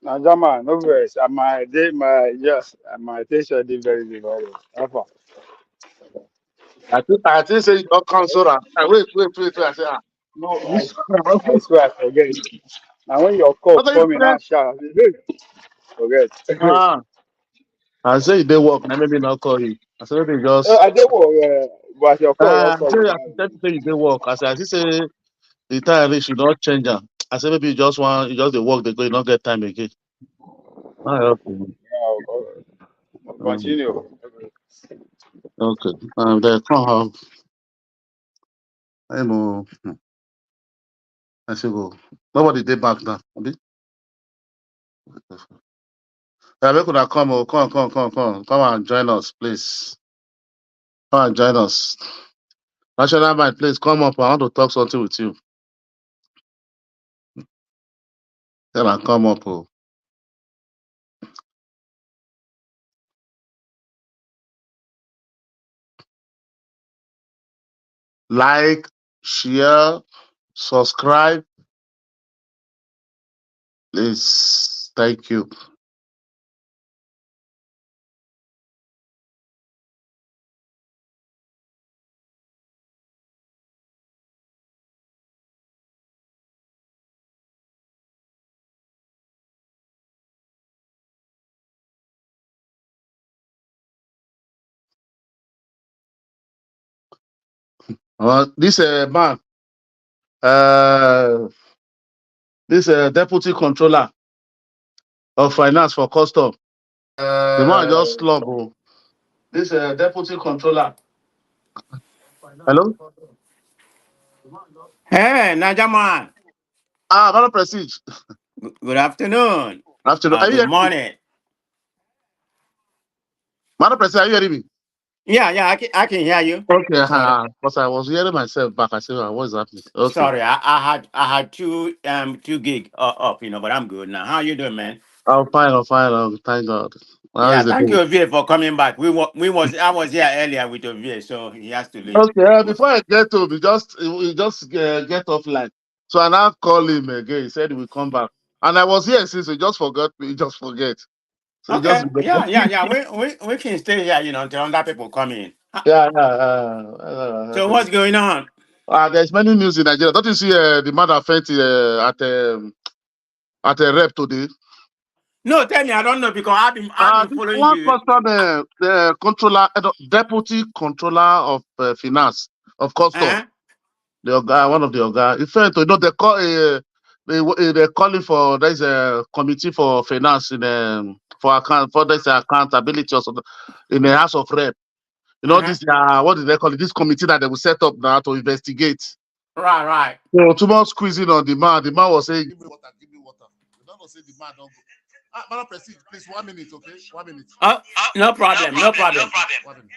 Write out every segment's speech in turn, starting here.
Now, Jama, no verse. My attention did very well. Alpha. I think say you don't cancel am. Wait. I say No, this. I swear I forget. Now, when your call What are you coming saying? out, shout. I say, "Hey," forget. Ah, I say you dey work. Na maybe not call you. I say maybe just. I did work, but your call Ah, don't I say come. I tell you say you dey work. I see say the time reach you don't change am. I say maybe you just dey work dey go you don't get time again. Ah, okay. Um, Continue. okay. They come have. I know. I say go. Nobody dey back now. Abi? Yeah, make una come, oh, come and join us, please. Come and join us. National mind, please come up. I want to talk something with you. Then I come up. Oh. Like, share, subscribe, please. Thank you. This man, uh, this deputy controller of finance for custom. The man just slump. Oh. This deputy controller. Hello? Hey, Najaman. Madam Prestige. Good afternoon. Afternoon. Are you Good hearing me? morning. Madam Prestige, are you hearing me? Yeah, I can hear you. Okay, Sorry, because I was hearing myself back. I said, what is happening? Okay. sorry. I had two gig up, but I'm good now. How you doing, man? I'm fine. Thank God. How Yeah, is the thank day? you, Ovie, for coming back. I was here earlier with Ovie, so he has to leave. Okay, before I get to, we just get offline. So I now call him again. He said he will come back. And I was here since he just forgot me. He just forget. So he just Okay, yeah. We can stay here, until other people come in. yeah. So what's going on? There's many news in Nigeria. Don't you see the man that fainted at a rep today? No, tell me. I don't know because I've been This following one you. custom the controller, deputy controller of finance of custom. Uh-huh. The Oga, one of the Oga. In fact, they call they calling for there's a committee for finance in for account for this accountability or something in the House of Rep. Uh-huh. This what do they call it? This committee that they will set up now to investigate. Right. So too much squeezing on the man. The man was saying, "Give me water, give me water." You don't say the man don't go. Madam President, please 1 minute, okay? 1 minute. Oh, no problem. No problem. 1 minute.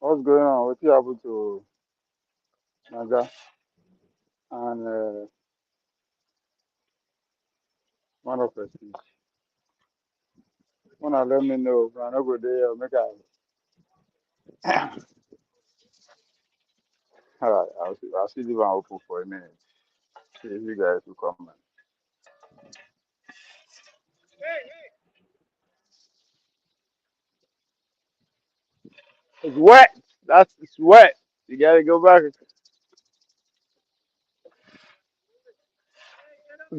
What's going on? What you happened to Naga and one of us? Wanna let me know? I no go there. Make I. All right, I'll see leave and open for a minute. See if you guys will come. It's wet. It's wet. You gotta go back.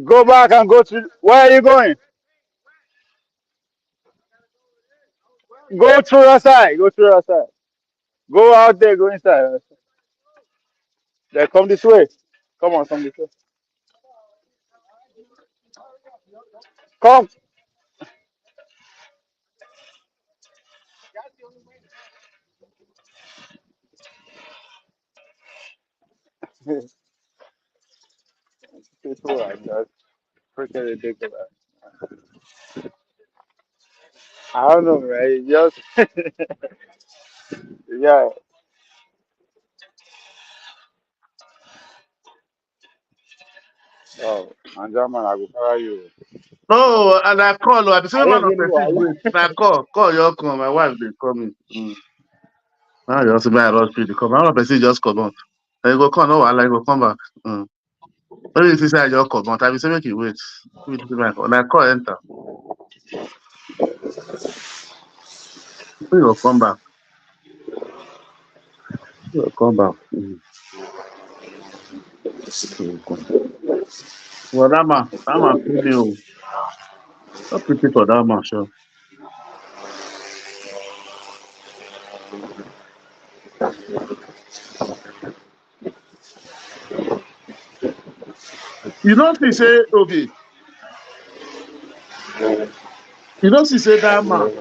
Go back and go to. Where are you going? Go through the side. Go through the side. Go out there. Go inside. They come this way. Come on, come this way. Come. People like that. Freaking ridiculous. I don't know, man. Just yeah. Oh, and German, I will carry you. No, and I call. I be Are saying you man of available? person Are you? wait. And I call your come. My wife they call me. Now you also buy a rush the come. My own person just come out. Then you go come. No, I like go come back. When you say I just come out, I be say make you wait. Wait till my call. And I call enter. You go come back. You go come back. You go come. Well, that man pretty. Oh, not pretty for that man, sure. You don't see say okay. You don't see say that man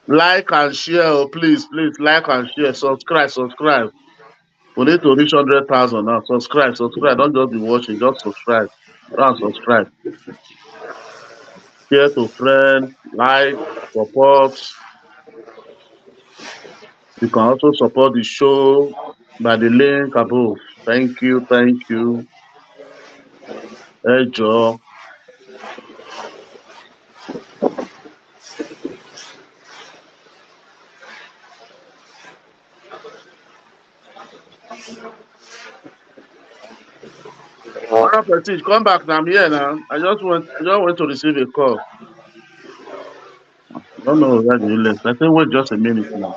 like and share. Oh, please like and share. Subscribe. We need to reach 100,000 now. Subscribe. Don't just be watching. Just subscribe. Don't subscribe. Share to friends. Like, support. You can also support the show by the link above. Thank you. Hey, Joe. One person, come back now. I'm here now. I just went to receive a call. I don't know where you left. I think wait just a minute now.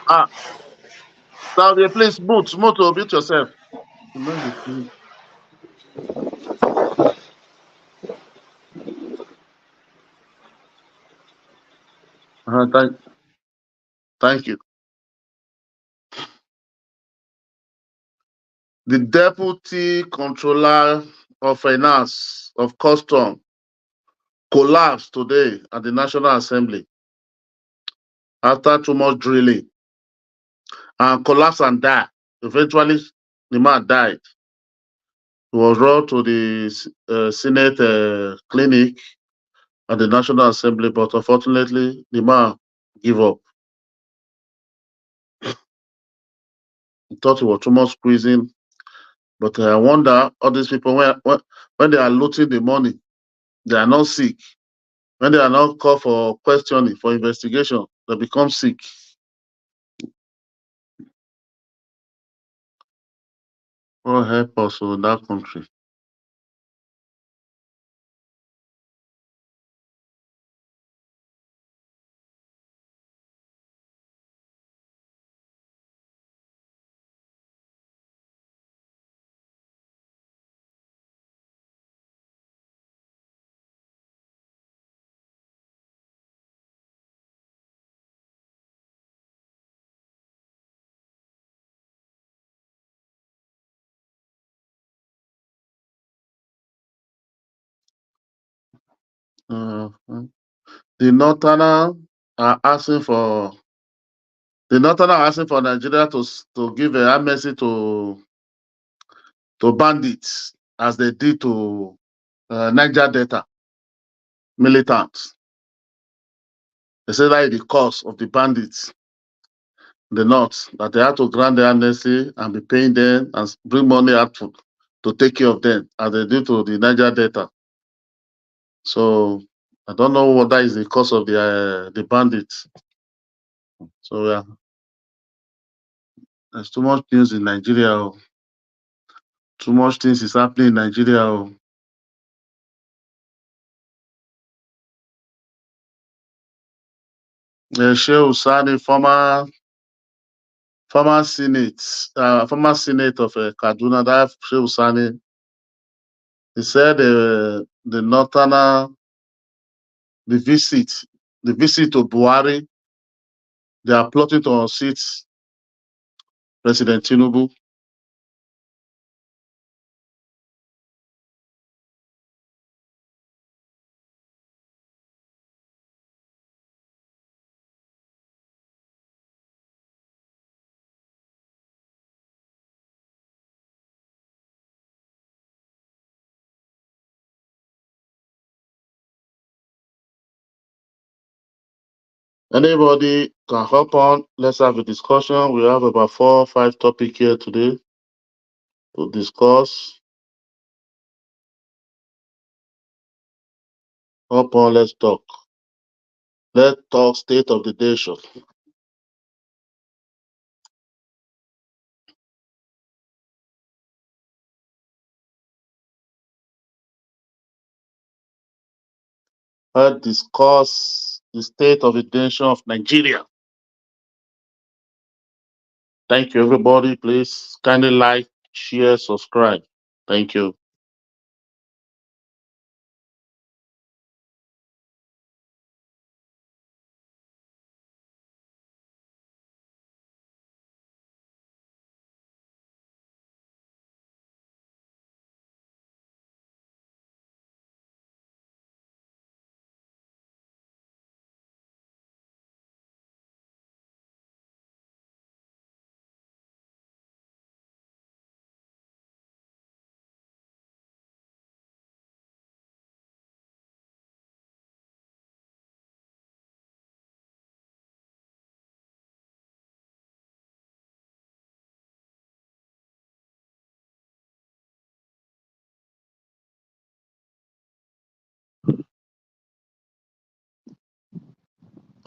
Ah, Saudi, please mute yourself. You know the thing. Uh, thank, thank you. The deputy controller of finance of custom collapsed today at the National Assembly after too much drilling and collapsed and died. Eventually, the man died. He was brought to the Senate clinic at the National Assembly, but unfortunately, the man gave up. He thought he was too much squeezing, but I wonder all these people when they are looting the money, they are not sick. When they are not called for questioning, for investigation, they become sick. God help us in that country. Uh, the Northerners are asking for Nigeria to give an amnesty to bandits as they did to Niger Delta militants. They say that is the cause of the bandits in the north, that they have to grant the amnesty and be paying them and bring money out to take care of them as they did to the Niger Delta. So I don't know what that is the cause of the bandits. So yeah, there's too much news in Nigeria. Too much things is happening in Nigeria. Shehu Sani, former Senate of Kaduna, that Shehu Sani, he said the northerner, the visit to Buhari, they are plotting to unseat President Tinubu. Anybody can hop on. Let's have a discussion. We have about 4 or 5 topics here today to discuss. Hop on, let's talk. Let's talk state of the nation. Let's discuss the state of the nation of Nigeria. Thank you, everybody. Please kindly like, share, subscribe. Thank you.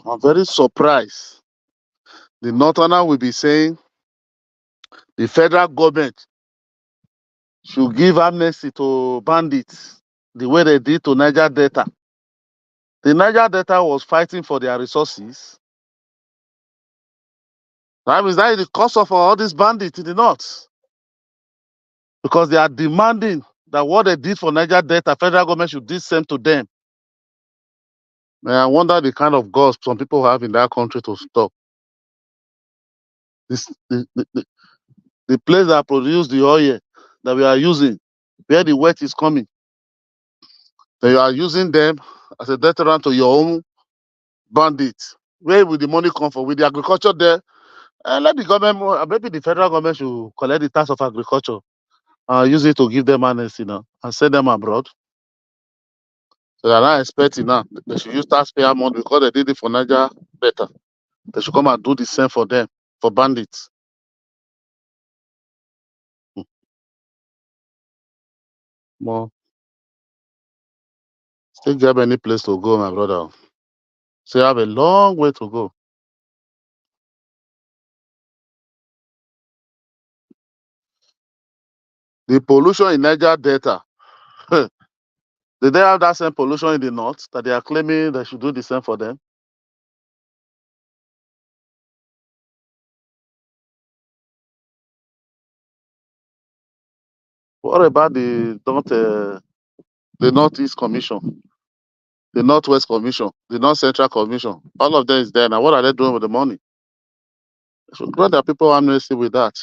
I'm very surprised. The Northerner will be saying the federal government should give amnesty to bandits the way they did to Niger Delta. The Niger Delta was fighting for their resources. That means that is the cause of all these bandits in the north. Because they are demanding that what they did for Niger Delta, federal government should do the same to them. And I wonder the kind of gods some people have in that country to stop. The place that produce the oil that we are using, where the wet is coming, that you are using them as a deterrent to your own bandits. Where will the money come from? With the agriculture there, let the government, maybe the federal government should collect the tax of agriculture and use it to give them amnesty now and send them abroad. So they are not expecting now. They should use taxpayer money because they did it for Niger better. They should come and do the same for them, for bandits. Well, still get any place to go, my brother. Still have a long way to go. The pollution in Niger Delta, did they have that same pollution in the north that they are claiming they should do the same for them? What about the Northeast Commission, the Northwest Commission, the North Central Commission? All of them is there now. What are they doing with the money? They should grant their people amnesty with that.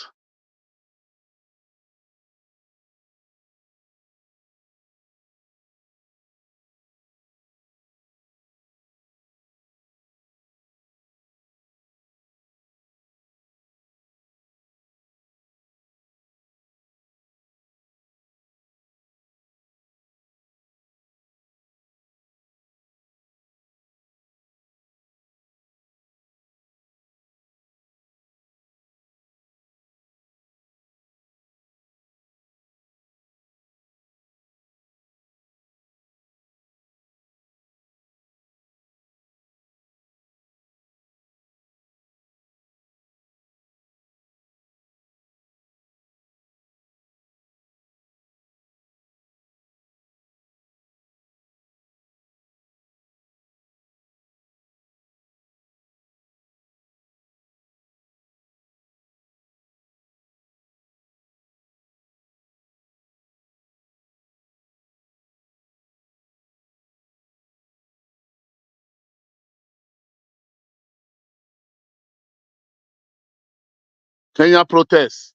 Kenya protests.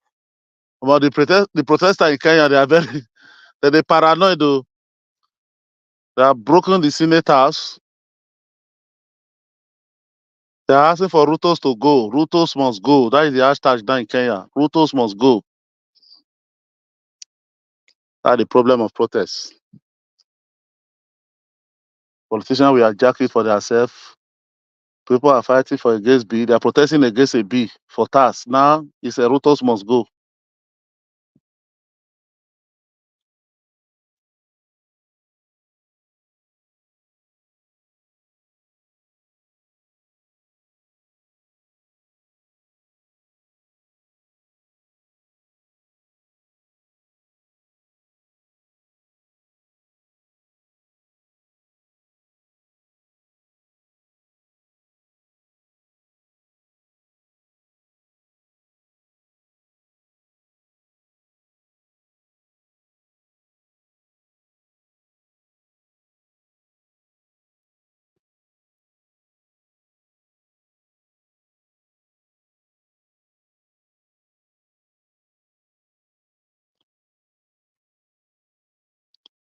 About the protesters in Kenya, they are very they're paranoid though. They have broken the Senate House. They are asking for Rutos to go. Rutos must go. That is the hashtag now in Kenya. Rutos must go. That's the problem of protests. Politicians will hijack it for themselves. People are fighting for against B. They are protesting against a B for tax. Now it's a Rutos must go.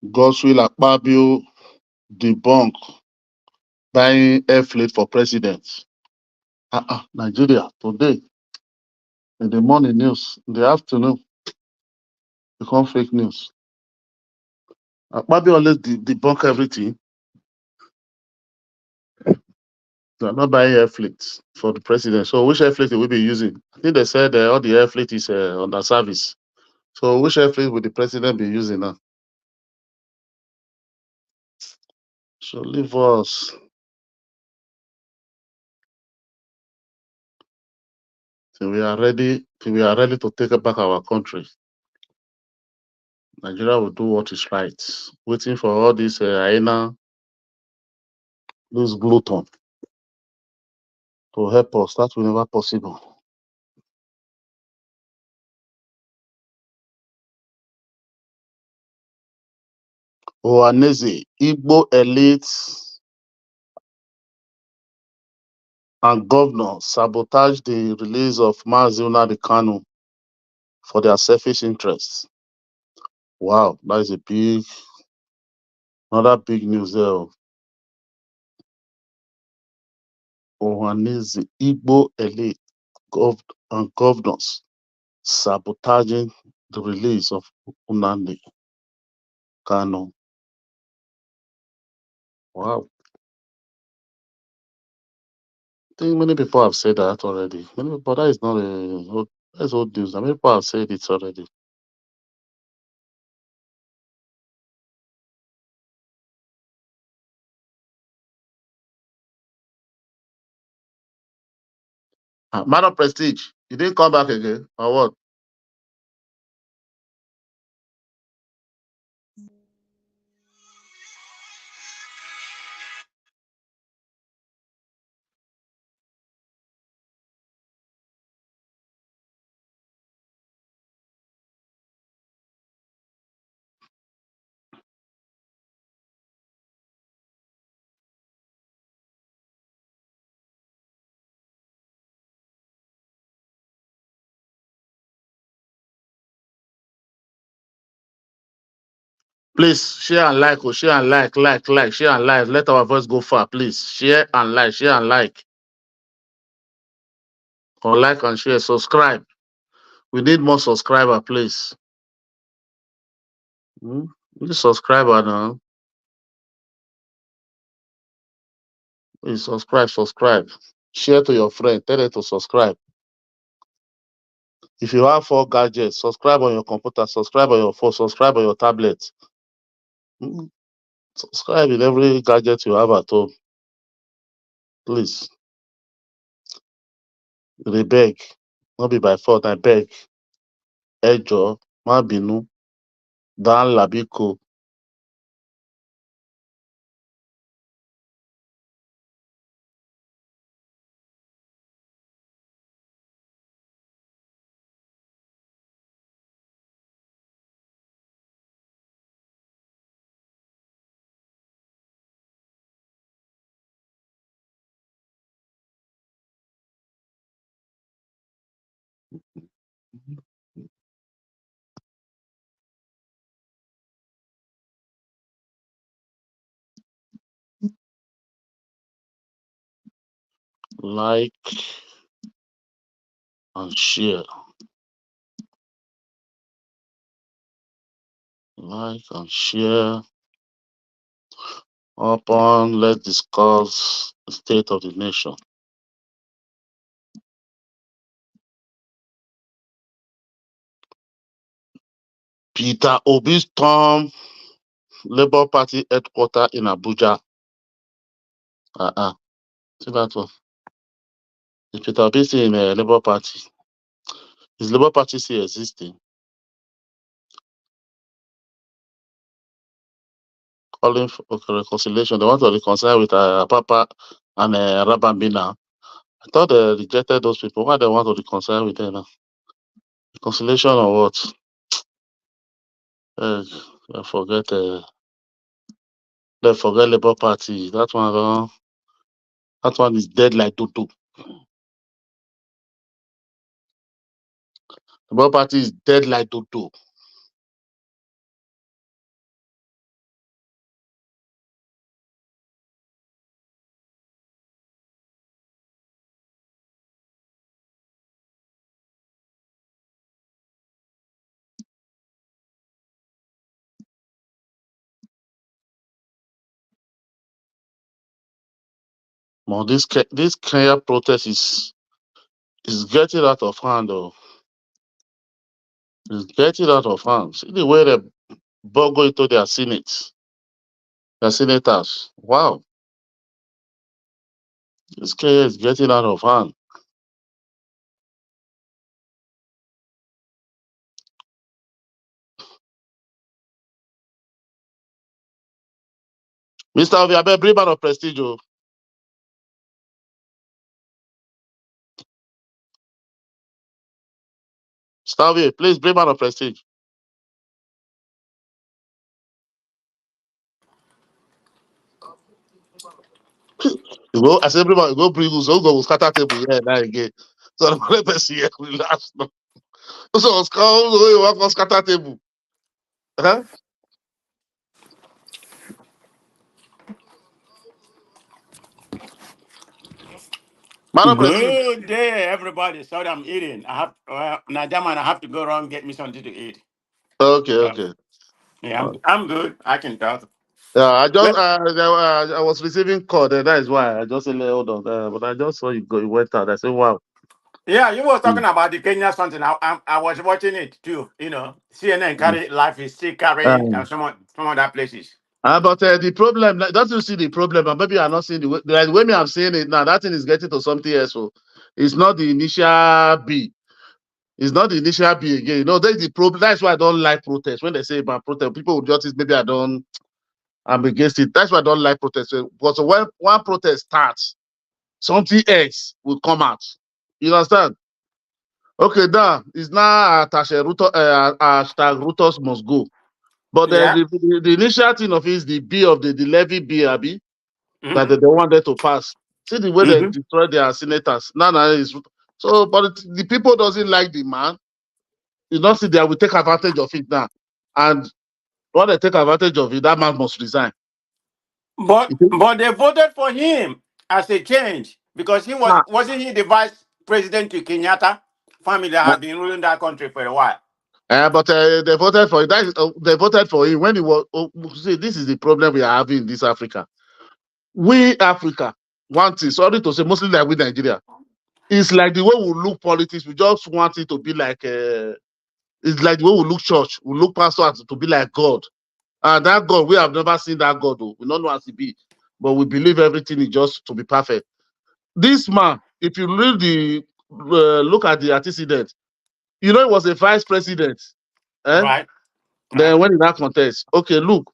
Godswill Akpabio debunk buying air fleet for president. Nigeria today in the morning news, in the afternoon, become fake news. Akpabio always debunk everything. They are not buying air fleet for the president. So which air fleet will we be using? I think they said all the air fleet is under service. So which air fleet will the president be using now? So leave us. Till we are ready to take back our country. Nigeria will do what is right. Waiting for all this hyena, this glutton to help us. That will never possible. Ohaneze, Igbo elites and governors sabotage the release of Mazi Nnamdi Kanu. for their selfish interests. Wow, that is another big news there. Ohanese Igbo elite and governors sabotaging the release of Nnamdi Kanu. Wow. I think many people have said that already. But that is not that's old news. Many people have said it already. Man of Prestige, you didn't come back again, or what? Please share and like, share and like, share and like. Let our voice go far, please. Share and like, share and like. Or like and share, subscribe. We need more subscriber, please. We need subscriber now. Please subscribe. Share to your friend. Tell them to subscribe. If you have 4 gadgets, subscribe on your computer, subscribe on your phone, subscribe on your tablet. Subscribe in every gadget you have at home. Please. They beg. Not be by fault, I beg. Ejo, Mabinu, Dan Labiko. Like and share. Like and share. Upon let's discuss the state of the nation. Peter Obi storm Labour Party headquarters in Abuja. See that one. Is Peter Obi still in Labour Party? Is Labour Party still existing? Calling for reconciliation. They want to reconcile with Papa and Rabambi now. I thought they rejected those people. Why they want to reconcile with them now? Reconciliation or what? I forget. They forget Labour Party. That one is dead like Tutu. Labour Party is dead like Tutu. Well, this Kenya protest is getting out of hand. Though. It's getting out of hand. See the way they go into their senators. Wow, this Kenya is getting out of hand. Mr. Obiabe, bring man of prestige. Mr. please bring man of prestige. You go, as everybody go bring who's go scatter table here now again. So the person here relax. So we work on scatter table. Huh? Madam President. Good day, everybody. Sorry, I'm eating. I have Najaman. I have to go around get me something to eat. Okay, Uh, okay. yeah, I'm good. I can talk. Yeah, I just Let- I was receiving call. That is why I just said hold on. But I just saw you go. You went out. I said wow. yeah, you was talking Mm. about the Kenya something. I was watching it too. You know, CNN Mm. carry life is still carrying it, and some other places. But the problem, like, don't you see the problem? And maybe you are not seeing the way me I'm seeing it now. That thing is getting to something else. So it's not the initial B. It's not the initial B again. You know, that's the problem. That's why I don't like protest. When they say about protest, people will just maybe I'm against it. That's why I don't like protest. Because when one protest starts, something else will come out. You understand? Okay, now it's now hashtag Rutos must go. But Yeah. the initial thing of it is the B of the levy B, Abi, that Mm-hmm. they wanted to pass. See the way they Mm-hmm. destroy their senators. Now is so, but the people doesn't like the man. You don't see they will take advantage of it now. And when they take advantage of it, that man must resign. But You think? but they voted for him as a change because he Nah, wasn't he the vice president to Kenyatta family that nah. had been ruling that country for a while. But they voted for it. They voted for him when he was. See, this is the problem we are having in this Africa. We Africa want it. Sorry to say, mostly like we Nigeria. It's like the way we look politics. We just want it to be like. It's like the way we look church. We look pastor to be like God. And that God, we have never seen that God. Though. We don't know how to be, but we believe everything is just to be perfect. This man, if you read the look at the antecedent, you know, he was a vice president. Eh? Right. Then Right. when in that contest, okay, look,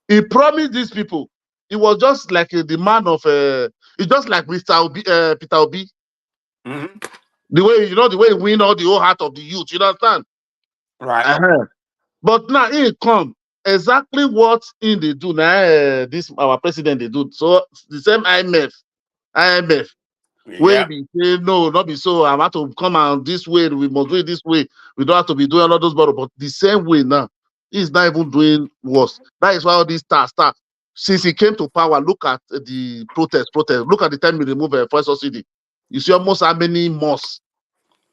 he promised these people. He was just like the man of. It's just like Mr. Obi, Peter Obi. Mm-hmm. The way you know the way he win all the whole heart of the youth. You understand? Right. Uh-huh. But now he come exactly what in they do now. This our president they do. So the same IMF. Where Yeah. be say no, not be so. I'm have to come out this way. We must do it this way. We don't have to be doing all those but the same way now. He's not even doing worse. That is why all these start. Since he came to power, look at the protest. Look at the time he removed first subsidy. You see almost how many months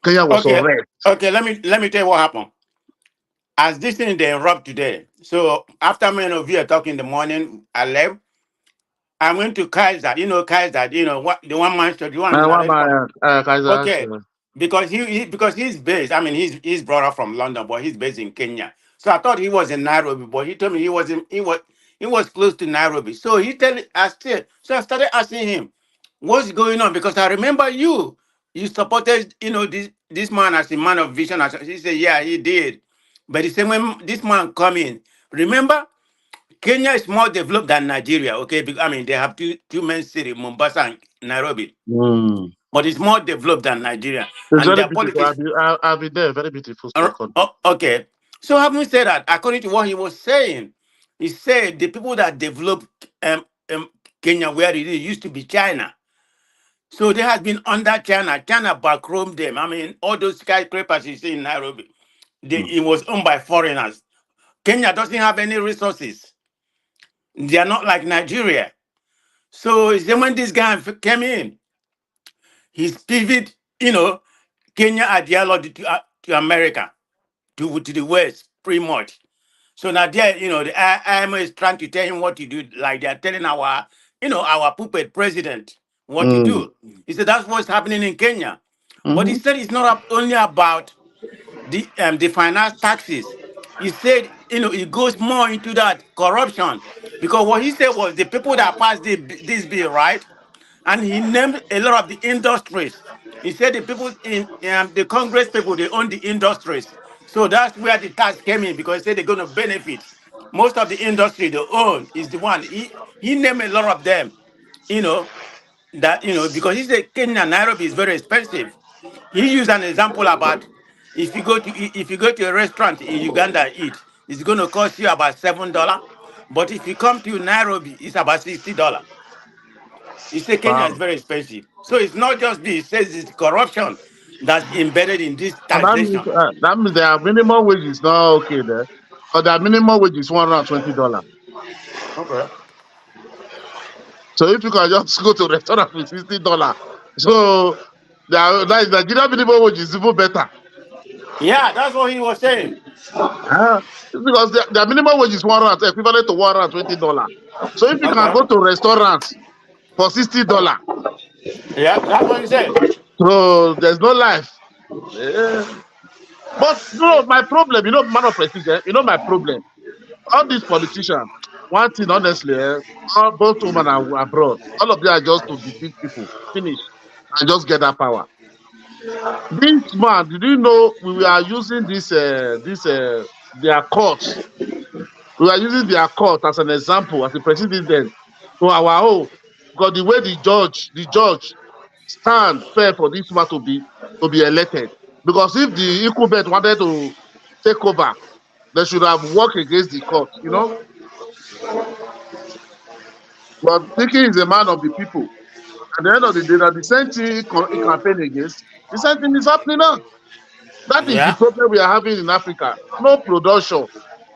Kenya was Okay. already. Okay. Let me tell you what happened. As this thing they erupt today. So after many of you are talking in the morning, I left. I went to Kaiser. You know Kaiser. You know what the one man show. You want to One narrate for? my Kaiser. Okay, because because he's based. I mean, he's brought up from London, but he's based in Kenya. So I thought he was in Nairobi, but he told me he was in he was close to Nairobi. So he tell I still. So I started asking him, what's going on? Because I remember you supported this man as a man of vision. He said, yeah, he did. But he said when this man come in, remember Kenya is more developed than Nigeria. Okay, I mean they have two main cities, Mombasa and Nairobi, Mm. but it's more developed than Nigeria. It's And very their beautiful. politics. I've been there. Very beautiful country. Okay. So having said that, according to what he was saying, he said the people that developed Kenya where it is used to be China. So they have been under China. China backroamed them. I mean, all those skyscrapers you see in Nairobi, Mm. it was owned by foreigners. Kenya doesn't have any resources. They are not like Nigeria. So he said when this guy came in, he's pivot, Kenya ideology to America, to the West, pretty much. So now there, the IMO is trying to tell him what to do, like they're telling our puppet president what to Mm. do. He said that's what's happening in Kenya. But he Mm-hmm. said it's not only about the finance taxes. He said, it goes more into that corruption. Because what he said was the people that passed this bill, right? And he named a lot of the industries. He said the people in the Congress people, they own the industries. So that's where the tax came in because he said they're going to benefit. Most of the industry they own is the one. He named a lot of them, you know, because he said Kenya, Nairobi is very expensive. He used an example about if you go to a restaurant in Uganda and eat, it's going to cost you about $7. But if you come to Nairobi, it's about $60. He said Kenya is Wow. very expensive. So it's not just this, he says it's corruption. that's embedded in this And taxation. that means their minimum wage is not okay there. But their minimum wage is $120. Okay. So if you can just go to a restaurant with $60, so that Nigeria minimum wage is even better. Yeah, that's what he was saying. Because their minimum wage is 100 equivalent to $120. So if you can Okay. go to restaurants for $60, Yeah, that's what he said. so there's no life. Eh. But no, my problem, man of prestige, my problem. All these politicians, one thing honestly, both home and abroad, all of them are just to defeat people, finish, and just get that power. This man, did you know we are using their courts? We are using their court as an example, as a precedent to our own. Because the way the judge stand fair for this man to be elected. Because if the incumbent wanted to take over, they should have worked against the court. But Tiki is a man of the people. At the end of the day, that the same thing he campaign against, the same thing is happening now. That is the Yeah. problem we are having in Africa. No production.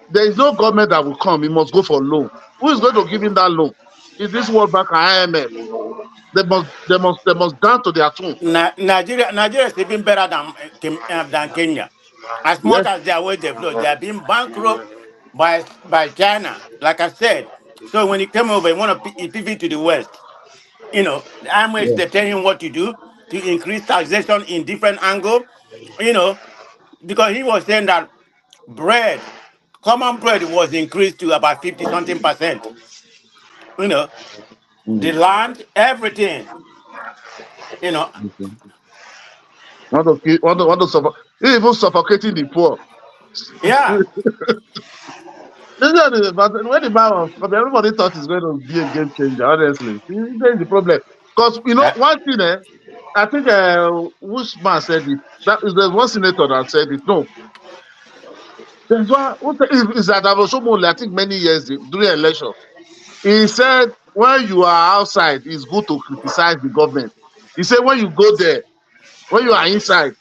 There is no government that will come. He must go for loan. Who is going to give him that loan? Is this World Bank and IMF? They must down to their tune. Nigeria is even better than Kenya. As much Yes. as they are way developed, they are being bankrupt by China. Like I said, so when he came over, he want to pivot to the West. The IMF Yeah. they tell him what to do to increase taxation in different angle. You know, because he was saying that bread, common bread was increased to about 50 something percent. You know, the Mm. land, everything. You know, Okay. Want to suffocate, even suffocating the poor. yeah. But when the man was coming, everybody thought he's going to be a game changer. Honestly, there's the problem. Because Yeah. one thing, I think which man said it. There's one senator that said it. No, there's one. Is that I was I think many years during election. He said when you are outside, it's good to criticize the government. He said when you go there, when you are inside,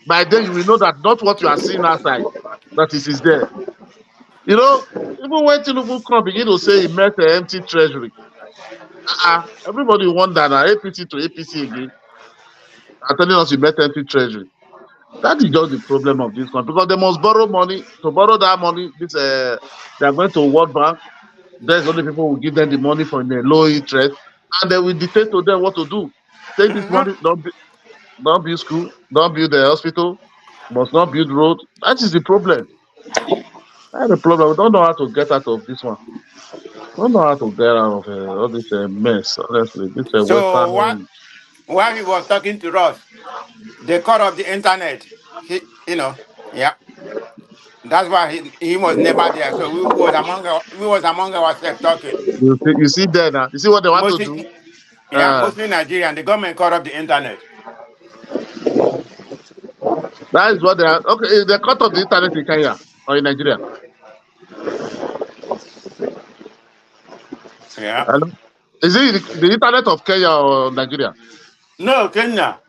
by then you will know that not what you are seeing outside, that it is there. You know, even when Tinubu come begin to say he met an empty treasury, everybody wonder now APC to APC again. Are telling us he met empty treasury. That is just the problem of this country because they must borrow money. To borrow that money, they are going to World Bank. There's only people who give them the money for the low interest, and they will dictate to them what to do. Take this Mhm. money, don't build school, don't build the hospital, must not build road. That is the problem. That's the problem. We don't know how to get out of this one. We don't know how to get out of all this mess. Honestly, this So Western. while he was talking to us, they cut off the internet. Yeah. That's why he was never there. So we was among ourselves talking. You see there now. You see what they want to Mostly, do. yeah, Uh, mostly Nigerian. The government cut off the internet. that is what they are. Okay, they cut off the internet in Kenya or in Nigeria. Yeah. Hello? Is it the internet of Kenya or Nigeria? No, Kenya.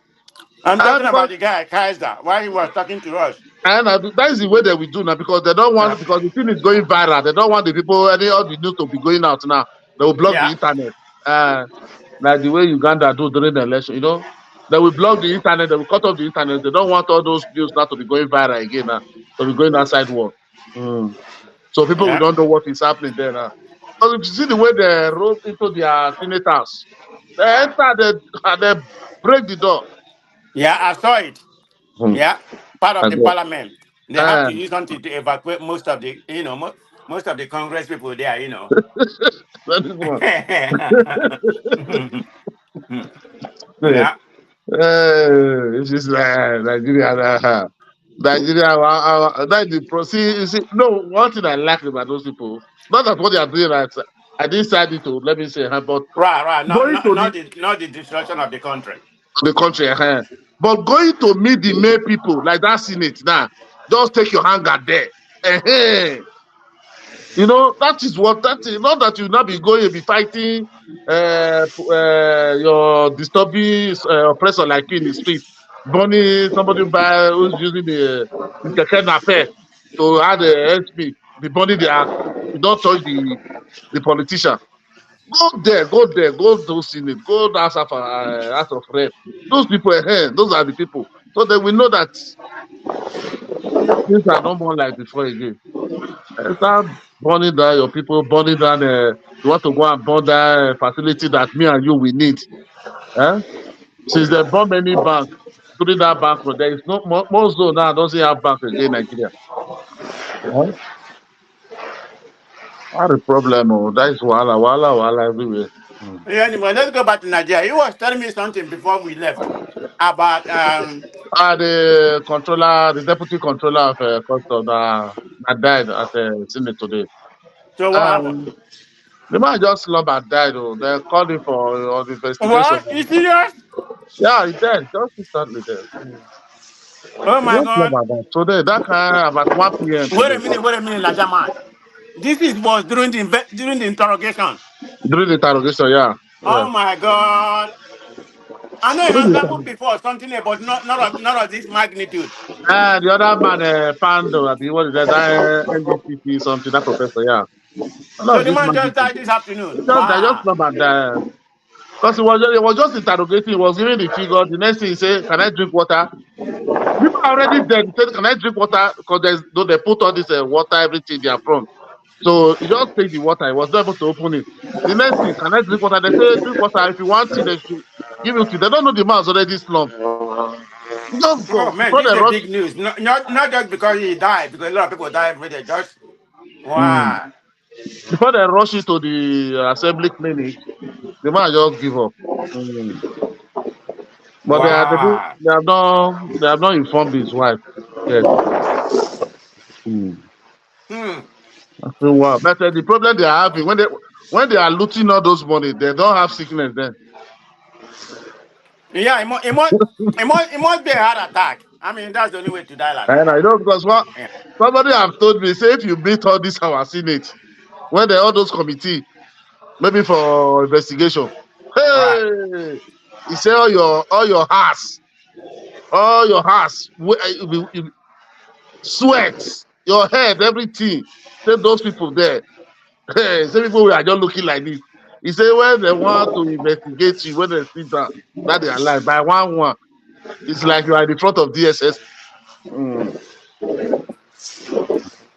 I'm talking Because about the guy Kaiser. While he was talking to us. that is the way that we do now because they don't Yeah. want because the thing is going viral. They don't want the people all the news to be going out now. They will block the Yeah. internet. Uh, like the way Uganda do during the election. They will block the internet. They will cut off the internet. They don't want all those news now to be going viral again now. To be going outside world. Mm. So people will Yeah. don't know what is happening there now. Because if you see the way they roll into their senators, they enter and they break the door. Yeah, I saw it. Hmm. Yeah. Part of And the parliament. They have to then, use something to evacuate most of the Congress people there. that is one. Yeah. It's just Nigeria. Nigeria. That the see, you see, no, one thing I like about those people, not that what they are doing, right, I didn't say it to, let me say, but Right, right. Not, going not, to not the destruction of the country. the country, but going to meet the main people, like that Senate now, just take your hanger there. That is what that is. Not that you now be going and be fighting your disturbing oppressor like you in the street. Bunny, somebody buy who's using the Keke Nape to add the SP, the bunny they are, you don't touch the politician. Go there, go to Senate, go to House of Rep. Those people, those are the people. So they will know that things are not more like before again. Start burning down your people, burning down. You want to go and burn that facility that me and you we need. Eh? Since they bomb many banks, during that bank, there is no more zone now. Don't see have bank again in Nigeria. Eh? Not a problem. Oh, that is wala everywhere. Mm. Yeah, anyway, let's go back to Nigeria. You was telling me something before we left about The controller, the deputy controller of custom that died at Senate today. so what happened? Um, the man just slump and died. Oh, they called him for the investigation. What? You serious? Yeah, he died just instantly there. Oh my Just slump god. and died. Today, that kind about 1 p.m. today. Wait a minute, Lajaman. This is was during during the interrogation. During the interrogation, yeah. Yeah. Oh my god. I know it During has the happened before, something but not of this magnitude. The other man, Pando, I think what is that? NDCP something, that professor, yeah. So No, the this man man, just died this afternoon. they just Wow. slump and die. Because he was just interrogating, he was giving the figure. The next thing he said, can I drink water? People are already dead. He said, can I drink water? Because they put all this water, everything in their front. So he just take the water. He was not able to open it. The next thing, can I drink water? They say, drink water. If you want it, they should give you tea. They don't know the man's already slumped. He just Oh go. man, Before this they is a rush, big news. Not just because he died, because a lot of people die every day. Just mm, wow. before they rush it to the assembly clinic, the man just give up. Mm. But Wow. they have not informed his wife yet. Mm. Hmm. So, wow. But the problem they are having when they are looting all those money, they don't have sickness then. Yeah, it must be a heart attack. I mean, that's the only way to die like And that. I know because what Yeah. somebody have told me, say if you beat all this our senate, when they all those committee, maybe for investigation, Right. hey, he say all your house, sweat, your head, everything. Say those people there. Hey, say people we are just looking like this. He say when they want to investigate you, when they sit down, that they are alive by one, it's like you are in the front of DSS. Mm.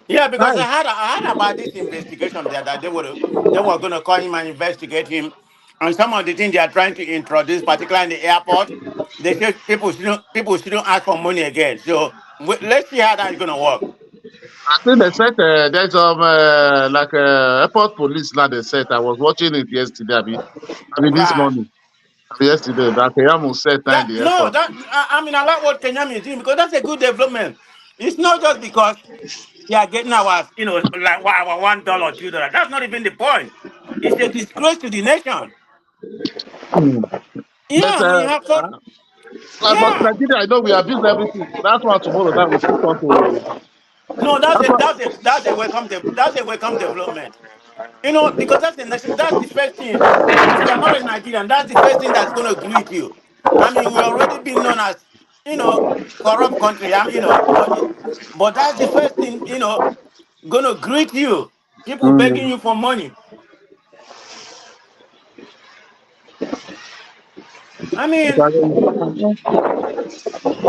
Yeah, because Nice. I heard about this investigation that they were gonna call him and investigate him, and some of the things they are trying to introduce, particularly in the airport, they say people shouldn't ask for money again. So let's see how that's gonna work. I think they said there's some like airport police now they said I was watching it yesterday. I mean this Right. morning. Yesterday that Keyamo said now in That the no, airport. that I mean I like what Kenyami is doing because that's a good development. It's not just because they are getting our like our $1 $2. That's not even the point. It's a disgrace to the nation. Hmm. But Yeah, I mean, have thought. but Yeah. Nigeria, I know we abuse everything. That's why tomorrow that we still want to. No, That's why that's a welcome development. Because that's the nation. That's the first thing. If you are not a Nigerian, that's the first thing that's going to greet you. I mean, we're already being known as you know corrupt country. But that's the first thing going to greet you. People begging mm. you for money. I mean,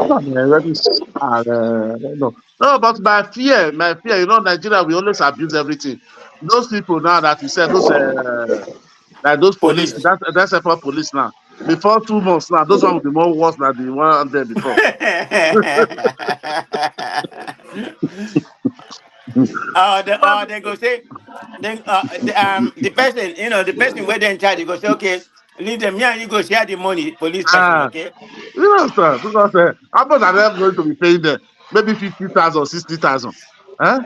No, no, but my fear, Nigeria, we always abuse everything. Those people now that you said, like those police, police. that's airport police now. Before 2 months now, those one will be more worse than the one there before. They go say then the person where they in charge they go say okay leave them here you go share the money police person Ah, okay. you understand? Because how much are they going to be paying them? Maybe 50,000, 60,000. Eh?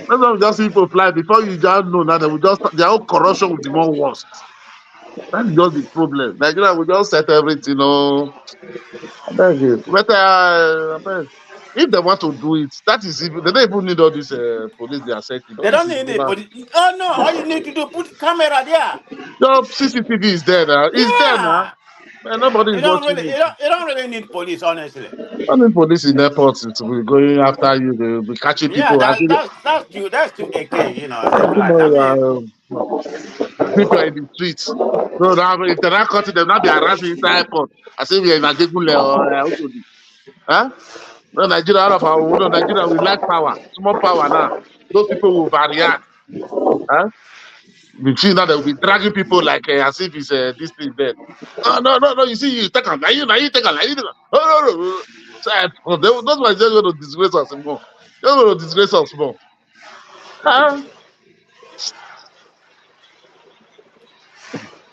That's why we just see people fly before you just know now they will just their own corruption will be more worse. That's just the problem. Nigeria will just set everything, I beg you. But I beg. If they want to do it, that is even they don't even need all this police they are setting. They All this don't is need it over. but oh no all you need to do put camera there. Your CCTV is there now. It's there now. Yeah, Man, nobody is watching you. You don't really need police, honestly. I mean, police in airports to be going after you. They'll be catching Yeah, people. I think that's too okay, you know. I mean, people are in the streets. So now, if they're not cutting them, now they harassing you inside airport. I say we are in Ajegunle or Oshodi. Huh? No, Nigeria, out of our no, Nigeria, we like power. Small power now. Those people will overreact. Huh? We see now they will be dragging people like as if it's this thing there. No. You see, you take them. Now you take them. Now you take them. No. So, that's why they're going to disgrace us more. They're going to disgrace us more. Huh?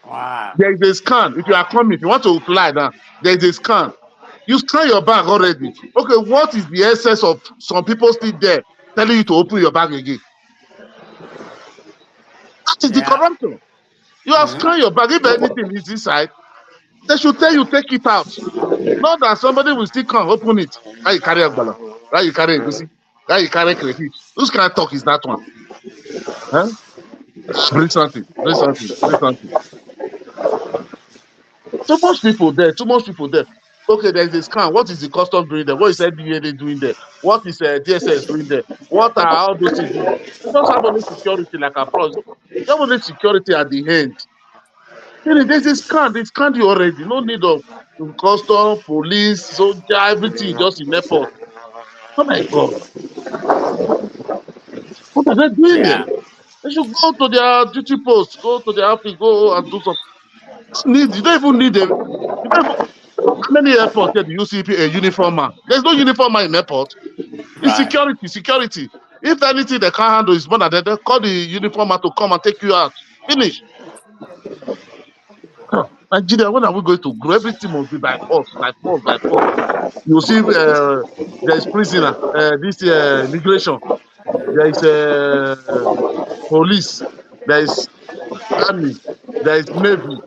wow. There is a scan. If you are coming, if you want to fly now, there is a scan. You scan your bag already. Okay, what is the essence of some people still there telling you to open your bag again? That is the Yeah. corruption. You have scanned your bag. If anything is inside, they should tell you take it out. Not that somebody will still come open it. How you carry a bala? How you carry a goosey? How you carry crayfish? Whose kind of talk is that one? Huh? Bring something. Bring something. Bring something. Too much people there. Too much people there. Okay, there's a scan. What is the custom doing there? What is NDA doing there? What is DSS doing there? What are all those things doing there? They don't have only security like abroad. They have only security at the end. There's a scan. They scanned you already. No need of custom, police, soldier, everything just in airport. Oh my God. What are they doing there? Yeah. They should go to their duty post, go to their office, go and do something. You don't even need a. How many airports do you see a uniform man? There's no uniform man in airport. It's Right. security. If anything they can't handle is more than that, they call the uniform man to come and take you out. Finish. Nigeria, when are we going to grow? Everything must be by force. You see, there's prisoner, this immigration, there is police, there is army, there is navy,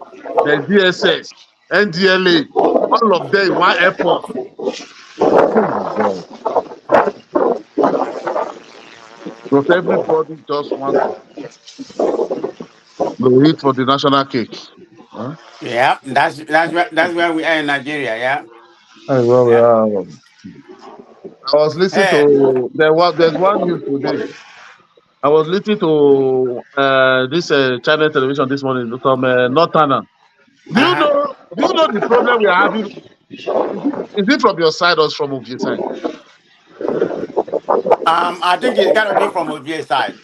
there is DSS, NDLA, all of them in one airport. Oh my God. Because everybody just wants to go eat for the national cake. Huh? Yeah. That's where we are in Nigeria. Yeah. That's what we Yeah. are. I was listening Hey. to there's one news today. I was listening to this Channel television this morning from Northern. Do you Uh-huh. know? Do you know the problem we are having? Is it from your side or from your side? I think it's gotta be from Ovie's side.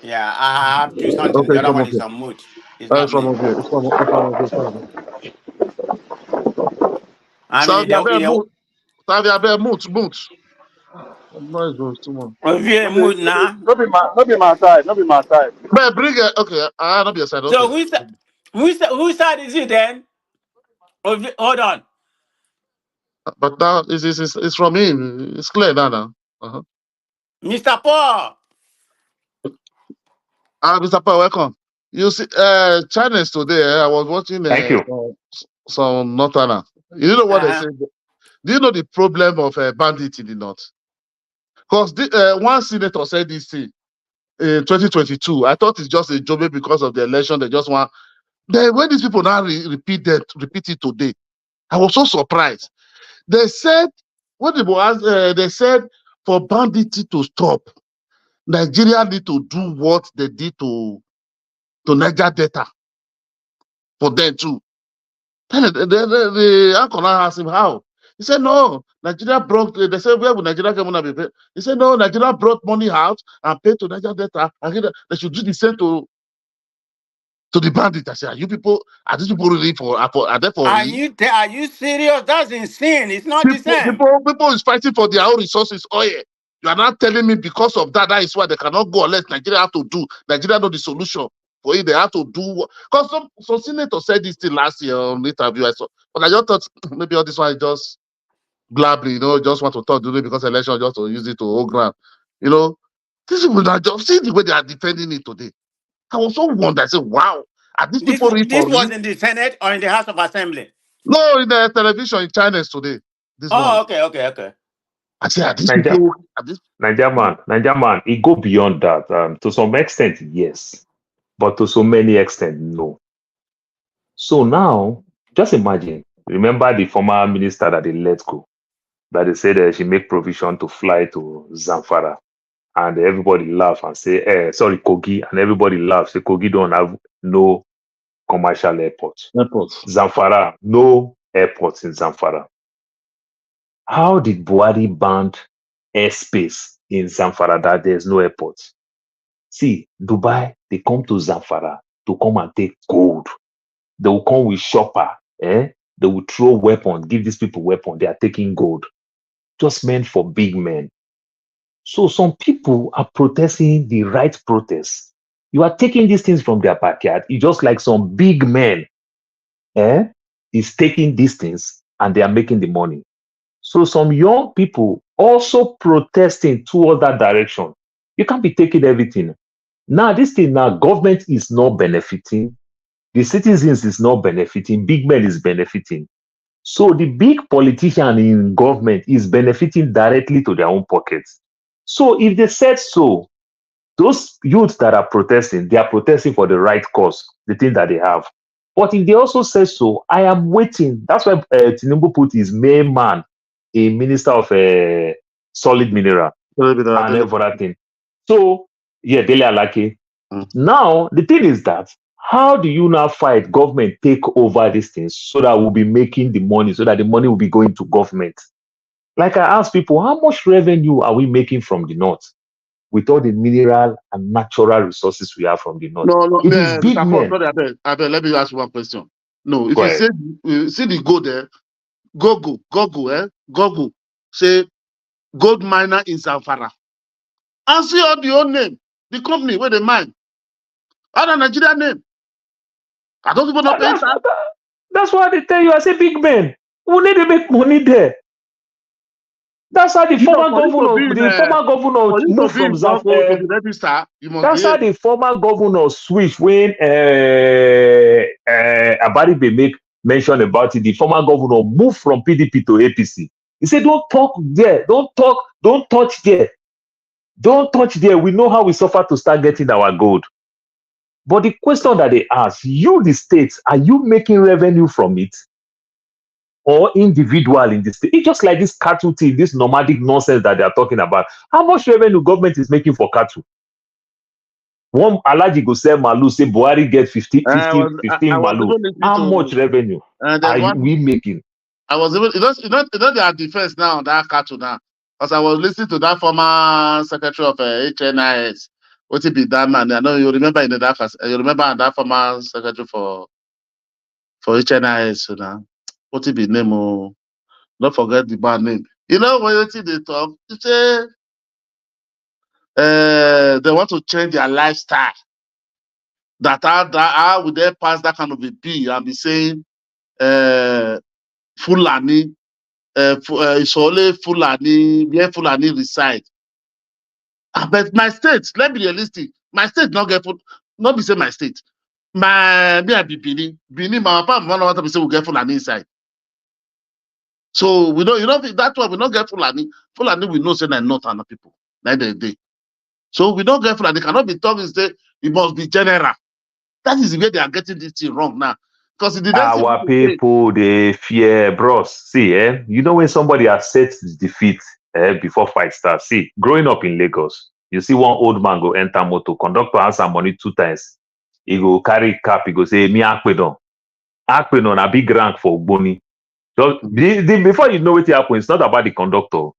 Yeah, I have two something. Okay, The it's other from one is Ovie. some mood. It's not It's from me. Ovie. It's from Ovie. Sorry. I mean, Saudi Arabia, move. Saudi Arabia, move. Noise was too much. Ovie mood now. Not be my side. Not be my side. But bring it. Okay, not be your side. So Okay. whose side is it then? Ovie, hold on, But now it's from him. It's clear now. Uh-huh. Mr. Paul. Mr. Paul, welcome. You see, Chinese today. I was watching Thank you. some Northerner. You know what they Uh-huh. say? Do you know the problem of bandits in the north? Because one senator said this thing in 2022. I thought it's just a joke because of the election. They just want. Then when these people now repeat it today, I was so surprised. They said what they said for bandits to stop, Nigeria need to do what they did to Niger Delta for them too. Then the uncle now asked him how. He said no. Nigeria brought. They said where would Nigeria get money? He said no. Nigeria brought money out and paid to Niger Delta. And they should do the same to the bandits. I said, are these people really are they for real? Are you serious? That's insane. It's not the same. People is fighting for their own resources. Oh yeah. You are not telling me because of that is why they cannot go unless Nigeria have to do. Nigeria know the solution for it. They have to do. Because some senator said this thing last year on the interview I saw. But I just thought maybe all this one is just blabbing, just want to talk today because election just to use it to hold ground. These people that just see the way they are defending it today. I was so wondered. I said, wow, are these people real This for real? was in the Senate or in the House of Assembly? No, in the television in China today. This Oh, morning. okay. I say, are these people? Niger man, it go beyond that. To some extent, yes, but to so many extent, no. So now, just imagine, remember the former minister that they let go, that they said she make provision to fly to Zamfara. And everybody laugh and say, sorry, Kogi. And everybody laughs. Say, Kogi don't have no commercial airport. Airport. Zamfara, no airports in Zamfara. How did Buhari ban airspace in Zamfara that there's no airport? See, Dubai, they come to Zamfara to come and take gold. They will come with shopper. They will throw weapons, give these people weapons. They are taking gold. Just meant for big men. So some people are protesting the right protest. You are taking these things from their backyard. It's just like some big men is taking these things and they are making the money. So some young people also protesting toward that direction. You can't be taking everything. Now, this thing now, government is not benefiting. The citizens is not benefiting. Big men is benefiting. So the big politician in government is benefiting directly to their own pockets. So if they said so, those youths that are protesting, they are protesting for the right cause, the thing that they have. But if they also say so, I am waiting. That's why Tinubu put his main man, a minister of solid mineral and everything. So, yeah, Dele Alake. Now, the thing is that how do you now fight government take over these things so that we'll be making the money, so that the money will be going to government? Like I ask people, how much revenue are we making from the north with all the mineral and natural resources we have from the north? No, It is big men. sorry, let me ask you one question. No, if Go you ahead. see the gold there, Google, say gold miner in Zamfara. And see all the old name, the company where they mine. Other Nigerian name. I don't even know pay tax. That's why they tell you, I say big men. We need to make money there. That's how the former governor moved from Zamfara. To register, you must That's how the former governor switched when Abaribe make mention about it. The former governor moved from PDP to APC. He said, don't talk there. Don't touch there. Don't touch there. We know how we suffer to start getting our gold. But the question that they ask, you, the states, are you making revenue from it? Or individual in the state? It's just like this cattle thing, this nomadic nonsense that they are talking about. How much revenue government is making for cattle? One Alaji go sell Malu, say Buhari get 15 Malu. How much revenue are we making? I was even, they are defense now, that cattle now. Because I was listening to that former secretary of HNIS. What it be that man? I know you remember you remember that former secretary for HNIS. So now, what it be name? Oh, don't forget the bad name. You know when they talk, you say they want to change their lifestyle. That how would they pass that kind of a bill and be saying Fulani, it's only Fulani, where Fulani reside. But my state, let me be realistic. My state not get not be say my state. Me I be Benin, my papa, one of say we get Fulani inside. So we don't that's why we don't get Fulani. Fulani we know say they're not other people. Like they. So we don't get Fulani. Cannot be talking say it must be general. That is the way they are getting this thing wrong now. Because our people they fear bros. See, you know when somebody accepts defeat before fight starts. See, growing up in Lagos, you see one old man go enter motor, conductor has some money 2 times. He go carry cap, he go say, me Akpedon. Akpedon a big rank for Boni. So before you know what happens, it's not about the conductor.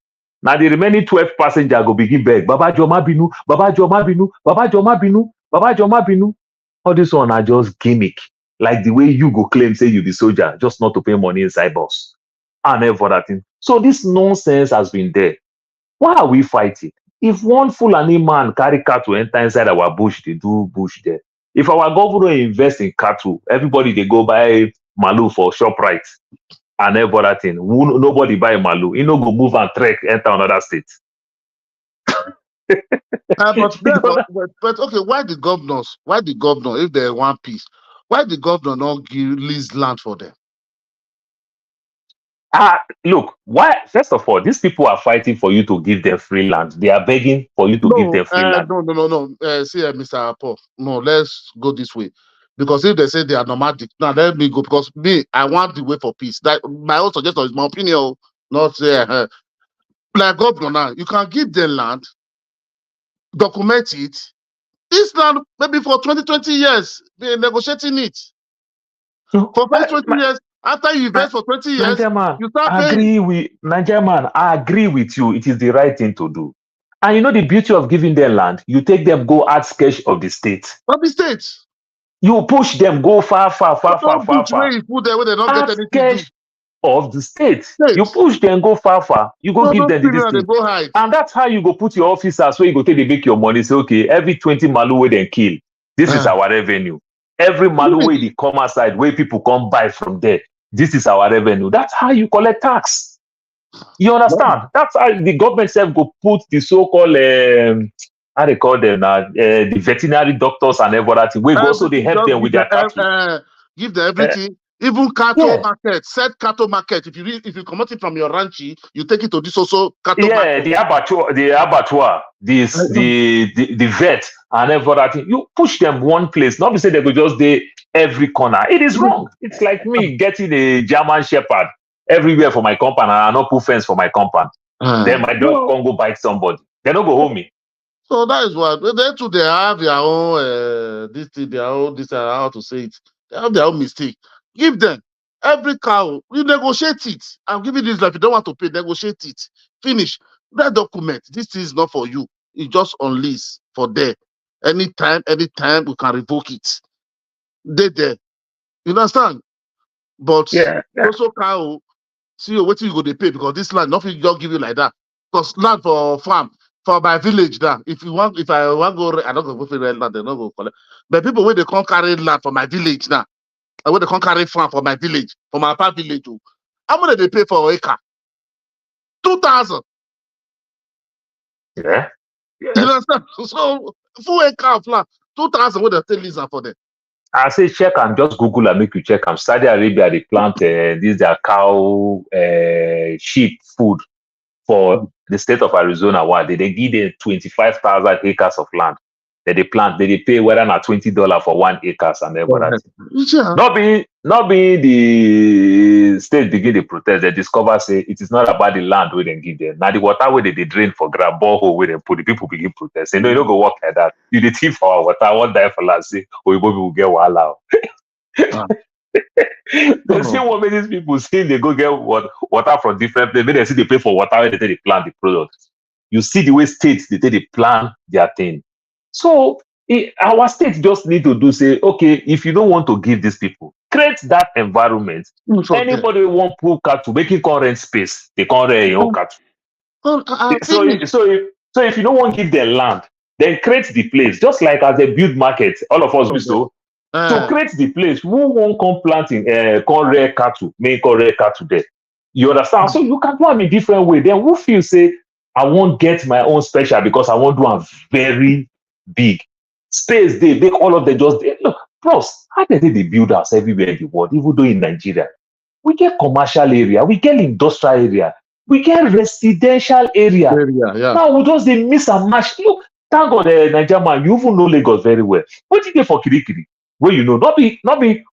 Now the remaining 12 passengers go begin beg, Baba Joma Binu, Baba Joma Binu, Baba Joma Binu, Baba Joma Binu. All this one are just gimmick. Like the way you go claim, say you the soldier, just not to pay money inside bus. And every other thing. So this nonsense has been there. Why are we fighting? If one Fulani man carry cattle enter inside our bush, they do bush there. If our governor invest in cattle, everybody they go buy Malu for ShopRite and every other thing. Nobody buy Malu. You know go move and trek, enter another state. but okay, why the governor, if they want peace, why the governor not give lease land for them? Look, why? First of all, these people are fighting for you to give them free land. They are begging for you to give them free land. No. See, Mr. Paul. No, let's go this way. Because if they say they are nomadic, now let me go. Because me, I want the way for peace. That my own suggestion is my opinion, not like governor now. You can give them land, document it. This land maybe for 20 years, they're negotiating it. No, For 20 years, after you invest for 20 years, Niger man, you start I paying. agree with you. It is the right thing to do. And you know the beauty of giving them land, you take them, go out sketch of the state. Of the states. You push them, go far. Don't put where you put there where they don't get anything to do. Sketch of the state. You push them, go far. You go give them the district. Go hide. And that's how you go put your officers where you go take they make your money. Say, okay, every 20 malu where they kill, this is our revenue. Every malu where they come outside, where people come buy from there, this is our revenue. That's how you collect tax. You understand? That's how the government self go put the so-called how they call them now, the veterinary doctors and everything. We go so they help them with their cattle. Give them everything. Even cattle market, set cattle market. If you come it from your ranchy, you take it to this also cattle market. The abattoir, the vet and everything. You push them one place. Not to say they go just there every corner. It is wrong. It's like me getting a German Shepherd everywhere for my compound, and I not put fence for my compound. Then my dog can't go bite somebody. They don't go home me. So that is what they too. They have their own how to say it. They have their own mistake. Give them every cow. You negotiate it. I'm giving this life. If you don't want to pay, negotiate it. Finish that document. This is not for you. It's just on lease for there. Anytime we can revoke it. They there. You understand? But also cow. See what you go to pay because this land nothing just give you like that. Because land for farm. For my village now, if I want go, I don't go for land, they don't go collect. But people where they can't carry land for my village now, and where they can't carry farm for my village, for my past village too. How much they pay for an acre? 2,000. Yeah. You understand? So full acre of land, 2,000. What they tell lease for them? I say check and just Google and make you check. Saudi Arabia they plant this their cow, sheep food for the state of Arizona. What they give them 25,000 acres of land that they plant. They pay whether not $20 for 1 acre and everything. Yeah. Not being the state begin to protest. They discover say it is not about the land where they give them. Now the water where they drain for grab borehole where they put the people begin protest. Say no, you don't go work like that. You the thief for our water. One die for last say or will get wahala. They see what many people see they go get water from different places. They see they pay for water when they plant the product. You see the way states they plan their thing. So our state just need to do say, okay, if you don't want to give these people, create that environment. Anybody want pull cattle, making current space, they can't rent your own cattle. So if you don't want to give them land, then create the place. Just like as they build markets, all of us do so. To create the place, who won't come planting rare cattle, make rare cattle there. You understand? So you can do them in different way. Then who feel say, I won't get my own special because I won't do a very big space. They make all of them just look. Plus, how did they build house everywhere in the world? Even though in Nigeria, we get commercial area, we get industrial area, we get residential area. Now we just they miss and match. Look, thank God, Nigeria man, you even know Lagos very well. What did you get for Kirikiri? Where you know, not be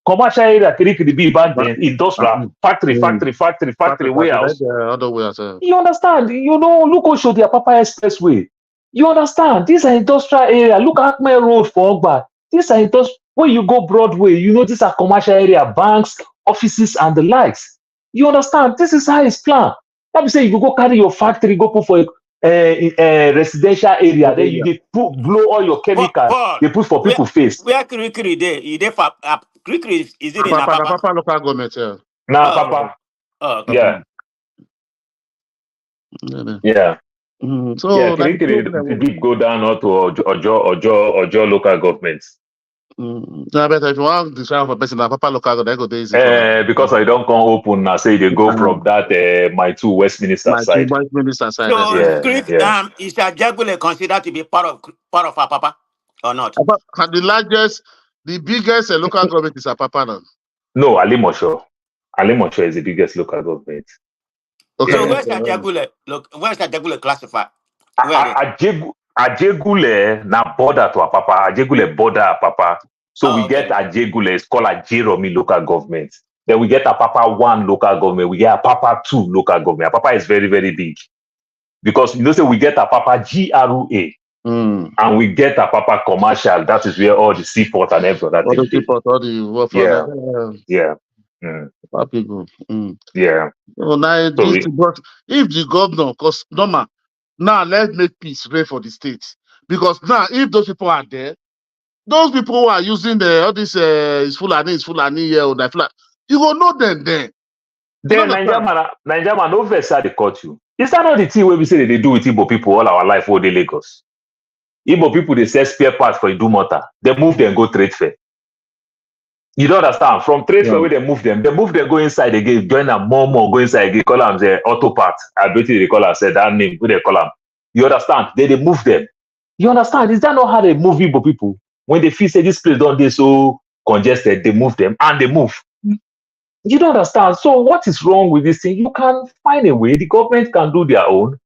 commercial area, Kirikiri be back then, industrial, factory, warehouse. You understand? You know, look how show the Papa Expressway. You understand? These are industrial area. Look at my road for Ogba. These are industrial. When you go Broadway, you know these are commercial area, banks, offices, and the likes. You understand? This is how it's planned. Let me say you go carry your factory, go put for a residential area, then you blow all your chemicals. They put for people face. Where Kirikiri there? Kirikiri is it in Papa local government? Yeah. Nah, Papa. Okay. Yeah. So yeah, Kirikiri did go down to Ojo local governments. I bet if you want to try for person, Papa local government go easy. Because I don't come open now, say they go from that my two Westminster side. Westminster side. So is Ajagule considered to be part of our Papa or not? The biggest local government is Papa now. No, Alimosho. Alimosho is the biggest local government. Okay. So where's Ajagule? Look, where's Ajagule classified? Ajegule na border to Apapa. Ajegule border Apapa. So we get okay. Ajegule, it's called Ajeromi local government. Then we get Apapa 1 local government. We get Apapa 2 local government. Apapa is very, very big. Because say we get Apapa GRA and we get Apapa commercial. That is where all the seaport and everything All the thing people, all the Yeah. Yeah. people. Yeah. So now So this, but if the governor, because normal, now let's make peace reign for the states. Because now if those people are there, those people who are using all this is Fulani here or that Fulani, you will know them then. Then Nigeria man, no vex how they caught you. Is that not the thing where we say that they do with Igbo people all our life, all the Lagos? Igbo people, they sell spare parts for Idumota. They move them, go trade fair. You don't understand. From trade fair where they move them, go inside again, join them more, go inside again, call them the auto part. I bet you they call them, say that name, who they call them. You understand? They move them. You understand? Is that not how they move Igbo people? When they feel say this place don't they so congested, they move them and they move. You don't understand. So what is wrong with this thing? You can find a way. The government can do their own.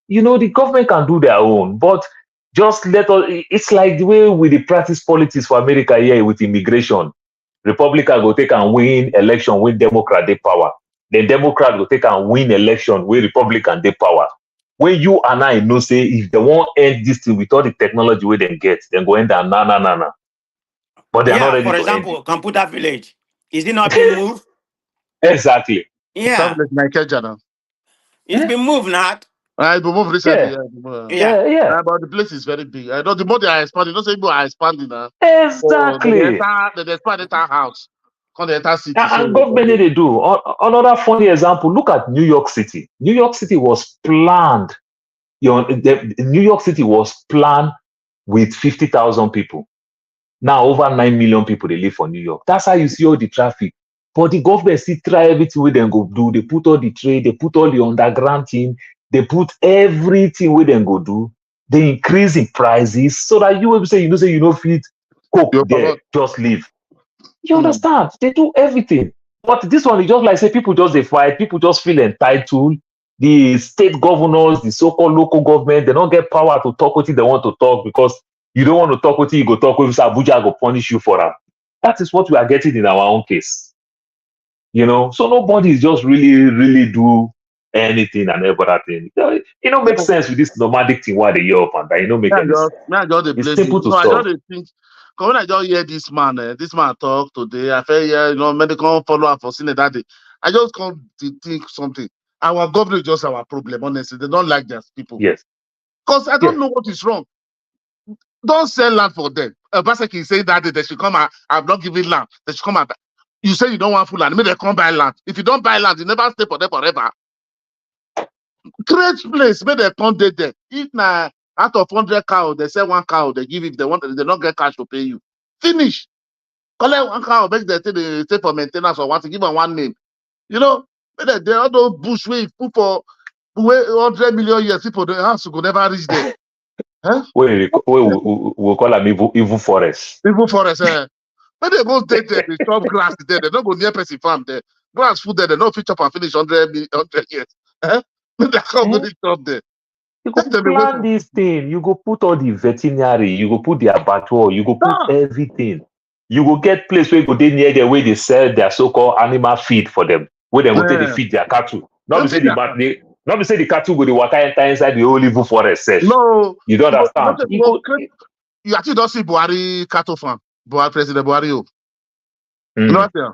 The government can do their own, but just let us. It's like the way we practice politics for America here with immigration. Republican go take and win election, win Democrat they power. Then Democrat go take and win election, win Republican they power. When you and I know say if they won't end this thing with all the technology where they get, then go end and na. But they are not ready for to example, end it. Computer Village. Is it not being moved? Exactly. Yeah. It's been moved, not. I move recently. Yeah. But the place is very big. I know the more they are expanding, don't say people are expanding now. Exactly. So they expand the entire house. The entire city. And government they do. Another funny example, look at New York City. New York City was planned. New York City was planned with 50,000 people. Now over 9 million people they live for New York. That's how you see all the traffic. But the government still try everything where they go do. They put all the trade, they put all the underground thing, they put everything where they go do. They increase in prices so that you will say, you know, fit cope there, just leave. You understand? They do everything. But this one is just like say people just they fight, people just feel entitled. The state governors, the so-called local government, they don't get power to talk what they want to talk because you don't want to talk what you go talk with Abuja go punish you for that. That is what we are getting in our own case. So nobody is just really do anything and everything. It makes sense with this nomadic thing why they hear up and that. Make any sense. It's simple to solve. When I just hear this man talk today, I feel medical follow-up for Senate that day. I just come to think something. Our government is just our problem, honestly. They don't like their people. Yes. Because I don't know what is wrong. Don't sell land for them. Abacha is saying that they should come and I'm not giving land. They should come and you say you don't want full land. Maybe they come buy land. If you don't buy land, you never stay for them forever. Great place. Maybe they come there. If now out of 100 cows, they sell 1 cow, they give if they want, they don't get cash to pay you. Finish. Collect 1 cow, make they take for maintenance or want to give them 1 name. They all those bush where put for 100 million years, people the house will never reach there. Huh? We call them evil forest. Evil forest, When they go there, they chop grass there, they don't go near person farm there. Grass food there, they don't fit up and finish 100 years. They can't go chop there. You go plan this thing. You go put all the veterinary. You go put the abattoir. You go put everything. You go get place where you go near there where they sell their so-called animal feed for them. Where they go take they feed their cattle. Not to say the cattle go the water enter inside the whole evil forest. No, you don't understand. You actually don't see Buhari cattle farm. President Buhari. You know what I'm saying?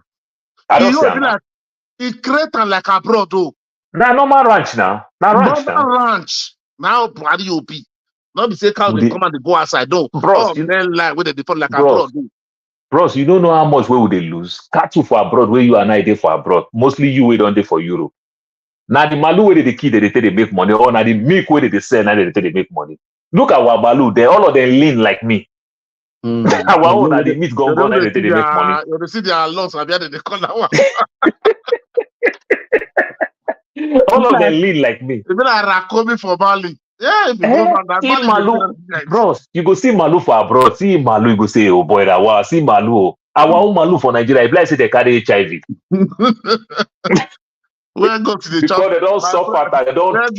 I don't see that. He create like abroad though. Now normal ranch now. Ranch. Now Buhari OP. Not be say cow they come and they go outside though. Bros, like where they default like abroad though. Bros, you don't know how much where would they lose. Cattle for abroad where you and I dey for abroad. Mostly you don't dey for Europe. Now the malu where they kill they make money. Or now the milk where they sell now they make money. Look at our balu, they all of them lean like me. Our own and the meat gone and they make money. You see their loss, I mean they call that one. All of them lean like me. Even like Rakomi for Bali. Yeah, if you go back, see Malu, bros, you go see Malu for abroad. See Malu, you go say, oh boy, that wow, see Malu. Our own Malu for Nigeria, if like say they carry HIV. Where go to the because chop? They don't suffer, they don't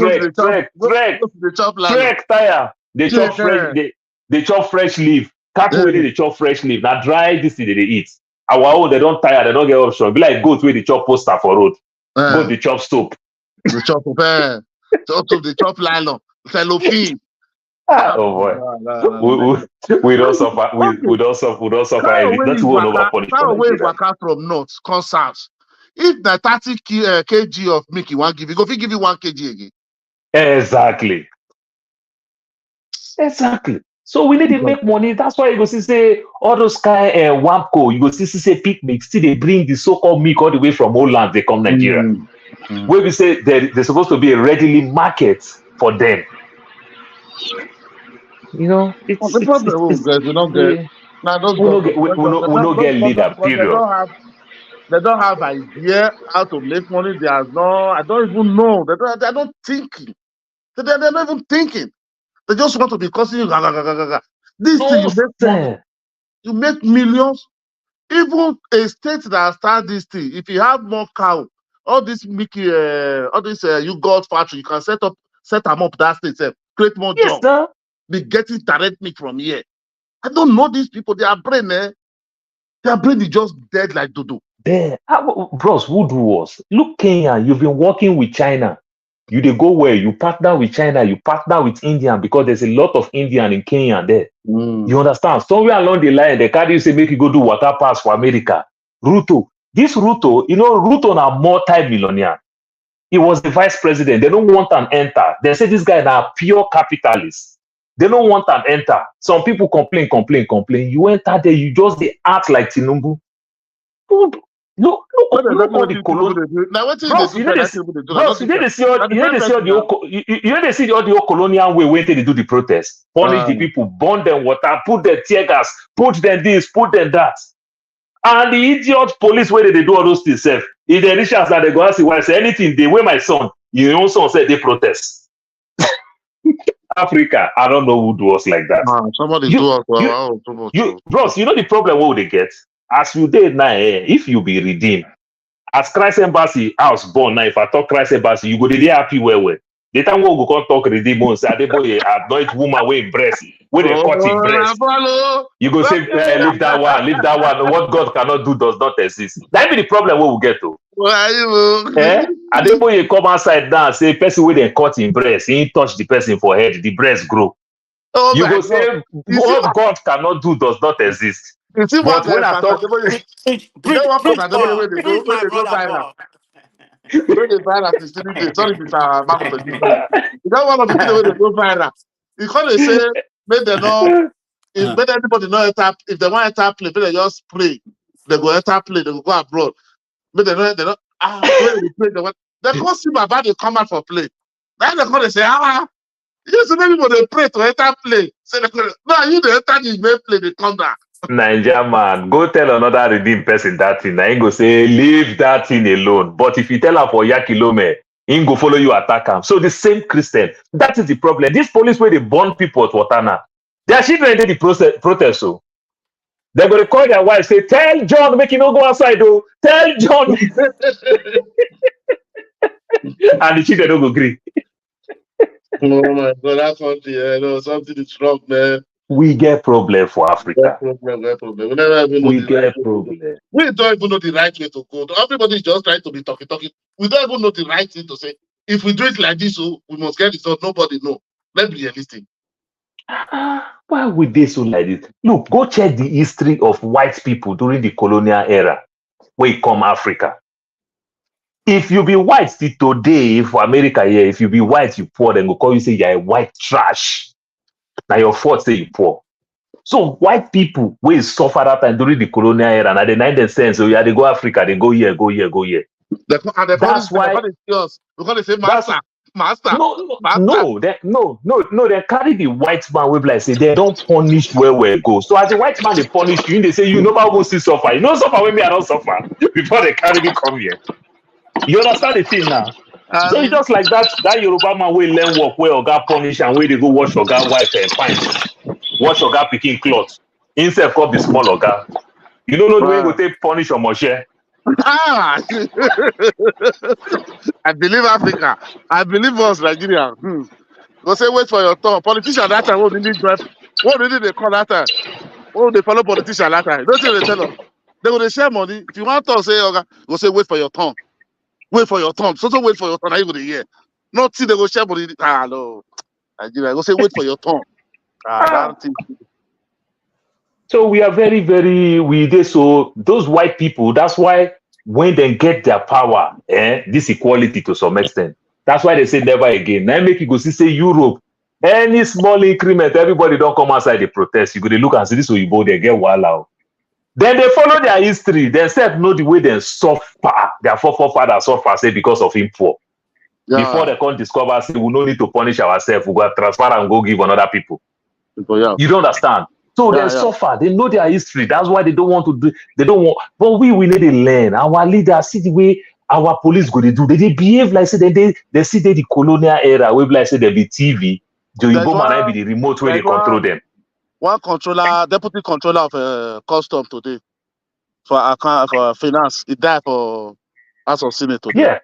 trek tire. They chop fresh, they chop fresh leaf. Cattle where they chop fresh leaf, now dry this thing they eat. Our own, they don't tire, they don't get option. Be like goat where they chop poster for road. Goat they chop soap. The chop the chop nylon, cellophane. Oh boy. We don't suffer. We don't suffer anything. Not to over punish. Far away waka from north, come south. If the 30 kg of milk you want give, go give you 1 kg again. Exactly. So we need to make money. That's why you go see say all those kind WAMCO, you go see say picnic, still they bring the so-called milk all the way from Holland, they come Nigeria. Where we say there's supposed to be a readily market for them. You know, it's we don't get leader, period. They don't have idea how to make money. I don't even know. They're not thinking. They're not even thinking. They just want to be causing you. This thing you make millions. Even a state that start this thing, if you have more cow, all this Mickey, all this yogurt factory, you can set them up that state, create more jobs. Sir. Be getting direct meat from here. I don't know these people. Their brain is just dead like dodo. There, bros, who do was? Look, Kenya, you've been working with China. You they go where you partner with China, you partner with Indian because there's a lot of Indian in Kenya there. You understand? Somewhere along the line, they carry you say make you go do water pass for America. Ruto, Ruto now multi-millionaire. He was the vice president. They don't want an enter. They say this guy now pure capitalist. They don't want an enter. Some people complain. You enter there, you just they act like Tinubu. Look all the colonial. You see all the colonial way when they do the protest. Punish the people, burn them water, put them tear gas, put them this, put them that. And the idiot police where they do all those things, if they reach us that they go ask why say anything, they way my son, your own son said they protest. Africa, I don't know who do us like that. Somebody do us. Bros, you know the problem what they get? As you did now, if you be redeemed, as Christ Embassy house born now, if I talk Christ Embassy, you go dey happy well. The time we go come talk redeem and say, boy, anoint woman with breast, with a cutting breast. You go say, leave that one. What God cannot do does not exist. That be the problem we will get to. Adeboye come outside now and say, person with a cutting breast, he touch the person for head, the breast grow. You go say, what God cannot do does not exist. You see but when I talk, when they go viral. When they viral, it's still there. Sorry, Mr. Makoto. You don't want to be when they go viral. You can't say, make them know, if make anybody know enter, if they want to enter play, they just play. They go enter play, they go abroad. But they know, play, they can't see my body come out for play. Now they come and say, you see many people they pray to enter play. Say, no, you the enter the main play, they come down. Niger man, go tell another redeemed person that thing. I ain't go say leave that thing alone. But if you tell her for Yakilome, he go follow you attack him. So the same Christian, that is the problem. This police where they burn people at Watana, their children did the protest. So they're going to call their wife, say, tell John, make him not go outside. Though. Tell John. And the children don't agree. Oh my God, that country, something is wrong, man. We get problem for Africa. Problem. We never even know we get problem. We don't even know the right way to go. Everybody is just trying to be talking. We don't even know the right thing to say. If we do it like this, we must get it. So nobody know. Let's be realistic. Why would they so like this? Look, go check the history of white people during the colonial era. Where it come Africa. If you be white still today, for America here, if you be white, you poor, then go call you say you're a white trash. Now your fault say you poor. So white people will suffer that time during the colonial era. And they 90 cents, so yeah, they go Africa, they go here. That's why they say master. No, they carry the white man with like say they don't punish where we go. So as the white man they punish you, they say you never go see suffer. You know suffer with me, I don't suffer before they carry me come here. You understand the thing now? So it's just like that Yoruba man will learn work where Oga punish and where they go wash Oga wife and fine. Wash Oga picking clothes. Instead of be small Oga. You don't know the way we take punish or Moshe. I believe Africa. I believe us, Nigeria. Go say wait for your turn. Politician that time, what did they call that time? Oh, they follow politicians like that. Don't they tell us? They will share money. If you want to say, okay, go say wait for your turn. Wait for your turn. So wait for your turn. I go the year. Not see they go share money. Ah no. Nigeria go say wait for your turn. That thing. So we are very, so those white people, that's why when they get their power, this equality to some extent, that's why they say never again. Now make you go see say Europe, any small increment, everybody don't come outside they protest. You go they look and see this Oyibo, they get wow. Then they follow their history, they self know the way they suffer, their forefathers suffer, say because of import. Yeah. Before they come discover, say we no need to punish ourselves, we go transfer and go give another people. Yeah. You don't understand. So they suffer. They know their history. That's why they don't want to do. They don't want. But we need to learn. Our leaders see the way our police go. They do. They behave like say they see the colonial era. We like say they be TV. The Igbo man be the remote where they control them. One controller, deputy controller of custom today for finance. He died for House of Senate today. Yeah.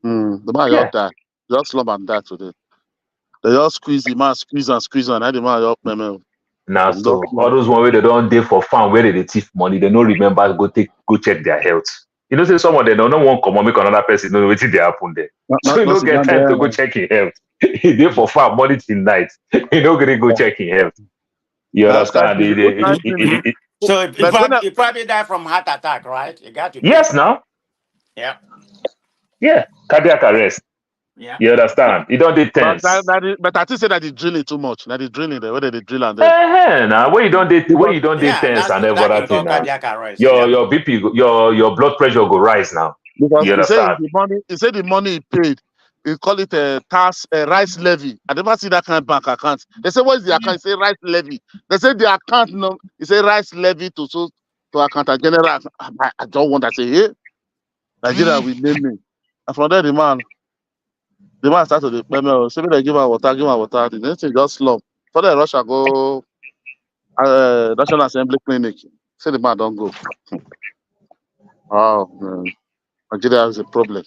The man just died. Just slump and died today. They just squeeze the man, squeeze and the man up memo. Now, so all those one where they don't day for fun, where they thief money, they don't remember go check their health. You know, say some of them don't want come on make another person know what they happen there. So you don't get time to go check your health. He there for fun, morning till night. You don't get to go check your health. You understand? So he probably died from heart attack, right? You got to. Yes, now. Yeah. Yeah, cardiac arrest. Yeah. You understand? You don't do tense. But I think say that they drilling too much. That they drilling there, whether they drill and now where you don't do tense and everything. Your BP, your blood pressure go rise now. Because you understand? He said the money he paid, he call it a tax, a rice levy. I never see that kind of bank account. They say, what is the account? He say rice levy. They say the account no, he say rice levy to account general. I don't want to say, hey, Nigeria will name me. And from there the man started the payment. So they give her water. The next thing just slump. For the Russia go National Assembly clinic. Say the man don't go. Wow, man. Nigeria has a problem.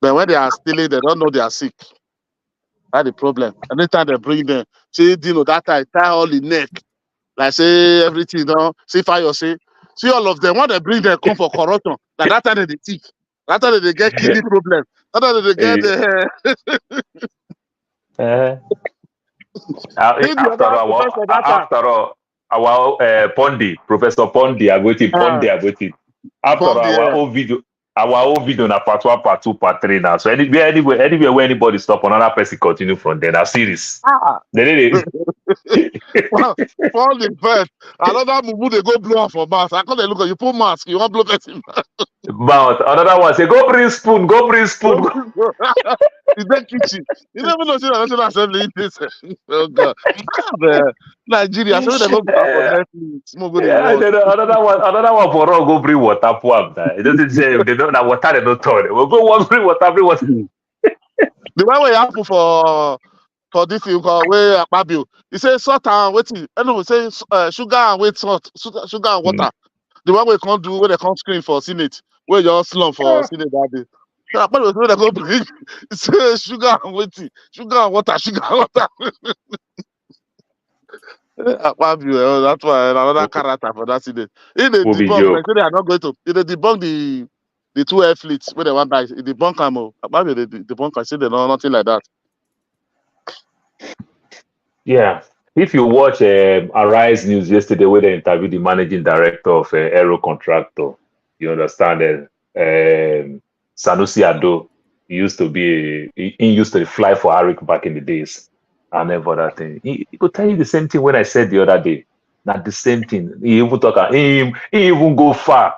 But when they are stealing, they don't know they are sick. That's the problem. Anytime they bring them, see, that tie all the neck. Like say everything, see fire, see all of them. When they bring them, come for corruption. Like that time they thief. That time they get kidney problem. That time they get after all, our Professor Pondi, I go to after all, our own video na part 1, part 2, part 3 now. So anywhere where anybody stop, another person continue from there. Now series. Fall the first. Another move they go blow up for mask. I can't look at you put mask. You want blow person mouth. Another one say go bring spoon. In that kitchen. You never know the National Assembly in this. Oh God. Nigeria. So they go for another one for all go bring water pour up. It doesn't say they don't water they don't turn. We'll go bring water. The one way happen for this thing called way Akpabio. He says salt and waiting. Anyway, say sugar and wait salt, sugar and water. The one we can't do where they can't screen for Senate, where you slump for Senate that day. So Akpabio where they go bring. He says sugar and waiting, sugar and water. Akpabio, that's why another character for that Senate. In the debunk, they are not going to. They debunk the 2 air fleets where they want buy. The debunk ammo. Akpabio the debunk. I say they know nothing like that. Yeah. If you watch Arise News yesterday, where they interviewed the managing director of Aero Contractor, you understand that Sanusi Ado, he used to fly for Arik back in the days and every other thing. He could tell you the same thing when I said the other day. Not the same thing. He even go far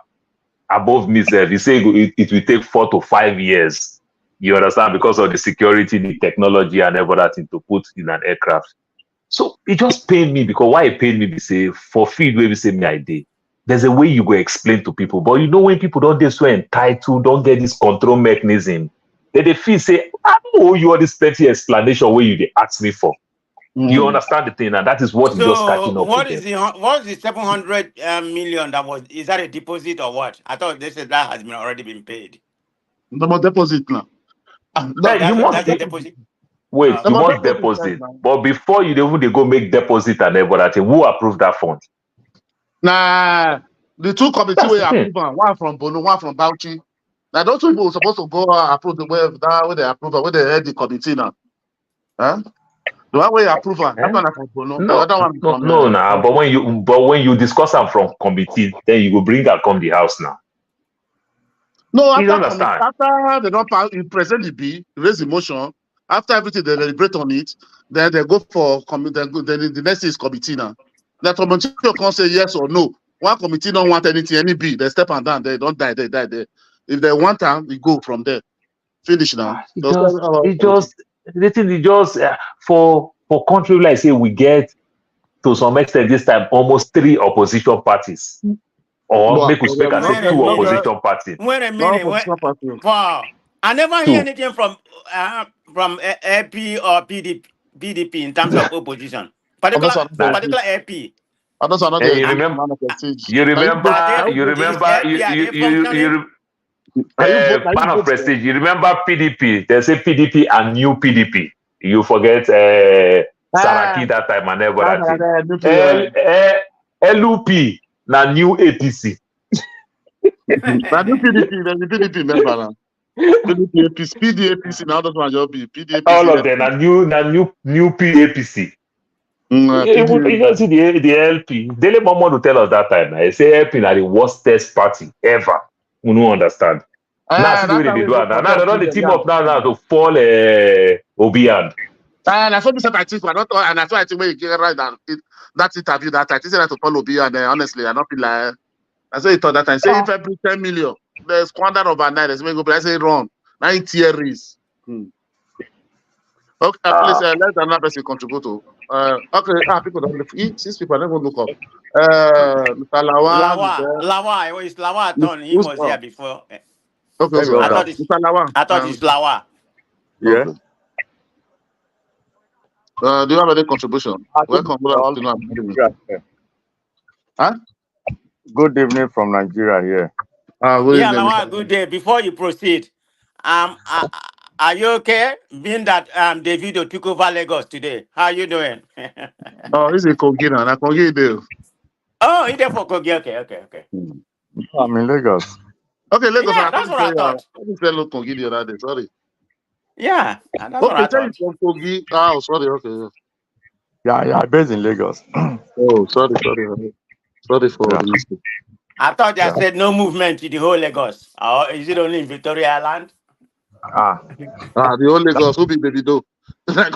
above me. He say it will take 4 to 5 years. You understand, because of the security, the technology, and every other thing to put in an aircraft. So it just pained me, because why it pained me, we say for feed where we say me I did. There's a way you go explain to people, but you know when people don't get so entitled, don't get this control mechanism, they feel say, I don't owe you all this petty explanation where you ask me for. You understand the thing, and that is what is just catching up. What is the 700 million that was? Is that a deposit or what? I thought they said that has already been paid. No more deposit now. That's a deposit. Wait, you must deposit. But before you even go make deposit and everything, who approved that fund? Nah, the two committee That's we the thing. approve, one from Bono, one from Bauchi. Now those people were supposed to go approve the way that way they approve, where they head the committee now. Huh? The one way approve, that Eh? one is from Bono, the No, other one is no, from no, nah. But Bauchi. when you discuss them from committee, then you go bring her come the house now. No, You after understand? after they don't pass, you present the B, raise the motion. After everything, they deliberate on it. Then they go for then the next is committee now. The committee can say yes or no. One committee don't want anything, any B, they step and down. They don't die. They die there. If they want time, we go from there. Finish now. It They'll just, tell our it committee. just, the thing is just for country like say we get to some extent this time almost 3 opposition parties, or But make we speak as say Wait a 2 minute. opposition parties. Wait a no minute. opposition party. Wow. I never hear 2. anything from AP or PDP in terms of opposition. And Particular that's another Now, particular AP. and that's another and you And remember, man of prestige. you Now you vote. are remember, they Now you you vote. is remember, AP, are they functioning? Now you vote. Now you man of vote for. prestige. You remember PDP? They say PDP and new PDP. You forget Ah, Saraki that time and everything. nuclear. LUP na new APC. Now new PDP. Then the PDP member now. PDP APC. PDAPC. Now that's my job. All PDAPC. of them are new PAPC. You PD. don't see the LP. Dele Momodu tell us that time. I say LP na the worstest party ever. We don't understand. Now Ah, see the way that's they how we do vote it. Now for they them. don't the team up now to fall Obi hand. And I saw this I think, and I thought I think when you get right that that interview that I think I to follow B and honestly I not feel like I say it all that time. Say if I bring 10 million, the squander overnight, there's me go but I say wrong. 9 theories. Okay, please let another person contribute to. Okay, people don't look. 6 people never look up. Mr. Lawan is there. It's Lawa turn. He Who's was here before. okay, Maybe I Oga. thought it's Mr. Lawan. I thought it's Lawa. Yeah. Okay. Do you have any contribution? I think Welcome, we're brother. all from Nigeria here. Huh? Good evening from Nigeria here. Good Yeah, evening, Lawa, Mr. good day. Before you proceed, um, uh, are you okay? Being that Davido took over Lagos today, how you doing? Oh, this is Kogi now. Na Kogi dey. Oh, he there for Kogi. Okay. I'm in Lagos. Okay, Lagos. Yeah, I that's thought you what say I thought. Kogi the other day. Sorry. Yeah, that's what Okay, I say you thought. from Kogi. Oh, sorry. Okay. Yeah, I'm based in Lagos. Oh, sorry. Sorry for Yeah, the mistake. I thought they yeah. said no movement in the whole Lagos. Or is it only in Victoria Island? Ah, The old Lagos who be Davido. that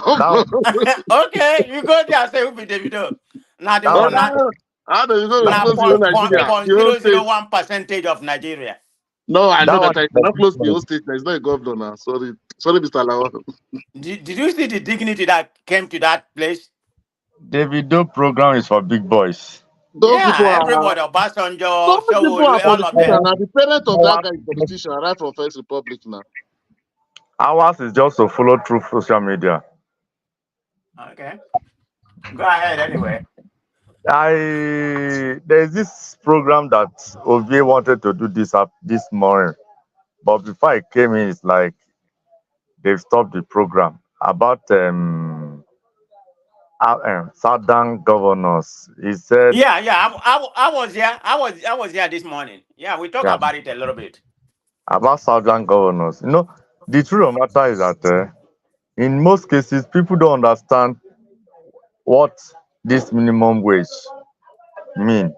Okay, you go there and say who be Davido. Now the that whole one now How do you go to that now close the whole point Nigeria? point The whole zero zero state. one percentage of Nigeria. No, I know that one that I is cannot close the for whole state. There is no a governor now. Sorry, Mr. Lawan. Did you see the dignity that came to that place? Davido program is for big boys. Those people Yeah, are everybody, Obasanjo, those people are Showolu, all of politicians. them. Now the parent of that Our, guy is politician, right from First Republic now. ours is just to follow through social media. Okay, go ahead anyway. There's this program that Ovie wanted to do this morning, but before I came in, it's like they've stopped the program about southern governors. He said, Yeah. I was here. I was here this morning. Yeah, we talk yeah, about it a little bit. about southern governors. The truth of the matter is that in most cases, people don't understand what this minimum wage mean.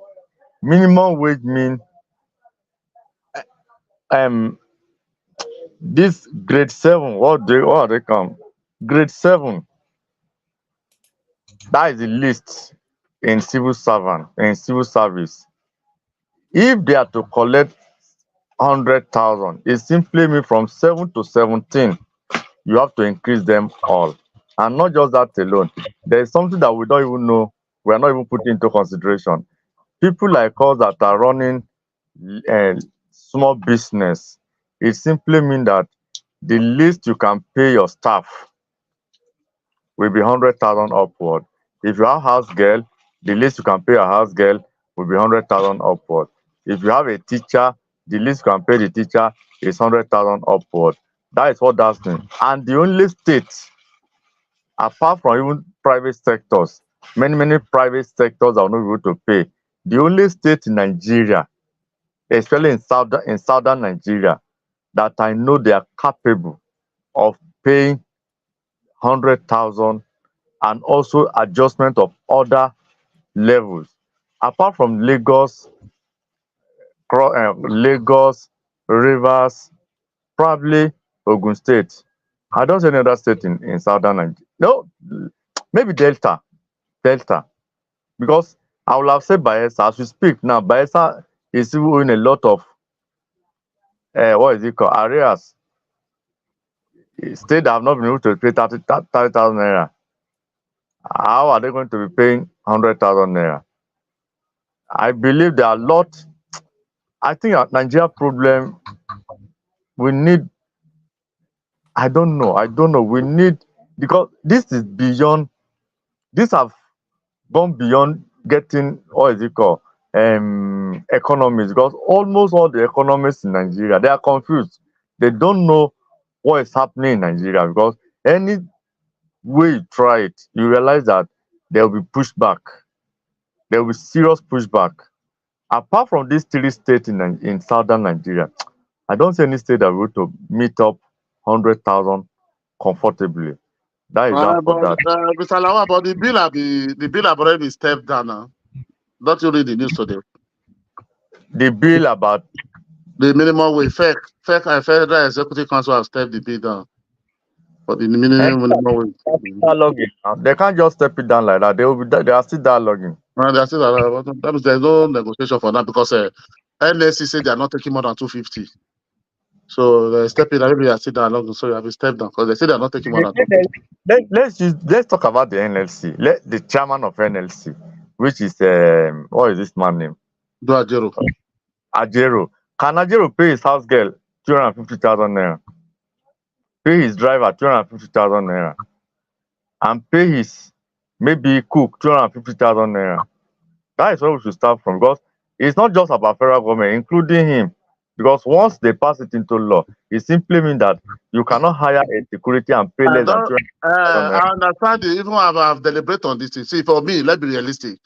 Minimum wage mean um this grade 7. What they come? Grade 7. That is the list in civil service. If they are to collect 100,000, it simply means from 7 to 17, you have to increase them all. And not just that alone. There is something that we don't even know, we are not even putting into consideration. People like us that are running small business, it simply means that the least you can pay your staff will be 100,000 upward. If you have house girl, the least you can pay a house girl will be 100,000 upward. If you have a teacher, the least you can pay the teacher is 100,000 upward. That is what that means. And the only state, apart from even private sectors, many private sectors are not able to pay. the only state in Nigeria, especially in southern Nigeria, that I know they are capable of paying 100,000 and also adjustment of other levels. Apart from Lagos, Lagos, Rivers, probably Ogun State. I don't see any other state in southern Nigeria. No, maybe Delta. Because I will have said Bayelsa. As we speak now, Bayelsa is still in a lot of what is it called? Areas. State that have not been able to pay 30,000 naira. How are they going to be paying 100,000 naira? I believe there are a lot. I think our Nigeria problem, we need, I don't know. We need, because this is beyond, this have gone beyond getting, what is it called, economists, because almost all the economists in Nigeria, they are confused. They don't know what is happening in Nigeria, because any way you try it, you realize that there will be pushback. There will be serious pushback. Apart from these three states in southern Nigeria, I don't see any state that will to meet up 100,000 comfortably. That is that for But that. Mr. Lawa, but the bill have already been stepped down now. Don't you read the news today? The bill about The minimum wage, Federal Executive Council have stepped the bill down for the minimum wage. dialoguing now. They can't just step it down like that. They are still dialoguing. And they are still, that means there's no negotiation for that because NSC said they are not taking more than 250. So they step in, maybe they are still dialoguing. So you have to step down because they say they are not taking more than 250. Let's talk about the NLC. Let the chairman of NLC, which is what is this man name? Do a zero. Ajero. Can Ajero pay his house girl 250,000 naira? Pay his driver 250,000 naira, and pay his maybe cook 250,000 naira. That is where we should start from, because it's not just about federal government, including him. Because once they pass it into law, it simply means that you cannot hire a security and pay less than 250,000 naira. I understand you. Even I've deliberated on this thing. See, for me, let's be realistic.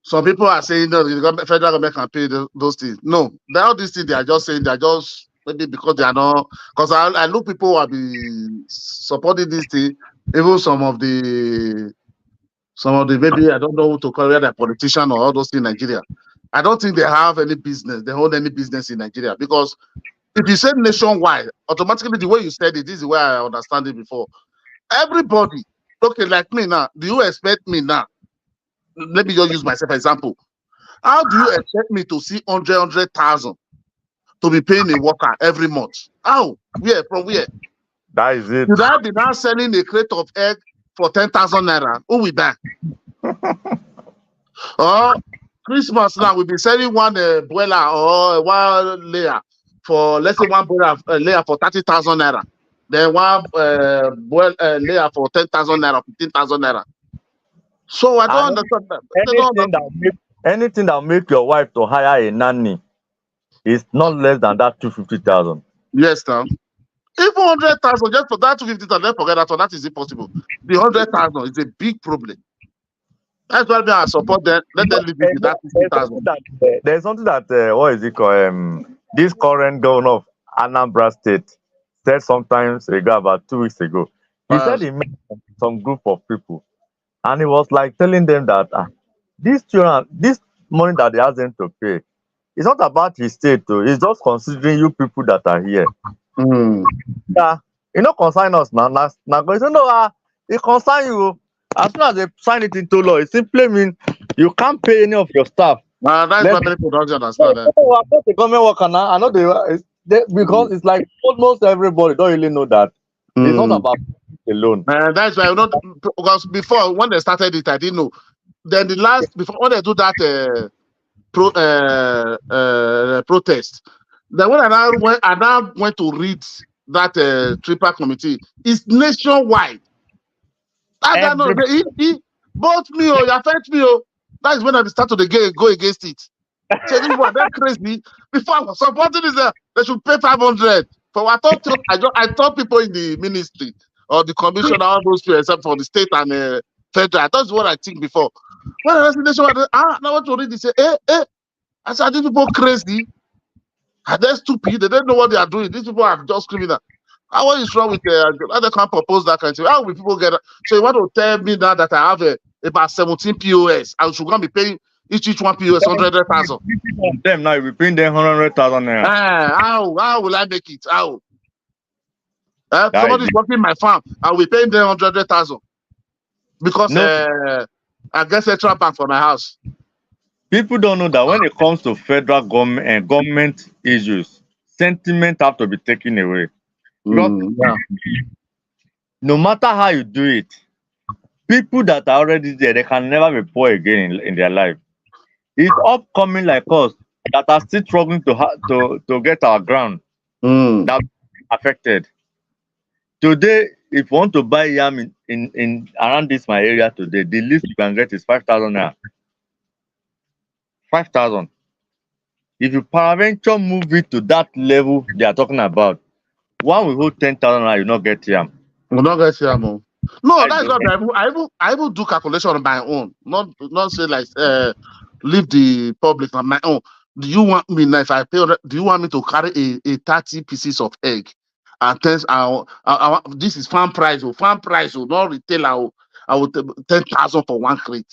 Some people are saying no, the federal government can pay those things. No, all these things they are just saying, they are just maybe because they are not. Because I know people who have been supporting this thing. Even some of the maybe I don't know who to call it, a politician or all those things in Nigeria. I don't think they have any business. They hold any business in Nigeria, because if you say nationwide, automatically the way you said it, this is the way I understand it before. Everybody, okay, like me now. Do you expect me now? Let me just use myself example. How do you expect me to see 100,000 to be paying a worker every month? How? Where? From where? That is it. Should I be now selling a crate of egg for 10,000 naira? Who will buy? Or Christmas now, we'll be selling one boiler or one layer for, let's say, one boiler layer for 30,000 naira. Then one layer for 10,000 naira, 15,000 naira. So I don't understand that. Anything that make your wife to hire a nanny is not less than that 250,000. Yes, now. Even 100,000 just for that 250,000, let's forget that one. That is impossible. The 100,000 is a big problem. That's why I support them. Let them live with that 50,000. There's something that what is it called? This current governor of Anambra State said sometimes ago, about 2 weeks ago. He said he met some group of people, and he was like telling them that this money that they asked them to pay, it's not about his state, though. It's just considering you people that are here. Yeah, you know, concern us now. Now, go say no, it concern you. As soon as they sign it into law, it simply means you can't pay any of your staff. That's why many people don't understand that. I'm not a government worker now. I know because it's like almost everybody don't really know that. It's not about alone. That's why because before, when they started it, I didn't know. Then before when they do that protest, then when I now went to read that triple committee, it's nationwide. I don't know. He bought me or affect me. That is when I start to go against it. So this was that crazy. Before I was supporting this, they should pay 500. For I thought people in the ministry or the commission, all those people, except for the state and federal. That's what I think before. When I see nation, now what to read, they say, I said, these people crazy. Are they stupid? They don't know what they are doing. These people are just criminal. What is wrong with how they can't propose that kind of thing? How will people get? So you want to tell me now that I have about 17 POS? I should go be paying each one POS 100,000. Them now we paying them 100,000 naira. How will I make it? How? That Somebody is is working my farm. I will pay them 100,000 because No. I get central bank for my house. People don't know that when it comes to federal government and government issues, sentiment have to be taken away. Because Yeah. no matter how you do it, people that are already there, they can never be poor again in their life. It's upcoming like us that are still struggling to get our ground that affected. Today, if you want to buy yam in around this my area today, the least you can get is 5,000 naira. 5,000. If you paraventure move it to that level they are talking about, one will hold 10,000 naira, you not get yam. We don't get yam. No, I that's don't not. I will do calculation on my own. Not say like leave the public on my own. Do you want me now if I pay? Do you want me to carry a 30 pieces of egg? And this is farm price. Farm price. Not retail. I will 10,000 for one crate.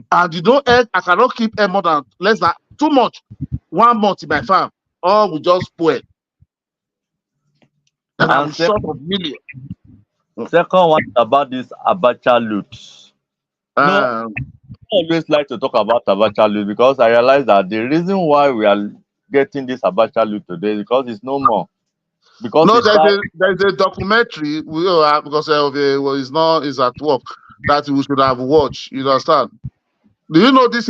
And you know egg. I cannot keep egg more than less than too much. 1 month in my farm, all will just spoil. Then I will short of million. Second one is about this Abacha loot. No, I always like to talk about Abacha loot because I realize that the reason why we are getting this Abacha loot today is because it's no more. Because No, it's that, there's a documentary because it's at work that we should have watched. You understand? Do you know this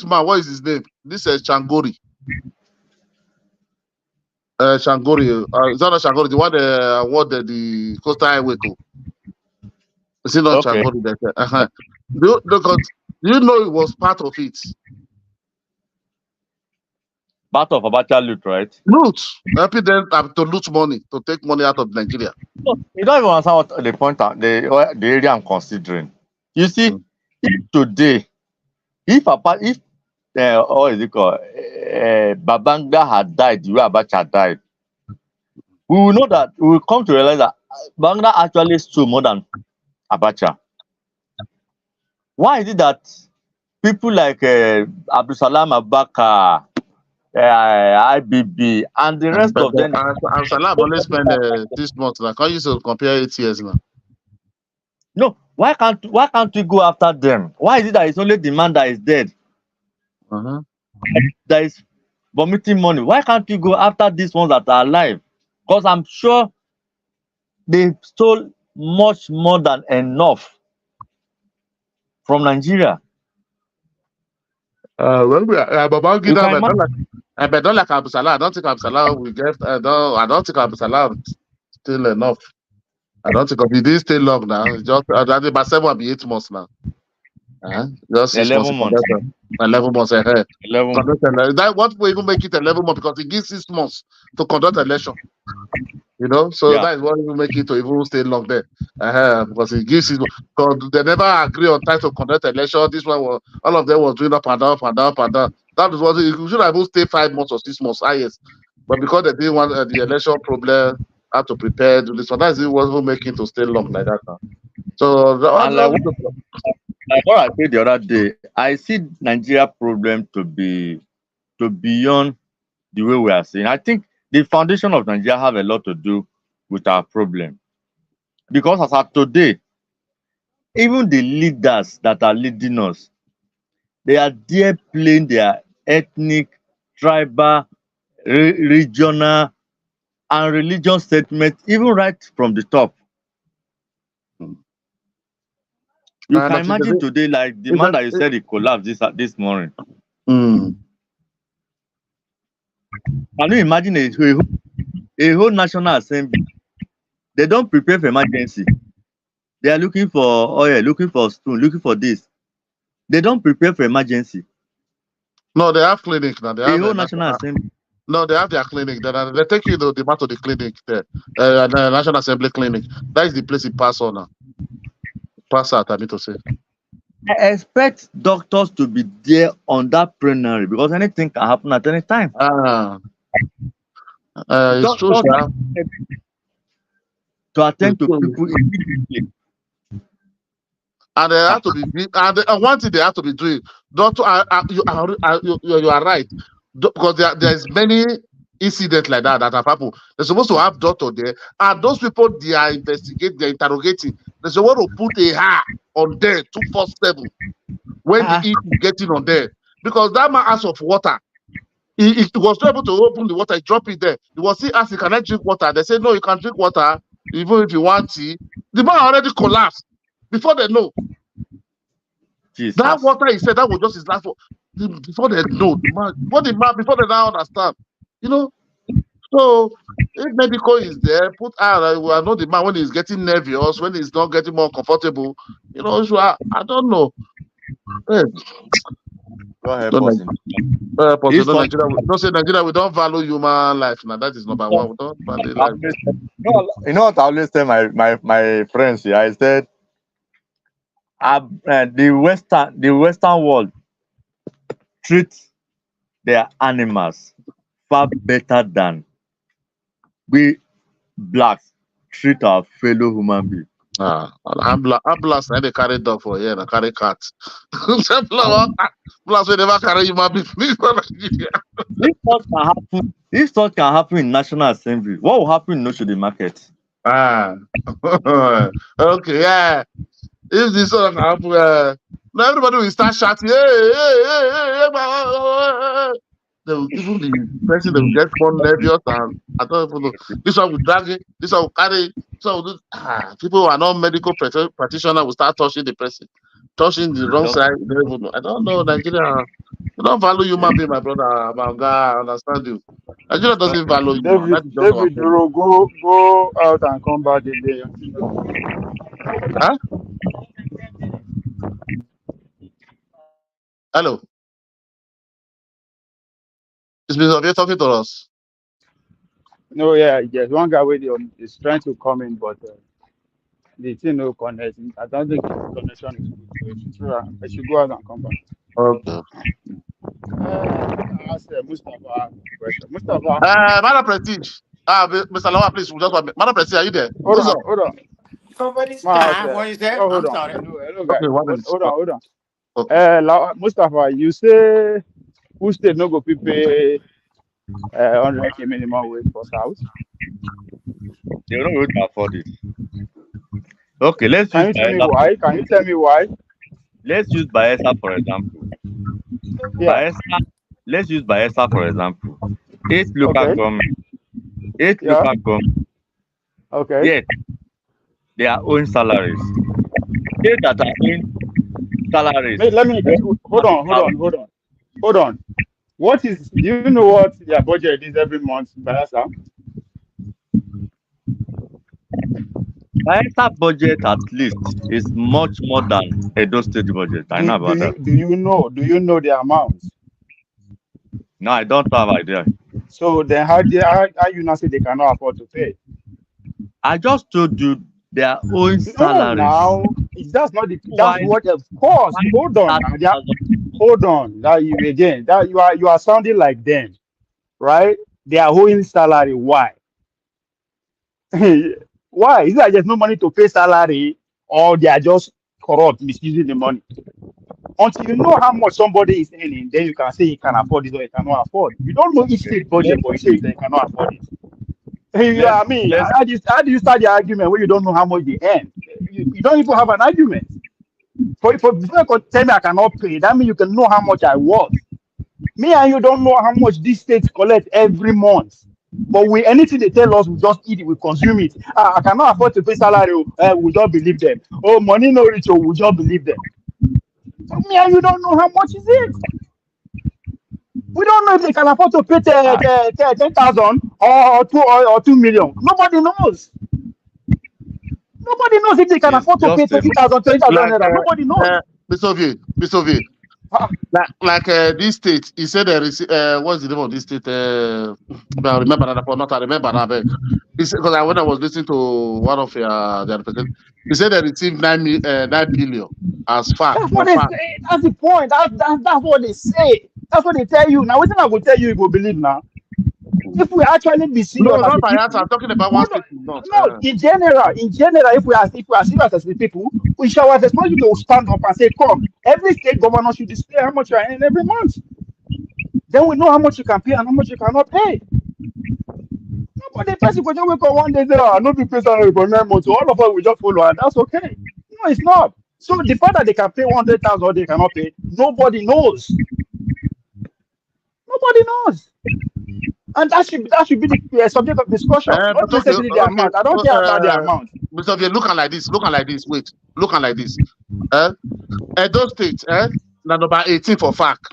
man? What is his name? This is Changori. Changori. It's not Changori. The one that awarded the Coastal Highway to. Is it not okay. Changori? Do you know it was part of it? Part of Abacha loot, right? Loot. Helping them to loot money, to take money out of Nigeria. No, you don't even understand what the point the area I'm considering. You see, if today, if what is it called? Babangida had died, the way Abacha died, we will know that we will come to realize that Babangida actually stole more than Abacha. Why is it that people like Abdusalam Abacha, IBB, and the rest of them? Salam only spend 6 months. Now, can't you so compare 8 years now? No, why can't we go after them? Why is it that it's only the man that is dead that is vomiting money? Why can't we go after these ones that are alive? Because I'm sure they stole much more than enough from Nigeria. Babangida, I don't like Abu Salam. I don't think Abu Salam will get. I don't think Abu Salam still enough. I don't think he did stay long now. It's just about 7 or 8 months now. Just 6 months. 11 months. 11 months ahead. 11 months. That what will even make it 11 months because it gives 6 months to conduct election. You know, so Yeah. that is what will make it to even stay long there. Because it gives it. Because they never agree on time to conduct election. This one was all of them was doing up and down, up and down, up and down. That is what you should have even stay 5 months or 6 months. Yes, but because they didn't want the election problem, had to prepare to this one. That's what will make it to stay long like that now. So Like what I said the other day, I see Nigeria problem to be beyond the way we are seeing. I think the foundation of Nigeria have a lot to do with our problem. Because as of today, even the leaders that are leading us, they are there playing their ethnic, tribal, regional, and religious statement, even right from the top. You can imagine today, like the man that you said he collapsed this morning. Can you imagine a whole national assembly? They don't prepare for emergency. They are looking for oil, looking for spoon, looking for this. They don't prepare for emergency. No, they have clinic now. They have a whole national assembly. No, they have their clinic. They take you the man to the clinic there, the National Assembly clinic. That is the place it pass on now. Pass out, I need to say. I expect doctors to be there on that plenary because anything can happen at any time. Ah, it's true, Doctors sir. to It's attend to true. people immediately. And they Ah, have to be, and one thing they have to be doing. Doctor, you are right. Because there is many incidents like that have happened. They're supposed to have doctor there, and those people they are investigating, they're interrogating. They're supposed to put a hair on there 247 when the ah, heat is getting on there, because that man asked of water. He was not able to open the water, he dropped it there. He was still asking, can I drink water? They said, no, you can drink water, even if you want tea. The man already collapsed before they know. That Jesus. water, he said, that was just his last one. Before they know, before they now understand. You know, so if medical is there, put out, I know the man when he's getting nervous, when he's not getting more comfortable. You know, so I don't know. Hey, God help don't us. but you This know, one, Nigeria, don't say Nigeria, we don't value human life. Now that is number one. We don't value I life. always you know what I always tell my friends here. I said, the Western world treats their animals far better than we blacks treat our fellow human beings. Ambulance, and they carry dog for here, and carry cat. Ambulance, we never carry human being. If such can happen, if such can happen in National Assembly, what will happen in Oshodi Market? Ah, okay, yeah. If this one can happen, now everybody will start shouting, hey, they will, even the person they will get more nervous, and I don't even know. This one will drag it, this one will carry it. So people who are not medical practitioners will start touching the person, touching the wrong Just side. They don't even know. I don't know. Nigeria, we don't value human being, my brother. My God, I understand you. Nigeria doesn't value human. That is just our David problem. Duro, go out and come back again. Huh? Hello, is Mr. Ovie talking to us? No, yeah, there's one guy with you is trying to come in, but the thing no connect. I don't think his connection is good. So I should go out and come back. Okay. Ask Mustafa a question. Mustafa, Madam Prestige. Mr. Lawa, please, we just want Madam Prestige, are you there? hold What's on, up? hold on. Somebody's My house, what is that? oh, hold I'm on. sorry. Hello, guys. Okay, 1 minute. Hold on. Okay. Mustafa, you say who state no go fit pay 100K minimum wage for South? they don't able to afford it. Okay, Can you tell me why? Can you tell me why? let's use Bayelsa for example. Yeah. Bayelsa, let's use Bayelsa for example. Eight local Okay. government, eight Yeah. local government, Okay. yet their own salaries. States that are owing salaries Let me worth hold on, hold 30,000. on, hold on, hold on. What is? Do you know what their budget is every month, Bayelsa? Bayelsa budget at least is much more than Edo State budget. I know about that. Do you know the amount? No, I don't have idea. So then how you not say they cannot afford to pay? I just told you their own No, salaries. now that's Why what of course. Hold on now. 30,000? Hold on. That you again. That you are sounding like them, right? They are owing salary. Why? Why? Is it that there's no money to pay salary, or they are just corrupt, misusing the money? Until you know how much somebody is earning, then you can say he can afford it or he cannot afford. You don't know each state budget, Let's but you say they cannot afford it. let's I mean, let's how do you start the argument when you don't know how much they earn? You don't even have an argument. For before you can tell me I cannot pay, that means you can know how much I worth. Me and you don't know how much these states collect every month. But we anything they tell us, we just eat it, we consume it. I cannot afford to pay salary, we just believe them. Oh, money no rich, we just believe them. So me and you don't know how much is it. We don't know if they can afford to pay 10,000 or 2 million. Nobody knows. Nobody knows if they can it's afford to pay just a 20,000, 20,000 Like, naira. Nobody knows. Mr. V, Ah, like this state, he said they receive, what's the name of this state? But I remember that, but not I remember that. Because when I was listening to one of their representatives, he said they received 9 billion. as fact That's for what they fact. say. That's the point. That's what they say. That's what they tell you. Now, what I will tell you, you will believe now. If we actually be serious No, as not the bias. people, I'm talking about one hold on. statement. Not. No, in general, if we are serious as the people, we shall have responsibility to stand up and say, come, every state governor should display how much you are earning every month. Then we know how much you can pay and how much you cannot pay. No, but the person will just wake up one day and say, oh, no be pay salary for 9 months. So all of us will just follow, and that's okay. No, it's not. So the fact that they can pay 100,000 or they cannot pay, nobody knows. Nobody knows. And that should be the subject of discussion, not But okay, necessarily the okay. amount. I don't care about the amount. Mr. V, looking like this. Wait, looking like this. Edo State, now number 18 for fact.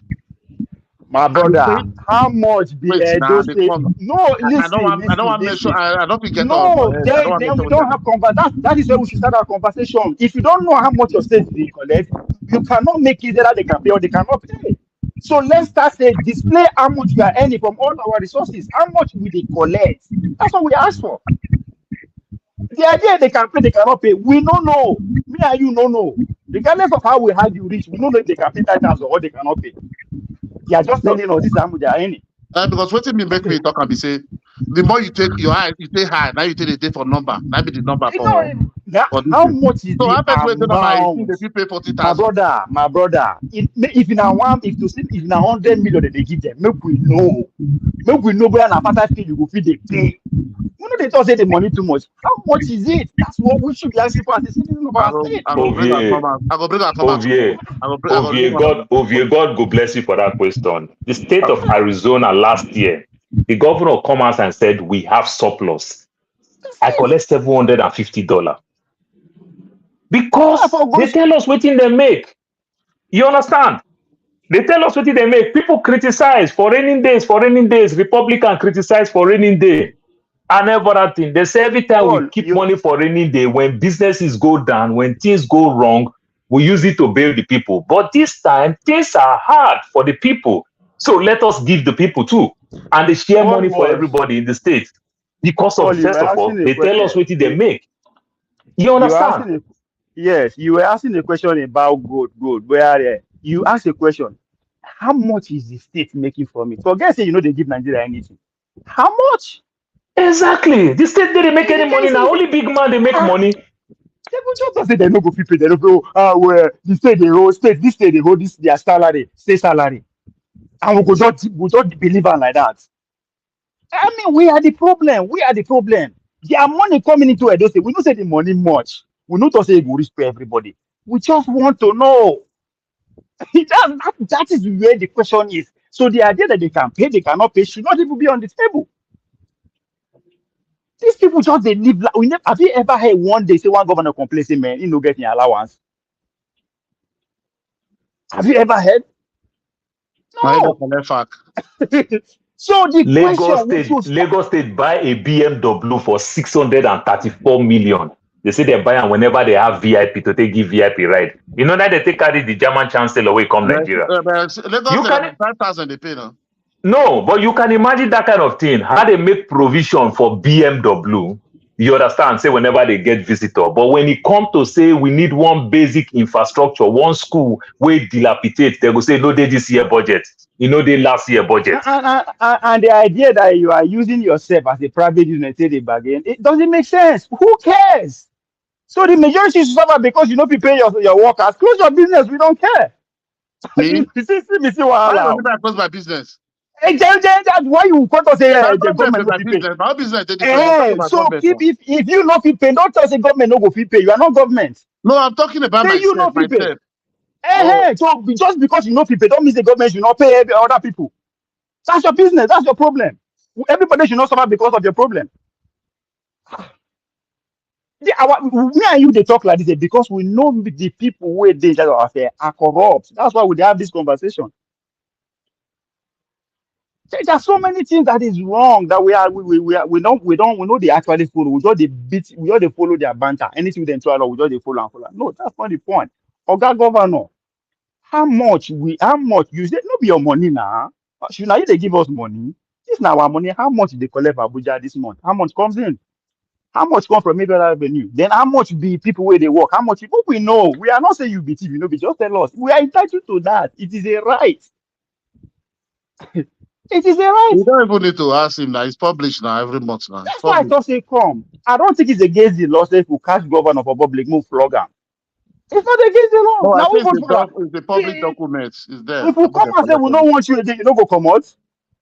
My brother, how much be Wait, Edo State? No, I don't want to make sure. I don't get off. No, I don't want to then we make don't have conversation. That is where we should start our conversation. If you don't know how much your state they collect, you cannot make it that they can pay or they cannot pay. So let's start saying display how much you are earning from all our resources. How much will they collect? That's what we ask for. The idea they can pay, they cannot pay. We don't know. Me and you don't know. Regardless of how we had you reach, we don't know if they can pay 9,000 or they cannot pay. They are just telling us this is how much they are earning. because what me make me talk and be say, the more you take your high, you take high. Now you take the day for number. Now be the number for. How much is so the amount? If you pay 40,000. My brother. If you now 100 million that they give them, make we know where an apartheid fee you go feed they pay. You know they don't say the money too much. How much is it? That's what we should be asking for as a citizen of our state. I go bring our Ovie, God go bless you for that question. The state of Arizona last year, the governor come out and said we have surplus. I collect $750 because they tell us what they make. You understand? They tell us what they make. People criticize for raining days. Republican criticize for raining day. And everything. They say every time we keep money for raining day, when businesses go down, when things go wrong, we use it to bail the people. But this time, things are hard for the people. So let us give the people too. And they share money for everybody in the state. Because of, first of all, they tell us what they make. You understand? Yes, you were asking a question about gold. Where you asked a question, how much is the state making from it? Forget say they give Nigeria anything. How much? Exactly. The state didn't make any money now. Only big man they make money. They go just say they no go fit pay. They don't go. Well, the state they hold this state they hold this their salary, state salary, and we just believe them like that. I mean, we are the problem. Their money coming into Edo State. We don't say the money much. We not say it will reach to everybody. We just want to know. that is where the question is. So the idea that they can pay, they cannot pay, should not even be on the table. These people just they live. Have you ever heard one day say one governor complain say man, he no get any allowance? Have you ever heard? No. So the Lagos State buy a BMW for 634 million. They say they buy them whenever they have VIP to take give VIP ride. You know that they take carry the German chancellor away come Nigeria. Lagos 5,000 they pay now. No, but you can imagine that kind of thing. How they make provision for BMW, you understand, say whenever they get visitor. But when it comes to say we need one basic infrastructure, one school where dilapidate, they go say no, they this year budget. They last year budget. And the idea that you are using yourself as a private unit, say the bargain, it doesn't make sense. Who cares? So the majority is suffer because you not pay your workers. Close your business, we don't care. Me? see what I don't close my business. That's why you want to say the government no fit pay. My business So if you not fit pay, don't tell say government no go fit pay. You are not government. No, I'm talking about myself. You not fit pay. So just because you not fit pay, don't mean the government should not pay other people. That's your business. That's your problem. Everybody should not suffer because of your problem. Me and you they talk like this because we know the people who are in charge of our affair are corrupt. That's why we have this conversation. There are so many things that is wrong that we know they actually follow. We just follow their banter. Anything they try, we just follow and follow. No, that's not the point. Oga Governor, how much you say no be your money now? Should now they give us money? This now our money. How much they collect Abuja this month? How much comes in? How much come from federal revenue? Then how much be people where they work? How much people we know? We are not saying you be thief, you know, but just tell us. We are entitled to that. It is a right. It is a right. You don't even need to ask him now. It's published now every month now. It's That's why I published. just say come. I don't think it's against the law. Say if we catch governor for public, move flog him. It's not against the law. No, I Now we think vote for it's the public that. documents. It's there. If we come and say we don't want you again, you don't go come out.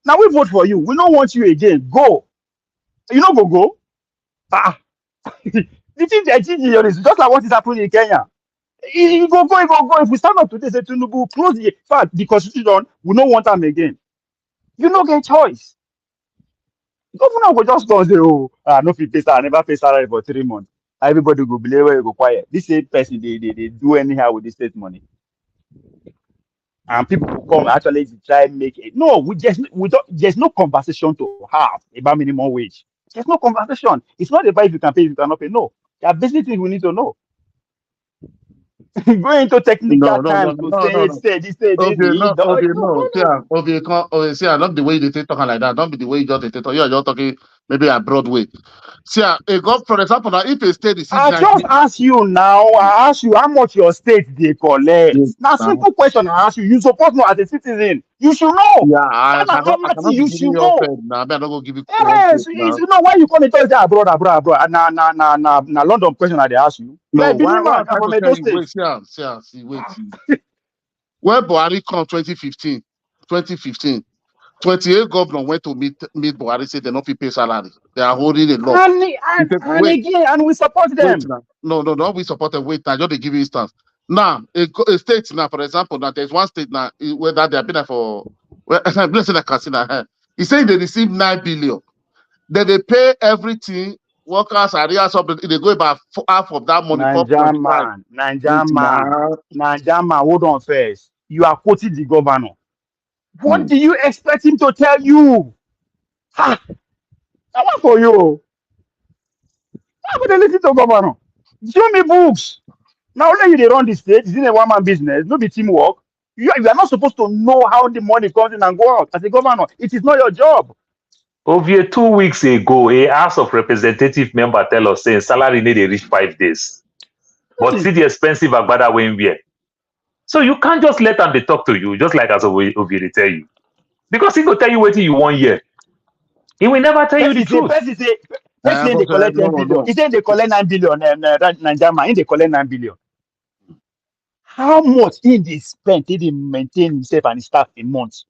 Now we vote for you. We don't want you again. Go. You don't go. Ah. The thing that is just like what is happening in Kenya. You go. If we stand up today, say Tinubu close the fact the constitution, we don't want them again. You don't get choice. Governor will just go say, oh, no fit pay salary, I never pay salary for 3 months. Everybody go believe where you go quiet. This same person, they do anyhow with the state money. And people will come actually to try and make it. No, there's no conversation to have about minimum wage. There's no conversation. It's not about if you can pay, if you cannot pay. No. There are basic things we need to know. Go into technical times to say this. See, not the way they talking like that. Don't be the way you just talk. You are just talking maybe a Broadway. See, for example, now if a state is I just ask you now. I ask you how much your state they collect. Yes, now, simple question I ask you. You supposed to know as a citizen. You should know. Yeah, I cannot you should know. Now, I'm not going to give you. Yes, you know why you call it that, brother. Now, London question I they ask you. No, why wait. When Buhari come 2015, 28 governors went to meet Buhari, say they not pay salary. They are holding a law. And we support them. No, we support them. Wait, now just to give you instance. Now, a state now, for example, now there's one state now where that they have been there for. Well, let's say like Casino. He saying they receive 9 billion. Then they pay everything. Workers are they go about half of that money. Naija, hold on first. You are quoting the governor. What do you expect him to tell you? I want for you. How would they listen to governor? Show me books. Now only they run the state. It's in a one-man business. No be teamwork. You are not supposed to know how the money comes in and go out as a governor. It is not your job. Over 2 weeks ago, a House of Representative member tell us saying salary need to reach 5 days. But see the expensive agbada when we. So you can't just let them they talk to you, just like as Ovi tell you. Because he will tell you what you want here. He will never tell you the truth. They collect 10 billion. He said they collect 9 billion. Nigeria, they collect 9 billion. How much in they spend did he maintain himself and his staff in months?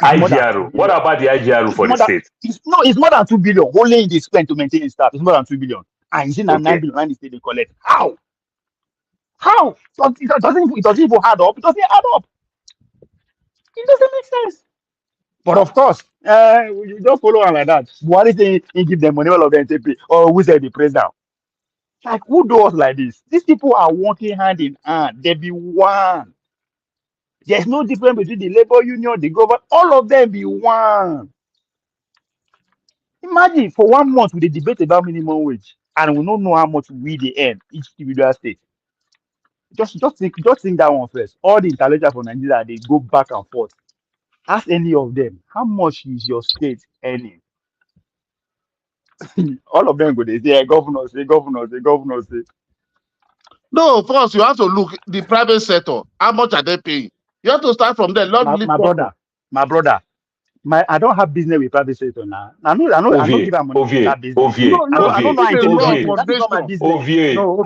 IGR. What about the IGR for the state? It's more than 2 billion. Only in they spend to maintain his staff. It's more than 2 billion. And he's in 9 billion and they collect. How? It doesn't even add up. It doesn't add up. It doesn't make sense. But of course, you don't follow on like that. What is he give them money, all of them take pay, or who said the president? Like who does like this? These people are working hand in hand. They be one. There's no difference between the labor union, the government, all of them be one. Imagine for 1 month we debate about minimum wage and we don't know how much we they earn each individual state. Just think that one first. All the intellectuals from Nigeria, they go back and forth. Ask any of them, how much is your state earning? All of them go, they say, governor. No, first you have to look the private sector. How much are they paying? You have to start from there. My brother. I don't have business with private sector now. I don't give them money that business.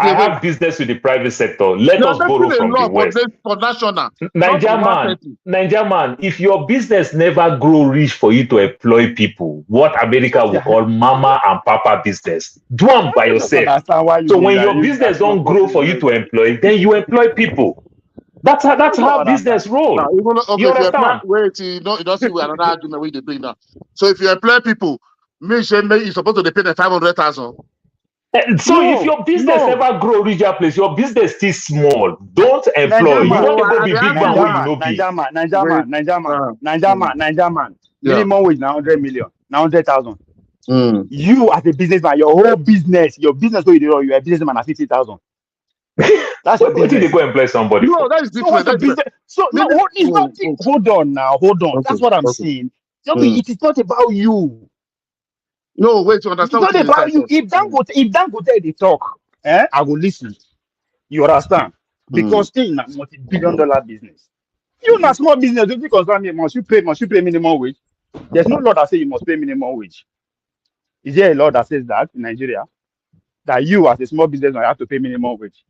I have business with the private sector. Let us borrow from the West. For national. Niger man, if your business never grow rich for you to employ people, what America will call mama and papa business, do them by yourself. So when your business don't grow for you to employ, then you employ people. That's how business rolls. You understand? Wait, you don't see another argument what you're doing now. So if you employ people, you're supposed to pay the 500,000. So if your business never grow reach that place, your business still small. Don't employ. You don't be big man where you know be. Niger man. Minimum wage now 100 million, now 100,000. You as a businessman, your whole business, your business where you are a businessman at 50,000. That's what they go employ somebody. No, that is different. It's not. Hold on. Okay, That's what I'm saying. It is not about you. No, wait, you It is understand what not you about say? you. If Dangote they talk, I will listen. You understand? Because in a multi-billion-dollar business, you na small business. Don't you concern me? Must you pay minimum wage? There's no law that says you must pay minimum wage. Is there a law that says that in Nigeria? That you as a small businessman have to pay minimum wage?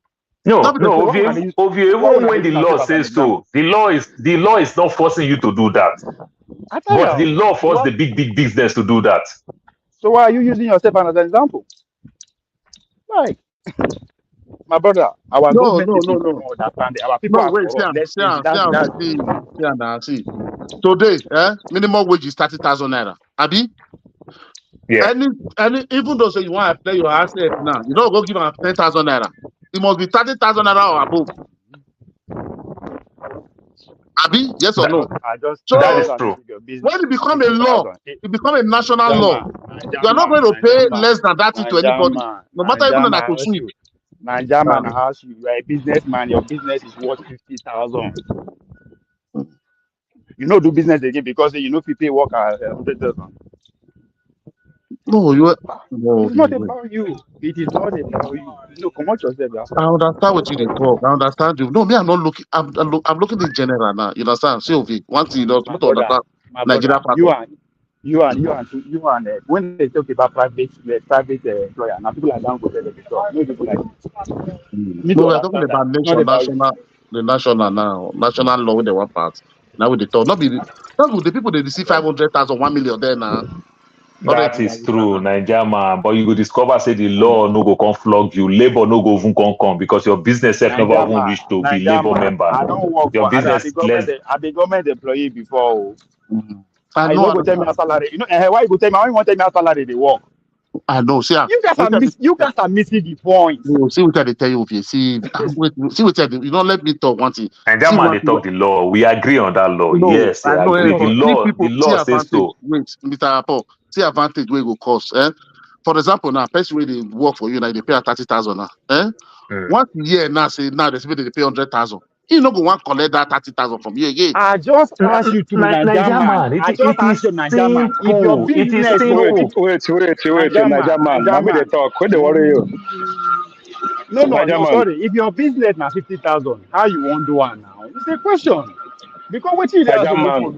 No, Not So no, the why would I use why would even I when use the myself law as an says example? so, the law is not forcing you to do that. I tell But the you, law forced the big business to do that. so why are you using yourself as an example? Like, my brother, our no, government no, people no, don't no. know understand it. Our people No, are wait, corrupt. Let's face it. That's the truth. see. Today, minimum wage is 30,000 naira. Abi, Yeah. any, even though say you want to play your asset now, you don't go give them 10,000 naira. It must be 30,000 naira or above. Abi, yes or no? That I is So just true. make your business when it become a law, 50,000. it become a national Naija law. man, You are not going to pay less than that to Naija anybody, man, no matter even Naija an man house sweep. you. Naija man house you. You are a businessman. Your business is worth 50,000. You know do business again because you know people work at 100,000. No, no, It's not about you. It is not about you. No, come on yourself. Yeah. I understand what you dey talk. I understand you. No, me, I'm not looking. I'm looking in general now. You understand? See, okay, one thing you know, My to brother, understand my Nigeria brother, part of. when they talk about private employer, now people like that go tell them talk. No people like you need No, to we are talking understand that about it's not nation, about you. the national now, national law with the one part. Now with the talk, not be that's what the people they receive 500,000, 1 million there now. That is true, Naija man. But you go discover say the law no go come flog you, labor no go even come because your business self never even reach to be labor member. I don't work Your for. I be business less. government employee before. Oh. I I know, don't go tell me a salary. You know why you go tell me? Why you want to tell me a salary they work? I know. See, You guys are missing the point. see what they tell you. Okay, see, wait, see what you don't let me talk one thing. Naija See man one they thing. talk the law. We agree on that law. No, Yes, I I know. agree. See The people see law says advantage. so. Wait, Mr. Apple, see advantage where it go cost. For example, now person where they work for you, like they pay 30,000 now. Mm. 1 year now say now they say they pay 100,000. You no go want collect that 30,000 from you again. I just ask you to Naija Naija man. man, I just it ask is you Naija man. If your simple. It is business simple. Naija man. Now we they talk. Where they worry you? Naija No, man, sorry. If your business na 50,000, how you want do one now? It's a question. Because what you dey ask Naija people man, for?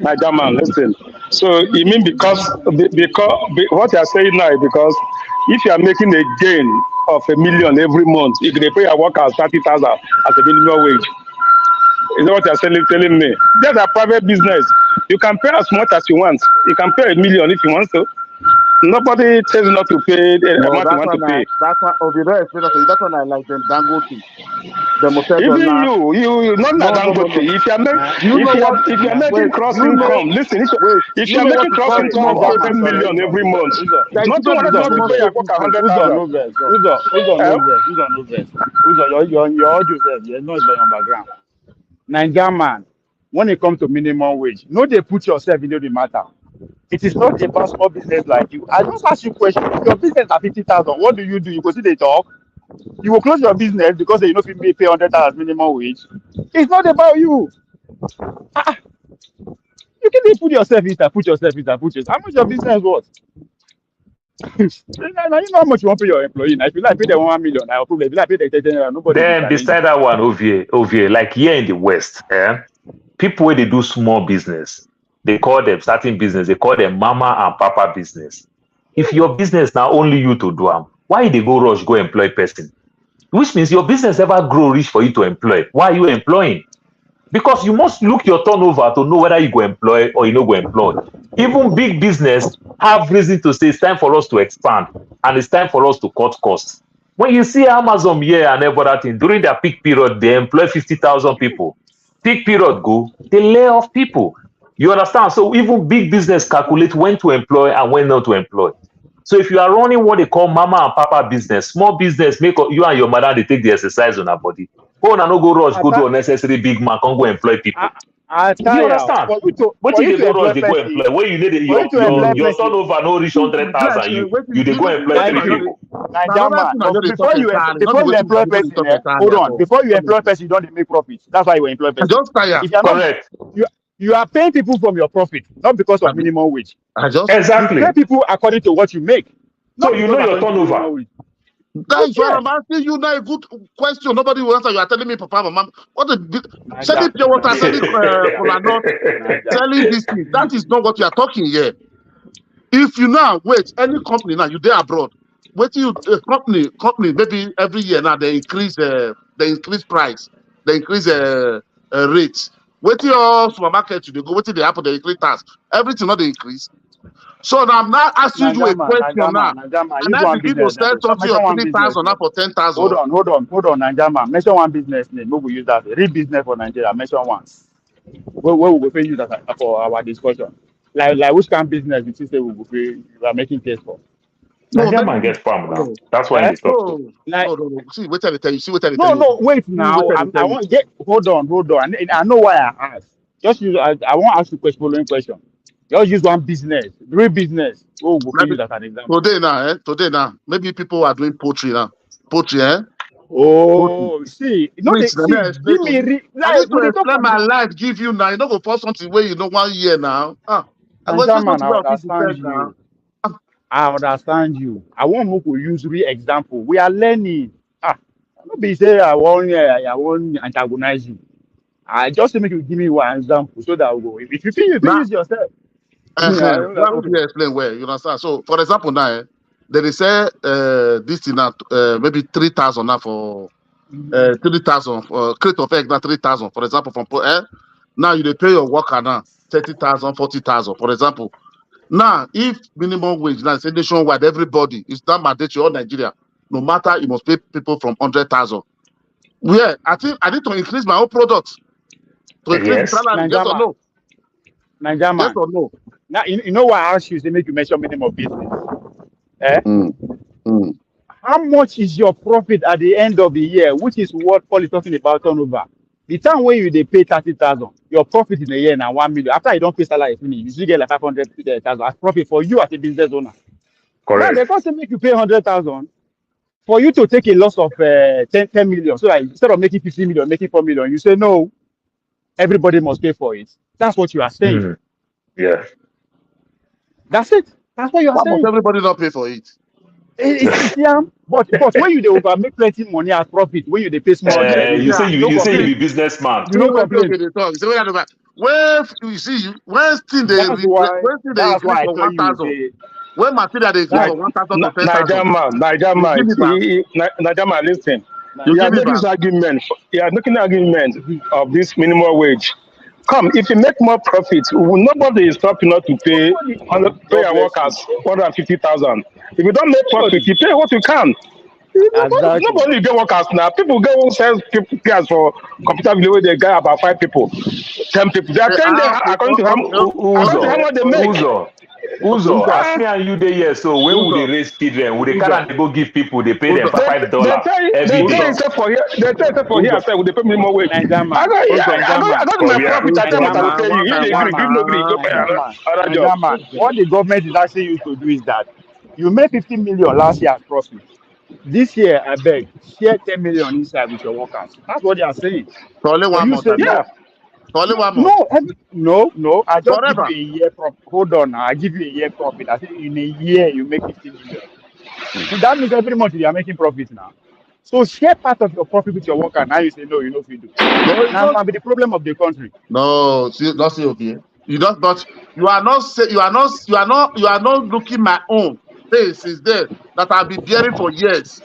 Naija man. Listen. So you mean what you are saying now is because if you are making a gain of 1 million every month, if they pay your workers 30,000 as a minimum wage, is that what you are telling me? That's a private business. You can pay as much as you want. You can pay 1 million if you want to. Nobody tells you not to pay the No, amount you want to pay. that's one of the explain that to you. That's one I like them Dangote. Them will tell them Even now. you not No, na no, no, Dangote. no. If you are Do you know what? if you are making Wait, cross you know. income, listen. Wait, If you you are know what making is cross called income small of scale 10 business? million every month, There is nothing difference will between not small pay your scale worker business. 100,000. Naija man, when it comes to minimum wage, no, they put yourself into the matter. It is not about small business like you. I just ask you a question. If your business at 50,000, what do? You go see they talk. You will close your business because you know people pay 100,000 minimum wage. It's not about you. You can put yourself in, put yourself in, put yourself. How much your business worth? Now you know how much you want to pay your employee. Now if you like pay them 1 million, I will probably if you like pay the 10, nobody will Then challenge beside you. that one, OVA, like here in the West, people where they do small business, they call them starting business, they call them mama and papa business. If your business now only you to do them, why they go rush go employ person? Which means your business never grow rich for you to employ. Why are you employing? Because you must look your turnover to know whether you go employ or you no go employ. Even big business have reason to say it's time for us to expand and it's time for us to cut costs. When you see Amazon here and every other thing, during their peak period, they employ 50,000 people. Peak period go, they lay off people. You understand? So even big business calculate when to employ and when not to employ. So if you are running what they call mama and papa business, small business, make you and your mother they take the exercise on her body. Go and no go rush, go do unnecessary big man, can't go employ people. I Do you tire understand? for What if you they to go rush, employ they go person, employ? When you need for you to employ your person. turnover no reach 100,000, you they You go know, employ another three thing I know people. another Man, thing I but know they talk entirely. Not be before you waiting employ I know they person, talk entirely hold at on. all. Before you employ Honestly. person, you don't make profit. That's why you employ I person. just tire. If you're not, Correct. you You are paying people from your profit, not because of Abi, minimum wage. I just You Exactly. pay people according to what you make, So not you because know your according to turnover. minimum wage. that is why Okay. I'm asking you now a good question. Nobody will answer. You are telling me, Papa, Mama, what a bit selling Naija, pure water, selling Naija, cola nut, Naija. selling this thing. That is not what you are talking here. If you now wait, any company now, you there abroad, wait till you company maybe every year now they increase price, they increase rates. Wait till your supermarket they go, wait till they happen, they increase tax. Everything not they increase. So now I'm not asking you a question now. Naija man. And Use I one begin to business sell name. something Mention of one business 3,000 now name. for 10,000. Hold on, Naija man. Mention one business name. We will use that. Real business for Nigeria. Mention one. Where we will pay you that for our discussion. Like which kind of business you say we will pay you are making case for? No, Nigerian man maybe gets farm now. no, That's why Eh? they talk to. no, Like no. See, wait till they tell you. See, wait till they tell no, you. no, wait See, wait now. till they I tell you. want get hold on. I know why I asked. Just use I want to ask you question following question. Just use one business, real business. Oh, we'll pay Maybe you that an example. today now, maybe people are doing poultry now. Poultry, eh? Poultry. Oh, see, you know Wait, they let me see. explain Give to me you. I like need when to they talk explain my about life, give you now. You don't go for something where you know 1 year now. I go Naija explain man. something I about people understand first now. you. I understand you. I want Moko use real example. We are learning. No be say I want antagonize you. I just make you give me one example so that we go. If you feel you Now, use yourself. why would you explain where? You understand? So, for example, now, they say this thing now, maybe 3,000 now for 3,000 crate of egg now 3,000 for example now you dey pay your worker now 30,000 40,000 for example. Now if minimum wage now say nationwide everybody is that mandatory all Nigeria no matter you must pay people from 100,000 where I think I need to increase my own product to increase the Yes. salary, yes or no? Naija Yes man. or no? Now you know why I ask you say make you mention minimum business. Eh? Mm, mm. How much is your profit at the end of the year, which is what Paul is talking about turnover? The time when you they pay 30,000, your profit in a year now 1 million. After you don't pay salary finish, you still get like 500,000 as profit for you as a business owner. Now they Correct. can't say make you pay 100,000 for you to take a loss of 10 million. So that instead of making 50 million, making 4 million, you say no, everybody must pay for it. That's what you are saying. Mm. Yeah. That's it. That's what you are Why must saying. everybody not pay for it? It's yeah, but when you they over make plenty money as profit, when you they pay small, See, You say you don't you say you complain. be businessman. You don't okay, complain. they talk. Say, when you see when still when still they That's increase why I from tell you 1,000. say When material they increase that from 1,000 to 10,000, Naija you man, give me back. Naija man, listen. You You give are me making back. this argument. You are making argument of this minimum wage. Come, if you make more profit, nobody is stopping not to nobody. pay God your bless you. workers 150,000. If you don't make profit, Nobody. you pay what you can. Exactly. Nobody get workers now. People get one sales cars for computer video where they get about 5 people, 10 people. They are paying them according to how Uzo, much they make. Uzo, Okay. Uzo. As Ah, me and you dey here, so when would they Uzo, raise children? Would they carry Uzo, and they go give people? They pay them Uzo, they $5 tell you, every they tell day. you Uzo, say for here, they tell you say for here, Uzo, say we dey pay minimum wage. Naija I man. go, Uzo, Naija man. I go do For my where? profit. I tell Naija what I go man. pay you. You one dey by agree, one. agree, no agree, go Naija for man. another job. Naija man. What the government is asking you to do is that you made 50 million last year as profit. This year, I beg, share 10 million inside with your workers. That's what they are saying. For only But one you month, say I mean. Yeah. no. For only No, 1 month. no, no. I just give you Forever. a year profit. Hold on now. I give you a year profit. I say in a year you make 50 million. So that means every month you are making profit now. So share part of your profit with your worker. Now you say no, you know if you do. No, it's Now not. might be the problem of the country. No, see, not see okay. You don't, but you are not looking my own face since then that I've been bearing for years,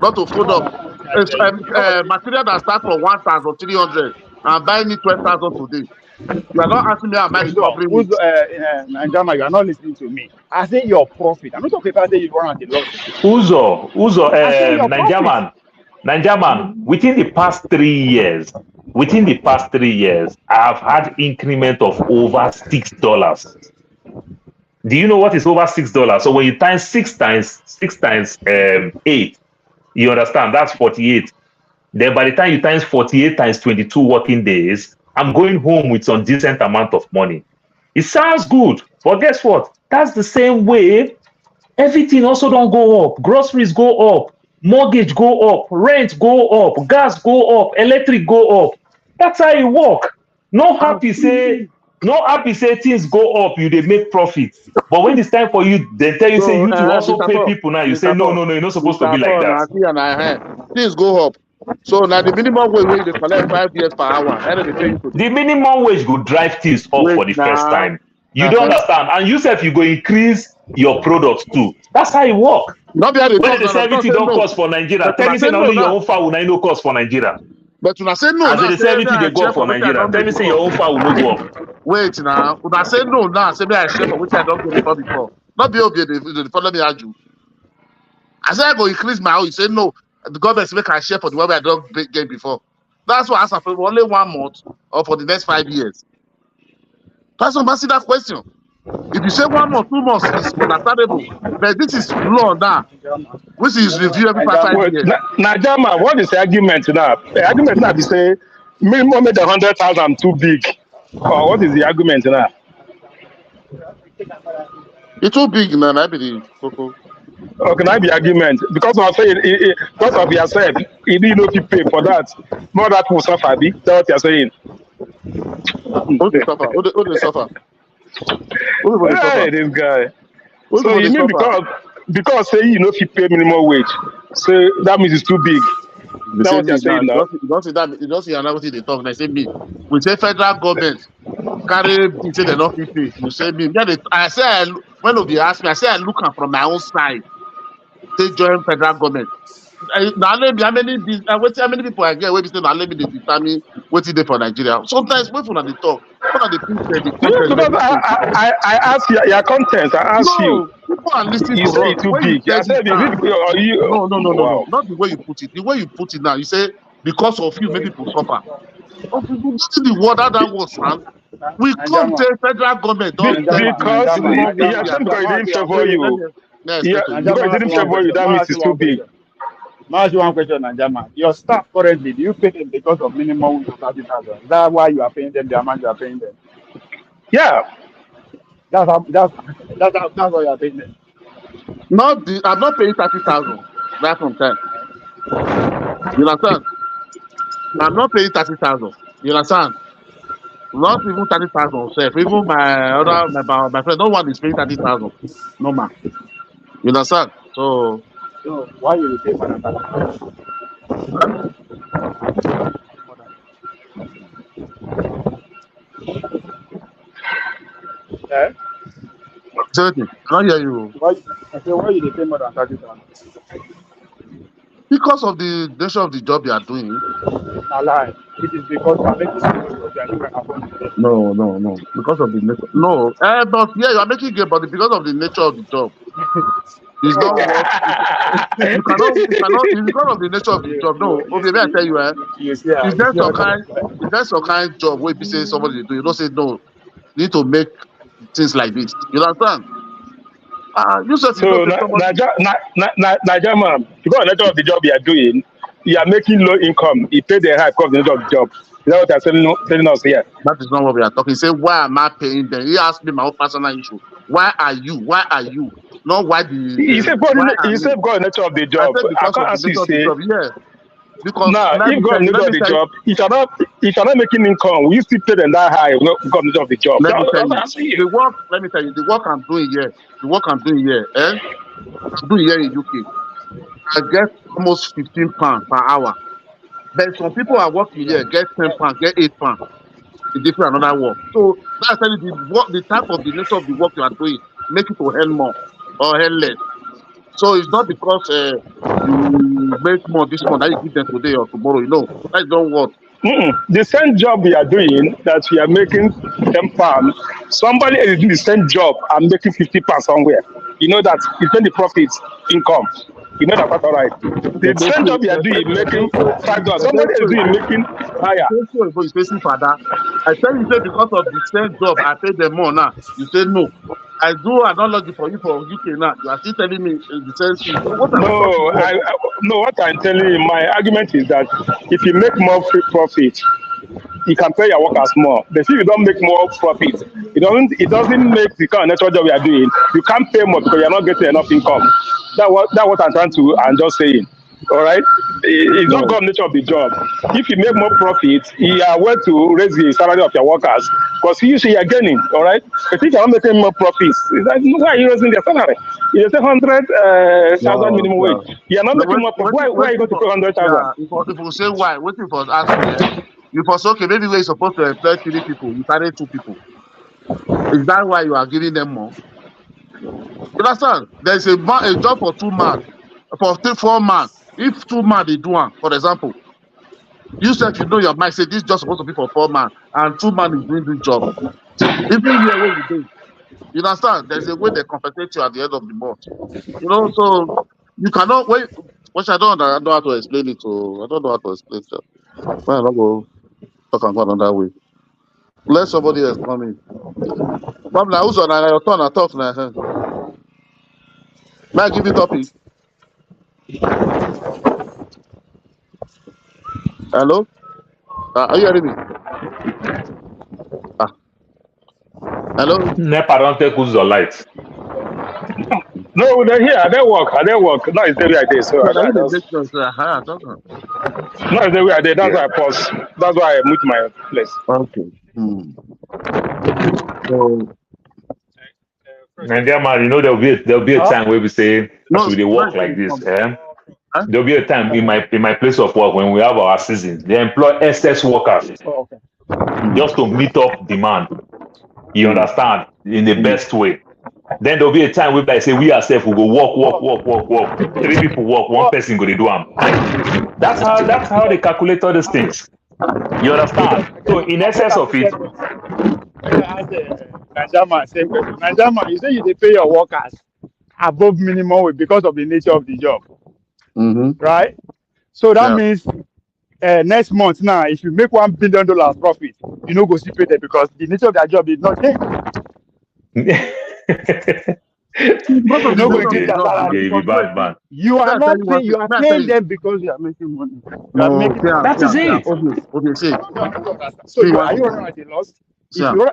not to You fold don't up. understand what I It's tell you. You don't material that starts from 1,300 and buying me 12,000 today. You are not asking me am I recovering it. Njama, you are not listening to me. I say your profit. I'm not talking about say you run at a loss. Uzo, I say your profit. Ninjaman, within the past 3 years, I have had increment of over $6. Do you know what is over $6? So when you times six times 8, you understand that's 48. Then by the time you times 48 times 22 working days, I'm going home with some decent amount of money. It sounds good, but guess what? That's the same way everything also don't go up. Groceries go up, mortgage go up, rent go up, gas go up, electric go up. That's how it work. No happy say things go up, you they make profit. But when it's time for you, they tell you say you to also pay people now. You say no, you're not supposed to be like that. Things go up. So now the minimum wage they collect 5 years per hour. And then they pay you to The minimum wage go drive things up for the first time. You don't understand. And you say if you go increase your products too. That's how it work. Not when they say everything don't cost for Nigeria, tell me say only your own fowl will no cost for Nigeria. But when I say no, as they say everything they go up for Nigeria, tell me say your own fowl will no go up. Wait now, when I say no now, say me I share for which I don't get before. Not be obvious, they follow me argue. I say I go increase my own, you say no, the government make I share for the one I don't get before. That's why I ask for only 1 month or for the next 5 years. Person must see that question. If you say 1 month, 2 months is understandable, but this is law now, which is reviewed every 5 years. Now, Jama, what is the argument now? The argument now is say minimum made 100,000 too big. Or what is the argument now? It's too big, man. I believe. Okay, now the argument because I say because of yourself, you didn't know if you pay for that. More that will suffer. That's what you're saying. Who they suffer? Who they suffer? Hey, this guy. So you mean because say you know if you pay minimum wage, so that means it's too big. That's what you're saying now. You don't see that. You don't see another thing they talk. They say me. We say federal government carry. You say they not fit pay. You say me. I say when they ask me, I say I look at from my own side. They join federal government. Now let me how many people I get. Where we say now let me determine what is there for Nigeria. Sometimes when they talk, when they think I ask your content. I ask you. People are listening you to say it's too big. I said, no. Wow. Not the way you put it. The way you put it now, you say because of you, many people suffer. See the word that was, man. We come to federal government. Because it didn't favor you. Yeah, because it didn't favor you. That means it's too big. Now, ask you one question, Najama. Your staff currently, do you pay them because of minimum wage of 30,000? Is that why you are paying them the amount you are paying them? Yeah. That's why you are paying them. I'm not paying 30,000. That's from time. You understand? I'm not paying 30,000. You understand? Not even 30,000 self. Even my friend, no one is paying 30,000. No man. You understand? So why you pay for that? Yeah. I don't hear you. Why you pay more than 30,000? Because of the nature of the job you are doing. Lie. It is because you are making gain. No. Because of the nature. No. But yeah, you are making gain, but because of the nature of the job. It's not what you cannot. It's because of the nature of the job. No, okay, I tell you, if there's some kind job where you say somebody do, you don't say no. You need to make things like this. You understand? You said so Nigeria man, because of the nature of the job you are doing, you are making low income. You pay the high because of the nature of the job. Is that what you are telling us here? That is not what we are talking. Say, why am I paying them? He asked me my own personal issue. Why are you? Not why you said because of the nature of the job. I can't ask you say. Yeah. Because now, if God nature of the job, if you're not making income, will you still pay them that high? Not because of the job. Let me tell you, the work I'm doing here, I'm doing here in UK. I get almost £15 per hour. But some people are working here, get £10, get £8. It's different another work. So that's telling the type of the nature of the work you are doing, make it to earn more or earn less. So it's not because you make more this month that you give them today or tomorrow. You know, that don't work. The same job we are doing that we are making £10, somebody is doing the same job and making £50 somewhere. You know that it's not the profit income. You know that's all right. The same job you are doing making $5. Somebody is doing making higher. It's facing for that. I tell you because of the same job I pay them more now. You say no. I do analogy for you for UK now. You are still telling me the same thing. What I'm telling you, my argument is that if you make more profit, you can pay your workers more. But if you don't make more profit, it doesn't make the kind of natural job you are doing. You can't pay more because you're not getting enough income. That's what I'm just saying. All right, it's not No. God nature of the job. If you make more profit, you are well to raise the salary of your workers because you are gaining. All right, but if you are not making more profits, why are you raising their salary? You say 100,000 No, minimum wage. no. You are not No, making more profit. Why are you going to for, pay 100,000? yeah, if you say why, waiting for ask me, you for okay, maybe we're supposed to employ 3 people, you carry 2 people. Is that why you are giving them more? You understand? There's a job for 2 man, for 4 man. If 2 man they do one, for example, you said you know your mind say this job supposed to be for 4 man, and 2 man is doing this job. Even here where you do, you understand? There's a way they compensate you at the end of the month. You know, so you cannot wait. Which I don't know how to explain it. I don't know how to explain it. Well, I don't go talk and go another way. Let somebody else come in. But now, who's on your turn? I talk now. May I give you topic? Hello? Are you hearing me? Ah, hello? NEPA don't take who's your light. No, they're here. They work. They work. No, it's the way I did. So So now I you dey just make sense. I talk. no, it's the way I did. That's Yeah. why I pause. That's why I moved my place. Okay. So Nigeria man, you know there'll be a time where we say as no, we dey no, work like this, Huh? there'll be a time in my place of work when we have our season, they employ excess workers Okay. just to meet up demand. You understand? In the best way. Then there'll be a time where I say we ourselves will go work. 3 people work, one person go to do them. That's how they calculate all these things. You understand? So in excess of it, Najama, same question. Najama, you say you dey pay your workers above minimum wage because of the nature of the job, right? So that Yeah. means next month now, if you make $1 billion profit, you know go still pay them because the nature of their job did not change. Because of You the know go nature of increase the their job, salary. you be bad man. You are May I tell not you one paying. thing? You are May I tell paying you? them because you are making money. You are No, making. That is it. Okay, see. So See are one you thing. running at a loss? See, If you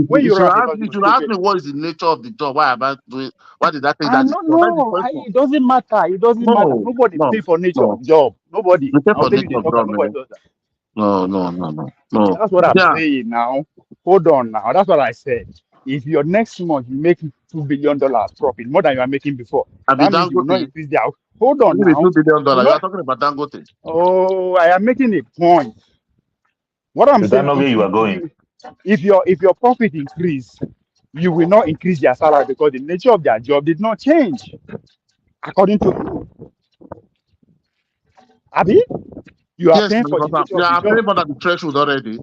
when you you should run at a ask loss, me. you You must should still ask pay me them. what is the nature of the job. Why am I doing? Why did I take that No, decision? That's the no, question. it doesn't matter. It doesn't matter. No, Nobody no, pay for nature no. of job. Nobody. You pay I'll for tell you nature the of talker. job, Nobody man. does that. No. That's what I'm Yeah. saying now. Hold on now. That's what I said. If your next month you make $2 billion profit, more than you are making before, I be that means you will not Dangote. increase the out. Hold on Give me now. $2 billion. You will You are not. talking about Dangote. Oh, I am making a point. What I'm Is that saying, not where you are going? if your profit increase, you will not increase their salary because the nature of their job did not change. According to you, Abi, you are Yes, paying for because the nature of the I'm paying job. more than the threshold already.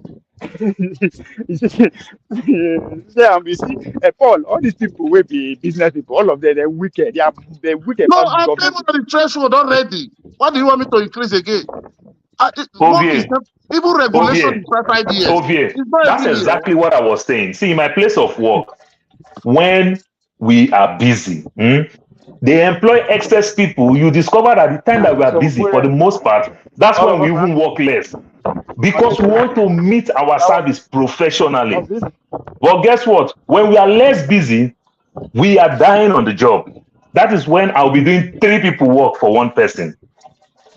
You see, Paul, all these people will be business people, all of them, they're wicked. They're wicked No, past the I'm paying more government. than the threshold already. What do you want me to increase again? Work is Ovie, not, even regulation Ovie, is 5 years. Ovie. It's not That's every year. exactly what I was saying. See, in my place of work, when we are busy, they employ excess people. You discover that the time that we are So, busy, for the most part, that's all when of we us even are work less because we want to meet our service professionally. this. But guess what? When we are less busy, we are dying on the job. That is when I'll be doing 3 people work for 1 person.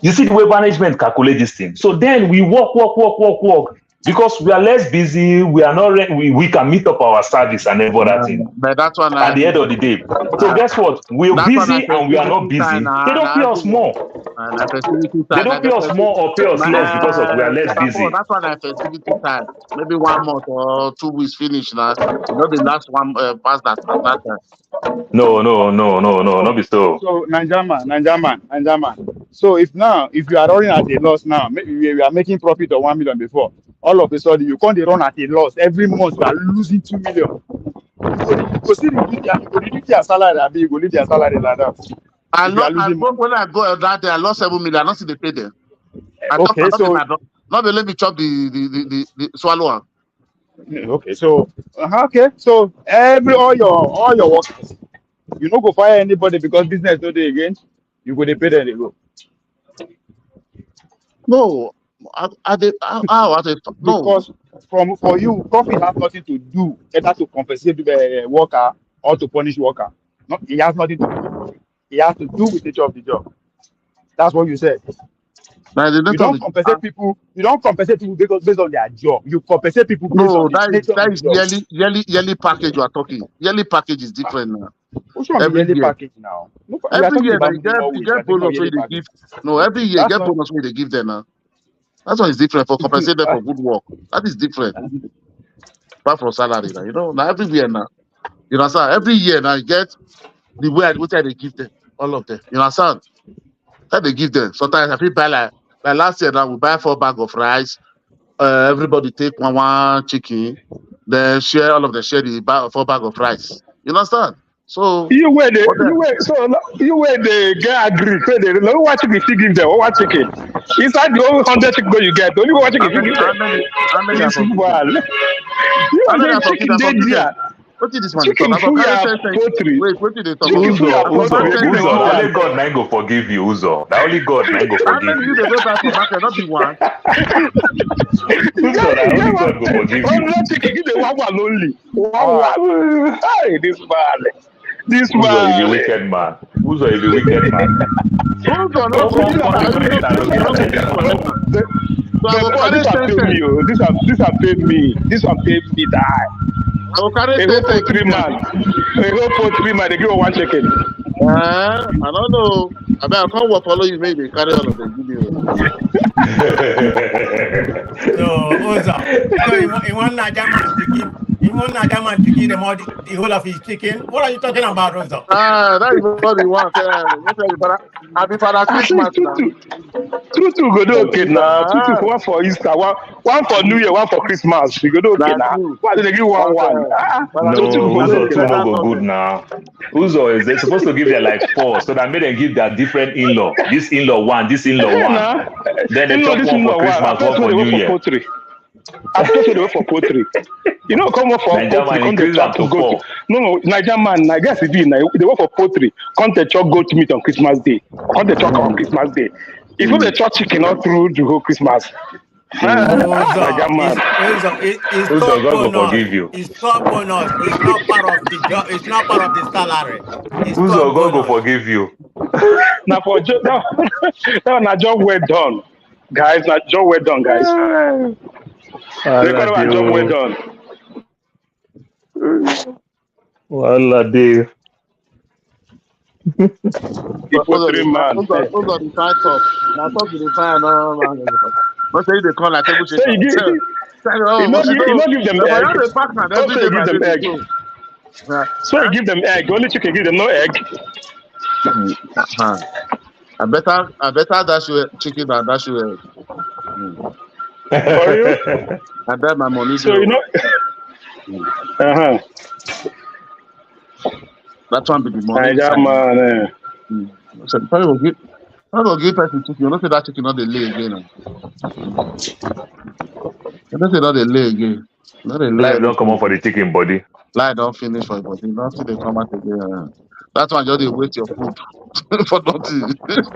You see the way management calculate this thing. So then we work because we are less busy. We are not we can meet up our service and every other thing But that's one at I the end of the day. So uh, guess what? We're that's one I busy and we are not festivity time busy. They don't pay na us more. and I festivity They time. don't pay us more or pay us less because of we are less Mr. Paul, busy. that's one I festivity time. Maybe 1 month or 2 weeks finish now. You know the last one past that time. No, not be so. So Nanjaman. So if you are running at a loss now, maybe you are making profit of 1 million before, all of a sudden you can't run at a loss every month. You are losing 2 million. You go still reduce their salary. I mean, you go leave their salary like that. If you are losing money. When I go that day, I lost 7 million. I don't see the pay there. I Okay, don't be so mad. Not be let me chop the swallow. so all your workers, you no go fire anybody because business no dey again. You go dey pay them, they go. No, no. Because for you, profit has nothing to do either to compensate the worker or to punish worker. No, it has nothing to do with profit. It has to do with the nature of the job. That's what you said. Now the You nature of don't the compensate people. You don't compensate people because based on their job. You compensate people based on no, the nature of that the is job. yearly package you are talking. Yearly package is different now. What's wrong with Every yearly year. package now? No, we are Every talking year now about minimum you wage. We are get talking about bonus where yearly they package. give. No, every year you That's get not. bonus where they give them now. That's why it's different for compensate them for good work. That is different. Apart from salary now, now every year now. You understand? Every year now you get the way which they give them, all of them. You understand? How they give them. Sometimes I feel buy like last year now we buy 4 bags of rice. Everybody take one chicken, then share all of them share the 4 bags of rice. You understand? So You were for them, the get agree. So they no what chicken if you give them, what chicken. Inside the whole 100 chicken you get, only one chicken how if you many give how them. many how many are This for give them? man. You How are many saying are for give chicken them? For dead give them. there. What is this one they talk? Chicken I for full carry your 10 cents. poultry. Wait, what did they talk Chicken about? full your I for buy poultry. 10 They give cents them for Uzo, one now market. only one. God now go forgive you, Uzo. Now only God now go How forgive many you you. they go buy for market? Not be one. Uzo, now You only get God go forgive you. 100 chicken, give them one only. One. Uzo, Hey, this man. This you be man. wicked man. Uzo, you be wicked man. Oh, God, no, No go give come am. celebrate and no You give no go am give for now. them now. So I But go boy, carry this one 10 pay cents. me. Oh. This one pay me. This one pay me die. I go carry A 10 whole cents give poultry them. man. A whole poultry man. They give her one chicken. I don't know. I bet I can't work follow you. Maybe carry all of them. Give you. So Oza, so in one Naija man to give them all the whole of his chicken. What are you talking about, Oza? That is what he want. I be Father At Christmas least now. two go do okay now. Two Ah, one for Easter, one for New Year, one for Christmas. We go do okay that's now. true. Why did they give But one? Father Two Christmas No, go go do make Uzo okay two no now. better go good something. now. Uzo is they're supposed to give their like 4 so that made them give their different in-law. This in-law one, this in-law Hey, one. now, Then they you know chop this one is for not one. I Christmas, first one when for they work New for Year. poultry. I first when they work for poultry. You know, come up for Nigeria poultry, man come they increase them chop to goat. 4. No, Niger man, I guess it be now. They work for poultry, come they chop goat meat on Christmas Day. Come they chop on Mm, Christmas Day. If you they mm, chop chicken all through the whole Christmas. mm. Niger Oza, man. it's Uzo called God go bonus. forgive you. It's called bonus. It's not part of the job. It's not part of the salary. It's called Uzo God go bonus. forgive you. Now for that na job well done, guys. Na job well done, guys. They Wala call it a job well dey done. wala dey. If for Those are 3 man. the fine talk. Now talk to the fine. Not say they call like table So shaker. you Oh, know, but you you know, know, give them if I egg. have a partner every Also, day you give by day them they egg. go. Uh, So you huh? give them egg. Only chicken give them no egg. Mm, uh-huh. I better dash you chicken than dash you egg. Mm. For you. And then my money So you bill. know. Mm. Uh-huh. That one be the money Niger inside. man. Mm. So I will give person chicken. You don't say that chicken not the lay again. You don't say not the lay again. Not the lay Life don't come anything out for again. the chicken body. Lie don't finish for your body. Nothing they come out again. That one just they waste your food for nothing. Just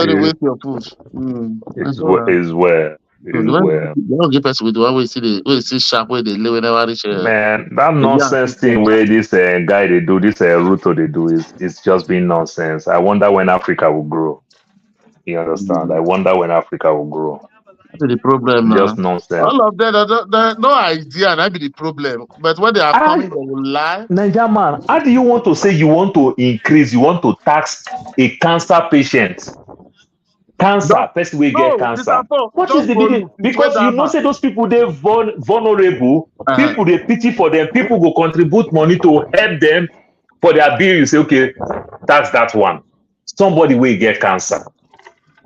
they is waste your food. Mm. That's is all right. is well. So Is well. the one give person with the one we see sharp where they lay whenever reach Man, that the young nonsense thing people. where this guy they do, this Ruto they do is just being nonsense. I wonder when Africa will grow. You understand? I wonder when Africa will grow. That's the problem Just now. nonsense. All of them, they no idea, and that be the problem. But when they are I, coming, they will lie. Niger man, how do you want to say you want to increase, you want to tax a cancer patient? Just Cancer, person will get no, cancer. Mr. Paul, What is just the big deal? police is where Because you that know, man. say those people they vulnerable. Uh-huh. People they pity for them. People go contribute money to help them for their bill. You say, okay, tax that one. Somebody will get cancer.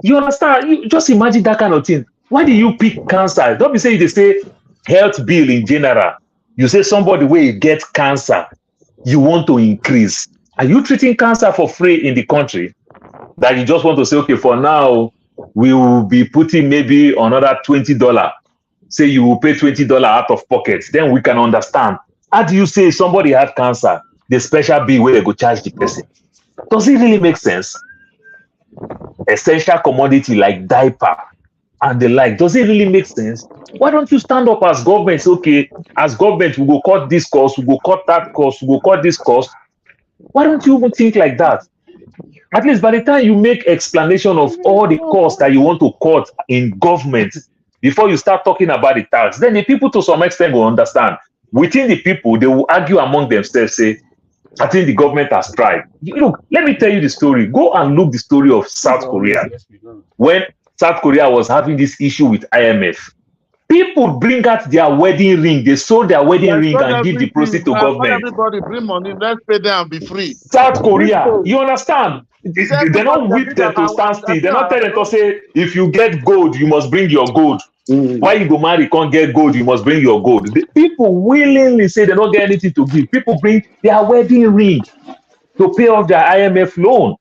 You understand? You just imagine that kind of thing. Why do you pick cancer? Don't be saying they say health bill in general. You say somebody will get cancer. You want to increase. Are you treating cancer for free in the country? That you just want to say, okay, for now, we will be putting maybe another $20. Say you will pay $20 out of pocket. Then we can understand. How do you say somebody had cancer? The special bill where they go charge the person. Does it really make sense? Essential commodity like diaper and the like. Does it really make sense? Why don't you stand up as government? Say, okay, as government, we go cut this cost, we go cut that cost, we go cut this cost. Why don't you even think like that? At least by the time you make explanation of all the costs that you want to cut in government before you start talking about the tax, then the people to some extent will understand. Within the people, they will argue among themselves, say, I think the government has tried. Look, let me tell you the story. Go and look the story of South Korea. When South Korea was having this issue with IMF, people bring out their wedding ring. They sold their wedding ring and give the proceeds to government. Everybody bring money. Let's pay them and be free. South Korea, you understand? They don't whip them to stand still. They don't tell them to say, if you get gold, you must bring your gold. Why you go marry, can't get gold, you must bring your gold. The people willingly say they don't get anything to give. People bring their wedding ring to pay off their IMF loan.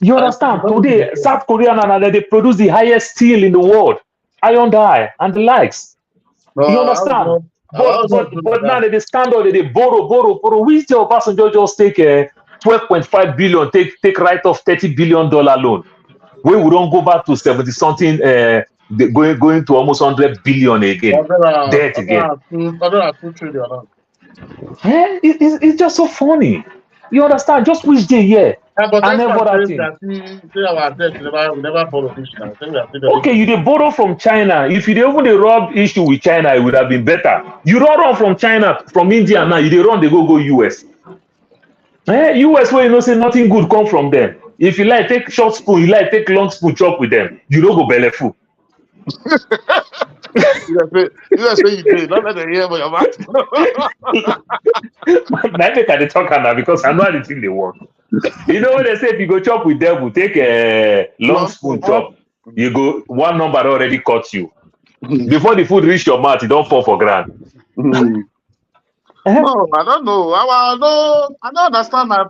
You understand? Today, South Korea, they produce the highest steel in the world, iron dye and the likes. You understand? But now they stand out, they borrow. Which the Obasanjo just take 12.5 billion, take write off $30 billion loan. We don't go back to 70 something, going to almost 100 billion again. Debt again. It's just so funny. You understand? Just which day, yeah. And never thing. Okay, you did borrow from China. If you didn't even rob issue with China, it would have been better. You don't run from China, from India now. You did run, they go US. US where you know say nothing good come from them. If you like take short spoon, you like take long spoon, chop with them. You don't go belly full. You say you did. Don't let them hear about your mouth. I think I talk now because I know how the thing they work. You know what they say? If you go chop with devil, take a long spoon chop. You go one number already cut you. Before the food reach your mouth, you don't fall for ground. No, I don't know. I don't understand my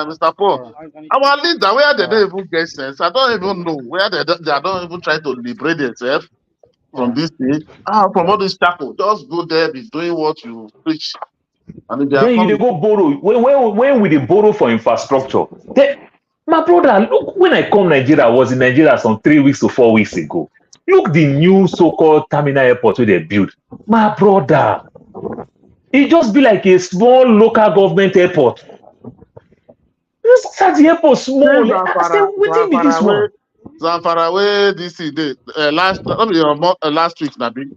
Mr. Paul. Our leader, where they don't even get sense. I don't even know where they don't even try to liberate themselves from this thing. From all this tackle. Just go there, be doing what you preach. And then you go borrow. When we borrow for infrastructure, my brother, look, when I come Nigeria, I was in Nigeria some 3 weeks to 4 weeks ago. Look the new so-called terminal airport where they built. My brother, it just be like a small local government airport. Just start the airport small. I said, what be this one? Zamfara away this day. Last week, Nabi.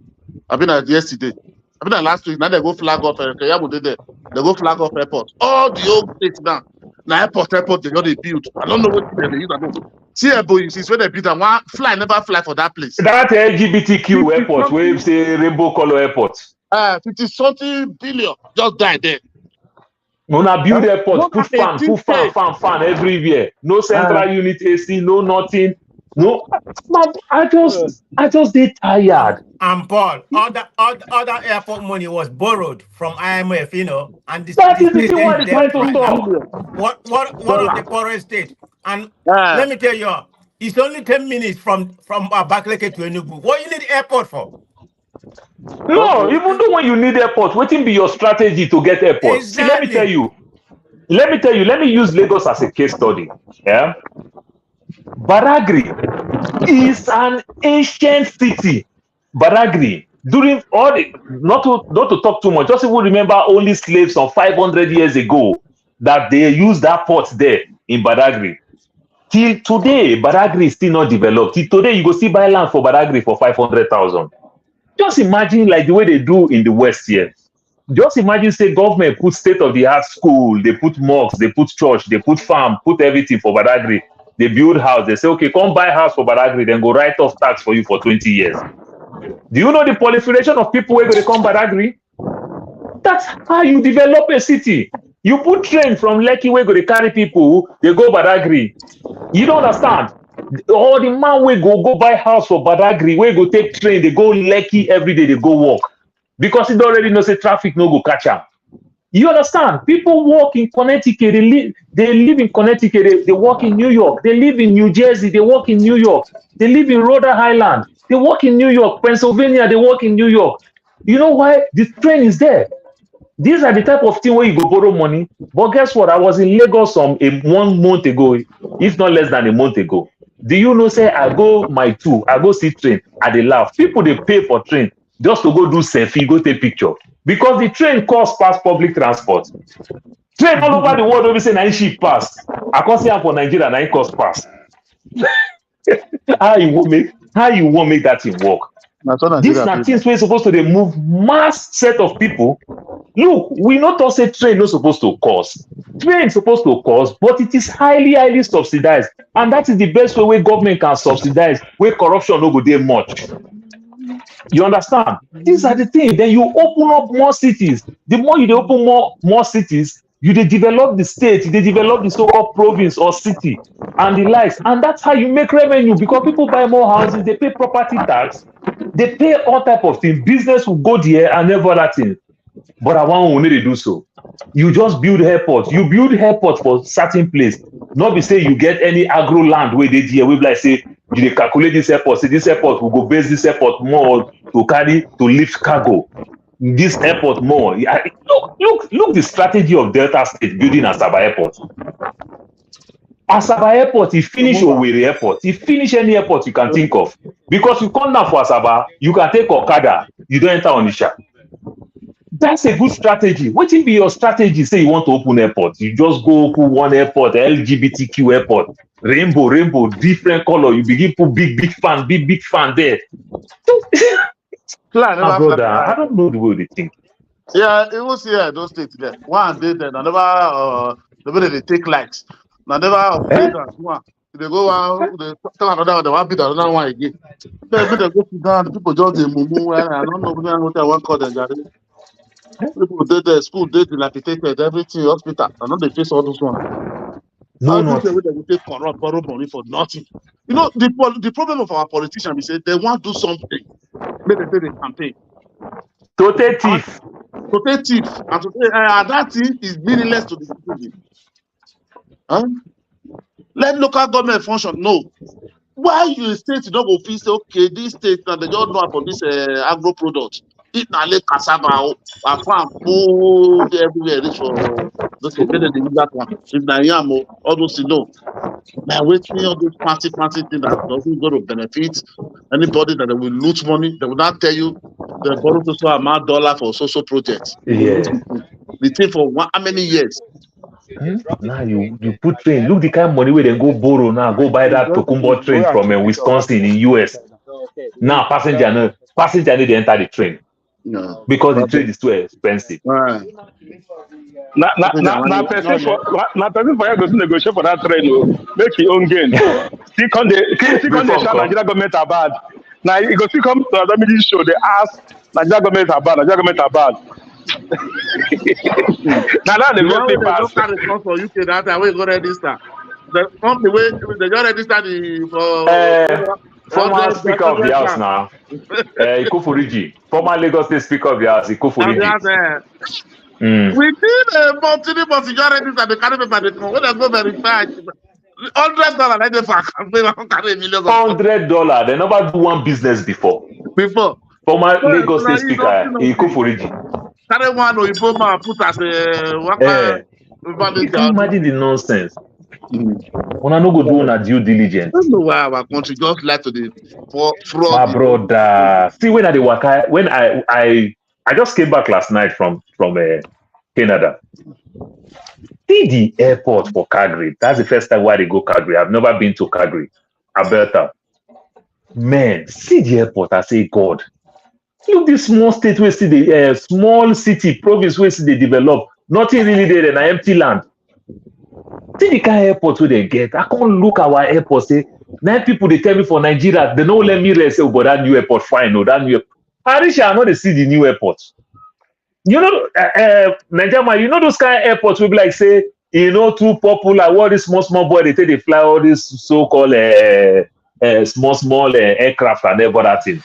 I've been at yesterday. I've been at last week. Now they go flag off. They go flag off airport. All the old states now. Now airport they got they build. I don't know what they use. I don't know. See where they build and one fly never fly for that place. That LGBTQ airport, where you say rainbow color airport. 50-something billion just died there. Una build airport, put fan everywhere. No central unit AC, no nothing. No, I just did tired. And Paul, all that airport money was borrowed from IMF, you know, and that is the thing why they trying to stop. One of the poorest states. And let me tell you, it's only 10 minutes from Abacha to Enugu. What you need airport for? No, even though when you need airport, what will be your strategy to get airport? Exactly. See, let me tell you, let me use Lagos as a case study. Yeah. Badagry is an ancient city. Badagry, during all the not to talk too much, just even remember only slaves some 500 years ago that they used that port there in Badagry. Till today, Badagry is still not developed. Till today, you go see buy land for Badagry for 500,000. Just imagine like the way they do in the West here. Just imagine say government put state-of-the-art school, they put mosques, they put church, they put farm, put everything for Badagry. They build house. They say, okay, come buy house for Badagry, then go write off tax for you for 20 years. Do you know the proliferation of people where they come Badagry? That's how you develop a city. You put train from Lekki where they carry people, they go Badagry. You don't understand. All the man will go buy house for Badagry, where go take train, they go Lekki every day, they go walk. Because it already knows the traffic no go catch them. You understand? People walk in Connecticut, they live in Connecticut, they walk in New York, they live in New Jersey, they walk in New York, they live in Rhode Island, they walk in New York, Pennsylvania, they walk in New York. You know why? The train is there. These are the type of thing where you go borrow money. But guess what? I was in Lagos 1 month ago, if not less than a month ago. Do you know, say, I go see train, and they laugh. People, they pay for train just to go do selfie, go take picture. Because the train costs past public transport. Train all over the world, we say 9 ship pass. I can't say for Nigeria, 9 cost pass. How you won't make that thing work? These are things we're supposed to move mass set of people. Look, we not all say train not supposed to cost. Train supposed to cost, but it is highly subsidized. And that is the best way where government can subsidize, where corruption no go there much. You understand? These are the things. Then you open up more cities. The more you open more cities, you develop the state, they develop the so-called province or city and the likes. And that's how you make revenue, because people buy more houses, they pay property tax, they pay all type of things. Business will go there and every other thing. But I want to need to do so. You just build airports. You build airports for certain place. Not be say you get any agro land where they there. We like say you calculate this airport. Say this airport will go base this airport more to lift cargo. This airport more. Look the strategy of Delta State building Asaba Airport. Asaba Airport, you finish Owerri Airport, you finish any airport you can think of. Because you come down for Asaba, you can take Okada, you don't enter Onitsha. That's a good strategy. What if your strategy say you want to open airport? You just go open one airport, LGBTQ airport, rainbow, different color. You begin put big fan there. My brother, I don't know the way they think. Yeah, it was here, those states there. One day then, the way they take likes. One. They go out, they tell another one, they want to beat another one again. They go sit down, the people just move. I don't know what I want to call them. People did the school, they dilapidated everything, hospital. I know they face all those ones. No, they will take corrupt, borrow money for nothing. You know, the problem of our politicians is they want to do something. They say they campaign. Total thief. And that thing is meaningless to the citizen. Huh? Let local government function. No. Why you state you don't go feel say, okay, this state now they don't know about this agro product. It na like cassava, farm food everywhere. This for those they use that one. If na yam, all those no. Now waiting all those fancy things that doesn't go to benefit anybody, that they will loot money. They will not tell you they borrow so amount dollar for social projects. Yeah. The thing for how many years? Now you put train. Look the kind of money where they go borrow now. Go buy that Tokumbo train from Wisconsin in US. Now passenger they enter the train. No. Because the train is too expensive. Now person for you go to negotiate for that train, make your own gain. Still on the Nigeria government are bad. Now you go still come to the media show. They ask Nigeria government are bad. Now they make me pass. For UK that time we go register. The company way they just register former Speaker of the House now. Ikofuriji. Former Lagos State Speaker of the House, Ikofuriji. We did a multi register the carry paper they come. When they go verify $100 like they for campaign carry $1 million. $100. They never do one business before. Former Lagos State Speaker, Ikofuriji. Carry one Oyibo man put as a you can imagine the nonsense. When I no go do on due diligence. I don't know why our country just like to the fraud. My brother. See when I just came back last night from Canada. See the airport for Calgary. That's the first time why they go Calgary. I've never been to Calgary, Alberta. Man, see the airport. I say, God. Look, this small state where see the small city, province where see they develop. Nothing really there, an empty land. See the kind of airport where they get. I can't look at our airport, say, 9 people they tell me for Nigeria, they don't let me rest, say, oh, but that new airport, fine, no, that new airport. I know they see the new airport. You know, Nigeria, you know those kind of airports will be like, say, you know, too popular, what this small boy, they take they fly all this so-called small aircraft and every other thing.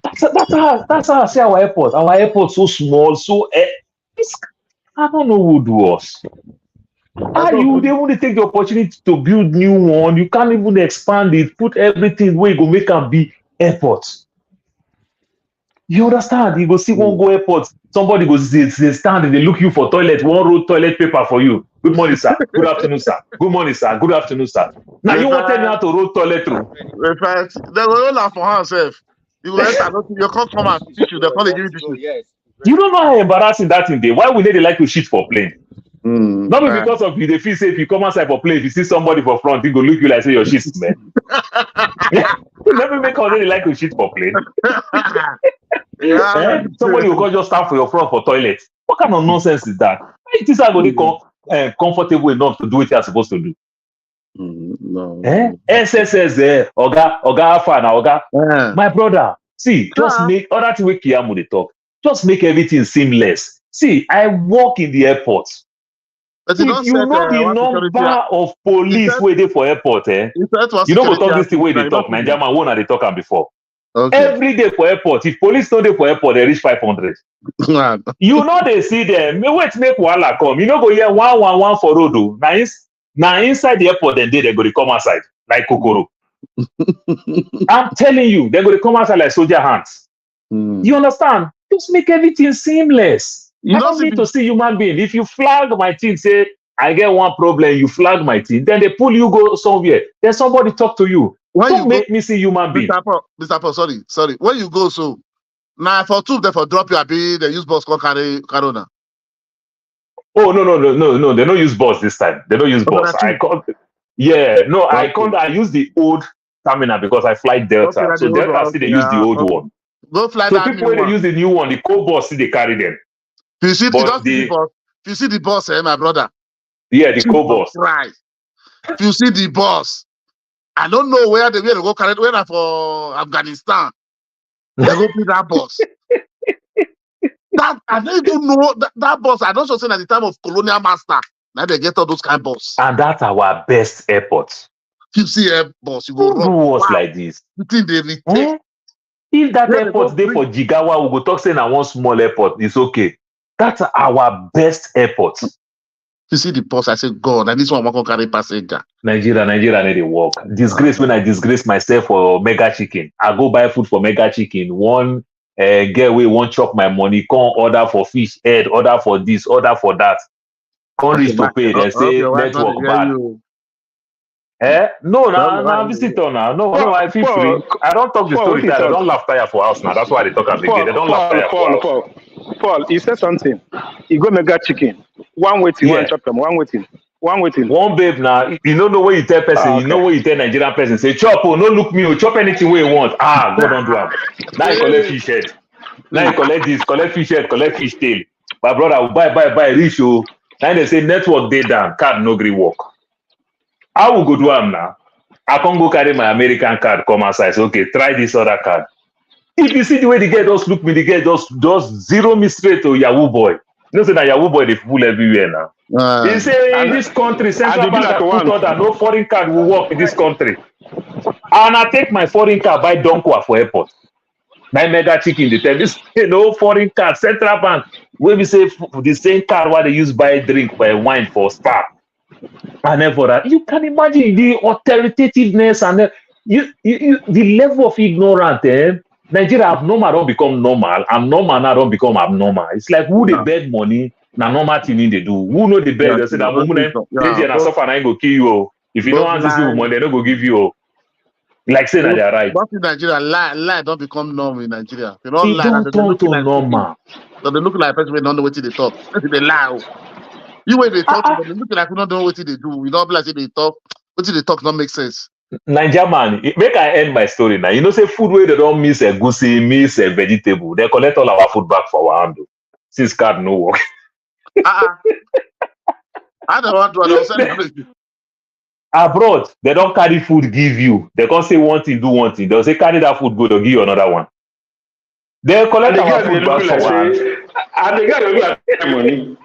That's how I see our airport. Our airport so small, so I don't know who do us. They want to take the opportunity to build new one. You can't even expand it, put everything where you go make them be airports. You understand? You go see one go airport, somebody goes they stand and they look you for toilet, one roll toilet paper for you. Good morning, sir. Good afternoon, sir. Good morning, sir. Good afternoon, sir. Now you want to tell me how to roll toilet through? In fact, they will roll out for herself. You will enter, you can't come and teach you, they're going to give you this. You don't know how embarrassing that thing dey. Why would they like to shit for plane? Not be because of you. They feel say if you come outside for plane, if you see somebody for front, he go look you like say your shit smell. Let me make how they like to shit for plane. Somebody will just stand for your front for toilet. What kind of nonsense is that? It is how they comfortable enough to do what you are supposed to do. No. SSS Oga Alpha na Oga. My brother, see, just make other thing with Kiamu they talk. Just make everything seamless. See, I work in the airport. But If you know the number of police waiting for airport, you know go talk this thing where they talk. Nigeria man won't they talk am before. Okay. Every day for airport, if police don't dey for airport, they reach 500. You know they see them. Wait, make wahala come. You know go hear 111 for road. Now inside the airport, then they go to come outside like Kokoro. I'm telling you, they're going to come outside like soldier hands. You understand? Just make everything seamless. You don't need to see human being. If you flag my team, say I get one problem, you flag my team, then they pull you go somewhere. Then somebody talk to you. Don't make me see human being. Mr. Paul, sorry. When you go so now for two, they for drop you, they use bus called Corona. Oh no! They don't use bus this time. They don't use bus. I use the old terminal because I fly Delta. Okay, so Delta still they use the old one. Go fly so that people when they use the new one, the co bus still they carry them. You see the bus, my brother. Yeah, the co bus. Right. If you see the bus, I don't know where they will go carry. When for Afghanistan, they go pick that bus. That I don't even know that bus. I don't say at the time of colonial master. Now they get all those kind of bus. And that's our best airport. You see air bus, you go run. Who was like this? You think they retake? If that airport there for Jigawa, we go talk saying one small airport. It's okay. That's our best airport. You see the bus, I say, God, and this one will carry passenger. Nigeria need to work. Disgrace when I disgrace myself for Mega Chicken. I go buy food for Mega Chicken. One get away, won't chop my money. Come order for fish head, order for this, order for that. Come reach to pay. They say network bad. No, visitor now. No, I feel free. I don't talk the story. I don't laugh tire for house now. That's why they talk again. They don't laugh tire for house. Paul, he said something. You go Mega Chicken. One waiting, one chop them. One waiting. One babe now. You don't know where you tell person. You know where you tell Nigerian person. Say chop, no look me. Chop anything where you want. Go don't do it. Now you collect fish head. Now you collect this, collect fish head, collect fish tail. My brother will buy, reach you. Now they say network day down, card no gree work. I will go do am now. I can't go carry my American card, come outside. Say, okay, try this other card. If you see the way the girl just look me, the girl just zero me straight to Yahoo boy. You know, say that Yahoo boy they fool everywhere now. He say in this country, central bank has put order, no foreign card will work in this country. And I take my foreign card buy Donkwa for airport. My Mega Chicken, they tell this no foreign card, central bank. When we say the same card where they use buy drink, buy wine for Star. And then for that, you can imagine the authoritativeness and the level of ignorance. Nigeria abnormal don't become normal, and normal now don't become abnormal. It's like who they beg money, na normal thing they do. Who know the beg? They say that woman, they suffer and go kill you. If you don't want to see woman, they don't go give you. Like saying that they're right. But in Nigeria, lie don't become normal in Nigeria. They don't lie. Don't turn to normal. So they look like a person who don't know what they talk. They lie. You when they talk to them, they look like we don't know what they do. We don't like they talk. What they talk don't make sense. Nigeria man, make I end my story now. You know, say food where they don't miss a goosey, miss a vegetable. They collect all our food back for our hand. Since card no work. I don't want to understand. Abroad, they don't carry food give you. They can't say one thing, do one thing. They'll say carry that food, go, they'll give you another one. They collect our food back for our hand. And they got to get money.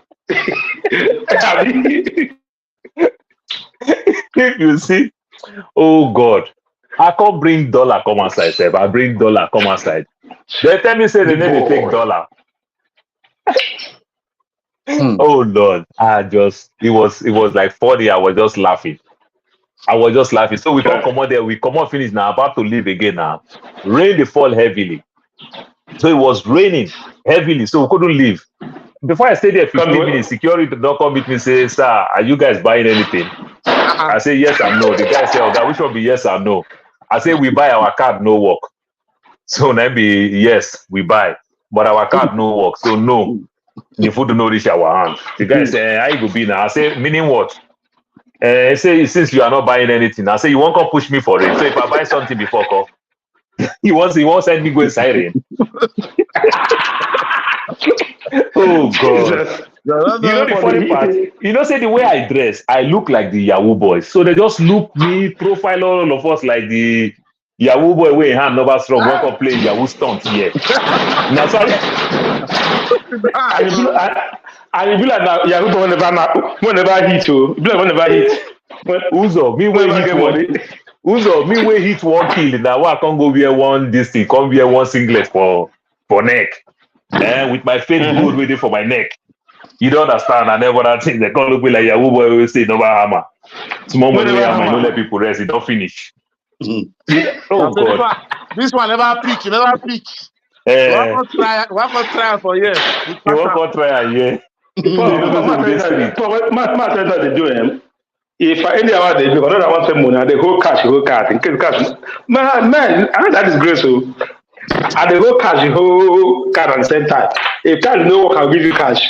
If you see, oh God, I can't bring dollar come outside, sir. I bring dollar come outside. They tell me say they need to take dollar. Oh Lord, it was like 40. I was just laughing. So we can't come out there. We come out finish now. About to leave again now. Rain they fall heavily. So it was raining heavily, so we couldn't leave. Before I stayed there 15 minutes, security don't come meet me say, sir, are you guys buying anything? I say yes and no. The guy say, okay, which one be yes or no? I say we buy our card, no work. So then be yes, we buy. but our card no work. So no, the food no reach our hand. The guy say, how you go be now? I say, meaning what? Say, since you are not buying anything, I say, you won't come push me for it. So if I buy something before call, he won't send me go inside rain. Oh God. You know the funny part, you know, say the way I dress, I look like the Yahoo boys. So they just look me, profile all of us like the Yahoo boy way hand never strong, welcome play Yahoo stunt here. Now sorry. I be like now Yahoo boy whenever hit you. Be like whenever hit. Uzo, me way hit one. Uzo, me way hit one kill. Now I can't go wear one this thing, come wear one singlet for neck. And with my face good waiting for my neck. You don't understand. I never that thing. They can't look like Yahoo boy always say no hammer. Small money hammer, don't let people rest. It don't finish. Oh God. This one never pick. You never pick. One more try for years. You want to try again? My they do him. If any hour they do, another one say money, they go cash, in case cash. Man, I know that is graceful. And they go cash the whole card at the same time. If cash no work, I'll give you cash.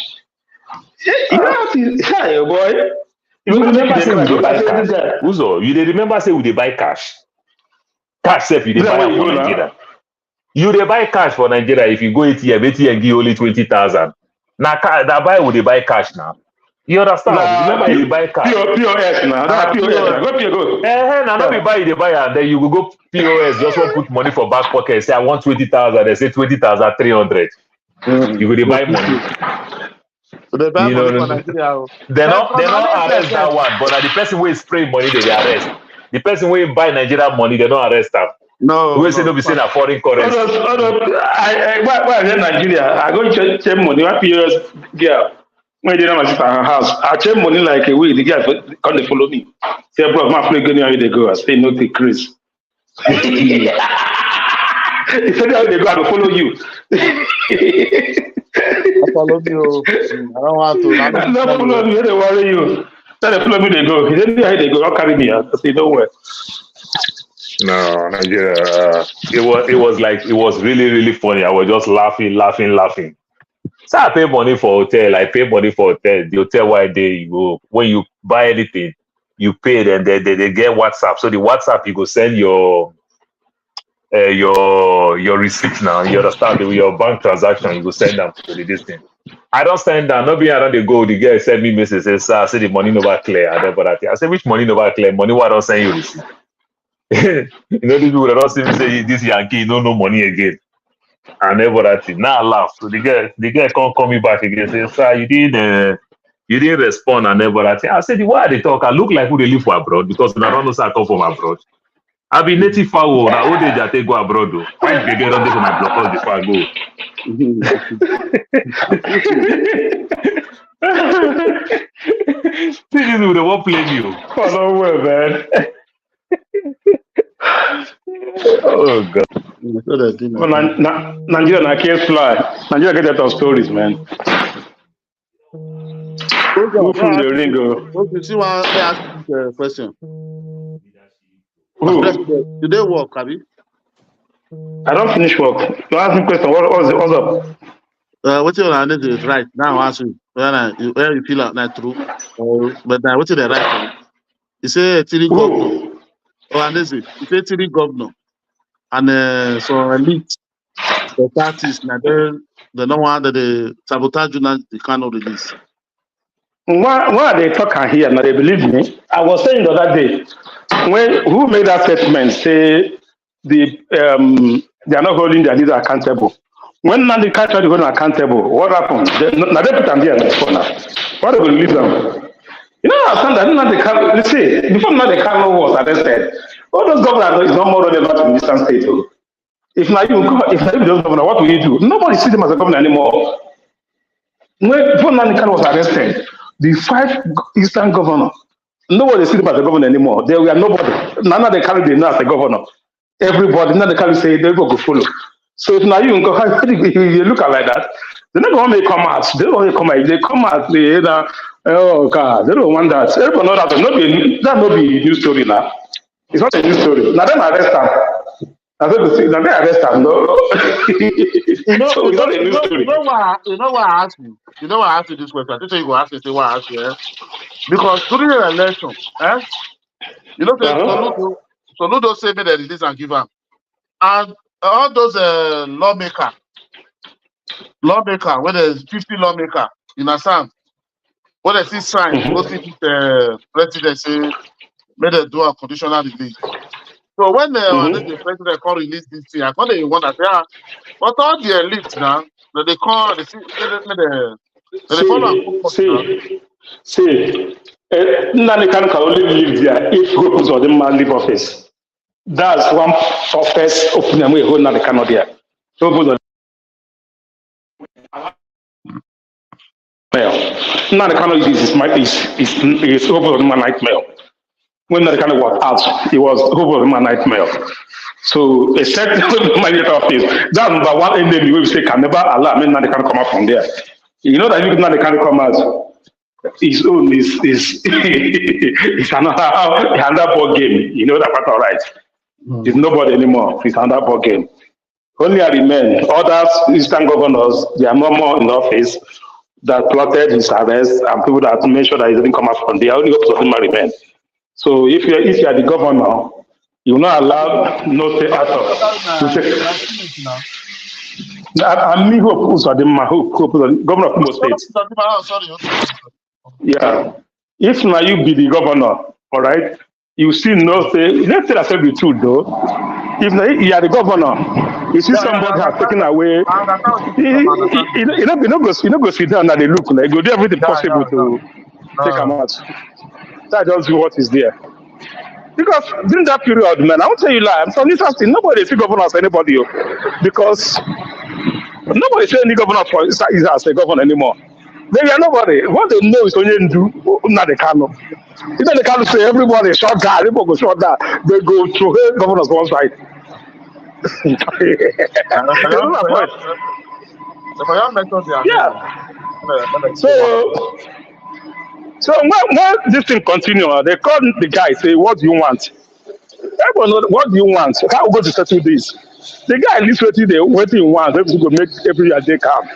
You know, hey boy. You remember say we dey buy cash? Uzo, you dey remember say we dey buy cash? Cash sef you dey buy for Nigeria. You dey buy cash for Nigeria if you go ATM give only 20,000. Now buy we dey buy cash now. You understand? Remember you dey buy cash. POS now. That's POS. Go. Now not be buy you dey buy and then you go POS just want put money for back pocket. Say I want 20,000. They say 20,300. You go dey buy money. So they buy money for Nigeria. They not arrest that one, but the person who is spraying money they arrest. The person who buy Nigeria money they don't arrest them. No. We say no be saying a foreign currency. Why in Nigeria? I go check money. What POS girl? When they know my sister her house, I check money like a week. The girl come they follow me. Say, bro, my play going how they go. I say no take Chris. He said how they go, I will follow you. I follow you. I don't want to. No follow me. They worry you. Tell they follow me. They go. He said how they go. Don't carry me. I say nowhere. No, Nigeria. It was really funny. I was just laughing. So I pay money for hotel. The hotel where you go when you buy anything, you pay them. They get WhatsApp. So the WhatsApp you go send your receipt now. You understand? Your bank transaction you go send them to this thing. I don't stand down. Not being around the go. The girl send me message say, "Sir, I say the money never clear." I say, "Which money never clear? Money why I don't send you receipt?" You know, these people that don't see me say this Yankee no money again. I never that thing. Now I laugh. So the girl can't call me back again. Say, "Sir, you didn't respond." I never that thing. I said, "Why they talk? I look like who they live for abroad because I don't know I come from abroad. I be native fowl. Now old age I take go abroad though. Why they get on there for my block before I go?" See this they won't play me. Oh no way, man. Oh God. Nigeria, I can't fly. Nigeria get that of stories, man. Who from the ring go? Okay, see one ask you a question. Who? Do they work, Abi? I don't finish work. You ask me question. What's up? What you want to do right now? Answer where you feel like true. But now what you the right? You say three governor. Oh, and this is you say three governor. And so elite the parties now they don't want that they sabotage you now they cannot release. Why are they talking here? Now they believe me. I was saying the other day when who made that statement say they are not holding their leader accountable. When now the country is holding accountable, what happened? Now they put them there now. Why they will leave them? You know, I understand that now they can't. Let's see before now they can't know what they said. All those governors is not more relevant in Eastern State. If now you those governor, what will you do? Nobody sees them as a governor anymore. Before Nanikan was arrested, the 5 Eastern governors, nobody sees them as a governor anymore. They were nobody. Now they carry them as a governor. Everybody, now they carry say they go follow. So if now you go, you look at like that, they're not going to come out. They don't want to come out. They come out, oh God, they don't want that. Everybody know that. That not be a new story now. It's not a new story. Now them arrest them. I said, to see, now they arrest him, no. You know, So you it's know, not a you new know, story. you know why I ask you. You know why I ask you this question. I think you go ask me, say why I ask you, eh? Because during the election, eh? You know, say Uh-huh. Soludo say me that release and give am. And all those lawmaker, when there's 50 lawmaker in Assam, when they see sign to go see this president say, may they do a conditional release. So when the president can release this thing, I can't even wonder, say, but all the elite now, they call, they see, they follow and See, comfort now. see, Nnamdi Kanu can only live there if Hope Uzodinma leave office. That's one first opinion we hold Nnamdi Kanu there. Hope Uzodinma. Nnamdi Kanu is Hope Uzodinma nightmare. When Nnamdi Kanu was out, it was Hope Uzodinma nightmare. So a certain manager office, that's number one enemy we say can never allow Nnamdi Kanu come out from there. You know that if Nnamdi Kanu come out, his own is is another ball game. You know that part, all right. It's nobody anymore. It's another ball game. Only I remain. Others, Eastern governors, they are no more in office that plotted his arrest and people that made sure that he didn't come out from there. Only hopes of him remain. So if you are the governor, you will not allow no say at all to take. I mean, hope Uzodinma, governor of Imo State. Sorry, okay. Yeah. If now you be the governor, all right, you still know say let's say that's be true though. If now you are the governor, you see Yeah, somebody I has understand taken that. away, I understand what you mean, I understand what you know go sit down and they look like go do everything yeah, possible to take him out. That just what is there. Because during that period, man, I won't tell you lie. I'm from this thing. Nobody see governor as anybody, because nobody say any governor for is as a governor anymore. They are nobody. What they know is only do not the Kano. You know the Kano say everybody shut down, everybody go shut down. They go to hate governors one side. For You know your, my for your, point? for your method, their name, Yeah. when they say one of them. So when this thing continue, they call the guy say, "What do you want?" Everyone know what do you want? How we go to settle this? The guy at least waiting he wants. Everything go make every day calm.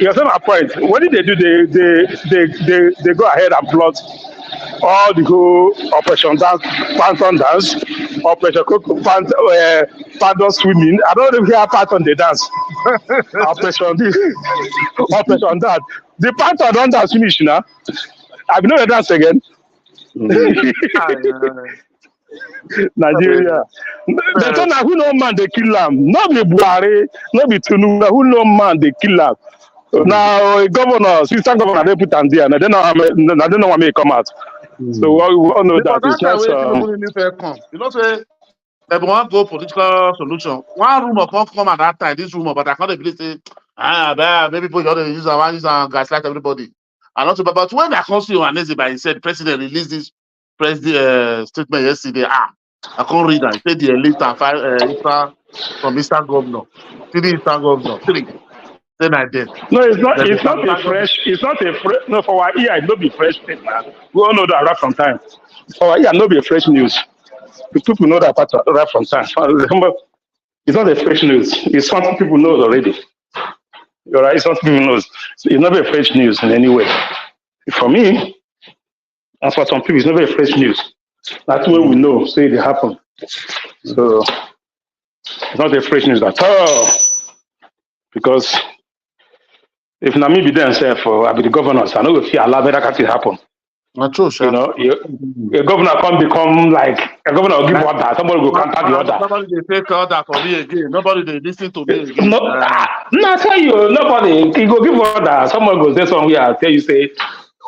You understand my point? What did they do? They go ahead and plot all the whole operation dance, phantom dance, operation phantom swimming. I don't even hear phantom they dance. Operation this, operation that. The phantom don't dance finish now. I know the dance again. Ah, Nigeria. They yeah. say na who no man they kill am. No be Buhari, no be Tinubu. Na who no man they kill am. Now governor, system governor, they put am there. Now they don't know what may come out. So we all know Because that that it's time just when Tinubu really fair come, you know, say everyone go political solution. One rumor can't come at that time. This rumor, but I can't believe say maybe people don't use and gaslight everybody. And also, but when I come see Ohaneze by himself, the president released this statement yesterday. I can't read that. He said the elite and five from Eastern governor, Eastern governor, three. Then I did. no, it's not. Then the It's not a Southern fresh. It's not a fresh. No, for our ear, it no be fresh thing, man. We all know that right from time. For our ear, no be fresh news. The people know that part right from time. It's not a fresh news. It's something people know already. You're right. It's something people knows. It's not a fresh news in any way. For me, and for some people, it's not a fresh news. That's what we know. Say it happen. So it's not a fresh news at all. Because if na me be there self or I be the governor, so I know if you allow that kind of happen. Not true, You sir. know, a governor can't become like a governor will give Like, order, somebody will counter the order. nobody they take order for me again. Nobody they listen to me again. No, no, I tell you, nobody. He go give order. Someone goes there somewhere. Tell you say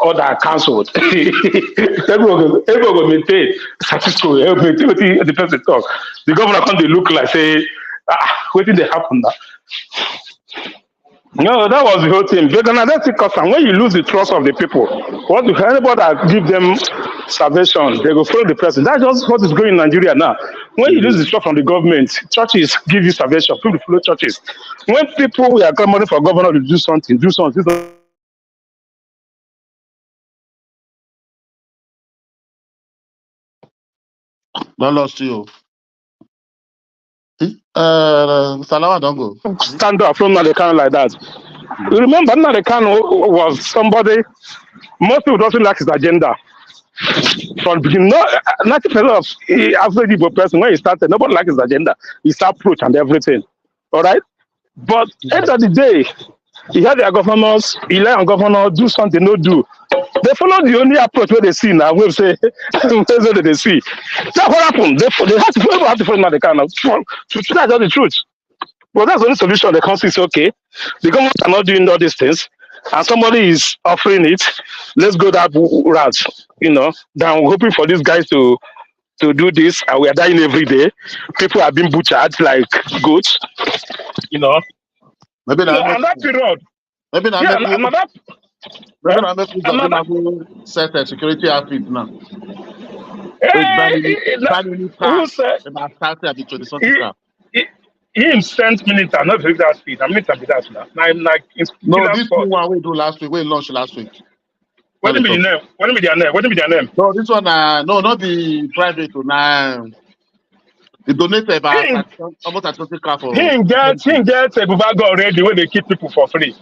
order cancelled. Everyone go maintain status quo. Maintain wetin the person talk. The governor come dey look like say, wetin dey happen now? No, that was the whole thing. But another thing, cause when you lose the trust of the people, what do anybody that give them salvation, they go follow the president. That's just what is going in Nigeria now. When you lose the trust from the government, churches give you salvation. People follow churches. When people are clamoring for governor to do something, do something. Not lost you. Salawa don't go. stand up from Nadekano like that. You remember Nadekano was somebody, most people doesn't like his agenda. From the beginning, 90% of average Igbo person, when he started, nobody liked his agenda, his approach and everything. All right? But end of the day, he had their governors, he let on governor do something, no do. They follow the only approach where they see now. We'll say, that's what they see. That's what happened. They have to follow Nadekano. That's the truth. Well, that's the only solution. The council is okay. The government are not doing all these things, and somebody is offering it. Let's go that route. Then we're hoping for these guys to do this, and we are dying every day. People are being butchered like goats. Maybe and that period. Maybe not. Yeah, Maybe not set a security outfit now. He sent military, not with that speed. I'm military with that now. No, this one we do last week. We launched last week. What do you mean their name? What do you mean their name? No, this one, no, not the private one. They donated about almost a 20 car for. He didn't get a Bubago already where they keep people for free.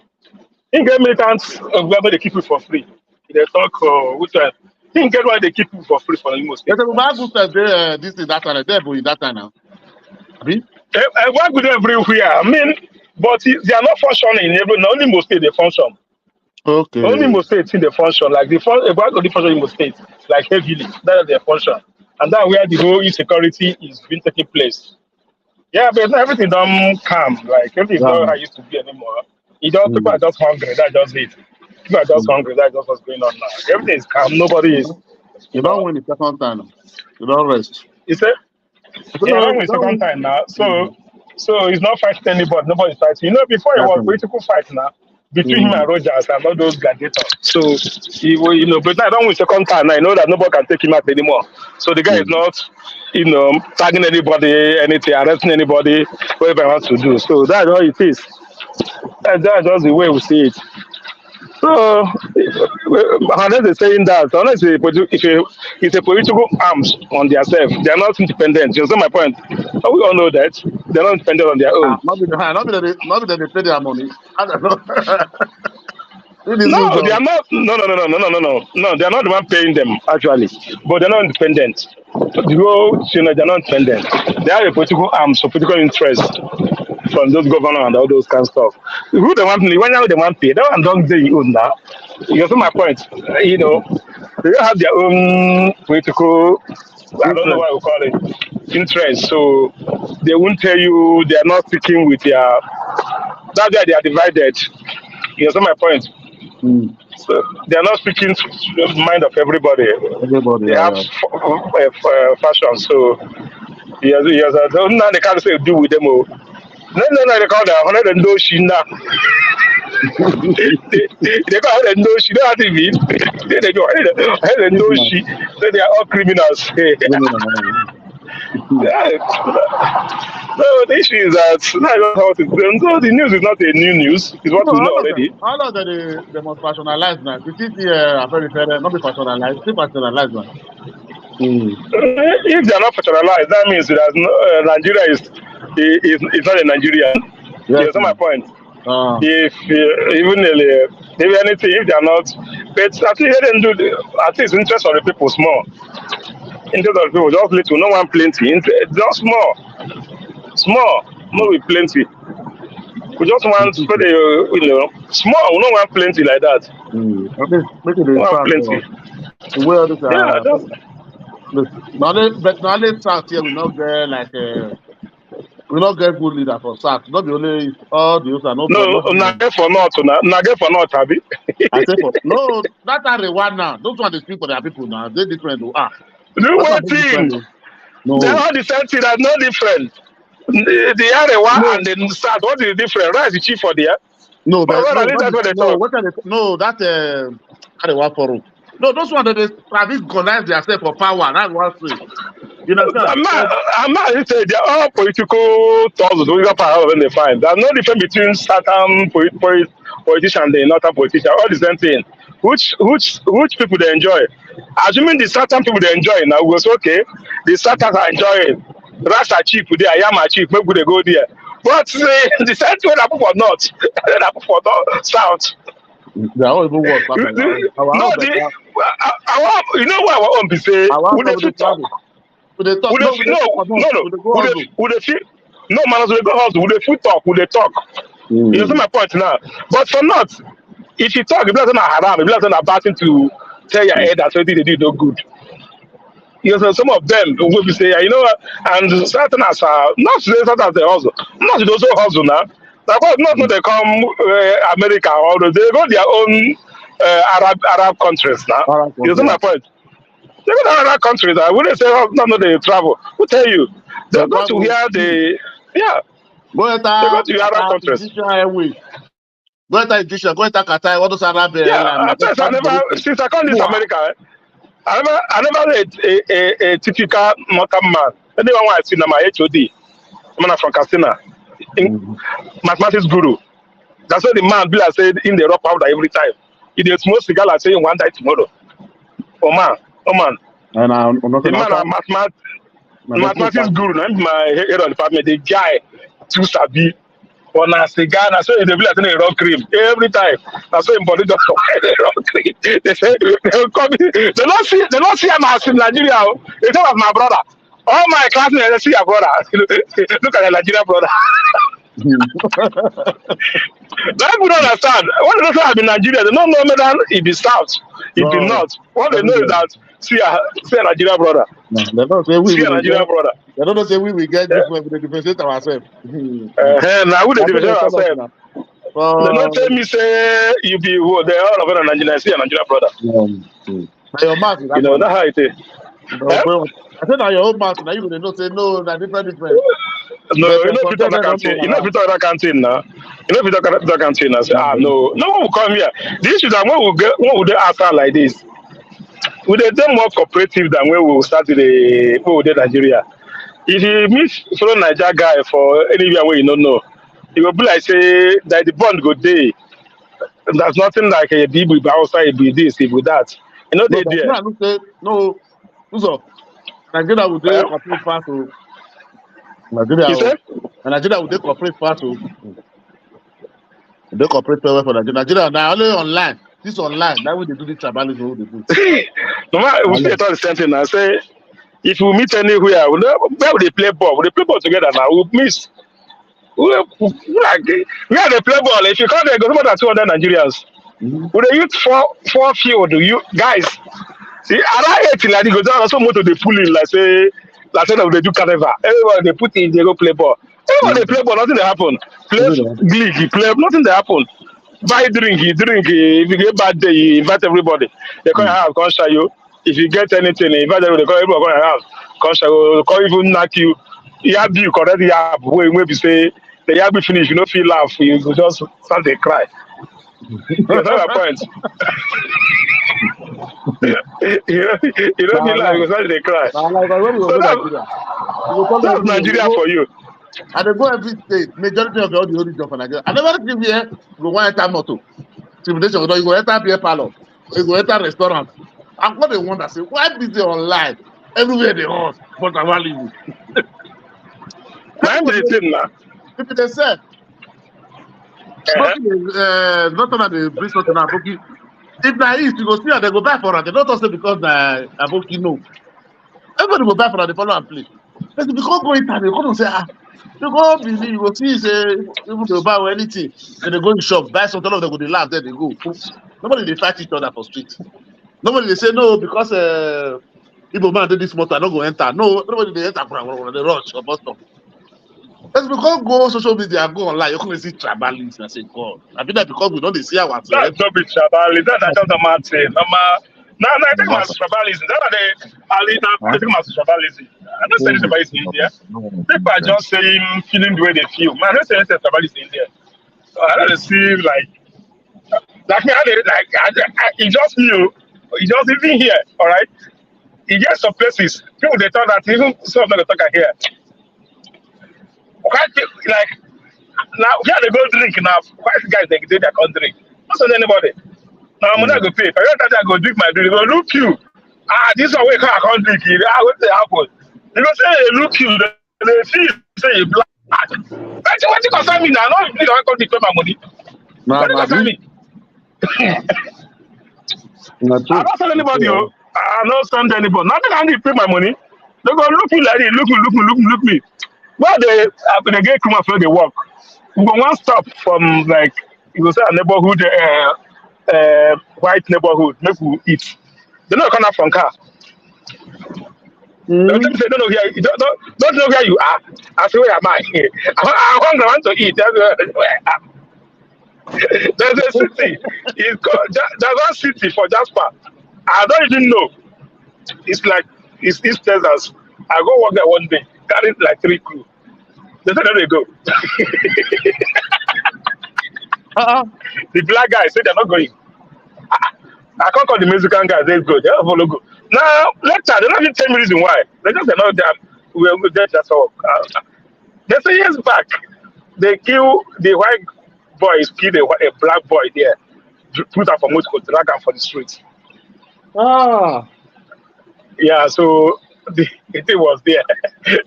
He didn't get militants where they keep people for free. They talk which one? He didn't get why they keep people for free for the most. There's a Bubago said this is that time. They're in that time now. Why would everywhere? I mean, but they are not functioning in only most states they function. Okay. Only most states in the function, like the function in most states, like heavily. That is their function. And that's where the whole insecurity is being taking place. Yeah, but everything don't calm. Like everything is not how it used to be anymore. People are just hungry, that's just it. People are just hungry, that's just what's going on now. Everything is calm, nobody is. You don't win the second time. You don't rest. You say? You don't win the second time now. So he's not fighting anybody, nobody's fighting. Before it was political fight now. Between him and Rogers and all those gladiators. So, but now I don't win second time. I know that nobody can take him out anymore. So the guy is not, tagging anybody, anything, arresting anybody, whatever he wants to do. So that's all it is. That's just the way we see it. So, unless they're saying that, unless it's a political arms on themselves, they're not independent. You understand my point? But we all know that they're not independent on their own. Not that they pay their money. I don't know. No, they are not. No, they are not the one paying them actually, but they're not independent. They're not independent. They have a political arms or political interest from those governors and all those kind of stuff. Who they want? When they want pay, they don't say you own that. You see my point? They have their own political. I don't know what we call it. Interest. So they won't tell you. They are not sticking with their. That's why they are divided. You see my point? So they are not speaking to the mind of everybody. They have fashion. So yes, now they can't say do with them. No, they call them 100 no she now. They call it no she. Don't have to be. They go 100 no she. So they are all criminals. No, the issue is that the news is not a new news. It's what we know already. How long they must personalize now? You see, very fair, not be personalized, still personalized now. If they are not personalized, that means that Nigeria is not a Nigerian. Yes. That's my point. If anything, if they are not, but at least they do. At least interest of the people small. Interest of the people just little, no one plenty. Just small, no with plenty. We just want small. We don't want plenty like that. Okay, make it plenty. Where this? Now let's start here. We not get like we not get good leader for SAT. Not the only all the others. No, not get for not, Abi. I say for no. That are the one now. Those one they speak for their people now. They different. Do one thing. No. They are the same thing. That's no different. The Arewa and the SAT. What is the difference? Right, the chief for there. No, that Arewa forum. No, those ones that they organize themselves for power. That's one thing. You know, I'm not saying they're all political thoughts when they find. There's no difference between certain politicians and the northern politicians. All the same thing. Which people they enjoy? Assuming the certain people they enjoy now, was okay. The certain are enjoying. Rats are cheap there, yam are cheap, maybe they go there. But the same way that for north, that for south. They are all even worse. No, you know what our own be say? Would they talk? Would they talk? No, would they feel? No, man, they go house. Would they feel talk? Would they talk? You see my point now. But for not, if you talk, if you're not haram, if you're not batting to tell your head that something they did no good. You know, some of them will be say, you know, and certain as not certain as they hustle, not they also hustle now. Not when they come America or they go their own Arab countries now. You see my point? They go to other countries. When they say, oh, no, they travel. Who tell you? They go to where they, yeah. They go to other countries. Go to Egyptian, go to Qatar, what those Arab? Yeah, since I come to America, I never read a typical mountain man. Anyone want to see my HOD? I'm from Castina. Mathematics guru. That's why the man Bill said in the rock powder every time. He did smoke cigar and say you want die tomorrow. Oh man. And the man mathematics guru, my head on department, the guy too sabi. On a cigar, I saw the bill in rock cream every time. I saw him body just rock cream. They say they not see him as in Nigeria. They talk of my brother. All my classmates they see your brother. Look at the Nigerian brother. That people don't understand. What they don't have in Nigeria, they don't know that it be south, it be north. What they know is that see a Nigerian brother. No, they don't say we see a Nigerian brother. They don't say we get this when we differentiate ourselves. Now we differentiate ourselves. They don't tell me say you be who they all of them Nigerian, see a Nigerian brother. Your mouth, you know that's how it is. I said now your own mouth, now you will not say no, that different. No, you know if you talk that canteen, you know if you talk that canteen now. You know if you talk that canteen now, say no one will come here. The issue that when we answer like this, we they more cooperative than when we will start with the Nigeria. If you meet follow Niger guy for anywhere where you don't know, it will be like say that the bond go day. There's nothing like a big with outside, it be this, it be that. You know they there. No, so Nigeria will do complete fast. Nigeria will do complete fast. They cooperate well for Nigeria. Now only online. This online. That way they do the tribalism. No matter we say the same thing. I say if we meet anywhere, where would they play ball? They play ball together now. We miss. We are the play ball. If you can't, there go more than 200 Nigerians. Would they use four field? You guys. See, around 18, like, go down, also motor they pull in, like say they do carnival. Everyone they put in, they go play ball. Everyone they play ball, nothing they happen. Play league, he play, nothing they happen. Buy drink, he drink. If you get bad day, he invite everybody. They come have, come show you. If you get anything, he invite everybody. Everybody come have, come show you. Come even knock you. You have you correct. You have when we say the yab be finish, you don't feel laugh. You just start to cry. That's my point. you don't feel like because they cry. So that's Nigeria for you. And they go every state, majority of all the only job for Nigeria. I never give here, go one enter motor. Civilization, you go enter beer parlor, you go enter restaurant. I'm not the one that say, why busy online? Everywhere they are, but I'm not leaving. I'm the thing now. If they say, not only the bring something now, if na east, you go see how they go buy for it. They don't say because Aboki no. Everybody go buy for it, they follow and play. But if you can't go inside, they come say, you go believe, you go see, say, even they buy anything. Then they go in shop, buy something, they go, they laugh, then they go. Nobody they fight each other for street. Nobody they say no because Igbo man did this motor, I don't go enter. No, nobody they enter, they rush or bus stop. That's because go social media and go online, you can see tribalism and say, God. I mean that because we don't see our that's not be tribalism, that's just a mad thing. No, I think about tribalism. That's I think about tribalism. I don't say this about in India. People are just saying, feeling the way they feel. Man, I don't say anything tribalism in India. So I don't see like me, it just knew, it just even here, all right? It gets some places, people they thought that even some of them talk here. Like now, here they go drink now. Quite guys they can't drink. Not on anybody. Now I'm not gonna pay. If I don't that I go drink my drink, they go look you. This is a way I can't drink it. What they happen? They go say hey, look you. They see you say you black. What you concern me now? No, you don't come to pay my money. Nah, What you nah, concern this, me? nah, I true. don't send anybody. Yeah. I don't send anybody. Nothing I need to pay my money. They go look me like this, look me. Well, they get come after they work. We go one stop from like you go say a neighborhood, white neighborhood. Make we eat. They not come out from car. They will tell Mm. me say don't know here. Don't know where you are. I say where am I? I want to eat. There's a city. It's called. There's one city for Jasper. I don't even know. It's like it's East Texas. I go work there one day, carried like 3 crew. They said, there they go. Uh-uh. The black guy said they're not going. I can't call the Mexican guy, they go. They don't follow go. Now, later, they don't even tell me reason why. They just say, no, we're there, that's all. They say, years back, they kill the white boys, kill a black boy there, put her for Moscow, drag her for the streets. Ah. Yeah, so the thing was there.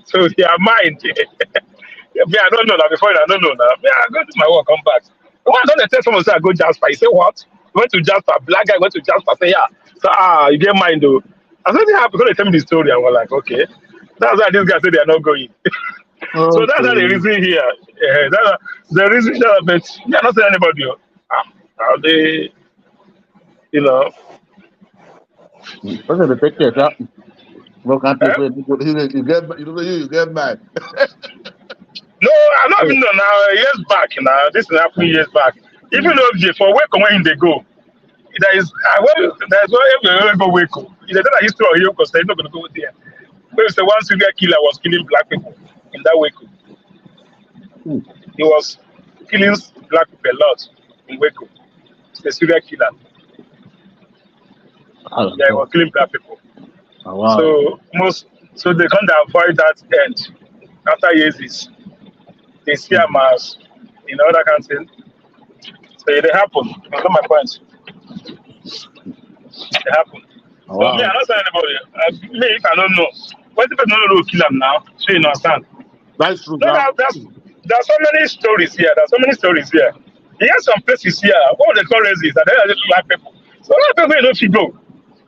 So their mind. Me, I don't know now. Before I don't know now. Me, I go to my work, come back. Why don't they tell someone say I go Jasper? You say what? Went to Jasper. Black guy went to Jasper. Say yeah. So you get mind though. I said yeah because they tell me the story. I was like okay. That's why this guy said they are not going. So that's how the Okay. reason here. That's the reason. But yeah, not saying anybody. How they, you know. What's the take care? No country Eh? say you get mad. No, I not even know now. Years back now. This is happening years back. Even though for where when they go. There is there's one go Waco. It's another history of Yoko, so they're not gonna go there. But it's the one serial killer was killing black people in that Waco. Hmm. He was killing black people a lot in Waco. It's a serial killer. Oh, Yeah, he God. was killing black people. Oh, wow. So they can't avoid that end after years. They see them as other countries. So it happen. You know my point. It happened. Oh, So me, wow. I don't say anybody. Me, if I don't know, what if I don't know who kill him now? So you understand? That's true. No, there's so many stories here. There's so many stories here. You have some places here. What they call races, and they are just black people. So a lot of people you know if you go.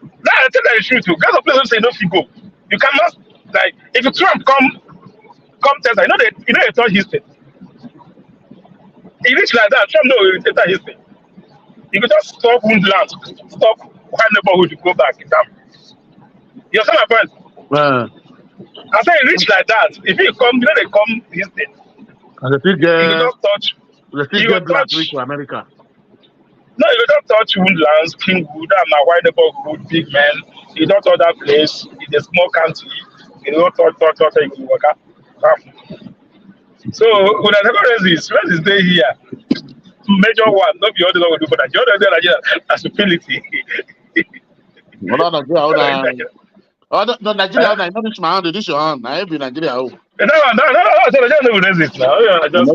Now I tell you the truth. Too. There's a place say no if you go. You cannot like if Trump come tell you know they touch history. He reach like that. Trump know he touch history. You could just stop woundland, stop white neighborhood to go back. You understand my point? Uh, I say it reach like that. If you come, they come this day. and the still You could get just touch. You could black reach touch. to America. No, you could just touch woodlands, Kingwood, and my white neighborhood, big man. You don't touch that place. It's a small county. You don't touch, you can work out. So when I never resist, where is they here? Major one, not the other one will do for that. The other day, Nigeria as stupidity. No, Nigeria. Oh, no, Nigeria. I know this my hand. This your hand. I be Nigeria. Oh, No. So I just know resist now. I you just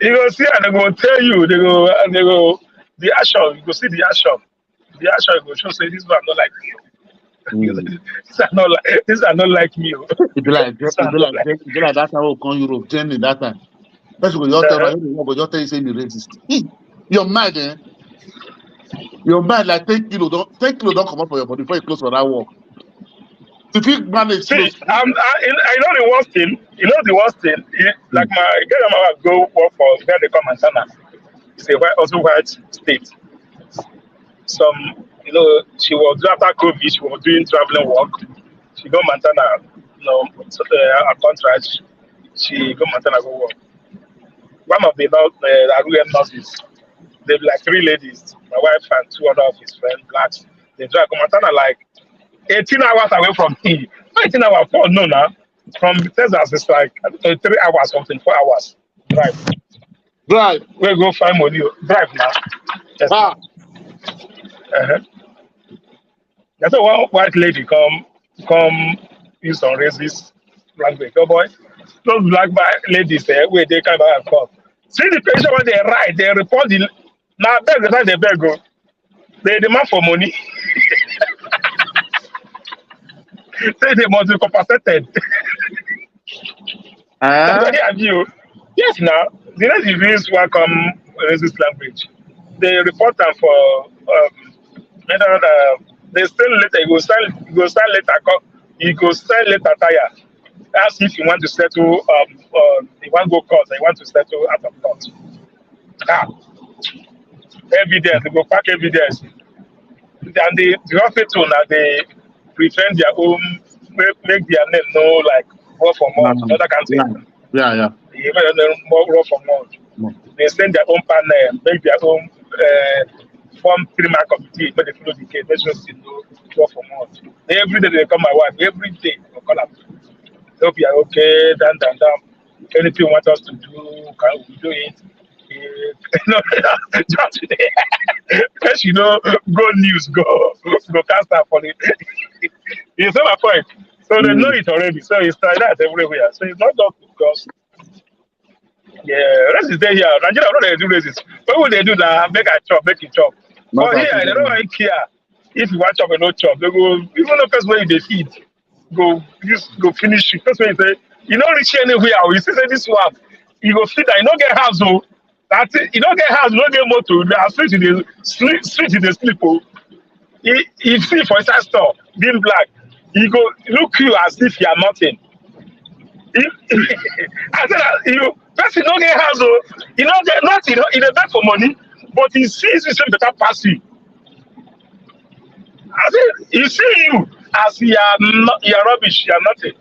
you go see and they go tell you. They go the action. You go see the action. The action you go show say this one not like me. These are not like me. it be like These are not like that time we come Europe journey that time. That's what you tell me. Go just tell you say you racist. Your mind, your mind like 10 kilo don't come up for your body before you close for that work. If you manage see, close, I know the worst thing. You know the worst thing. Like my grandma go work for where they come Montana. It's a white state. Some she was after COVID. She was doing traveling work. She go Montana. A contract. She go Montana go work. One of the nurses. They be like 3 ladies. My wife and 2 other of his friends, blacks. They drive to Montana like 18 hours away from me. 18 hours, 4 no now. From Texas, it's like 3 hours, something, 4 hours. Drive. We go find money. Drive now. Yes, That's a one white lady come use some racist language. Oh boy. Those black ladies there, where they come back and come. See the patient when they write, they report the now beg the time they beg go. They demand for money. Say they must be compensated. Eh? Have you? Yes, now the rest is use welcome racist language. They report them for they still later you go sell later you go sell later tire. That's if you want to settle you want to go court and you want to settle out of court. Ah, evidence, they go pack evidence. And the hospital now they prevent their own make their name know like word for mouth, another country. Yeah. They make them more word for mouth. They send their own panel, make their own form criminal committee, but they follow the case, make sure they know word for mouth. Every day they come my wife, every day they call up. Hope you are okay, down. Anything you want us to do, can we do it? No, just today. Because go news, go cast out for it. You see my point? So they know it already. So it's like that everywhere. So it's not just because rest is there here. Nigeria don't they do races. What would they do now? Make it chop. But here they don't really care. If you want chop and no chop, they go even the first way they feed. Go finish it. First way you say, you don't reach anywhere. You see say this one, you go feed that you don't get house though. That's it. You don't get house, you don't get motor. The street in the sleep. Oh. He see for inside store, being black. He go look you as if you are nothing. I said you person don't get house, oh. You don't get nothing. He dey beg for money, but he sees you better pass you. I said he see you as you are rubbish, you are nothing.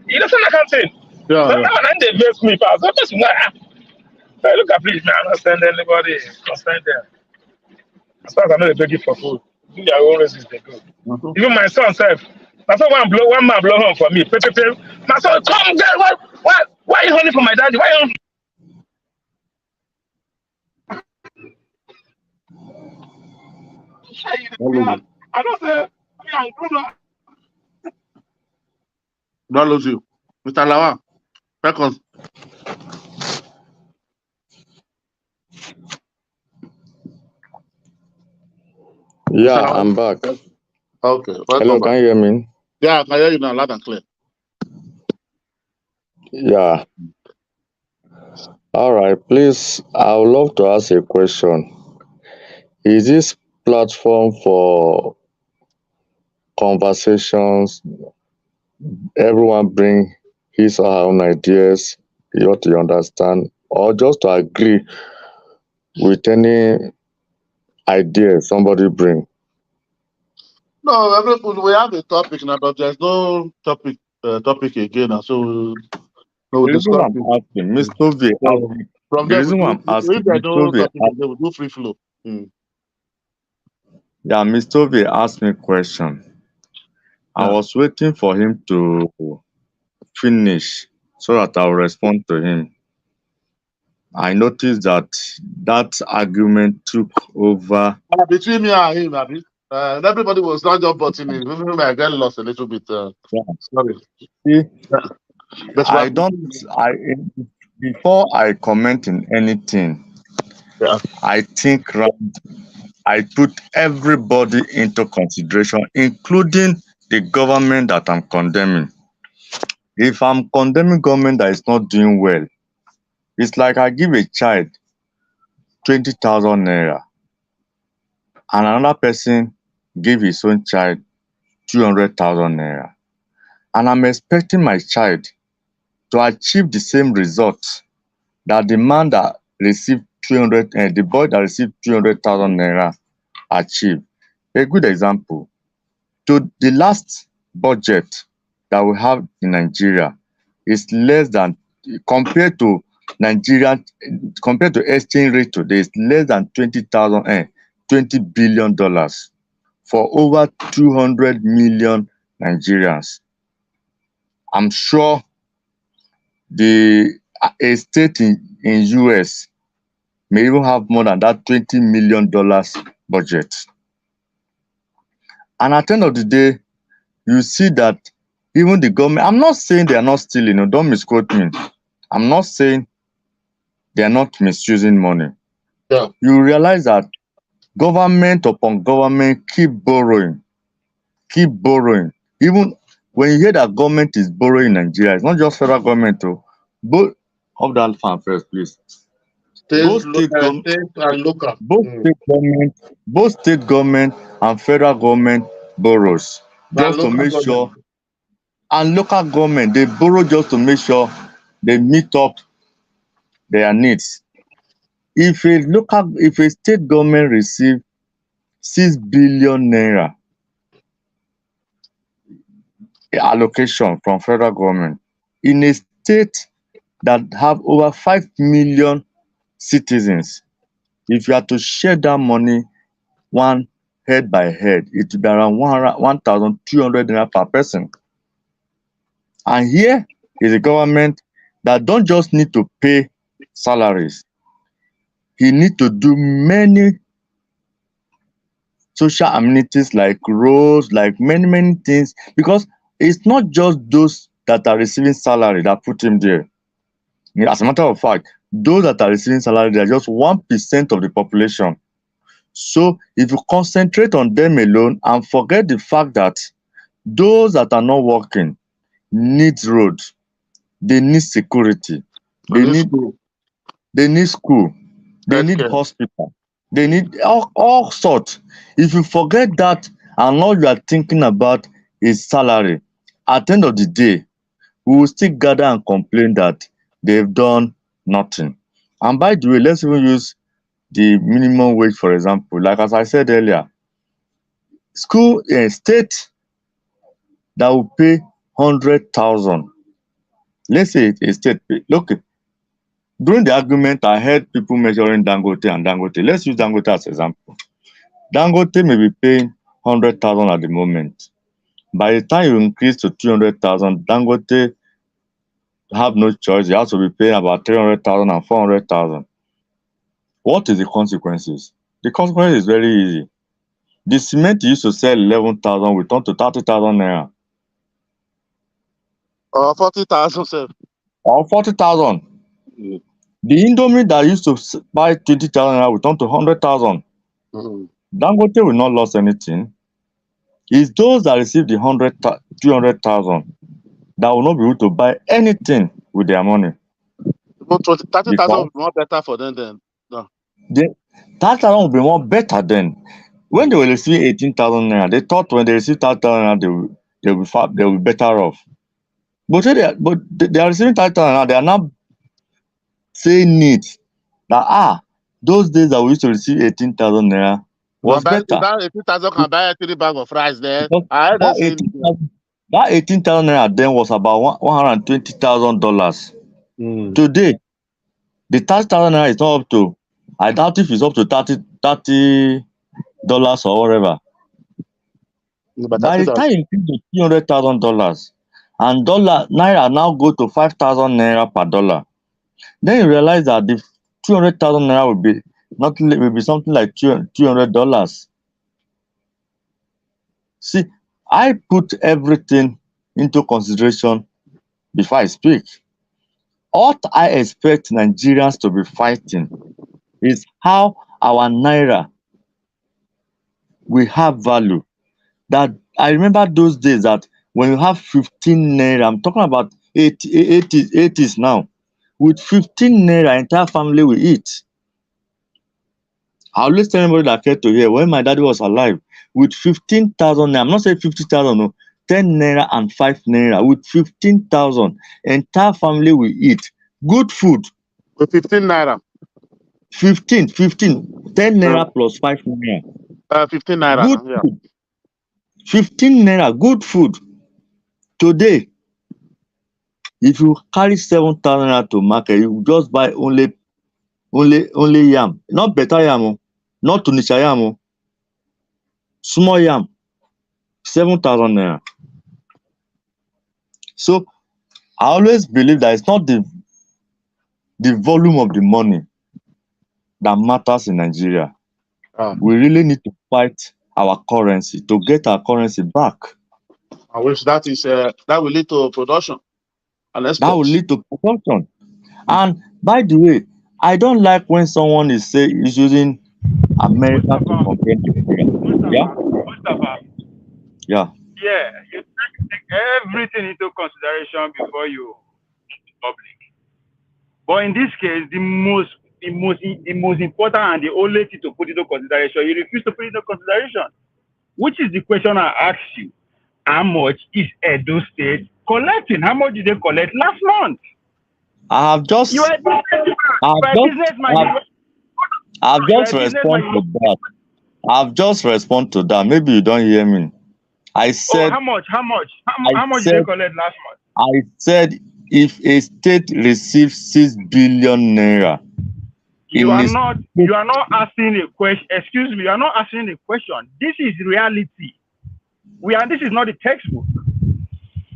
He doesn't like anything. Yeah. So now when they vex me pass, that person hey, look at please, man, I'm not sending anybody concern them. As far as I know, they beg you for food. Do their own races, they go. Even my son said, my son one man blow home for me. My son, come get why are you honey for my daddy? Why you I don't say I don't know. Don't lose you. Mr. Lawan, seconds. Yeah, I'm back. Okay. Hello, can you hear me? Yeah, I can hear you now, loud and clear. Yeah. All right, please, I would love to ask a question. Is this platform for conversations, everyone bring his or her own ideas, what you understand, or just to agree with any idea somebody bring? No, we have a topic now, but there's no topic again. So we'll The reason why discuss I'm it. asking, Ms. Tovi, So, from there, the reason why I'm asking, if there's Ms. no Tovi, topic again, we'll do free flow. yeah, Ms. Tovi asked me a question. I was waiting for him to finish so that I'll respond to him. I noticed that argument took over. Between me and him, everybody was not just butting in. Even I get lost a little bit. Sorry. See, before I comment in anything, I think I put everybody into consideration, including the government that I'm condemning. If I'm condemning government that is not doing well, it's like I give a child 20,000 naira and another person give his own child 200,000 naira. And I'm expecting my child to achieve the same result that the man that received the boy that received 200,000 naira achieved. A good example, to the last budget that we have in Nigeria is less than, compared to exchange rate today, is less than $20 billion for over 200 million Nigerians. I'm sure a state in US may even have more than that $20 million budget. And at the end of the day, you see that even the government, I'm not saying they are not stealing, don't misquote me. I'm not saying they are not misusing money. Yeah. You realize that government upon government keep borrowing. Even when you hear that government is borrowing in Nigeria, it's not just federal government. Both of that fan first, please. State, Both state government, state and local. both state government, both state government and federal government borrows And just to local make government. sure, and local government they borrow just to make sure they meet up their needs. If a state government receive 6 billion naira allocation from federal government in a state that have over 5 million citizens, if you are to share that money one head by head, it will be around 1,200 naira per person. And here is a government that don't just need to pay salaries. He need to do many social amenities like roads, like many things, because it's not just those that are receiving salary that put him there. As a matter of fact, those that are receiving salary, they are just 1% of the population. So if you concentrate on them alone and forget the fact that those that are not working need roads, they need security, they need School. they need school, they need Healthcare. hospital, they need all sorts. If you forget that and all you are thinking about is salary, at the end of the day, we will still gather and complain that they've done nothing. And by the way, let's even use the minimum wage, for example. Like as I said earlier, state that will pay 100,000. Let's say a state pay. Look, during the argument, I heard people measuring Dangote and Dangote. Let's use Dangote as example. Dangote may be paying 100,000 at the moment. By the time you increase to 200,000, Dangote have no choice. You have to be paying about 300,000 and 400,000. What is the consequences? The consequence is very easy. The cement you used to sell 11,000 will turn to 30,000 naira. Or 40,000, sir. Or 40,000. Mm. The Indomie that used to buy 20,000 naira will turn to 100,000. Mm. Dangote will not lose anything. It's those that receive the 200,000 that will not be able to buy anything with their money. But 30,000 Because will be more better for them then. No. 30,000 will be more better then. When they will receive 18,000 naira, they thought when they receive 30,000 naira, they will be better off. But they are receiving 30,000 naira, they are now saying it that those days that we used to receive 18,000 naira was better. That 18,000 can buy 3 bags of rice there. Because that 18,000 naira then was about $120,000. Mm. Today, the 30,000 naira is not up to, I doubt if it's up to $30 or whatever. But By the time you increase to $300,000 and naira now go to 5,000 naira per dollar, then you realize that the 200,000 naira will be something like $200. See, I put everything into consideration before I speak. What I expect Nigerians to be fighting is how our naira will have value. That I remember those days that when you have 15 naira, I'm talking about 80s now. With 15 naira, entire family will eat. I always tell anybody that care to hear, when my daddy was alive, with 15,000 naira, I'm not saying 50,000, no, 10 naira and 5 naira, with 15,000, entire family will eat. Good food. with 15 naira. 10 naira plus 5 naira. 15 naira. Good Yeah. food. 15 naira, good food. Today, if you carry 7,000 naira to market, you just buy only yam. Not better yam, not Tunisia yam. Small yam, 7,000 naira. So I always believe that it's not the volume of the money that matters in Nigeria. We really need to fight our currency to get our currency back. I wish that will lead to production and exports. That will lead to production. And by the way, I don't like when someone is using America to compare Nigeria. Yeah. yeah, you take everything into consideration before you public. But in this case, the most important and the only thing to put into consideration, you refuse to put into consideration, which is the question I asked you. How much is Edo State collecting? How much did they collect last month? I have just, You are a businessman. I've You are a just, businessman. I've You are just a responded businessman. to that. I've just responded to that. Maybe you don't hear me. I Oh, said, how much? How much? I How much did they said, collect last month? I said, if a state receives 6 billion naira, You in are a not. state, You are not asking a question. Excuse me. You are not asking a question. This is reality. This is not a textbook.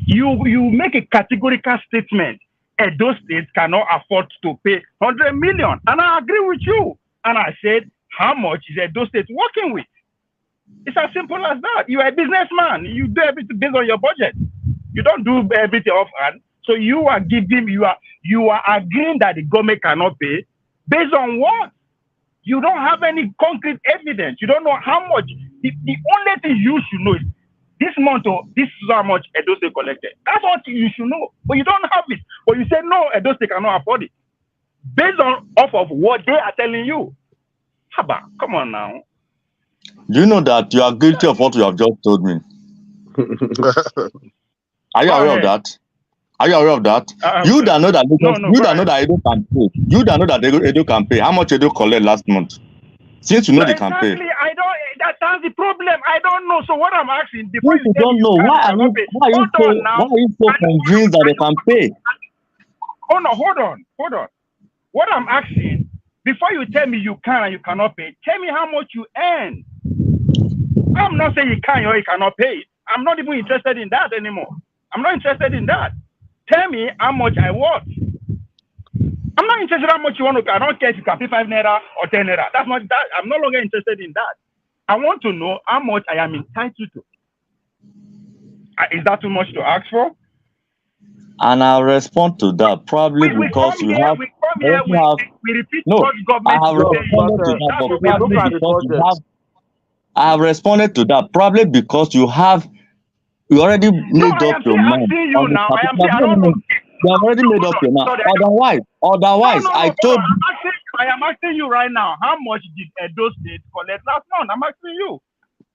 You make a categorical statement. Edo State cannot afford to pay 100 million, and I agree with you. And I said, how much is Edo State working with? It's as simple as that. You are a businessman. You do everything based on your budget. You don't do everything offhand. So you are agreeing that the government cannot pay based on what? You don't have any concrete evidence. You don't know how much. The only thing you should know is this month or this is how much Edo State collected. That's what you should know. But you don't have it. But you say no, Edo State cannot afford it. Based off of what they are telling you. Haba, come on now. do you know that you are guilty of what you have just told me? Are you Go aware of ahead. that? Are you aware of that? You that know that Lagos, No, you go that know ahead. that Edo can pay. You that know that Edo can pay. How much Edo collect last month? Since you know No, they can pay. exactly. I don't. That's the problem. I don't know. So what I'm asking, before Since you you tell me don't you know, can, why are cannot pay. you Hold on now. so convinced that they can pay? Hold on. What I'm asking, before you tell me you can and you cannot pay, tell me how much you earn. I'm not saying you can or you cannot pay. I'm not even interested in that anymore. I'm not interested in that. Tell me how much I worth. I'm not interested in how much you want to pay. I don't care if you can pay 5 naira or 10 naira. That's not that. I'm no longer interested in that. I want to know how much I am entitled to. Is that too much to ask for? And I'll respond to that probably because you have we repeat no. what government I have is saying. responded to that, That's but what we are probably look at the because you budget. have. I have responded to that probably because you already No, made I up am your still mind asking you on the now. I am particular. still, I don't know. You have already made up your mind. Sorry, Otherwise, no. I told you. I am asking you right now. How much did Edo State collect last month? I'm asking you.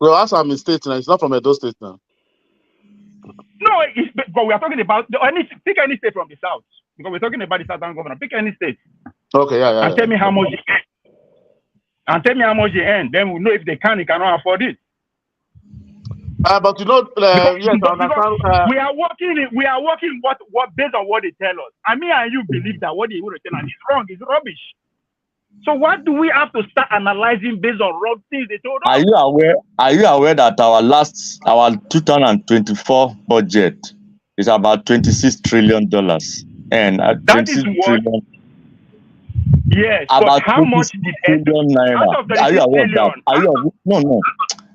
Well, that's a mistake now. It's not from Edo State now. No, but we are talking about pick any state from the south because we're talking about the southern governor. Pick any state. Okay, yeah. And tell me how much you earn. And tell me how much you earn. Then we know if they cannot afford it. But you know, yes, I understand. We are working what based on what they tell us. And me and you believe that what they will tell us is wrong, is rubbish. So what do we have to start analyzing based on wrong things they told us? Are you aware that our 2024 budget is about $26 trillion and that is what. Trillion, yes, about but how much did trillion naira? Out of are you aware of that?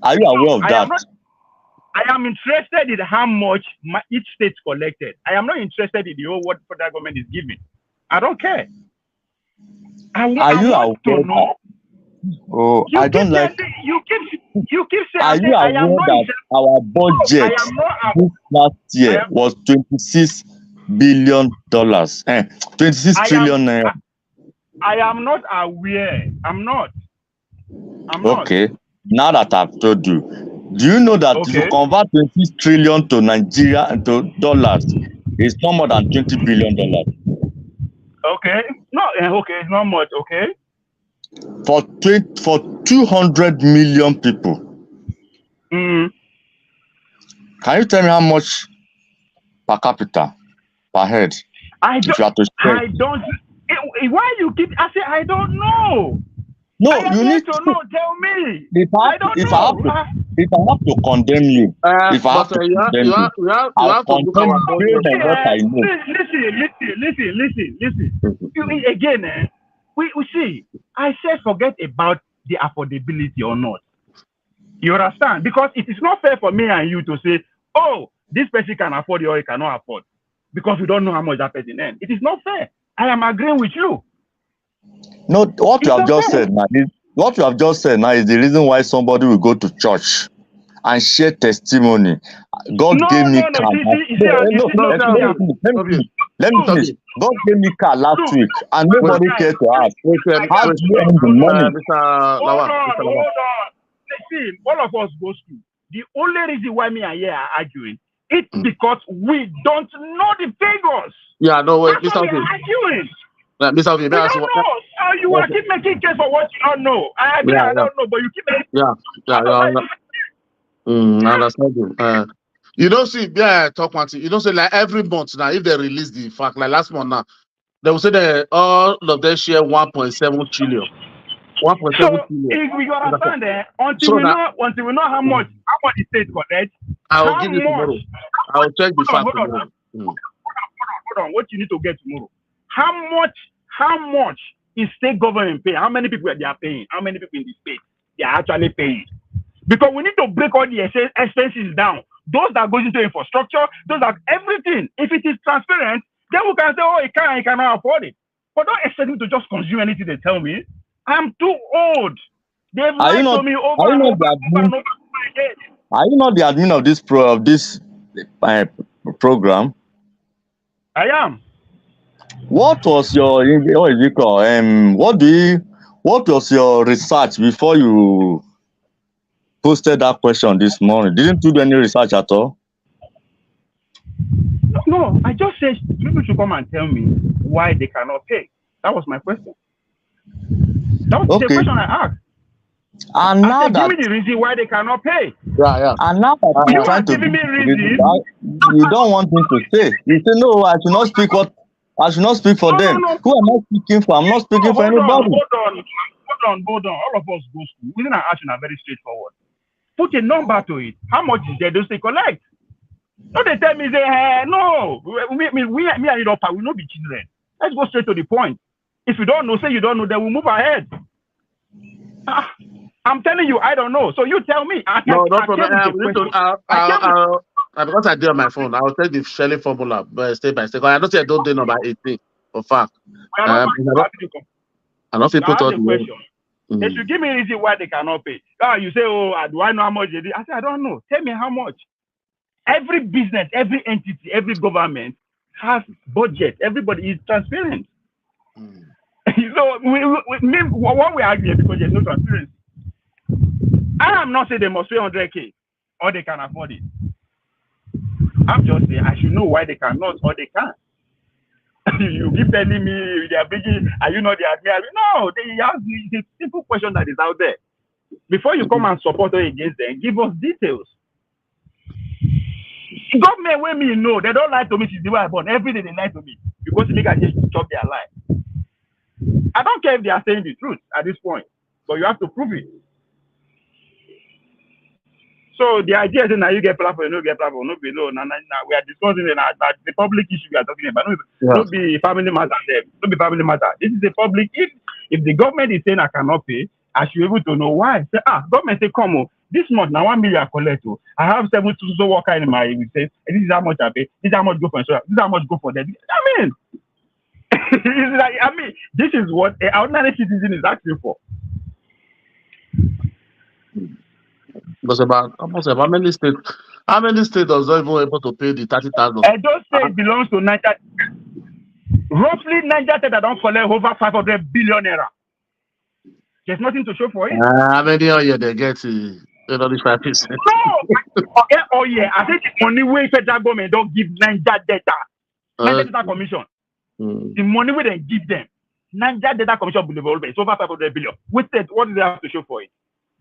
Are you aware of that? I am interested in how much each state collected. I am not interested in the whole what federal government is giving. I don't care. I want to know. Oh, I don't like. You keep saying. Are you aware that our budget this last year was $26 billion? 26 trillion naira. I am not aware. I'm not. Okay. Now that I've told you, do you know that if you convert 26 trillion to Nigeria to dollars, it's no more than $20 billion? Okay. No. Okay. It's not much. Okay. For 200 million people. Mm. Can you tell me how much per capita, per head? I don't. Why you keep? I say I don't know. No, you need to know. Tell me. If I have to condemn you, if I have to condemn you, I'll condemn you based on what I know. Listen. Again, we see. I said forget about the affordability or not. You understand? Because it is not fair for me and you to say, oh, this person can afford it or he cannot afford, because we don't know how much that person earns. It is not fair. I am agreeing with you. No, what you have just said now is the reason why somebody will go to church and share testimony. God gave me car. Let me finish. God gave me car last week, and nobody cared to ask. How do you earn the money? Hold on. See, all of us go school. The only reason why me and you are arguing, it's because we don't know the figures. Yeah, no way. That's why we are arguing. Mr. We don't know. You are keep making case for what you don't know. I agree, I don't know, but you keep making. I understand you. You don't see, talk one thing. You don't say like every month now, if they release the fact, like last month now, they will say that all of them share 1.7 trillion. 1.7 so trillion. If we understand until we know how much the state collect. I will give you tomorrow. I will check the fact tomorrow. Hold on. What you need to get tomorrow? How much is state government paying? How many people they are paying? How many people in the state they are actually paying? Because we need to break all the expenses down. Those that goes into infrastructure, those that everything. If it is transparent, then we can say, oh, it cannot afford it. But don't expect me to just consume anything they tell me. I'm too old. They've lied to me over and over again. Are you not the admin of this program? I am. What was your what was your research before you posted that question this morning? Didn't you do any research at all? No, I just said people should come and tell me why they cannot pay. That was my question. That was the question I asked. And now give me the reason why they cannot pay. Yeah. And now that you are giving me reason. You don't want him to say. You say no, I should not speak for them. No. Who am I speaking for? I'm not speaking for anybody. Hold on. All of us go school. Within our action are very straightforward. Put a number to it. How much is there? Don't say collect. No, they tell me say, no. Me and you we will not be children. Let's go straight to the point. If you don't know, say you don't know, then we'll move ahead. I'm telling you, I don't know. So you tell me. No problem. Because I did on my phone, I will take the Shelley formula step by step. I don't say I don't do number 18 for fact. I don't feel put on the question. They should give me a reason why they cannot pay. You say, do I know how much they did? I say, I don't know. Tell me how much. Every business, every entity, every government has budget. Everybody is transparent. So what we argue because there's no transparency. I am not saying they must pay 100K or they can afford it. I'm just saying I should know why they cannot or they can't. You keep telling me they are bringing, are you not the admin? No, they ask the simple question that is out there. Before you come and support or against them, give us details. Government when me know, they don't lie to me since the way I born. Every day they lie to me because they can just chop their lie. I don't care if they are saying the truth at this point, but you have to prove it. So the idea is that now you get platform, you no get platform, no below. Now we are discussing the public issue we are talking about. Don't be family matter. Don't be family matter. This is a public. If the government is saying I cannot pay, I should be able to know why. Say, government say come on. This month now 1 million I collect. I have 7 to worker in my say this is how much I pay. This is how much go for insurance. This is how much go for that. This is what an ordinary citizen is asking for. Because how many states does not even able to pay the 30,000? Edo State belongs to Niger. Roughly Niger State don't collect over 500 billion naira. There's nothing to show for it. How many year they get this 5%? No. I think the only way federal government don't give Niger Data Commission. The money we then give them. Niger Data Commission will develop it's over 500 billion. What do they have to show for it?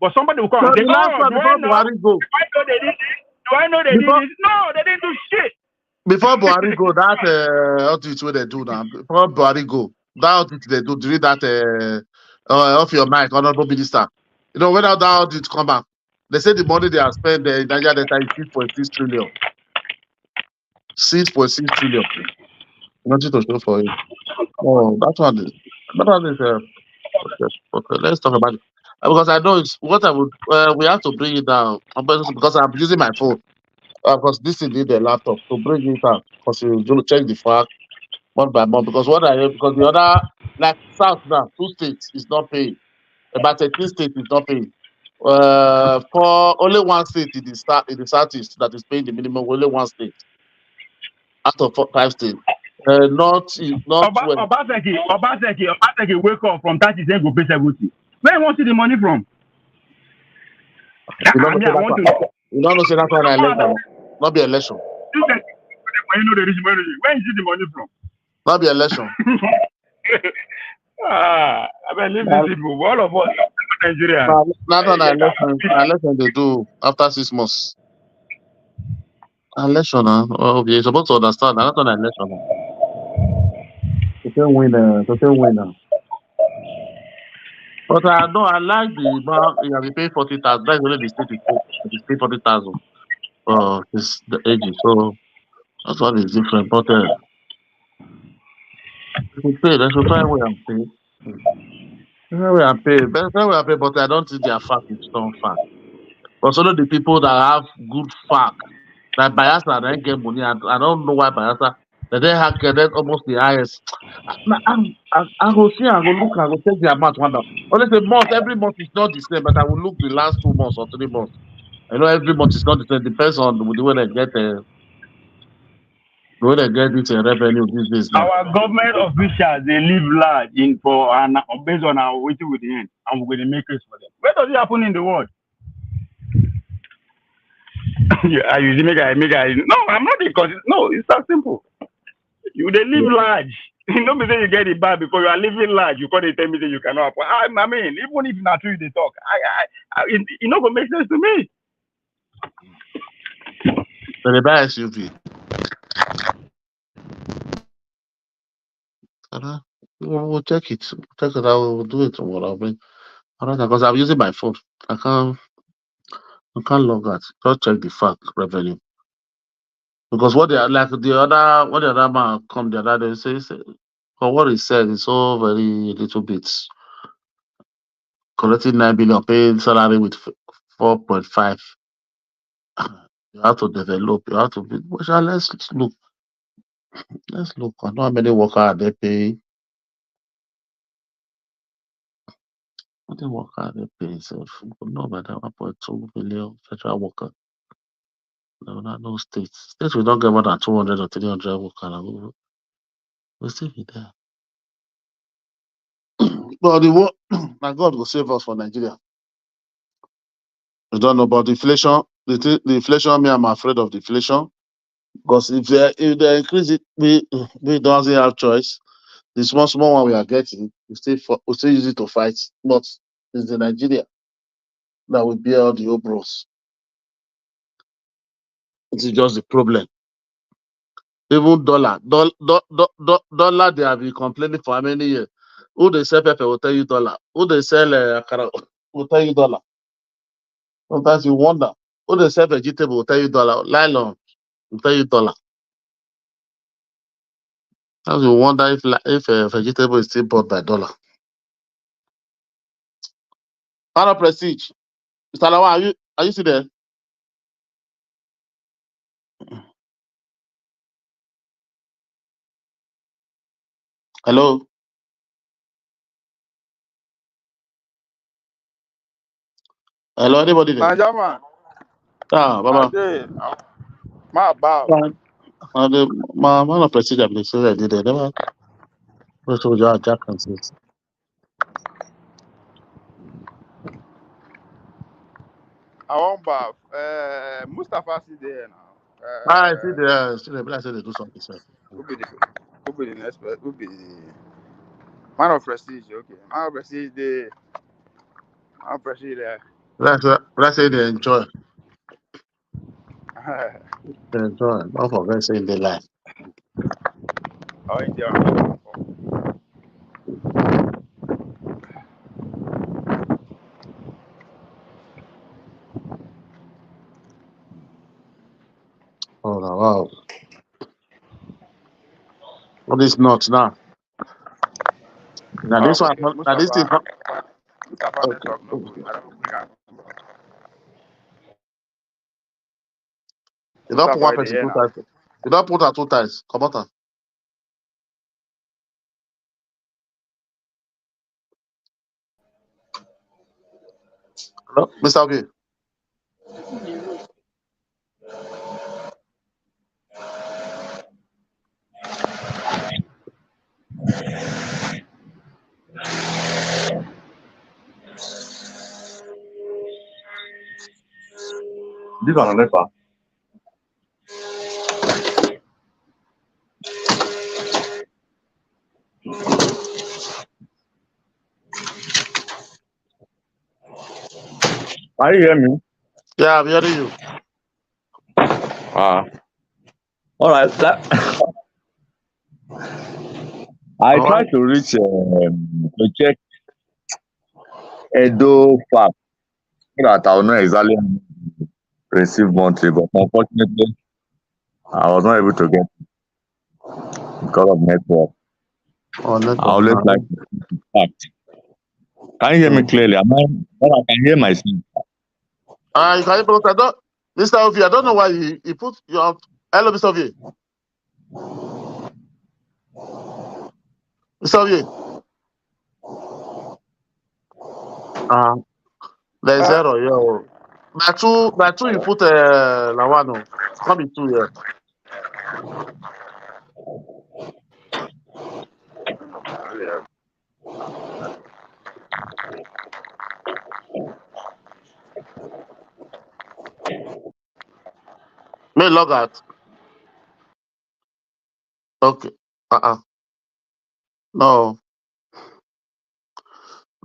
But somebody will come and say, do I know they did this? No, they didn't do shit. Before Buhari go, that outreach what they do now. Before Buhari go, that outreach they do during that off your mic, honorable minister. You know, when that outreach come back, they say the money they have spent in Niger Delta is 6.6 trillion. 6.6 trillion. Nothing to show for it. Oh, that one is okay, let's talk about it. Because I know it's what I would we have to bring it down because I'm using my phone. Because this is the laptop to bring it out because you're going to check the fact month by month. Because what I hear, because the other like South now, 2 states is not paying. About 13 states is not paying. For only one state in the southeast that is paying the minimum, only one state out of 5 states. Not west. Obaseki wake up from 30 then go pay 70. Where you want to see the money from? You don't I know mean, say I that want one. to know. You don't know say that one election. Not be election. You say the money no dey reach money. Where you see the money from? Not be election. I mean, leave these people. All of us, Nigeria. Not an election. Election they do after 6 months. Election, oh, you're supposed to understand. Not an election. To say winner. But I like the bank. You have to pay 40,000. That's only the state is pay 40,000 for the ages. So that's what is different. But they should find way and pay. Find way and pay. Find way and pay. But I don't think their fact is strong fact. But only the people that have good fact, like Bayelsa, they get money. I don't know why Bayelsa. They have get almost the highest. I go see, I go look, I go take the amount one down. Honestly, every month is not the same, but I will look the last 2 months or 3 months. I know every month is not the same. Depends on the way they get this revenue these days now. Our government officials they live large based on our waiting with the end, and we're going to make it for them. Where does it happen in the world? I usually make no, I'm not because no, it's that simple. You they live large. You know me say you get it bad because you are living large. You can't tell me that you cannot. I mean, even if not true they talk, it not gonna make sense to me. So they buy SUV. We'll check it. Check it. I will do it tomorrow. Because I'm using my phone. I can't log out. Just check the fact revenue. Because what the other man come the other day say for what he said is so very little bits. Collecting 9 billion, paying salary with 4.5. You have to develop. You have to be. Let's look. Let's look. I know how many workers are they paying. What the worker are they paying? So no matter 1.2 billion federal worker. No states. States we don't get more than 200 or 300 workers. We'll still be there. But my God will save us for Nigeria. We don't know about inflation. The inflation, me, I'm afraid of the inflation. Because if they increase it, we don't have choice. The small one we are getting, we still use it to fight. But it's the Nigeria that will bear all the obros. It is just the problem. Even dollar, they have been complaining for how many years? Who they sell pepper will tell you dollar. Who they sell akara will tell you dollar. Sometimes you wonder. Who they sell vegetable will tell you dollar. Nylon will tell you dollar. Sometimes you wonder if vegetable is still bought by dollar. Final Prestige. Mr. Lawan, are you still there? Hello? Hello, anybody there? Manjaman, Baba. my bow. My man of Prestige, I believe, so I did it. Never. So Jack and says. I won't bow. Mustafa see there now. I see the but I said they do something, sir. Who be the next person? Who be the man of prestige? Okay, man of prestige. Man of prestige there. Let's say they enjoy. They enjoy. Don't forget saying they lie. Oh, India. Oh, wow. What is not now? Now this one, Okay, now this is not. Mustafa Okay. network no good. I don't think You don't put Mustafa one is person there 2 now. times. You don't put her 2 times. Come on. Hello, Mr. Obi. This one, never. Are you hearing me? Yeah, I'm hearing you. All right. I All right. tried to reach to check Edo Farm so that I will know exactly how much I receive monthly, but unfortunately, I was not able to get it because of network. Oh, I network. always like to fact. Can you hear me clearly? I can hear myself. You can but I don't, Mr. Ovi, I don't know why he put your. Hello, Mr. Ovi. Mr. Ovi. There's error, yeah. That two you put Lawano. Can't be two here. May log out. Okay. No.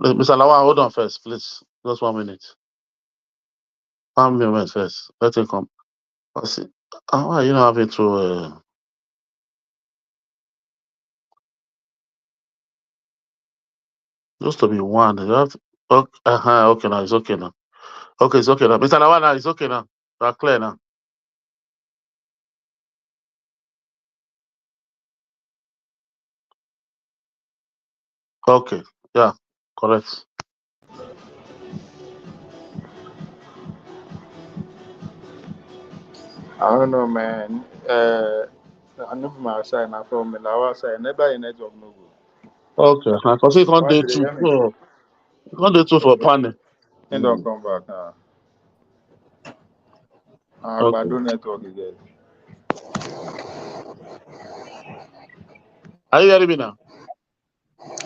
Mr. Lawan, hold on first, please. Just 1 minute. 1 minute first. Let him come. Let's see. Why are you not having to just to be one? You have to, okay now, it's okay now. Okay, it's okay now. Mr. Lawan, now it's okay now. You are clear now. Okay. Yeah, correct. I don't know, man. I know from my side, not from our side. Never in network no good. Okay. I can see you can't Why do did they two. hear me? So, you can't do two for panel. He don't come back now. Okay. Badu network again. Are you hearing me now?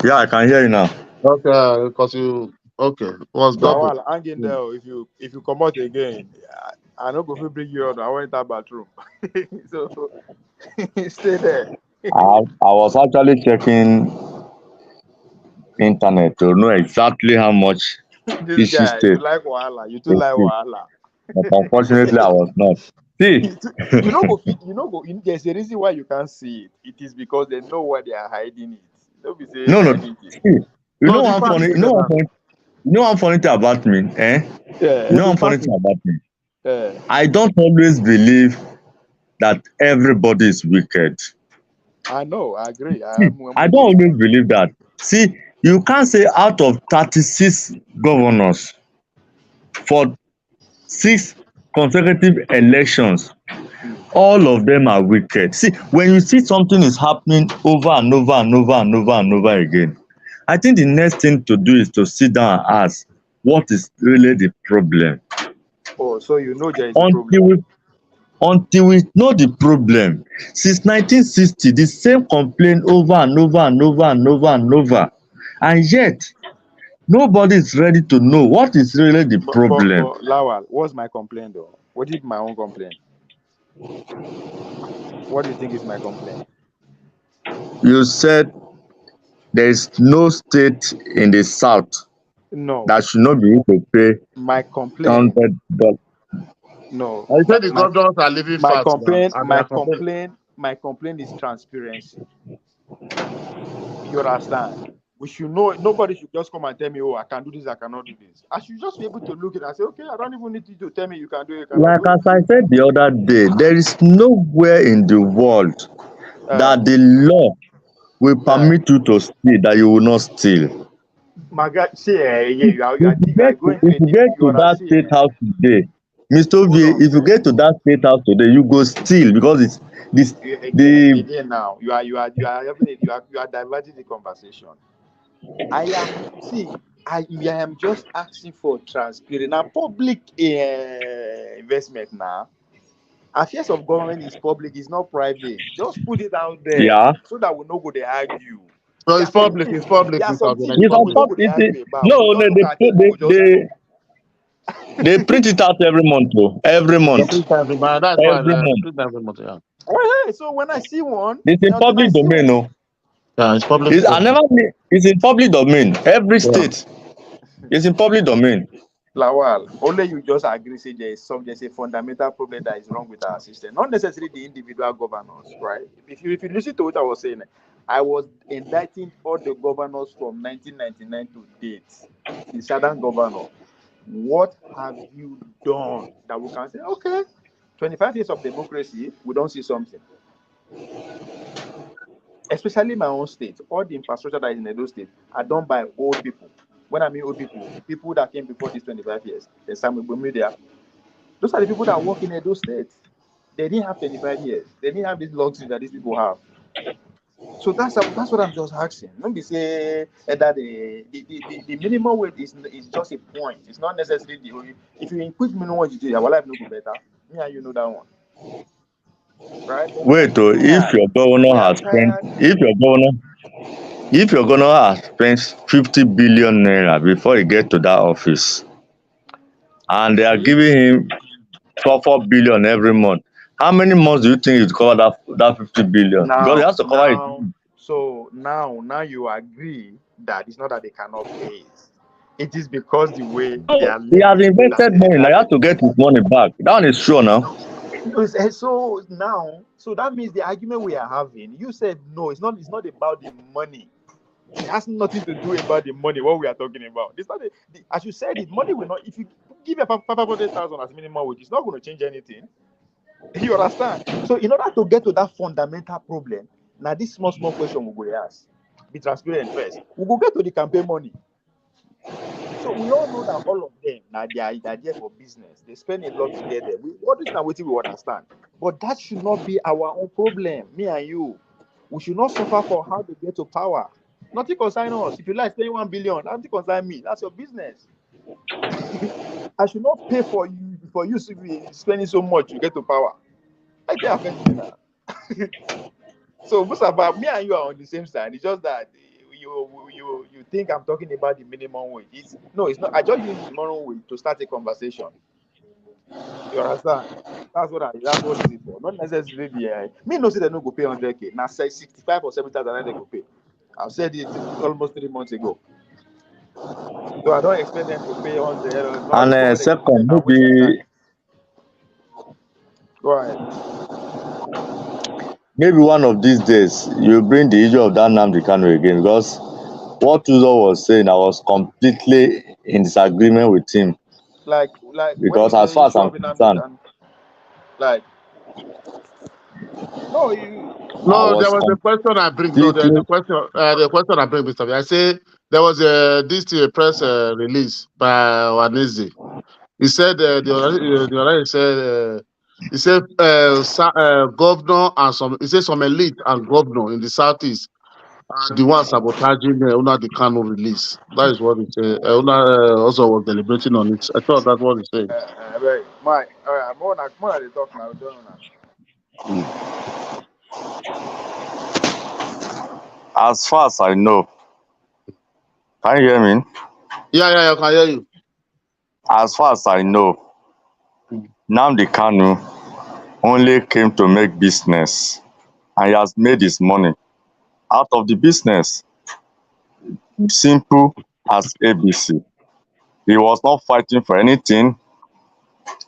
Yeah, I can hear you now. Okay, because you okay. It was double. Lawal, hang in there. If you come out again, I know go fit bring you out. I went to bathroom. So stay there. I was actually checking internet to know exactly how much This each guy, you state like wahala. You too like receives. wahala. But unfortunately, I was not. See, You know go fit. You know go. There's a reason why you can't see it. It is because they know why they are hiding it. Don't be saying no, anything. see, you No, know the one fact funny, is there now. you know one funny thing about me, eh? You Yeah. No, know the one funny fact thing is about me. Yeah. I don't always believe that everybody is wicked. I know. I agree. See, I'm I with don't you. always believe that. See, you can't say out of 36 governors for 6 consecutive elections, all of them are wicked. See, when you see something is happening over and over and over and over and over again, I think the next thing to do is to sit down and ask, what is really the problem? Oh, so you know there is a Until problem. we until we know the problem. Since 1960, the same complaint over and over and over and over and over, and yet nobody is ready to know what is really the problem. But Lawal, what's my complaint though? What is my own complaint? What do you think is my complaint? You said there is no state in the south No, that should not be able to pay my complaint. $100. No, I said the governors are living fast now, and they are complaining. my complaint is transparency. You understand? We should know. Nobody should just come and tell me, "Oh, I can do this, I cannot do this." I should just be able to look at it and say, "Okay, I don't even need you to tell me you can do it, you cannot Like do it." as I said the other day, there is nowhere in the world Uh, that the law will uh, permit you to steal that you will not steal. my God, see, yeah, you are going to If a you deep. get You to are that see, state house today, Mr. hold V, on if you first. get to that state house today, you go steal because it's this the Again now you are diverting the conversation. I am see I am just asking for transparent and public investment now. Affairs of government is public, it's not private. Just put it out there Yeah. so that we no go they argue. So There it's are some public. things, It's public, there are Mr. some Abiola. things It's It's we on public. no top. go they argue about. We No, just look at it, we go just know. they print it out every month, too. Every The month. print every month. That's why Every month. print every month. Yeah. Oh, yeah. So when I see one, It's in then I public see domain, one. no. Yeah, it's public. It's, I never. It's in public domain. Every Yeah. state. It's in public domain. Lawal, only you just agree say there's a fundamental problem that is wrong with our system, not necessarily the individual governors, right? If you listen to what I was saying, I was indicting all the governors from 1999 to date, the southern governor. What have you done that we can say, okay, 25 years of democracy, we don't see something? Especially my own state, all the infrastructure that is in Edo State are done by old people. When I mean old people, people that came before these 25 years, there's some media. Those are the people that work in Edo State. They didn't have 25 years. They didn't have this luxury that these people have. So that's what I'm just asking. Let me say that the minimum wage is just a point. It's not necessarily the only. If you increase minimum wage, our life no go better. Me and you know that one, right? Wait, oh, if your governor has spent, if your governor has spent 50 billion naira before he get to that office, and they are giving him 4 billion every month, how many months do you think it cover that 50 billion? Because he has to cover it. So now you agree that it's not that they cannot pay it. It is because the way they are. He has invested money. Now he has to get his money back. That one is sure now. So now, so that means the argument we are having, you said no, it's not about the money. It has nothing to do about the money, what we are talking about. It's not as you said it, money will not, if you give a 500,000 as minimum wage, it's not going to change anything. You understand? So in order to get to that fundamental problem, now this small question we go ask. Be transparent first. We go get to the campaign money. So we all know that all of them now they are there for business. They spend a lot to get there. What is now waiting we understand? But that should not be our own problem, me and you. We should not suffer for how they get to power. Nothing concern us. If you like spending 1 billion, nothing concern me. That's your business. I should not pay for you to be spending so much to get to power. I can't affect me now. So Mustafa, me and you are on the same side. It's just that you think I'm talking about the minimum wage. It's not. I just use the minimum wage to start a conversation. You understand? That's what it is for. Not necessarily the me no say they no go pay 100K. Now say 65 or 70,000 they go pay. I've said it almost 3 months ago. So I don't expect them to pay 100. And second, maybe one of these days you bring the issue of that Nnamdi Kanu again, because what Uzo was saying, I was completely in disagreement with him. Like because as far as I'm concerned, No, there was a question I bring. No, the question I bring, Mr. V. I say there was this press release by Wanese. He said the other said he said governor and some elite and governor in the southeast are the ones sabotaging Nnamdi Kanu release. That is what he said. Also was deliberating on it. I thought that's what he said. More they talk now. as far as I know, can you hear me? Yeah, I can hear you. As far as I know, Nnamdi Kanu only came to make business, and he has made his money out of the business. Simple as ABC. He was not fighting for anything.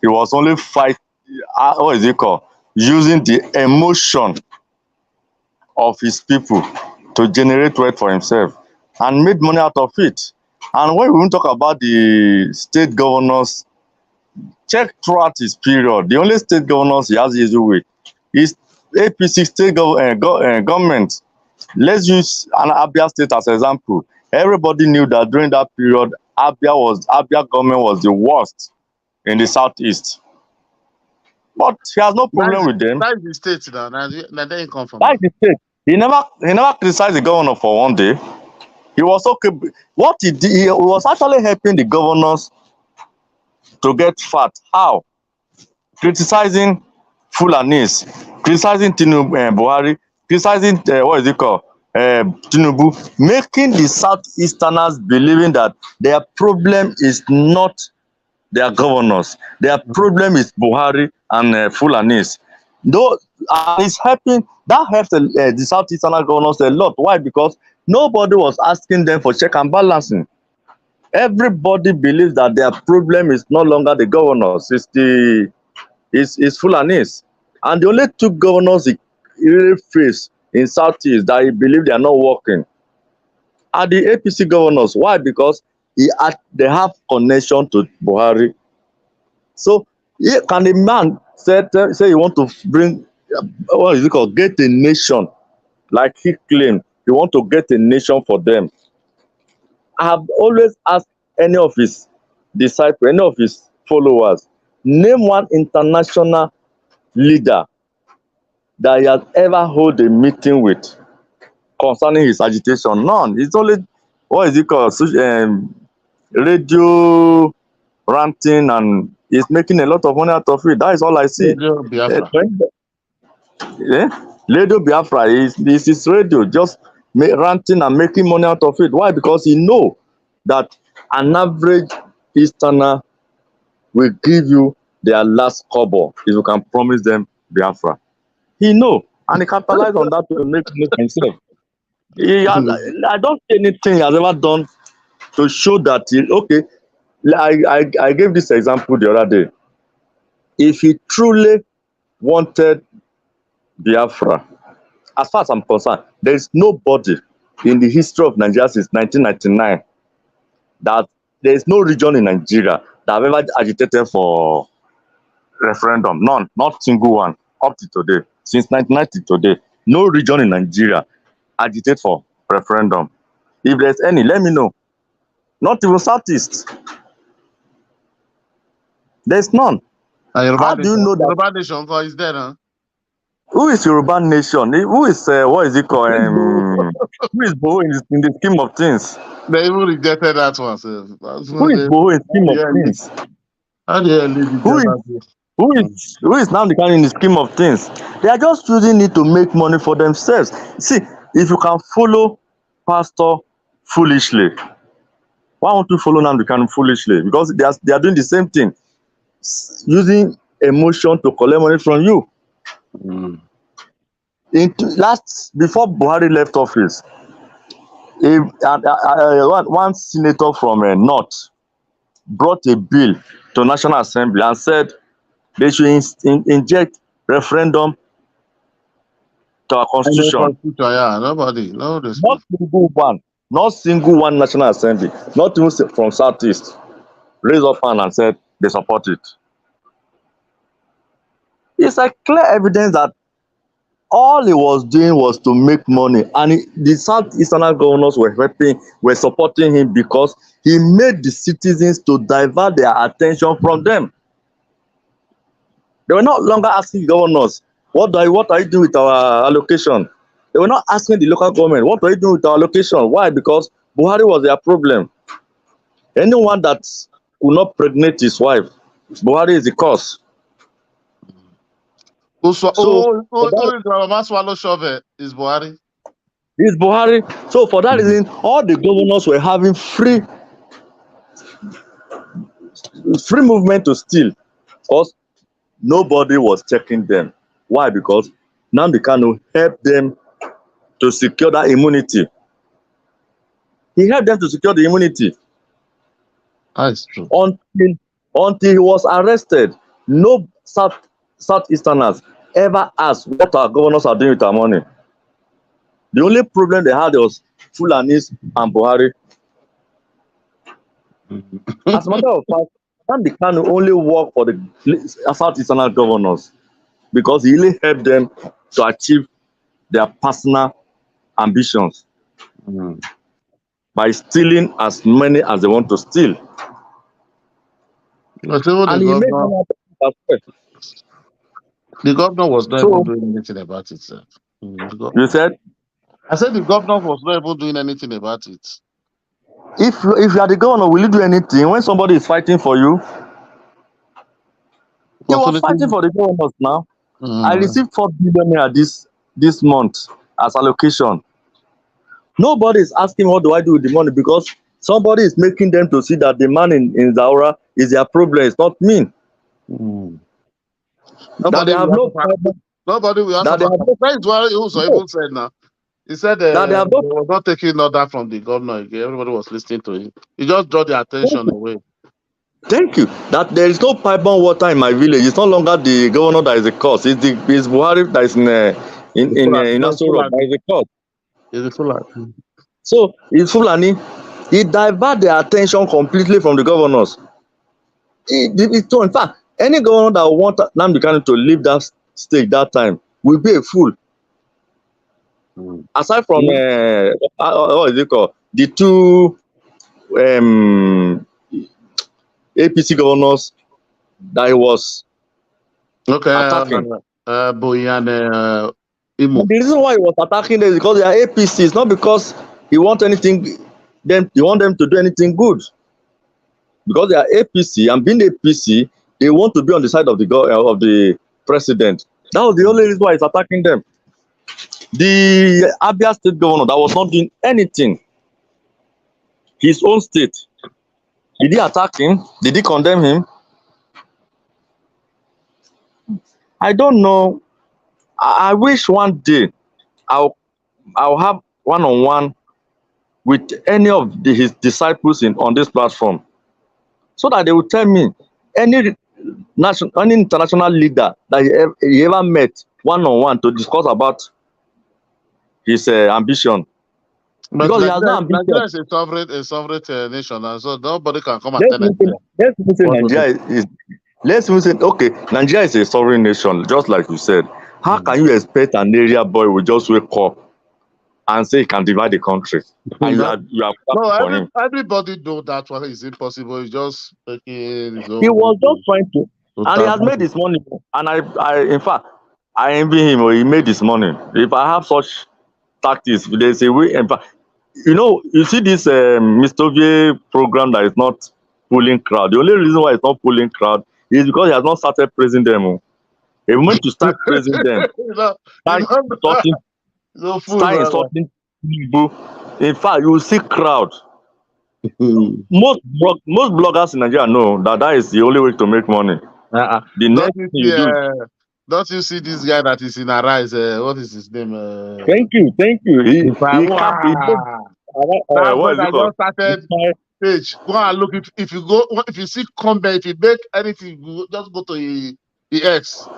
He was only what is it called? Using the emotion of his people to generate wealth for himself and made money out of it. And when we talk about the state governors, check throughout his period, the only state governors he has issue with is APC state government. Let's use an Abia state as an example. Everybody knew that during that period, Abia government was the worst in the southeast. But he has no problem with them. That is the state now. Now they come from. That is the state. He never criticized the governor for one day. He was okay. What he did, he was actually helping the governors to get fat. How? Criticizing Fulanis, criticizing Tinubu, Buhari, criticizing what is it called, Tinubu, making the Southeasterners believing that their problem is not their governors, their problem is Buhari and Fulanis. Though it's helping, that helps the Southeastern governors a lot. Why? Because nobody was asking them for check and balancing. Everybody believes that their problem is no longer the governors, it's Fulanis. And the only two governors he really face in Southeast that he believe they are not working are the APC governors. Why? Because they have connection to Buhari. So can the man say he want to bring what is it called, get a nation, like he claimed he want to get a nation for them? I have always asked any of his disciples, any of his followers, name one international leader that he has ever hold a meeting with concerning his agitation. None. It's only what is it called, radio ranting, and he's making a lot of money out of it. That is all I see. Radio Biafra. Radio Biafra is his radio, just ranting and making money out of it. Why? Because he know that an average Easterner will give you their last kobo if you can promise them Biafra. He know, and he capitalize on that to make money for himself. I don't see anything he has ever done to show that okay. I gave this example the other day. If he truly wanted Biafra, as far as I'm concerned, there is nobody in the history of Nigeria since 1999 that there is no region in Nigeria that have ever agitated for referendum. None, not single one, up to today. Since 1990 today, no region in Nigeria agitate for referendum. If there's any, let me know. Not even Southeast. There's none. How do you know that? Yoruba Nation is there, huh? Who is Yoruba Nation? Who is what is it called? Who is Boho in the scheme of things? They even rejected that one. So who is Boho in the scheme of things? How do you who is now the kind in the scheme of things? They are just using it to make money for themselves. See, if you can follow pastor foolishly, why won't you follow Nnamdi Kanu foolishly? Because they are doing the same thing, using emotion to collect money from you. Before Buhari left office, one senator from North brought a bill to National Assembly and said they should inject referendum to our constitution. Yeah, nobody. Not single one National Assembly, not even from Southeast, raised up hand and said they support it. It's a clear evidence that all he was doing was to make money, and the Southeastern governors were supporting him because he made the citizens to divert their attention from them. They were not longer asking governors, what are you doing with our allocation? They were not asking the local government, what are you doing with our allocation? Why? Because Buhari was their problem. Anyone that could not pregnate his wife, Buhari is the cause. Swallow shovel is Buhari. It's Buhari. So for that reason, all the governors were having free movement to steal, because nobody was checking them. Why? Because Nnamdi Kanu helped them to secure that immunity. He helped them to secure the immunity. That's true. Until he was arrested, no Southeasterners ever asked what our governors are doing with our money. The only problem they had was Fulanis and Buhari. As a matter of fact, Nnamdi Kanu only worked for the Southeastern governors because he really helped them to achieve their personal ambitions by stealing as many as they want to steal. And he made money out of it. The governor was not even doing anything about it, sir. You said? I said the governor was not even doing anything about it. If you are the governor, will you do anything when somebody is fighting for you? He was fighting Opportunity. for the governors now. I Mm. received 4 billion naira this month as allocation. Nobody is asking what do I do with the money because somebody is making them to see that the man in Zaura is their problem. It's not me. Mm. That they Nobody have will no answer. problem. Nobody will answer. That they have no, That is what he also no, even said now. He said that they they have no. was not taking order from the governor again. Everybody was listening to him. He just drew the attention away. Thank you. That there is no pipe-borne water in my village. It's no longer the governor that is the cause. It's Buhari that is in No, it's Aso Rock that is the cause. It's Fulani. So it's Fulani. He divert their attention completely from the governors. So in fact, any governor that want Nnamdi Kanu to leave that stage that time will be a fool. Mm. Aside from Mm. what is it called? The two APC governors that he was Okay, attacking. Boy and And Imo. the reason why he was attacking them is because they are APC. It's not because he want he want them to do anything good. Because they are APC and being APC, they want to be on the side of the president. That was the only reason why he's attacking them. The Abia state governor that was not doing anything, his own state, did he attack him? Did he condemn him? I don't know. I wish one day I'll have one-on-one with any of his disciples on this platform, so that they will tell me any any international leader that he ever met one-on-one to discuss about his ambition, But because he has no Nigeria ambition. is a sovereign nation, and so nobody can come and tell Nigeria Let's even say what to do. Nigeria is. Let's even say okay, Nigeria is a sovereign nation, just like you said. How Mm. can you expect an area boy will just wake up and say he can divide the country, and you are No, clapping for him? everybody know that one is impossible. He's just making his He own was just trying to, and he has made his money. And in fact, I envy him. He made his money. If I have such tactics, there's a way. In fact, you see this Mr. V program that is not pulling crowd. The only reason why it's not pulling crowd is because he has not started praising them. He meant to start praising them, you start know, insulting, no fool, start brother. insulting people. In fact, you will see crowd. Most bloggers in Nigeria know that is the only way to make money. The next thing you do. Don't you see this guy that is in Arise? What is his name? Thank you. He can't be. That boy What is it that called? just started page. Go and look if you see comment, if you make anything, just go to the X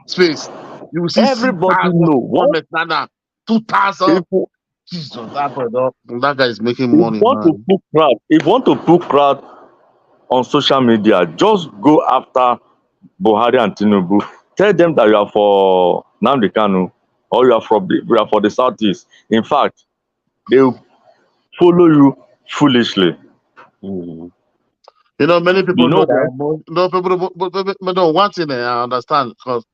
space. You will see Everybody 6,000 know what comments now. 2,000. people. Jesus, that guy is making If money, man. you want to put crowd on social media, just go after Buhari and Tinubu. Tell them that you are for Nnamdi Kanu or you are for the southeast. In fact, they will follow you foolishly. Mm. You know, many people You know know why? that. No, but no, one thing I understand because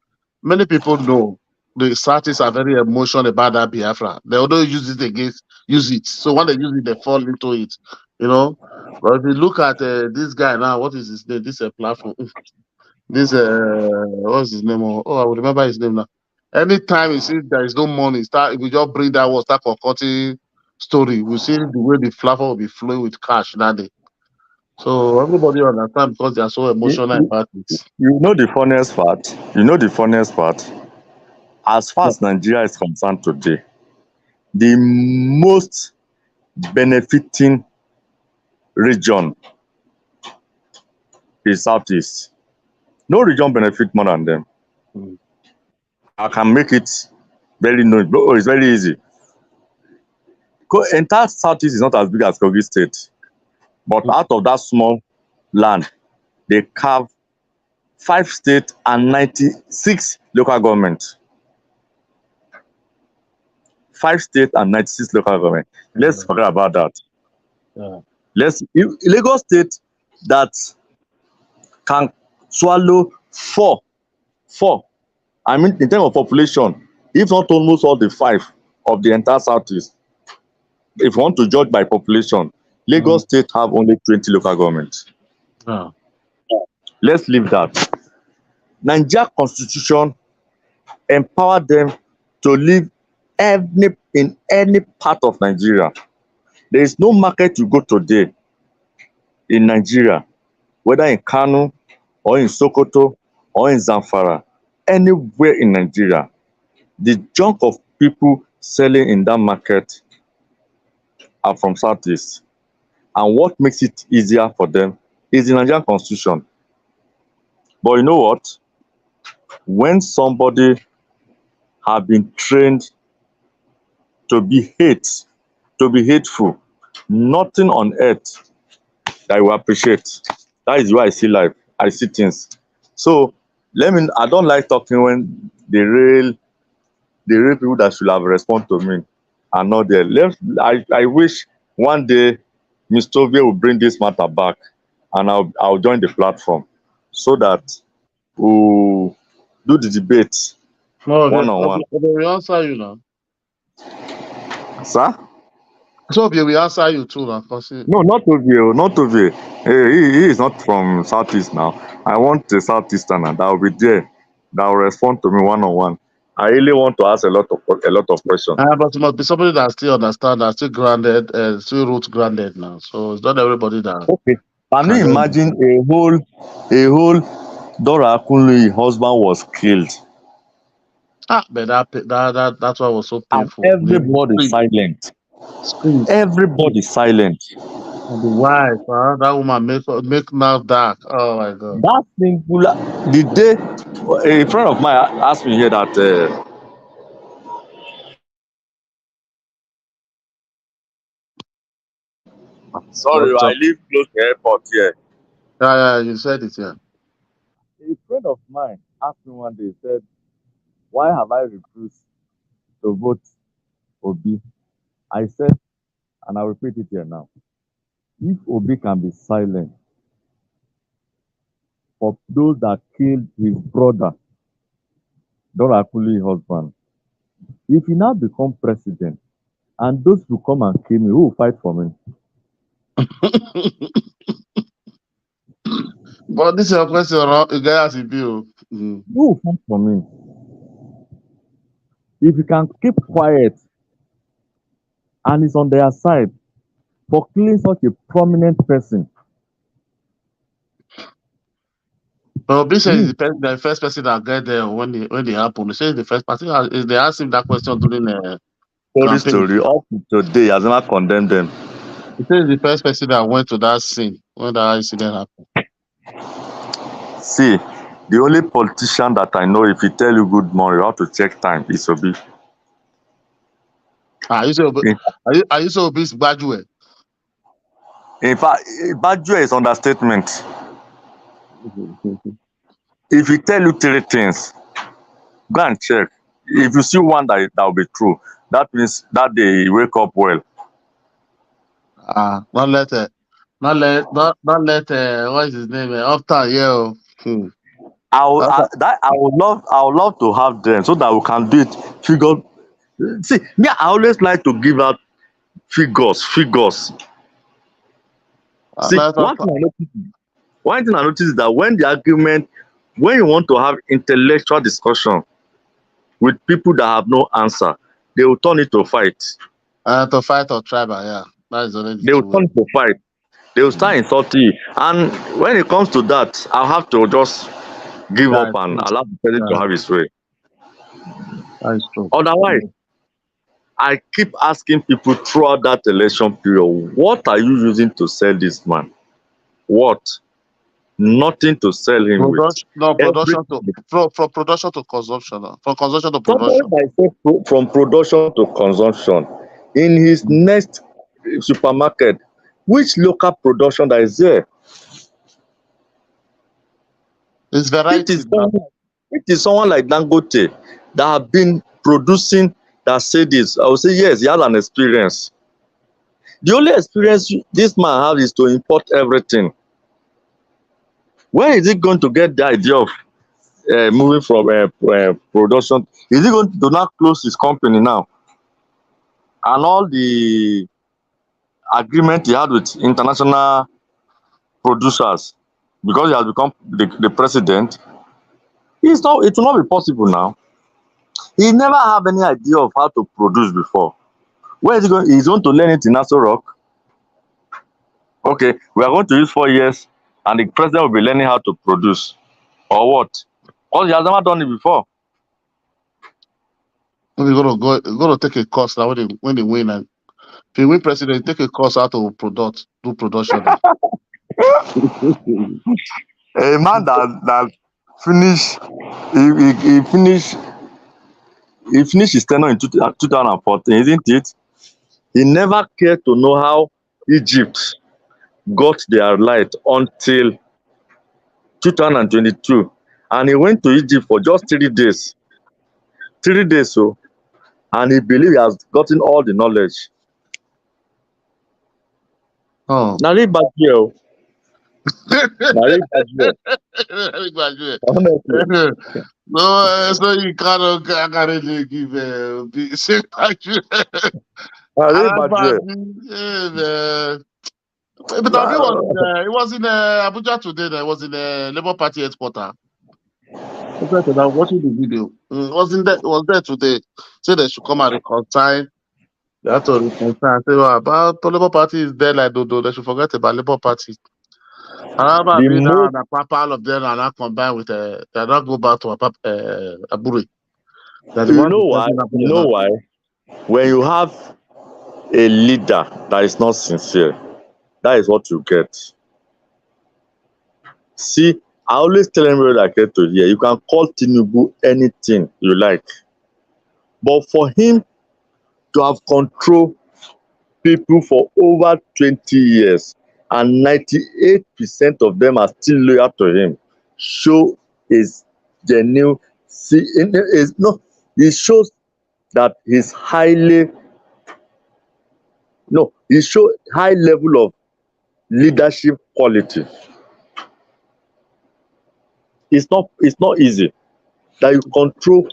many people know the Satis are very emotional about that Biafra. They although use it. So when they use it, they fall into it. You know, but if you look at this guy now, what is his name? This platform. This what's his name? Oh, I will remember his name now. Anytime you see there is no money, we just bring that word, start concocting story. We see the way the platform will be flowing with cash that day. So everybody understand because they are so emotional about it. You know the funniest part? As far as Nigeria is concerned today, the most benefiting region is Southeast. No region benefit more than them. Mm. I can make it very known. Oh, it's very easy. Entire Southeast is not as big as Kogi State, but out of that small land, they carve 5 states and 96 local governments. 5 states and 96 local government. Let's forget about that. Yeah. Lagos State that can swallow four. I mean, in terms of population, if not almost all the 5 of the entire Southeast. If you want to judge by population, Lagos State have only 20 local governments. Yeah. Let's leave that. Nigeria Constitution empower them to live in any part of Nigeria. There is no market you go today in Nigeria, whether in Kano or in Sokoto or in Zamfara, anywhere in Nigeria, the chunk of people selling in that market are from Southeast. And what makes it easier for them is the Nigerian Constitution. But you know what? When somebody have been trained to be hateful, nothing on earth that I will appreciate. That is why I see life, I see things. So I don't like talking when the real people that should have responded to me are not there. I wish one day Mr. Ovie will bring this matter back and I'll join the platform so that we'll do the debate No, one-on-one. they will answer you now. Sir? So they will answer you too now. No, not Ovie, not Ovie. He is not from Southeast now. I want a Southeasterner that will be there, that will respond to me one-on-one. I really want to ask a lot of questions. But it must be somebody that still understand, that still grounded, still root grounded now. So it's not everybody that. Okay. Can you imagine a whole Dora Akunloye husband was killed? But that one was so And painful. everybody silent. Everybody silent. And the wife, that woman make now dark. Oh my God. That simple. The day a friend of mine asked me here that sorry, I live close to the airport here. Yeah, you said it, yeah. A friend of mine asked me one day, said, why have I refused to vote Obi? I said, and I'll repeat it here now, if Obi can be silent for those that killed his brother, Dora Akunloye husband, if he now become president and those who come and kill me, who will fight for me? But this is a question, you guys have to Who will fight for me? If you can keep quiet and it's on their side for killing such a prominent person. But Obi says the first person that get there when they happen. He says the first person. They asked him that question during the Story up to today has never condemned them. He says the first person that went to that scene when that incident happened. See, the only politician that I know, if he tell you good morning, you have to check time, is Obi. Are you so Obi's Bajue? In fact, Bajue is understatement. If he tell you 3 things, go and check. If you see one that will be true, that means that day he wake up well. Not let what is his name? Uptown, yeah. I would love to have them so that we can do it. Figure. See, me, I always like to give out figures. See, one thing I noticed is that when you want to have intellectual discussion with people that have no answer, they will turn it to fight. To fight or tribal, yeah. That is already they will turn it to fight. They will start insulting you. And when it comes to that, I'll have to just give up and allow the president to have his way. That is true. Otherwise, I keep asking people throughout that election period, what are you using to sell this man? What? Nothing to sell him with. No, from production to consumption. From consumption to production. From production to consumption. In his next supermarket, which local production that is there? It's variety. It is someone like Dangote that have been producing, that say this. I will say yes, he has an experience. The only experience this man has is to import everything. Where is he going to get the idea of moving from production? Is he going to not close his company now? and all the agreement he had with international producers, because he has become the president, it will not be possible now. He never have any idea of how to produce before. Where is he going? He's going to learn it in Nassau Rock. Okay, we are going to use 4 years, and the president will be learning how to produce, or what? Because he has never done it before. We're gonna take a course now when they win, and if you win president, take a course how to do production. A man that finished he finished his tenure in 2014, isn't it? He never cared to know how Egypt got their light until 2022, and he went to Egypt for just 3 days. 3 days, so, and he believed he has gotten all the knowledge. Oh, Now leave back here. Now leave back here. Honestly. No, so you can't really give same country. Now leave back here. But Obi was in Abuja today. It was in the Labour Party headquarters. I was watching the video. Was there today. Say they should come and reconcile. They have to reconcile. Say about the Labour Party is there like dodo. They should forget about Labour Party. The all of them are not combined with they are not go back to Aburi. You know why? You know why? When you have a leader that is not sincere, that is what you get. See, I always tell everybody that I get to hear, you can call Tinubu anything you like, but for him to have controlled people for over 20 years and 98% of them are still loyal to him, show is genuine. See, it shows that he's he shows high level of leadership quality. It's not easy that you control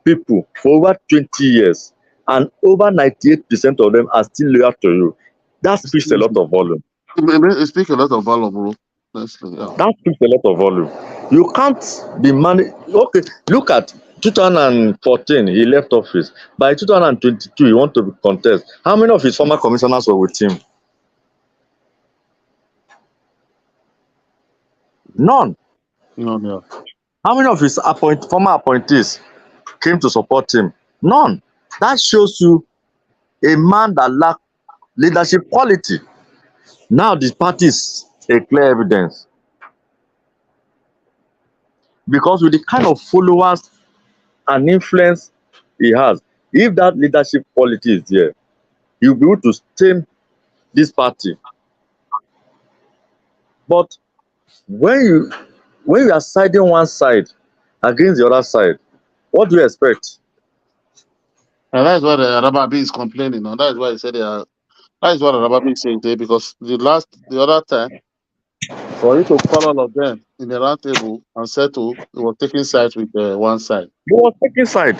people for over 20 years and over 98% of them are still loyal to you. That speaks a lot of volume. It speaks a lot of volume, bro. That speaks a lot of volume. You can't be okay, look at 2014, he left office. By 2022, he want to contest. How many of his former commissioners were with him? None. No. How many of his former appointees came to support him? None. That shows you a man that lacks leadership quality. Now this party is a clear evidence. Because with the kind of followers and influence he has, if that leadership quality is there, he'll be able to stem this party. But when you are siding one side against the other side, what do you expect? And that's what Arababi is complaining on. That is why he said that is what Arababi is saying today, because the other time, for you to call all of them in the round table and settle, he was taking sides with one side. He was taking side.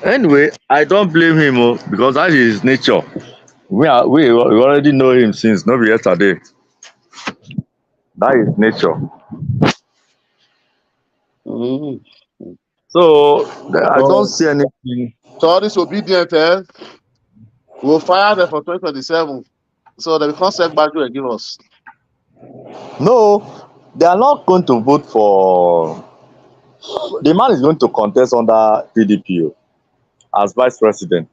Anyway, I don't blame him because that is his nature. We already know him since not yesterday. That is nature. So I don't see anything. So all this obedient, we'll fire them for 2027. So they can't set back and give us. No, they are not going to vote for. The man is going to contest under PDP as vice president.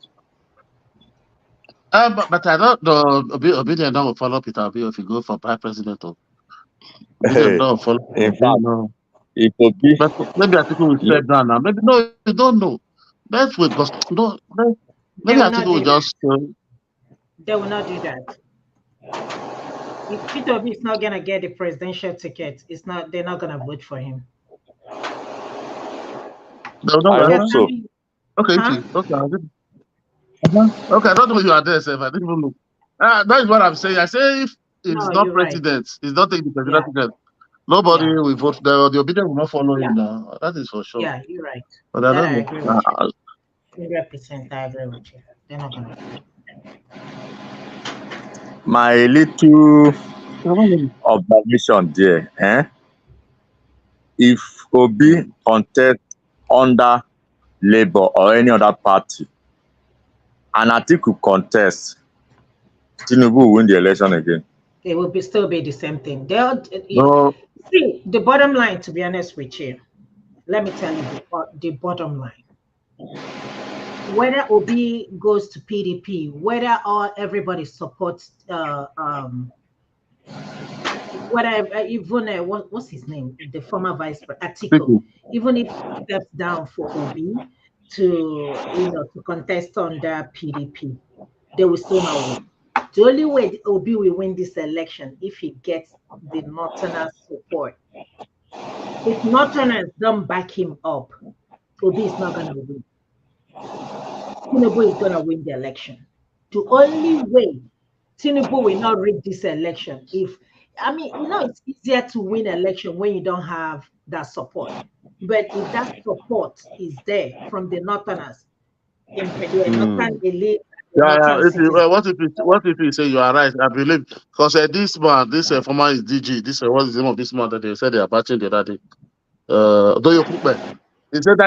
But I don't know. Obedient don't follow Peter Obi if you go for vice president. Don't follow. In fact, it could be. But maybe Atiku will step down now. Maybe no, you don't know. Let's wait because maybe Atiku will just. They will not do that. If Peter Obi is not gonna get the presidential ticket, they're not gonna vote for him. No, I hope so. Okay, okay. Okay, I don't know if you are there, sir. I didn't even look. That is what I'm saying. I say if it's not president, he's not taking the presidential ticket. Nobody will vote. The obedient will not follow him now. That is for sure. Yeah, you're right. But I don't know. 100%, I agree with you. They're not gonna. My little observation there, if Obi contest under Labour or any other party, and Atiku contest, Tinubu will win the election again. It will still be the same thing. They'll No, see the bottom line. To be honest with you, let me tell you the bottom line. Whether Obi goes to PDP, whether everybody supports whatever, even what's his name, the former vice president Atiku, even if he steps down for Obi to contest under PDP, they will still not win. The only way Obi will win this election if he gets the Northerners support. If Northerners don't back him up, Obi is not gonna win. Tinubu is gonna win the election. The only way Tinubu will not rig this election it's easier to win election when you don't have that support. But if that support is there from the Northerners, in the Northern elite, What if you say you are right? I believe because this man, this former is DG. This what's the name of this man that they said they are batching the other day. Doyo Kukpe. He said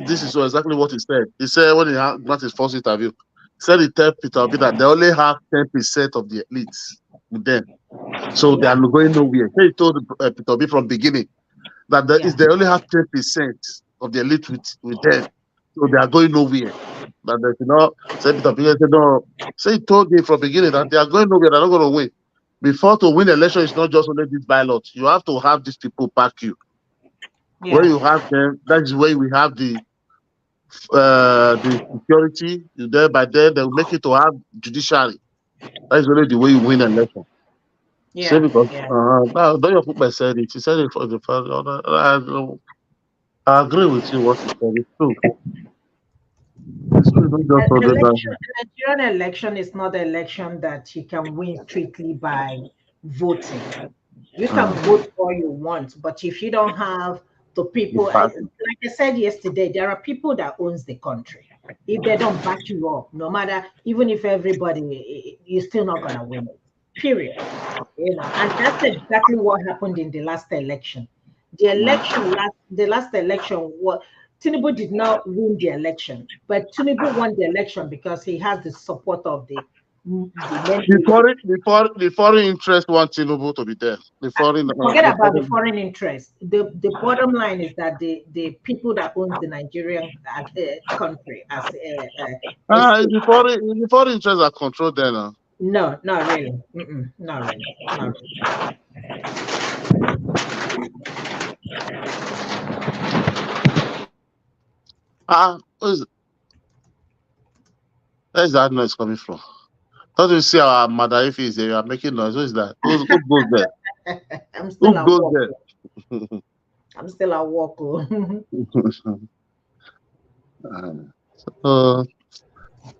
this is exactly what he said. He said when he had not his first interview, he said he told Peter Obi that they only have 10% of the elites with them, so they are going nowhere. He told Peter Obi from beginning that they only have 10% of the elite with them, so they are going nowhere. That they should not say Peter Obi said no. Say he told him from beginning that they are going nowhere. They're not going to win. Before to win election, it's not just only this ballot. You have to have these people back you. Yeah. When you have them, that is where we have the security. There by then they will make it to have judiciary. That is only the way you win an election. Yeah. Say because Doyo Kukpe said it. He said it for the first. I agree with you. What he said is true. It's true. Don't just hold it down. The Nigerian election is not an election that you can win strictly by voting. You can vote all you want, but if you don't have the people, like I said yesterday, there are people that owns the country. If they don't back you up, no matter, even if everybody, you're still not gonna win it. Period. And that's exactly what happened in the last election. The last election, what Tinubu did not win the election, but Tinubu won the election because he has the support of the foreign interest want Tinubu to be there. Forget about the foreign interest. The bottom line is that the people that owns the Nigerian country as the foreign interests are controlled there now. No, not really. Not really. Not really. Where's that noise coming from? Don't you see our mother if is there? You are making noise. Who is that? Who goes there? I'm still Who goes there? I'm still at work.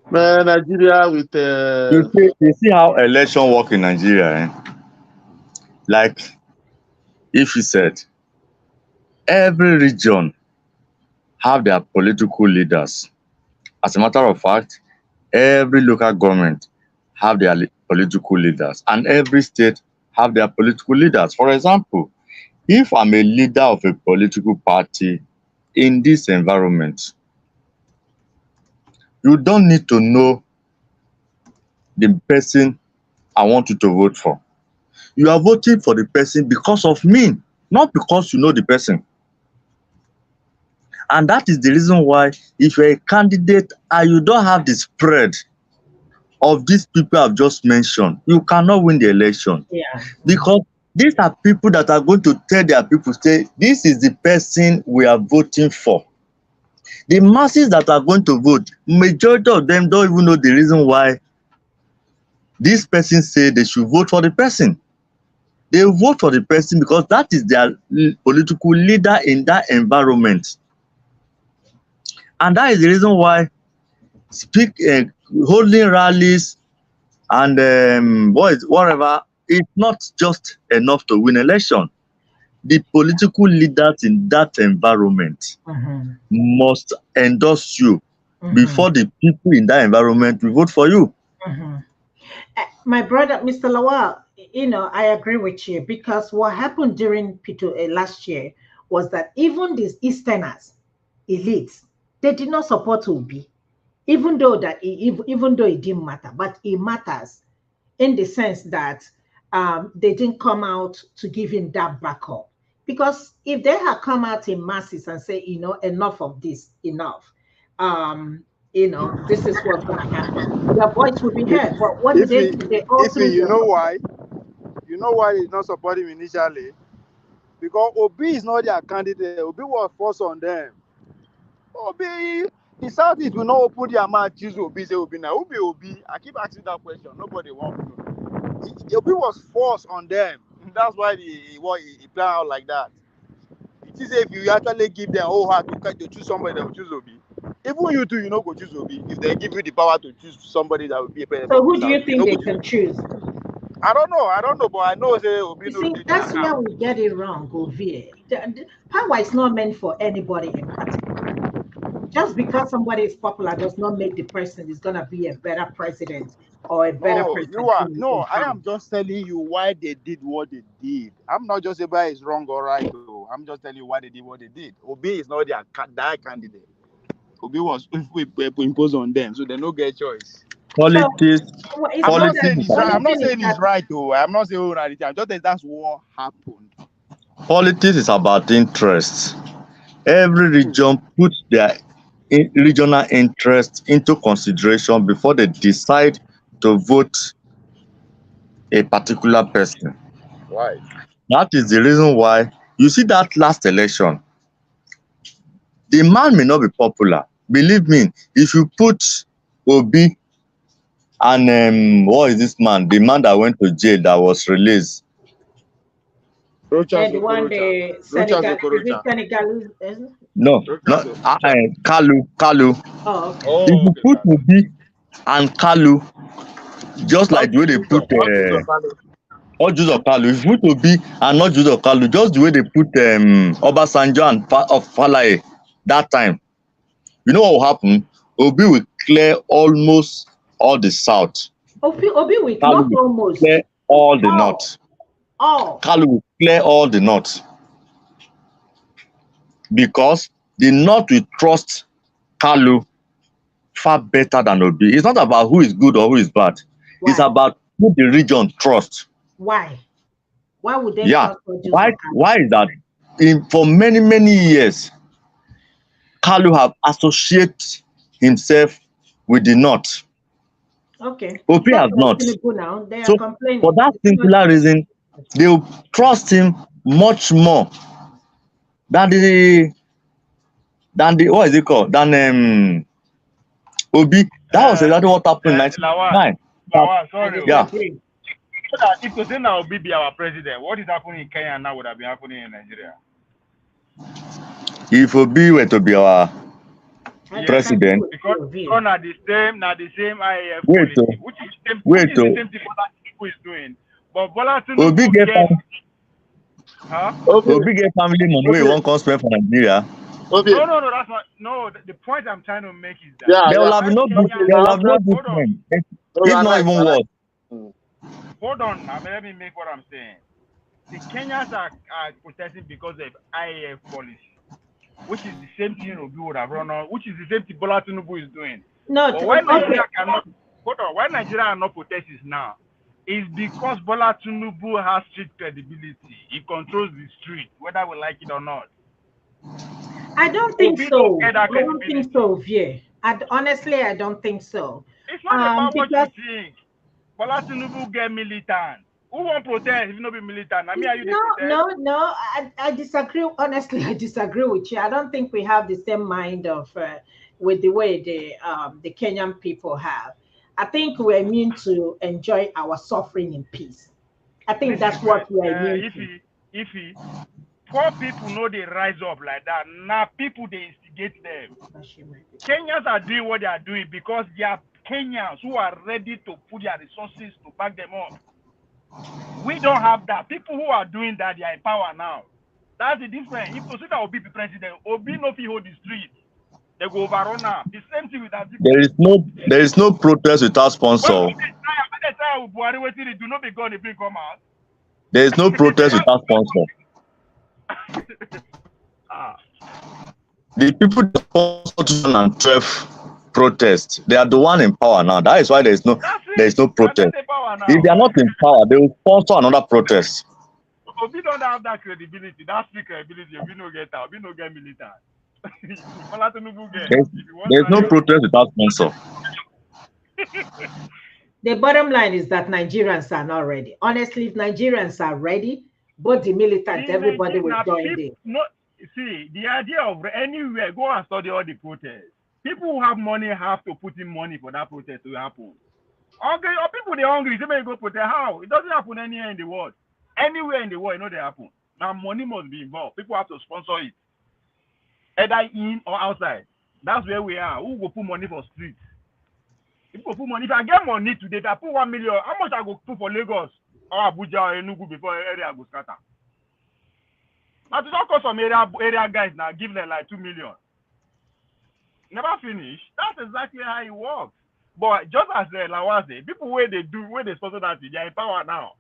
Man, Nigeria with you see how election work in Nigeria, Like if you said every region have their political leaders. As a matter of fact, every local government have their political leaders, and every state have their political leaders. For example, if I'm a leader of a political party in this environment, you don't need to know the person I want you to vote for. You are voting for the person because of me, not because you know the person. And that is the reason why if you're a candidate and you don't have the spread of these people I've just mentioned, you cannot win the election. Yeah. Because these are people that are going to tell their people, say, this is the person we are voting for. The masses that are going to vote, majority of them don't even know the reason why this person say they should vote for the person. They vote for the person because that is their political leader in that environment. And that is the reason why holding rallies and whatever, it's not just enough to win election. The political leaders in that environment must endorse you before the people in that environment will vote for you. My brother, Mr. Lawal, I agree with you because what happened during last year was that even these Easterners, elites, they did not support Obi, even though it didn't matter, but it matters in the sense that they didn't come out to give him that backup. Because if they had come out in masses and say, enough of this, enough, this is what's going to happen, their voice will be heard. But what did If they he, do? They all if he, threw you their know why? You know why they did not support him initially? Because Obi is not their candidate. Obi was forced on them. Obi, the Southeast will not open their mouth, choose Obi, say Obi now. Obi, Obi. I keep asking that question. Nobody wants to know. Obi was forced on them. That's why he planned out like that. It is if you actually give them whole heart to choose somebody that will choose Obi. Even you too, go choose Obi. If they give you the power to choose somebody that will be a president So of the who do South, you think they can choose? I don't know, but I know say Obi You no see, dey their that's where camp. we get it wrong, Govie. Power is not meant for anybody in particular. Just because somebody is popular does not make the person is going to be a better president or a better No, person you are in no. I power. am just telling you why they did what they did. I'm not just saying whether it's wrong or right. Though. I'm just telling you why they did what they did. Obi is not their candidate. Obi was imposed on them, so they no get choice. So Politics, it's I'm not not that saying politics, it's the right. only I'm not thing is saying that it's right though. I'm not saying right. I'm just saying that's what happened. politics is about interests. Every region puts their regional interests into consideration before they decide to vote a particular person. Right. That is the reason why you see that last election, the man may not be popular. Believe me, if you put Obi and what is this man? The man that went to jail that was released. Rochas the one Okorocha. the Rochas Senegal is it Okorocha. Senegalese? Isn't it? No, not Rochas Okorocha. Kalu. Oh, okay. If Oh, you okay. put Obi and Kalu, just Not like the way they Juju, put not Juju Kalo. or Jus of Kalu, if you put Obi and not Jus of Kalu, just the way they put Obasanjo and of Falaye that time, you know what will happen? Obi will clear almost all the south. Obi week, Kalu not will almost. clear all the All. north. All. Kalu will clear all the north because the north will trust Kalu far better than Obi. It's not about who is good or who is bad. It's Why? about who the region trusts. Why? Why would they Yeah. trust produce Why? or Kalu? Why is that? For many years, Kalu have associated himself with the north. Okay. Obi Just has like not. Tinubu now, they are So for complaining. that They say not singular reason, they will trust him much more than the what is it called? Than Obi. That was exactly what happened in Lawal, 1999. I sorry. Yeah. disagree. So that if to say now Obi be our president, what is happening in Kenya now would have been happening in Nigeria. If Obi were to be our I Yes, disagree president, with because your view. now the same IAF wait policy, to which wait is the to same thing Bola Tinubu is doing. But Bola Obi Tinubu get get, huh? Okay, Obi get family money wey he okay, wan come spend for Nigeria. okay. No, that's not. No, the point I'm trying to make is that Yeah, There will yeah. have when no Kenya, there will have no Okay. hold on, difference. No, you If are not right. You even are right. worse. Mm. hold on. Now let me make what I'm saying. The Kenyans are protesting because of IAF policy, which is the same thing Obi would have run on, which is the same thing Bola Tinubu is doing. No, But why okay. Nigeria cannot, hold on, why Nigeria are not protesting now is because Bola Tinubu has street credibility. He controls the street, whether we like it or not. I don't think Obi don't so. get that I don't think credibility. so, Vie. Honestly, I don't think so. It's not about what Because you think. Bola Tinubu get militant. Who won't protest if you not be militant? I mean, are you the protest? no. I disagree. Honestly, I disagree with you. I don't think we have the same mind of with the way the Kenyan people have. I think we're immune to enjoy our suffering in peace. I think Listen, that's what we're immune to. if he poor people know they rise up like that. Now people they instigate them. Kenyans are doing what they are doing because they are Kenyans who are ready to put their resources to back them up. We don't have that. People who are doing that, they are in power now. That's the difference. If to say that Obi be president, Obi no fit hold the street. They go overrun now. The same thing with that. There is no protest without sponsor. When they try Buhari waiting, they do not be gone. They bring come out. There is no protest without sponsor. The people that sponsor 2012 protest, they are the one in power now. That is why there is no protest. If they are not in power, they will sponsor another protest. Obi don't have that credibility, that street credibility. Obi no get out. Obi no get militant. There's no protest without sponsor. The bottom line is that Nigerians are not ready. Honestly, if Nigerians are ready, both the militant, everybody will join in. No, see, the idea of anywhere, go and study all the protests. People who have money have to put in money for that protest to happen. Hungry, or people they hungry, they may go protest. How? It doesn't happen anywhere in the world. Anywhere in the world, you know they happen. Now money must be involved. People have to sponsor it, either in or outside. That's where we are. Who will put money for streets? People put money. If I get money today, if I put 1 million, how much I go put for Lagos or Abuja or Enugu before area go scatter? Now to not call some area guys now give them like 2 million. Never finish. That's exactly how it works. But just as Lawal say, people where they sponsor that, they are in power now.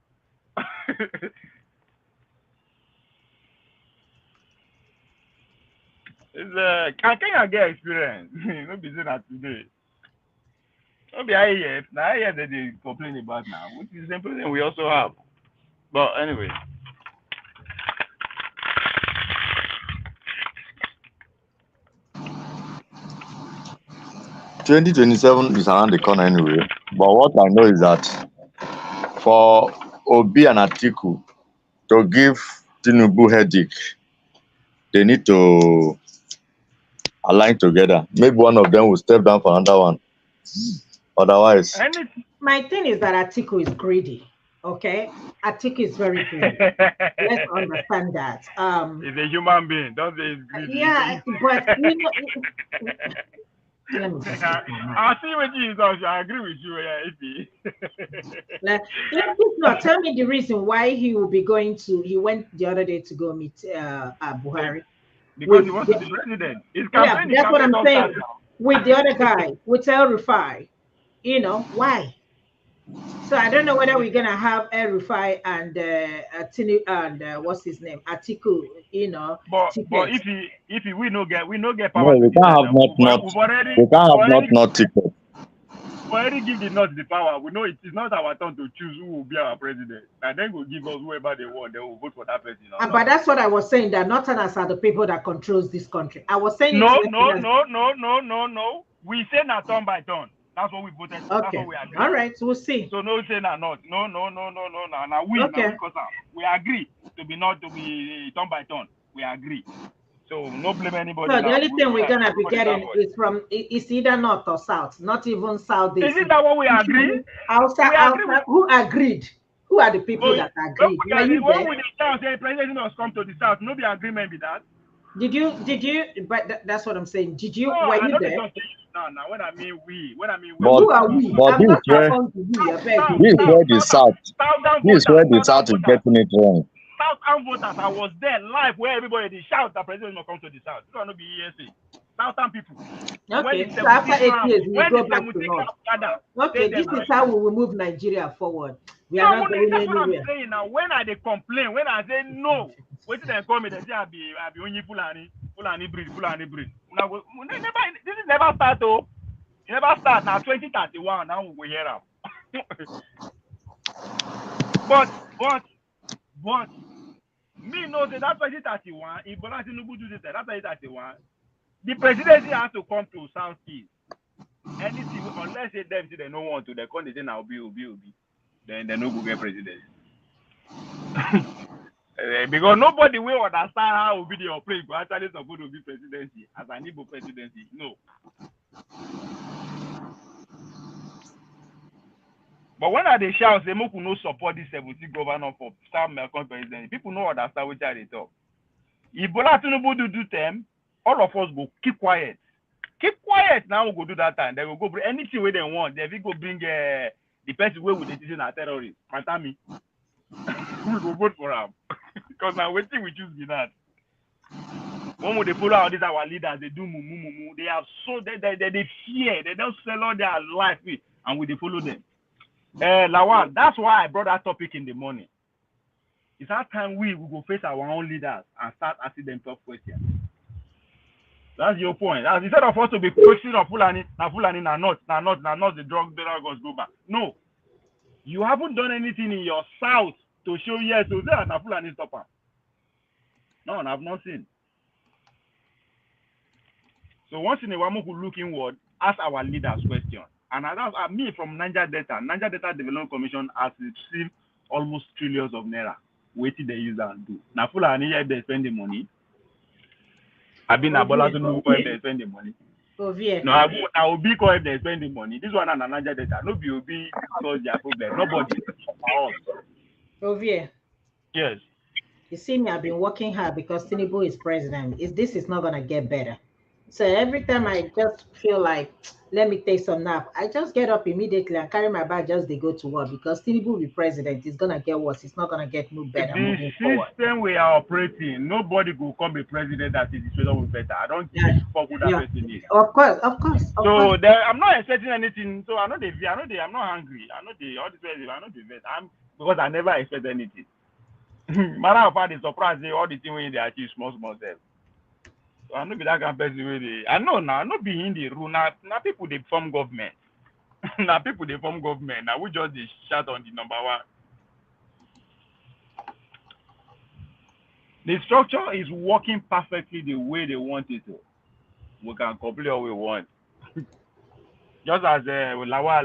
Can Kenya get experience? No be saying that today. Don't be IAF. Now IAF that they complain about now, which is the same problem we also have. But anyway. (2027) is around the corner anyway. But what I know is that for Obi and Atiku to give Tinubu headache, they need to align together. Maybe one of them will step down for another one. Otherwise, my thing is that Atiku is greedy. Okay, Atiku is very greedy. Let's understand that. He's a human being. Don't say he's greedy. Yeah, but you know. Let me just I see what you say. I agree with you. Yeah, tell me the reason why he will be going to. He went the other day to go meet Buhari. Because he wants to be president. Yeah, that's what I'm saying. With the other guy, with El Rufai, you know why? So I don't know whether we're gonna have El Rufai and Tinu and what's his name, Atiku. You know, but if he we no get no, power. we can't have not ticket. We already give the North the power. We know it is not our turn to choose who will be our president. And then we'll give us whoever they want. They will vote for that person. But that's what I was saying. That Northerners are the people that controls this country. I was saying no. We say not turn by turn. That's what we voted for. Okay. That's what we agree. All right, so we'll see. So no say not. No. Now we agree to be turn by turn. We agree. So no blame anybody. So the only thing we're gonna be getting is from it's either north or south, not even south. Isn't that what we agree? Outside. Who agreed? Who are the people that agreed? When we the president must come to the south, no be agreement with that. Did you? But that's what I'm saying. Did you? No, were you there? No. When I mean we. Who are we? But this is where the south. This is where the south is getting it wrong. Southern voters, I was there live where everybody they shout that president must come to the south. It's not be ESA. Southern people. Okay, so after 8 years, we go back to north. Okay, this is how we will move Nigeria forward. We are not going anywhere. What I'm saying now. When I complain, when I say no, wait till they call me, they say I be only Fulani breed. This is never start though. It never start now. 2031 now we hear them. But me know that 2031, if Bola Tinubu do this, that 2031, the presidency has to come to Southeast. Anything, unless they don't want to, they come they say now be. Then they no go get presidency. Because nobody will understand how will be the operation but actually supposed to be presidency as an Igbo presidency. No. But when they shout, say, "Moku no support this 70 governor for Sam Melkon president," people know understand which are they talk. If Bola Tinubu do them, all of us go keep quiet. Keep quiet now. We go do that time. They will go bring anything where they want. They will go bring the person where we decision are terrorists. Pantami. We will vote for him because now waiting we choose be that. When we they follow all these our leaders, they do mumu. They have so they fear. They don't sell all their life with, and we they follow them. Lawal, that's why I brought that topic in the morning. It's that time we will go face our own leaders and start asking them tough questions. That's your point. As instead of us to be questioning of Fulani, not the drug goes go back. No, you haven't done anything in your south to show yes to say na Fulani stop. No, I've not seen. So once in a while, we could look inward, ask our leaders questions. And that's me from Niger Delta. Niger Delta Development Commission has received almost trillions of naira. Waiting they use and do. Now Fulani if they spend the money. I've been Abola to know if they spend the money. No, I will be if they spend the money. This one and Niger Delta. Nobody will be solve their problem. Nobody. Ovie. Yes. You see me, I've been working hard because Tinubu is president. This is not gonna get better. So every time I just feel like, let me take some nap, I just get up immediately and carry my bag, just they go to work because Tinubu will be president. It's gonna get worse. It's not gonna get no better The moving forward. system we are operating, nobody will come a president that is the better. I don't give a fuck who that person is. Of course. So there, I'm not expecting anything. So I'm not hungry. I know the all this way. I know the best. Because I never expect anything. Matter of fact, the surprise all the thing when they achieve small self. So I know be that kind of person where they. I know now. Not be in the rule. Now people they form government. Now people they form government. Now we just they shout on the number one. The structure is working perfectly the way they want it to. We can complete all we want. Just as Lawal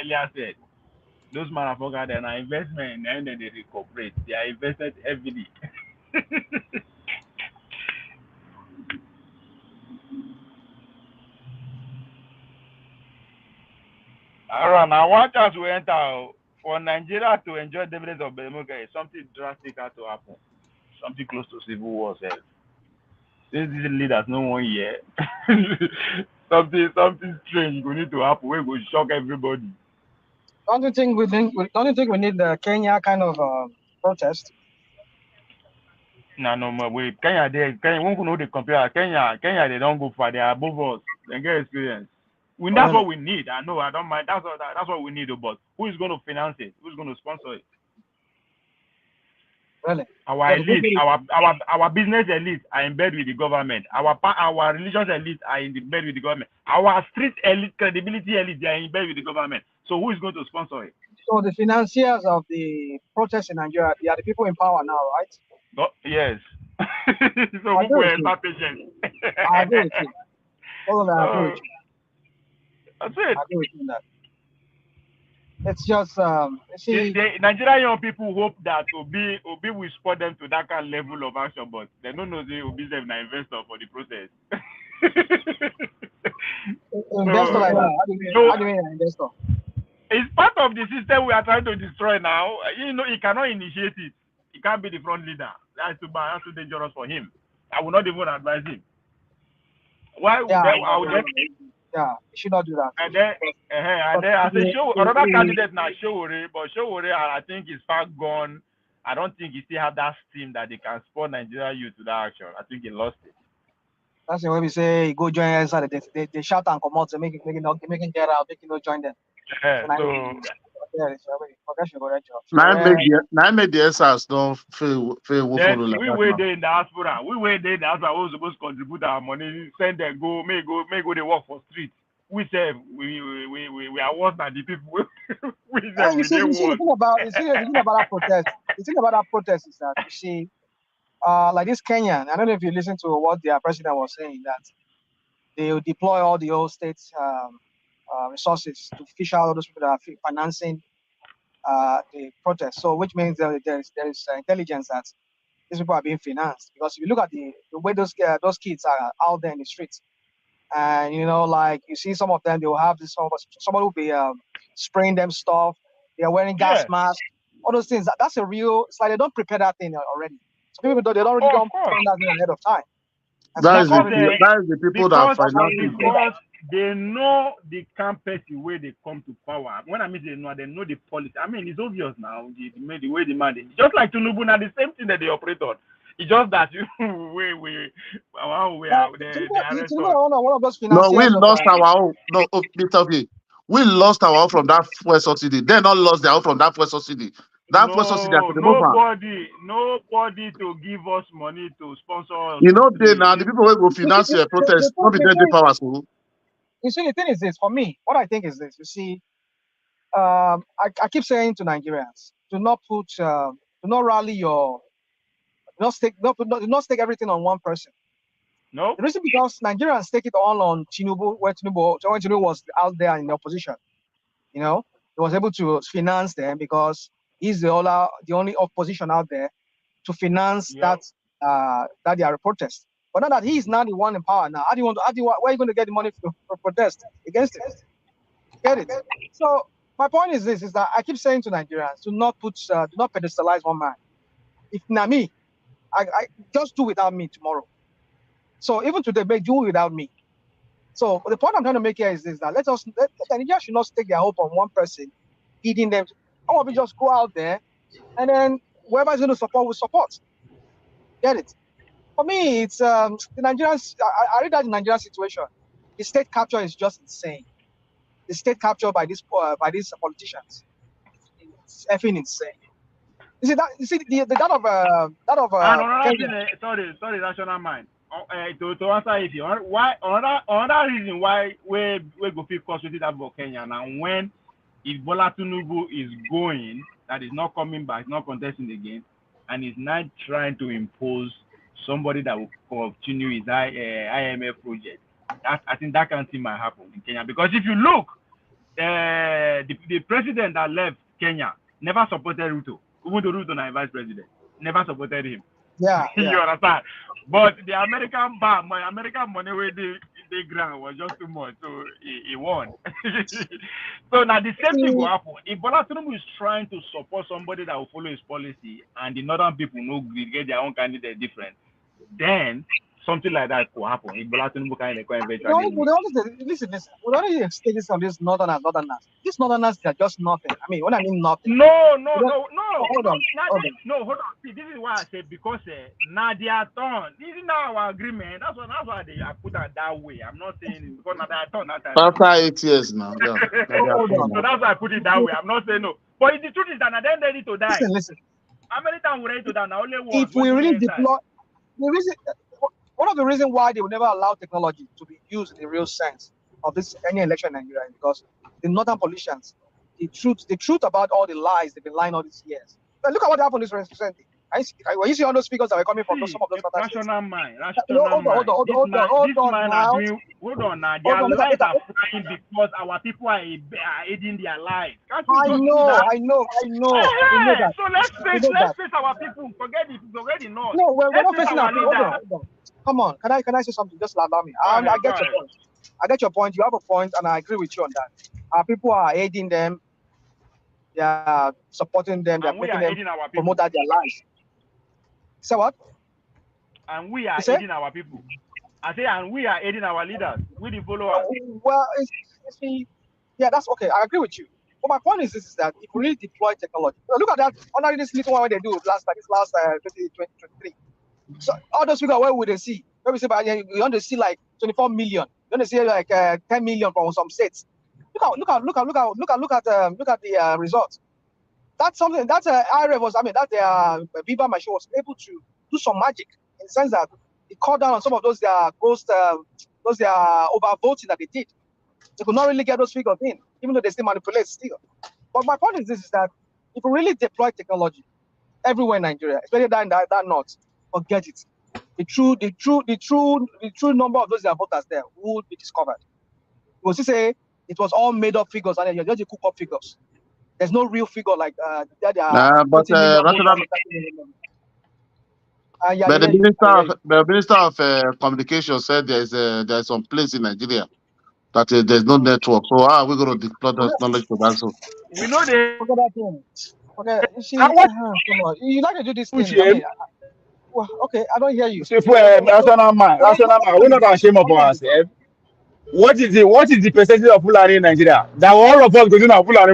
earlier said, those motherfuckers they are investment and then they recuperate. They are invested heavily. Alright, now one chance we enter for Nigeria to enjoy dividends of democracy, something drastic has to happen. Something close to civil war. These leaders no 1 year. something strange will need to happen. We will shock everybody. Don't you think we need the Kenya kind of protest? No more. Wait, Kenya, one could know they compare Kenya, they don't go far. They are above us. They get experience. That's what we need. I know. I don't mind. That's what we need. But who is going to finance it? Who's going to sponsor it? Really? Our elite, our business elite are in bed with the government. Our religious elite are in bed with the government. Our street elite, credibility elite, they are in bed with the government. So who is going to sponsor it? So the financiers of the protests in Nigeria, they are the people in power now, right? Oh, yes. So who will start patient? I agree with you. I agree with you. That's it. I agree with you on that. It's just the Nigerian young people hope that Obi will support them to that kind of level of action, but they don't know the Obi is an investor for the process. Investor like that. How do you mean an investor? It's part of the system we are trying to destroy now. You know, he cannot initiate it. He can't be the front leader. That's too dangerous for him. I will not even advise him. Why? Yeah, you should not do that. And then I say another candidate now, Showore, but Showore I think is far gone. I don't think he still have that steam that they can support Nigeria youth to that action. I think he lost it. That's the way we say go join us. They shout and come out to make it get out, make it not join them. Now make the SRs don't feel like we were there in diaspora. We were there in diaspora. We were supposed to contribute our money, send them go they work for street. We say we are worse than the people. The thing about that protest. The thing about that protest is that you see, like this Kenyan. I don't know if you listen to what their president was saying, that they will deploy all the old states resources to fish out all those people that are financing the protest. So which means there is intelligence that these people are being financed, because if you look at the way those kids are out there in the streets, and like you see some of them, they will have this somebody will be spraying them stuff. They are wearing gas masks, all those things. That's a real. It's like they don't prepare that thing already. So people they don't really don't plan that thing ahead of time. That is the people that are financing. Because they know the campus where they come to power. When I mean they know the policy. I mean, it's obvious now, the way the man is. Just like Tinubu, now the same thing that they operate on. It's just that you we they arrest us. One of those No, we financiers of lost our own. No, Mr. Okay. We lost our own from that fuel subsidy. They not lost their own from that fuel subsidy. That fuel subsidy has No, to remove am. nobody to give us money to sponsor us. You know, they now the people who will finance your protest, not be there the power. So you see, the thing is this for me. What I think is this. You see, I keep saying to Nigerians, do not rally do not stake everything on one person. No. The reason because Nigerians stake it all on Tinubu, when Tinubu was out there in the opposition. He was able to finance them because he's the only opposition out there to finance that they are protest. But now that he's now the one in power now, where are you going to get the money for protest against it? Get it? So my point is this: is that I keep saying to Nigerians, do not pedestalize one man. If not me, I just do without me tomorrow. So even today, do without me. So the point I'm trying to make here is this: that Nigerians should not stake their hope on one person, feeding them. How about we just go out there, and then whoever is going to support will support. Get it? For me, it's the Nigerians. I read that the Nigerian situation, the state capture is just insane. The state capture by these politicians, it's effing insane. You see that of And another Kenya. thing, sorry, national mind. To answer it, why another reason why we go feel frustrated about Kenya now when if Bola Tinubu is going, that is not coming back, not contesting again, and is not trying to impose somebody that will continue his IMF project. I think that kind of thing might happen in Kenya because if you look, the president that left Kenya never supported Ruto, even though Ruto is vice president, never supported him. Yeah. You understand? But the American money where they grant was just too much, so he won. So now the same thing will happen. If Bola Tinubu is trying to support somebody that will follow his policy, and the northern people get their own candidate different, then something like that could happen. If Bola Tinubu can eventually. Listen. We only say this on these northerners. These northerners are just nothing. I mean, when I mean nothing. No. Hold on. Hold on. See, this is why I said because now they are done. This is now our agreement. That's why they are put it that way. I'm not saying it because now they are done that time. after 8 years now, yeah. So that's why I put it that way. I'm not saying no. But the truth is that they're ready to die. Listen. How many times we're ready to die? Now only one. If we really deploy, one of the reasons why they will never allow technology to be used in the real sense of any election in Nigeria is because the northern politicians, the truth about all the lies they've been lying all these years. But look at what happened this recently. When you see all those figures that were coming from some of those national mind. Hold on now. Their lives are flying because our people are aiding their lives. I know. So let's face our people. Forget the North. No, we're not facing our people. Hold on. Come on. Can I say something? Just allow me. I get your point. I get your point. You have a point, and I agree with you on that. Our people are aiding them. They are supporting them. They are making them promote their lives. Say what? And we are aiding our people. I say, and we are aiding our leaders. We the followers. Well, yeah, that's okay. I agree with you. But my point is this: is that if we really deploy technology, look at that. Under this little one they do last 2023. So all those figures, where would they see? Where we say, but you want to see like 24 million. You want to see like 10 million from some states. Look at the results. That's something. That's IRF was. I mean, that Viva machine was able to do some magic in the sense that it cut down on some of those overvoting that they did. They could not really get those figures in, even though they still manipulate still. But my point is this: is that if we really deploy technology everywhere in Nigeria, especially that north, forget it. The true number of those voters there would be discovered. We will say it was all made up figures and you're just cook up figures. There's no real figure like that. But the minister of communication said there's some place in Nigeria that there's no network. So how are we going to deploy that knowledge to that? So we know they. Okay, you like to do this thing. I mean, well, okay, I don't hear you. National man, we're not ashamed of ourselves. What is the percentage of Fulani in Nigeria? That all of us go to Fulani.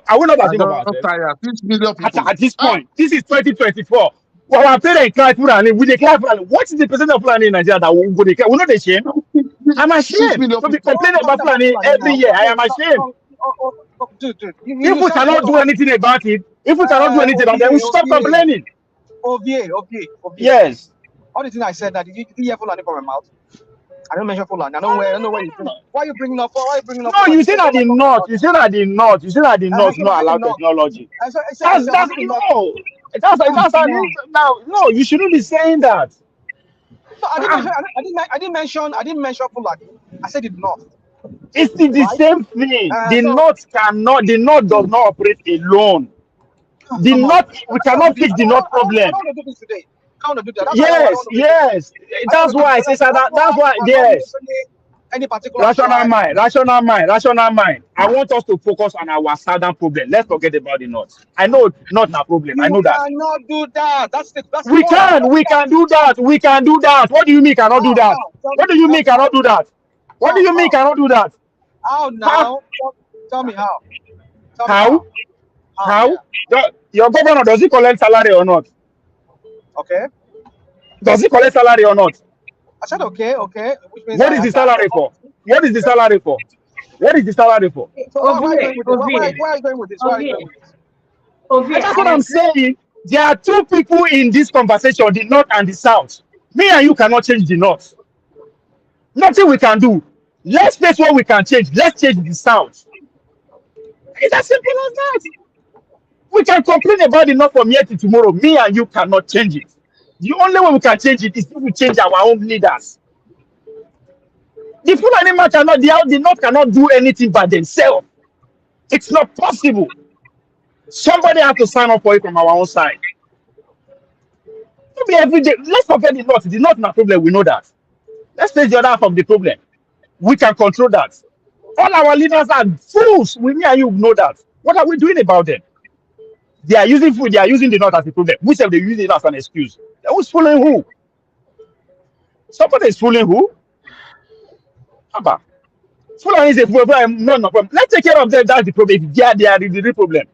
Are we not ashamed of ourselves? 6 million people. At this point, this is 2024. Well, our parents cry Fulani. We declare Fulani. What is the percent of Fulani in Nigeria that we go declare? We're not ashamed. I'm 6 ashamed million to be people. complaining about Fulani every year. I am ashamed. Dude, If we said cannot do anything about it, if we cannot do anything about it, then we should stop complaining. Ovie. Yes. All the things I said that did you hear Fulani from my mouth? I don't mention Fulani. I don't know where you think. Why are you bringing up? Why are you bringing up? No, Fulani? you say that the North. You say that the North. You say that the North not allow technology. I said That's no. That's how now. No, you shouldn't be saying that. No, I didn't mention Fulani. I said the North. It's the same thing. The North cannot. The North does not operate alone. The North. We cannot fix the North problem. I don't want to do this today. I want to do that. Yes. That's why I say that. That's why. Yes. Any particular rational mind. I want us to focus on our southern problem. Let's forget about the North. I know not a problem. I know that. You cannot do that. That's we can do that. We can do that. What do you mean cannot do that? What do you mean cannot do that? What do you mean cannot do that? How now? Tell me how. How? Your governor, does he collect salary or not? Okay. Does he collect salary or not? I said okay. What is the salary for? What is the salary for? What is the salary for? So where are you going with this? That's what I'm saying. There are two people in this conversation, the North and the South. Me and you cannot change the North. Nothing we can do. Let's face what we can change. Let's change the South. It's as simple as that. We can complain about the North from here to tomorrow. Me and you cannot change it. The only way we can change it is if we change our own leaders. The Fulani man cannot, the North cannot do anything by themselves. It's not possible. Somebody has to sign up for it from our own side. Maybe every day. Let's forget the North. The North is not a problem. We know that. Let's take the other half of the problem. We can control that. All our leaders are fools. Me and you know that. What are we doing about them? They are using food. They are using the North as a problem. We say they use it as an excuse. Who's fooling who? Somebody is fooling who? Abba. Fulani is a problem. No problem. Let's take care of them. That's the problem. They are the real problem.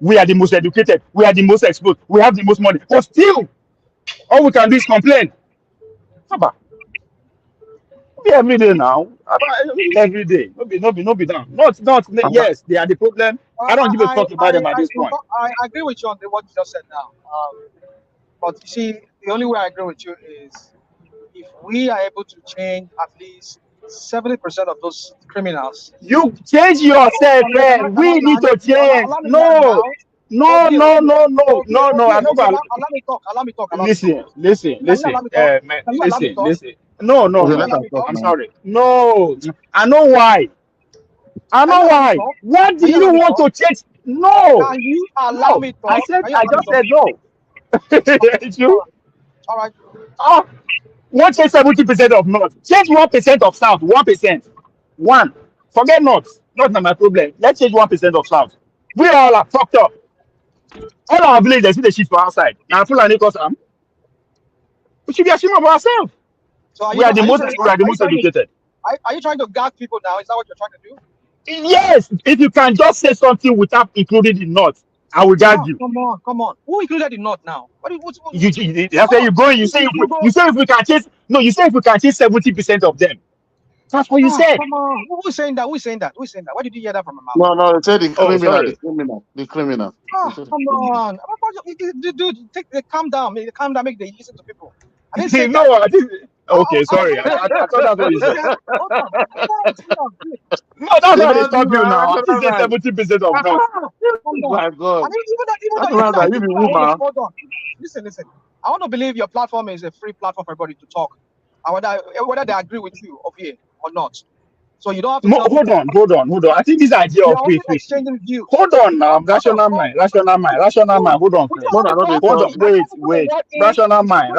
We are the most educated. We are the most exposed. We have the most money. But still, all we can do is complain. Abba. Be every day now. Every day. No be down. Not. Yes, they are the problem. I don't give a fuck about them at this point. I agree with you on what you just said now. But you see, the only way I agree with you is if we are able to change at least 70% of those criminals. You change yourself, man. We need to change. No. Allow me talk. Listen. No. I'm sorry. No. I know why. What do you want to change? No. Can you allow me talk? I just said no. It's you? All right. Won't change 70% of North. Change 1% of South. 1%. One. Forget North. Not my problem. Let's change 1% of South. We all are fucked up. All our village, they see the shit for outside. Now, Fulani cause we should be ashamed of ourselves. So we are the most educated. Are you trying to gag people now? Is that what you're trying to do? Yes. If you can just say something without including the North, I will gag you. Come on. Who included the North now? You say if we can change. No, you say if we can change 70% of them. That's what you said. Come on. Who's saying that? Why did you hear that from my mouth? No, they said the criminal. Come on. Dude, calm down. Make they listen to people. I didn't say okay, sorry. I thought that's what you said. No, that's how they stop you now. I think 70% of them. My God. Hold on. Listen. I want to believe your platform is a free platform for everybody to talk. Whether they agree with you or not. So you don't have to hold on. I think this idea of free. Hold on now. Rational mind. Hold on. Wait. Rational mind.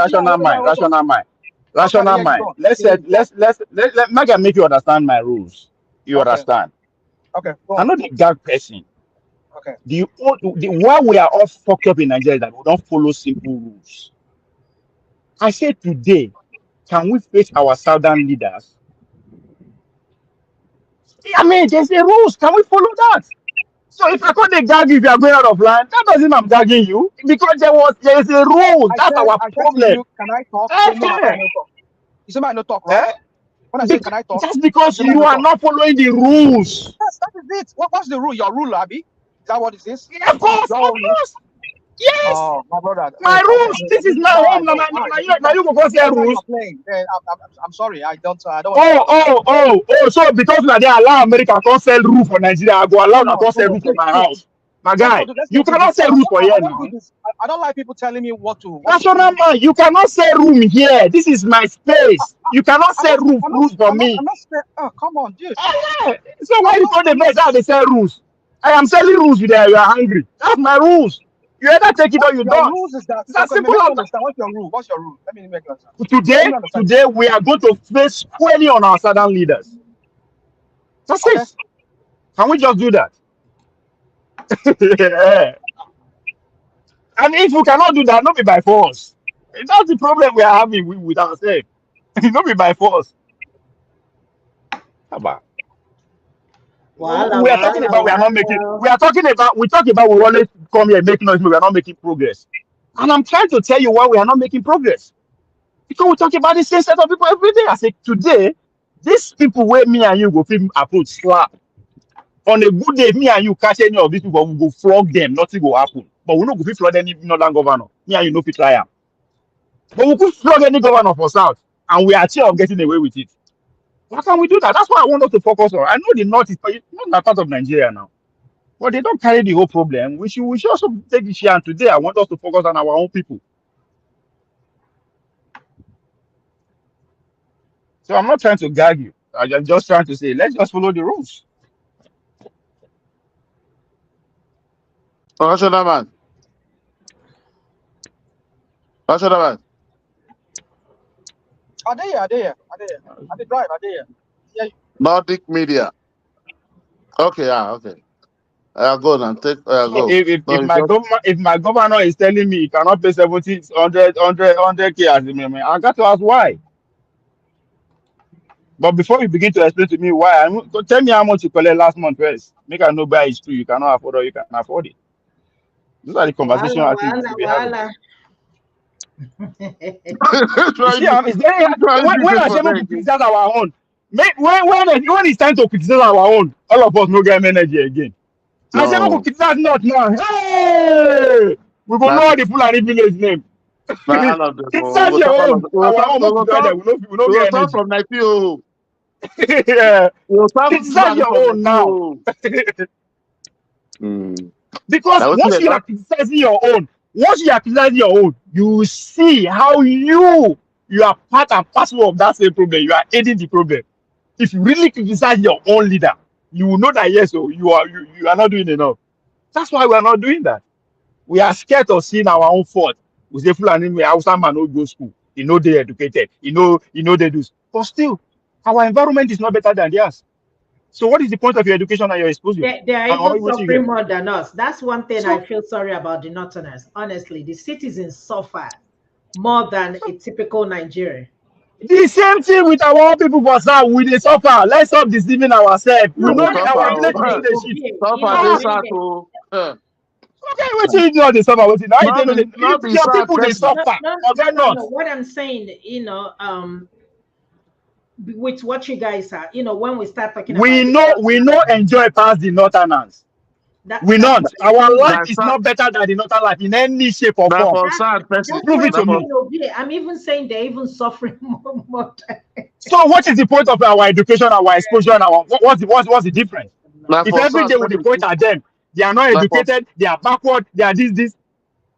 Let make you understand my rules. You understand? Okay. I'm not a gag person. Okay. Why we are all fucked up in Nigeria that we don't follow simple rules. I said today, can we face our southern leaders? I mean, there's the rules. Can we follow that? So if I couldn't gag you if you are going out of line, that doesn't mean I'm gagging you because there is a rule. That's our I said to problem. you, can I talk? You say no, I no talk. You say I no talk, right? Eh? When I say can I talk? Just because You say I you no are talk. not following the rules. Yes, that is it. What's the rule? Your rule, Abby? Is that what it is? Yeah, of course, Your own rule? yes. Oh, my brother. My rules. Okay. This is my All home. right, Now, all right. you go say That's how rules. you're playing. I'm sorry. I don't want Oh. So because now they allow America to sell roof for Nigeria, I go allow come them on, to sell roof for my see, house. My guy, let's you go to this. cannot sell roof for here I don't now. do this. I don't like people telling me what to National do. man, you cannot sell room here. This is my space. You cannot sell rules for me. I'm not scared. Oh, come on, dude. So why you call the mess how they sell rules? I am selling rules with you are hungry. That's my rules. You either take it or you Your don't. rules is that It's as okay, simple make me as understand. What's your rule? What's your rule? Let me make understand. that. Today we are going to face squarely on our southern leaders. That's it. Can we just do that? Yeah. And if we cannot do that, not be by force. That's the problem we are having with ourselves. Not be by force. How about? We are talking about we are not making. We are talking about we talk about we always come here and make noise, but we are not making progress. And I'm trying to tell you why we are not making progress. Because we talk about the same set of people every day. I say today, these people where me and you go film approach slap. On a good day, me and you catch any of these people, we go flog them, nothing will happen. But we not go fit flog any northern governor. Me and you know fit try am. But we could flog any governor for South, and we are sure of getting away with it. Why can't we do that? That's what I want us to focus on. I know the North is not part of Nigeria now, but they don't carry the whole problem. We should also take the share. And today, I want us to focus on our own people. So I'm not trying to gag you. I'm just trying to say, let's just follow the rules. National man. National man. Are they here? Are they drive? Are they here? Yeah. Nordic media. Okay, okay. I'll go and take. So Go. if my governor is telling me he cannot pay 70, 100K as a man, I got to ask why. But before you begin to explain to me why, tell me how much you collected last month first. Make I know buy it's true. You cannot afford or you can afford it. These are the conversations I think we should be having. You see, it's very when I say we criticize our own. When it's time to criticize our own, all of us no get energy again. I say we criticize not now. Hey, we go know all the Fulani village name. Criticize your own. Our own make together. We no get energy. From 90. Yeah. We'll start Criticize your own now. Because once you are criticizing your own, you see how you are part and parcel of that same problem. You are aiding the problem. If you really criticize your own leader, you will know that yes, so you are not doing enough. That's why we are not doing that. We are scared of seeing our own fault. We say Fulani Hausa man no go school. You know they educated. You know they do. But still, our environment is not better than theirs. So what is the point of your education and your exposure? They are even suffering more than us. That's one thing I feel sorry about the Northerners. Honestly, the citizens suffer more than a typical Nigerian. The same thing with our own people for South. We dey suffer. Let's stop deceiving ourselves. We know our village people dey shit. Okay, wetin you know dey suffer? Wetin now you dey know your people dey suffer. No. What I'm saying, with what you guys are, when we start talking we know enjoy past the Northerners. We not. Our life is not better than the Northern life in any shape or form. Prove it to me. I'm even saying they're even suffering more. So what is the point of our education, our exposure, and what's the difference? If every day we point at them, they are not educated, they are backward, they are this.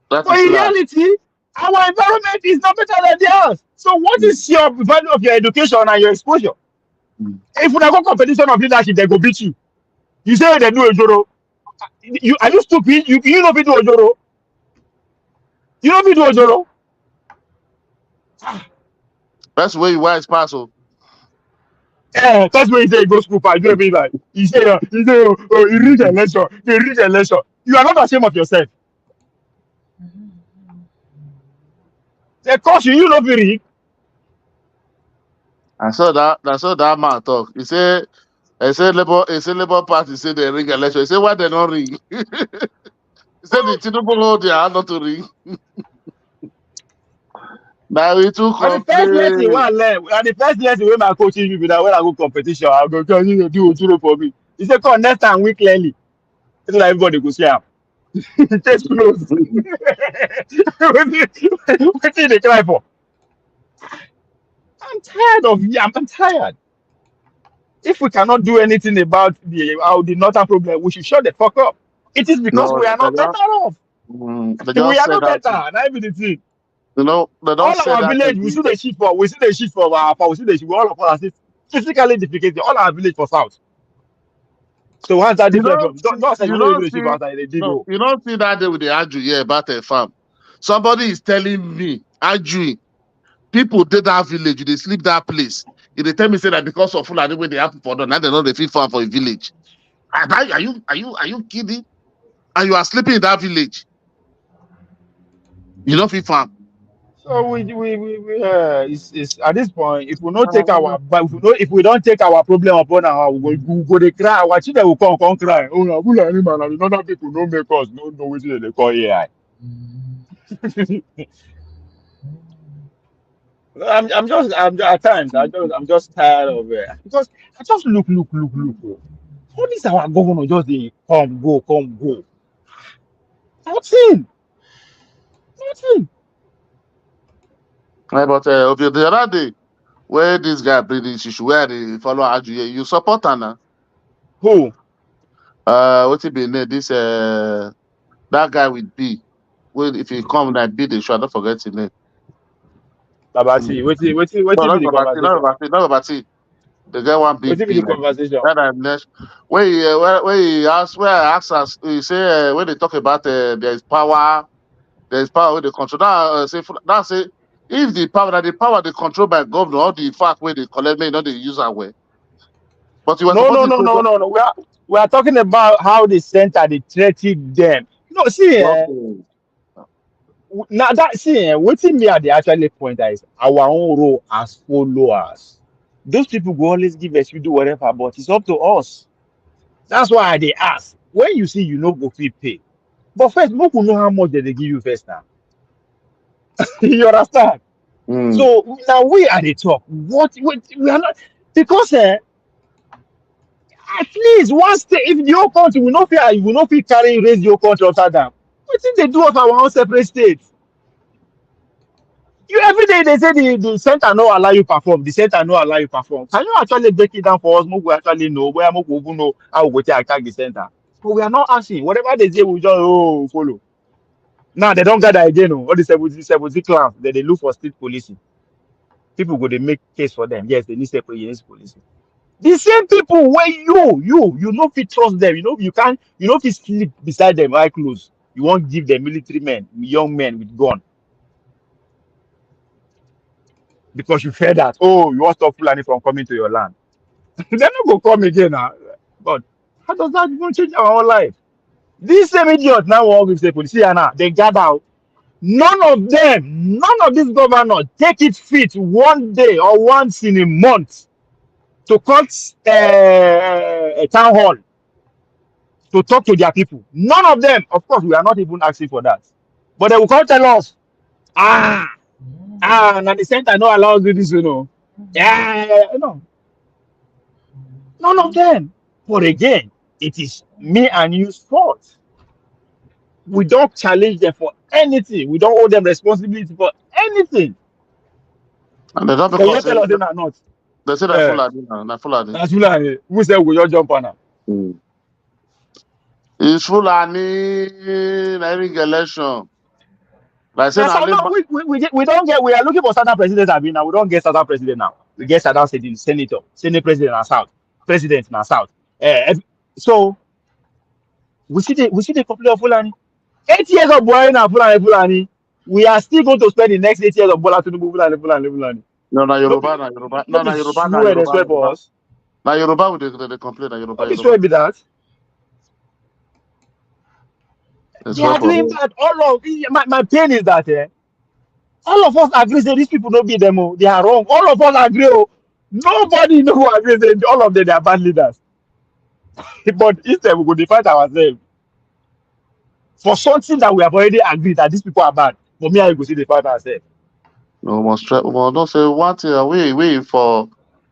But in reality, our environment is not better than theirs. So what is your value of your education and your exposure? If we go competition of leadership, they go beat you. You say they do ojoro. Are you stupid? You know we do ojoro. You know we do ojoro. That's where you wise parcel. That's where you say go school pass. You be like you say you read a lecture. You are not ashamed of yourself. They cost you know very. I saw that man talk. He said I say Labour Party say they ring election. I say why they not ring? He said the Tinubu hold their hand not to ring. Now we too And the first lesson complain. I learn, and the first lesson when my coaching me be that when I go competition, I go tell you to do Ojuro for me. He said, come next time week clearly. It's like everybody go see him. Case closed. What did they cry for? I'm tired of you. I'm tired. If we cannot do anything about the northern problem, we should shut the fuck up. It is because No, we are they not better just off. they We just are said not that. better. Not even the thing. You know, they don't All say our that village, we again. see the shit for. We see the shit for our. We see the shit. All of us are physically defecated. All our village for south. So what's that You different don't from? see, Don't say you you know don't the shit see, outside. They did no, go. you don't see that day with the argue here about a farm. Somebody is telling me, arguing, people did that village, they sleep that place. If they tell me say that because of Fulani when they happen for them, now they know they feel farm for a village. Are you kidding? And you are sleeping in that village. You don't feel farm. So it's at this point, if we not take our, but if we don't take our problem upon our, we go they cry. Our children will come cry. Oh no, Fulani man, and other people don't make us no know what they call AI. I'm at times I'm just tired of it because I just look. Oh. All this our governor just they come go. Nothing, nothing. But the other day, where this guy bring this issue, where they follow argue, you support her now. Who? What it be name? This that guy with B. Well, if he come like B, they should not forget his name. Babati, No, wait not be the Babati, not conversation. Babati, not Babati. The guy want Wait big be B the like conversation. that. And next, where he asked, where I asked us, he say when they talk about there is power with the control. Now say if the power they control by governor, all the fact where they collect, you know they use our way. But you were No, supposed no, to no, say, no, no, no. We are talking about how the center they treated them. No, see, okay. now that see, waiting me at the actually point that is our own role as followers. Those people will always give us, you do whatever, but it's up to us. That's why they ask. When you see you know go fee pay. But first, make we know how much they give you first now. You understand? Mm. So now we are the top. What we are not because at least one state if the whole country will not feel carry raise your country outside them. What think they do of our own separate states? You every day they say the center no allow you perform, the center no allow you perform. Can you actually break it down for us? We actually know where we even know how we go to attack the center. But we are not asking. Whatever they say, we just follow. Now they don't gather again. Oh, all the 70 clans they look for state policing. People go they make case for them. Yes, they need separate policing. The same people where you know fit trust them. You know you know fit sleep beside them eye close. You won't give them military men, young men with gun because you fear that you want stop Fulani from coming to your land. They're not gonna come again now. But how does that even change our whole life? These same idiots now want to say police now they gather. None of these governors take it fit one day or once in a month to cut a town hall to talk to their people. None of them, of course, we are not even asking for that. But they will come tell us, now the center no allow us do this, you know. Yeah, no, none of them. But again, it is me and you's fault. We don't challenge them for anything. We don't hold them responsibility for anything. And they don't But you because tell us they're not. they say that Uh, Fulani, na Fulani. that's why we say we just jump on her. Mm. It's Fulani, na ring election. Like say Now, na so no, Labour. we don't get. We are looking for Southern president. I mean, now we don't get Southern president now. We get Southern senator, Senate president and South, president and South. So we see the complaint of Fulani. 8 years of Buhari and Fulani. We are still going to spend the next 8 years of Bola Tinubu Fulani. No, na No, Yoruba, na Yoruba. no, No, na be Yoruba, na swear they Yoruba, swear for Yoruba. us. Na Yoruba they complain, na No, Yoruba, be Yoruba. swear be that. It's They well are for doing them. that. All of my pain is that all of us agree that these people don't be them. They are wrong. All of us agree. Nobody know who agrees that all of them they are bad leaders. But instead, we go define ourselves for something that we have already agreed that these people are bad. For me, I go see define ourselves. No, we must try. We must not say one thing.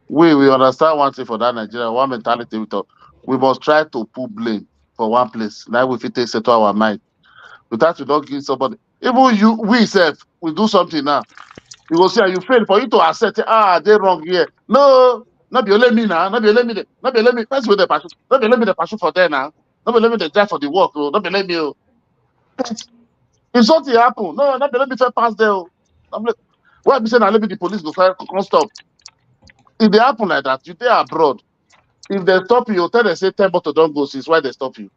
We understand one thing for that Nigeria, one mentality. We must try to put blame for one place. Now we fit take settle our mind. Without you don't give somebody. Even you, we self, we do something now. You will say you fail for you to accept. They wrong here. No, not be only me now. Not be only me. Not be only me. That's with the passion. Not be only me the passion for them now. Not be only me the drive for the work. Oh. Not be only me. Oh. If something happen, no, not be only me fair pass there. Oh. I'm like, why be saying I let me the police go can't stop? If they happen like that, you there abroad. If they stop you, tell them say 10 bottle don't go. Since why they stop you?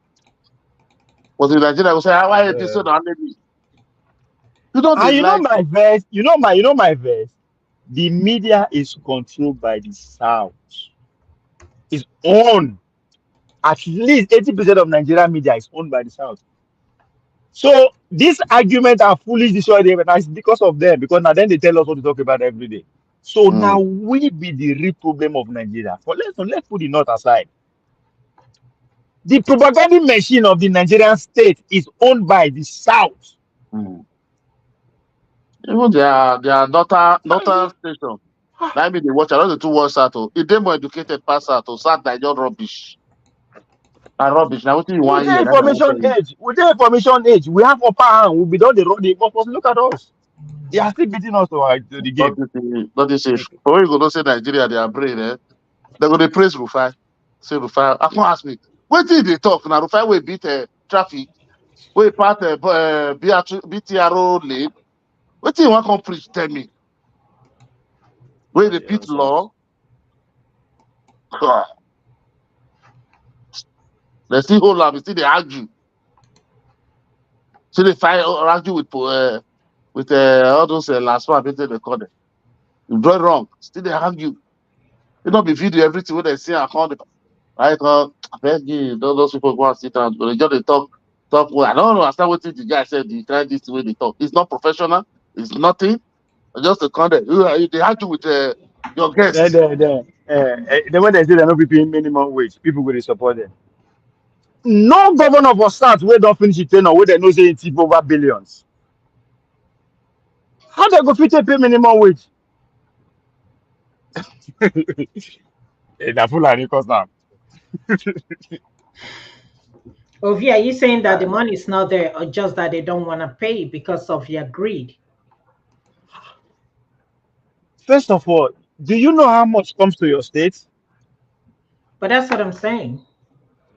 But in Nigeria, will say why they say don't let me. You don't And you know like. my verse. My verse. The media is controlled by the South. It's owned. At least 80% of Nigerian media is owned by the South. So these arguments are foolish. This why they it's because of them. Because now then they tell us what to talk about every day. So now we be the real problem of Nigeria. But let's put the north aside. The propaganda machine of the Nigerian state is owned by the South. Even their daughter station. That mean they watch. I don't do watch that. If they more educated pass out, start digest rubbish. And rubbish. Now what you With want the here? That they won't tell information you. age, we have upper hand. We'll be done the road. But look at us. They are still beating us to the game. Not this if for you go don't say Nigeria, they are brain, eh? They go they praise Rufai. Say Rufai. I can't ask me. What did they talk? Now Rufai will beat traffic. We part BTRO lane. What do you want to preach? Tell me. Where they beat law. They still hold up. Still they argue. So they fight argue with all those last one. They call them. You do it wrong. Still they argue. It not be video everything what they say and call the right I beg you, those people go and sit down, but they just they talk well. I don't understand what the guy said, the try this way they talk. It's not professional, it's nothing. Just a content. They argue with your Then, guests. when they say they're not paying minimum wage, people will support them. No governor for start where don't finish it or where they know say it's over billions. How they go fit pay minimum wage? That's full of cost now. Ovi, are you saying that the money is not there or just that they don't want to pay because of their greed? First of all, do you know how much comes to your state? But that's what I'm saying.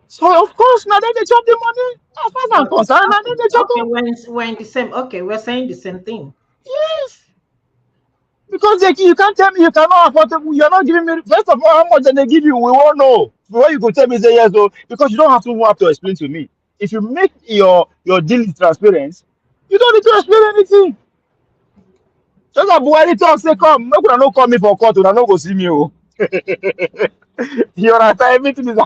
So of course now then they chop the money. As far as I'm concerned, now then they chop Okay, them. we're in the same. Okay, we're saying the same thing. Yes. Because you can't tell me you cannot afford it. You're not giving me first of all how much they give you. We won't know. Before you could tell me say yes, so because you don't have to explain to me. If you make your deal transparent, you don't need to explain anything. Just like Buhari talk say come, make una no call me for court, una no go see me. Oh. You understand everything is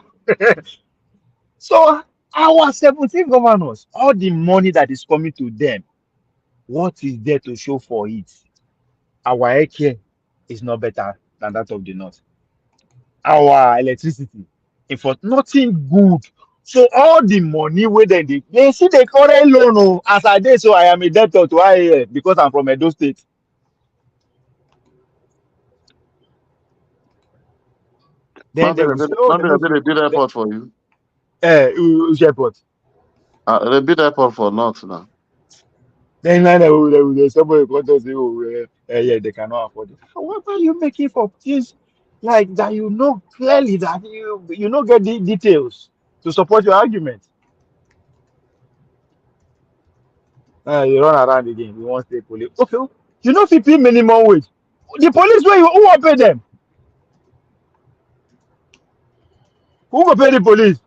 so our 17 governors, all the money that is coming to them, what is there to show for it? Our air care is not better than that of the north. Our electricity, in fact, nothing good. So all the money where they see the current loan. Oh, as I did, so I am a debtor to IAF because I'm from Edo State. Then they will say, oh, they know They build airport for you. airport. They build airport for not now. Then somebody come to say, oh, yeah, they cannot afford it. What are you making for things like that? You know clearly that you don't get the details to support your argument. You run around again. You want to say police. Okay, you know 50 minimum wage. The police where who will pay them? Who will pay the police?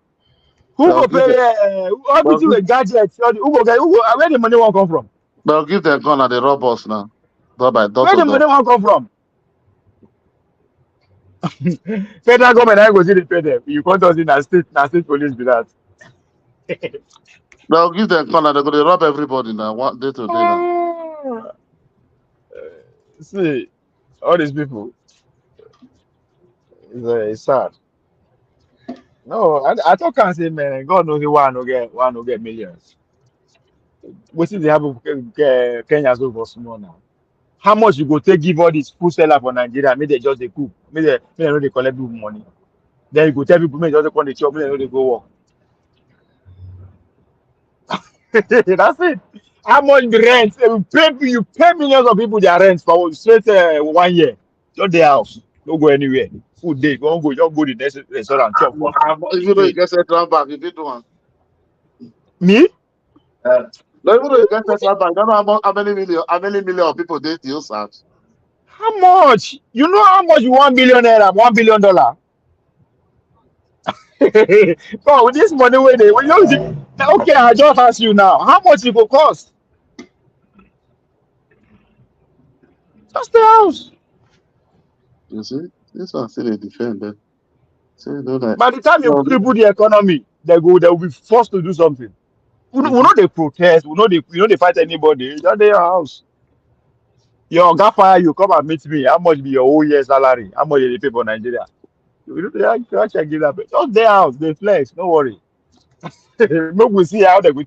Who They'll will give pay them, they'll everything give, with gadgets? Where the money won't come from? they'll give them gun and they rob us now. Door by door Where to the money door. won't come from? Federal government I go see the pay them. You can't us in a state police be that. They'll give them gun and they're going to rob everybody now. One day to day now. Ah, see, all these people, it's sad. No, I talk and say, man, God knows the one no get millions. What is the happen Kenya so for small now? How much you go take give all these food seller for Nigeria? Make they just they cook, make they know they collect good money. Then you go tell people make they just come the chop, make they know they go work. That's it. How much the rent? You pay millions of people their rent for straight 1 year. Just their house. Don't go anywhere. Food day. Don't go. Just go to the next restaurant. Chop food. If you know you Straight. get central bank, if you do one. Me? No, even though you get central bank, you don't know how many million of people they still serve. How much? You know how much you $1 billion, $1 billion? No, with this money where they when you use okay, I just ask you now. How much it will cost? Just the house. You see, this one still a defend them. Say no that. By the time you No, cripple the economy, they will be forced to do something. We know they protest, we know they fight anybody. Just their house. Your oga fire you come and meet me. How much be your whole year salary? How much they pay for Nigeria? You know, actually give that. Just their house, they flex. Don't worry. Make we see how they will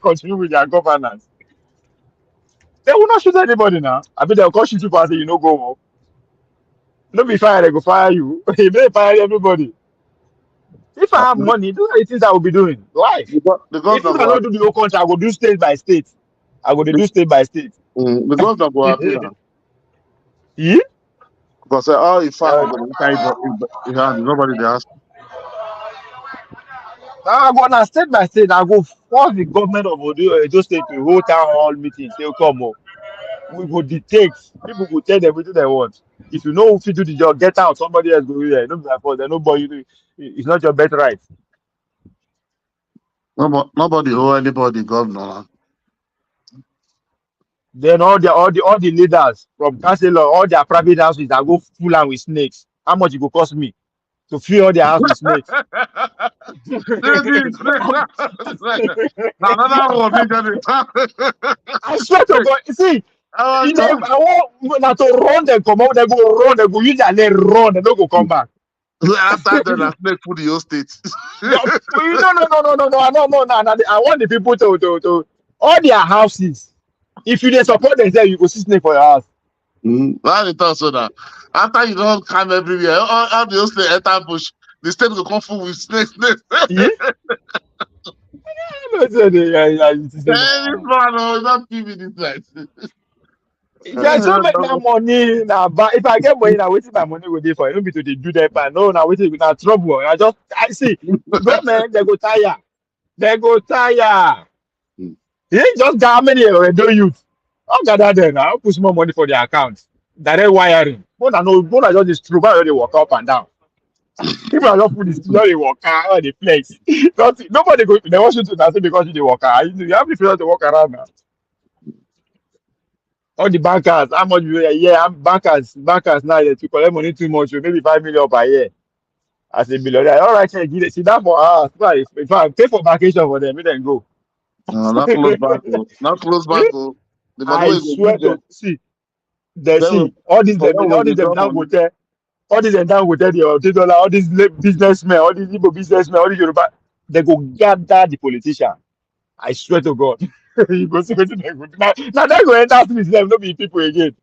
continue with their governance. They will not shoot anybody now. I mean, they'll call shoot you and say you no go home. Don't be fire, they go fire you. They fire everybody. If I have money, those are the things I will be doing. Life. the If governor I go don't do the whole country, I will do state by state. I will do state by state. the governor go happy now. Yeah? Because all in fact Uh, you go enter in hand, nobody they ask. I go now state by state. I go force the government of Edo State to hold town hall meeting. Say, come on, we go dictate. People go tell them everything they want. If you know if you do the job, get out. Somebody else go there. Don't be my fault. There's nobody. It's not your birthright. Nobody owe anybody governor. Then all the leaders from council, all their private houses that go full and with snakes. How much it go cost me to fill all their house with snakes? Now another one big than I swear to God, see, if they, I want now to run them, come out, they go run, they go use their leg run, they don't go come back. After then, I snake food your state. No, no. I want the people to all their houses. If you dey support themselves, you go see snake for your house. Why they talk so that after you don't come everywhere, all the state enter bush, the state will come full with snakes. Yeah? No, say This man, not give me this light. there's so much now money now, but if I get money now, waiting my money go dey for. It don't be to dey do that, but no, now waiting na trouble. I see government they go tire. They go tire. You just got how many do youth? I'll gather them now. Put more money for their account. Direct wiring. Bona just this true. Why they walk up and down? People are just put this thing, they walk out, they flex. Nobody go. They want you to say because you they walk out. You have the freedom to walk around now. All the bankers, how much bankers now they to collect money too much, maybe 5 million per year. As a billionaire, all right, give it. See that for us. If I pay for vacation for them, let them go. No, not close back. Not close back. The money I will swear give them. to see. They Then see all these them will withdraw money. all these them down with the dollar, all these businessmen, all these Igbo businessmen, all these Yoruba, they go gather the politician. I swear to God. You go see wetin they go do. Now they go enter street them, no be people again.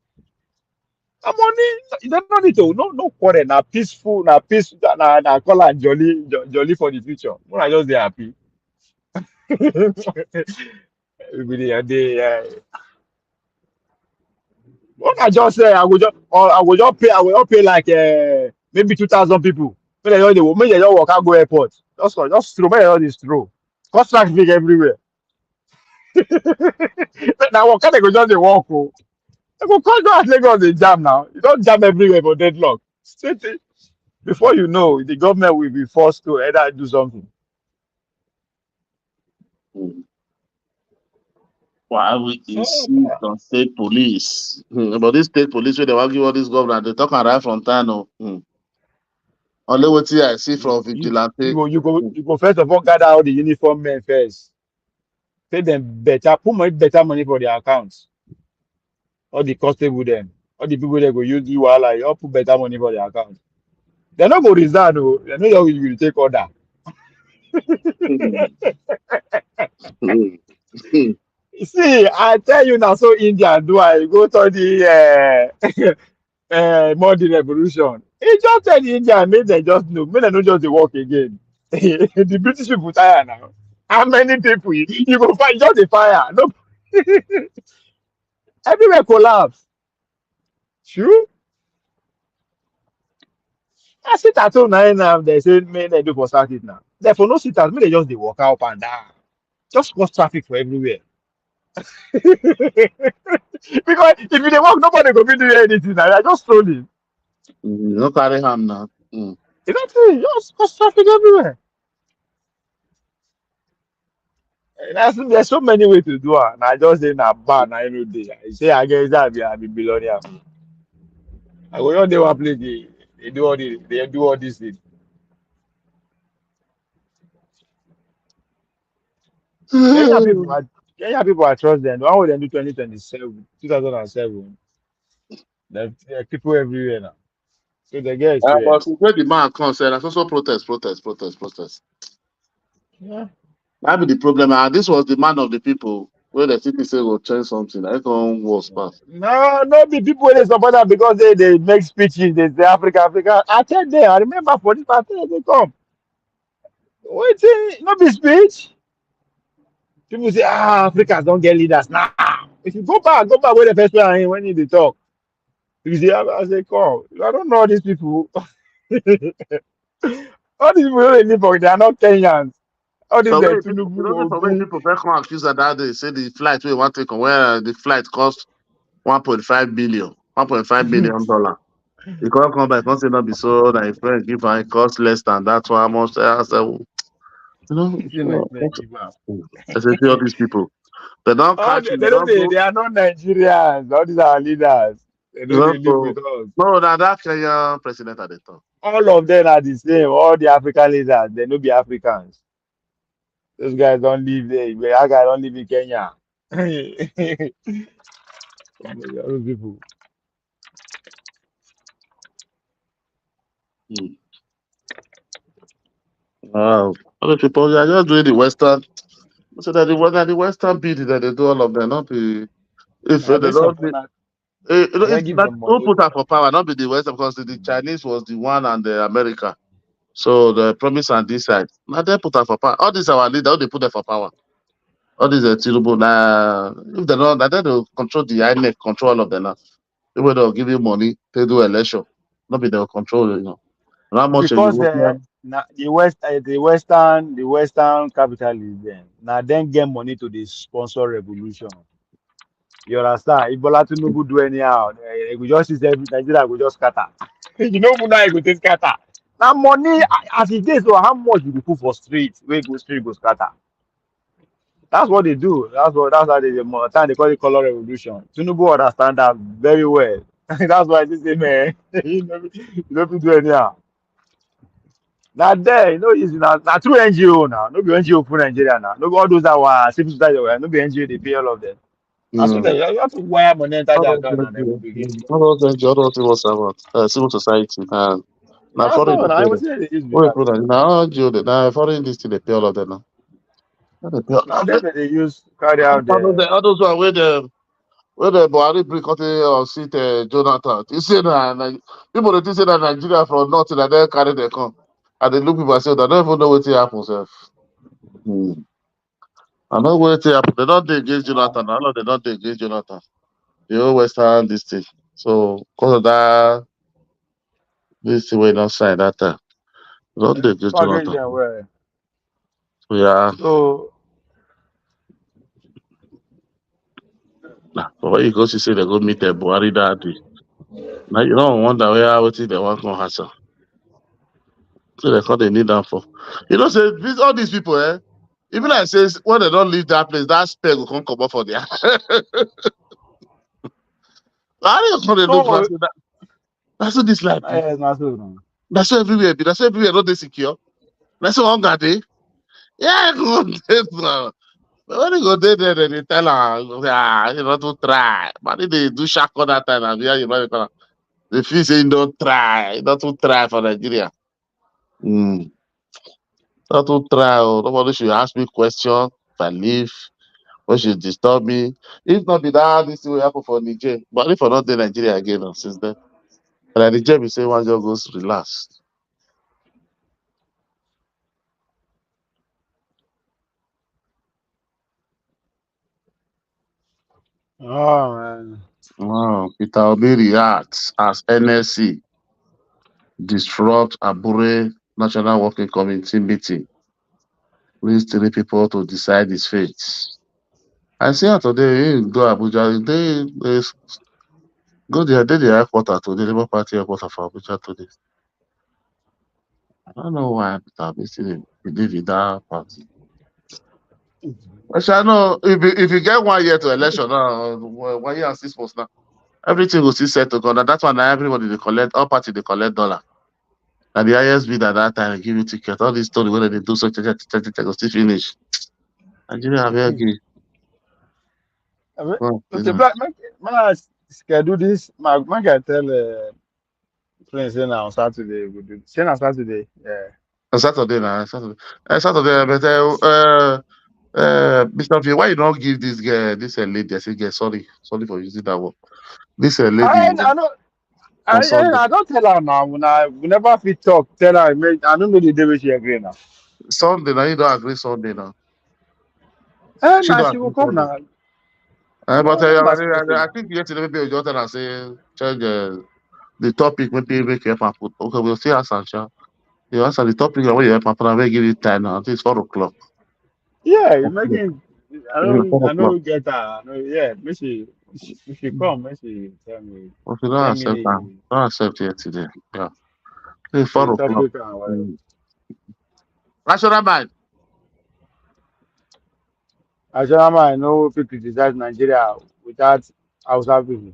Na money, you don't need to no quarrel, na peaceful, na call and jolly for the future. When I just dey happy. Everybody what I just say, I will just pay like maybe 2,000 people. Make they just walk out go airport. Just throw, make they just dey throw. Cause traffic everywhere. Now what kind they go just dey walk? Oh, they go come down Lagos dey jam now. You don't jam everywhere for deadlock. Straight in. Before you know, the government will be forced to either do something. Why we Oh, insist on state police? But this state police, where they want give all this government, they talk right from time. Only what I see from you vigilante. you go first of all gather all the uniform men first. Pay them better, better money for their accounts. All the constable them, all the people they go use you all like all put better money for their accounts. They're not going to resign. Oh, they know you will take order. See, I tell you now, so India do I go to the modern revolution. He just tell the India, make them just know, make them not just dey work again. The British people tire now. How many people you go find just a fire? No, everywhere collapse. True. I sit at home now. They say make them do for circuit now. Therefore, no sit at, make they just dey walk up and down. Just cause traffic for everywhere. Because if you dey work, nobody go be doing anything. Now you're just strolling. No carry ham now. Exactly. Just cause traffic everywhere. There's so many ways to do it. And I just say na bad na every day. I say I guess that I be billionaire. I go just dey one place they do all these things. Kenya people I trust them. The one wey dem do 2027, 2007. There are people everywhere now. So they get But experience. where the man comes, that's also protest. Yeah. That be the problem. And this was the man of the people where the city say will change something. I can't was pass. No be people wey dey support am because they make speeches, they say Africa. I tell them, I remember for this party they come. Wetin no be speech? People say, Africans don't get leaders now. If you go back where the first one when they talk. You see, I say, come. I don't know all these people. All these people wey live for, they are not Kenyans. All these So when people, Tinubu, you know, for when Obi. people first come accuse her that day, say the flight we want to take on where the flight cost 1.5 billion, $1.5 million. You can't come back, can't say not be so that if friend give her it cost less than that one. How much? I said, you know, Say Nigeria give am. I say, see all these people. They don't Oh, catch you, they they don't. don't go. They are not Nigerians. All these are leaders. They You know know, they live so, with us. no, that Kenyan president at the top. All of them are the same. All the African leaders, they no be Africans. Those guys don't live there. That guy don't live in Kenya. Those people. Wow. Other people, they are just doing the Western. So that the Western beat that they do all of them, not be if Now they based don't. upon that, You know, they if give that them who money. put her for power, not be the West, because the Chinese was the one and the America. So the promise on this side. Now they put her for power. All these our leader, how they put her for power. All these Tinubu now. If they don't, now they will control the INEC, control all of them now. People they'll give you money, they do election. Not be they'll control, you know. And how much a Because European the Western capitalists then now then get money to the sponsor revolution. You understand? If Bola Tinubu do anyhow, we just see every Nigeria go just scatter. You know now you go take scatter. Now money as it is, so how much you go put for street, where go street go scatter. That's what they do. That's how they time they call it color revolution. Tinubu understand that very well. That's why they say, man, you don't do anyhow. Now there, easy now through NGO now. No be NGO for Nigeria now. No be all those that were civil society, no be NGO, they pay all of them. And so you have to wire money enter all the those account and then go NGO, begin. all those civil servant, civil society, and now That's foreign all. they I pay would them. say they use with Wait, that. put that now NGO, now foreign this thing they pay all of them now. They pay Now then they use carry out the all those one where the Buhari bring country or seat Jonathan. You see that people they think say that Nigeria from north and then carry their come. And they look people and say they don't even know what happen, sef. I know what happen. They don't dey against Jonathan. I know they don't dey against Jonathan. The whole Western this thing. So because of that this thing wey don't sign that time. They don't dey against package Jonathan. them well. So yeah. So Nah, but when you go see say they go meet Buhari that day. Now you don't wonder where what they want to hassle. So they call they need them for. You know, say all these people, even like says when they don't leave that place, that spell will come up for there. How do you come they look for no, that? That's what this life be. not so no. That's what everywhere be. That's what everywhere not they secure. That's what hunger day. Yeah, go there now. But when you go there, then they tell her, you know, to try. But if they do shack all that time, and yeah, you know, The feel say don't try, not to try for Nigeria. Mm. Not to try. Oh. Nobody should ask me question if I leave. What should disturb me? If not be that, this will happen for Niger. But if I not in Nigeria again since then. And Niger be say one just goes relax. Oh man. Wow. Peter Obi reacts as NSC disrupt Abure National Working Committee meeting. Leads 3 people to decide his fate. I see her today, he go Abuja, they go there, they the headquarters today, Labour Party headquarters for Abuja today. I don't know why Peter Obi still believe in that party. But I know if you get 1 year to election now, 1 year and 6 months now, everything will still set to go. And that's why now everybody they collect, all party they collect dollar. And the highest bid at that time give you ticket. All this story whether they do so go still finish. Nigeria are very good. Well, you Okay, know. black man, schedule this. Man can tell friends say na on Saturday we do. Say na Saturday. Yeah. On Saturday now, Saturday. Saturday, but Mr. V, why you don't give this girl, this lady? I say, girl, sorry for using that word. This lady I know. on Sunday. I don't tell her now. We never fit talk. Tell her. I don't know the day when she agree now. Sunday now, you don't agree Sunday now. She Now don't she will agree come Sunday. now. But When am I supposed to I know? think yesterday maybe you just tell her say change the topic maybe make you help and put. Okay, we'll see answer. Sha. You answer the topic and when you help and put, I will give you time now. I think it's 4 o'clock. Yeah, you making. Yeah, 4 I o'clock. know. Get her. I know. Yeah. If she come, make she tell me. Okay, don't Send me accept that. Don't accept it today. Yeah. It's 4 o'clock. topic and whatever. Mm. National mind. Ashama, I know if you criticize Nigeria without Hausa people.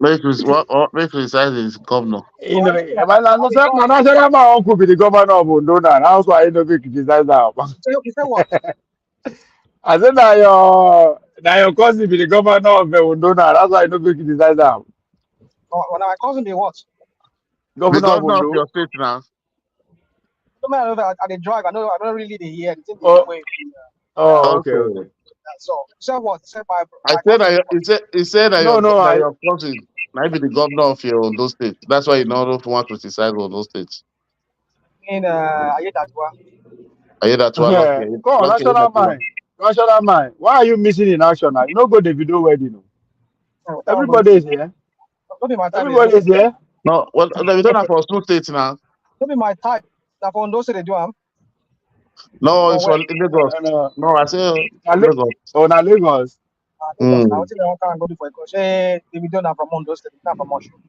Make criticize his governor. You know, I but I know be some talk. national man uncle be the governor of Ondo now. That's why I know if you criticize now. You say what? I said that your cousin be the governor of Ondo now. That's why I know if you criticize now. When my cousin be what? The Governor of governor of Ondo. your state now. No matter I dey drive. I don't really dey hear the thing dey Oh, wait. Yeah. oh, okay, okay. Okay. So say what? Say I my said cousin be that what? he said No, no, that your cousin might be the governor of your Ondo state. That's why you don't want to criticize Ondo state. In Ayédàtiwa. I hear that one lucky. come on, Lucky that national one. mind. National mind. Why are you missing in action now? You know, go the video wedding. No? Oh, that one go. Everybody is here. No be my type. Everybody is here. No, well, we don't have for two states now. No be my type. Na for Ondo say they do am. No, For it's where? for Lagos. No, I say Lagos. Na Lagos. Lagos. Now Mm. wetin dem wan carry am go do for Eko? Say Davido na from Ondo state, na from Osun.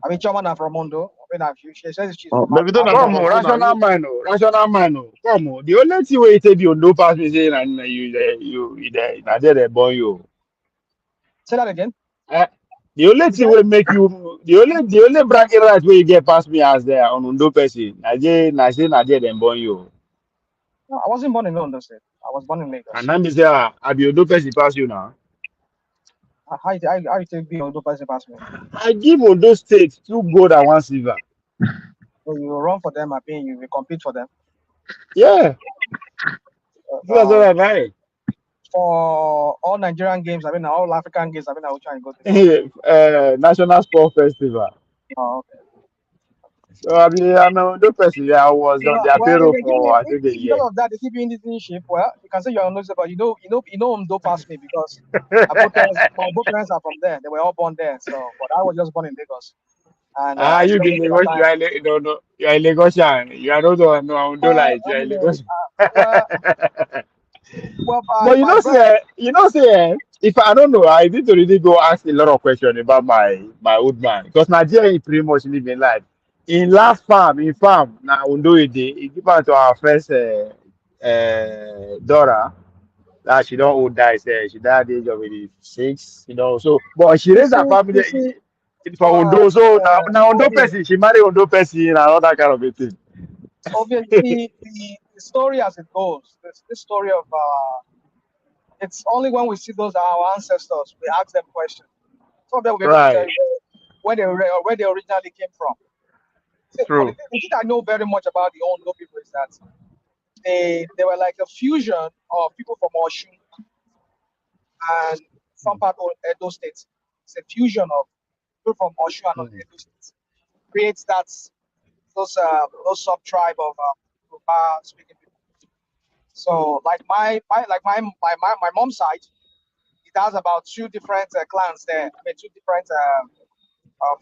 I mean Chioma na from Ondo. When she says she's Oh, from maybe don't have Come for on, two now. rational mind, oh, rational mind, oh. Come on. The only thing where you take you no pass me saying and you na there they born you. say that again. Eh? The only You thing said will make you the only bracket right where you get past me as there on Undo person. Na there they born you. no, I wasn't born in Ondo state. I was born in And Lagos. then they say I be Undo person pass you now. How you take be Ondo person pass me? I give Undo state 2 gold and 1 silver. So you run for them, I mean you will compete for them. Yeah, that's what Uh, I buy. for all Nigerian games, I mean all African games, I mean I will try and go to. National Sport Festival. Oh, okay. So I'm a Undo person. Yeah, I was on their Well, if payroll they give me for I think a because year. of that, they give you internship. Well, you can say you're on those, but you know, Ondo past me because my both parents are from there. They were all born there. So, but I was just born in Lagos, and Ah, I you spent be most of Lagos, my time. you are a Lagosian. You are not the one, no, don't Well, like, you are a anyway, Lagos. well, well, But by birth, if I don't know, I need to really go ask a lot of questions about my old man because Nigeria he pretty much living life. In farm, now Undo he give out to our first daughter that she don't old die. She died at the age of 86, So, but she raised her you family see, for Undo. So now Undo Obi, person, she marry Undo person and all that kind of a thing. you see, the story as it goes, this story of it's only when we see those our ancestors we ask them questions. Some of them will be able to tell Right. you. where they originally came from. But True. the thing I know very much about the Ondo people is that they were like a fusion of people from Oshun and some part of Edo State. It's a fusion of people from Oshun and Edo State. Creates those sub tribe of Yoruba speaking people. So like my mom's side, it has about two different clans there. I mean, two different of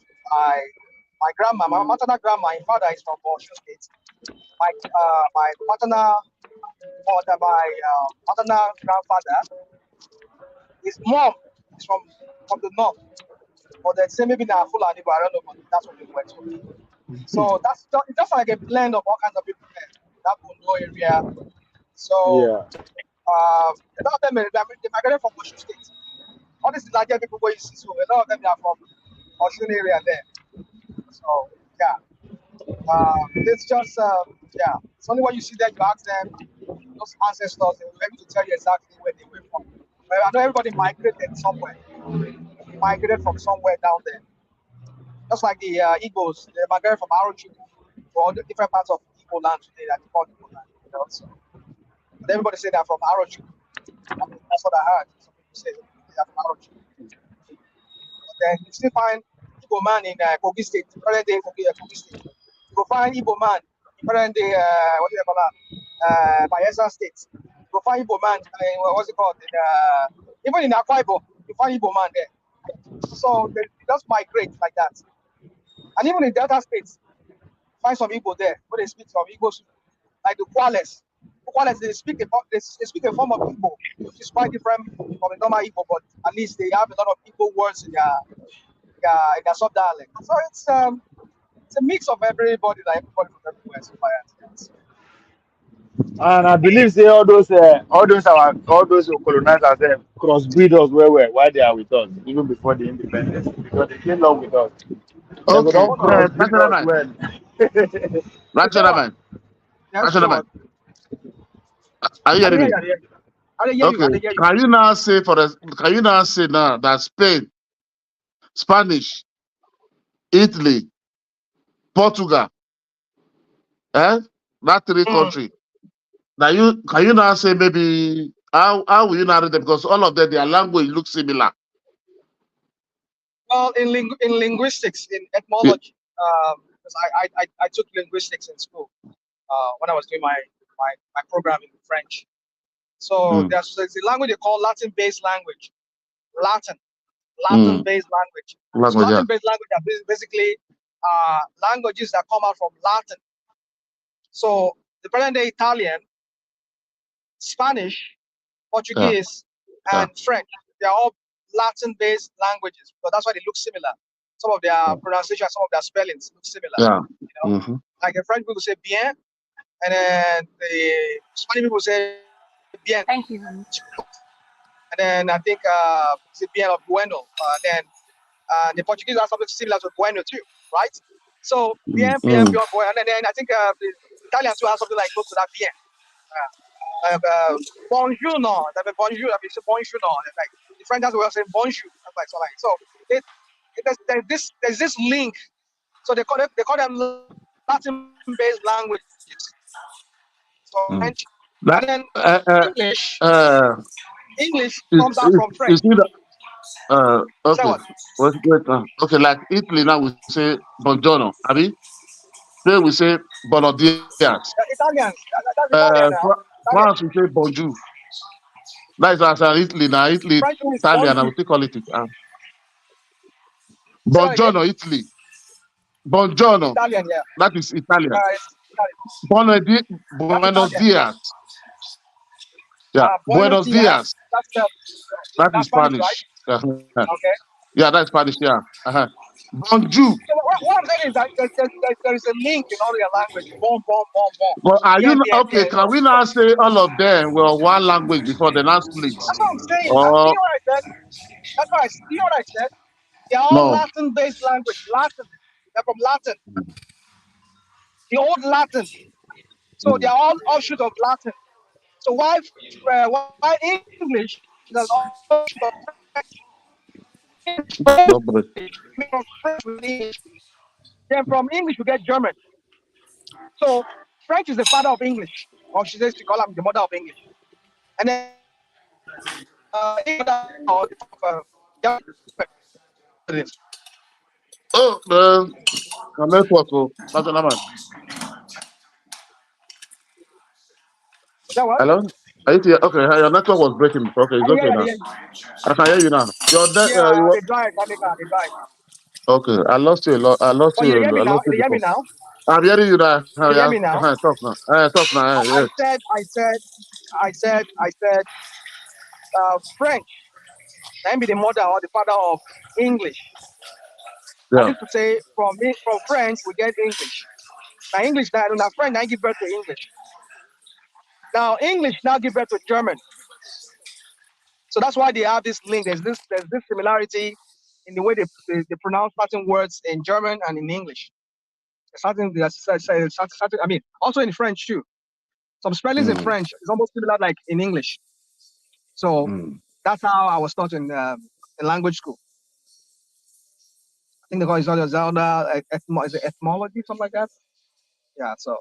my grandma, my maternal grandma. My father is from Osun State. My maternal mother, my maternal grandfather, his mom is from the north. But they say maybe they're Fulani, but I don't know. But that's what they were told. So it's just like a blend of all kinds of people there. That Ondo area. So Yeah. a lot of them they migrated from Osun State. All these larger people where you see, so a lot of them are from Osun area there. So yeah, it's just yeah. It's only when you see them, you ask them those ancestors, they will be able to tell you exactly where they were from. But I know everybody migrated somewhere. They migrated from somewhere down there. Just like the Igbos, they migrated from Arochukwu to all the different parts of Igbo land today that they call Igbo land. You know, so, but everybody say they're from Arochukwu. I mean, that's what I heard. Some people say they're from Arochukwu. But then you still find Igbo man in Kogi State, present day Kogi State. You go find Igbo man in present day, what do you call that? Bayelsa State. You go find Igbo man, what's it called? Even in Akwa Ibom, you find Igbo man there. So they just migrate like that. And even in Delta states, find some Igbo there, where they speak some Igbo, like the Kwales. The Kwales, they speak a form of Igbo, which is quite different from the normal Igbo, but at least they have a lot of Igbo words in their sub-dialect. So it's a mix of everybody, like everybody from everywhere. So far, yes. And I believe say all those colonizers crossbreed us well while they are with us, even before the independence, because they came along with us. They go Okay. don't Oh no, crossbreed National us man. well. National sure, man. yes, National sure. man. Are you I hearing didn't me? hear you. I didn't hear you. Okay. I didn't hear you. Can you now say can you now say now that Spain, Spanish, Italy, Portugal, that three Mm. country. Now can you now say maybe how will you narrate them? Because all of them their language looks similar. Well, in linguistics, in Yeah. etymology, because I took linguistics in school when I was doing my program in French. So Mm, there's a language they call Latin-based language. Latin, mm. Latin-based language. So Language, yeah. Latin-based language are basically languages that come out from Latin. So the present-day Italian, Spanish, Yeah. Portuguese, Yeah. and French, they are all Latin-based languages. So that's why they look similar. Some of their pronunciation, some of their spellings look similar. Yeah. You know, Mm-hmm. like the French people say bien, and then the Spanish people say bien, Thank you, honey. and then I think it's bien or bueno. Then the Portuguese have something similar to bueno too, right? So bien, bien, Mm. bien, bueno, and then I think the Italians too have something like close to that bien. Bonjour, no, that bonjour, I mean, so bonjour, no, like the French will say bonjour, so there's this link. So they call them Latin-based languages. So Mm. French, and That then uh, English. uh, English is, comes out is, from is French. it, Say okay. what? Wait, okay, like Italy now we say buongiorno, Abi. Then we say buenos dias. Italians. That's Italian now. Italian. France we say bonjour. That is as Italy now. Italy, French one is Italian, I bonjour. will still call it. Say that again. Buongiorno, Italy. Buongiorno. Italian, yeah. That is Italian. It's Italian. That's Buenos Italian. dias. Yeah. Buenos Buenos dias. dias. That That's is Spanish, right? Spanish. Yeah, Okay. yeah, that's Spanish. Yeah. Uh-huh. Bonjour. So what I'm saying is that there is a link in all your language. Bon, bon, bon, bon. But are Bien, you bien, bien. okay? Can we now say all of them were one language before the now split? That's what I'm saying. You Or know what I said? That's what you know what I said? They're all no? Latin-based language. Latin. They're from Latin. The old Latin. So they're all offshoot of Latin. So why English is an offshoot of French? No break. From French we get English. Then from English we get German. So French is the father of English, or she says she call him the mother of English. And then English or the father of German. Oh, the network. Oh, that's another man. Is that what? Hello? Are you here? Okay, your network was breaking before. Okay, it's okay now. I can hear you now. Yeah, they drive, they drive. Okay, I lost you a lot. I lost But you. you hear me I now? lost you You hear me before. now? I'm hearing you now. You hear me now? Talk now. Talk now. Yes. I said, French. That be the mother or the father of English. That Yeah. is to say, from French we get English. Now English now French now give birth to English. Now English now give birth to German. So that's why they have this link. There's this similarity in the way they pronounce certain words in German and in English. Something I mean, also in French too. Some spellings in French is almost similar like in English. So that's how I was taught in language school. I think they call it Zelda, is it etymology, something like that? Yeah, so.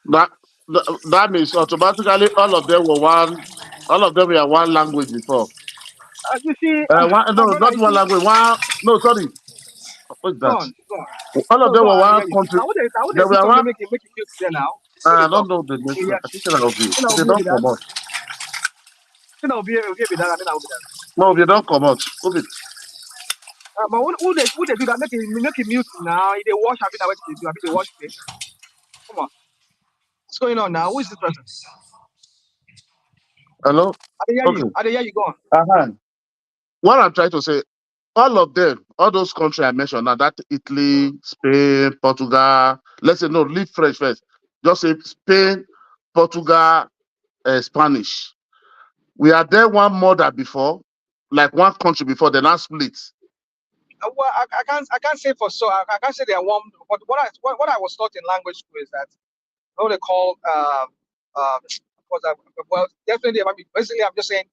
That means automatically all of them were one language before. You see, my No, brother, not you one see, language. No, sorry. What's go that? on. All of No, them go were on, I one hear you. country. I would They do were something one. make you mute there now. I Really don't talk. know the next. Yeah, I think I'll be. you know, If they don't come out. I'll be that, I mean, I'll be that. No, if they don't come out. Okay. But who they do that? Make it mute now. They wash, I mean, what they do. I mean, they wash it. Come on. What's going on now? Who is this person? Hello? I didn't hear you. I didn't hear you. Go on. Uh-huh. What I'm trying to say, all of them, all those countries I mentioned now, that Italy, Spain, Portugal, let's say, no, leave French first. Just say Spain, Portugal, Spanish. We are there one mother before, like one country before, then I split. Well, I can't say for so. I can't say they are one. But what I was taught in language school is that what they call well, definitely, I mean, basically, I'm just saying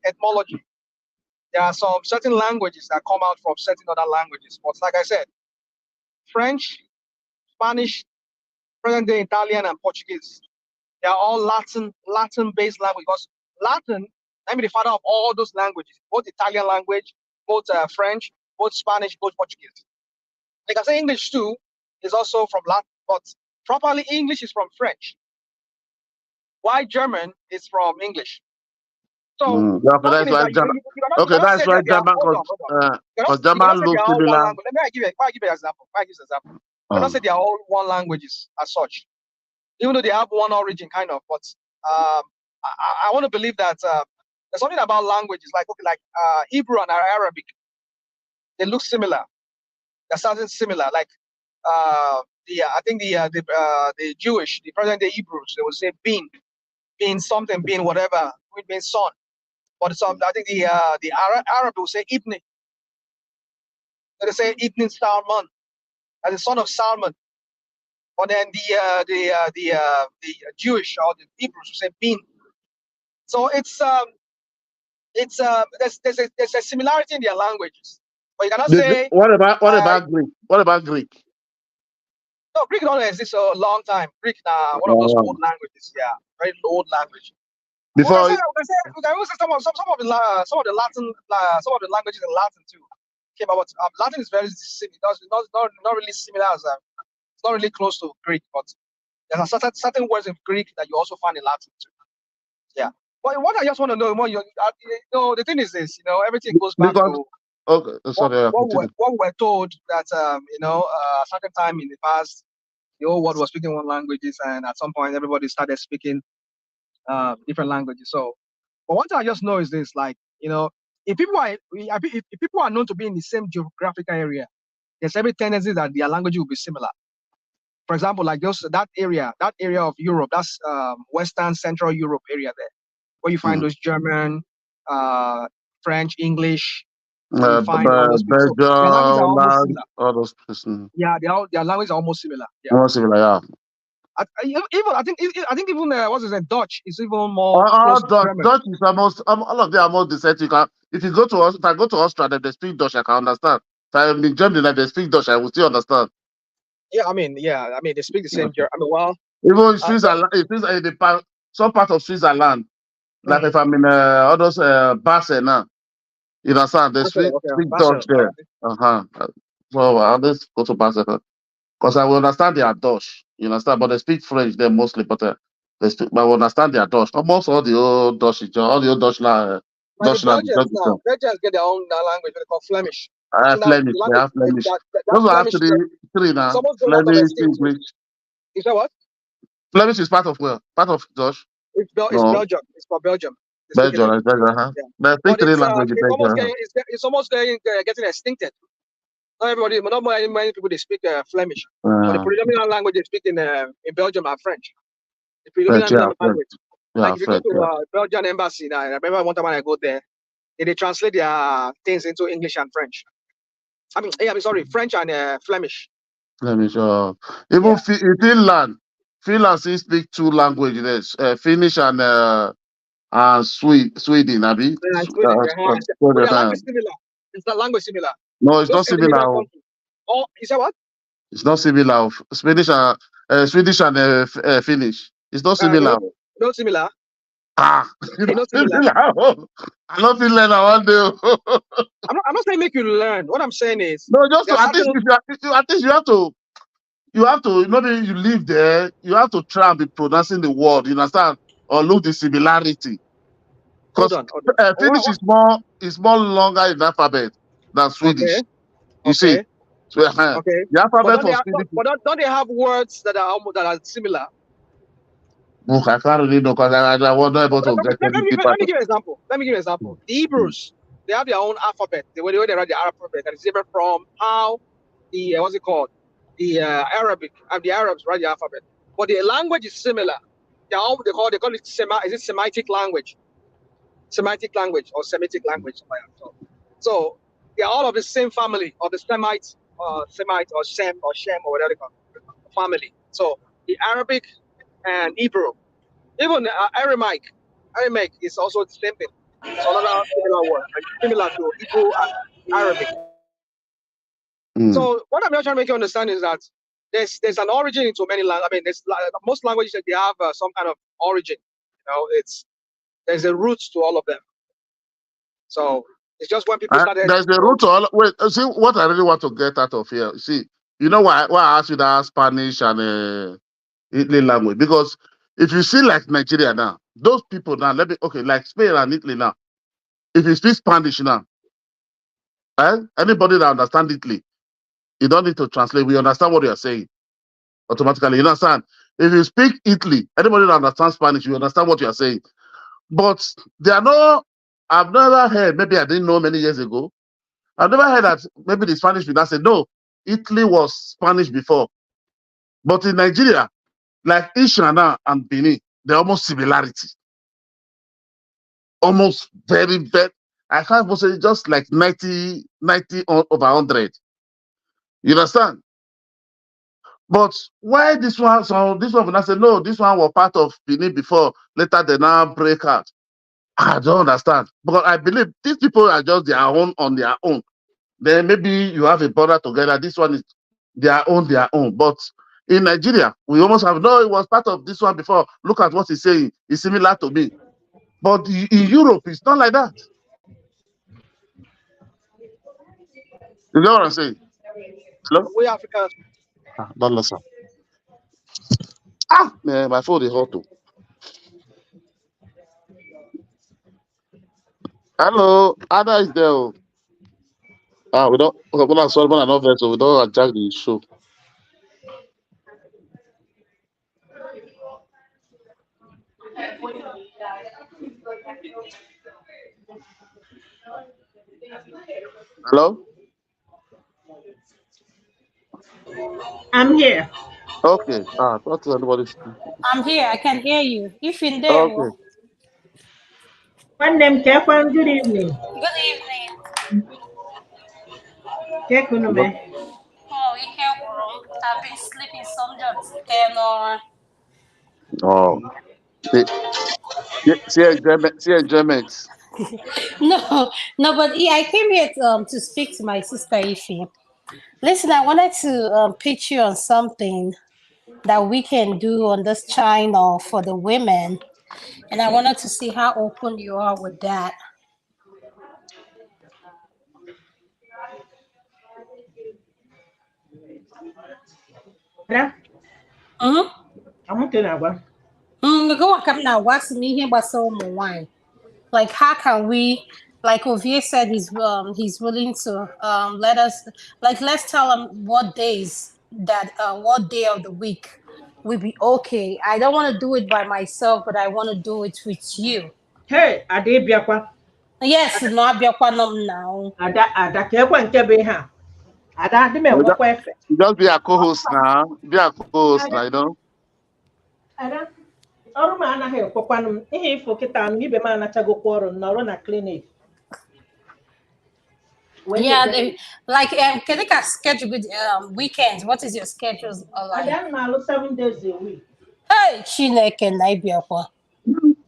etymology. There are some certain languages that come out from certain other languages. But like I said, French, Spanish, present-day Italian, and Portuguese. They are all Latin-based language because Latin, I mean, the father of all those languages, both Italian language, both French, both Spanish, both Portuguese. Like I say, English too is also from Latin, but properly English is from French. Why German is from English. So Yeah, that's why German. Okay, that's why German. Because German looks similar. Let me give you an example. You cannot say they are all one languages as such, even though they have one origin, kind of. But I want to believe that there's something about languages, like Hebrew and Arabic. They look similar. They're something similar. Like I think the Jewish, the present day Hebrews, they will say bin something, bin whatever, which means son. But I think the Arab will say Ibn. They say Ibn Salman, as the son of Salman. But then the Jewish or the Hebrews will say bin. So there's a similarity in their languages. But you cannot say. What about Greek? What about Greek? No, Greek don't exist a long time. Greek now one of those old languages. Yeah, very old language. Before we can also say some of the Latin some of the languages in Latin too came about. Latin is very similar. Not really similar as it's not really close to Greek, but there are certain words in Greek that you also find in Latin too. Yeah. But what I just want to know more, the thing is this, everything goes back to what we're told that certain time in the past, the whole world was speaking one languages, and at some point everybody started speaking different languages. So, but one thing I just know is this: like, if people are known to be in the same geographical area, there's every tendency that their language will be similar. For example, like that area of Europe, that's Western Central Europe area there, where you find those German, French, English. You find all those people. So their languages are almost similar. All those people. Yeah, their languages are almost similar. Yeah. Almost similar, yeah. Even I think even what's it, Dutch is even more close to German. Dutch is almost all of them are almost the same. You can, if I go to Austria, they speak Dutch, I can understand. If I'm in Germany, like they speak Dutch, I will still understand. Yeah, I mean, they speak the same. I mean, well, even in Switzerland, some part of Switzerland, like if I'm in all those Barcelona, you understand? They speak Dutch there. So I'll just go to Barcelona because I will understand their Dutch. You understand? But they speak French there mostly, but but I will understand their Dutch. Almost all the old Dutch, all the old Dutch land. But the Belgians now, Belgians get their own language, they call Flemish. Flemish, they have Flemish. Those are actually three now. Flemish, English. Is that what? Flemish is part of where? Part of Dutch? It's Belgium. It's for Belgium. Belgium, They speak three languages in Belgium. It's almost getting extincted. Not many people they speak Flemish. But the predominant language they speak in Belgium are French. The predominant language. Like if you go to Belgian embassy now, I remember one time when I go there, they translate their things into English and French. French and Flemish. Flemish. Even Finland still speak two languages. Finnish and Sweden. Abi. The language similar. It's the language similar. No, it's not similar. Oh, is that what? It's not similar. Swedish and Finnish. It's not similar. Not similar. It's not similar. I don't feel learn one day. I'm not saying make you learn. What I'm saying is no, just at least you have to. You have to, you live there, you have to try and be pronouncing the word, you understand? Or look the similarity. Because Finnish is more longer in the alphabet than Swedish. You see? So, the alphabet for Swedish. But don't they have words that are similar? No, I can't really know because I was not able to get Let me give you an example. The Hebrews, they have their own alphabet. The way they write the alphabet that is different from how the what's it called? The Arabic and the Arabs write the alphabet, but the language is similar. They call it Semitic language, Semitic language or Semitic language. So they are all of the same family of the Semite or Shem or whatever they call it, family. So the Arabic and Hebrew, even Aramaic is also the same thing. It's another similar word, similar to Hebrew and Arabic. So what I'm trying to make you understand is that there's an origin into many languages. I mean, most languages that they have some kind of origin. There's a root to all of them. So it's just when people started. There's a root to all. Wait, see what I really want to get out of here. See, you know why I asked you that Spanish and Italy language? Because if you see like Nigeria now, those people now, like Spain and Italy now, if you speak Spanish now, anybody that understands Italy, you don't need to translate. We understand what you are saying automatically. You understand? If you speak Italy, anybody that understands Spanish, you understand what you are saying. But there are no. I've never heard. Maybe I didn't know many years ago. I've never heard that maybe the Spanish people say no. Italy was Spanish before, but in Nigeria, like Ishana and Benin, they're almost similarity. Almost very, very. I can't even say just like 90 over 100. You understand? But why this one? So this one, when I said no, this one was part of Benin before. Later they now break out. I don't understand because I believe these people are just their own on their own. Then maybe you have a brother together. This one is their own. But in Nigeria, we almost have no. It was part of this one before. Look at what he's saying. It's similar to me. But in Europe, it's not like that. You know what I'm saying? Hello? We Africans. Don't listen. Man, my phone is hot too. Hello, Ada is there. We don't. When I saw when I know that, so we don't adjust the show. Hello. I'm here. Okay. Talk to anybody. I'm here. I can hear you. If in there. Okay. One name, Kekwan, good evening. Good evening. Kekunume. Oh, I've been sleeping some just 10 or Oh, see, see enjoyment. No, no, but I came here to speak to my sister Ify. Listen, I wanted to pitch you on something that we can do on this channel for the women, and I wanted to see how open you are with that. Ada, Mm-hmm. amote na agwa. Go come now. What's me here? But so wine. Like, how can we? Like Ovie said, he's willing to let us. Like, let's tell him what days that what day of the week will be okay. I don't want to do it by myself, but I want to do it with you. Hey, Ada biakwa. Yes, no, Abiakwanom now. Ada ka ekwe nke be ha. Ada adi me You just, nwekwa efe. you just be a co-host now. Be a co-host now, Ada, you know. Ada. Ọrụ m anaghị ekwekwanụ m ihe ifo kịta m ibe m anachagokwa ọrụ m nọrọ na klinik wee Yeah, na-ede like can I schedule with weekends? What is your schedules like? Ada m na-alụ 7 days a week. Hey, Chineke na Ibiakwa.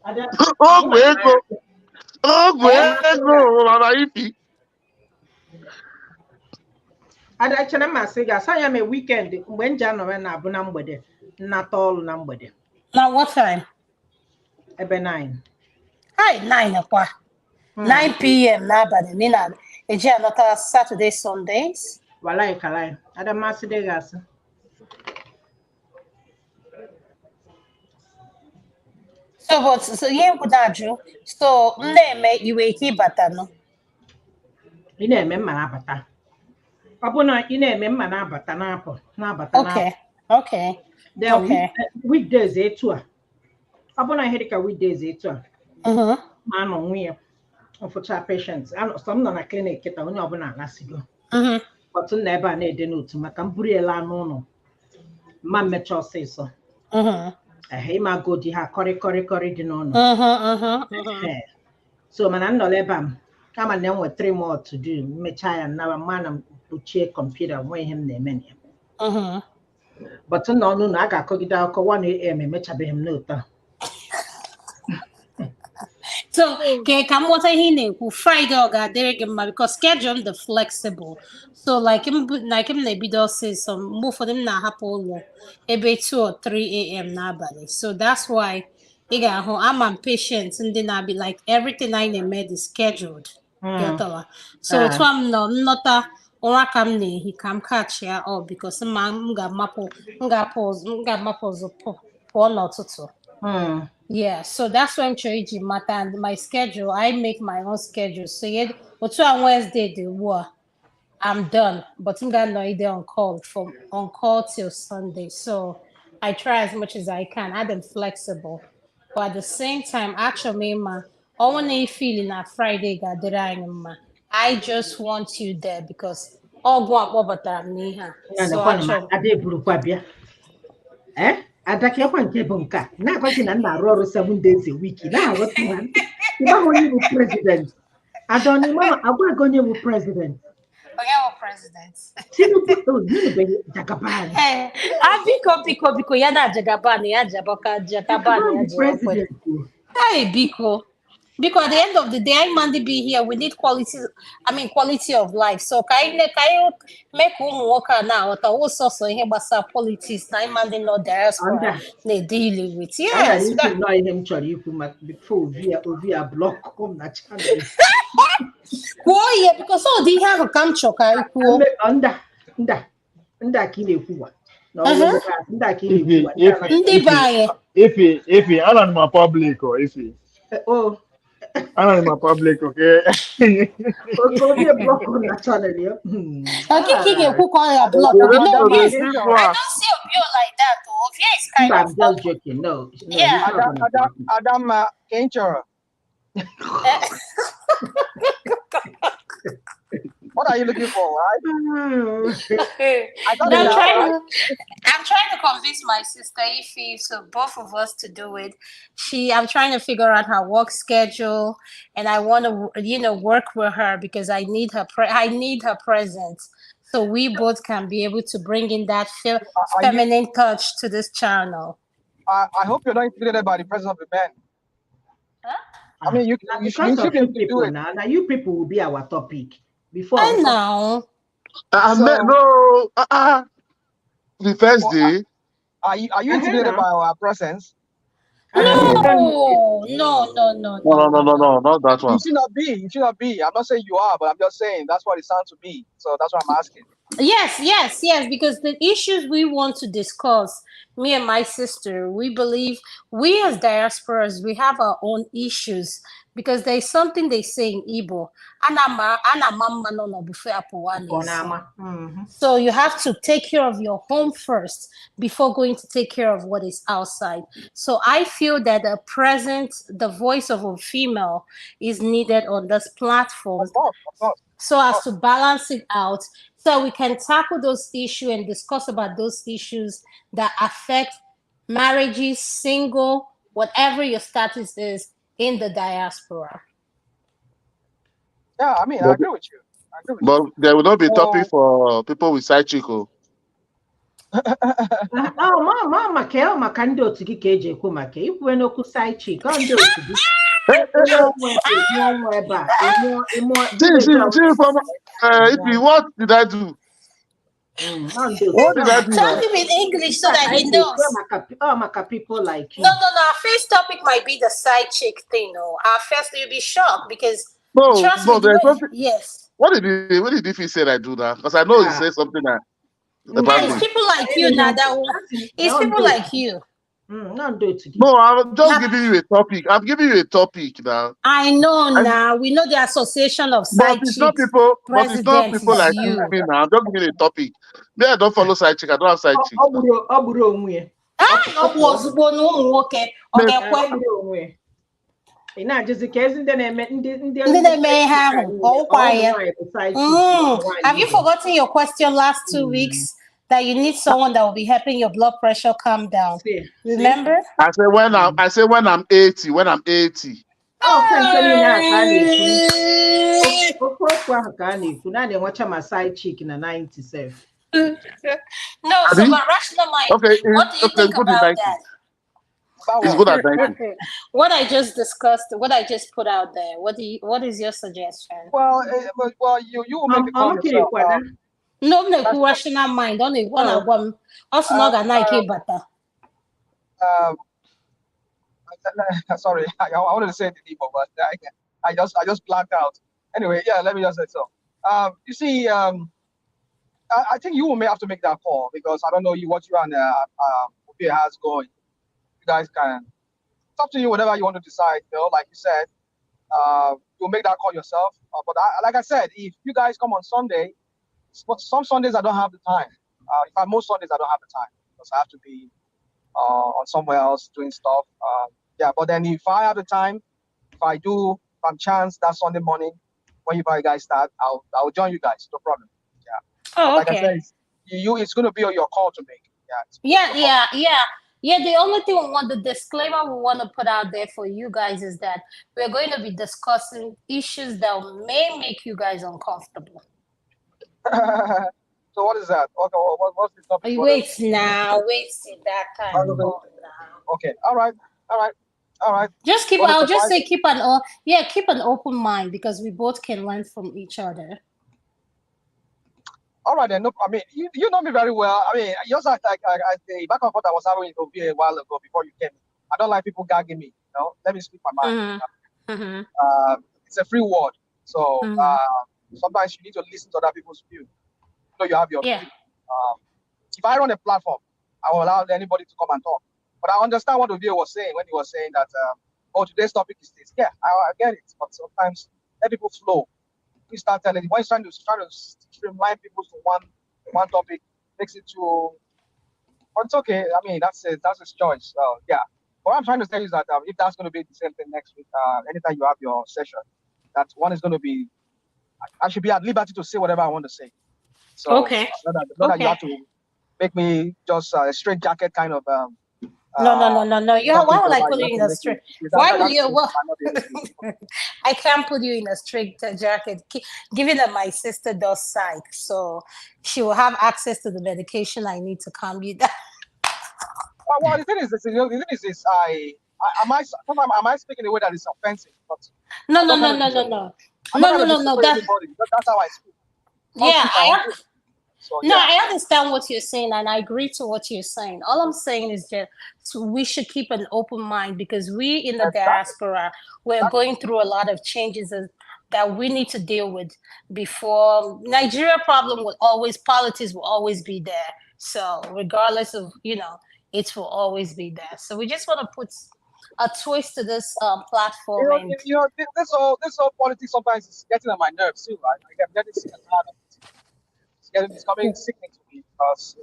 Ada Oh, ịma na go. Eh? Oh, Mama Ifi. Ada chere m asị gị asa ya mee weekend mgbe m ji anọrọ na-abụ na mgbede nnata ọrụ na mgbede Now what time? ebe 9. Hi, 9 o'clock. 9 p.m. n'abalị. Mina, eji anọta Saturday, Sundays. Walai kalai. Ada masị dị gị asị. So, but so ihe would ajụ. So, na-eme iwe ike ịbata no. Ị na-eme mma na-abata. Ọ bụ na ị na-eme mma na-abata na-apụ na-abata na-apụ. Okay, okay, Then okay. weekdays etu a. Ọ bụ na ihe dịka weekdays etu a. Ma anọ nwunye ọfụcha patients. Sọ m nọ na klinik kịta onye ọbụla anasịgo. Ọtụ m na ebe a na-ede n'otu maka m buru ele anụ ụlọ. Ma mmecha ọsịsọ. Ịma godi ha kọrịkọrịkọrị dị n'ọnụ. So mana m nọrọ ebe a kama na enwe 3 more to do mmecha ya na ma na kpuchie kọmputa nwe ihe m na-eme na ya. But nọ ọnụ na a ga-akọgide akụkọ 1 a.m. emechabeghị m n'otu a. So, ka m ghọta ihe ị na-ekwu Friday ọ ga-adịrị gị mma because schedule m dị flexible. So like m na-ebido ọsịsọ mgbe ụfọdụ m na-ahapụ ụlọ ebe 2 or 3 a.m. n'abalị. So that's why ị ga-ahụ ama m patient ndị na-abịa like everything I na-eme dị scheduled. Ghọtara? So otu a m nọ nnọta ụra ka m na-ehi ka m catch ya up because m ga-amapụ ọzọ pụọ n'ụtụtụ. Yeah, so that's why I'm changing matter and my schedule. I make my own schedule. So yeah, but on Wednesday the war, I'm done. But I'm gonna know they're on call till Sunday. So I try as much as I can. I'm flexible, but at the same time, actually, I want to feel na Friday I just want you there because all go up over time. So actually. Adaka ekwa nke bụ nke a na-agwazi na nna arụ ọrụ 7 days a week na-aghọta ha ịgbaghị onye bụ president adọni mama agwaghị onye bụ president onye bụ president Tinubu Jagaban biko ya na Jagaban ya Jagaban ya president hey biko at the end of the day I man to be here we need quality of life so ka make ụmụ nwoke na aghọta ụsọsọ ihe gbasara politics na ịma ndị nọ diaspora na-deal with yes nọ ihe m chọrọ ikwu maka before ovia block come na channel kwuo ihe because ọ dị ihe ahụ ka m chọ ka ikwuo nda ka ị na-ekwuwa nda ka ị na-ekwuwa ndị be anyị if ana ma public or if ana ma public okay ovia block come na channel ya okay ga-ekwu ka ọ ya block no yes I don't see Obio like that though Ovia is kind of I'm just joking no yeah Adam Kenchoro. What are you looking for, right? I'm trying to convince my sister Ify, so both of us to do it. I'm trying to figure out her work schedule, and I want to, work with her because I need her. I need her presence, so we both can be able to bring in that feminine touch to this channel. I hope you're not intimidated by the presence of the men. I mean, you because should of be you able to do people it. now you people will be our topic before. I know. No. The first Well, day. are you intimidated by our presence? No, I don't need it. No, not that You one. should not be. You should not be. I'm not saying you are, but I'm just saying that's what it sounds to me. So that's what I'm asking. Yes, because the issues we want to discuss, me and my sister, we believe we as diasporas, we have our own issues because there's something they say in Igbo. So you have to take care of your home first before going to take care of what is outside. So I feel that the voice of a female is needed on this platform. Of course. So as to balance it out, so we can tackle those issues and discuss about those issues that affect marriages, single, whatever your status is in the diaspora. Yeah, I mean, I agree with you. But there will not be So- topic for people with side chico. mama maka ndị otu gị ka eji ekwu maka ikwuwe n'okwu side chick ọ ndị otu gị What did I do? What did I do? Tell him in English so that he knows. Maka people like you. No. Our first topic might be the side chick thing. No, our first you'll be shocked because trust me. Yes. What did he say I do that? Because I know he said something that. And it's people like you now it's people like you. No, I'm just giving you a topic. I'm giving you a topic now. I know now. We know the association of side chicks. But it's not people like you now. I'm just giving you a topic. Me, I don't follow side chick. I don't have side chick. Ị na-ajụzi ka ezi ndị na-eme ndị na-eme ihe ahụ ọkwa ya. Have you forgotten your question last 2 weeks that you need someone that will be helping your blood pressure calm down? Remember? I say when I'm 80. When I'm 80. Oh, my side chick in a 97. No, so my rational mind. Okay, What do you think about that? It's good at 90. What I just discussed, what I just put out there. What is your suggestion? Well, you will make the call yourself. No, rational mind. Only one. Also, not a Nike butter. Sorry, I wanted to say it in Igbo, but I just blanked out. Anyway, yeah, let me just say so. You see, I think you may have to make that call because I don't know what you and Obia has going. You guys can. It's up to you. Whatever you want to decide. Like you said, you'll make that call yourself. But like I said, if you guys come on Sunday, some Sundays I don't have the time. In fact, most Sundays I don't have the time because I have to be on somewhere else doing stuff. Yeah, but then if I have the time, if I'm chance that Sunday morning when you guys start, I'll join you guys. No problem. Yeah. Oh, like okay. I said, it's going to be your call to make. Yeah, the only thing the disclaimer we want to put out there for you guys is that we're going to be discussing issues that may make you guys uncomfortable. So what is that? Okay, what's the topic? Wait till that time. Okay, all right. Just keep keep an open mind because we both can learn from each other. All right then. No, I mean, you know me very well. I mean, just like the back and forth I was having with Ovia a while ago before you came. I don't like people gagging me. Let me speak my mind. It's a free word, so sometimes you need to listen to other people's view. So you have your view. If I run a platform, I will allow anybody to come and talk. But I understand what Ovia was saying when he was saying that, today's topic is this. Yeah, I get it. But sometimes let people flow. We start telling when trying to streamline people to one topic, makes it to. But it's okay. I mean, that's his choice. So yeah. What I'm trying to say is that if that's going to be the same thing next week, anytime you have your session, that one is going to be. I should be at liberty to say whatever I want to say. So okay. Not that you have to make me just a straight jacket kind of. No. Why would I put you in a straight? Why would you? I can't put you in a straight jacket. Given that my sister does psych, so she will have access to the medication I need to calm you down. Well, the thing is, am I speaking in a way that is offensive? But No, I'm no, not no, trying to no, no, disrespect. no. I'm not No, trying no, to no, no. disrespect anybody. That's how I speak. All Yeah, speak my own truth. So no, yeah. I understand what you're saying, and I agree to what you're saying. All I'm saying is that we should keep an open mind because we in the Exactly. diaspora, we're going through a lot of changes that we need to deal with before Nigeria problem will always politics will always be there. So regardless of it will always be there. So we just want to put a twist to this platform and This whole politics sometimes is getting on my nerves too. Right? Like, I'm getting sick and tired of it. It's becoming sickening to me because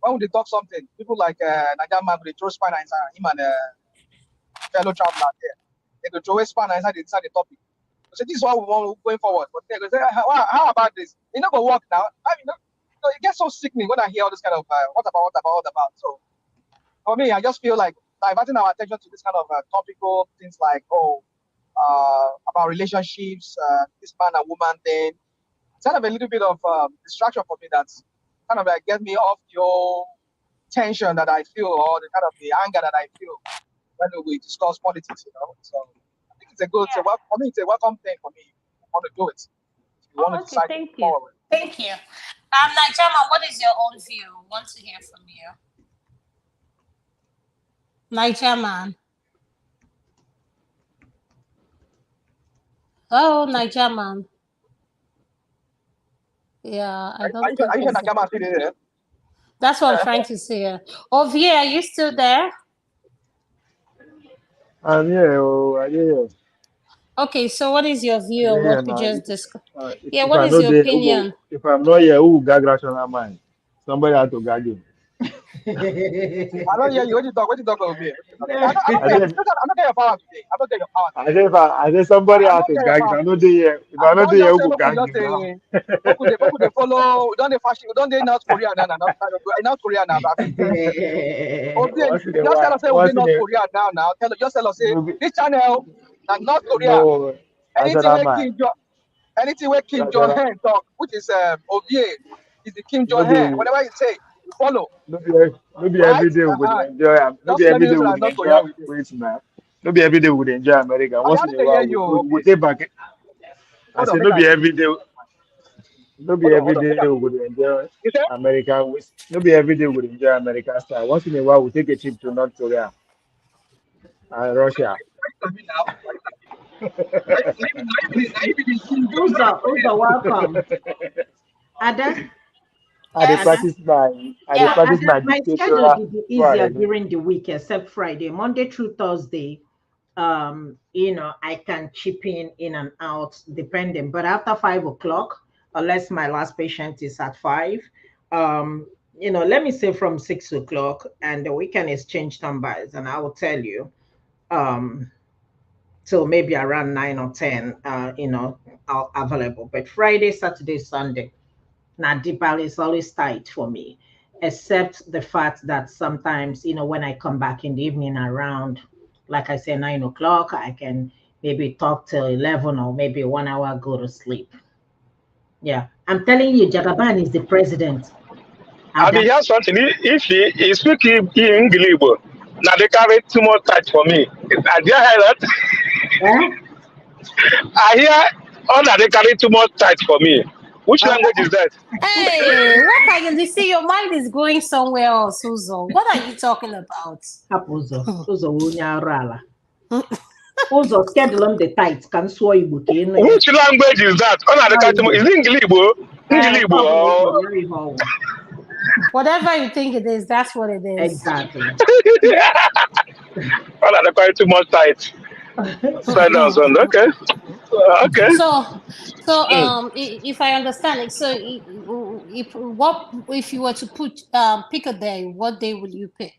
when they talk something, people like Nigerian man, they throw spanner inside him and fellow traveler there. They go throw a spanner inside the topic. So this is what we want going forward. But they go say, how about this? It not gonna work now. It gets so sickening when I hear all this kind of what about. So for me, I just feel like diverting our attention to this kind of topical things like about relationships, this man and woman thing. It's kind of a little bit of distraction for me. That's kind of like get me off the whole tension that I feel or the kind of the anger that I feel when we discuss politics. So I think it's for me it's a welcome thing for me. I want to do it. If you want to okay, decide to thank move you. forward. Thank you. Nigel, what is your own view? Want to hear from you. Nigel. Oh, Nigel. Yeah, I don't think Are you sure he's. Nakama still there? That's what I'm trying to say. Ovie, are you still there? I'm here. Oh, I'm here. Okay, so what is your view on Yeah, what we no. just discussed? Yeah, If what I'm is not your there, opinion? if I'm not here, who will gag rational mind? Somebody has to gag him. I don't hear you. What you talk about me? I said, I don't get your power today. I don't get your power today. I said somebody I has don't to get your gag. If power I'm not today. there, I don't who just say will make we gag just him now? say make we follow. We don't dey fashion. We don't dey North Korea now. North Korea now. I mean, Once in a just tell while, us say we dey North Korea now. Just tell us say this channel na North Korea. no, Anything rational where mind. Kim Jong Rational, Un talk, which is Ovie, is the Kim no Jong be, Un. Whatever you say, you follow. no be Right? every day we would enjoy. No Just be let every me know day so we that would North enjoy. Korea with you. Wait, man. No be every day we would enjoy America. I Once in don't a while, hear you, we Ovie. take back. I Hold on, say make no I be every day. No be hold every on, make day I. we would enjoy You say? America. No be every day we would enjoy American style. Once in a while, we take a trip to North Korea and Russia. Are you now? Are you the Kim Jong Uzo, welcome. Ada, I dey Yes. Ada. practice my I dey Yeah. practice my My schedule dictatorial. is Go easier ahead. during the week except Friday. Monday through Thursday, I can chip in and out depending. But after 5 o'clock, unless my last patient is at 5, let me say from 6 o'clock, and we can exchange numbers, and I will tell you. Um, till maybe around 9 or 10, available. But Friday, Saturday, Sunday, now Deepali is always tight for me, except the fact that sometimes, when I come back in the evening around, like I say, 9 o'clock, I can maybe talk till 11 or maybe 1 hour, go to sleep. Yeah. I'm telling you, Jagaban is the president. I mean, here's something. If he speak in English, now they carry too much touch for me. I hear that. Eh? I hear all that they carry too much touch for me. Which language is that? Hey, what are you see? Your mind is going somewhere else, Uzo. What are you talking about? Ụzọ onye arụ ala. Ụzọ schedule m dị tight ka m sụọ Igbo ka ịnụ ya. Which language is that? All that they carry too much. Is it English? Whatever you think it is, that's what it is. Exactly. All that they carry too much tight. Side down, son. Okay. Okay. So if I understand it, so if you were to pick a day, what day would you pick?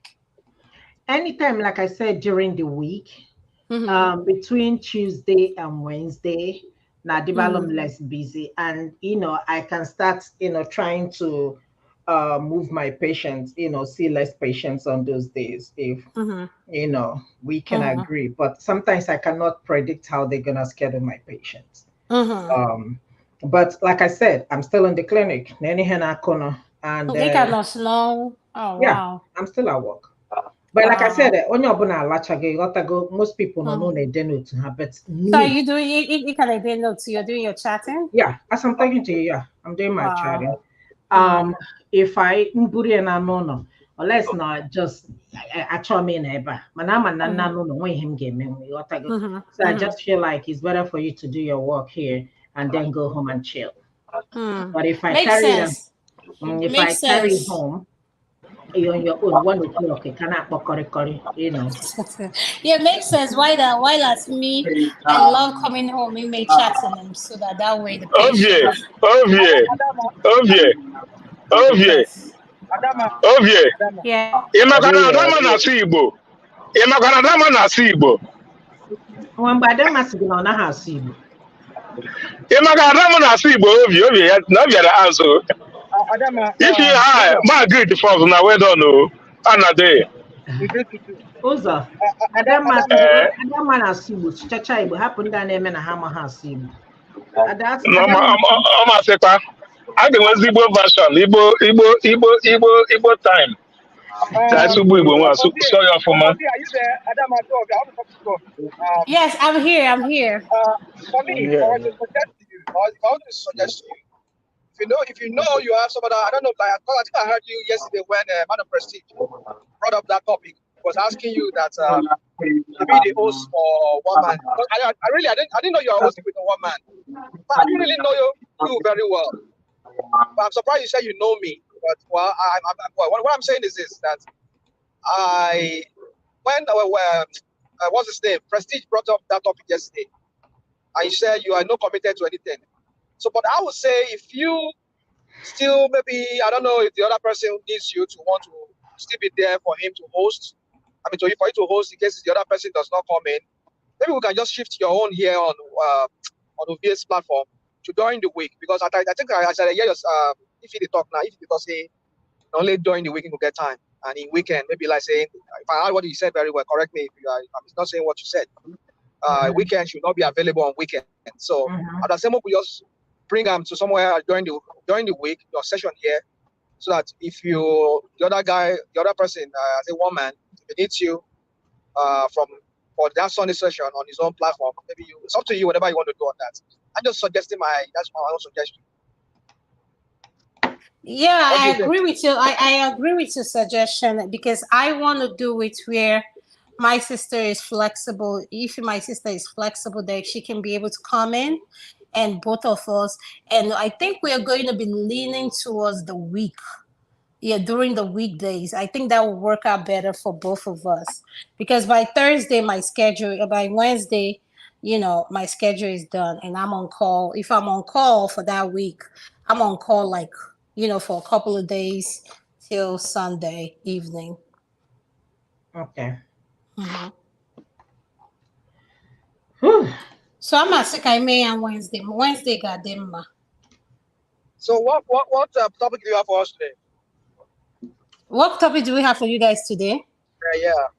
Anytime, like I said, during the week, between Tuesday and Wednesday, now I'm less busy, and I can start trying to move my patients, see less patients on those days if we can agree. But sometimes I cannot predict how they're gonna schedule my patients. But like I said, I'm still in the clinic. And They cannot snow. Oh yeah, wow. I'm still at work. But like I said, Wow. onye ọbụla alachaghị ịghọtago, most people no know Mm. they didn't to her, but So me, you doing you can be notes, you're doing your chatting? yeah, as I'm talking to you, yeah, I'm doing my chatting. Wow. If I mburi na no, or let's not just achọ me na ebe a, mana ama na nna no nwe him game ịghọtago. So I just feel like it's better for you to do your work here and then go home and chill. But if I Makes carry them, sense. if I Makes carry sense. home, you're on your own, 1 o'clock, you cannot curry, you know. Yeah, it makes sense. Why that's me. I love coming home and make chatting them so that way the patience. Ovie. Yeah. Ị makara Adama na-asụ Igbo? Ị makara Adama na-asụ Igbo? Mgbe Adamma sị gị na ọ naghị asụ Igbo. Ị makara Adama na-asụ Igbo Ovie ya na ọ bịara azụ. If you high, my good for na well done o. Anade. Ụzọ Adamma na-asụ Igbo, chịchacha Igbo, hapụ ndị a na-eme na ha amaghị asụ Igbo. Ọ masịkwa. A ga-enwe ezigbo version Igbo time. Asụgbu Igbo nwa asụ ya ọfụma. Yes, I'm here. For me, I want to suggest to you, or if I want to suggest to you, if you know you have somebody, I don't know, like, I think I heard you yesterday when Man of Prestige brought up that topic. Was asking you that to be the host for one man. But I didn't know you were hosting with a one man. But I didn't really know you very well. But I'm surprised you said you know me. But well, what I'm saying is this: that what's his name? Prestige brought up that topic yesterday, and you said you are not committed to anything. So, but I would say if you still maybe, I don't know if the other person needs you to want to still be there for him to host. I mean, for you to host in case the other person does not come in. Maybe we can just shift your own here on OVS platform to during the week, because I think I said yeah, if you talk now, because only during the week you will get time, and in weekend maybe like saying, if I heard what you said very well, correct me if I'm not saying what you said. Weekend should not be available on weekend. So at the same time, we just bring them to somewhere during the week, your session here, so that if the other person, as a woman, if he needs you for that Sunday session on his own platform, maybe it's up to you, whatever you want to do on that. I'm just suggesting that's my own suggestion. Yeah, I agree with you. I agree with your suggestion, because I want to do it where my sister is flexible. If my sister is flexible, that she can be able to come in, and both of us. And I think we are going to be leaning towards the week. Yeah, during the weekdays. I think that will work out better for both of us, because by Thursday, by Wednesday, my schedule is done and I'm on call. If I'm on call for that week, I'm on call for a couple of days till Sunday evening. Okay. So I'm at Sekai on Wednesday. Wednesday got them. So what topic do you have for us today? What topic do we have for you guys today? Yeah.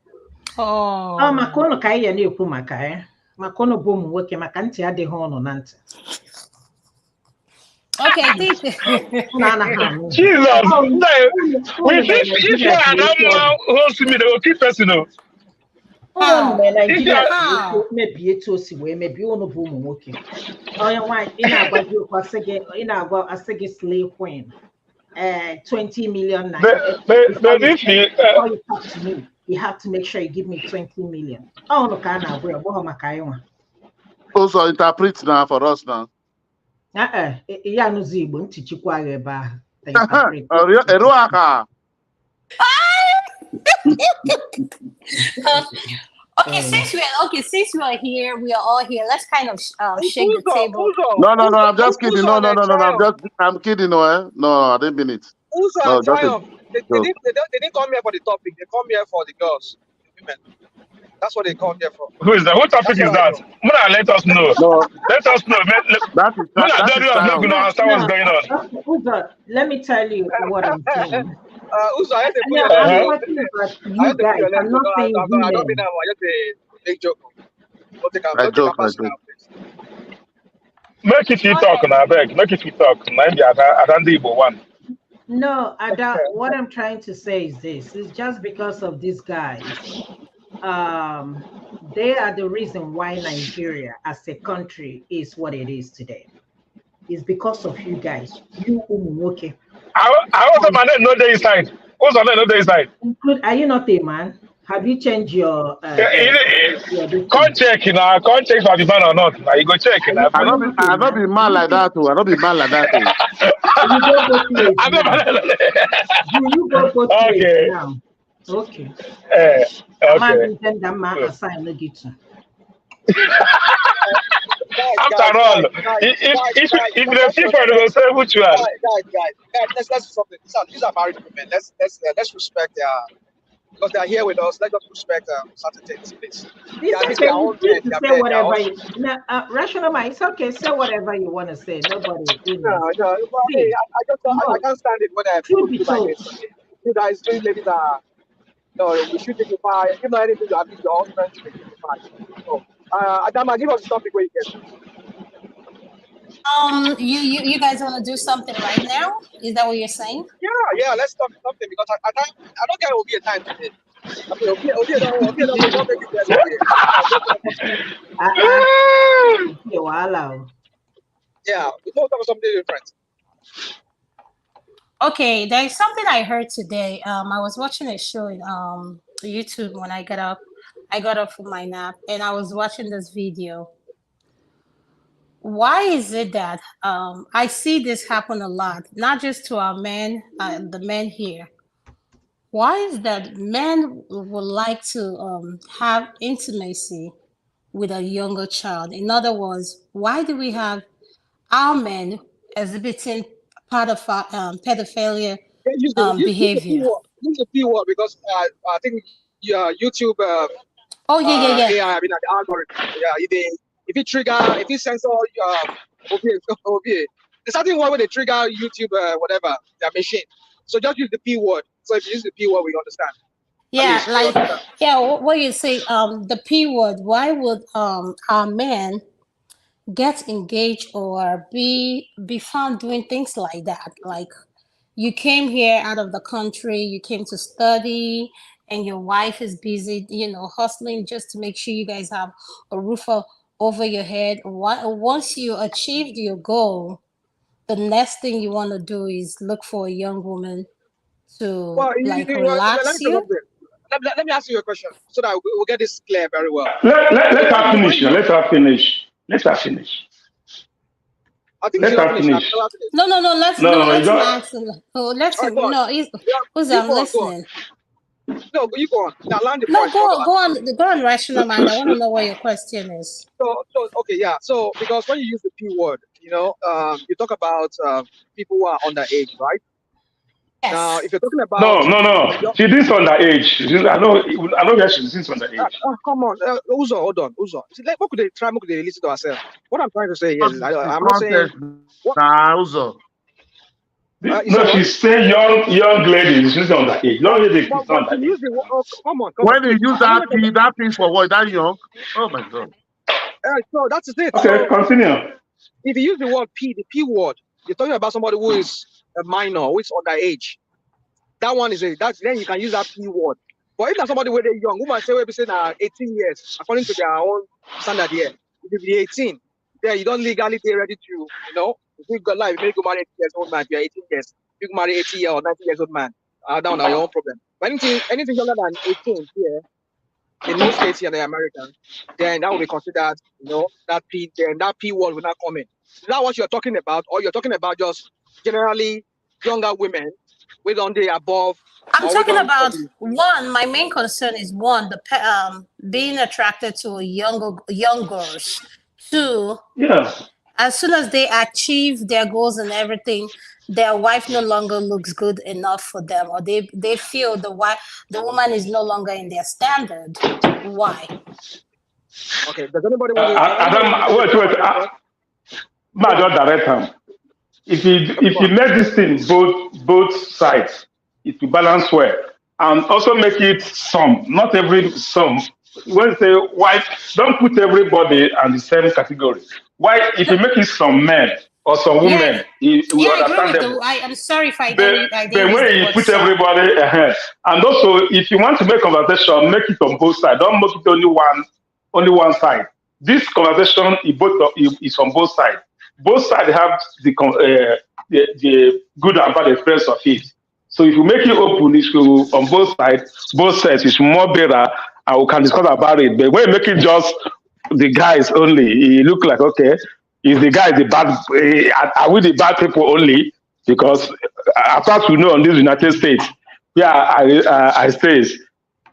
Oh, makono ka ya na-ekwu maka ya. Makono bụ ụmụ nwoke maka ntị adịghị ọnụ na ntị. Okay, I think. Jesus, if you are not host me, they will keep personal. Maybe etu o si wee mebie unu bụ ụmụ nwoke. Onye nwaanyị ị na-agwazi okwu asị gị slay queen. 20 million naira. Before you talk to me, you have to make sure you give me 20 million. Oh, no, can I go? Also interpret now for us now. Ya no Igbo ntị chikwa ya ebe ahụ. Okay, since we are here, we are all here. Let's kind of shake the table. No, I'm just kidding. No, I'm kidding. No, I didn't mean it. No, they didn't come here for the topic. They come here for the girls, the women. That's what they come here for. Who is that? What topic is that? Muna, let us know. No. Let us know. Understand what's going on. Uzo, let me tell you what I'm saying. Uzo, I I'm talking about you guys. I'm not saying women. I don't mean just a big joke. I joke. Make it you talk, I beg. Make it you talk. Maybe I can't do one. No, what I'm trying to say is this. It's just because of these guys. They are the reason why Nigeria as a country is what it is today. It's because of you guys. You okay. I also man know the inside. Also know the inside. Are you not a man? Have you changed your Can't check now. Can't check if I be man or not. Now you go check now. I not be man like that too. I not be man like that too. You go both ways now. You go both ways now. Okay. Okay. After all, if the people will say which one. Guys, let's do something. These are married women. Let's respect their, because they are here with us. Let's just respect certain things, please. Say whatever you rational mind. It's okay. Say whatever you want to say. Nobody. No. I can't stand it when people do like this. You guys, three ladies are. No, we should take a fire. If not anything, you have your husband to take a fire. So, Adama, give us the topic where you get. You guys want to do something right now? Is that what you're saying? Yeah. Let's talk something because I don't get it will be a time today. Yeah, we talk about something different. Okay, there is something I heard today. I was watching a show in YouTube when I got up. I got up from my nap and I was watching this video. Why is it that I see this happen a lot, not just to our men, the men here? Why is that men would like to have intimacy with a younger child? In other words, why do we have our men exhibiting part of pedophilia behavior? Use the P word because I think YouTube. Yeah. AI, I mean, the algorithm. Yeah, if it censor there's something wrong with the trigger YouTube, whatever, their machine. So just use the P word. So if you use the P word, we understand. Yeah, what you say, the P word, why would our men get engaged or be found doing things like that? Like, you came here out of the country, you came to study, and your wife is busy, hustling just to make sure you guys have a roof over your head. Once you achieved your goal, the next thing you want to do is look for a young woman to relax you. Let me ask you a question so that we'll get this clear very well. Let her finish. Let her finish. I think let her finish. No. Let him ask him. Let him. No, I'm listening. No, you go on. Now, land the point. Go on, rational mind. I want to know what your question is. So okay, yeah. So because when you use the P word, you talk about people who are underage, right? Yes. Now, if you're talking about no, she is underage. I know that she is underage. Come on, Uzo, hold on, Uzo. What could they listen to herself? What I'm trying to say is, I'm not saying. Uzo. No, she's saying young ladies. She's underage. Young ladies is underage. Come on. When you use that P for what? That young? Oh my God. So that's it. Okay, so, continue. If you use the word P, the P word, you're talking about somebody who is a minor, who is underage. That one is then you can use that P word. But if there's somebody where they're young, who might say we're saying 18 years, according to their own standard here. If you be 18, then you don't legally be ready to, if you got life, you go marry 18 years old man, if you're 18 years. You can marry 80 year or 90 years old man. Down are your own problem. But anything younger than 18 here, in most states here in America, then that will be considered, that P word will not come in. Is that what you're talking about? Or you're talking about just generally younger women with on the above? I'm talking about one. My main concern is one, the being attracted to young girls. Two, as soon as they achieve their goals and everything, their wife no longer looks good enough for them, or they feel the woman is no longer in their standard. Why? Okay, does anybody want to wait. Man, don't direct him. If you make this thing both sides, it will balance well, and also make it some, not every some. When you say wife, don't put everybody on the same category. Why, if you make it some men, or some women. We I agree with understand them. I'm sorry if I The, didn't use way the you word put some. everybody ahead. And also, if you want to make conversation, make it on both sides. Don't make it only one side. This conversation is on both sides. Both sides have the good and bad experience of it. So if you make it open, it's on both sides, it's more better, and we can discuss about it. But when you make it just the guys only, it look like, okay, is the guy the bad? Are we the bad people only? Because as far as we know, on this United States, yeah, I stays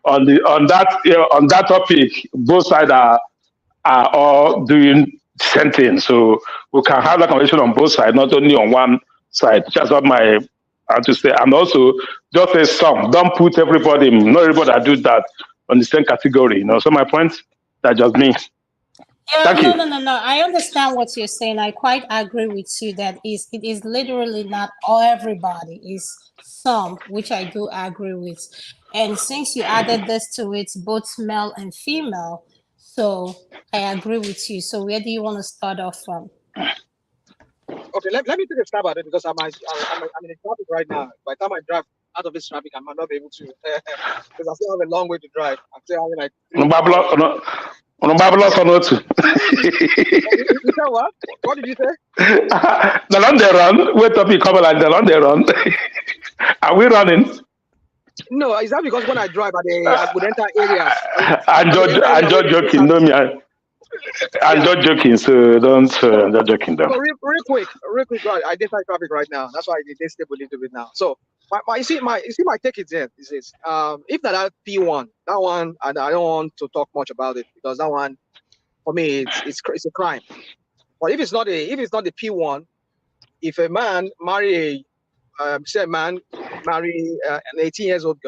on that topic, both sides are all doing the same thing. So we can have that conversation on both sides, not only on one side. That's what I have to say. And also, just say some. Don't put everybody, not everybody that do that on the same category. So my point, that just me. Yeah, Thank you. no. I understand what you're saying. I quite agree with you that it is literally not all everybody, is some, which I do agree with. And since you added this to it, both male and female, so I agree with you. So where do you want to start off from? Okay, let me take a stab at it because I'm in a traffic right now. By the time I drive out of this traffic, I might not be able to because I still have a long way to drive. I'm still having like 3 hours. You said what? What did you say? The long they run. Wait up, you come like the long they run. Are we running? No, is that because when I drive, I would enter areas. I'm just joking. No, me. I'm just joking. So don't. I'm just joking, though. So real quick, right? I did traffic right now. That's why I did stable a little bit now. So my take is this. If that P1, that one, and I don't want to talk much about it because that one, for me, it's a crime. But if it's not the P1, if a man marry say a man marry an 18 years old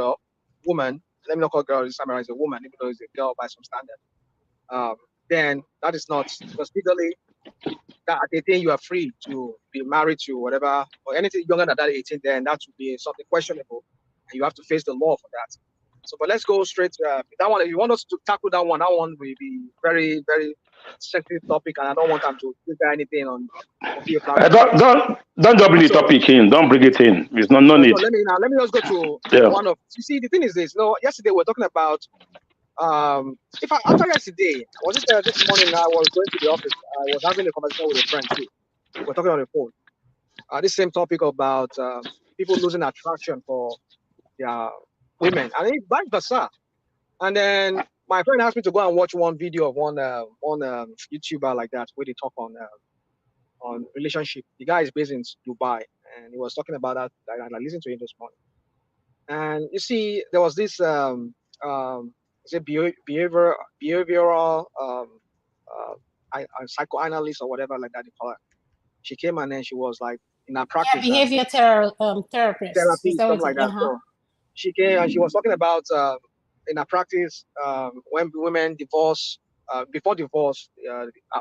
woman, let me not call girl this time around, it's a woman, even though it's a girl by some standard, then that is not, because legally, that at 18 you are free to be married to whatever, or anything younger than that 18, then that would be something questionable, and you have to face the law for that. So, but let's go straight to that one. If you want us to tackle that one will be very, very sensitive topic, and I don't want them to trigger anything on video Don't bring the topic in. Don't bring it in. It's no need. So let me just go to one of. You see, the thing is this. Yesterday we were talking about. After yesterday, was it this morning? I was going to the office. I was having a conversation with a friend too. We're talking on the phone. This same topic about people losing attraction for their women, and it's vice versa. And then my friend asked me to go and watch one video of one YouTuber like that where they talk on relationship. The guy is based in Dubai, and he was talking about that. I listened to him this morning, and you see, there was this behavioral psychoanalyst or whatever like that they call it. She came and then she was like in her practice. Behavior therapist. Therapy, something like that. So she came and she was talking about in her practice when women divorce, before divorce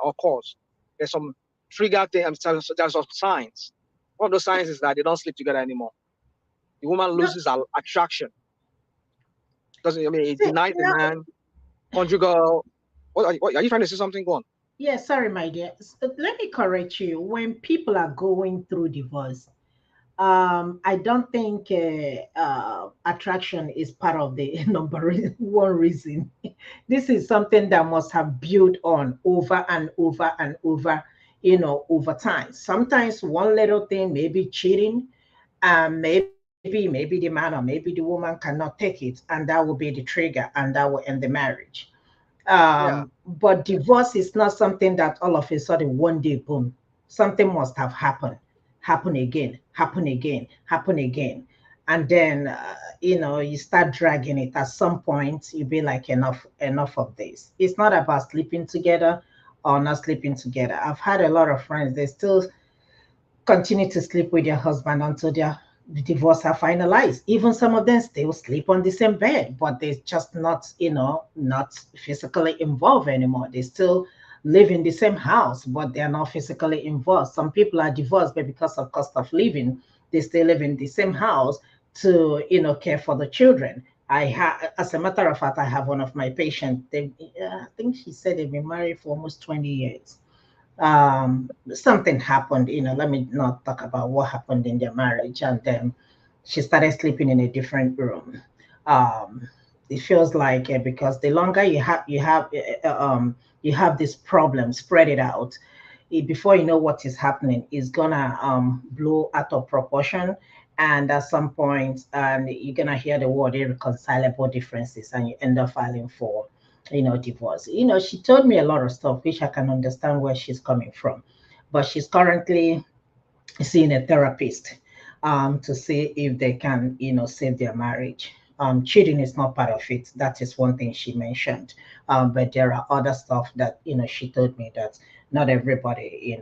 occurs, there's some trigger things, there's some signs. One of those signs is that they don't sleep together anymore. The woman loses her attraction. Because it denies the man conjugal. What are you trying to say something? Go on. Yeah, sorry, my dear. Let me correct you. When people are going through divorce, I don't think attraction is part of the number one reason. This is something that must have built on over and over and over, over time. Sometimes one little thing, maybe cheating, maybe the man or maybe the woman cannot take it, and that will be the trigger, and that will end the marriage. But divorce is not something that all of a sudden one day, boom, something must have happened, happen again, and then you start dragging it. At some point, you be like, enough of this. It's not about sleeping together or not sleeping together. I've had a lot of friends, they still continue to sleep with their husband until the divorce are finalized. Even some of them still sleep on the same bed, but they're just not physically involved anymore. They still live in the same house, but they're not physically involved. Some people are divorced, but because of cost of living, they still live in the same house to care for the children. As a matter of fact, I have one of my patients. I think she said they've been married for almost 20 years. something happened. Let me not talk about what happened in their marriage, and then she started sleeping in a different room. Um, it feels like because the longer you have this problem, spread it out. Before you know what is happening, it's gonna blow out of proportion, and at some point, and you're gonna hear the word irreconcilable differences, and you end up filing for divorce. She told me a lot of stuff which I can understand where she's coming from, but she's currently seeing a therapist to see if they can, save their marriage. Cheating is not part of it. That is one thing she mentioned. But there are other stuff that she told me that not everybody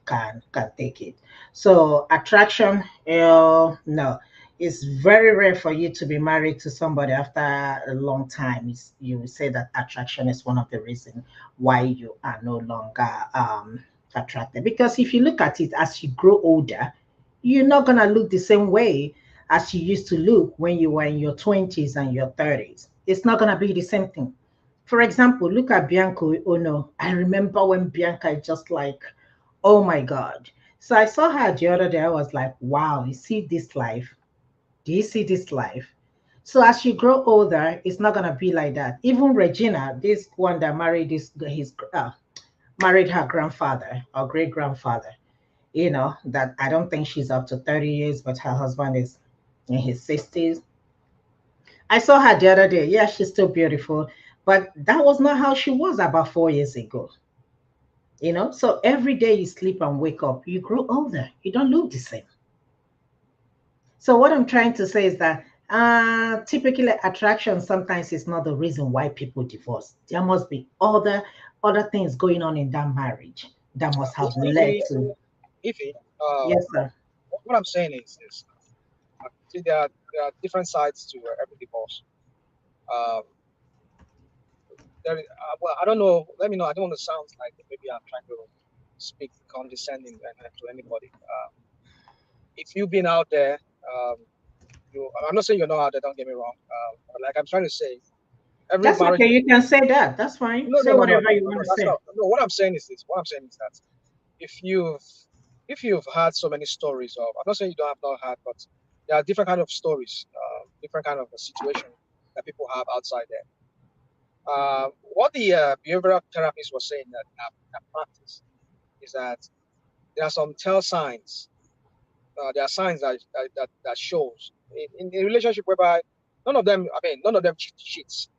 can take it. So attraction, no, it's very rare for you to be married to somebody after a long time. You will say that attraction is one of the reasons why you are no longer attracted. Because if you look at it as you grow older, you're not gonna look the same way as you used to look when you were in your 20s and your 30s. It's not gonna be the same thing. For example, look at Bianca Ono. I remember when Bianca just like, oh my God. So I saw her the other day. I was like, wow, you see this life? Do you see this life? So as you grow older, it's not gonna be like that. Even Regina, this one that married married her grandfather or great grandfather, that I don't think she's up to 30 years, but her husband is in his 60s. I saw her the other day. Yeah, she's still beautiful, but that was not how she was about 4 years ago. So every day you sleep and wake up, you grow older. You don't look the same. So what I'm trying to say is that typically attraction sometimes is not the reason why people divorce. There must be other things going on in that marriage that must have led to. Ify, Yes, sir. what I'm saying is this. See, there are different sides to every divorce. Um, well, I don't know. Let me know. I don't want to sound like maybe I'm trying to speak condescending to anybody. If you've been out there, I'm not saying you're not out there. Don't get me wrong. But like I'm trying to say, every That's marriage. okay. You can say that. That's fine. Say whatever you want to That's say. not. No, what I'm saying is this. What I'm saying is that if you've had so many stories of, I'm not saying you don't have not had, but there are different kind of stories, different kind of situation that people have outside there. What the behavioral therapist was saying that practice is that there are some tell signs. There are signs that shows in a relationship whereby none of them cheats.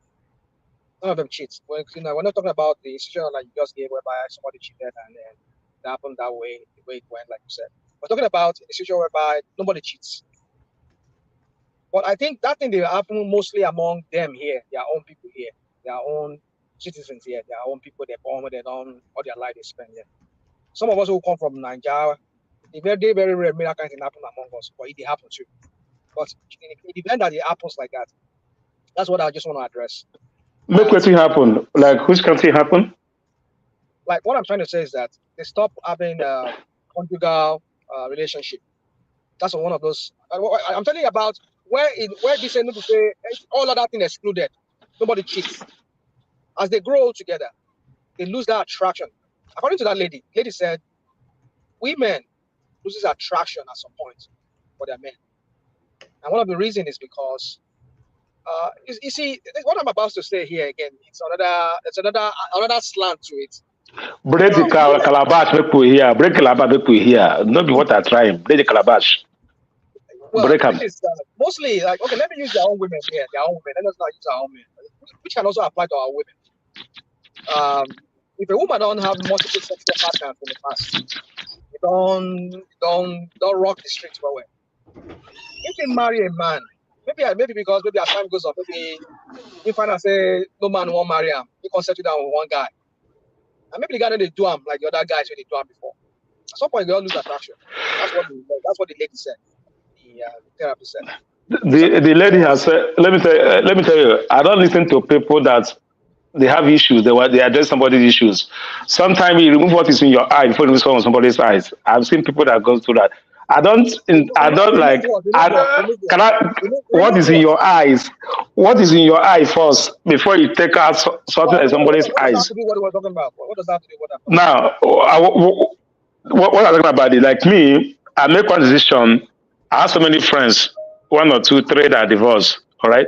None of them cheats. We're not talking about the situation that you just gave whereby somebody cheated and then it happened that way, the way it went, like you said. We're talking about a situation whereby nobody cheats. But I think that thing will happen mostly among them here, their own people here, their own citizens here, their own people they're born with, all their life they spend here. Some of us who come from Nigeria, very, very rare miracle can happen among us, but it happen too. But in the event that it happens like that, that's what I just want to address. Make what happen. Like which country happen? Like what I'm trying to say is that they stop having a conjugal relationship. That's one of those. I'm telling you about where this end to say all of that thing excluded. Nobody cheats. As they grow old together, they lose that attraction. According to that lady said, women loses attraction at some point for their men, and one of the reasons is because you see what I'm about to say here again. It's another slant to it. Break the calabash people here. Break calabash people here. Not be what I try. Break the calabash. Well, mostly like okay. Let me use their own women here. Their own women. Let us not use our own women, which can also apply to our women. If a woman don't have multiple sexual partners in the past, don't rock the streets well. If you marry a man, maybe because maybe as time goes on, maybe you find out say no man won't marry him. You can settle down with one guy, and maybe the guy they do him like the other guys when they do him before. At some point, they all lose attraction. That's what the lady said. The therapist said. The lady has said. Let me tell you. I don't listen to people that they have issues. They address somebody's issues. Sometimes you remove what is in your eye before you remove somebody's eyes. I've seen people that go through that. I don't like. Can I? What is in your eyes? What is in your eye first before you take out something in somebody's What does that have eyes? to do with what we're talking about? What does that have to do with what? Now, what I'm talking about is like me. I make one decision. I have so many friends, 1 or 2, 3 that are divorced. All right,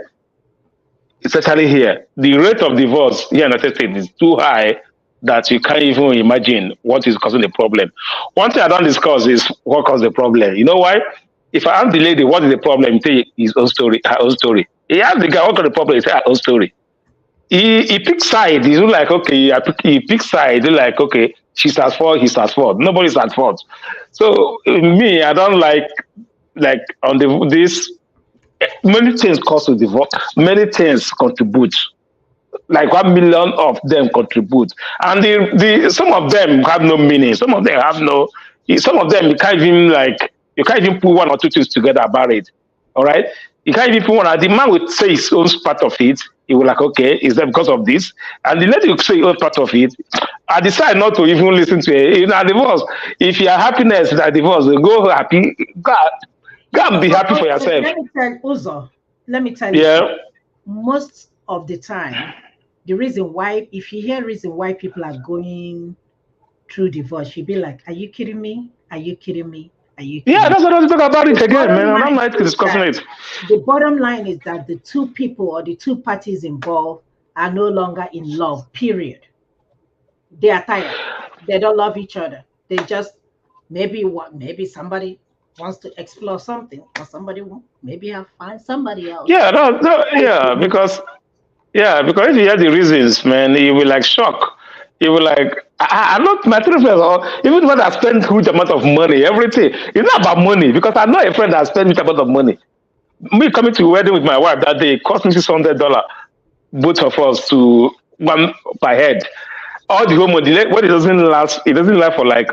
especially here, the rate of divorce here in the United States is too high that you can't even imagine what is causing the problem. One thing I don't discuss is what caused the problem. You know why? If I ask the lady what is the problem, tell you his own story, her own story. He asked the guy what caused the problem, he said her own story. He picks side. He's like, okay, he picks side. He's like, okay, she's at fault, he's at fault. Nobody's at fault. So me, I don't like on this many things cause to divorce, many things contribute. Like 1 million of them contribute, and the some of them have no meaning. Some of them have no. Some of them you can't even put 1 or 2 things together about it. All right, you can't even put one. The man would say his own part of it. He will like, okay, is that because of this? And the lady will say his own part of it. I decide not to even listen to it. In a divorce, if your happiness is a divorce, go happy. Go and be happy for yourself. Let me tell you. Yeah. Something. Most of the time, the reason why, if you hear reason why people are going through divorce, you'd be like, are you kidding me? Are you kidding me? Are you kidding Yeah, me? that's what I was talking about it The again, man. bottom I'm line like discussing is it. the bottom line is that the two people or the two parties involved are no longer in love, period. They are tired. They don't love each other. They just maybe somebody wants to explore something, or somebody maybe have find somebody else. Yeah, because if you hear the reasons, man, you will like shock. You will like, I'm not my three friends, or even when I spend huge amount of money, everything. It's not about money because I know a friend that spent huge amount of money. Me coming to a wedding with my wife that day cost me $600, both of us to one per head. All the whole money, when it doesn't last for like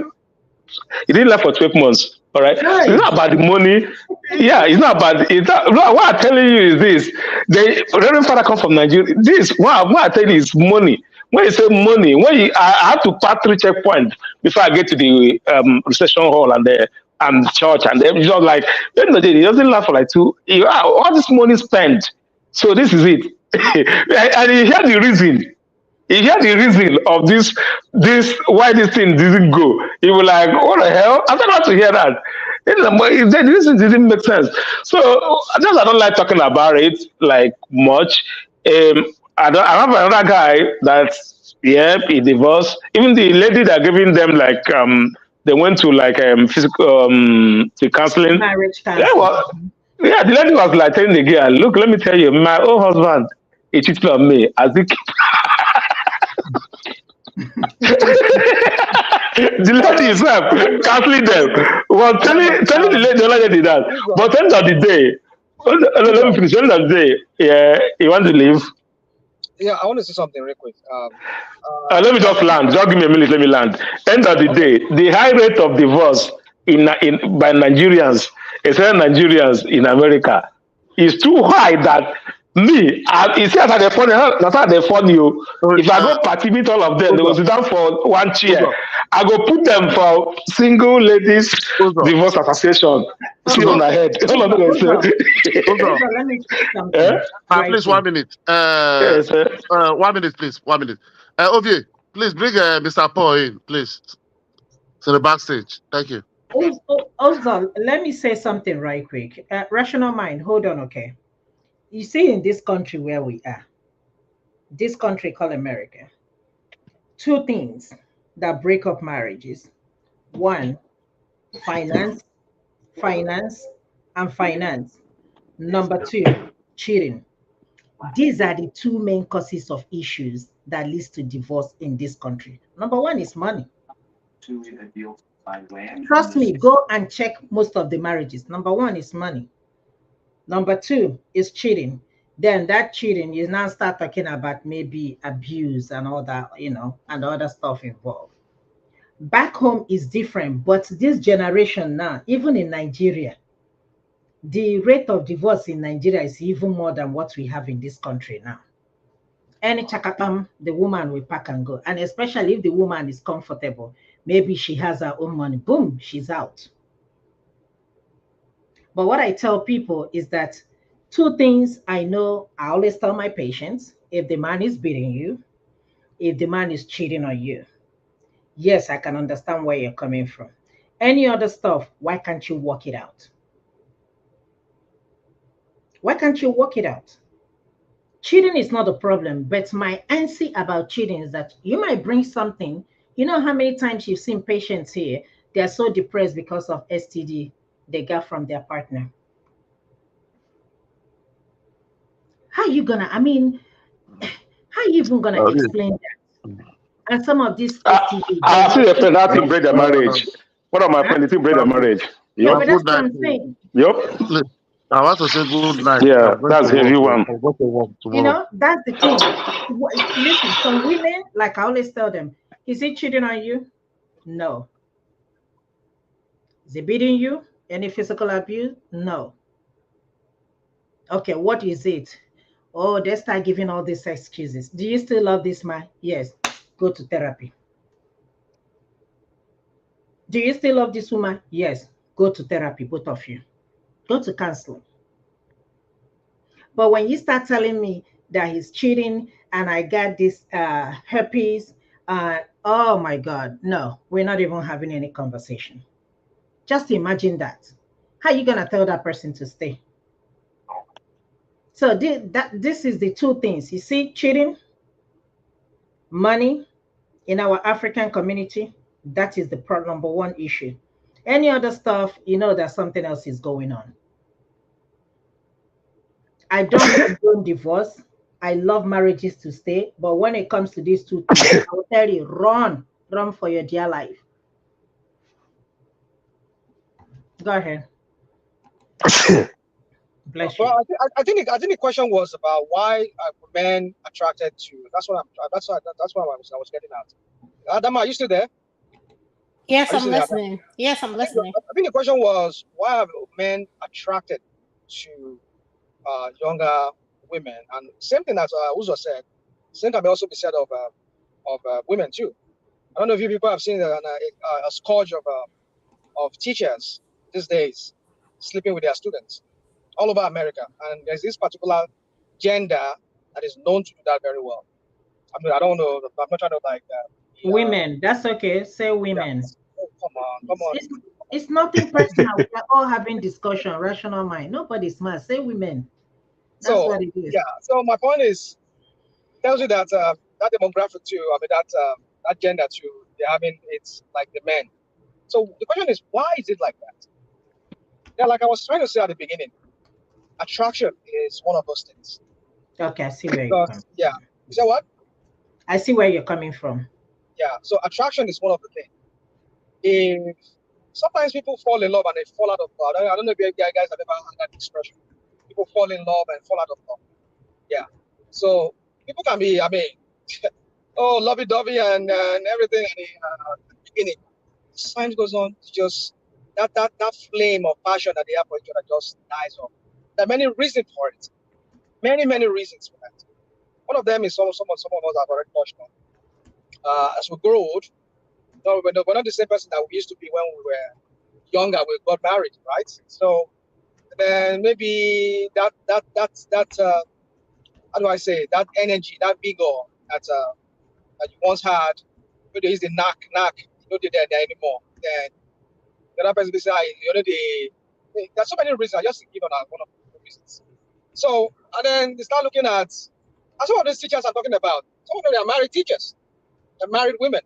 it didn't last for 12 months. All right. So it's not about the money. Yeah, it's not about it. What I'm telling you is this. The Reverend Father come from Nigeria. This what I tell you is money. When you say money, I have to pass through checkpoint before I get to the reception hall and church and then just like end of the day, it doesn't last for like all this money spent. So this is it. And you hear the reason. You hear the reason of this why this thing didn't go. You were like, what the hell? I don't know how to hear that. The reason didn't make sense. So I don't like talking about it like much. I have another guy that's he divorced. Even the lady that giving them like they went to like physical to counseling. Marriage Yeah, counseling. well, yeah, the lady was like telling the girl, look, let me tell you, my own husband, he cheated on me. As he the lady itself counseling them was telling the lady the other lady that. But end of the day, let me finish. End of the day, yeah, you want to leave. Yeah, I want to say something real quick. Let me just land. Just give me a minute. Let me land. End of the day, the high rate of divorce by Nigerians, especially Nigerians in America, is too high that me, you see, as they funny, that's how they funny you. If I go party meet all of them, they will sit down for one chair. I go put them for single ladies divorce association. See on my head. All of them will say. Let me say something. Please, 1 minute. Yes, 1 minute, please. 1 minute. Ovie, please bring Mr. Paul in, please. To the backstage. Thank you. Also, let me say something right quick. Rational mind, hold on, okay? You see, in this country where we are, this country called America, two things that break up marriages. One, finance, and finance. Number two, cheating. These are the two main causes of issues that leads to divorce in this country. Number one is money. Trust me, go and check most of the marriages. Number one is money. Number two is cheating. Then that cheating, you now start talking about maybe abuse and all that, and other stuff involved. Back home is different, but this generation now, even in Nigeria, the rate of divorce in Nigeria is even more than what we have in this country now. Any chakapam, the woman will pack and go. And especially if the woman is comfortable, maybe she has her own money, boom, she's out. But what I tell people is that two things I know I always tell my patients: if the man is beating you, if the man is cheating on you, yes, I can understand where you're coming from. Any other stuff, why can't you work it out? Why can't you work it out? Cheating is not a problem, but my answer about cheating is that you might bring something. You know how many times you've seen patients here, they are so depressed because of STD they got from their partner. How you gonna, I mean, how you even gonna Really? explain that? And some of these STD, I there's see no a penalty STD. break the marriage. One of my Huh? penalty break the marriage. Yeah, Yep. but that's Good what night. I'm saying. Yep. Please, I want to say good night. Yeah, I'm going to that's work. heavy Oh. one. I'll go to work You tomorrow. know, that's the thing. Listen, some women, like I always tell them, is he cheating on you? No. Is he beating you? Any physical abuse? No. Okay, what is it? Oh, they start giving all these excuses. Do you still love this man? Yes. Go to therapy. Do you still love this woman? Yes. Go to therapy, both of you. Go to counseling. But when you start telling me that he's cheating and I got this herpes, oh my God, no, we're not even having any conversation. Just imagine that. How are you gonna tell that person to stay? So this is the two things. You see, cheating, money in our African community, that is the number one issue. Any other stuff, you know that something else is going on. I don't condone divorce. I love marriages to stay, but when it comes to these two things, I will tell you, run for your dear life. Go ahead. Bless you. Well, I think the question was about why are men attracted to. That's what I was getting at. Adama, are you still there? Yes, Are you I'm still there, Adama? listening. Yes, I'm listening. I think the question was why are men attracted to younger women, and same thing as Uzo said. Same can also be said of women too. I don't know if you people have seen a scourge of teachers these days sleeping with their students all over America, and there's this particular gender that is known to do that very well. I mean, I don't know. I'm not trying to Women, that's okay. Say yeah. women. Oh, come on. It's nothing personal. We are all having discussion, rational mind. Nobody's mad. Say women. That's So what it is. yeah. So my point is tells you that that demographic too. I mean that gender too. They're having it's like the men. So the question is, why is it like that? Yeah, like I was trying to say at the beginning, attraction is one of those things. Okay, I see where you're coming Because yeah, from. you know what? I see where you're coming from. Yeah. So attraction is one of the things. If sometimes people fall in love and they fall out of love. I don't know if you guys have ever heard that expression. People fall in love and fall out of love. Yeah. So people can be, I mean, oh, lovey-dovey and everything at the beginning. As time goes on, just that flame of passion that they have for each other just dies off. There are many reasons for it. Many reasons for that. One of them is some of us have already touched on. As we grow old, no, we're not the same person that we used to be when we were younger. We got married, right? So then maybe that how do I say that energy, that vigor that you once had, you know, there is the knack, you know, they're there anymore. Then the other person will say, you know, there's so many reasons. I just give on one of the reasons. So and then they start looking at and some of these teachers I'm talking about. Some of them are married teachers, they're married women,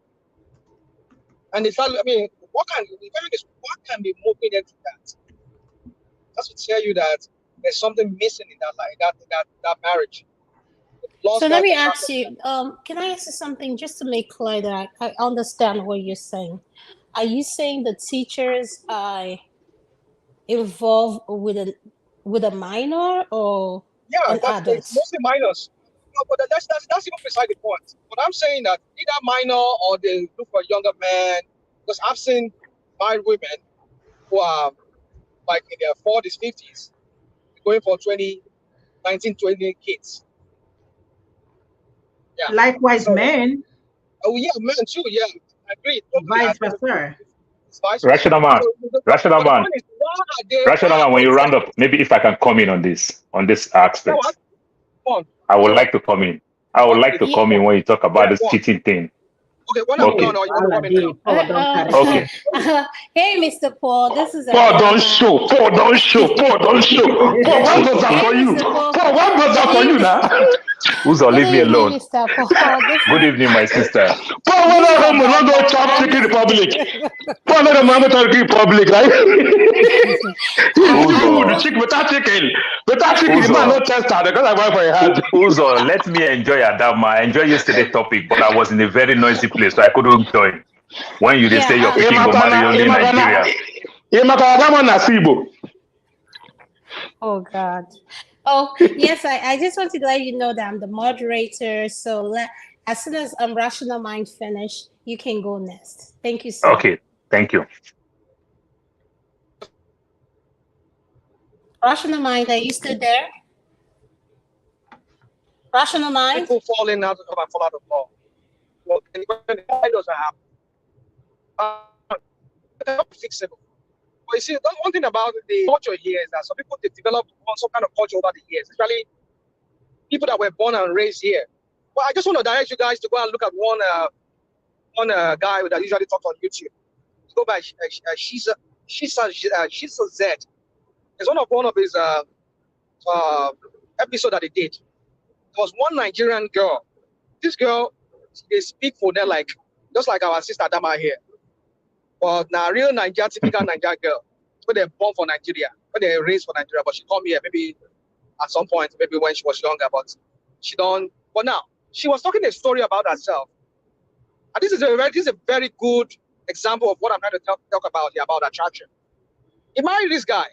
and they start. I mean, what can be moving them to that? That's to tell you that there's something missing in that that marriage. They've So lost let that me attraction. ask you, can I ask you something just to make clear that I understand what you're saying? Are you saying the teachers are involved with a minor or Yeah, an that's it's adult? mostly minors. No, but that's even beside the point. But I'm saying that either minor or they look for younger men, because I've seen married women who are like in their 40s, 50s, going for 20 kids. Yeah. Likewise, So, men, oh yeah, men too. Yeah, I agree. Totally, I vice totally agree. versa. Right? Rational man, rational but the man, point is, why are they? rational man. When you round up, maybe if I can come in on this aspect, One. I would like to come in. I would like to Yeah. come in when you talk about this cheating thing. Okay, when Okay. I'm done, or you want to come in now? Paul, don't carry Okay. Hey, Mr. Paul, this is a Paul very don't bad- show. Paul don't show. Paul don't show. Paul, what does that for you? Paul, what does that for you now? Uzo, leave me Good evening, alone. Mr. Paul. Good evening, my sister. Paul, when I come, we not go chop chicken republic. Paul, let them go chop chicken republic, right? Uzo, The chicken, without chicken, the man not test her because I went for a hand. Uzo, let me enjoy Adama. I enjoy yesterday's topic, but I was in a very noisy place, so I couldn't join. When you say you're picking Omari only in Nigeria. Oh God. Oh yes, I just wanted to let you know that I'm the moderator. So as soon as Rational Mind finish, you can go next. Thank you, sir. Okay, thank you. Rational Mind, are you still there? Rational Mind? People fall in out and fall out of law. Well, why does that happen? They're not fixable. But you see, that's one thing about the culture here is that some people they develop some kind of culture over the years, especially people that were born and raised here. Well, I just want to direct you guys to go and look at one guy that usually talks on YouTube. Go by She's a Z. It's one of his episode that he did. There was one Nigerian girl. This girl, they speak for them like just like our sister Dama here. But now real Nigeria, typical Nigerian girl. When they're born for Nigeria, when they're raised for Nigeria, but she come here maybe at some point, maybe when she was younger, but she don't. But now she was talking a story about herself, and this is a very good example of what I'm trying to talk about here about attraction. He married this guy.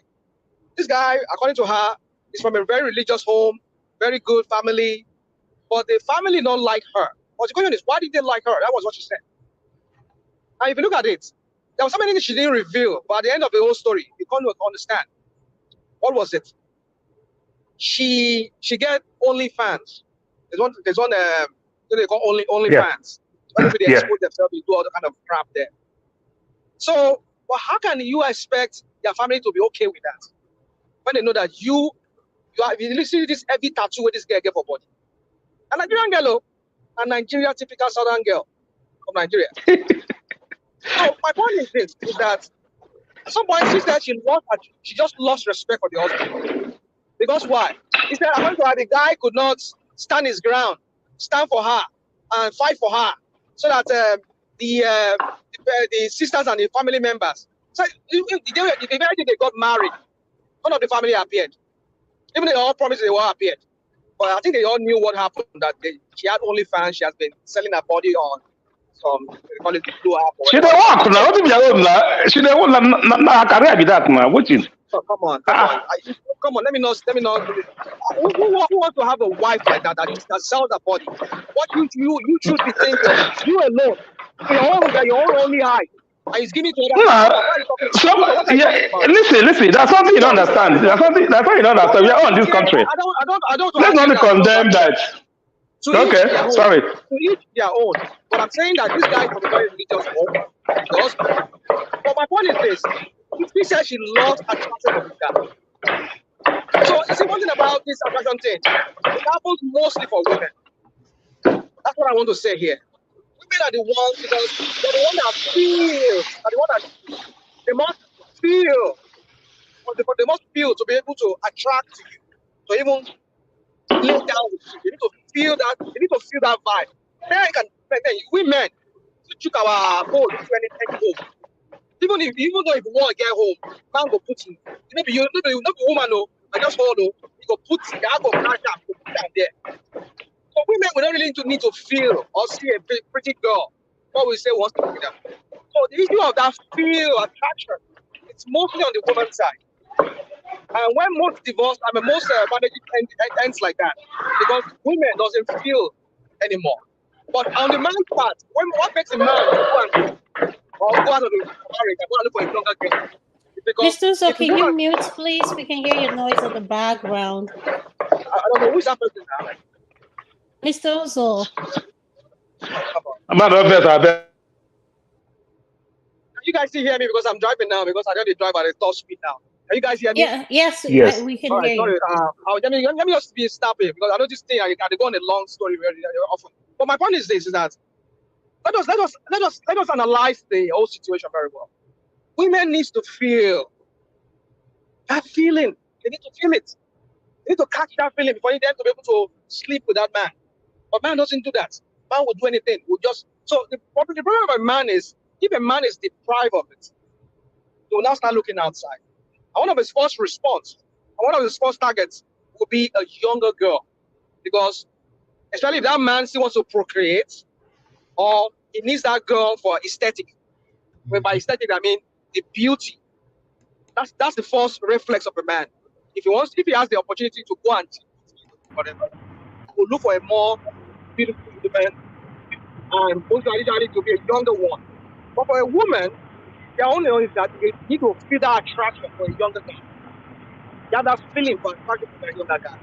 This guy, according to her, is from a very religious home, very good family, but the family don't like her. What's going on is why did they like her? That was what she said. And if you look at it, there was something she didn't reveal, but at the end of the whole story, you can't understand. What was it? She get OnlyFans. There's one they call OnlyFans. When they expose themselves, they do all the kind of crap there. So, well, how can you expect your family to be okay with that when they know that you listen to this heavy tattoo with this girl get for body? A Nigerian girl, a Nigeria typical Southern girl from Nigeria. So my point is this: is that at some point she said she just lost respect for the husband. Because why? He said, according to her, the guy could not stand his ground, stand for her, and fight for her, so that the sisters and the family members. So if they got married, none of the family appeared. Even they all promised they all appeared. But I think they all knew what happened, that she had OnlyFans, she has been selling her body on some, they call it blue app. She don't walk now. What if you own? She don't want na career be that now. What is? Oh, come on. Come on, let me know. Who wants to have a wife like that that sells her body? What you should be thinking, you alone, your own only eye, and he's giving to other people. Listen. That's something you don't understand. That's something you don't understand. We are on this country. I don't. Let's not condemn that. Okay, sorry. To each their own. But I'm saying that this guy from a very religious home. But my point is this: she said she lost attraction of this guy. So you see, one thing about this attraction thing, it happens mostly for women. That's what I want to say here. Women are the ones because they're the one that feel, they must feel, they must feel to be able to attract you, to even lay down with you. They need to feel that. They need to feel that vibe. Then women, we took our home to anything home. Even though if you want to get home, man go put in. Maybe you not be woman no, I just hold no. You go put the go crash down there. So women we don't really need to feel or see a pretty girl. What we say wants to be them. So the issue of that feel attraction, it's mostly on the woman's side. And when most divorce, most marriage ends like that, because women doesn't feel anymore. But on the man's part, what makes a man go out of the marriage and go and look for a younger girl? Mr. So can you mute, please? We can hear your noise in the background. I don't know who's that person now. Mr. Ozo. I'm not obvious. Can you guys still hear me? Because I'm driving now, because I already drive at a top speed now. Can you guys hear me? Yeah, yes, Yes. we can All right, hear sorry. you. Let me just be stopping, because I know this thing I go on a long story very often. But my point is this: is that let us analyze the whole situation very well. Women need to feel that feeling. They need to feel it. They need to catch that feeling before them to be able to sleep with that man. But man doesn't do that. Man will do anything. Will just the problem of a man is, if a man is deprived of it, he will now start looking outside. And one of his first response, and one of his first targets will be a younger girl. Because especially if that man still wants to procreate, or he needs that girl for aesthetic. Where by aesthetic I mean the beauty. That's the first reflex of a man. If he has the opportunity to go and whatever, he will look for a more beautiful woman, and most likely to be a younger one. But for a woman, their only is that they need to feel that attraction for a younger guy. They have that feeling for attraction for a younger guy.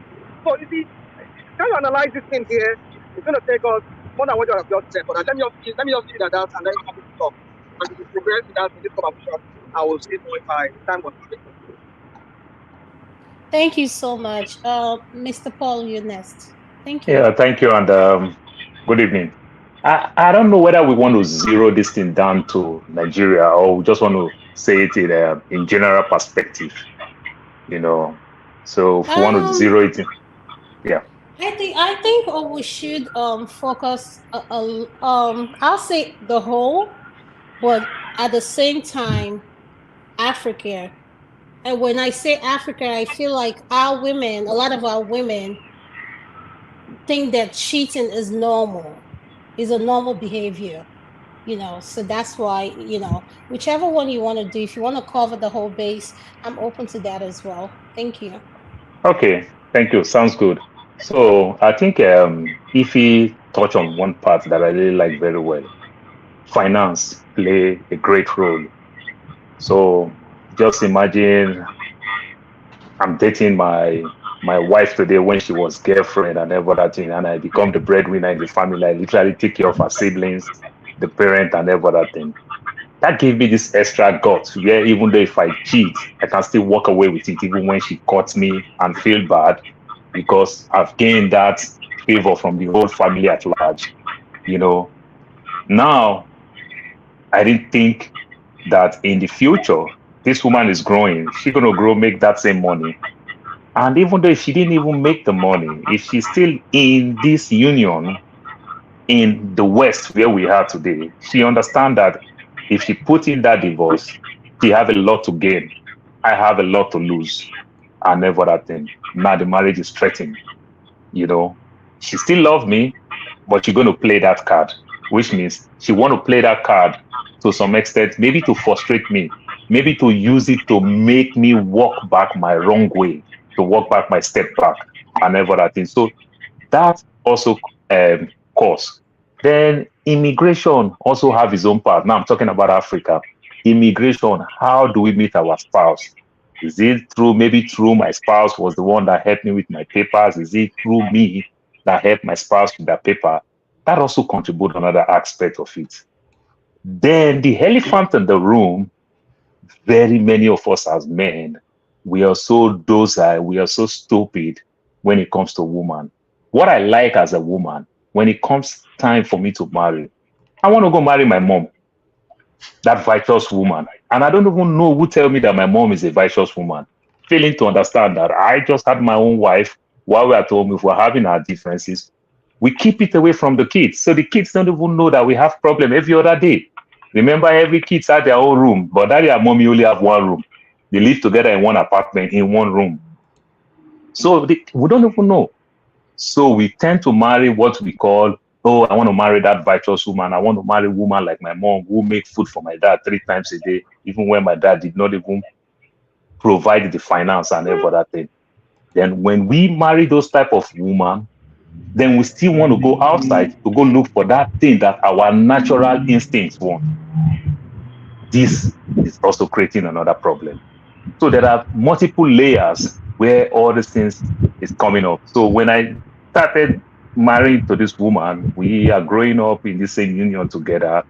So you see, can you analyze this thing here? It's going to take us more than what you have just said. But let me just see that, and then we can talk. And if we progress with that in this conversation, I will say more if time was permitted. Thank you so much. Mr. Paul, you're next. Thank you. Yeah, thank you, and good evening. I don't know whether we want to zero this thing down to Nigeria, or we just want to say it in general perspective. So if we want to zero it in, yeah. I think we should focus I'll say the whole, but at the same time Africa. And when I say Africa, I feel like a lot of our women think that cheating is normal, is a normal behavior. So that's why, whichever one you want to do, if you want to cover the whole base, I'm open to that as well. Thank you. Okay, thank you. Sounds good. So I think if we touch on one part that I really like very well, finance play a great role. So just imagine I'm dating my wife today when she was girlfriend and everything, and I become the breadwinner in the family. I literally take care of her siblings, the parent, and everything. That gave me this extra guts where even though if I cheat, I can still walk away with it, even when she caught me and feel bad, because I've gained that favor from the whole family at large. Now I didn't think that in the future, this woman is growing. She's going to grow, make that same money. And even though if she didn't even make the money, if she's still in this union in the West where we are today, she understands that if she put in that divorce, she have a lot to gain. I have a lot to lose. And everything. Now the marriage is threatened. She still loves me, but she's going to play that card, which means she want to play that card to some extent, maybe to frustrate me, maybe to use it to make me walk back my wrong way, to walk back my step back and everything. So that also cause. Then immigration also have its own part. Now I'm talking about Africa. Immigration, how do we meet our spouse? Is it maybe through my spouse was the one that helped me with my papers? Is it through me that helped my spouse with that paper? That also contributes another aspect of it. Then the elephant in the room, very many of us as men, we are so docile, we are so stupid when it comes to woman. What I like as a woman, when it comes time for me to marry, I want to go marry my mom, that righteous woman. And I don't even know who tell me that my mom is a righteous woman. Failing to understand that I just had my own wife while we're at home. If we're having our differences, we keep it away from the kids. So the kids don't even know that we have problem every other day. Remember, every kid's had their own room, but daddy and mommy only have one room. They live together in one apartment, in one room. So we don't even know. So we tend to marry what we call, oh, I want to marry that righteous woman. I want to marry a woman like my mom who make food for my dad 3 times a day, even when my dad did not even provide the finance and everything. Then when we marry those type of woman, then we still want to go outside to go look for that thing that our natural instincts want. This is also creating another problem. So there are multiple layers where all these things is coming up. So when I started marrying to this woman, we are growing up in the same union together.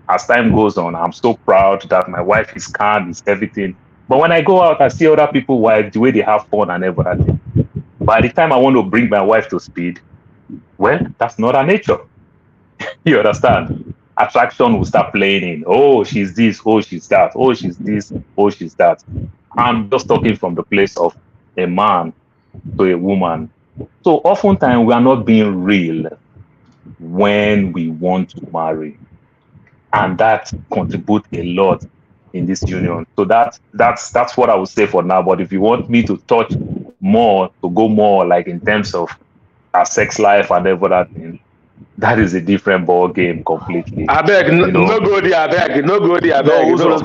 As time goes on, I'm so proud that my wife is calm, is everything. But when I go out, I see other people wife, the way they have fun and everything. By the time I want to bring my wife to speed, well, that's not her nature. You understand? Attraction will start playing in. Oh, she's this. Oh, she's that. Oh, she's this. Oh, she's that. I'm just talking from the place of a man to a woman. So oftentimes we are not being real when we want to marry, and that contributes a lot in this union. So that's what I would say for now. But if you want me to touch more, to go more like in terms of our sex life and every other thing, that is a different ball game completely. I beg, You know? no go there, I beg, no go there, I No, beg. Uzo, no,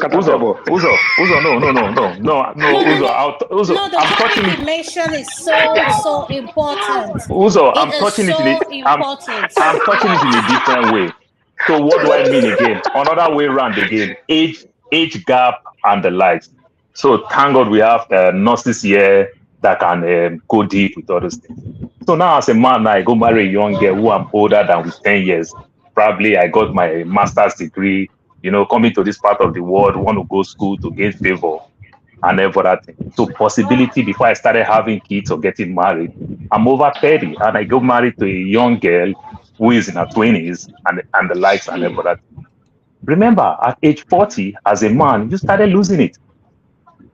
The I'm touching topic it. you mentioned is so important. Uzo, It I'm is touching it so important. I'm touching it in a different way. So what do I mean again? Another way around again, age gap and the likes. So thank God we have nurses here that can go deep with all those things. So now as a man, I go marry a young girl who I'm older than with 10 years. Probably I got my master's degree, coming to this part of the world, want to go school to gain favor and everything. So possibility before I started having kids or getting married, I'm over 30 and I got married to a young girl who is in her 20s and the likes and everything. Remember, at age 40, as a man, you started losing it.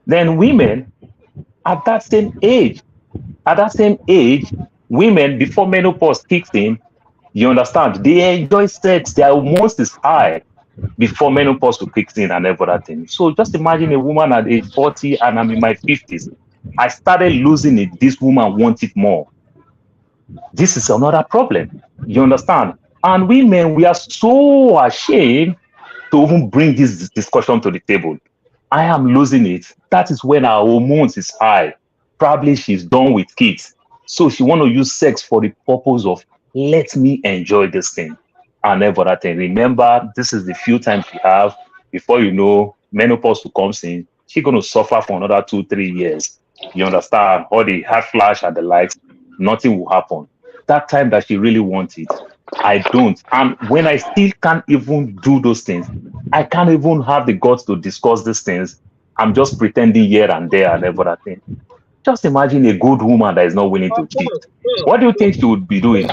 Then women at that same age, women before menopause kicks in, you understand, they enjoy sex, their hormones is high before menopause will kick in and everything. So just imagine a woman at age 40 and I'm in my 50s. I started losing it. This woman wants it more. This is another problem. You understand? And women, we are so ashamed to even bring this discussion to the table. I am losing it. That is when our hormones is high. Probably she's done with kids. So she want to use sex for the purpose of let me enjoy this thing and everything. Remember, this is the few times she have before menopause will come in. She's going to suffer for another 2-3 years. You understand? All the heart flash and the likes, nothing will happen. That time that she really wants it, I don't. And when I still can't even do those things, I can't even have the guts to discuss these things. I'm just pretending here and there and everything. Just imagine a good woman that is not willing to cheat. What do you think she would be doing?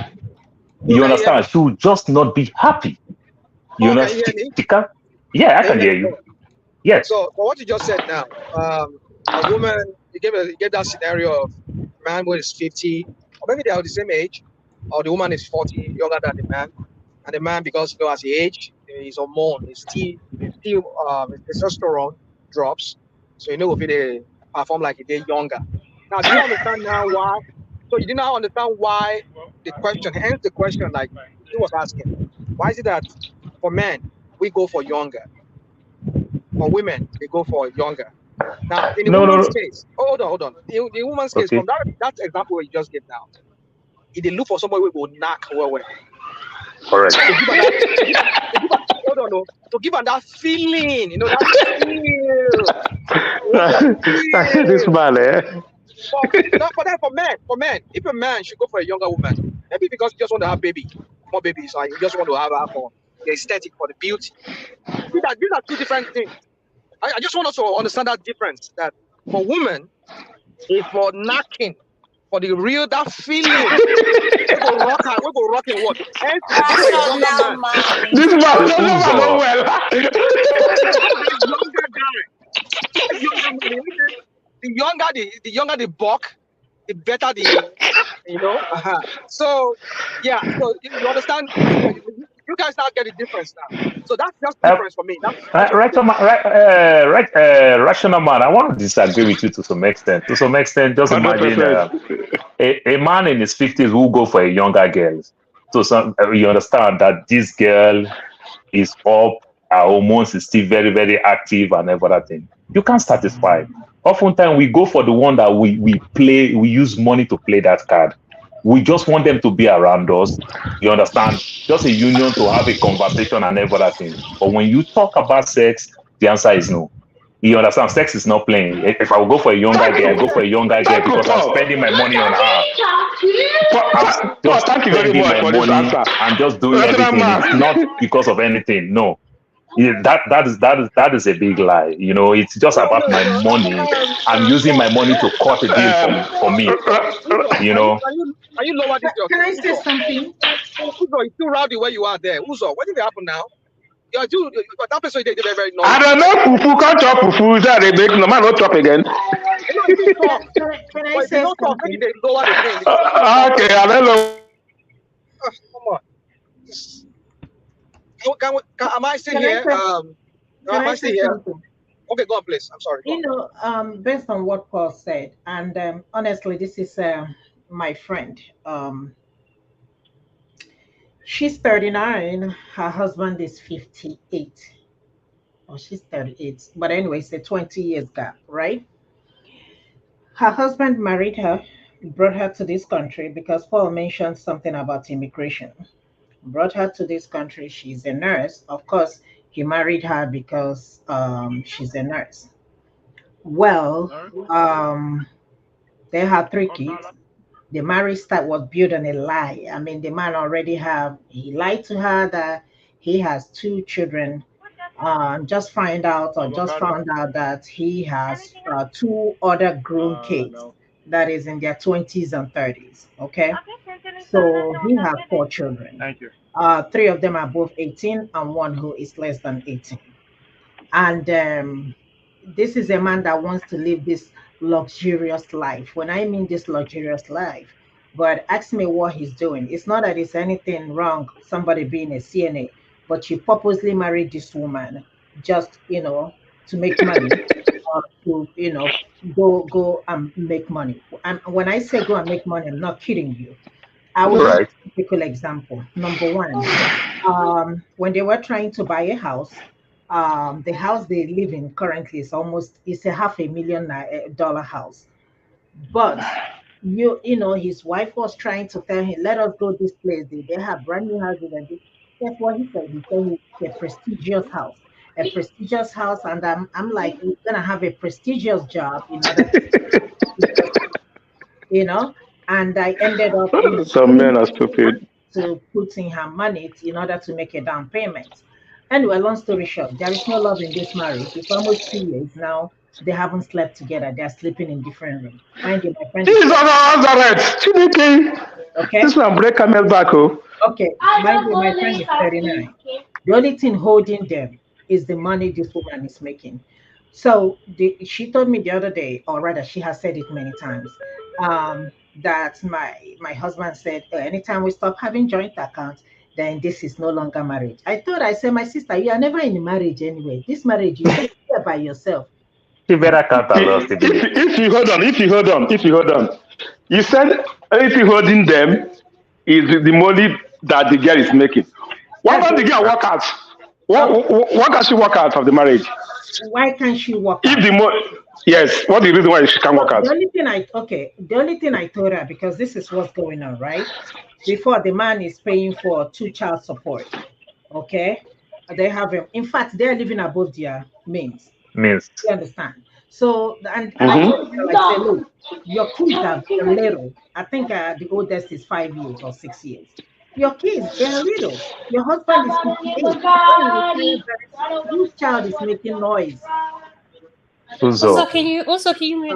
You understand? She would just not be happy. You know, she can't. Yeah, I can hear you. Yes. So for what you just said now, a woman, you gave that scenario of a man who is 50, or maybe they are the same age, or the woman is 40, younger than the man, and the man, because as he age, his hormone, his testosterone drops, so if they perform like they younger. Now, do you understand now why? So you do not understand why the question, hence the question, like he was asking, why is it that for men we go for younger, for women they go for younger? Now, in the woman's case, hold on. The woman's case, from that example you just gave now, if they look for somebody who will knock well. Correct. To give her that feeling, that feel. This man, eh? For men, if a man should go for a younger woman, maybe because he just want to have more babies, or you just want to have her for the aesthetic, for the beauty. These are two different things. I just want us to understand that difference. That for women, it's for knocking, for the real that feeling. We go rocking what? This man doesn't know well. The younger the buck, the better the So yeah, so you understand. You guys now get the difference now. So that's just difference for me. Rational man, I want to disagree with you to some extent. To some extent, just imagine a man in his 50s who go for a younger girl. So you understand that this girl is up, our hormones is still very, very active and everything. You can't satisfy. Oftentimes we go for the one that we use money to play that card. We just want them to be around us. You understand? Just a union to have a conversation and everything. But when you talk about sex, the answer is no. You understand? Sex is not playing. If I will go for a younger girl, I go for a younger girl because I'm spending my money on her. Thank you very much for this answer. I'm just doing everything. It's not because of anything. No. Yeah, that is a big lie. You know, it's just about my money. I'm using my money to cut a deal for me. You know. Can you lower this? Can I say something? Uzo, it's too rowdy where you are there. Uzo, what did happen now? That person they very noisy. I don't know, fufu, can't chop fufu, that they make, no man, not chop again. Can I say something? They lower the thing. Okay, I don't know. Come on. Am I still Can I here? say- Am Can I I still say here? something? Okay, go on, please. I'm sorry. Go You know, based on what Paul said, and honestly, this is my friend. She's 39. Her husband is 58. Oh, she's 38. But anyway, it's a 20 years gap, right? Her husband married her, brought her to this country because Paul mentioned something about immigration. Brought her to this country. She's a nurse. Of course, he married her because she's a nurse. Well, they had 3 kids. The marriage start was built on a lie. I mean, the man already he lied to her that he has 2 children. Just found out that he has 2 other grown kids that is in their 20s and 30s. Okay, so he has 4 children. Thank you. 3 of them are both 18, and one who is less than 18. And this is a man that wants to live this luxurious life. When I mean this luxurious life, but ask me what he's doing. It's not that it's anything wrong, somebody being a CNA, but you purposely married this woman just, to make money, or to, go and make money. And when I say go and make money, I'm not kidding you. I will give Right. you a typical example. Number one, when they were trying to buy a house, the house they live in currently it's a $500,000 house. But his wife was trying to tell him, let us go this place. They have brand new houses and this. Guess what he said? He said it's a prestigious house. A prestigious house, and I'm like, you're gonna have a prestigious job in order you know, and I ended up, Some men are stupid. to put in her money in order to make a down payment. Anyway, long story short, there is no love in this marriage. It's almost 2 years now. They haven't slept together. They're sleeping in different rooms. Mind you, my friend is Jesus Nazareth, Chineke. okay. This one break camel back, oh. Okay, mind you, my friend is 39. The only thing holding them is the money this woman is making. So she told me the other day, or rather, she has said it many times, that my husband said, anytime we stop having joint accounts, then this is no longer marriage. I said, my sister, you are never in marriage anyway. This marriage, you take care by yourself. She better count her loss. If you hold on. You said if you holding them is the money that the girl is making. Why don't the girl work out? What can she work out of the marriage? Why can't she work If out? yes, what the reason why she can't work out? The only thing I told her, because this is what's going on, right? Before, the man is paying for 2 child support. Okay, they have him. In fact, they're living above their means. You understand? So, and I told her, I said, look, your kids are little. I think the oldest is 5 years or 6 years. Your kids, they're little. Your husband is 58. This child is making noise. Also, can you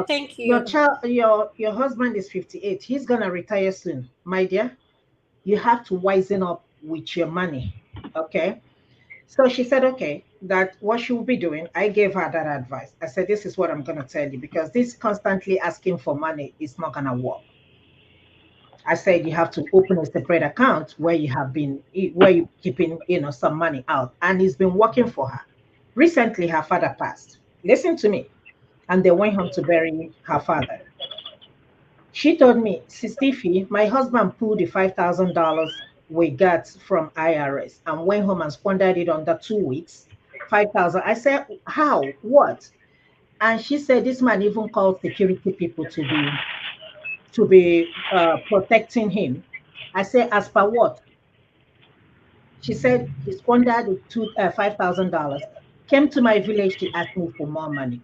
thank you? Your husband is 58. He's gonna retire soon, my dear. You have to wisen up with your money. Okay. So she said, okay, that what she will be doing. I gave her that advice. I said, this is what I'm gonna tell you, because this constantly asking for money is not gonna work. I said you have to open a separate account where you're keeping, some money out, and it's been working for her. Recently, her father passed. Listen to me, and they went home to bury her father. She told me, Sistifi, my husband pulled the $5,000 we got from IRS and went home and squandered it under 2 weeks. 5,000. I said, how? What? And she said this man even called security people to be protecting him. I said, as per what? She said he squandered $5,000. Came to my village to ask me for more money.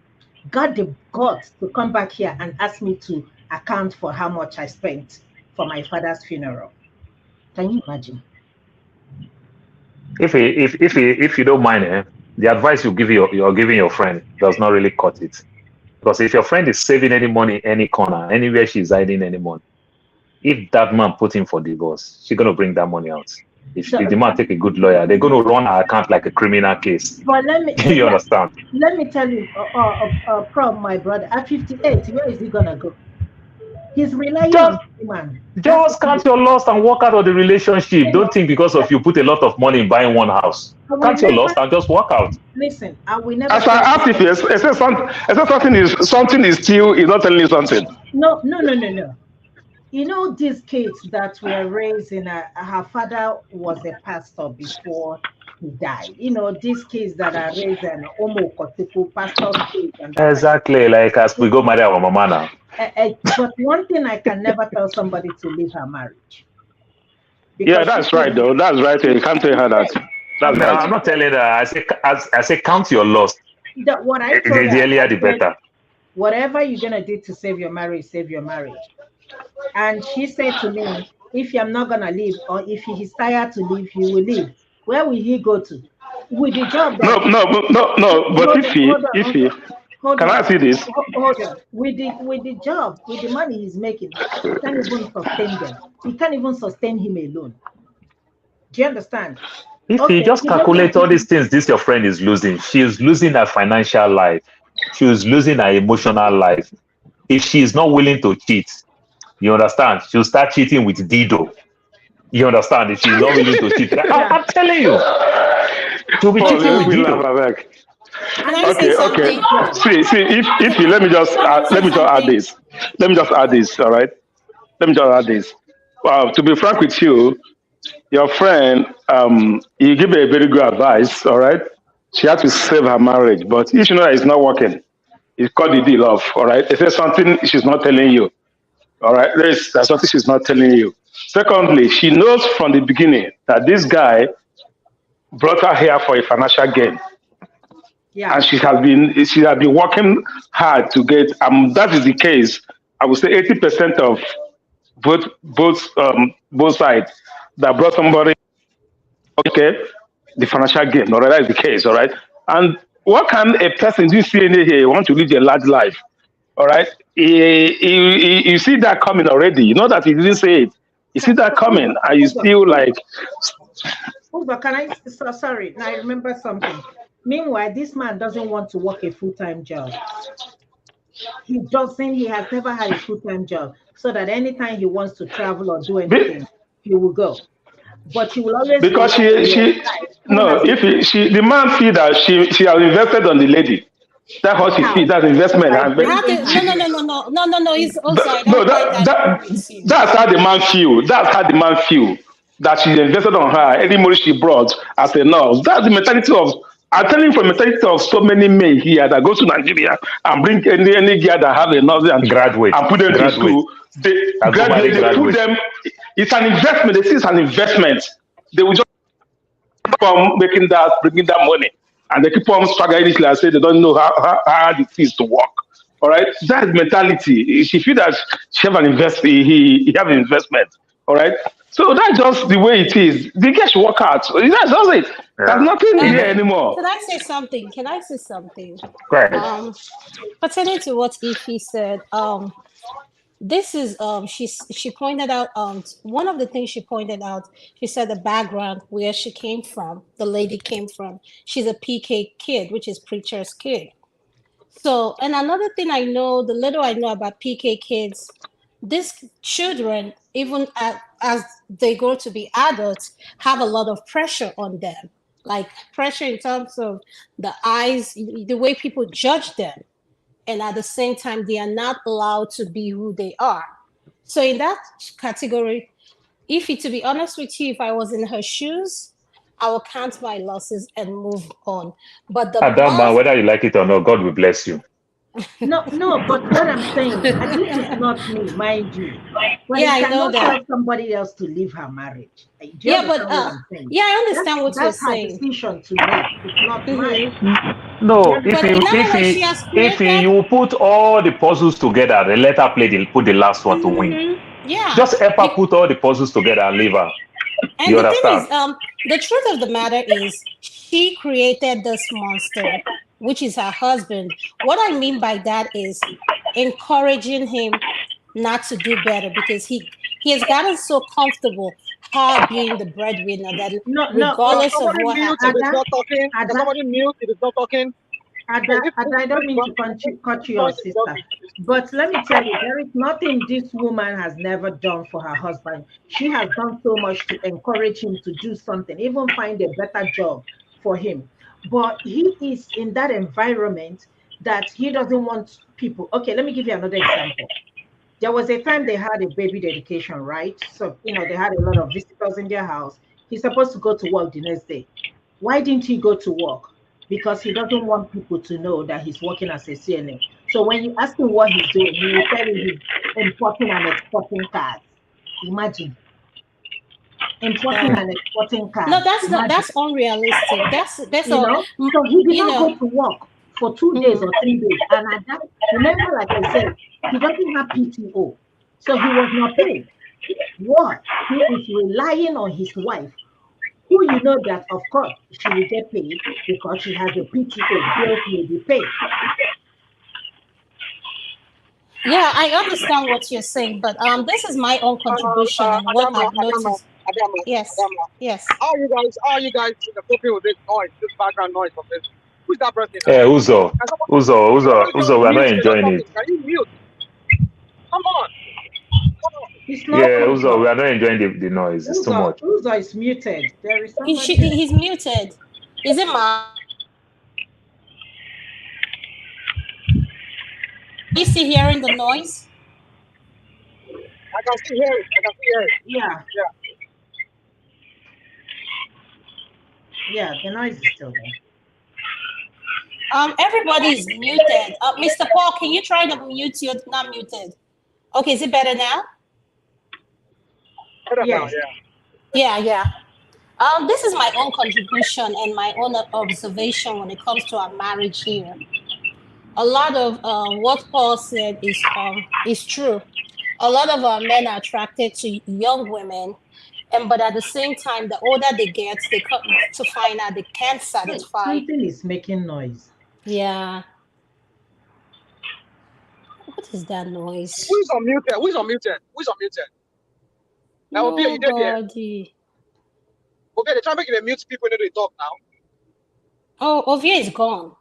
Got the guts to come back here and ask me to account for how much I spent for my father's funeral. Can you imagine? If you don't mind, the advice you're giving your friend does not really cut it. Because if your friend is saving any money, any corner, anywhere she's hiding any money, if that man put in for divorce, she's gonna bring that money out. If the man take a good lawyer, they're gonna run her account like a criminal case. But let me You understand? let me tell you, from my brother at 58, where is he gonna go? He's relying on woman. Just count your loss and walk out of the relationship. Don't think because of you put a lot of money in buying one house. Count your loss and just walk out. Listen, I will never. As I asked if something is still, he's not telling you something. No. You know, these kids that were raised in her father was a pastor before he died. You know, these kids that are raised in Omo Kotiku, pastor's kids. Exactly, like as we go marry our mama now. But one thing I can never tell somebody to leave her marriage. Yeah, that's right, though. That's right. You can't tell her that. That's right. I'm not telling her. I say count your loss. What I told the her, earlier, the better. Whatever you're gonna do to save your marriage, save your marriage. And she said to me, if I'm not gonna leave, or if he's tired to leave, he will leave. Where will he go to? With the job that No. But if he can I see this? Hold on. With the job, with the money he's making, he can't even sustain them. He can't even sustain him alone. Do you understand? If you just calculate all these things this your friend is losing, she is losing her financial life. She is losing her emotional life. If she is not willing to cheat, you understand? She'll start cheating with Dido. You understand? If she's not willing to cheat, I'm telling you, she'll be cheating with Dido. Okay. See. If you let me just add this. All right. Let me just add this. To be frank with you, your friend, he gave her a very good advice. All right. She had to save her marriage, but if you know that it's not working, he cut the deal off. All right. If there's something she's not telling you, all right, there's something she's not telling you. Secondly, she knows from the beginning that this guy brought her here for a financial gain. Yeah. And she has been working hard to get. That is the case. I would say 80% of both sides that brought somebody. Okay, the financial gain. All right, that is the case. All right, and what can a person do? CNA here want to live a large life. All right, you see that coming already. You know that he didn't say it. You see that coming, and you still like. But can I? Sorry, now I remember something. Meanwhile, this man doesn't want to work a full-time job. He has never had a full-time job, so that anytime he wants to travel or do anything, he will go. But he will always the man feel that she has invested on the lady. That's what she feels. That's investment. No. He's outside. That's how the man feel. That's how the man feel that she invested on her. Any money she brought as a nurse. That's the mentality of. I'm telling you from the mentality of so many men here that go to Nigeria and bring any guy that have a nurse and graduate and put them to school. They put them. It's an investment. They see it's an investment. They will just keep on bringing that money, and they keep on struggling it like say they don't know how hard it is to work. All right, that is mentality. She feel that she have an investment. He have an investment. All right. So that's just the way it is. The guy should work out. That's just it. There's nothing here anymore. Can I say something? Right. Pertaining to what Ify said, this is she pointed out one of the things she pointed out. She said the background where she came from, the lady came from. She's a PK kid, which is preacher's kid. So, and another thing I know, the little I know about PK kids, these children, even as they grow to be adults, have a lot of pressure on them, like pressure in terms of the eyes, the way people judge them. And at the same time, they are not allowed to be who they are. So in that category, to be honest with you, if I was in her shoes, I will count my losses and move on. But Adama, whether you like it or not, God will bless you. No, but what I'm saying, this is not me, mind you. But I know that. Tell somebody else to leave her marriage. I understand what you're saying. That's her decision to make. It's not mine. No, if you put all the puzzles together and let her put the last one to win. Yeah. Just help her put all the puzzles together and leave her. And You the thing is, understand? the truth of the matter is, she created this monster, which is her husband. What I mean by that is encouraging him not to do better because he has gotten so comfortable her being the breadwinner that No, no, Can regardless of somebody what mute if happened. it's Ada, not talking? Can Ada, somebody mute if it's not talking? Because Ada, I don't mean to cut you off, sister. But let me tell you, there is nothing this woman has never done for her husband. She has done so much to encourage him to do something, even find a better job for him. But he is in that environment that he doesn't want people. Okay, let me give you another example. There was a time they had a baby dedication, right? So, they had a lot of visitors in their house. He's supposed to go to work the next day. Why didn't he go to work? Because he doesn't want people to know that he's working as a CNA. So when you ask him what he's doing, he will tell you he's importing and exporting cars. Imagine. Importing and exporting No, cars. that's Imagine. unrealistic. That's all. So he did You not know. go to work for 2 days or 3 days. And at that, remember, like I said, he doesn't have PTO. So he was not paid. What? He is relying on his wife, who that, of course, she will get paid because she has a PTO. Bills may be paid. Yeah, I understand what you're saying, but this is my own contribution and what I've noticed. Yes, Adama. yes. How are you guys coping with this noise, this background noise of this? Who's that person now? Uzo, Can somebody, Uzo, just we are not mute if you're enjoying talking? it. Can you mute? Come on. It's not Yeah, Uzo, we Uzo. are not enjoying the noise. It's too much. Uzo is muted. There is somebody else. He's muted. Is it my? Are you still hearing the noise? I can still hear it. Yeah. Yeah, the noise is still there. Everybody's muted. Mr. Paul, can you try to mute? You're not muted. Okay, is it better now? Yes. Yeah. This is my own contribution and my own observation when it comes to our marriage here. A lot of what Paul said is true. A lot of our men are attracted to young women, but at the same time, the older they get, they come to find out they can't Hey, satisfy. something is making noise. Yeah. What is that noise? Who is unmuted? Now, Obia, you did here. Nobody. Okay, they're trying to make it mute people when they talk now. Oh, Ovia is gone.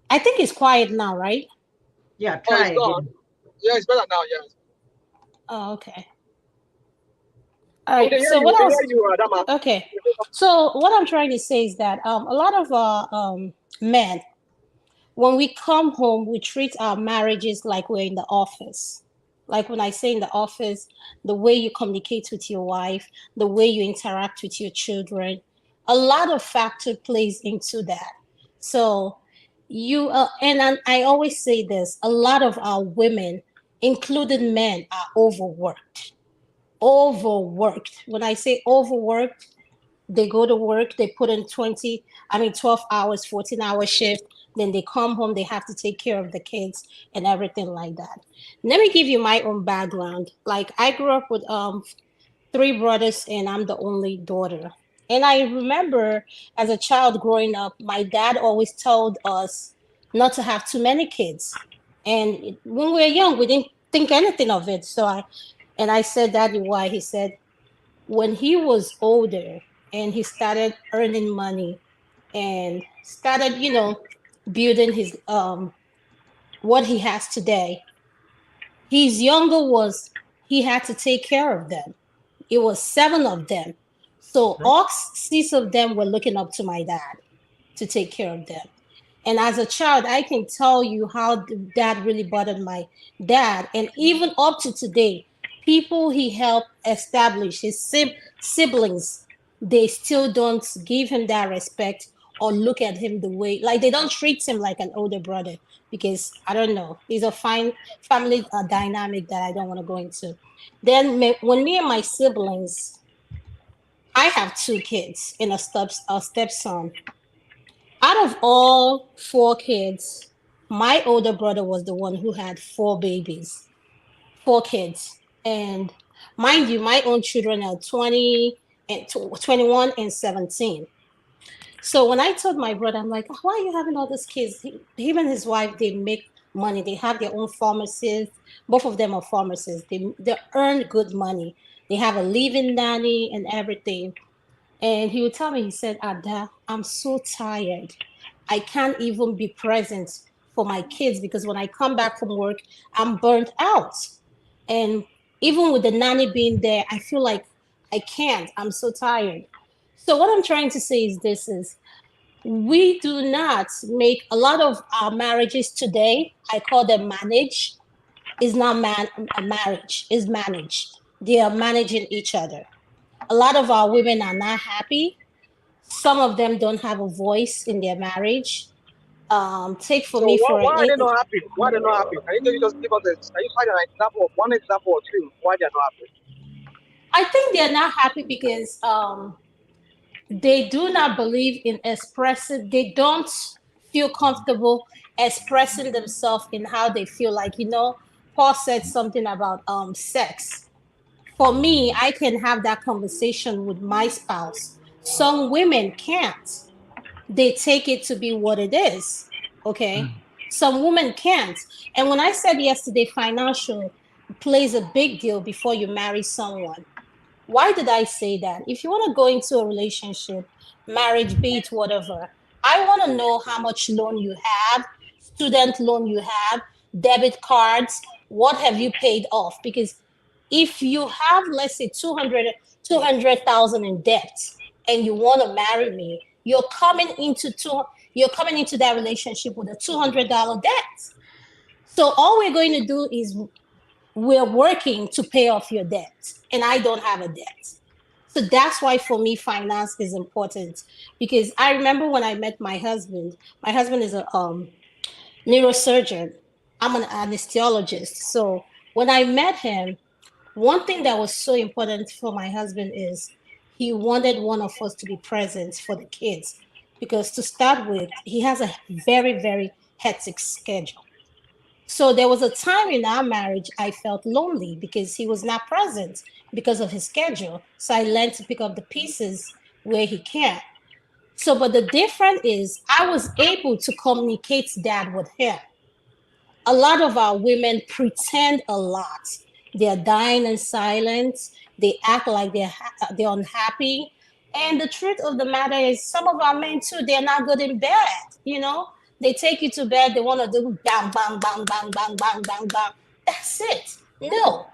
I think it's quiet now, right? Yeah, try again. Yeah, it's better now, yeah. Oh, okay. All right. So what else? Okay. So what I'm trying to say is that a lot of men, when we come home, we treat our marriages like we're in the office. Like when I say in the office, the way you communicate with your wife, the way you interact with your children, a lot of factor plays into that. So I always say this, a lot of our women, including men, are overworked. When I say overworked, they go to work, they put in 12 hours, 14-hour shift, then they come home, they have to take care of the kids and everything like that. Let me give you my own background. Like I grew up with 3 brothers and I'm the only daughter. And I remember as a child growing up, my dad always told us not to have too many kids. And when we were young, we didn't think anything of it. I said, Daddy, why? He said, when he was older and he started earning money and started, building his what he has today, his younger ones, he had to take care of them. It was 7 of them. So all 6 of them were looking up to my dad to take care of them. And as a child, I can tell you how that really bothered my dad. And even up to today, people he helped establish, his siblings, they still don't give him that respect or look at him the way, like they don't treat him like an older brother because I don't know, it's a fine family dynamic that I don't want to go into. Then when me and my siblings, I have 2 kids and a stepson. Out of all 4 kids, my older brother was the one who had 4 babies, 4 kids. And mind you, my own children are 20, and 21 and 17. So when I told my brother, I'm like, why are you having all these kids? Him and his wife, they make money. They have their own pharmacies. Both of them are pharmacists. They earn good money. They have a living nanny and everything. And he would tell me, he said, Ada, I'm so tired. I can't even be present for my kids because when I come back from work, I'm burnt out. And even with the nanny being there, I feel like I can't. I'm so tired. So what I'm trying to say is this is we do not make a lot of our marriages today, I call them managed, is not a marriage, is managed. They are managing each other. A lot of our women are not happy. Some of them don't have a voice in their marriage. Take for So me for why are they not happy? Why are they not happy? Can you maybe just give us can you find an example of one example or two why they're not happy? I think they're not happy because they do not believe in expressing, they don't feel comfortable expressing themselves in how they feel. Like, Paul said something about sex. For me, I can have that conversation with my spouse. Some women can't. They take it to be what it is. Okay. Some women can't. And when I said yesterday, financial plays a big deal before you marry someone. Why did I say that? If you want to go into a relationship, marriage, be it whatever, I want to know how much loan you have, student loan you have, debit cards, what have you paid off? Because if you have, let's say, 200,000 in debt and you want to marry me, you're coming into that relationship with a $200 debt. So all we're going to do is we're working to pay off your debt, and I don't have a debt. So that's why for me, finance is important. Because I remember when I met my husband is a neurosurgeon. I'm an anesthesiologist. So when I met him, one thing that was so important for my husband is he wanted one of us to be present for the kids. Because to start with, he has a very, very hectic schedule. So there was a time in our marriage I felt lonely because he was not present because of his schedule. So I learned to pick up the pieces where he can. So, but the difference is I was able to communicate that with him. A lot of our women pretend a lot. They're dying in silence. They act like they're unhappy. And the truth of the matter is, some of our men too, they're not good in bed. They take you to bed, they want to do bang, bang, bang, bang, bang, bang, bang, bang. That's it. No.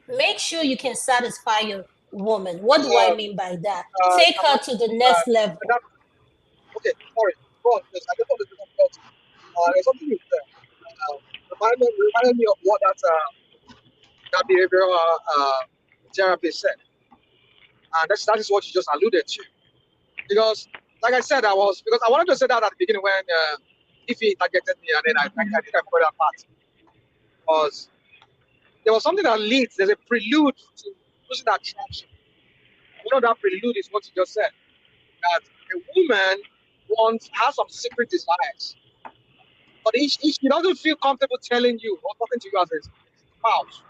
Make sure you can satisfy your woman. What do I mean by that? Take her to the next level. Okay, sorry. Go on, please. I just want to do something else. There's something you said. Reminded me of what that behavioral therapist said. And that is what you just alluded to. Because, like I said, because I wanted to say that at the beginning when if he targeted me, and then I think I forgot that part. Because there was something that leads, there's a prelude to losing attraction. That prelude is what you just said. That a woman has some secret desires. But if she doesn't feel comfortable telling you or talking to you as a spouse,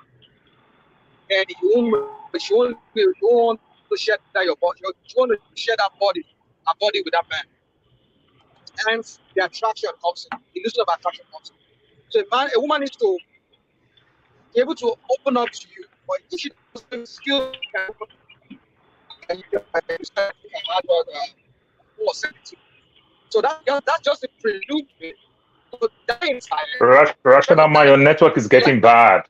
then she won't to share that your body. She want to share that her body with that man. Hence, the attraction comes in. The illusion of attraction comes in. So a woman needs to be able to open up to you. But if she doesn't feel so that's just a prelude. So that inside, Rational man, your network is getting bad.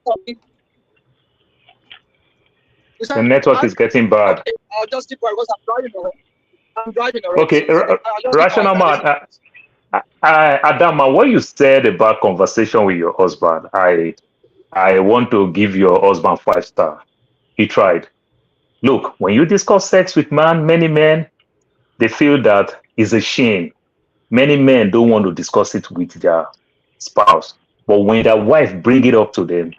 The network is getting bad. Okay, I'll just keep quiet because I'm driving already. Okay, Rational man, Adama, what you said about conversation with your husband, I want to give your husband 5 star. He tried. Look, when you discuss sex with many men, they feel that it's a shame. Many men don't want to discuss it with their spouse. But when their wife bring it up to them,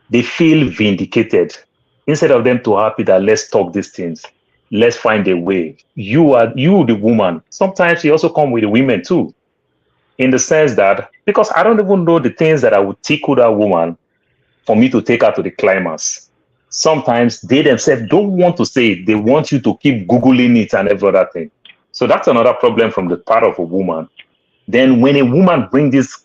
they feel vindicated. Instead of them to happy that let's talk these things, let's find a way. You the woman. Sometimes you also come with the women too. In the sense that, because I don't even know the things that I would tickle that woman for me to take her to the climax. sometimes they themselves don't want to say it. They want you to keep Googling it and every other thing. So that's another problem from the part of a woman. Then when a woman brings this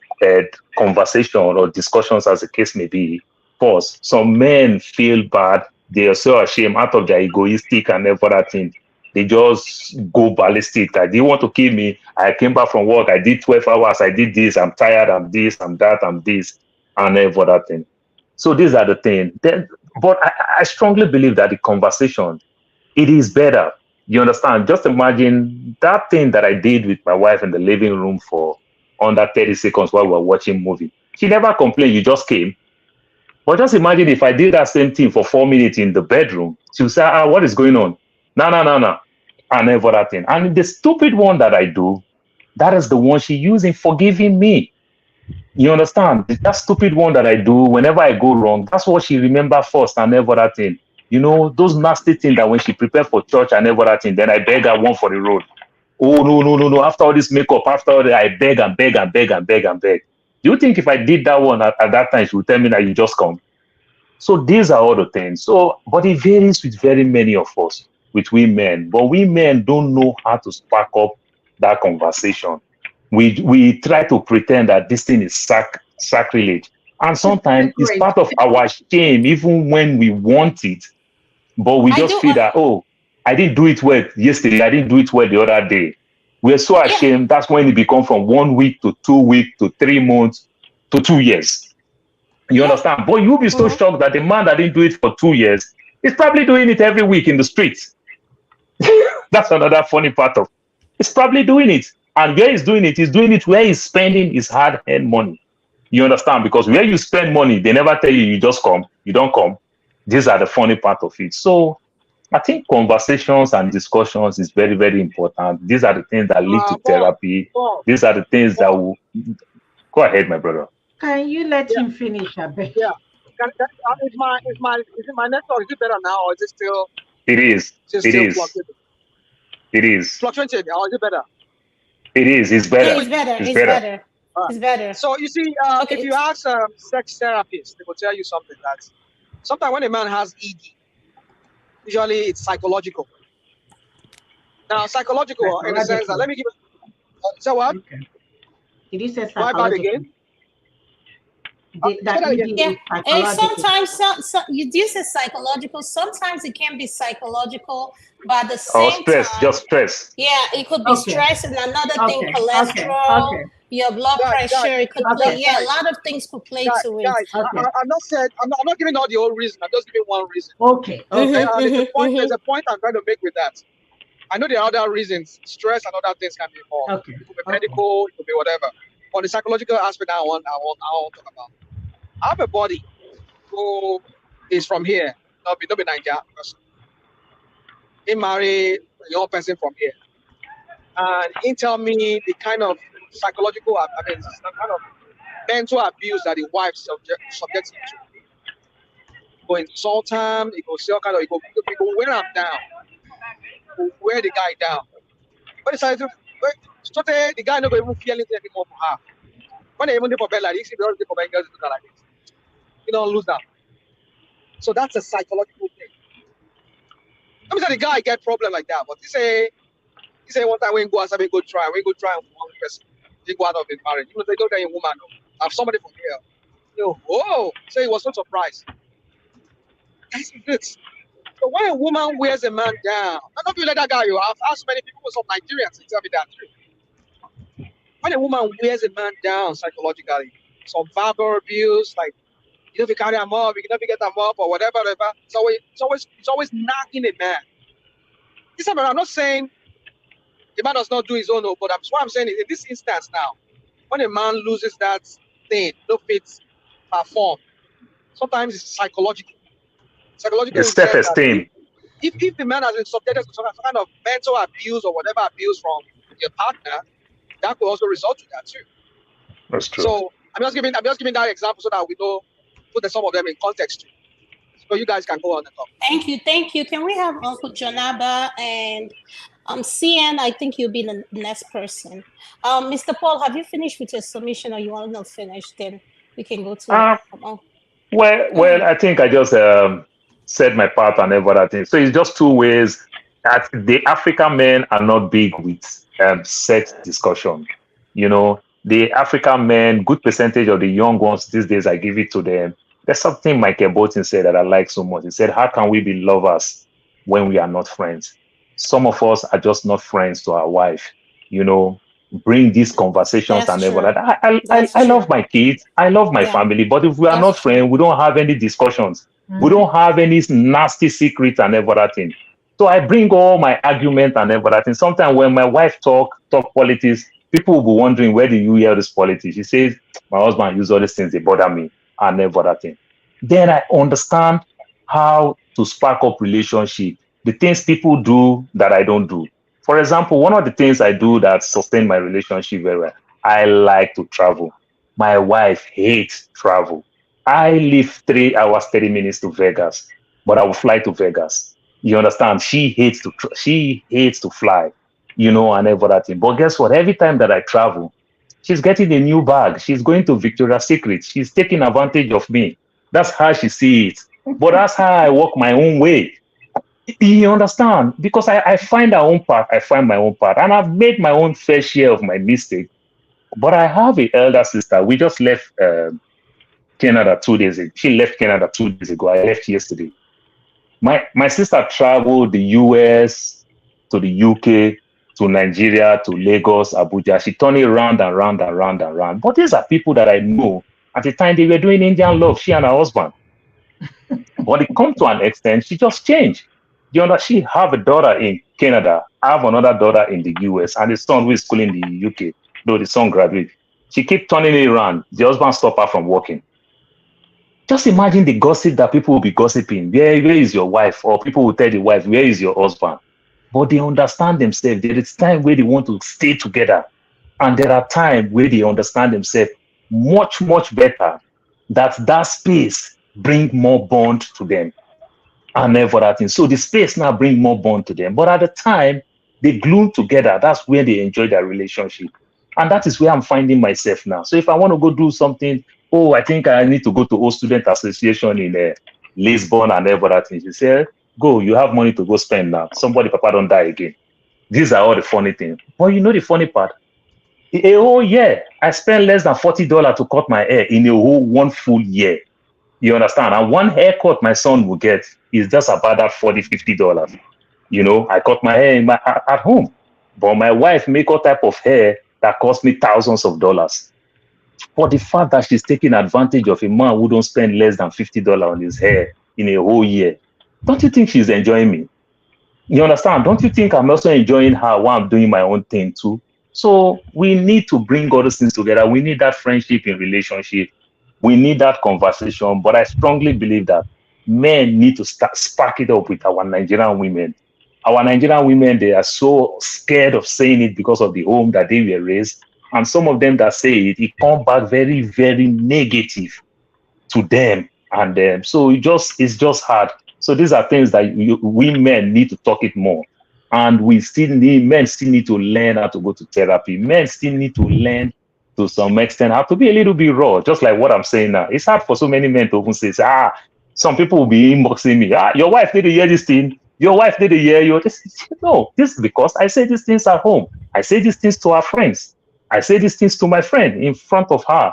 conversation or discussions, as the case may be, first, some men feel bad. They are so ashamed out of their egoistic and every other thing. They just go ballistic. Like, they want to kill me. I came back from work. I did 12 hours. I did this. I'm tired. I'm this. I'm that. I'm this. And every other thing. So these are the things. Then, but I strongly believe that the conversation, it is better. You understand? Just imagine that thing that I did with my wife in the living room for under 30 seconds while we were watching movie. She never complained. You just came. But just imagine if I did that same thing for 4 minutes in the bedroom. She'll say, what is going on? No. And every other thing. And the stupid one that I do, that is the one she using forgiving me. You understand? That stupid one that I do whenever I go wrong, that's what she remember first and every other thing. You know, those nasty things that when she prepared for church and every other thing, then I beg her one for the road. Oh, no. After all this makeup, after all that, I beg and beg and beg and beg and beg. Do you think if I did that one at that time, she would tell me that you just come? So these are all the things. So, but it varies with very many of us, with we men. But we men don't know how to spark up that conversation. We try to pretend that this thing is sacrilege. And sometimes it's part of our shame, even when we want it. But we just feel that, I didn't do it well yesterday. I didn't do it well the other day. We're so ashamed. That's when it becomes from 1 week to 2 weeks to 3 months to 2 years. You understand? But you'll be so shocked that the man that didn't do it for 2 years is probably doing it every week in the streets. That's another funny part of it. He's probably doing it. And where he's doing it where he's spending his hard-earned money. You understand? Because where you spend money, they never tell you just come. You don't come. These are the funny part of it. So I think conversations and discussions is very, very important. These are the things that lead to therapy. These are the things that will... Go ahead, my brother. Can you let him finish, Abe? Yeah. Is my network, is it better now, or is it still? It is. Fluctuating? It is. Fluctuating, or is it better? It is. It's better. It's better. It's better. So you see, if you ask sex therapists, they will tell you something that sometimes when a man has ED, usually it's psychological. Now, psychological in the sense that, let me give you. So what? Okay. Did you say psychological? Try back again. And sometimes you do say psychological. Sometimes it can be psychological, but at the same stress, time, just stress. Yeah, it could be stress, and another thing, cholesterol, your blood pressure. It could play. Yeah, a lot of things could play to it. Guys, I'm not giving all the whole reason. I'm just giving one reason. Okay. There's a point I'm trying to make with that. I know there are other reasons. Stress and other things can be involved. Okay. It could be medical. It could be whatever. But the psychological aspect I want to talk about. I have a buddy who is from here, not be Nigeria person. He married a young person from here. And he tell me the kind of psychological, the kind of mental abuse that his wife subjects him to. Go insult him, he go say all kind of, he go wear him down. He wear the guy down. But the guy not even feel anything anymore for her. When they even do for bed like this, he don't do for bed girls do that like this. You don't lose that. So that's a psychological thing. Let me say the guy get problem like that, but he say one time when go outside, we go try for one person. They go out of his marriage. You know, they don't get a woman. I have somebody from here. You know, whoa! So he was so surprised. That's good. So when a woman wears a man down, I don't feel like that guy. I've asked many people, some Nigerians, to tell me that too. When a woman wears a man down psychologically, some verbal abuse, like you know, if you carry him up, you can never get him up, or whatever. It's always nagging a man. This time, I'm not saying the man does not do his own, but what I'm saying is in this instance now, when a man loses that thing, no fit perform, sometimes it's psychological. Psychological. It's self-esteem. If the man has been subjected to some kind of mental abuse or whatever abuse from your partner, that could also result to that too. That's true. So I'm just giving that example so that we know put some of them in context too. So you guys can go on and talk. Thank you. Can we have Uncle Jonaba and CN? I think you'll be the next person. Mr. Paul, have you finished with your submission, or you want to finish? Then we can go to. Well, I think I just said my part and every other thing. So it's just two ways that the African men are not big with sex discussion. You know, the African men, good percentage of the young ones these days, I give it to them. There's something Michael Bolton said that I like so much. He said, how can we be lovers when we are not friends? Some of us are just not friends to our wife. You know, bring these conversations That's and everything. true. I That's love true. my kids. I love my Yeah, family. But if we are not that's true. friends, we don't have any discussions. We Mhm. don't have any nasty secrets and everything. So I bring all my argument and everything. Sometimes when my wife talk politics, people will be wondering, where do you hear this politics? She says, my husband use all these things, they bother me and everything. Then I understand how to spark up relationship. The things people do that I don't do. For example, one of the things I do that sustain my relationship very well, I like to travel. My wife hates travel. I live 3 hours, 30 minutes to Vegas, but I will fly to Vegas. You understand? She hates to fly, you know, and everything. But guess what? Every time that I travel, she's getting a new bag. She's going to Victoria's Secret. She's taking advantage of me. That's how she sees it. But that's how I walk my own way. You understand? Because I find our own path, I find my own path, and I've made my own fair share of my mistakes. But I have an elder sister. We just left Canada 2 days ago. She left Canada 2 days ago. I left yesterday. My sister traveled the US to the UK to Nigeria to Lagos, Abuja. She turned it round and round and round and round. But these are people that I know at the time they were doing Indian love, she and her husband. But it come to an extent, she just changed. You know, she have a daughter in Canada, I have another daughter in the US, and the son who is school in the UK, though the son graduate. She keep turning it around. The husband stop her from working. Just imagine the gossip that people will be gossiping. Where is your wife? Or people will tell the wife, where is your husband? But they understand themselves. There is time where they want to stay together. And there are times where they understand themselves much, much better. That space bring more bond to them and everything. So the space now bring more bond to them. But at the time, they glue together. That's where they enjoy their relationship. And that is where I'm finding myself now. So if I want to go do something, oh, I think I need to go to Old Student Association in Lisbon and everything. She said, go, you have money to go spend now. Somebody, papa, don't die again. These are all the funny things. But you know the funny part? A whole year, I spent less than $40 to cut my hair in a whole 1 full year. You understand? And one haircut my son will get is just about that $40, $50. You know, I cut my hair at home. But my wife make all type of hair that cost me thousands of dollars. For the fact that she's taking advantage of a man who don't spend less than $50 on his hair in a whole year. Don't you think she's enjoying me? You understand? Don't you think I'm also enjoying her while I'm doing my own thing too? So we need to bring all those things together. We need that friendship in relationship. We need that conversation. But I strongly believe that men need to start spark it up with our Nigerian women. Our Nigerian women, they are so scared of saying it because of the home that they were raised. And some of them that say it come back very, very negative to them. And so it's just hard. So these are things that we men need to talk it more. And men still need to learn how to go to therapy. Men still need to learn to some extent how to be a little bit raw, just like what I'm saying now. It's hard for so many men to even say, some people will be inboxing me. Your wife didn't hear this thing. Your wife didn't hear you. No, this is because I say these things at home. I say these things to our friends. I say these things to my friend in front of her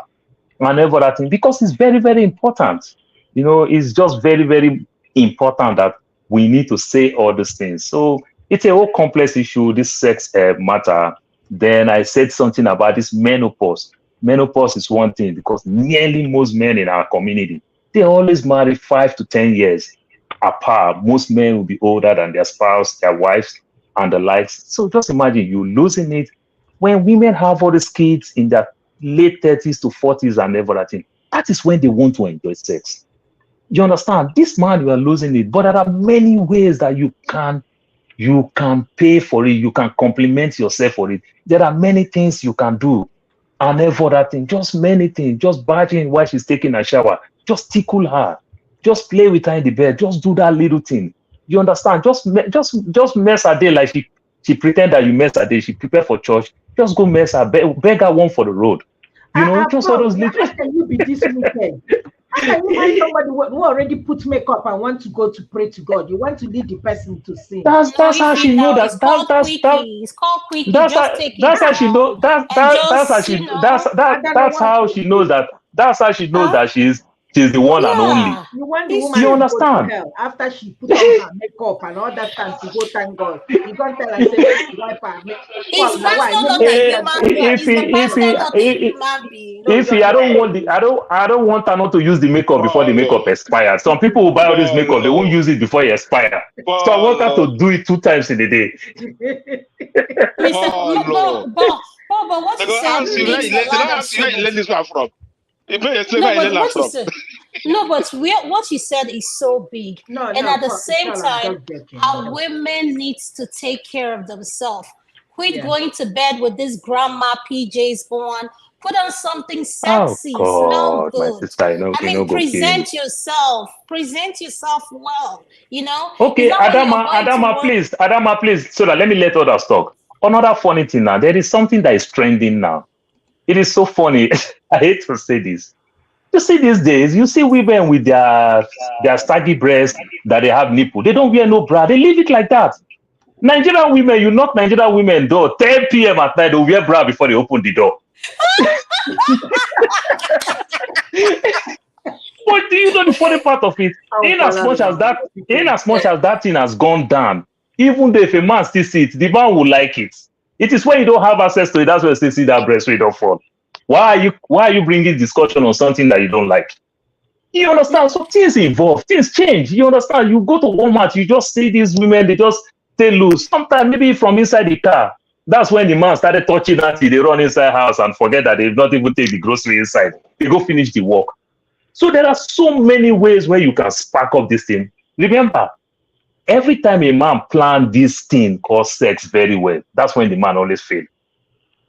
and everything because it's very, very important. You know, it's just very, very important that we need to say all these things. So it's a whole complex issue, this sex matter. Then I said something about this menopause. Menopause is one thing because nearly most men in our community, they always marry 5 to 10 years apart. Most men will be older than their spouse, their wives, and the likes. So just imagine you losing it when women have all these kids in their late 30s to 40s and everything. That is when they want to enjoy sex. You understand? This man, you are losing it. But there are many ways that you can pay for it. You can compliment yourself for it. There are many things you can do. And everything, just many things. Just barge in while she's taking a shower. Just tickle her. Just play with her in the bed. Just do that little thing. You understand? Just mess her day like she pretend that you mess her day. She prepare for church. Just go mess her. Beg her one for the road. You know, just all those little. How can you be this wicked? How can you marry somebody who already put makeup and want to go to pray to God? You want to lead the person to sin. That's how she know It's that called quickie. It's called quickie. that's Just how take it that's how she down know and just, you know, that's how she knows that huh? she's the one and only. Yeah. You want the It's woman You to true. go to understand? hell after she put on her makeup and all that time to go thank God. You can't tell her say make she wipe her make Is now why pastor me not me a agree Eh, human me being? if Is the agree he, if pastor he, not a if human being? no if you he, are I not don't want the, I don't want her not to use the makeup before the makeup expires. Some people will buy all this makeup, they won't use it before it expires. So I want her to do it 2 times in a day. Mr. But what They you go said ask you where makes you a learn. They don't lot of ask you where you learn sense. this one from. You may explain No, where you learn but that what you from. said, no, but what you said is so big, and no at the same Paul, I'm time, just joking. I'm our just women needs to take care of themselves. Quit yeah. going to bed with this grandma PJs on. Put on something Oh sexy, smell God, my good. sister, I mean, go kill me. present yourself. Present yourself well. You know, it's Okay, not when you're going to work. Adama, please, so that let me let others talk. Another funny thing now, there is something that is trending now. It is so funny. I hate to say this. You see these days, you see women with their saggy breasts that they have nipple. They don't wear no bra. They leave it like that. Nigerian women, you knock Nigerian women door 10 p.m. at night, they wear bra before they open the door. But do you know the funny part of it? Oh, In as Father, much as Lord, that, in people. as much as that thing has gone down, even though if a man still see it, the man will like it. It is when you don't have access to it, that's when you still see that breast so you don't fall. Why are you bringing discussion on something that you don't like? You understand? So things evolve, things change. You understand? You go to Walmart, you just see these women, they just stay loose. Sometimes maybe from inside the car. That's when the man started touching that, they run inside house and forget that they've not even take the grocery inside. They go finish the work. So there are so many ways where you can spark up this thing. Remember, every time a man plan this thing called sex very well, that's when the man always fail.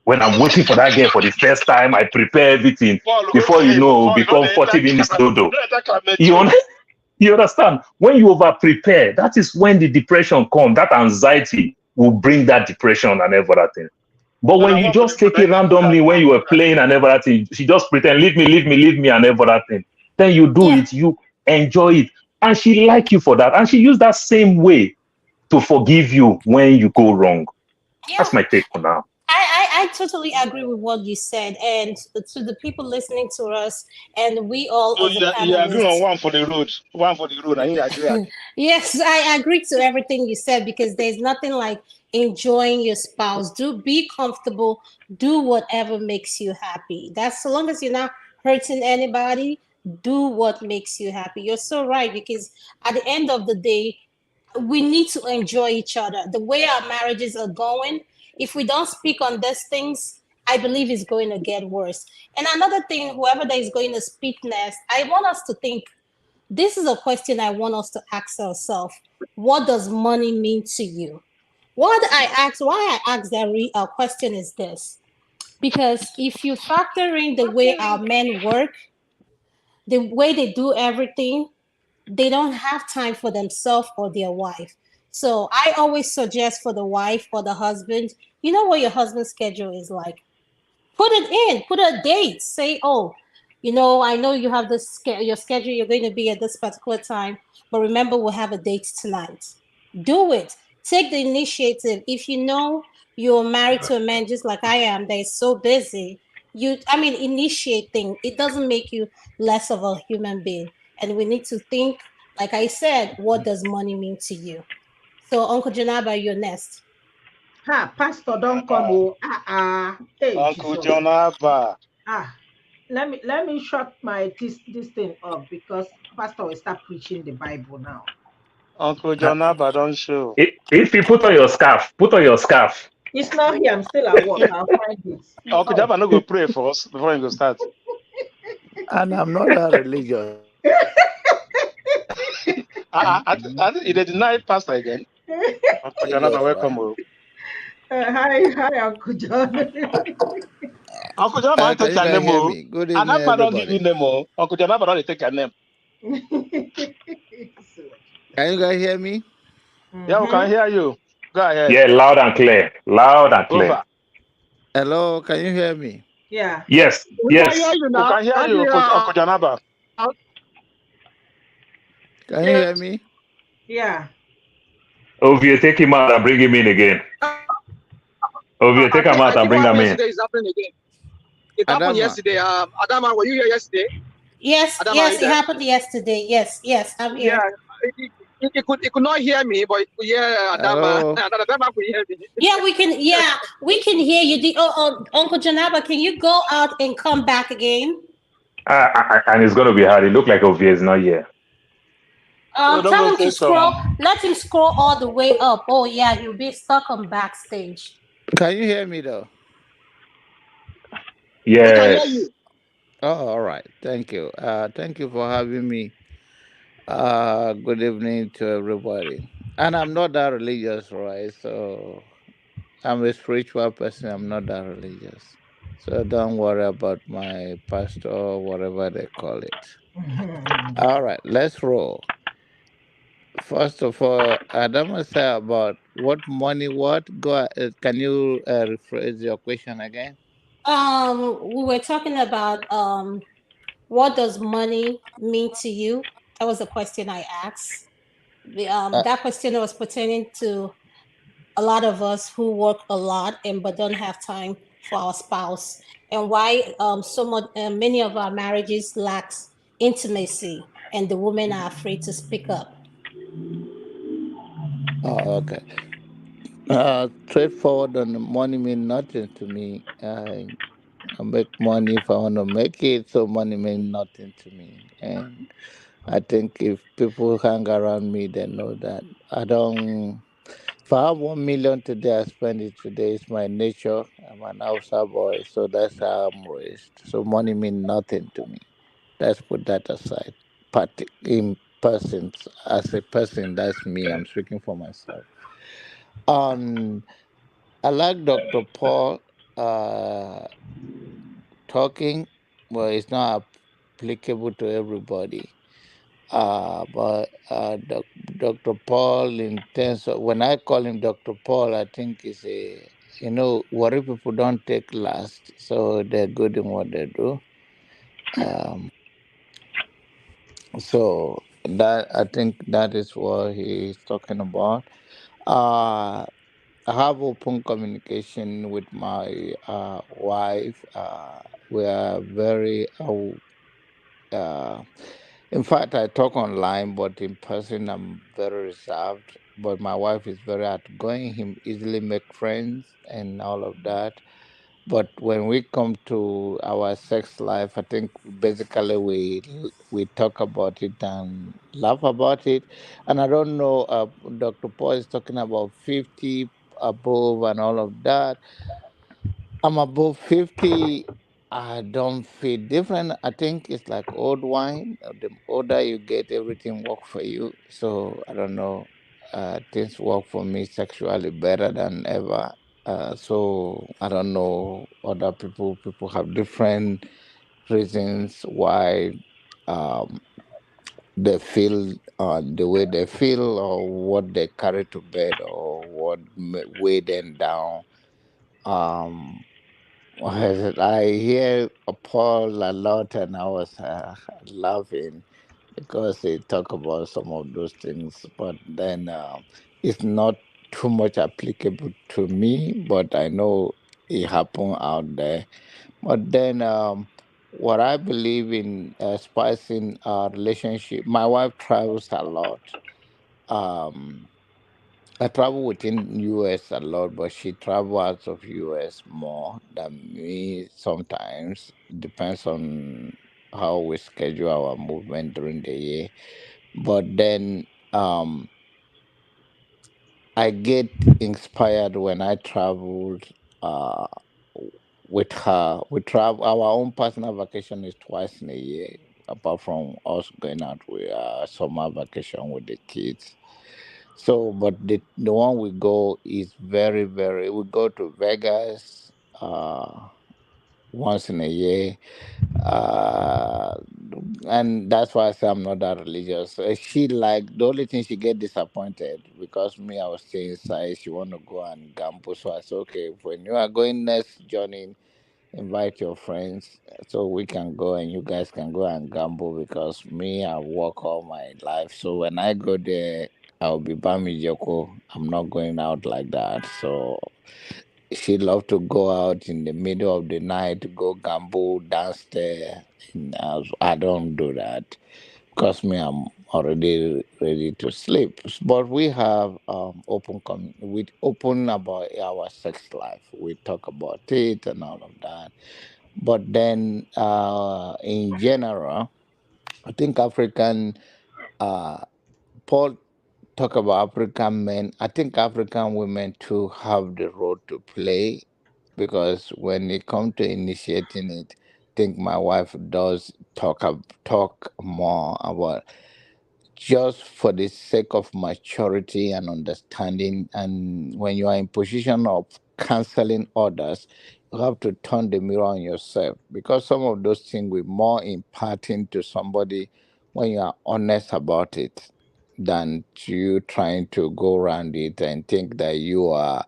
When I'm waiting for that girl for the first time, I prepare everything. Paul, Before you know, we'll become 40 minutes dodo. You, you understand? When you over prepare, that is when the depression comes. That anxiety will bring that depression and everything. But when you just take it randomly, when you were playing and everything, she just pretend, leave me and everything. Then you do Yeah, it, you enjoy it. And she like you for that. And she used that same way to forgive you when you go wrong. yeah. That's my take for now. I totally agree with what you said, and to the people listening to us, and we all So as a you agree on panelist. one for the road. One for the road. I agree. Yes, I agree to everything you said because there's nothing like enjoying your spouse. Do be comfortable, do whatever makes you happy. That's so long as you're not hurting anybody, do what makes you happy. You're so right because at the end of the day, we need to enjoy each other. The way our marriages are going, if we don't speak on these things, I believe it's going to get worse. And another thing, whoever that is going to speak next, I want us to think this is a question I want us to ask ourselves. What does money mean to you? Why I ask that question is this. Because if you factor in the way our men work, the way they do everything, they don't have time for themselves or their wife. So I always suggest for the wife or the husband, you know what your husband's schedule is like. Put it in, put a date. Say, oh, I know you have your schedule, you're going to be at this particular time, but remember, we'll have a date tonight. Do it. Take the initiative. If you know you're married to a man just like I am that is so busy, initiate things. It doesn't make you less of a human being. And we need to think, like I said, what does money mean to you? So, Uncle Janaba, you're next. Ha, Pastor don't come. Oh, hey, Uncle Jesus. John Abba. Ah, let me shut this thing up because Pastor will start preaching the Bible now. Uncle John Abba don't show. If you put on your scarf, It's not here. I'm still at work. I'll find it. Uncle John Abba no go pray for us before he go start. And I'm not that religious. He dey deny pastor again. Uncle John Abba, Religious, welcome. right? Hi, Uncle John. Uncle John Abba Can take you your guys name. hear me? Good And evening, Abba don't give you everybody. name. Uncle John Abba don't take your name. Can you guys hear me? Yeah, we can hear you. Go ahead. yeah, loud and clear. Loud and clear. Over. Hello, can you hear me? Yeah. Yes, We can hear yes. you We now. can hear you, Uncle John Abba. Can you hear me? Yeah. Ovie, take him out and bring him in again. Ovie, take him out I and think bring what him happened in. yesterday is happening again. It happened Adama. yesterday. Adama, were you here yesterday? Yes, Adama, are yes, you it there? happened yesterday. Yes, yes, I'm Yeah. here. It could not hear me, but it could hear Adama. Hello. Adama could hear me. Yeah, we can hear you. Uncle Janaba, can you go out and come back again? And it's going to be hard. It look like Ovie is not here. So don't Tell go him to say scroll. some. Let him scroll all the way up. Oh yeah, he'll be stuck on backstage. Can you hear me though? We can hear Yes. you. Oh, all right. Thank you. Thank you for having me. Good evening to everybody. And I'm not that religious, right? So I'm a spiritual person. I'm not that religious. So don't worry about my pastor, whatever they call it. All right, let's roll. First of all, Adama said about what money, what? Can you rephrase your question again? We were talking about what does money mean to you? That was the question I asked. Uh, That question was pertaining to a lot of us who work a lot and but don't have time for our spouse, and why many of our marriages lacks intimacy, and the women are afraid to speak up. oh, okay. Straightforward on the money mean nothing to me. I make money if I want to make it, so money mean nothing to me. And I think if people hang around me, they know that I don't. If I have 1 million today, I spend it today. It's my nature. I'm an Hausa boy, so that's how I'm raised. So money mean nothing to me. Let's put that aside. In persons, as a person, that's me. I'm speaking for myself. Um, I like Dr. Paul uh, talking, but it's not applicable to everybody. But Dr. Paul, in terms of when I call him Dr. Paul, I think is a worry people don't take last, so they're good in what they do. Um, so that I think that is what he's talking about. Uh, I have open communication with my wife. We are very in fact, I talk online, but in person, I'm very reserved. But my wife is very outgoing. Him easily make friends and all of that. But when we come to our sex life, I think basically we talk about it and laugh about it. And I don't know. Dr. Paul is talking about 50 above and all of that. I'm above 50. I don't feel different. I think it's like old wine. The older you get, everything work for you. So I don't know. Things work for me sexually better than ever. So I don't know other people. People have different reasons why um, they feel the way they feel, or what they carry to bed, or what weigh them down. Um, I hear Paul a lot, and I was laughing because he talk about some of those things, but then it's not too much applicable to me. But I know it happen out there. But then, what I believe in spicing our relationship. My wife travels a lot. Um, I travel within US a lot, but she travels out of US more than me sometimes. Depends on how we schedule our movement during the year. But then I get inspired when I travel uh, with her. We travel our own personal vacation is twice in a year, apart from us going out with summer vacation with the kids. So, but the one we go is very, very. We go to Vegas once in a year, uh, and that's why I say I'm not that religious. She like the only thing she get disappointed because me I was staying inside. She want to go and gamble, so I said, okay, when you are going next journey, invite your friends so we can go and you guys can go and gamble because me, I work all my life. So when I go there, I'll be Bami Joko. I'm not going out like that. So she love to go out in the middle of the night to go gamble downstairs. And I don't do that because me, I'm already ready to sleep. But we have we open about our sex life. We talk about it and all of that. But then, in general, I think African uh, Paul talk about African men. I think African women too have the role to play because when it comes to initiating it, I think my wife does talk more about just for the sake of maturity and understanding. And when you are in position of counseling others, you have to turn the mirror on yourself because some of those things will more imparting to somebody when you are honest about it than you trying to go around it and think that you are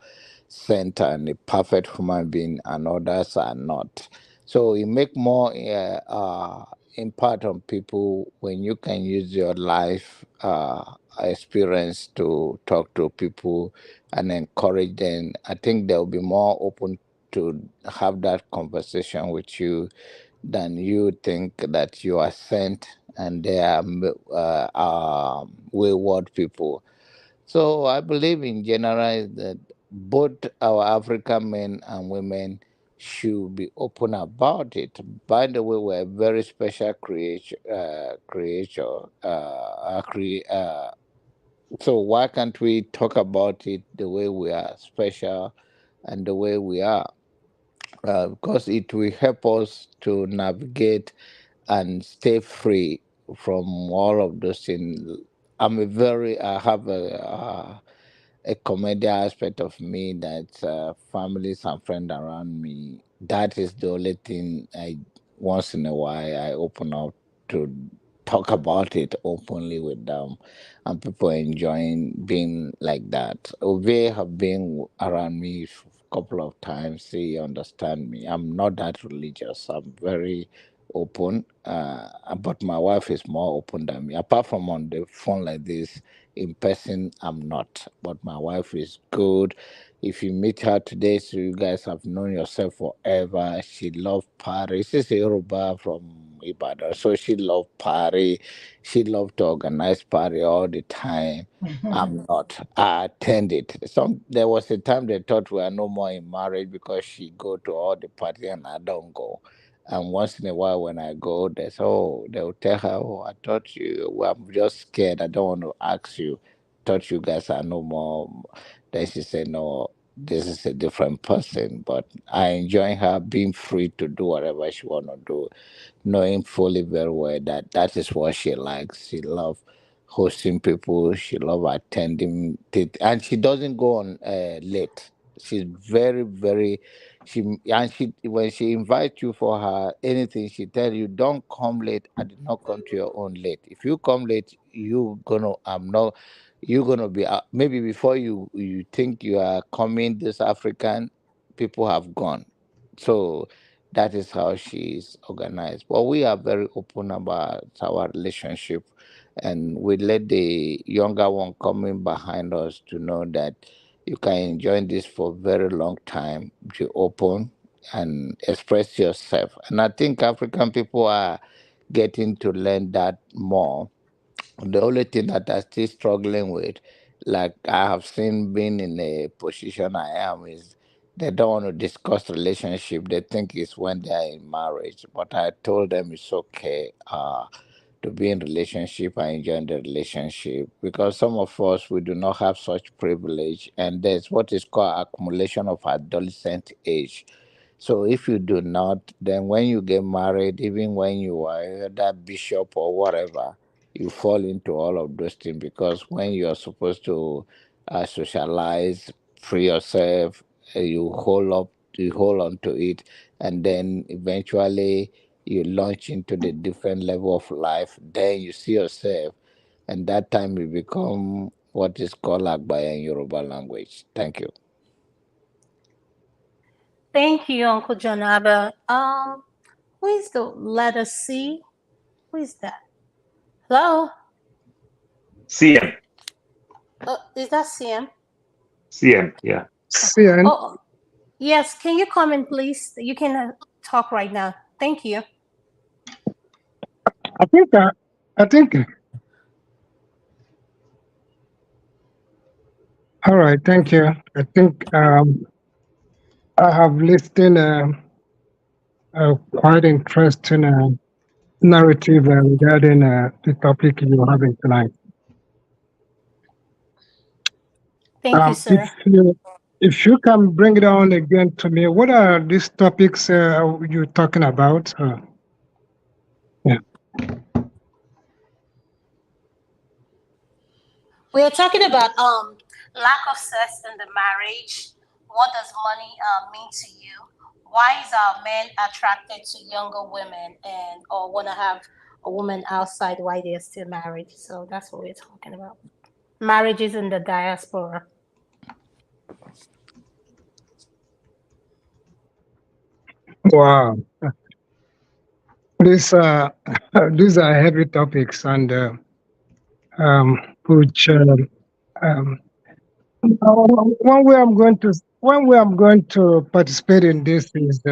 sent and a perfect human being and others are not. So it make more impact on people when you can use your life experience to talk to people and encourage them. I think they'll be more open to have that conversation with you than you think that you are sent and they are wayward people. So I believe in general is that both our African men and women should be open about it. By the way, we're a very special creature. So why can't we talk about it the way we are special and the way we are? Because it will help us to navigate and stay free from all of those things. I have a comedian aspect of me that families and friends around me. That is the only thing I once in a while I open up to talk about it openly with them, and people enjoying being like that. Ove have been around me a couple of times. He understand me. I'm not that religious. I'm very open, but my wife is more open than me. Apart from on the phone like this, in person, I'm not. But my wife is good. If you meet her today, so you guys have known yourself forever. She loves party. She's a Yoruba from Ibadan, so she loves party. She loves to organize party all the time. I'm not. I attend it. There was a time they thought we are no more in marriage because she go to all the party and I don't go. And once in a while, when I go, they'll tell her, oh, I thought you, well, I'm just scared. I don't want to ask you. Thought you guys are no more. Then she said, no, this is a different person. But I enjoy her being free to do whatever she want to do, knowing fully very well that that is what she likes. She loves hosting people. She loves attending, and she doesn't go on late. She's very, very. She when she invites you for her anything, she tell you don't come late. I did not come to your own late. If you come late, you gonna I'm not. You're gonna be maybe before you think you are coming. This African people have gone. So that is how she is organized. But we are very open about our relationship, and we let the younger one coming behind us to know that you can enjoy this for a very long time. Be open and express yourself. And I think African people are getting to learn that more. The only thing that I'm still struggling with, like I have seen being in a position I am, is they don't want to discuss relationship. They think it's when they are in marriage. But I told them it's okay to be in relationship and enjoy the relationship because some of us we do not have such privilege, and there's what is called accumulation of adolescent age. So if you do not, then when you get married, even when you are that bishop or whatever, you fall into all of those things because when you are supposed to socialize, free yourself, you hold on to it, and then eventually you launch into the different level of life. Then you see yourself, and that time you become what is called Agbaya in Yoruba language. Thank you. Thank you, Uncle Janaba. Who is the letter C? Who is that? Hello? CM. Is that CM? CM, yeah. CN. Oh, yes. Can you come in, please? You can talk right now. Thank you. I think. All right. Thank you. I think I have listened quite interesting narrative regarding the topic you're having tonight. Thank you, sir. If you can bring it on again to me, what are these topics you're talking about? Yeah. We are talking about lack of sex in the marriage. What does money mean to you? Why is our men attracted to younger women and or want to have a woman outside while they're still married? So that's what we're talking about. Marriages in the diaspora. Wow. These these are heavy topics, and which one way I'm going to participate in this is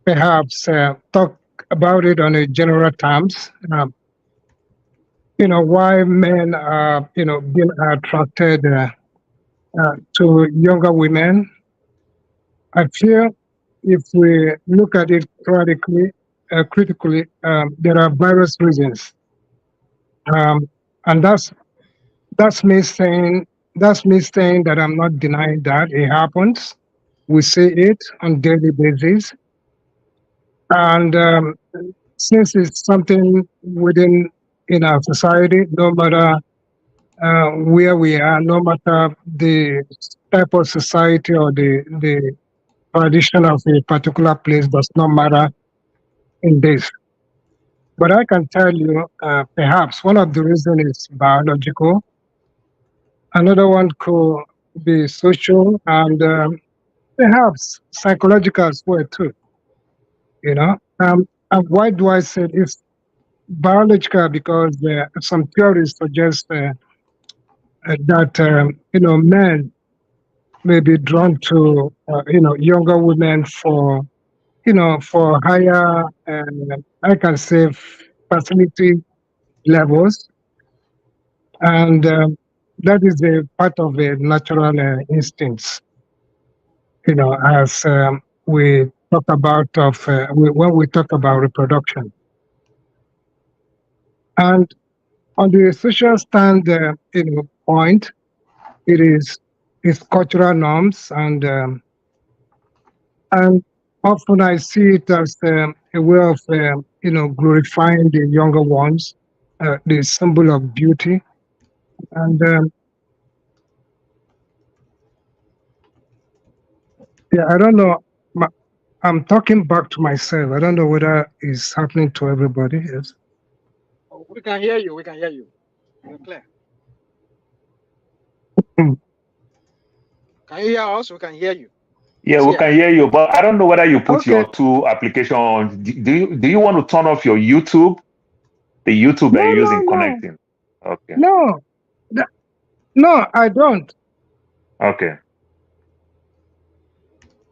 perhaps talk about it on a general terms. Why men are being attracted to younger women. I feel if we look at it critically, there are various reasons, and that's me saying that I'm not denying that it happens. We see it on daily basis, and since it's something within in our society, no matter where we are, no matter the type of society or the tradition of a particular place, does not matter in this. But I can tell you, perhaps one of the reasons is biological. Another one could be social and perhaps psychological as well too. And why do I say it's biological? Because some theories suggest that men may be drawn to younger women for higher I can say facility levels, and that is a part of the natural instincts. As we talk about when we talk about reproduction, and on the social stand point, it is it's cultural norms, and often I see it as a way of glorifying the younger ones, the symbol of beauty, and yeah, I don't know. I'm talking back to myself. I don't know whether it's happening to everybody else. Oh, we can hear you. We can hear you. You're clear. Hmm. Can you hear us? We can hear you. Yeah, we can hear you, but I don't know whether you put Okay. your two application on. Do you want to turn off your YouTube, the YouTube that No, you're no, using no, connecting? Okay. no, no. I don't. Okay.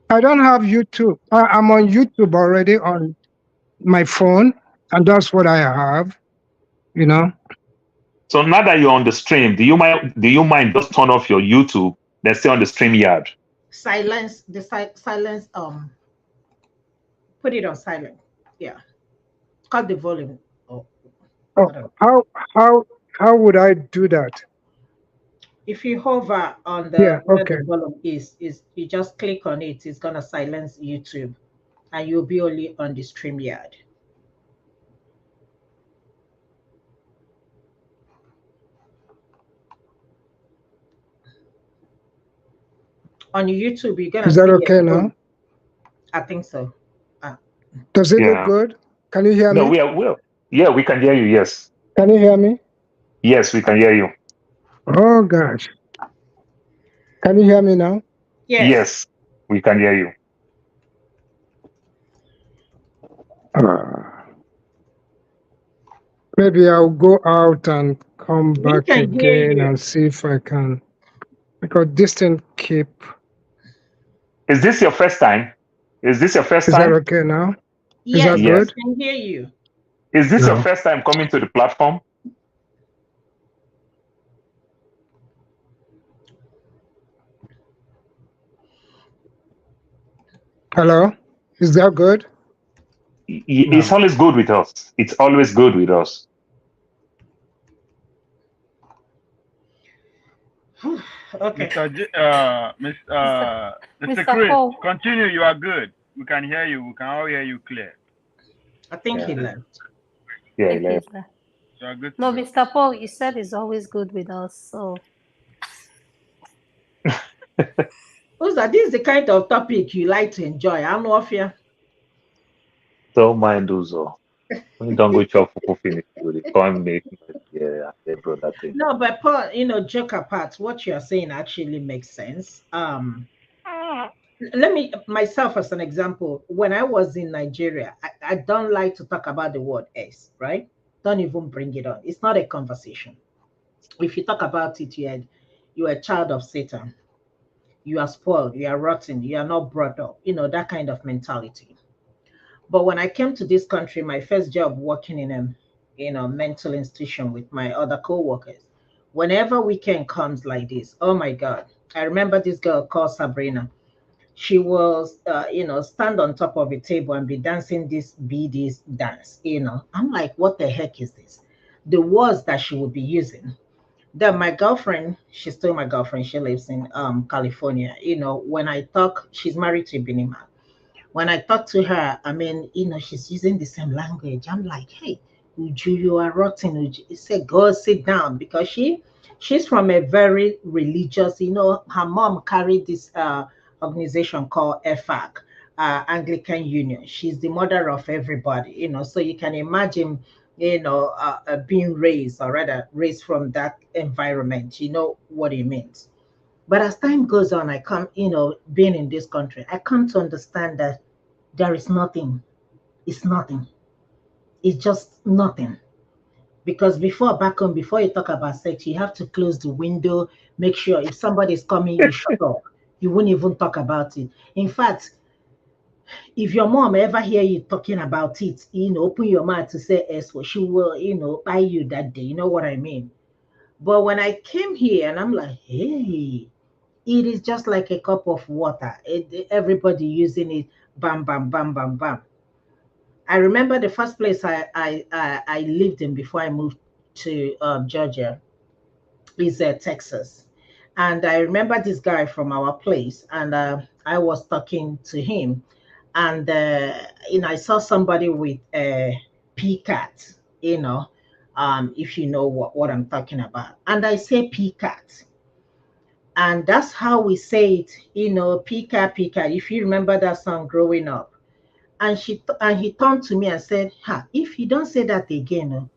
I don't have YouTube. I'm on YouTube already on my phone, and that's what I have. So now that you're on the stream, do you mind just turn off your YouTube, then stay on the stream yard? Silence the silence. Put it on silent. Yeah. Cut the volume. Oh, Oh, whatever. how would I do that? If you hover on Yeah. the where Okay. the volume is you just click on it. It's gonna silence YouTube, and you'll be only on the StreamYard. On YouTube, you're gonna Is that see okay a now? I think so. Uh, Does it look Yeah. good? Can you hear No, me? yeah, we can hear you. Yes. Can you hear me? Yes, we can hear you. Oh gosh. Can you hear me now? yes. Yes, we can hear you. Maybe I'll go out and come We back can hear again you. and see if I can, because this thing keep. Is this your first time? Is this your first Is that time? okay now? Is Yes, that we Yes. good? can hear you. Is this your No. first time coming to the platform? Hello? Is that good? It's No. always good with us. It's always good with us. Okay. Mr. Paul. Continue. You are good. We can hear you. We can all hear you clear. I think he Yeah. left. Yeah, If he's there. You are good. No, Mr. Paul, you said it's always good with us. So Uza, this is the kind of topic you like to enjoy. I'm not fear. Don't mind those. When you don't go chop for finish, you will come make yeah, brother thing. No, but Paul, joke apart, what you're saying actually makes sense. Let me myself as an example. When I was in Nigeria, I don't like to talk about the word S, right? Don't even bring it on. It's not a conversation. If you talk about it, you're a child of Satan. You are spoiled, you are rotten, you are not brought up, that kind of mentality. But when I came to this country, my first job working in a mental institution with my other co-workers, whenever weekend comes like this, oh my God, I remember this girl called Sabrina. She will, stand on top of a table and be dancing this BD's dance. I'm like, what the heck is this? The words that she would be using. Then my girlfriend, she's still my girlfriend. She lives in California. When I talk, she's married to a Benin man. When I talk to her, I mean, she's using the same language. I'm like, hey, Uju, you are rotten. Uju. He said, go sit down, because she's from a very religious, her mom carried this organization called EFAC, Anglican Union. She's the mother of everybody, so you can imagine, being raised, or rather raised from that environment, you know what it means. But as time goes on, I come, being in this country, I come to understand that there is nothing. It's nothing. It's just nothing. Because back home, before you talk about sex, you have to close the window, make sure if somebody is coming, you shut up. You won't even talk about it. In fact, if your mom ever hear you talking about it, open your mouth to say S, well, she will, buy you that day. You know what I mean? But when I came here and I'm like, hey, it is just like a cup of water. Everybody using it, bam, bam, bam, bam, bam. I remember the first place I lived in before I moved to Georgia is Texas. And I remember this guy from our place, and I was talking to him, and I saw somebody with a PCAT, if you know what I'm talking about. And I say PCAT. And that's how we say it, PCAT, PCAT. If you remember that song growing up. And he turned to me and said, ha, if you don't say that again,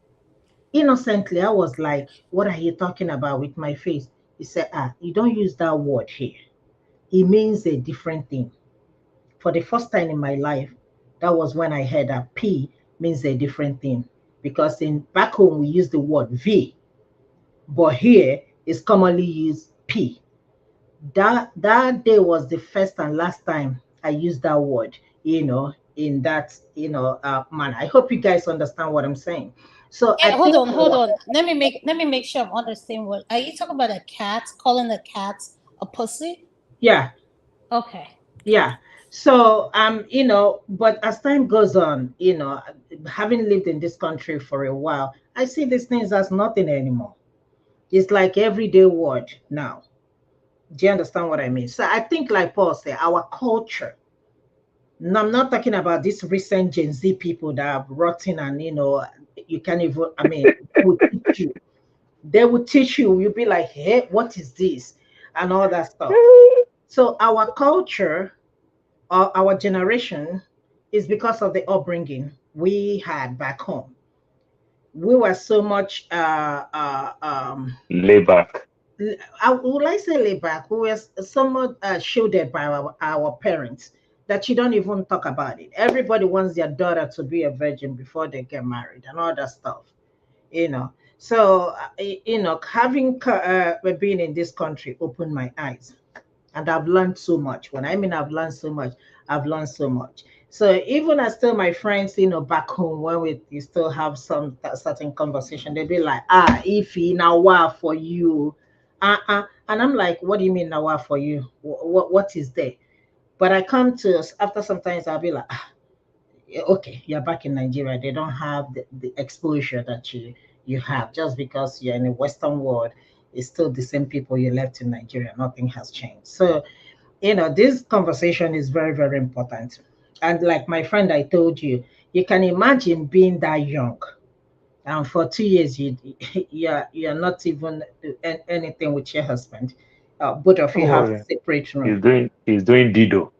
innocently, I was like, what are you talking about with my face? He said, you don't use that word here. It means a different thing. For the first time in my life, that was when I heard that P means a different thing. Because in back home we use the word V, but here it's commonly used P. That day was the first and last time I used that word, in that, manner. I hope you guys understand what I'm saying. So I hold think, on, hold on. Let me make sure I'm understanding what are you talking about, a cat, calling a cat a pussy? yeah, Okay. yeah. So but as time goes on, having lived in this country for a while, I see these things as nothing anymore. It's like everyday word now. Do you understand what I mean? So I think, like Paul said, our culture. No, I'm not talking about these recent Gen Z people that are rotten, and you can't even. I mean, they will teach you. They will teach you. You'll be like, "Hey, what is this?" and all that stuff. So our culture, or our generation, is because of the upbringing we had back home. We were so much. Lay back. Would I say laid back? We were somewhat shielded by our parents. that you don't even talk about it. Everybody wants their daughter to be a virgin before they get married and all that stuff, you know. So, having been in this country opened my eyes, and I've learned so much. When I mean I've learned so much, I've learned so much. So even as still my friends, back home when we still have some certain conversation, they'll be like, if he now what for you, and I'm like, what do you mean now what for you? What is there? But I come to after sometimes I'll be like, yeah, okay, you're back in Nigeria. They don't have the exposure that you have just because you're in the Western world. It's still the same people you left in Nigeria. Nothing has changed. So this conversation is very, very important. And like my friend, I told you, you can imagine being that young, and for 2 years you're not even anything with your husband. Both of you Don't have worry. separate room. He's doing Dido.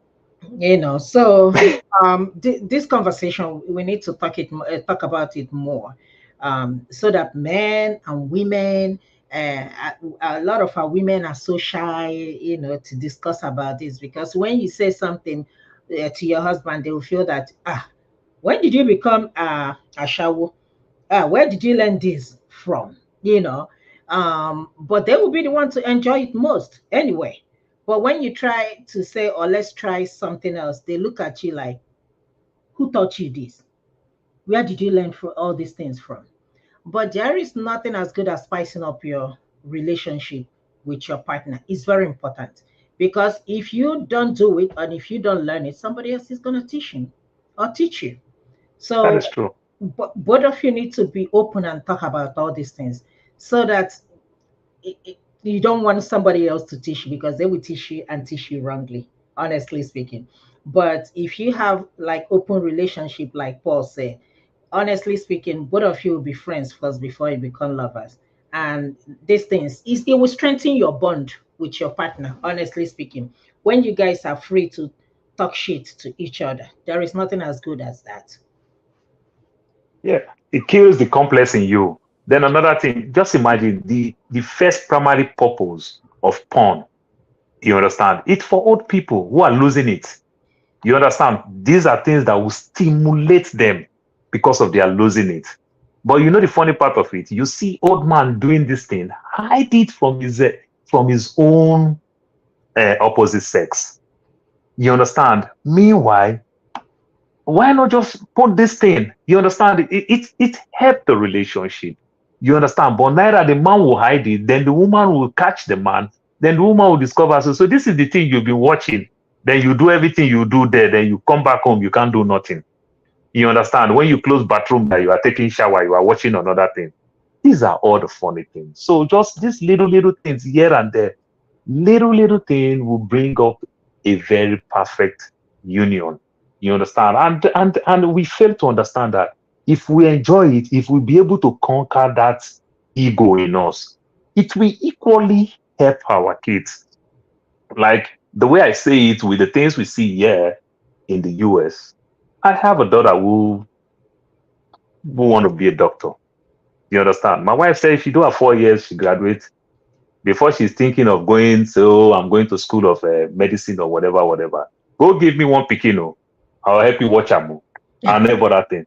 So this conversation we need to talk about it more, so that men and women, a lot of our women are so shy, to discuss about this, because when you say something to your husband, they will feel that, when did you become a shawo? Where did you learn this from? But they will be the one to enjoy it most anyway. But when you try to say, or let's try something else, they look at you like, who taught you this? Where did you learn all these things from? But there is nothing as good as spicing up your relationship with your partner. It's very important, because if you don't do it and if you don't learn it, somebody else is going to teach you or teach you. That So is true. both of you need to be open and talk about all these things, so that you don't want somebody else to teach you, because they will teach you and teach you wrongly, honestly speaking. But if you have like open relationship, like Paul said, honestly speaking, both of you will be friends first before you become lovers. And these things it will strengthen your bond with your partner, honestly speaking. When you guys are free to talk shit to each other, there is nothing as good as that. Yeah, it kills the complex in you. Then another thing, just imagine the first primary purpose of porn. You understand? It's for old people who are losing it. You understand? These are things that will stimulate them because of their losing it. But you know the funny part of it, you see old man doing this thing, hide it from his own opposite sex. You understand? Meanwhile, why not just put this thing? You understand? It helped the relationship. You understand? But neither the man will hide it, then the woman will catch the man, then the woman will discover. So this is the thing you've been watching. Then you do everything you do there, then you come back home, you can't do nothing. You understand? When you close bathroom, that you are taking shower, you are watching another thing. These are all the funny things. So just these little things here and there, little thing will bring up a very perfect union. You understand? And we fail to understand that if we enjoy it, if we be able to conquer that ego in us, it will equally help our kids. Like the way I say it with the things we see here in the US. I have a daughter who want to be a doctor. You understand? My wife said she do her 4 years, she graduates. Before she's thinking of going, so I'm going to school of medicine or whatever. Go give me one pikino. I'll help you watch a movie. I'll never that thing.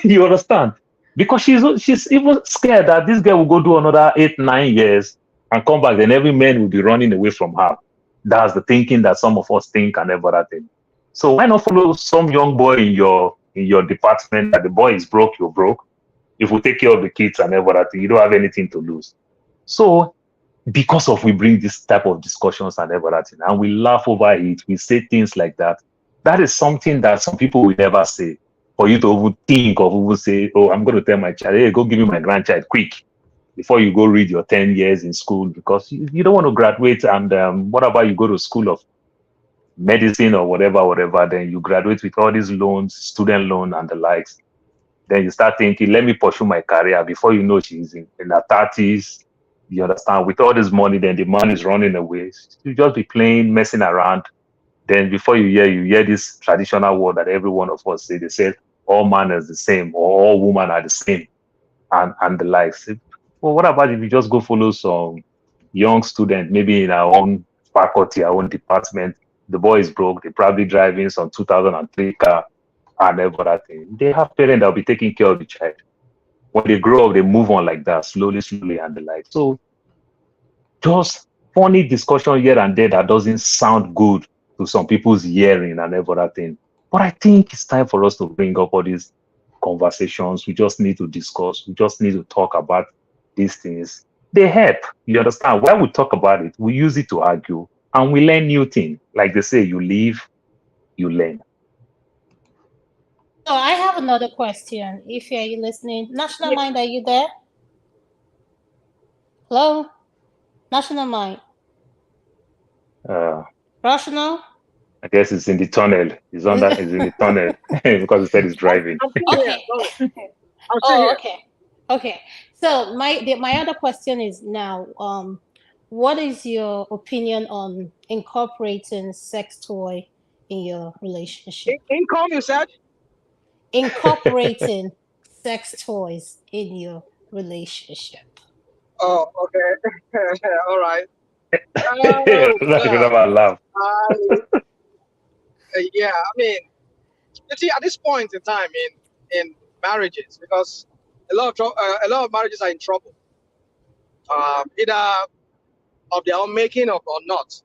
You understand? Because she's even scared that this girl will go do another 8, 9 years and come back, then every man will be running away from her. That's the thinking that some of us think and ever that thing. So why not follow some young boy in your department that the boy is broke, you're broke. If we take care of the kids and ever that thing, you don't have anything to lose. So because of we bring this type of discussions and everything, and we laugh over it, we say things like that. That is something that some people will never say. For you to even think of even say, oh, I'm going to tell my child, hey, go give me my grandchild quick before you go read your 10 years in school, because you don't want to graduate. And what about you go to school of medicine or whatever, then you graduate with all these loans, student loan and the likes. Then you start thinking, let me pursue my career. Before you know, she's in her 30s. You understand? With all this money, then the man is running away. You just be playing, messing around. Then before you hear this traditional word that every one of us say. They say all man is the same, or all women are the same, and the likes. Well, what about if you just go follow some young student, maybe in our own faculty, our own department? the boy is broke. They're probably driving some 2003 car and everything. They have parents that will be taking care of the child. When they grow up, they move on like that, slowly, slowly, and the like. So just funny discussion here and there that doesn't sound good to some people's hearing and everything. But I think it's time for us to bring up all these conversations. We just need to discuss. We just need to talk about these things. They help. You understand? When we talk about it, we use it to argue and we learn new things. Like they say, you live, you learn. So I have another question. If you're listening, National Mind, are you there? Hello, National Mind. Rational. I guess it's in the tunnel. It's on that. It's in the tunnel because he said he's driving. I'm still here. Okay. Sorry. I'm still here. Okay. So my other question is now, what is your opinion on incorporating sex toy in your relationship? Income, you said? Incorporating sex toys in your relationship. Oh, okay. All right. Laugh. Yeah, I mean, you see, at this point in time in marriages, because a lot of marriages are in trouble, either of their own making or not.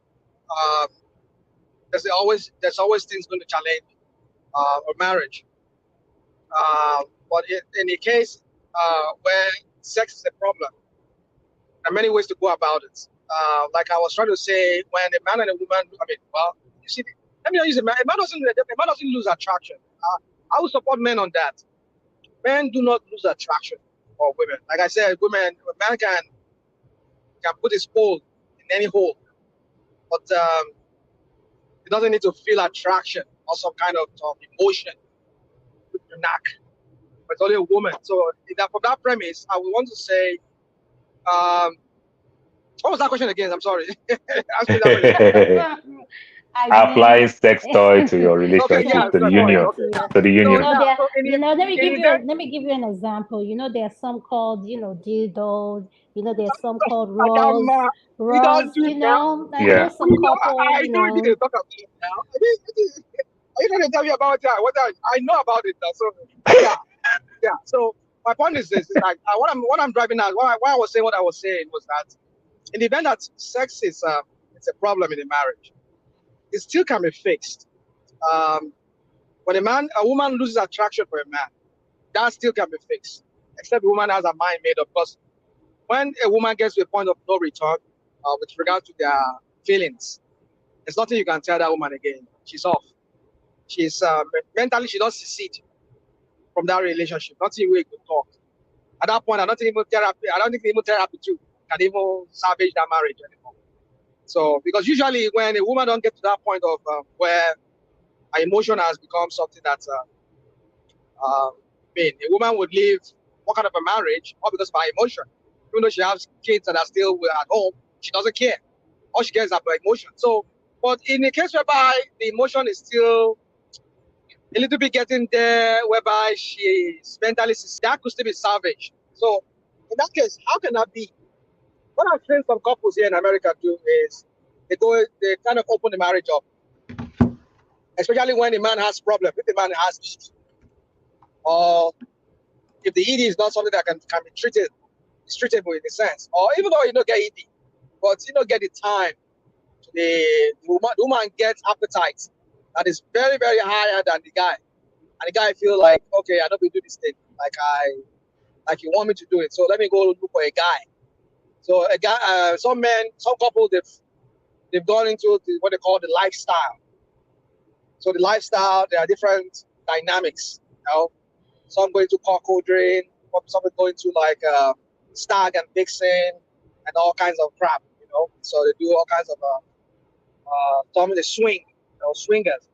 There's always things going to challenge a marriage. But in the case where sex is a problem, there are many ways to go about it. Like I was trying to say, when a man and a woman, I mean, well, you see, let me not use a man. A man doesn't lose attraction. I would support men on that. Men do not lose attraction for women. Like I said, a man can put his hole in any hole, but he doesn't need to feel attraction or some kind of emotion with the knack. But it's only a woman. So from that premise, I would want to say, what was that question again? I'm sorry. Ask me that question. Applying sex toy to your relationship, Okay, yeah, to the good union, point. Okay. to the union. Let me give you an example. There are some called, dildos. There's some called rolls. You don't do now. I know some couple, I know you didn't talk about it now. Are you going to tell me about that? I know about it now. So yeah. So my point is this: is like what I'm driving at. Why I was saying what I was saying was that in the event that sex is it's a problem in a marriage, it still can be fixed. When a woman loses attraction for a man, that still can be fixed. Except the woman has her mind made up. Because when a woman gets to a point of no return with regard to their feelings, there's nothing you can tell that woman again. She's off. She's mentally, she doesn't secede from that relationship. Nothing we could talk. At that point, I don't think even therapy too can even salvage that marriage anymore. So, because usually when a woman don't get to that point of where her emotion has become something that's, a woman would leave what kind of a marriage, all because of her emotion. Even though she has kids that are still at home, she doesn't care. All she cares is about emotion. So, but in a case whereby the emotion is still a little bit getting there, whereby she's mentally, that could still be salvaged. So, in that case, how can that be? What I've seen some couples here in America do is they kind of open the marriage up, especially when the man has problems. If the man has ED, or if the ED is not something that can be treated, it's treatable in a sense, or even though you don't get ED, but you don't get the time, the woman gets appetite that is very, very higher than the guy, and the guy feel like, okay, I don't be do this thing like you want me to do it, so let me go look for a guy. So a guy, some couples they've gone into what they call the lifestyle. So the lifestyle, there are different dynamics. Some going to cuckolding, some going to like stag and vixen and all kinds of crap. So they do all kinds of some they swing, swingers.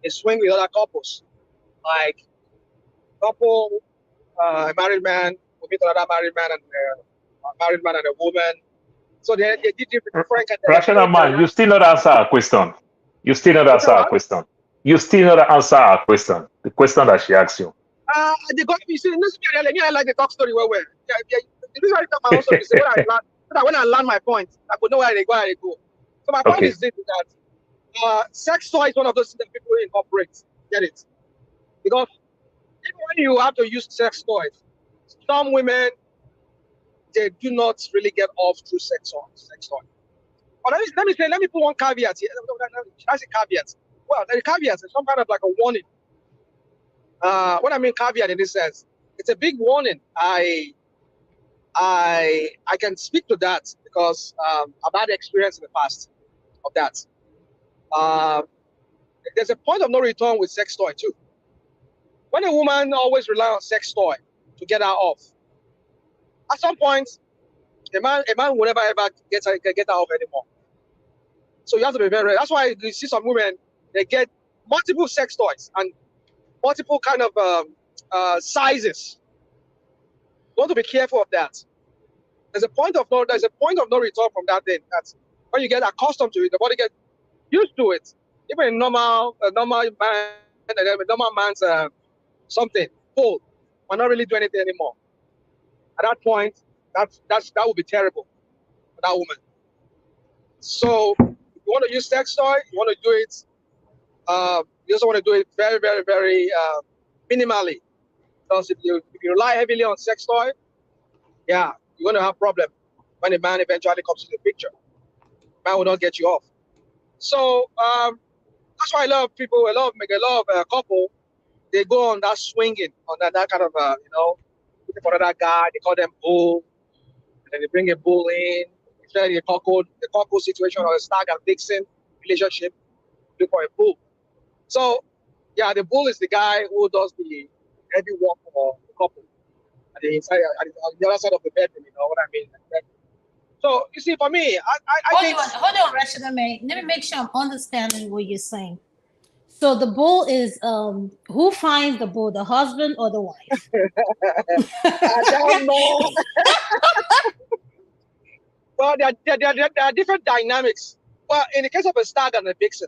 They swing with other couples, like couple, a married man will meet another married man and a married man and a woman. So they did different. Rational man, you still not answer our question. You still not answer our question. You still not answer our question. The question that she asked you. They got me. See, I like the talk story well. Yeah. The reason I talk my own story is when I land my point, I could know where they go. So my point is this: that sex toy is one of those things that people incorporate. Get it? Because even when you have to use sex toys, some women they do not really get off through sex toy. But let me put one caveat here. Should I say caveat? Well, the caveat is some kind of like a warning. What I mean caveat in this sense, it's a big warning. I can speak to that because I've had experience in the past of that. There's a point of no return with sex toy too. When a woman always rely on sex toy to get her off, at some point, a man will never ever get her off anymore. So you have to be very. That's why you see some women they get multiple sex toys and multiple kind of sizes. You want to be careful of that. There's a point of no return from that thing. That's when you get accustomed to it, the body gets used to it. Even a normal man's something pull might not really do anything anymore. At that point, that would be terrible for that woman. So if you want to use sex toy, you want to do it. You also want to do it very, very, very minimally. Because if you rely heavily on sex toy, yeah, you're going to have problem when a man eventually comes to the picture. Man will not get you off. So that's why a lot of couple, they go on that swinging, on that kind of, looking for another guy. They call them bull, and then they bring a bull in. Especially the cockle situation or a stag and vixen relationship, look for a bull. So, yeah, the bull is the guy who does the heavy work for the couple at the inside, on the other side of the bedroom. You know what I mean? So you see, for me, I think. Hold on, Rashid. Let me make sure I'm understanding what you're saying. So the bull is who finds the bull, the husband or the wife? I don't know. Well, there are different dynamics. Well, in the case of a stag and a vixen,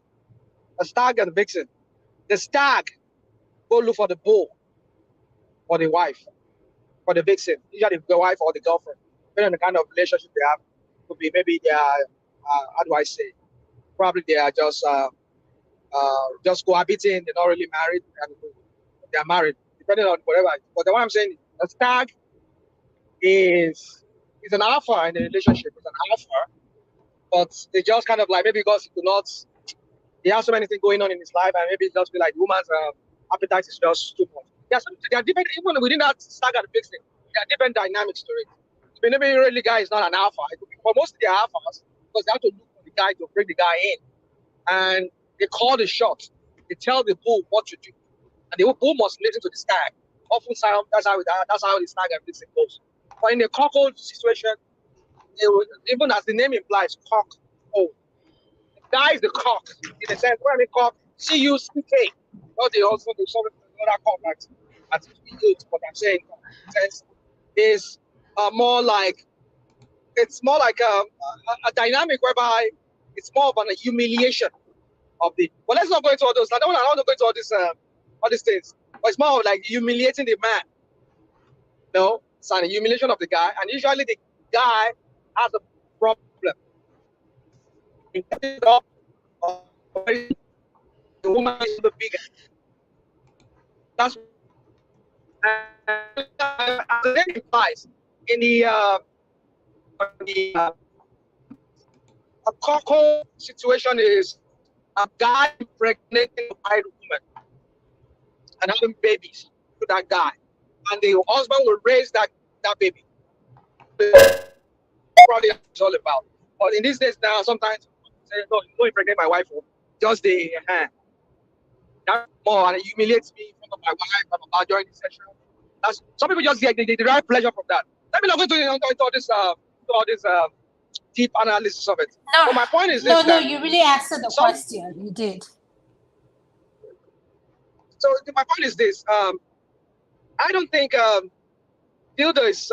the stag go look for the bull or the wife, for the vixen, usually the wife or the girlfriend, depending on the kind of relationship they have. Could be maybe they are, how do I say? Probably they are just cohabiting. They're not really married, and they are married, depending on whatever. But the one I'm saying, a stag is an alpha in the relationship. It's an alpha, but they just kind of like maybe because he has so many things going on in his life, and maybe it's just be like the woman's appetite is just too much. There are different, even within that stag and vixen, there are different dynamics to it. Maybe really guy is not an alpha. But most of the alphas, because they have to look for the guy to bring the guy in, and they call the shot. They tell the bull what to do, and the bull must listen to the stag. Often, that's how the stag and vixen goes. But in the cockle situation, even as the name implies, cock. Oh, the guy is the cock in a sense. When I mean cock, C-U-C-K. Not the also the some other cock that used. What I'm saying is more like it's more like a dynamic whereby it's more of an humiliation of the. Well, let's not go into all those. I don't want to go into all these things. But it's more of like humiliating the man. No, it's an humiliation of the guy, and usually the guy has a problem. The woman is the bigger. That's as the name implies in the a cockle situation is a guy impregnating a white woman and having babies to that guy, and the husband will raise that baby. Probably it's all about. But in these days now, sometimes say, no, you don't impregnate my wife. Just the that more and it humiliates me in front of my wife. I'm about during the session. That's some people just get they derive pleasure from that. Let me not go into all this deep analysis of it. No, but my point is this: you really answered the question. You did. So my point is this: I don't think dildo is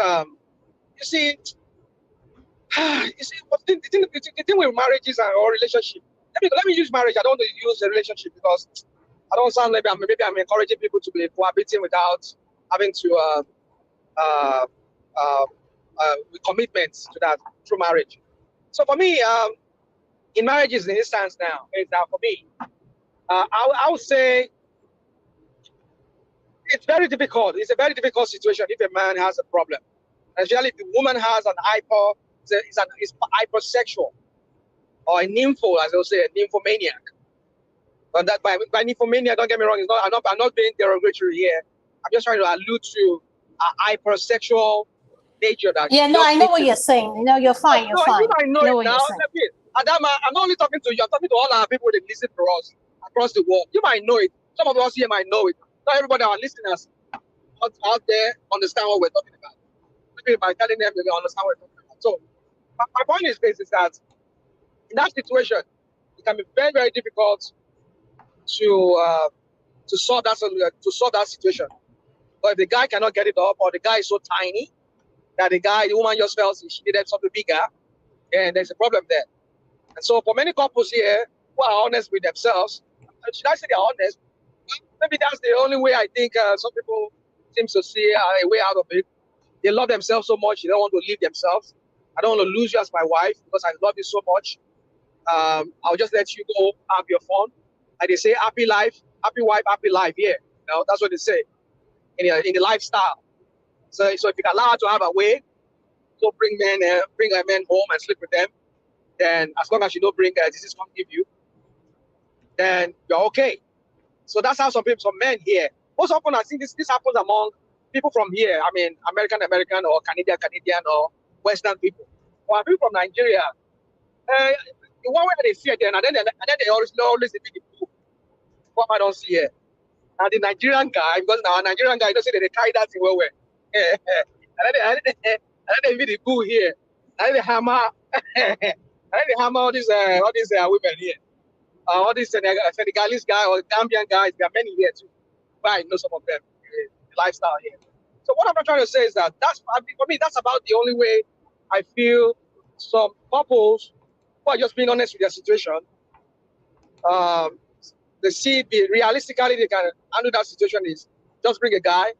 you see. The thing with marriages or relationship. Let me use marriage. I don't want to use a relationship because I don't sound like maybe I'm encouraging people to be cohabiting without having to with commitments to that through marriage. So for me, in marriages, in instance now, is that for me, I would say it's very difficult. It's a very difficult situation if a man has a problem, especially if the woman has an is hypersexual or a nympho, as they'll say, a nymphomaniac. But that by nymphomania, don't get me wrong, I'm not being derogatory here. I'm just trying to allude to a hypersexual nature that Yeah, no, I know what you're saying. No, you're fine. You're no, fine. you might know I know it what now. you're saying. Adama, I'm not only talking to you, I'm talking to all our people that listen to us across the world. You might know it. Some of us here might know it. Not everybody, our listeners out there, understand what we're talking about. Maybe by telling them, they understand what we're talking about. So, my point is this: is that in that situation, it can be very, very difficult to solve that situation. But if the guy cannot get it up, or the guy is so tiny that the woman just felt she needed something bigger, and there's a problem there. And so for many couples here who are honest with themselves, should I say they're honest? Maybe that's the only way I think some people seem to see a way out of it. They love themselves so much, they don't want to leave themselves. I don't want to lose you as my wife because I love you so much. I'll just let you go have your fun. And they say happy life, happy wife, happy life. Yeah, that's what they say in the lifestyle. So if you can allow her to have a way, so bring a man home and sleep with them, then as long as you don't bring disease come give you, then you're okay. So that's how some men here. Most often I think this happens among people from here. I mean, American or Canadian or Western people. Or people from Nigeria. The one way they see it, and then they always be the fool. What I don't see here. And the Nigerian guy, because now a Nigerian guy, don't say that they carry that thing well. And then they be the bull here. And then they hammer, all these women here. All these Senegalese guy or Gambian guys, there are many here too. But I know some of them, the lifestyle here. So what I'm trying to say is that for me, that's about the only way I feel some couples who are just being honest with their situation. They see realistically they can handle that situation is just bring a guy.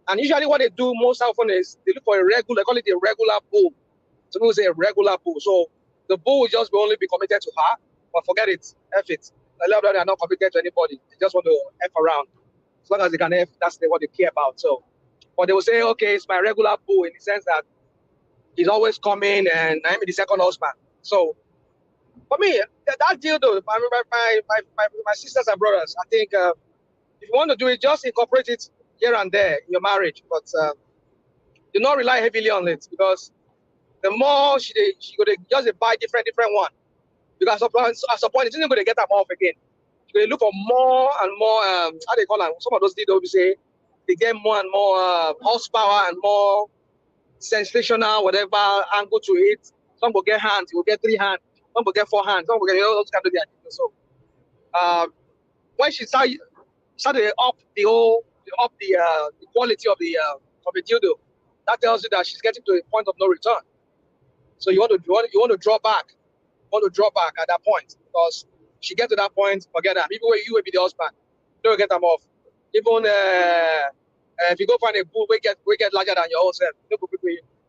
And usually what they do most often is they look for they call it a regular bull. Some people say a regular bull. So the bull will just only be committed to her, but forget it, F it. A lot of them are not committed to anybody. They just want to F around. As long as they can F, that's what they care about. So, but they will say, okay, it's my regular bull in the sense that he's always coming and I'm the second husband. So for me, that deal though, my sisters and brothers, I think if you want to do it, just incorporate it here and there in your marriage, but do not rely heavily on it because the more she go to just buy different one because at some point it's not going to get them off again. She's going to look for more and more how they call them. Some of those deals we say they get more and more horsepower and more sensational whatever angle to it. Some will get hands, will get 3 hands. Some will get 4 hands. Some will get those kind of things. So when she started up the quality of the dildo, that tells you that she's getting to a point of no return. So you want to draw back. You want to draw back at that point because she get to that point, forget that. Even when you will be the husband, don't get them off. Even if you go find a bull, we get larger than your own self.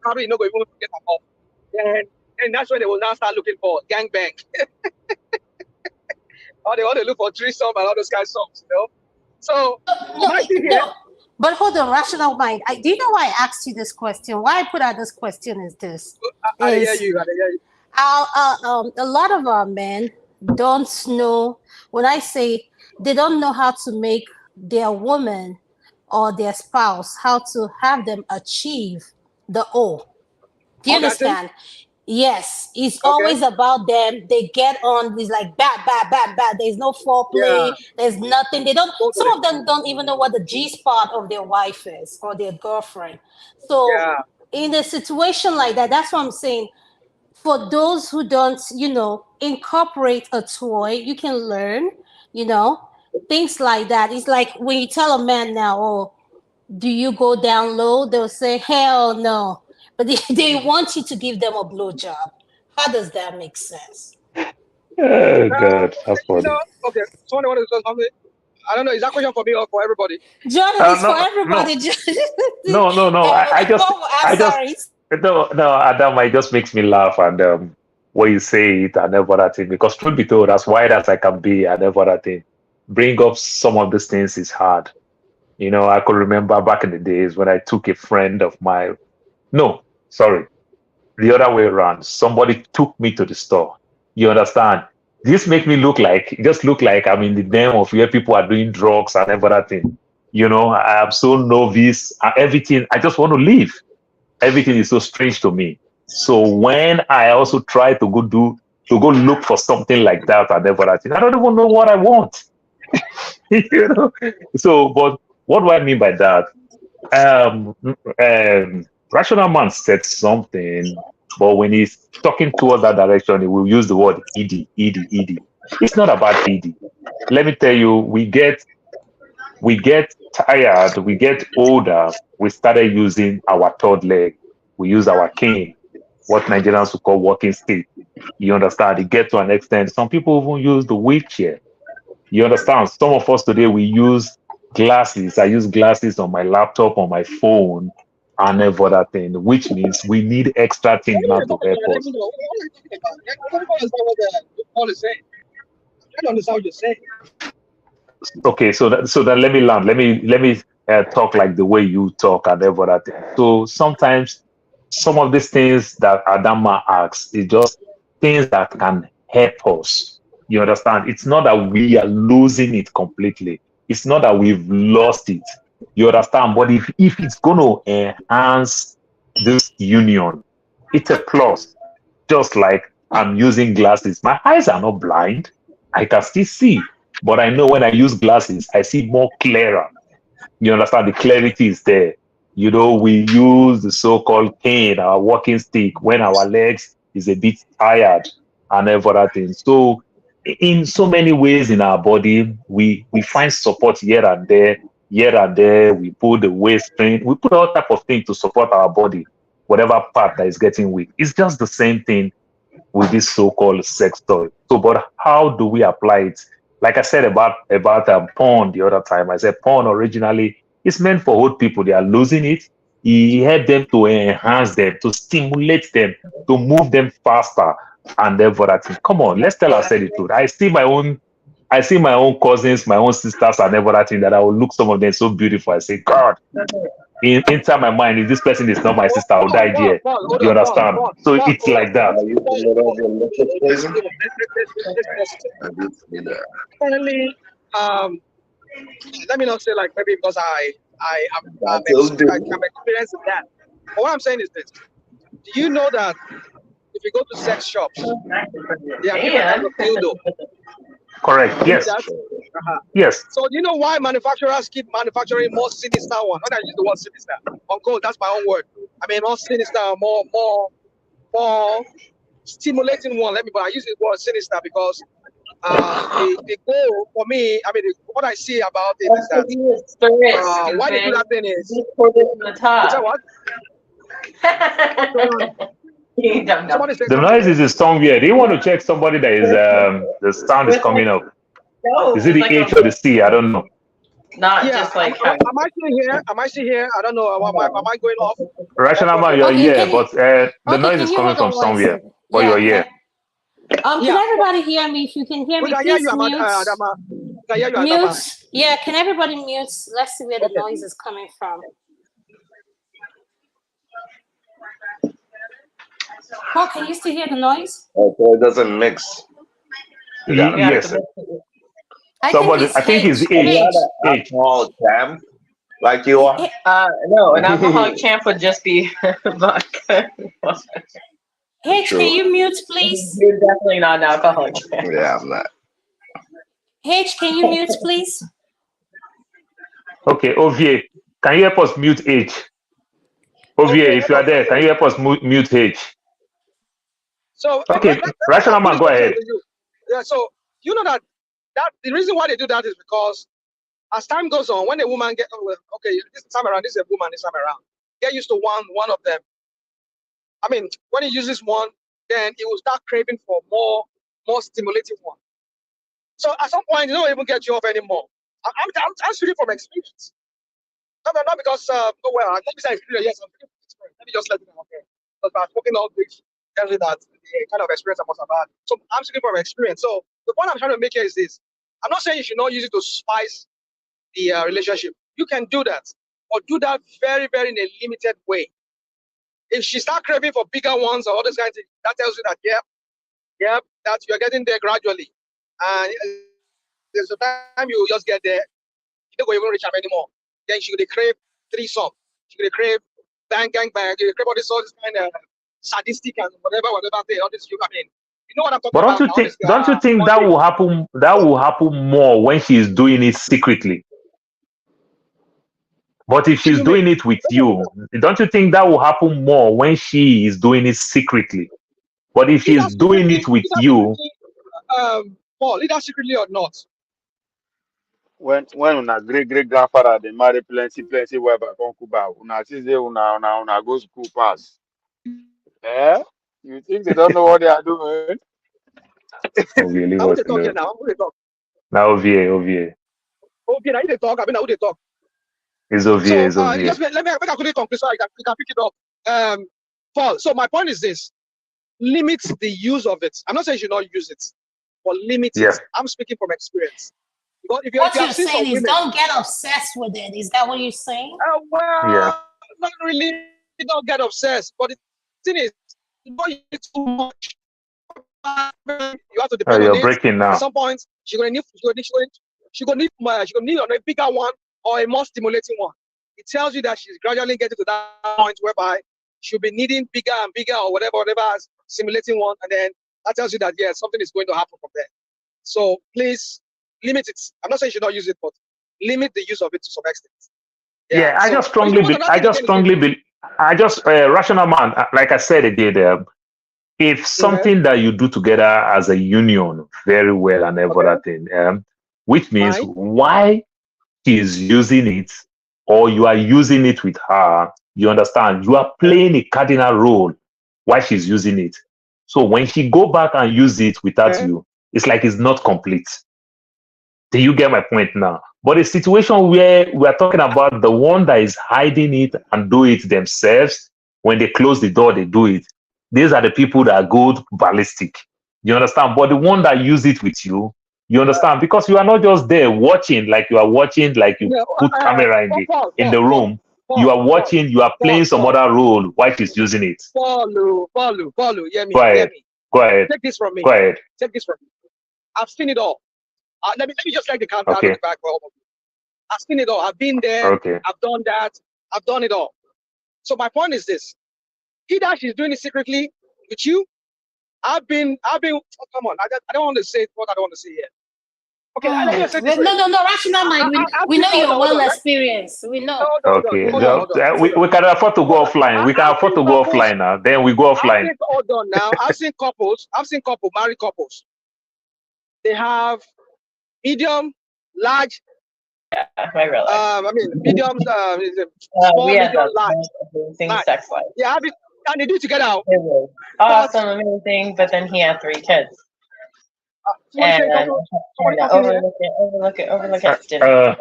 Probably not going to get them off. And that's when they will now start looking for gangbang. Or they want to look for threesome and all those kind of songs, So no. But hold on, rational mind. Do you know why I asked you this question? Why I put out this question is this. I hear you. A lot of our men don't know, when I say they don't know how to make their woman or their spouse, how to have them achieve the O. Do you understand? Yes, it's always about them. They get on, it's like bad. There's no foreplay. There's nothing. They don't. Some of them don't even know what the G spot of their wife is or their girlfriend. So in a situation like that, that's what I'm saying. For those who don't, incorporate a toy, you can learn, things like that. It's like when you tell a man now, oh, do you go down low? They'll say, hell no. But they want you to give them a blowjob. How does that make sense? Oh God, that's funny. Okay, someone want to say something? I don't know. Is that question for me or for everybody? Jordan, it's for everybody. No. I just no, Adam, it just makes me laugh, and what you say it and every other thing. Because truth be told, as wide as I can be and every other thing, bring up some of these things is hard. You know, I could remember back in the days when I took a friend of mine. No, sorry, the other way around. Somebody took me to the store. You understand? This make me look like I'm in the den of where people are doing drugs and every other thing. You know, I am so novice. Everything, I just want to leave. Everything is so strange to me. So when I also try to go look for something like that and every other thing, I don't even know what I want. You know. So, but what do I mean by that? Rational man said something, but when he's talking towards that direction, he will use the word ed. It's not about ed. Let me tell you, we get tired, we get older. We started using our third leg. We use our cane, what Nigerians would call walking stick. You understand? It gets to an extent. Some people even use the wheelchair. You understand? Some of us today, we use glasses. I use glasses on my laptop, on my phone, and every other thing, which means we need extra things now to help us. I don't understand what Paul is saying. I don't understand what you're saying. Okay, so then let me learn. Let me talk like the way you talk and every other thing. So sometimes some of these things that Adama asks is just things that can help us. You understand? It's not that we are losing it completely. It's not that we've lost it. You understand? But if it's going to enhance this union, it's a plus. Just like I'm using glasses. My eyes are not blind. I can still see. But I know when I use glasses, I see more clearer. You understand? The clarity is there. You know, we use the so-called cane, our walking stick, when our legs is a bit tired and everything. So in so many ways in our body, we find support here and there, here and there. We put the waist strain, we put all type of things to support our body, whatever part that is getting weak. It's just the same thing with this so-called sex toy. So, but how do we apply it? Like I said about porn the other time, I said porn originally is meant for old people. They are losing it. He helped them to enhance them, to stimulate them, to move them faster, and everything. Come on, let's tell ourselves the truth. I see my own cousins, my own sisters, and everything that I will look some of them so beautiful. I say, God, inside my mind, if this person is not my sister, I'll die there. Hold You on, understand? So it's like that. Apparently, let me not say like maybe because I'm experiencing that. But what I'm saying is this: do you know that if you go to sex shops, they are different types of dildo? Correct. Yes. Yes. So do you know why manufacturers keep manufacturing more sinister one? When I use the word sinister, uncle, that's my own word. I mean more sinister, more stimulating one. I use the word sinister because the goal for me, I mean, what I see about it is that why they do that thing is what? The noise is somewhere. Do you want to check somebody that is the sound is coming up? Is it the H or the C? I don't know. Not just like am I still here? Am I still here? I don't know. Am I going off? Rational man, you're here, but the noise is coming from somewhere. But you're here. Can everybody hear me? If you can hear me, please mute. Mute. Yeah, can everybody mute? Let's see where the noise is coming from. Paul, can you still hear the noise? So it doesn't mix. Yes. I think it's H. Alcohol champ, like you are. No, an alcoholic champ would just be vodka. H, can you mute, please? You're definitely not an alcoholic champ. Yeah, I'm not. H, can you mute, please? Okay, OVA, can you help us mute H? OVA, if you are there, can you help us mute H? So okay, Rational man, go ahead. Yeah, so you know that the reason why they do that is because as time goes on, when a woman get okay, this time around, this is a woman, this time around, get used to one of them. I mean, when he uses one, then he will start craving for more stimulating one. So at some point, it don't even get you off anymore. I'm speaking from experience. Not because I'm speaking from experience. Yes, I'm speaking from experience. Let me just let you know. Okay, because I've spoken all this. tells you that the kind of experience I must have had. So I'm speaking from experience. So the point I'm trying to make here is this. I'm not saying you should not use it to spice the relationship. You can do that, but do that very, very in a limited way. If she start craving for bigger ones or other kinds of things, that tells you that, yeah, that you're getting there gradually. And there's a time you will just get there, you don't even reach them anymore. Then she could crave threesome. She could crave bang, gang, bang. You crave all this kind of sadistic and whatever thing, all this, I mean, you know what I'm talking But about now. don't you think that will happen? That will happen more when she's doing it secretly. But if she's doing it with you, don't you think that will happen more when she is doing it secretly? But if she's doing it with you, Paul, either secretly or not. When una great grandfather they marry plenty wife and concubine, una see say una go school pass. Eh? You think they don't know what they are doing? Ovie, leave I want us to talk here alone. now. Who they talk? Now Ovie. Okay, now you they talk. I mean, who they talk? It's Ovie, So it's Ovie. just let me make a quick conclusion so you can pick it up. Paul. So my point is this: limit the use of it. I'm not saying you should not use it, but limit it. I'm speaking from experience. Because if What you you're have seen saying some is women, don't get obsessed with it. Is that what you're saying? well, not really. You don't get obsessed, but the thing is, you don't use it too much. You have to depend on You're it. breaking now. At some point, she's gonna need a bigger one or a more stimulating one. It tells you that she's gradually getting to that point whereby she'll be needing bigger and bigger or whatever stimulating one, and then that tells you that something is going to happen from there. So please limit it. I'm not saying you should not use it, but limit the use of it to some extent. I just strongly rational man, like I said again, if something that you do together as a union very well and every other thing, which means why she's using it or you are using it with her, you understand, you are playing a cardinal role while she's using it. So when she go back and use it without you, it's like it's not complete. Do you get my point now? But a situation where we are talking about the one that is hiding it and do it themselves, when they close the door, they do it. These are the people that go ballistic. You understand? But the one that use it with you, you understand? Because you are not just there watching, like you are watching, like you put camera in the room. You are watching, you are playing some other role while she's using it. Follow. Hear me. Go ahead. Take this from me. Go ahead. Take this from me. I've seen it all. Let me just like the count out of the back for all of you. I've seen it all. I've been there. I've done that. I've done it all. So my point is this: either she's doing it secretly with you. I've been. Oh, come on, I don't want to say what I don't want to say here. Okay, let me just say this. No, rational mind. We know you're well experienced. We know. Okay, we can afford to go offline. We can afford to go offline now. Then we go offline. Hold on now. I've seen couples, married couples. They have medium, large. Mediums. Small, medium, large. Amazing sex life. Yeah, and they do it together. It was awesome, amazing. But then he had 3 kids. And overlook it. Dinner.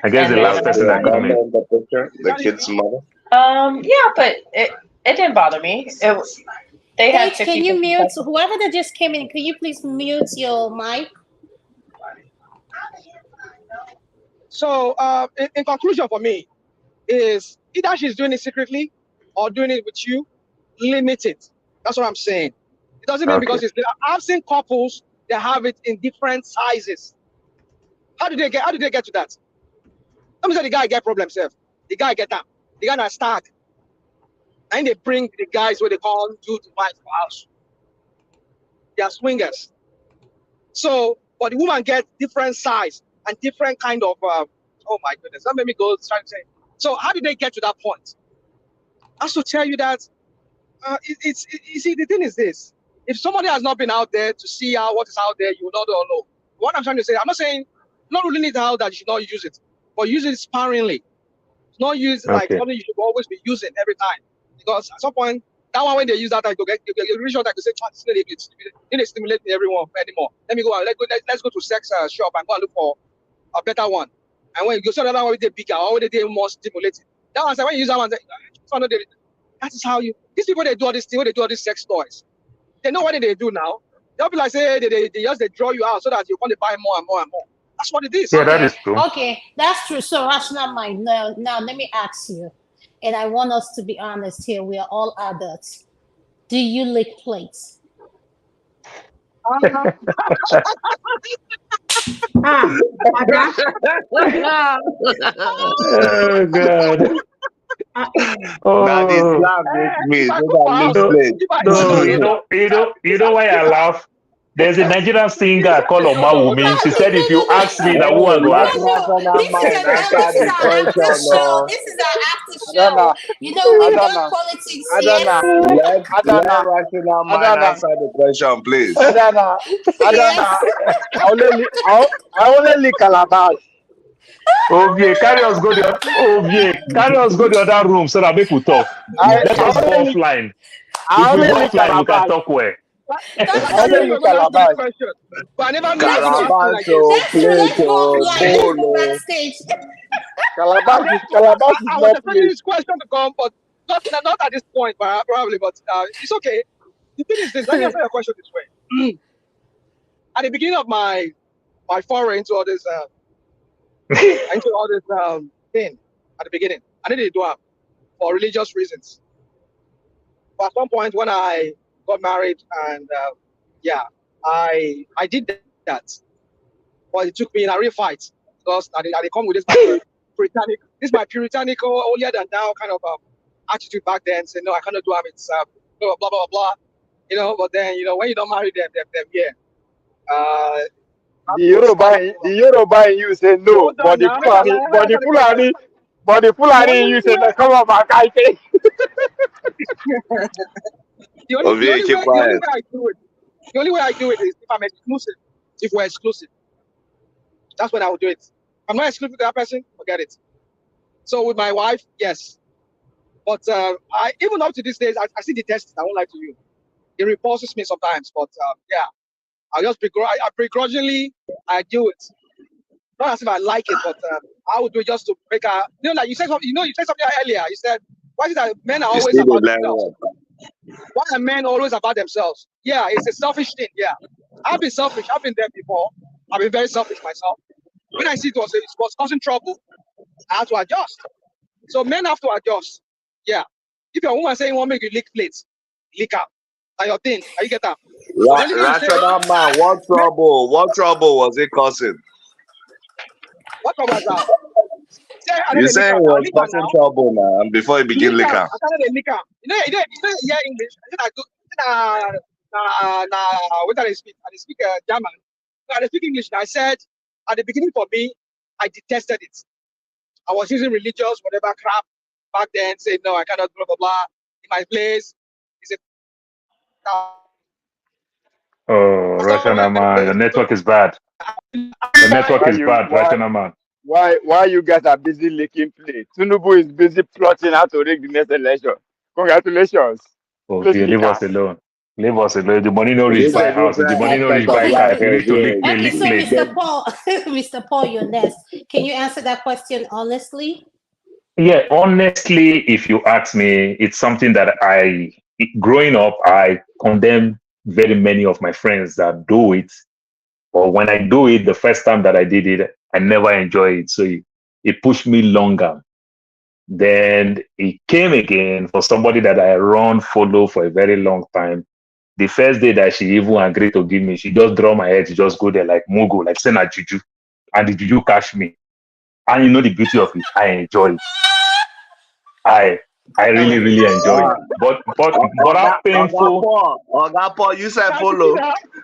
I guess the last person that came in. The kid's mother. Yeah, but it didn't bother me. They had. Can you mute whoever that just came in? Can you please mute your mic? So, in conclusion, for me, is either she's doing it secretly or doing it with you. Limit it. That's what I'm saying. It doesn't mean because I've seen couples that have it in different sizes. How did they get to that? Let me say the guy get problem self. The guy get that. The guy not start. And they bring the guys what they call do to wife for house. They are swingers. So, but the woman get different size and different kind of. Oh my goodness! That made me go try to say. So, how did they get to that point? I have to tell you that. You see, the thing is this: if somebody has not been out there to see what is out there, you will not know. What I'm trying to say, I'm not saying not ruling it out that you should not use it, but use it sparingly. Not use it like something you should always be using every time, because at some point, that one when they use that, you reach out like to say, it's stimulating everyone anymore. Let me go out. Let's go to sex shop and go and look for a better one. And when you go to that one, they bigger or they more stimulating. That one, when you use that one, That is how you. These people they do all this thing. When they do all these sex toys, they know what they do now. They'll be like say they just they draw you out so that you want to buy more and more and more. That's what it is. Yeah, that Okay, is true. okay, that's true. So rational mind. Now let me ask you, and I want us to be honest here. We are all adults. Do you lick plates? Uh, Ada, Oh God. Now the Oh slap make me if I so cook for that house, looks no, plate. if I no, no, you know why I laugh? There's a Nigerian singer called Omawumi. She said, if you ask me, that Hey, who I go let ask. rational This is mind an answer this is the our after question. show. No. This is our after show. Adana, You know we've done Adana, politics here. Adana, Let Adana, rational mind Adana, answer the question, please. Adana, Adana. Yes. I only lick Calabash. Ovie, carry us go the other room so that people talk. Let us go offline. If I we only go lick offline, we can Calabash. talk well. That's I only knew you true. were lick going to ask me this Calabash. question, but I never knew you were That's going to true. ask me like this. Carabacho, That's true. Let's go Plato, offline. Let's go Bolo. backstage. Calabash is I was not expecting place. this question to come, but not at this point, probably. But it's okay. The thing is this. Let me answer your question this way. At the beginning of my foray into all this thing, at the beginning, I needed to do it for religious reasons. But at some point when I got married and I did that. But it took me in a real fight because I come with my puritanical, holier than thou kind of attitude back then. Say no, I cannot do it. It's blah blah blah blah. But then when you don't marry them, yeah. Uh, The Yoruba in you say no, hold on now, but the the Fulani only in you say way no. Come on, back, I say. the Ovie, only keep way quiet. I do it. The only way I do it is if I'm exclusive. If we're exclusive, that's when I will do it. If I'm not exclusive to that person, forget it. So with my wife, yes. But I even up to these days, I see the test. I won't lie to you. It repulses me sometimes. But yeah, I begrudgingly I do it. Not as if I like it, but I would do it just to make a. Like you said something. You said something earlier. You said, "Why is it that men are You always still about dey learn themselves? work. Why are men always about themselves?" Yeah, it's a selfish thing. Yeah, I've been selfish. I've been there before. I've been very selfish myself. When I see it was causing trouble, I had to adjust. So men have to adjust. Yeah. If your woman saying want make you lick plates, lick out. That's your thing. How you get that? But the only thing you say, Rational man, what trouble was it causing? what trouble is that? Say I know You the say lick it out now. was Lick out causing now. trouble now before you begin Lick out. liquor. I can't the lick out. You know English. I do what did I speak? I speak German. No, I speak English. I said at the beginning for me, I detested it. I was using religious, whatever crap back then, saying no, I cannot blah blah blah. In my place, is a Oh, Russian man, your network is bad. Your network is bad, Russian man. Why you guys are busy licking plate? Tinubu is busy plotting how to rig the next election. Congratulations. Play Ovie, leave speaker. us alone. Leave us alone. The money no reach This by is house. If the money no reach aspect of by car, life, if you reach to lick plate, Okay, lick so plate. Mr. Paul, Mr. Paul, you're next. Can you answer that question honestly? Yeah, honestly, if you ask me, it's something that growing up, I condemn very many of my friends that do it. Or when I do it, the first time that I did it, I never enjoy it. So it pushed me longer. Then it came again for somebody that I follow for a very long time. The first day that she even agreed to give me, she just draw my head, she just go there like Mugu, like send a juju. And the juju catch me. And you know the beauty of it, I enjoy it. I really, really enjoy it. But how painful. Oga Paul, you said follow.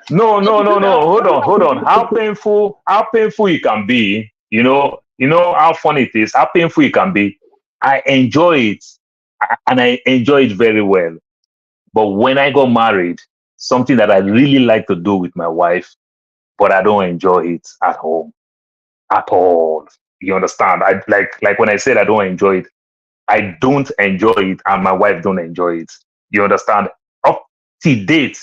No. Hold on. How painful it can be, you know how fun it is, how painful it can be. I enjoy it and I enjoy it very well. But when I got married, something that I really like to do with my wife, but I don't enjoy it at home. At all. You understand? I like when I said I don't enjoy it, I don't enjoy it and my wife don't enjoy it. You understand? Up to date,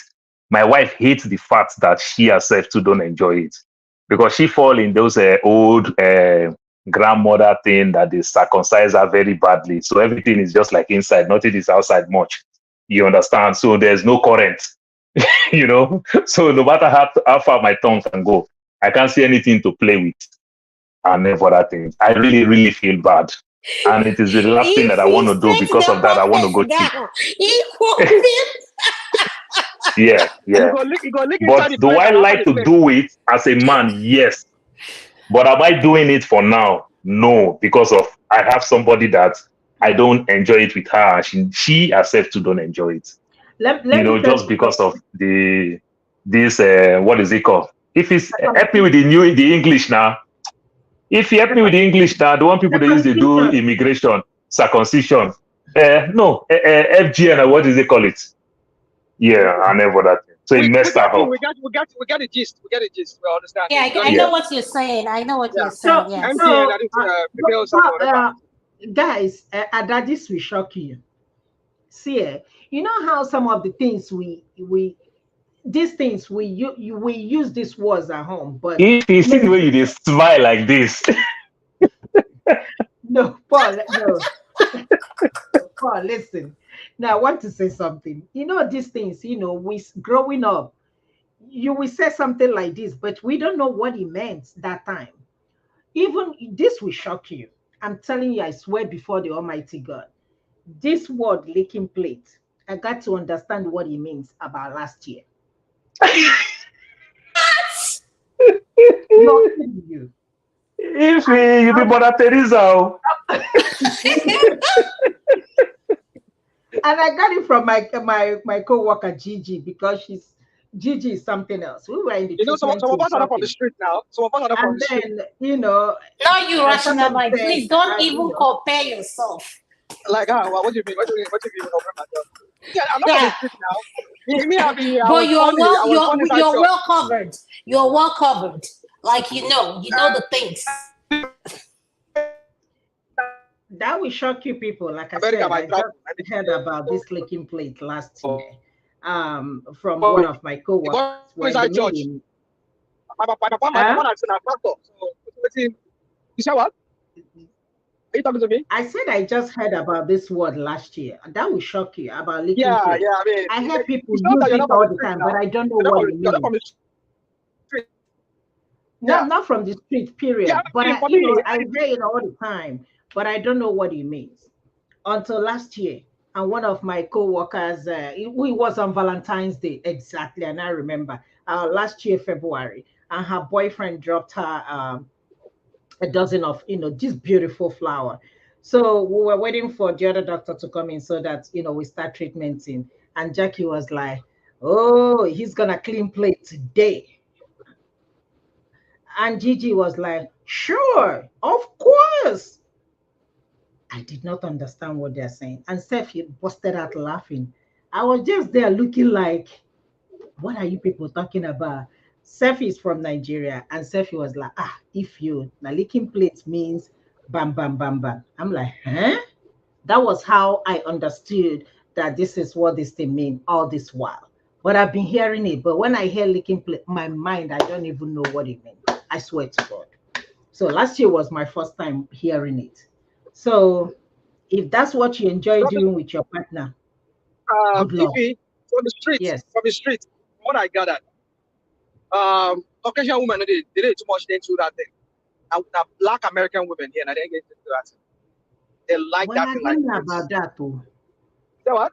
my wife hates the fact that she herself too don't enjoy it because she fall in those old grandmother thing that they circumcise her very badly. So everything is just like inside, nothing is outside much. You understand? So there's no current, you know. So no matter how far my tongue can go, I can't see anything to play with and other things. I really, really feel bad. And it is the last thing that I want to do. Because of that, I want to go cheap. Yeah. But do I like to do it as a man? Yes. But am I doing it for now? No, because of I have somebody that I don't enjoy it with her. She herself too don't enjoy it. Let me just because of this what is it called? If it's help me with the English now. If you help me with the English now, the one people they use to do immigration, circumcision. FGN, what do they call it? Yeah, and every other thing. So it messed up. We got the gist. We understand. Yeah, I know what you're saying. I know what you're saying. Yeah. Guys, this will shock you. See, you know how some of the things we use these words at home, but if you see the way you just smile like this. No, Paul, no. Paul, listen. Now I want to say something. You know, these things, we growing up, you will say something like this, but we don't know what it meant that time. Even this will shock you. I'm telling you, I swear before the Almighty God. This word licking plate, I got to understand what it means about last year. Not you. If you be Mother Teresa. And I got it from my co-worker Gigi, because Gigi is something else. We were in the some of us are from the street now. And then, now you rationalize. Please don't even compare yourself. Like, what do you mean? What do you mean? Yeah, I'm not on the street now. But you're well covered. You're well covered. Like you know the things. That will shock you people. Like I said, I just heard about this licking plate last year from one of my co-workers. You say what? Are you talking to me? I said I just heard about this word last year. That will shock you about licking plate. Yeah. I hear people use it all the time, but I don't know what it means. No, not from the street, period. Yeah, but I hear it all the time, but I don't know what it means. Until last year, and one of my co-workers, we was on Valentine's Day, exactly, and I remember last year, February, and her boyfriend dropped her a dozen of, this beautiful flower. So we were waiting for the other doctor to come in so that, we start treatmenting. And Jackie was like, oh, he's going to clean plate today. And Gigi was like, sure, of course. I did not understand what they're saying. And Sefi busted out laughing. I was just there looking like, what are you people talking about? Sefi is from Nigeria. And Sefi was like, now licking plates means bam, bam, bam, bam. I'm like, huh? That was how I understood that this is what this thing means all this while. But I've been hearing it. But when I hear licking plate, my mind, I don't even know what it means. I swear to God. So last year was my first time hearing it. So if that's what you enjoy doing with your partner, good luck. From the street, yes. From the street, what I gathered, Caucasian women, they did too much into that thing. Now, Black American women here, and they get into that. They like that thing. I don't know about that too. So what?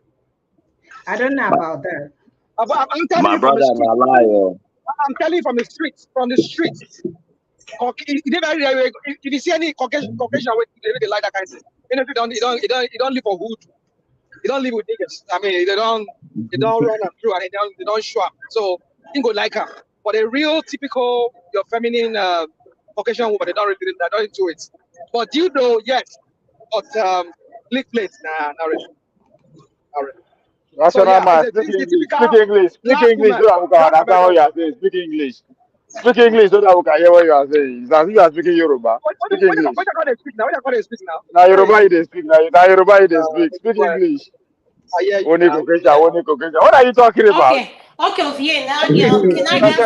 I don't know about that. I'm telling my brother, my liar. I'm telling you from the streets. If you see any Caucasian they like that kind of thing. Even if you don't live for hood, you don't live with niggas. I mean, they don't run them through and they don't show up. So you go like her. But a real typical your feminine Caucasian woman, they don't into it. But yes. But lick plates, nah, not really. Speak English. Speak English so that we can understand what you are saying. Speak English. Speak English so that we can hear what you are saying. It's as if you are speaking Yoruba. Speak English. What you speak now? Now Yoruba you dey speak now. Now Yoruba you dey speak. Speak English. Only Caucasian. What are you talking about? Okay, now can I get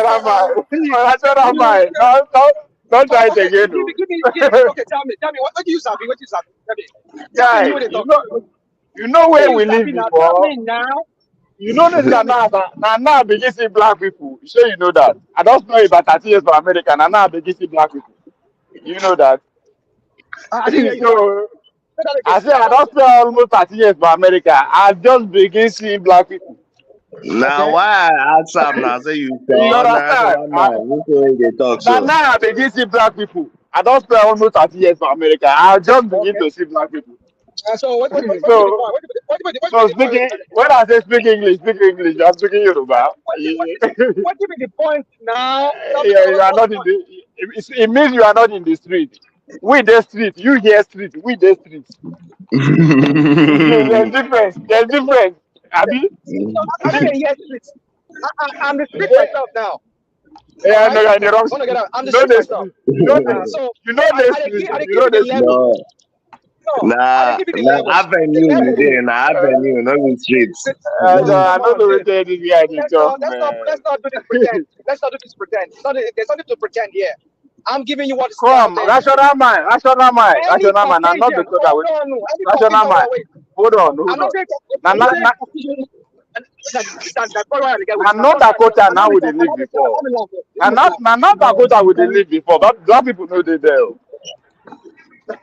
Natural mind. Don't try it Okay, again. okay, tell me, what do you sabi? What do you sabi? Tell me, Guy, when they talk. you know What do where you we live sabi now? Tell before. me now. You know this now I begin see black people. Sure you know that. I don't know about 30 years for America, and now I begin see black people. You know that. I didn't hear you. So Say that I again. say I don't spend almost 30 years for America. I just begin seeing black people. Now Okay. why I ask Sam now? Say you You sure understand? national man. Which way they talk so? Now I begin see black people. I don't spend almost 30 years for America. I just begin Okay. to see black people. So what be the So point? What be the so point? speaking when I say speak English, I'm speaking Yoruba. What be the point now? Tell me Yeah, you are what's the not in point? the. It means you are not in the street. We the street. You hear street. We the street. There's difference. There's difference. Abi? I didn't hear streets. I'm the street myself now. All Yeah, no, right. you're in the wrong I want to get street. out. I'm You the know street the myself. street. You know the. So You know the I street. dey You give know you the the street. level. No, No, I nah, dey give you the nah. level. The Avenue you level. there. Nah, avenue, no be streets. No, I come don't on, know dude. what this guy did talk, Let's man. not do this pretend. Let's not do this pretend. There's nothing to pretend here. I'm giving you what is out Come, there. rational mind, rational mind, Any rational mind. I'm not the Caucasian, code hold away. on, any Rational Caucasian mind. wait. Hold on, I'm hold not on. saying Now, I'm not now, saying now, Caucasian. That's probably why I get with now, you. not Dakota now with the live before. Now, not Dakota with the live before. But black people know they there.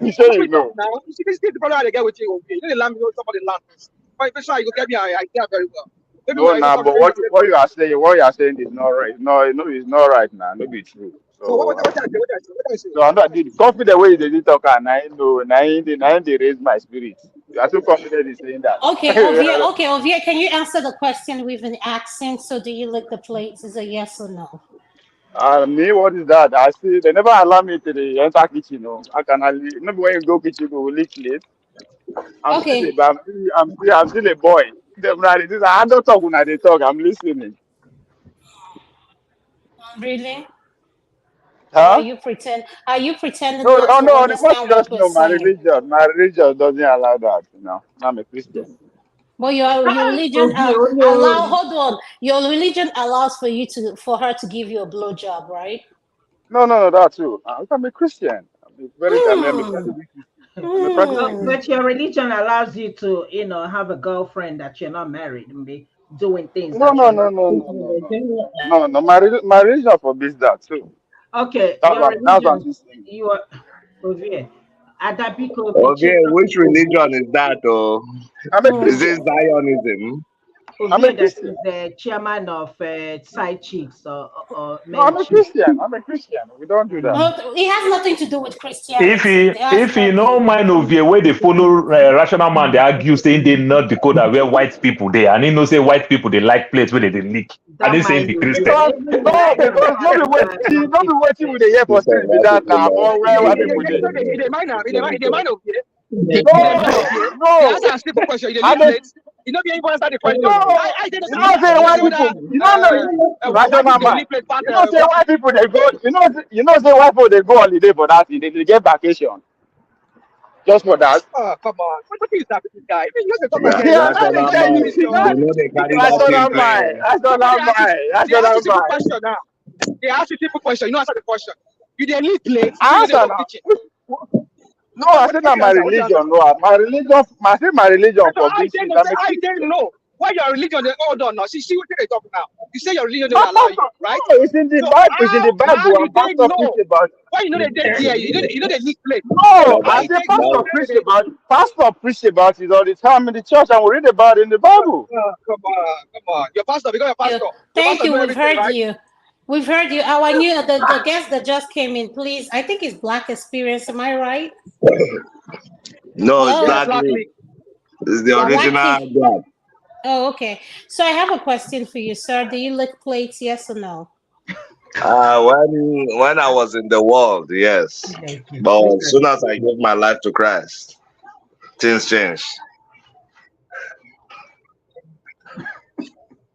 You say you know. now. You see, this is the problem I get with you. You know the land, somebody land first. But if sure you go get me, I get very well. Maybe No, we're even now, talking but what you are saying is not right. No, no, it's not right now. No, be true. so what So, I say? What I say? so I'm not the confident way they did talk, and I know, and they raise my spirit. You are too confident in saying that. Okay, Ovia, can you answer the question with an accent? So do you lick the plates? Is a yes or no? Me, what is that? I see they never allow me to the enter kitchen. No, I can only maybe when you go kitchen, go lick plate. Okay, I'm still a boy. I don't talk when they talk. I'm listening. really? Or Huh? are you pretending No, not oh to no, they must understand what just we're know my saying? religion. My religion doesn't allow that. You know, I'm a Christian. But your religion hold on. Your religion allows for her to give you a blowjob, right? No, that's true. I'm a Christian. I'm a very Hmm. big Christian. I'm a But, practicing Hmm. Christian. but your religion allows you to, have a girlfriend that you're not married and be doing things No, that no, you're no, not. no, no, no, no, no. My religion forbids that too. Okay, That's your what I'm religion, saying. you are over. Adabiko Okay, which Vichino religion is that? Oh, I'm a Hmm. is it Christian. Zionism? I'm a Ovia that Christian. is the chairman of side chicks or No, men I'm a chief. Christian. I'm a Christian. We don't do that. Well, it has nothing to do with If Christianity. he It has if he no nothing. mind of your way they follow rational man, they argue saying they not Dakota where white people they and he know say white people they like place where they leak and Don't they saying mind be you. Christian. Because Even the no, lion because has not be waiting with the hear for This is street be what that people now. love. Or where white people You they. dey mind now. You dey mind of here. No, You dey mind of here. You no. answer a simple question. You dey I leave don't. late. You know, be able to answer the question. No, I did the you street. know say You white say people. whether You don't know white rational people dey man. leave late pass You know say black white people. people they go. Say white people they go holiday for that. They get vacation just for that. Oh, come on. What is that with this guy? You just talk like Yeah, now they Rational tell man, you. See you that know they carry that thing rational mind, clear. rational mind, They ask you rational simple mind. question now. They ask you simple question. You know answer the question. You dey leave late. You say you dey Answer go now. kitchen. No, I said What not you my answer? What you answer? religion. No, my religion. I say my religion So I forbids didn't it. know. I'm Say a I Christian. didn't know. Why your religion? Hold on now. See what they talk now. You say your religion My don't allow you, pastor. right? No, it's in the So Bible. It's in the how Bible. you And didn't pastor preach know? about. Why you know they dead there? You know they leak plate. No, I That, say that, pastor preach about it all the time in the church, and we read about it in the Bible. Come on. Your pastor, because You. your Thank pastor you. know We've everything, heard right? you. We've heard you. Our new the guest that just came in, please. I think it's Black Experience. Am I right? no, it's Yeah, Hello? black black leaf. leak. It's the Black leak. Black original key. black. Oh, okay. So I have a question for you, sir. Do you lick plates? Yes or no? When I was in the world, yes. But as soon as I gave my life to Christ, things changed.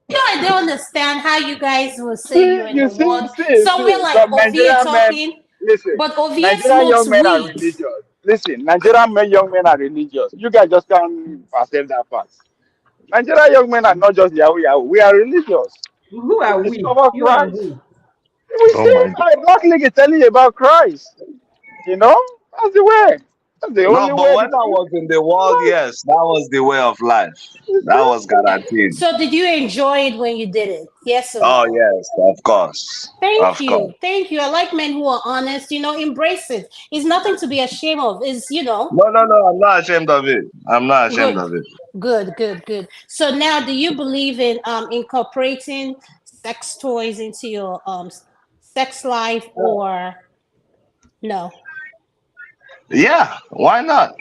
You know, I don't understand how you guys will say See, you're in you the see, world. Somewhere like some Ovia Nigerian men. talking, Listen, but Ovia Nigerian smokes young men are weed. religious. Listen, Nigerian young men are religious. You guys just can't accept that fact. Nigerian young men are not just Yahoo Yahoo. We are religious. Who We are we? discover You and Christ. who? We Oh see my God. like Black League is telling you about Christ. You know, that's the way. That's the No, only but way to when I see was in the world, life. yes, that was the way of life. You That see? was guaranteed. So did you enjoy it when you did it? Yes or Oh no? yes, of course, Thank of course. you. Thank you. I like men who are honest, embrace it. It's nothing to be ashamed of. No, no, no. I'm not ashamed of it. I'm not ashamed Good. of it. Good, good, good. So now do you believe in incorporating sex toys into your sex life or no? Yeah, why not?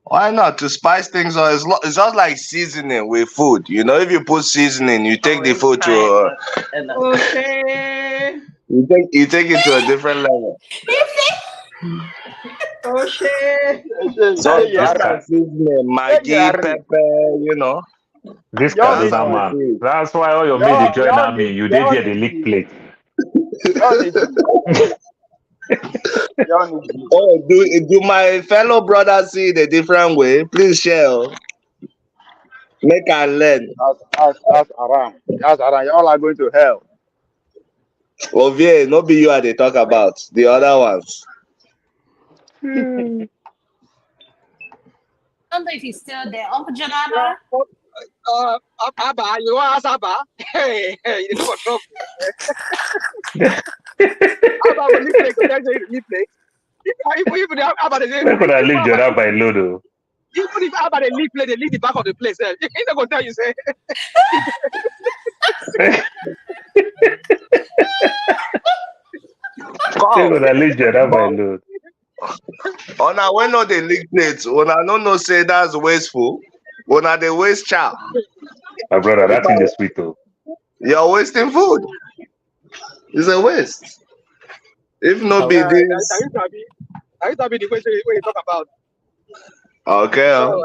Why not? To spice things up, it's just like seasoning with food. You know, if you put seasoning, you take the food to O'Shea. you take it to a different level. O'Shea. So Say just This like guy, seasoning, say Maggi, Gary. pepper, you know, this Y'all Kaduna that's need how to it man. is. That's why all your mate they y'all join y'all army. need You did y'all there the need lick to plate. y'all need to y'all need to Oh, do my fellow brothers see it a different way? Please share. Make I learn. that's Aram. That's Aram. Y'all are going to hell. Ovie, no be you are they talk about. The other ones. I don't know if he's still there. Uncle Yeah. Janaba? Abba, you want ask Abba? Hey, you look for trouble. Abba will leave place. Don't say leave place. Even if Abba they say, Where could I even leave Abba, Jordan by Lodo? even if Abba they leave place, they leave the back of the place. He not gonna tell you say. Where Come. could I leave Jordan by But Lodo? una when no they lick plates, una no say that's wasteful. Una they waste chow. My brother, that's in the sweet though. You're wasting food. It's a waste. If no Oh, be Yeah, this, I used to be the way you talk about. okay. So,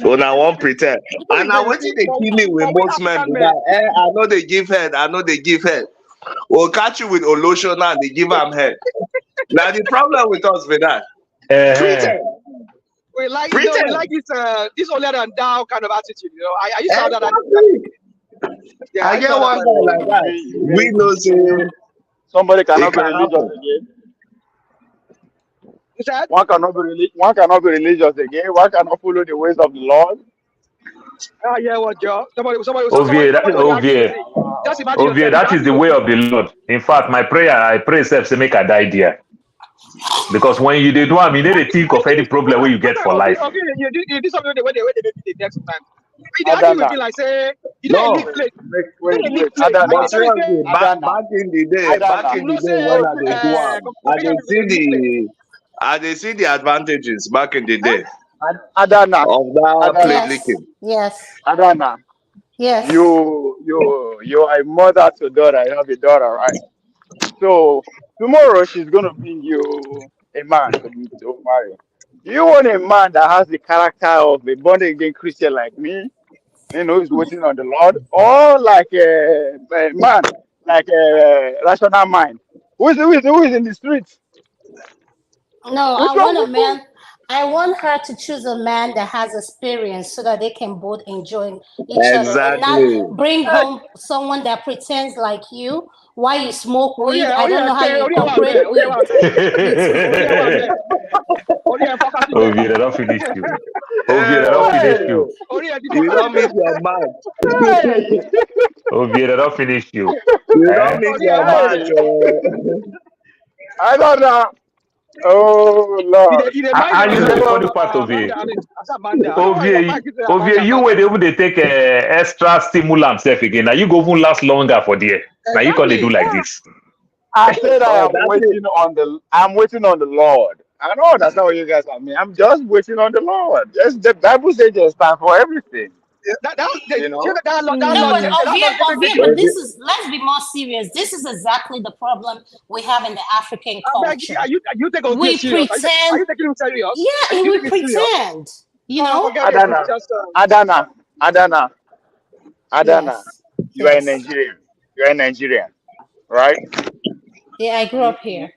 Una won't pretend. the thing And is that now you what see, they kill me with for we most men African be men, that I know they give head, I know they give head. We'll catch you with Oloshona and they give them head. Now the problem with us with that. uh-huh. Pretend. we like we Pretend. like this holier than thou kind of attitude. I used to have that attitude. Exactly. Yeah, I I used to get have that one guy attitude. like that. You We mean know say somebody it cannot be can religious happen. again? You said, One cannot be religious again. One cannot follow the ways of the Lord. yeah, what Joe? Ovie, Somebody was asking me, Ovie, see, just imagine Ovie, yourself. If that you're is asking the way yourself, of the Lord. In fact, my prayer, I pray self to make a die there. Because when you did one, you need to think of any problem where you get for life. okay, you do something the way they do the next sometimes. If they argue with Adana. me like say, you know, a leak No, plate, you know, a leak Wait. plate. I but can Adana. tell you say, seriously, Adana. back in the day, back Adana. in you know, the say, day when I they do I confusion they with see a leak plate. the advantages back in the Huh? day Adana. of that plate Adana. Yes. licking. Yes. Adana. Yes. You are a mother to daughter. You have a daughter, right? So tomorrow she's gonna bring you a man to marry. Do you want a man that has the character of a born again Christian like me, who's waiting on the Lord, or like a man like a rational mind, who is in the streets? No, Which I one? want a Which one? man. I want her to choose a man that has experience so that they can both enjoy each other and not Exactly. bring home someone that pretends like you. Why you smoke weed? I Oh don't yeah, know how you say, incorporate weed into focus in there. Ovie, they don't finish you. Ovie, Hey, they don't finish Hey, you. you Focus don't in there. meet your match. hey, Ovie, they don't finish you. You don't Eh? meet your hey! match. I don't know. Oh Lord. He dey mind And you know the So funny part of Amanda, it? I mean, I said Amanda. I don't know why your Ovie, mic is Amanda, Ovie, you Amanda. were able to take extra stimulant self again. Now you go even last longer for there. Now you can they do Exactly. like Yeah. this. I said Oh, that's it. I'm waiting on the Lord. I don't understand what you guys are mean. I'm just waiting on the Lord. Just the Bible says there's time for everything. You know? That No, but logic, that obvious, logic doesn't make obvious, but sense. this is, let's be more serious. This is exactly the problem we have in the African I'm like, culture. you take okay We serious? Are pretend, you taking him serious? yeah, Do and you we think it's serious? pretend, you know? Forget it. It's Adana, just Adana, Adana, Adana. Yes, You are a yes. Nigerian. You are a Nigerian, right? Yeah, I grew You, up here.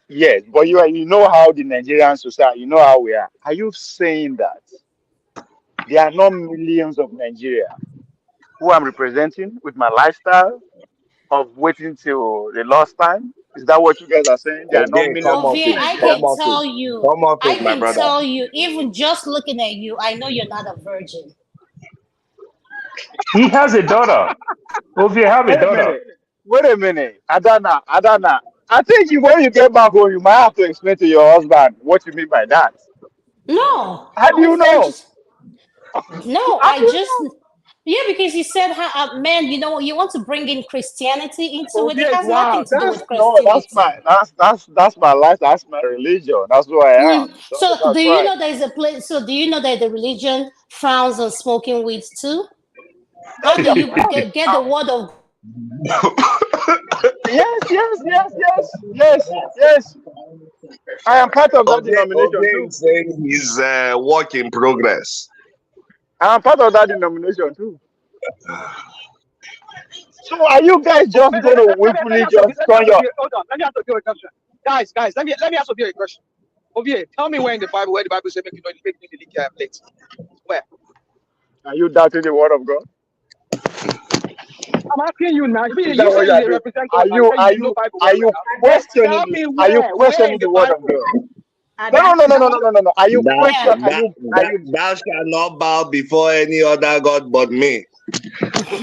yes, but you know how the Nigerian society, you know how we are. Are you saying that there are not millions of Nigeria who I'm representing with my lifestyle? of waiting till the last time? Is that what you guys are saying? There are not Okay, millions come of off people Ovie, in it. I Nigeria. Come can off it. tell you, Come off I it, my can brother. tell you, even just looking at you, I know you're not a virgin. He has a daughter. Ovie have a Wait a daughter. minute. Wait a minute. Adana, Adana. I think when you get back home, you might have to explain to your husband what you mean by that. No, How do you I know? just no, How do I you just know? yeah, because you said how man, you want to bring in Christianity into it. Obia It is has nothing wild. to do That's with no. Christianity. That's my life. That's my religion. That's who I am. So So do that's you right. know there's a place? So do you know that the religion frowns on smoking weed too? How do Yeah, of you course. get the word of Yes, yes, yes, yes, yes, yes. I am part of that denomination Obey too. is saying he's work in progress. I am part of that denomination too. So are you guys just Wait, going to let me willfully ask Obia. just Let me turn ask your? Obia. Hold on. Let me ask Obia a question. Guys, let me ask Obia a question. Obia, tell me where in the Bible says make you know make me delete your plate. Where? Are you doubting the word of God? I'm asking you now. Is You that what say you are you doing? represent us and say you know Bible Are well well you now. Tell questioning? me Are you where in questioning the the word of Bible? God? No, no, Ada, no, Is no, that no, what? no, no, no, no. Are you That question? yeah? Are you? thou shalt not bow before any other god but me.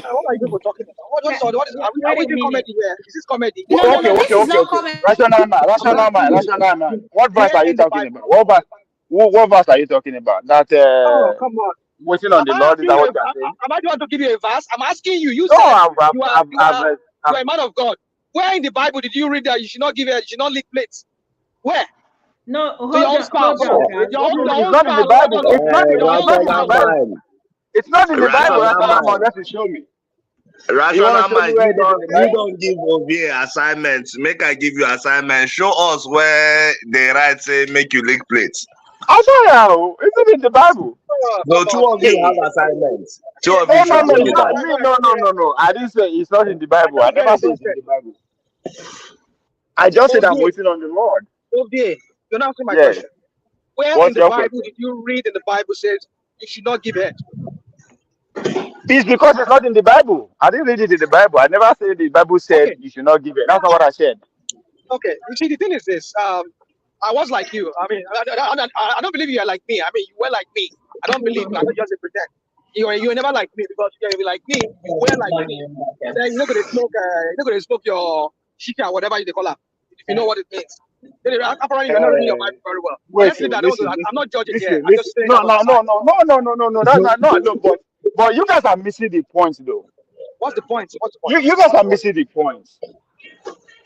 What are you people talking about? What is? Are wait we a doing minute. comedy here? Is this comedy? No, no, Okay, no. This okay, is okay, not okay. coming. Rational man, I'm rational man, asking you rational man. What verse where are you in the talking Bible. about? What verse? What verse are you talking about? That Oh, come on. waiting on Am the I Lord. Is asking that you? what you are saying? Am I the one to give you a verse? I'm asking you. You No, said I've you are a man of God. Where in the Bible did you read that you should not give it? You should not lick plates? Where? No, To your hold own on, hold spouse. on, guys. It's Your own not in the spouse. Hold Bible. on. To your It's own not in the Rational spouse. Bible. man. It's not in the Bible. Your own Rational Rational spouse. man, man. unless you show me. You want Rational to show me man, where it is in the you Bible? don't give Ovie assignments. Make I give you assignment. Show us where they write say make you lick plates. I saw you. It's not in the Bible. Oh, No, come two on. of you have assignments. Two of you No, Hey, no, should no. give okay. me It's All not that. right, me. all right. No, no, no, no. I didn't say it's not in the I Bible. I don't get never it. say Don't it's in get the Bible. I just said I'm it. waiting on the Lord. Obie, you're not answering my Yes. question. Where in What's the your Bible question? did you read in the Bible says you should not give head? It's because it's not in the Bible. I didn't read it in the Bible. I never said the Bible said Okay, you should not give it. That's not what I said. okay. You see, the thing is this. I was like you. I mean, I don't believe you are like me. I mean, you were like me. I don't believe you. I'm not just a pretend. You were never like me because you like me. You were like me. Then you're not gonna smoke. You're not gonna smoke your shika, whatever you call it. If you know what it means. Apparently, you're not reading your Bible very well. Wait, Honestly, oh, I don't. listen, I'm listen, not judging here. listen, I'm just listen. saying No, that on the no, no, side. no, no, no, no, no, no. That's not no. But you guys are missing the point, though. What's the point? What's the point? You guys are missing the point.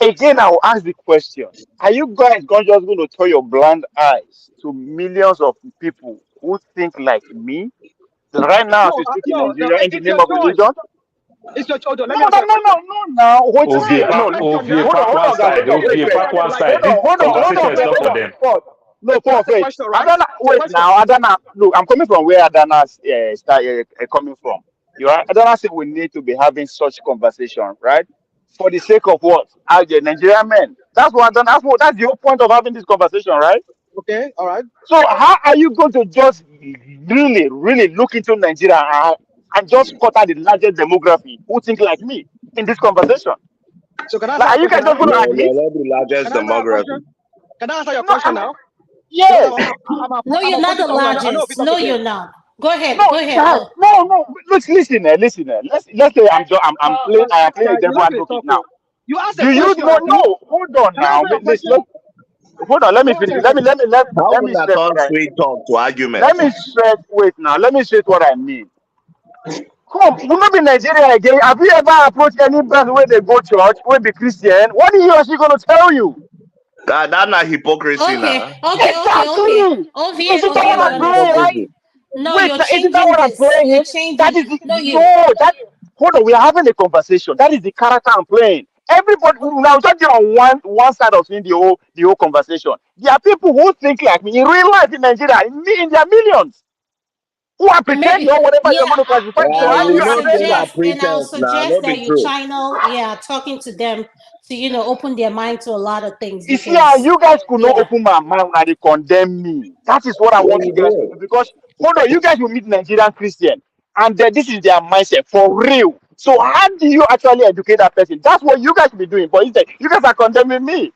Again, I will ask the question: are you guys just going to turn your blind eyes to millions of people who think like me right now as No, we speak in no, no. Nigeria in the It's name your of choice. religion? It's your choice. Let No, me ask no, you a no, question. no, no. Now, wait a Answer minute. my No, question Ovie, now. park hold one on, guys. side. Hold on, Ovie, wait. park one side. This Hold conversation on, is wait. not Hold for on. them. Pause. No, So pause. that's the Wait. question, right? Adana, The wait question. now. Adana, look, I'm coming from where Adana's coming from. You are Adana said we need to be having such conversation, right? For the sake of what? The Nigerian men. That's what Adana. That's the whole point of having this conversation, right? Okay, all right. So how are you going to just really, really look into Nigeria and just cut out the largest demography who think like me in this conversation? So can I answer Like, your are you question guys now? just going to admit? You're not the Can largest I answer your question? demography. Can I answer your No, I question mean, now? Because yes. No, I'm you're not the opposing someone. I know a bit largest. of the No, game. you're not. Go ahead. No, Go ahead. guys, no. Listen. Let's say I'm playing. I am playing a Guys, you're devil not going to advocate talk. now. You asked a Do you question. know? No, hold on Can I now. answer your Listen, question? hold on. Let Can me I answer finish. your Let me question? let me let, How let would me that stress turn what I straight talk to argument? let me stress. Wait now. Let me stress what I mean. Come, we not be Nigeria again. Have you ever approached any person where they go church, where be Christian? What is he or she gonna tell you? That's not hypocrisy Okay, now. okay. Exactly. Ovie, Isn't that Ovie, what That's you're I'm not playing, understanding. right? hypocrisy. No, Wait, you're isn't that changing what I'm this. You're playing? That changing. is the No, you. no. That hold on. We are having a conversation. That is the character I'm playing. Everybody now talking on one side of seeing the whole conversation. There are people who think like me in real life in Nigeria, in their millions, who are pretending or Maybe, whatever yeah. you're going to classify them. And Right? I Do We would you know understand? those are suggest, pretense now, not be that you true. channel, talking to them to, open their mind to a lot of things You see how because, you guys could not yeah. open my mouth and they condemn me. That is what I What want you you guys to doing? do. Because hold on, you guys will meet Nigerian Christian, and then this is their mindset for real. So how do you actually educate that person? That's what you guys be doing. But instead, you guys are condemning me.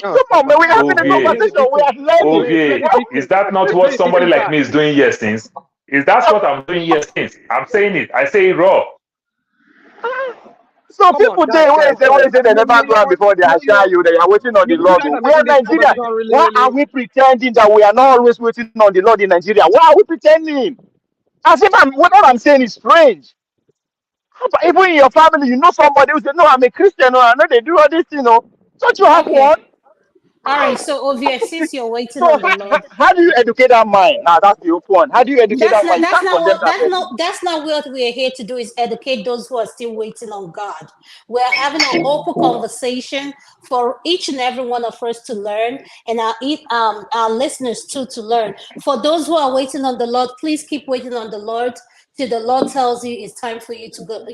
No, Come on, man. We're having a OVA, here's the conversation. big We thing. are learning. Here's OVA, the big is thing. that not what Here's the somebody second like part. me is doing here since? Is that what I'm doing here since? I'm saying it. I say it raw. So Come on, people guys, say guys, guys. when they say they never go out before they assure you they are waiting on the You Lord. guys are We are making this Nigeria. conversation really, Why are really. we pretending that we are not always waiting on the Lord in Nigeria? Why are we pretending? As if what I'm saying is strange. But even in your family, you know somebody who say, "No, I'm a Christian. No, I know they do all this, you know." Don't you have Okay. one? All right. So obvious, since you're waiting So on the Lord, how do you educate that mind? Now that's the whole point. How do you educate that's that not mind? You that's can't not condemn what that person. that's not what we're here to do, is educate those who are still waiting on God. We're having an open conversation for each and every one of us to learn, and our listeners too to learn. For those who are waiting on the Lord, please keep waiting on the Lord till the Lord tells you it's time for you to go,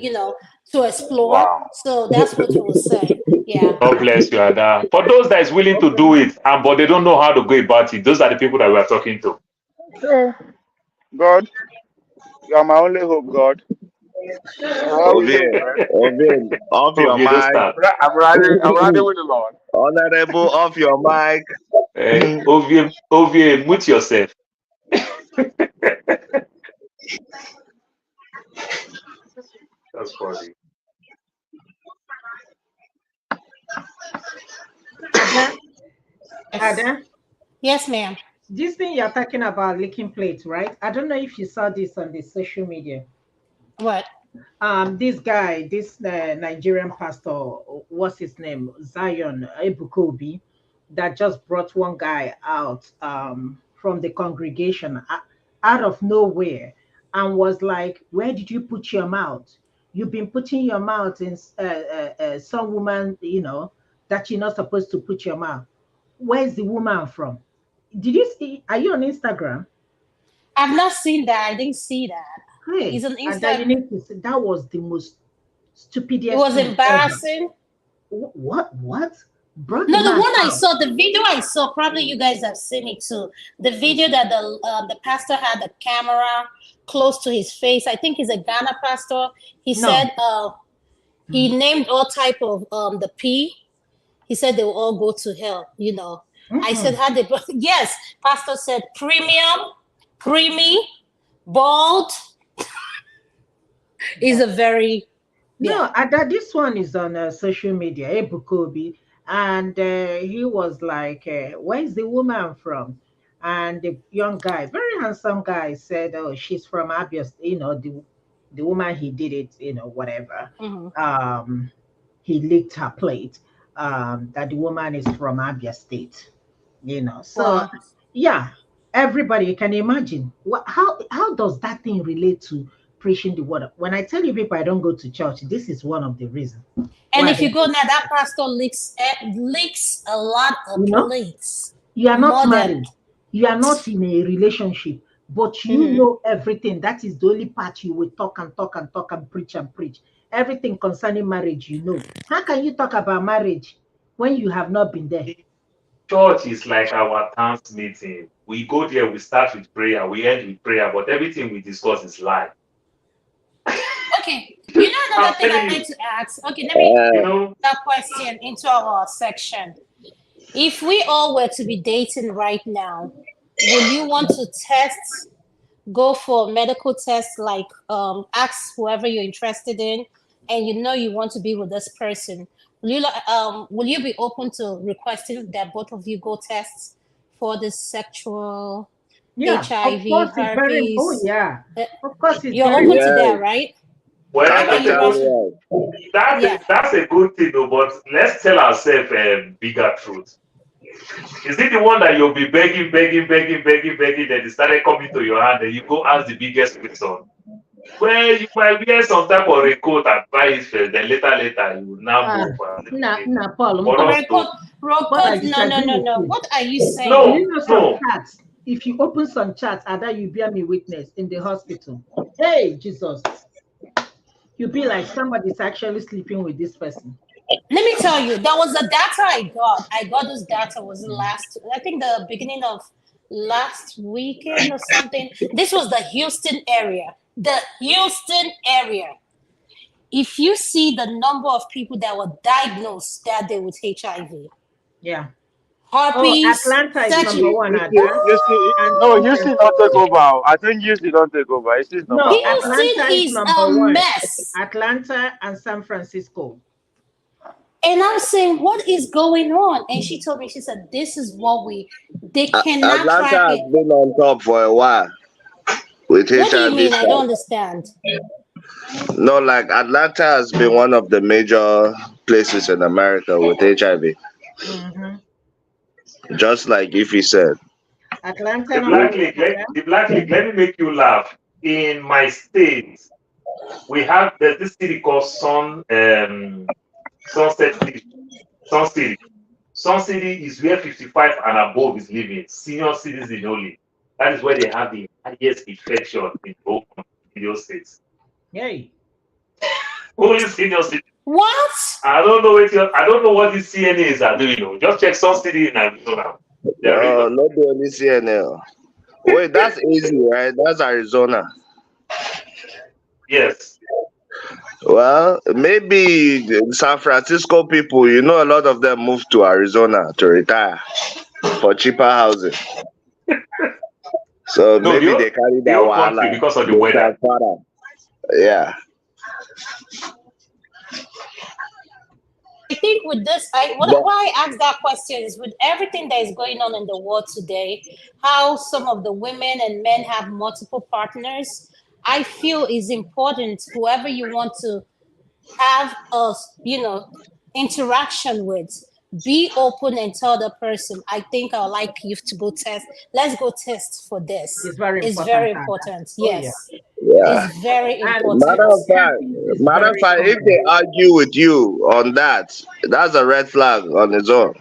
to explore. Wow. So that's what we were saying. Yeah. God bless you, Ada. For those that is willing to do it, but they don't know how to go about it, those are the people that we are talking to. So, God, you are my only hope, God. Where we Ovie, take it, right? Ovie, off your OVA, don't mic. start. I'm riding with the Lord. Honorable, off your mic. OVA, mute yourself. That's funny. Ada, Yes. Ada, Yes, ma'am. this thing you're talking about licking plates, right? I don't know if you saw this on the social media. What? This guy, this Nigerian pastor, what's his name, Zion Ebukobi, that just brought one guy out from the congregation out of nowhere and was like, "Where did you put your mouth? You've been putting your mouth in some woman, that you're not supposed to put your mouth. Where's the woman from? Did you see? Are you on Instagram? I've not seen that. I didn't see that. Hey, He's on and that you Insta. need to see, that was the most It stupidest was thing ever. embarrassing. What? What? Brought the No, the man one I out. saw, the video I saw, probably you guys have seen it too. The video that the pastor had the camera close to his face. I think he's a Ghana pastor. He No. said he named all type of the P. He said they will all go to hell. I said, Mm-mm. how they? Yes, pastor said premium, preemie, bald is a very yeah. No, this one is on social media, Ebukobi, and he was like, "Where's the woman from?" And the young guy, very handsome guy, said, "Oh, she's from Abia, the woman he did it, whatever." Mhm. He licked her plate. That the woman is from Abia State, So, Wow. yeah, everybody, you can imagine how does that thing relate to preaching the word? When I tell you people I don't go to church, this is one of the reasons And why I if you don't go go to now, that church. pastor leaks a lot of You know, plates, you are not more than. married, you are not in a relationship, but you Mhm. know everything. That is the only part you will talk and talk and talk and preach and preach. Everything concerning marriage, you know. How can you talk about marriage when you have not been there? Church is like our town's meeting. We go there, we start with prayer, we end with prayer, but everything we discuss is live. Okay, I'm another thing I telling like you, to ask. Okay, let me you know, that question into our section. If we all were to be dating right now, will you want to go for a medical test, like ask whoever you're interested in, and you want to be with this person? Will you be open to requesting that both of you go tests for this sexual Yeah, of HIV, course, it's very. Oh herpes? yeah, Uh, of course, it's You're very open to Yes, that, right? How well, about you, capital Russia? yes. Yeah. that's a good thing, though. But let's tell ourselves a bigger truth. Is it the one that you'll be begging, begging, begging, begging, begging, then it started coming to your hand, and you go ask the biggest question? Well, you might wear some type of raincoat and buy it first, then later, you will now Ah, go for a little nah, bit. nah, Paul, For us Record, to, Paul, I record. No, no, disagree no, with no. you. What are you Do saying? you no, know some no. chats? If you open some chats, Ada, you bear me witness in the hospital. Hey, Jesus, you be like somebody's actually sleeping with this person. Let me tell you, there was a data I got. I got this data was I think the beginning of last weekend or something. This was the Houston area. The Houston area. if you see the number of people that were diagnosed that day with HIV, Yeah. herpes, Atlanta is such number one, Ada. No, Houston don't take over. I think Houston don't take over. It is number No, one. Atlanta Houston is is number a one. mess. Atlanta and San Francisco. And I'm saying, what is going on? And she told me, she said, this is what they cannot Atlanta track has it. been on top for a while with What do you HIV mean? I stuff. don't understand. No, like Atlanta has been one of the major places in America with HIV. Mm-hmm. Just like if he said. Atlanta The number Black one. League, let me make you laugh. In my state, there's this city called Sunset City. Sun City. Sun City is where 55 and above is living, senior citizen only. That is where they have the highest infection in both those states. Yay. Only senior citizen. What? I don't know what these CNAs are doing. Just check Sun City in Arizona. No, not the only CNL. Wait, that's easy, right? That's Arizona. Yes. Well, maybe San Francisco people, a lot of them moved to Arizona to retire for cheaper housing. So No, maybe they carry that the whole wahala. country because of the They weather. transfer am. Yeah. I think with this, why I asked that question is with everything that is going on in the world today, how some of the women and men have multiple partners, I feel is important. Whoever you want to have a interaction with, be open and tell the person, I think I would like you to go test. Let's go test for this. It's very It's important. very important. Oh, yeah. Yes. Yeah. It's very important. Matter of fact, if they argue with you on that's a red flag on its own.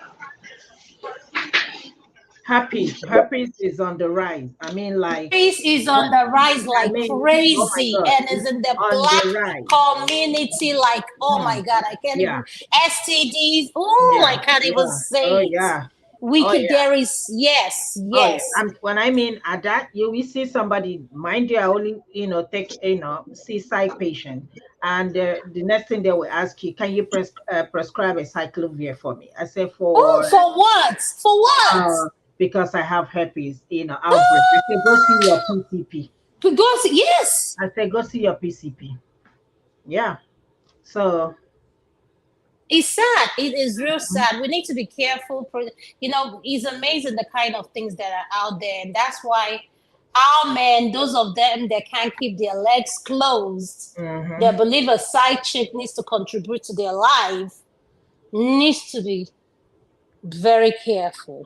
Herpes is on the rise. I mean, like Herpes is on the rise like crazy, oh my God, and is in the on black the rise. community. Like, oh my God, I can't even STDs. I can't even say it. Yeah. There is yes. When I mean at that, you will see somebody, mind you, I only take see side patient, and the next thing they will ask you, can you prescribe a cyclovir for me? I say for what? For what? Because I have herpes, outbreak. I say go see your PCP. Yes. I say go see your PCP. Yeah. So it's sad. It is real sad. We need to be careful. It's amazing the kind of things that are out there. And that's why our men, those of them that can't keep their legs closed, they believe a side chick needs to contribute to their life, needs to be very careful.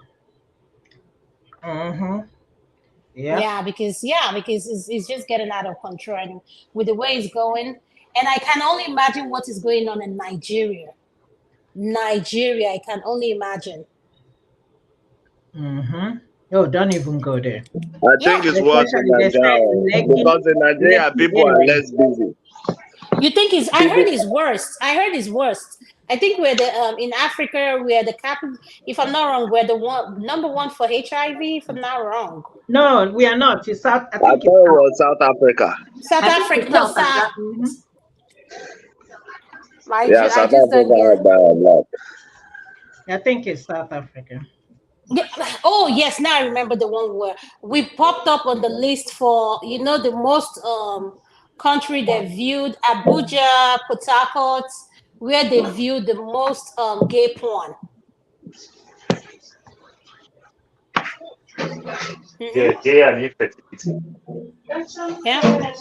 Yeah, because it's just getting out of control. And with the way it's going, and I can only imagine what is going on in Nigeria. I can only imagine. Oh, don't even go there. I think it's worse in Nigeria because in Nigeria people are less busy. You think I heard it's worse. I think we're in Africa, we're the capital. If I'm not wrong, we're the number one for HIV. If I'm not wrong. No, we are not. It's South. I thought it was South Africa. South Africa. No, South. Yeah, South Africa. I think it's South Africa. Yeah. Oh yes, now I remember the one where we popped up on the list for the most country they viewed, Abuja, Port Harcourt, where they viewed the most gay porn. Yeah, gay and infertility. Yeah.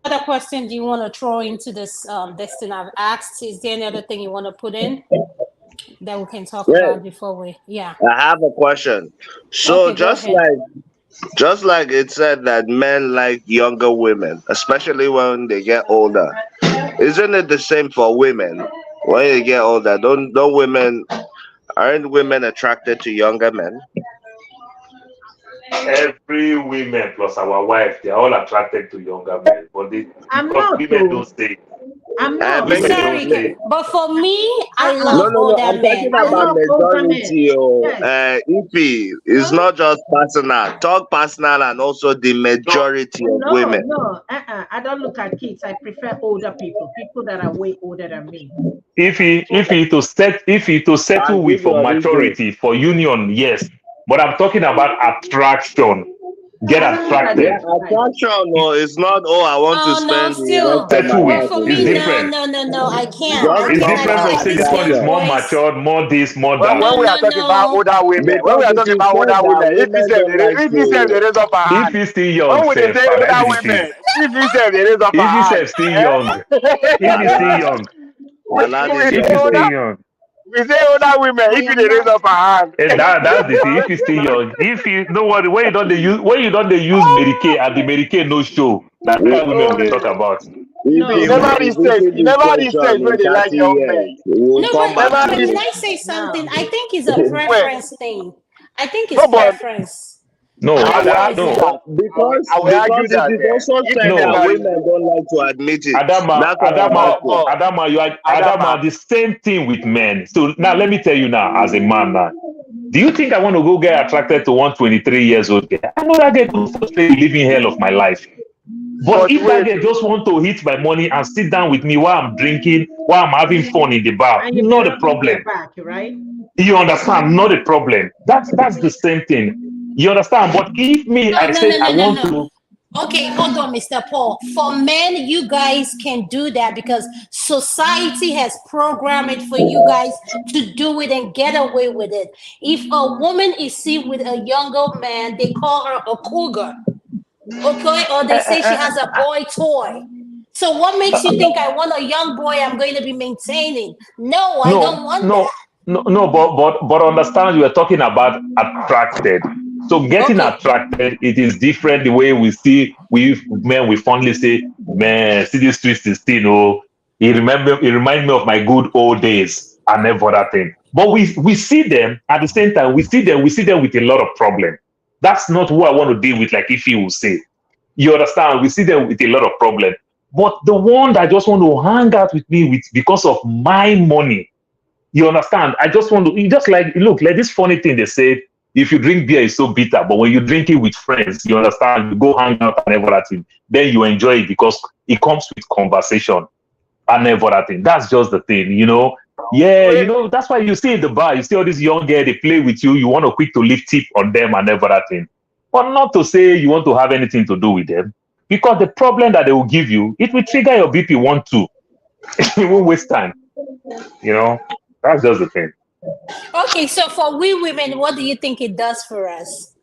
Other question do you want to throw into this thing I've asked? Is there any other thing you want to put in that we can talk about before we? Yeah. I have a question. So just like it said that men like younger women, especially when they get older, isn't it the same for women? When you get older, aren't women attracted to younger men? Every women plus our wife, they're all attracted to younger men, but women don't say. I'm not. Make Women it don't Sorry, say. but for me, I no, love Uh-uh. no, no. older I'm talking men. I about love older men. majority. Yes. Ify, it's No, not just personal. Talk personal and also the majority of no, women. no. I don't look at kids. I prefer older people, people that are way older than me. If he to settle And with give for your reason. maturity, for union, yes. But I'm talking about attraction. No, Get I don't look at Yeah, attracted. it like attraction. No, it's not. Oh, I want to Oh no, spend the rest still. of my Settle But with. life for with It's me, you. no, different. no, no, no. I can't. Just I It's can't. I different look from at normal say these this one young is attraction. more boys. matured, more this, more When, that. when No, we are no, talking about no. older women, when we Because are it talking is about older said that women, women don't like if you say they to. raise up a If hand, he's still young, when would they self, say that older be the thing. women? If you say they raise up a If he's hand, still eh? young, if he's still young, we This if say he's young still older, boy. young, we say older women. I If am they raise not. up a hand, and that's the thing. If he's still young, if you know what, when you don't they use Mary Kay and the Mary Kay no show, that kind of women we If they talk okay. about. You No, never if reach we stage. see You this never reach question stage where in they like 30 young years, men. we'll No, come back Never to but reach. can this. I say something? no. I think it's a Wait, preference thing. I think it's no, but preference. No, I will Otherwise, argue no, that. Because I will argue because it that is also if you said that no. never reach women stage. don't like to admit it. That's why I'm asking. Adama, Adama. The same thing with men. So now let me tell you now, as a man now, do you think I want to go get attracted to 123 years old girl? I know that girl will frustrate the living hell of my life. But But if that wait, girl just want to hit my money and sit down with me while I'm drinking, while I'm having fun in the bar, And you be not a rubbing their problem. back, right? You understand? Not a problem. That's the same thing. You understand? But if me, no, I no, said no, I no, no, want no. to, Okay, hold on, Mr. Paul. For men, you guys can do that because society has programmed it for you guys to do it and get away with it. If a woman is seen with a younger man, they call her a cougar, okay? Or they say she has a boy toy. So what makes you think I want a young boy I'm going to be maintaining? No, I don't no, want no, that. no, but understand you are talking about attracted. So getting Okay. attracted, it is different the way we see we men we fondly say, man, see this twist is still oh, it remind me of my good old days and every other thing. But we see them at the same time, we see them with a lot of problem. That's not who I want to deal with, like if you will say. You understand? We see them with a lot of problem. But the one that just want to hang out with me with because of my money, you understand? I just want to, you just like, look, like this funny thing they said, if you drink beer, it's so bitter. But when you drink it with friends, you understand, you go hang out and everything, then you enjoy it because it comes with conversation and everything. That's just the thing, you know? Yeah, you wait. know, that's why you see in the bar, you see all these young girls, they play with you, you want to quick to leave tip on them and everything. But not to say you want to have anything to do with them. Because the problem that they will give you, it will trigger your BP 1, 2. It won't waste time, you know? That's just the thing. Okay, so for we women, what do you think it does for us?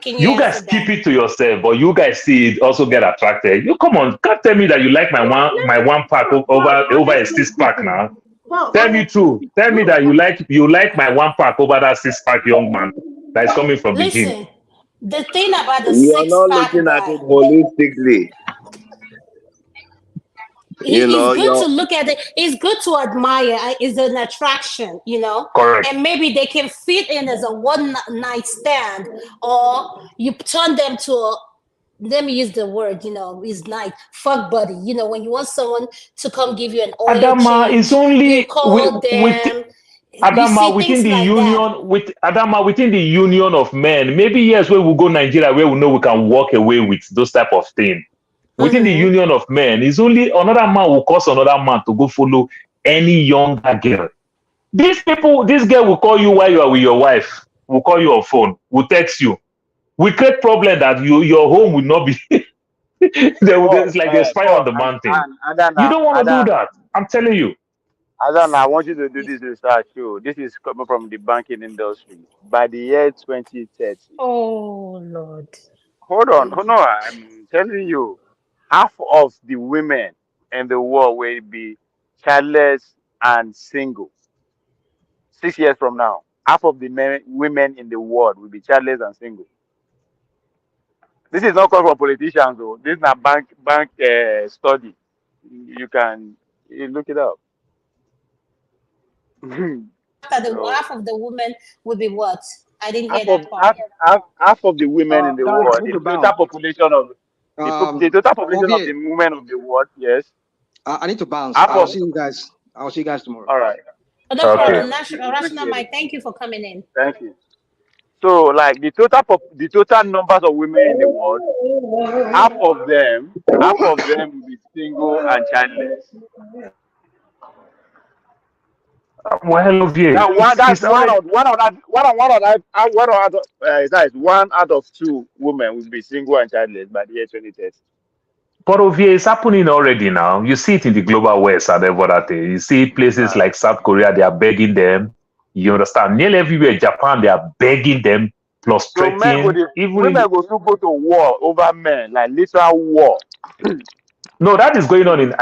Can you You answer guys that? keep it to yourself, but you guys see it also get attracted. You come on, can't tell me that you like my one pack over a Honestly 6 pack speaking, now. Paul, Tell me honestly true. speaking, Tell me no, that you like my one pack over that 6 pack young man that is coming from the gym. Listen, the thing about the You are six not pack looking at guy, it holistically. You it's know, good to you're look at it. It's good to admire. It's an attraction, Correct. and maybe they can fit in as a one night stand, or you turn them to a, let me use the word, is night fuck buddy. When you want someone to come give you an oil Adama is change, you only call with them. You Adama see within things the like that. union with Adama within the union of men. Maybe yes, where we go Nigeria, where we know we can walk away with those type of things. Within the Mm-hmm. union of men, it's only another man will cause another man to go follow any younger girl. These people, this girl will call you while you are with your wife, will call you on phone, will text you. We create problem that your home will not be it's like there's fire on the mountain. And You Adana, don't want to do that. I'm telling you. Adana, I want you to do this research too. This is coming from the banking industry. By the year 2030, Oh Lord. hold on, I'm telling you, half of the women in the world will be childless and single. 6 years from now, half of the women in the world will be childless and single. This is not coming from politicians, though. This is a bank study. You can look it up. After the So half of the women would be what? I didn't half hear of that part. half of the women in the That's world, going the to total bounce. population of the total population of OVA, the women of the world, yes. I need to bounce. Half I'll of see you guys. I'll see you guys tomorrow. all right. No All right. problem. Okay. Rational Appreciate it. Mike, thank you for coming in. Thank you. So, like the total numbers of women in the world, half of them will be single and childless. Well, Ovie, That's it's already that is one out of two women will be single and childless by the year 2030. but Ovie, it's happening already now. You see it in the global west and everything. You see places Uh, like South Korea, they are begging them. You understand? Nearly everywhere, Japan, they are begging them, plus so threatening. Even women in, go to go to war over men, like literal war. no, that is going on in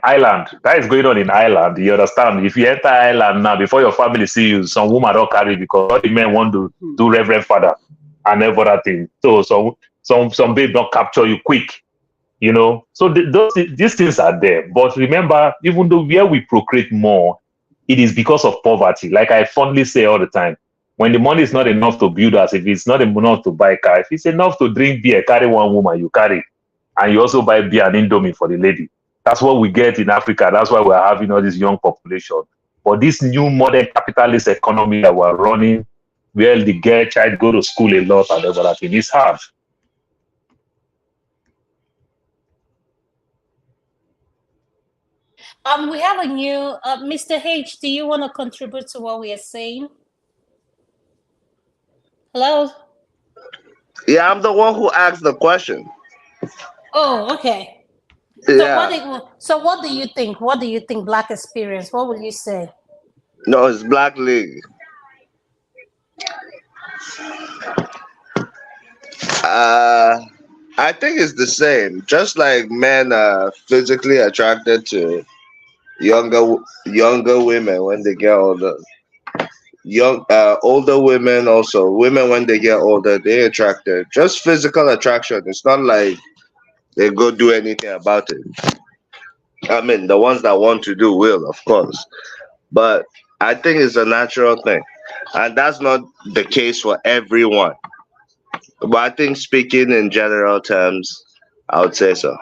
Ireland. That is going on in Ireland. You understand? If you enter Ireland now, before your family see you, some woman don't carry because all the men want to do Reverend Father and everything. So some babe don't capture you quick. You know, so these things are there. But remember, even though where we procreate more, it is because of poverty. Like I fondly say all the time, when the money is not enough to build us, if it's not enough to buy car, if it's enough to drink beer, carry one woman, you carry, and you also buy beer and indomie for the lady. That's what we get in Africa. That's why we're having all this young population. But this new modern capitalist economy that we're running, where the girl child go to school a lot and everything, is hard. We have a new Mr. H. Do you want to contribute to what we are saying? Hello. Yeah, I'm the one who asked the question. Oh, okay. Yeah. So what do you think? What do you think? Black experience. What will you say? No, it's Black League. Uh, I think it's the same. Just like men are physically attracted to younger women when they get older. Older women also. Women when they get older, they attracted. Just physical attraction. It's not like they go do anything about it. I mean, the ones that want to do will, of course. But I think it's a natural thing. And that's not the case for everyone. But I think speaking in general terms, I would say so.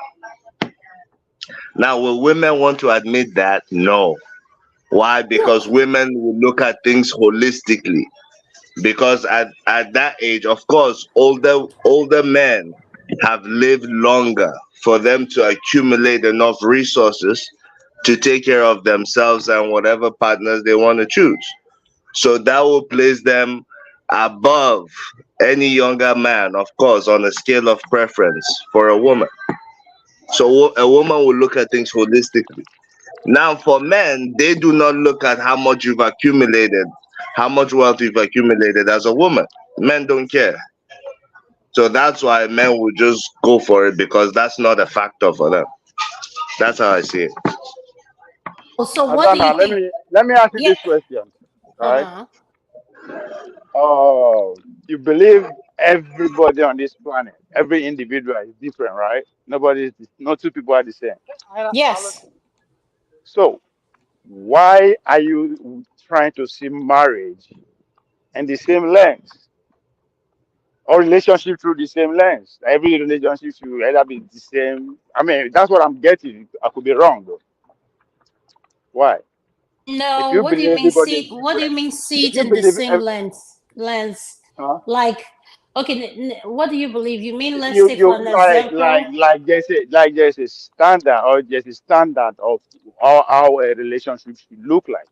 Now, will women want to admit that? No. Why? Because No. women will look at things holistically. Because at that age, of course, older men have lived longer for them to accumulate enough resources to take care of themselves and whatever partners they want to choose. So that will place them above any younger man, of course, on a scale of preference for a woman. So a woman will look at things holistically. Now, for men, they do not look at how much you've accumulated, how much wealth you've accumulated as a woman. Men don't care. So that's why men will just go for it because that's not a factor for them. That's how I see it. So what do you Adana, let think? me let me ask you Yeah. this question. Right? Uh-huh. Oh, you believe everybody on this planet, every individual is different, right? No two people are the same. Yes. So why are you trying to see marriage in the same lens or relationship through the same lens? Every relationship should either be the same. I mean, that's what I'm getting. I could be wrong though. Why? If No, you what do you believe mean everybody is see what do you different, mean see if it you in the believe, same lens? huh? Like okay, what do you believe? You mean let's you say for you an like example? there's a standard or there's a standard of how a relationship should look like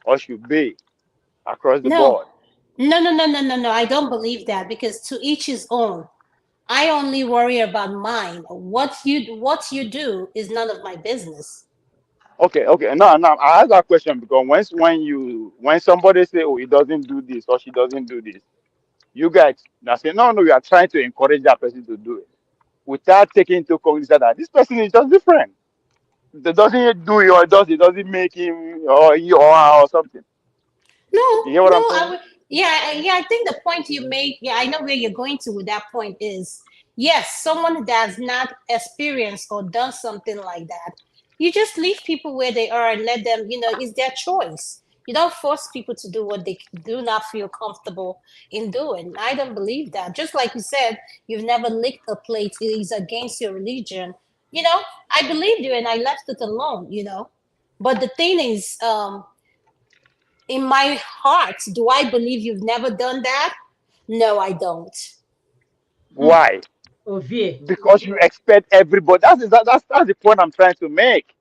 or should be across the No. board. No. I don't believe that because to each his own. I only worry about mine. What you do is none of my business. Okay, no, I ask that question because when somebody say, oh, he doesn't do this or she doesn't do this, you guys now say, no, you are trying to encourage that person to do it without taking into consideration that this person is just different. It doesn't do it or it doesn't make him or he or her or something. You hear what I'm saying? Yeah. I think the point you make, yeah, I know where you're going to with that point is, yes, someone that has not experienced or done something like that, you just leave people where they are and let them, it's their choice. You don't force people to do what they do not feel comfortable in doing. I don't believe that. Just like you said, you've never licked a plate, it is against your religion. You know, I believed you and I left it alone, But the thing is, in my heart, do I believe you've never done that? No, I don't. Why? Ovie. Because you expect everybody. That's the point I'm trying to make.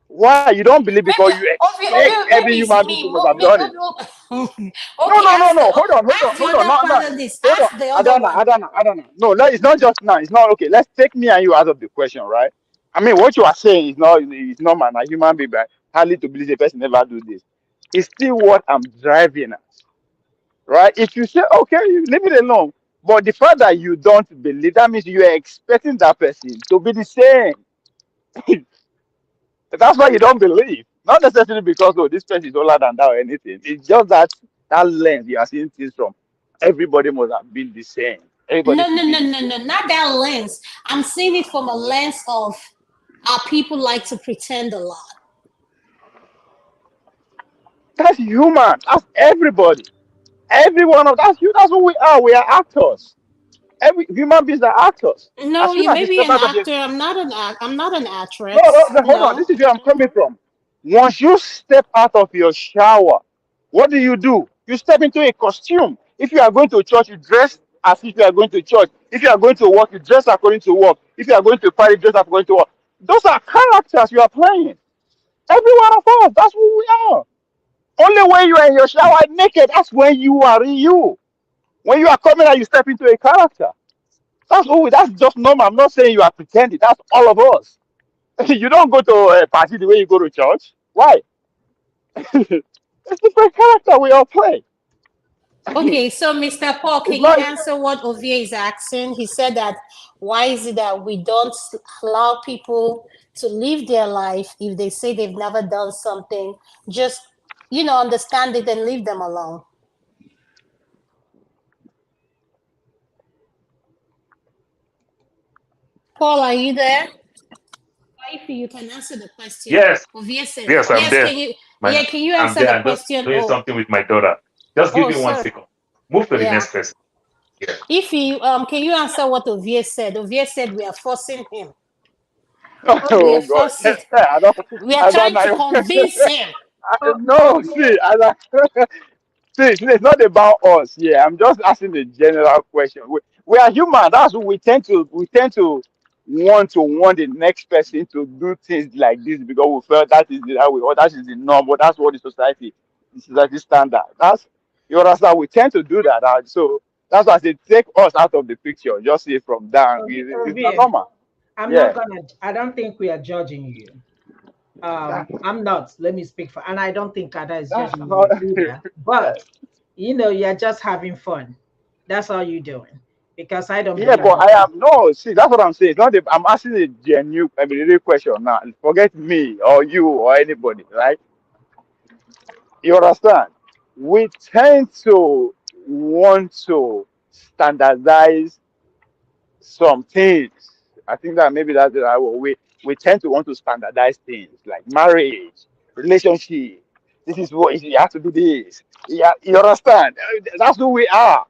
Why you don't believe because Maybe, you expect every maybe it's human being to me. must have done it. No, Okay, no, no, no. Hold on, hold on, ask the hold on. other No, no. panelists. Hold on. Ask the other Adana, one. Adana, Adana. No, it's not just now. It's not okay. Let's take me and you out of the question, right? I mean, what you are saying is not. It's not man. A human being, but hardly to believe a person never do this. It's still what I'm driving at, right? If you say okay, you leave it alone. But the fact that you don't believe, that means you are expecting that person to be the same. That's why you don't believe. Not necessarily because oh this person is older than that or anything. It's just that lens you are seeing things from. Everybody must have been the same. Everybody No, should no, be no, the no, same. no, not that lens. I'm seeing it from a lens of our people like to pretend a lot. That's human. That's everybody. Every one of that's you. That's who we are. We are actors. Every human beings are actors. As No, soon you as you may be step an out of your actor. I'm not an no, no, actress. no, hold on. No. This is where I'm coming from. Once you step out of your shower, what do? You step into a costume. If you are going to church, you dress as if you are going to church. If you are going to work, you dress according to work. If you are going to party, dress according to work. Those are characters you are playing. Every one of us, that's who we are. Only when you are in your shower naked, that's when you are you. When you are coming out, you step into a character. That's just normal. I'm not saying you are pretending. That's all of us. You don't go to a party the way you go to church. Why? It's different character we all play. Okay, so Mr. Paul, It's can you not. answer what Ovie is asking? He said that why is it that we don't allow people to live their life if they say they've never done something? Just, understand it and leave them alone. Paul, are you there? If you can answer the question. Yes, Ovie said, yes, I'm yes, there. yeah, can you I'm answer there. the I'm just question? doing something with my daughter. Just give me one Sorry. second. Move to the Yeah. next person. Yeah. If you can you answer what Ovie said? Ovie said we are forcing him. We are Oh God. forcing. I don't. We are I don't trying to know. convince him. No, see, I don't. See, it's not about us. Yeah, I'm just asking a general question. We are human. That's what we tend to want the next person to do things like this because we felt that is the how we or that is the norm, but that's what the society standard. That's you understand. We tend to do that. So that's why I say take us out of the picture. Just see it from down. It's not Ovie, normal. I'm not Yeah. gonna. I don't think we are judging you. That, I'm not. Let me speak for, and I don't think Ada is that's judging not. you either. Yeah. But you're just having fun. That's all you're doing. Because I don't Yeah, believe but that. I am no. See, that's what I'm saying. It's not. I'm asking a genuine, I mean, real question now. Forget me or you or anybody, right? You understand? We tend to want to standardize some things. I think that maybe that's the right word. We tend to want to standardize things like marriage, relationship. This is what you have to do. This. Yeah, you understand? That's who we are.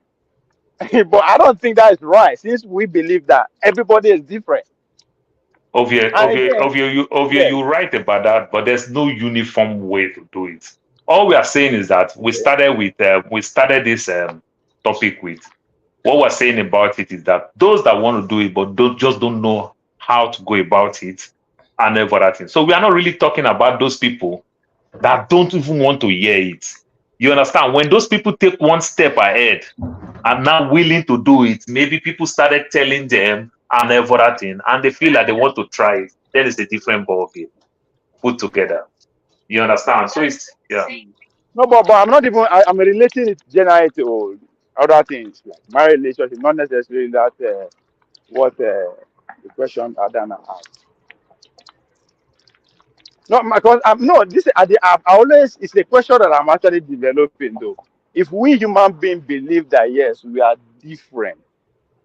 But I don't think that is right since we believe that everybody is different. And again, yeah, You're right about that, but there's no uniform way to do it. All we are saying is that we started this topic with what we're saying about it is that those that want to do it but don't know how to go about it and everything. So we are not really talking about those people that don't even want to hear it. You understand? When those people take one step ahead and now willing to do it, maybe people started telling them and everything, and they feel like they want to try it. Then it's a different ballgame put together. You understand? So it's yeah. no, but I'm not even. I'm relating it generally to other things like marriage relationship, not necessarily that what the question Adana asked. No, because I'm no. This I always it's a question that I'm actually developing though. If we human beings believe that yes, we are different,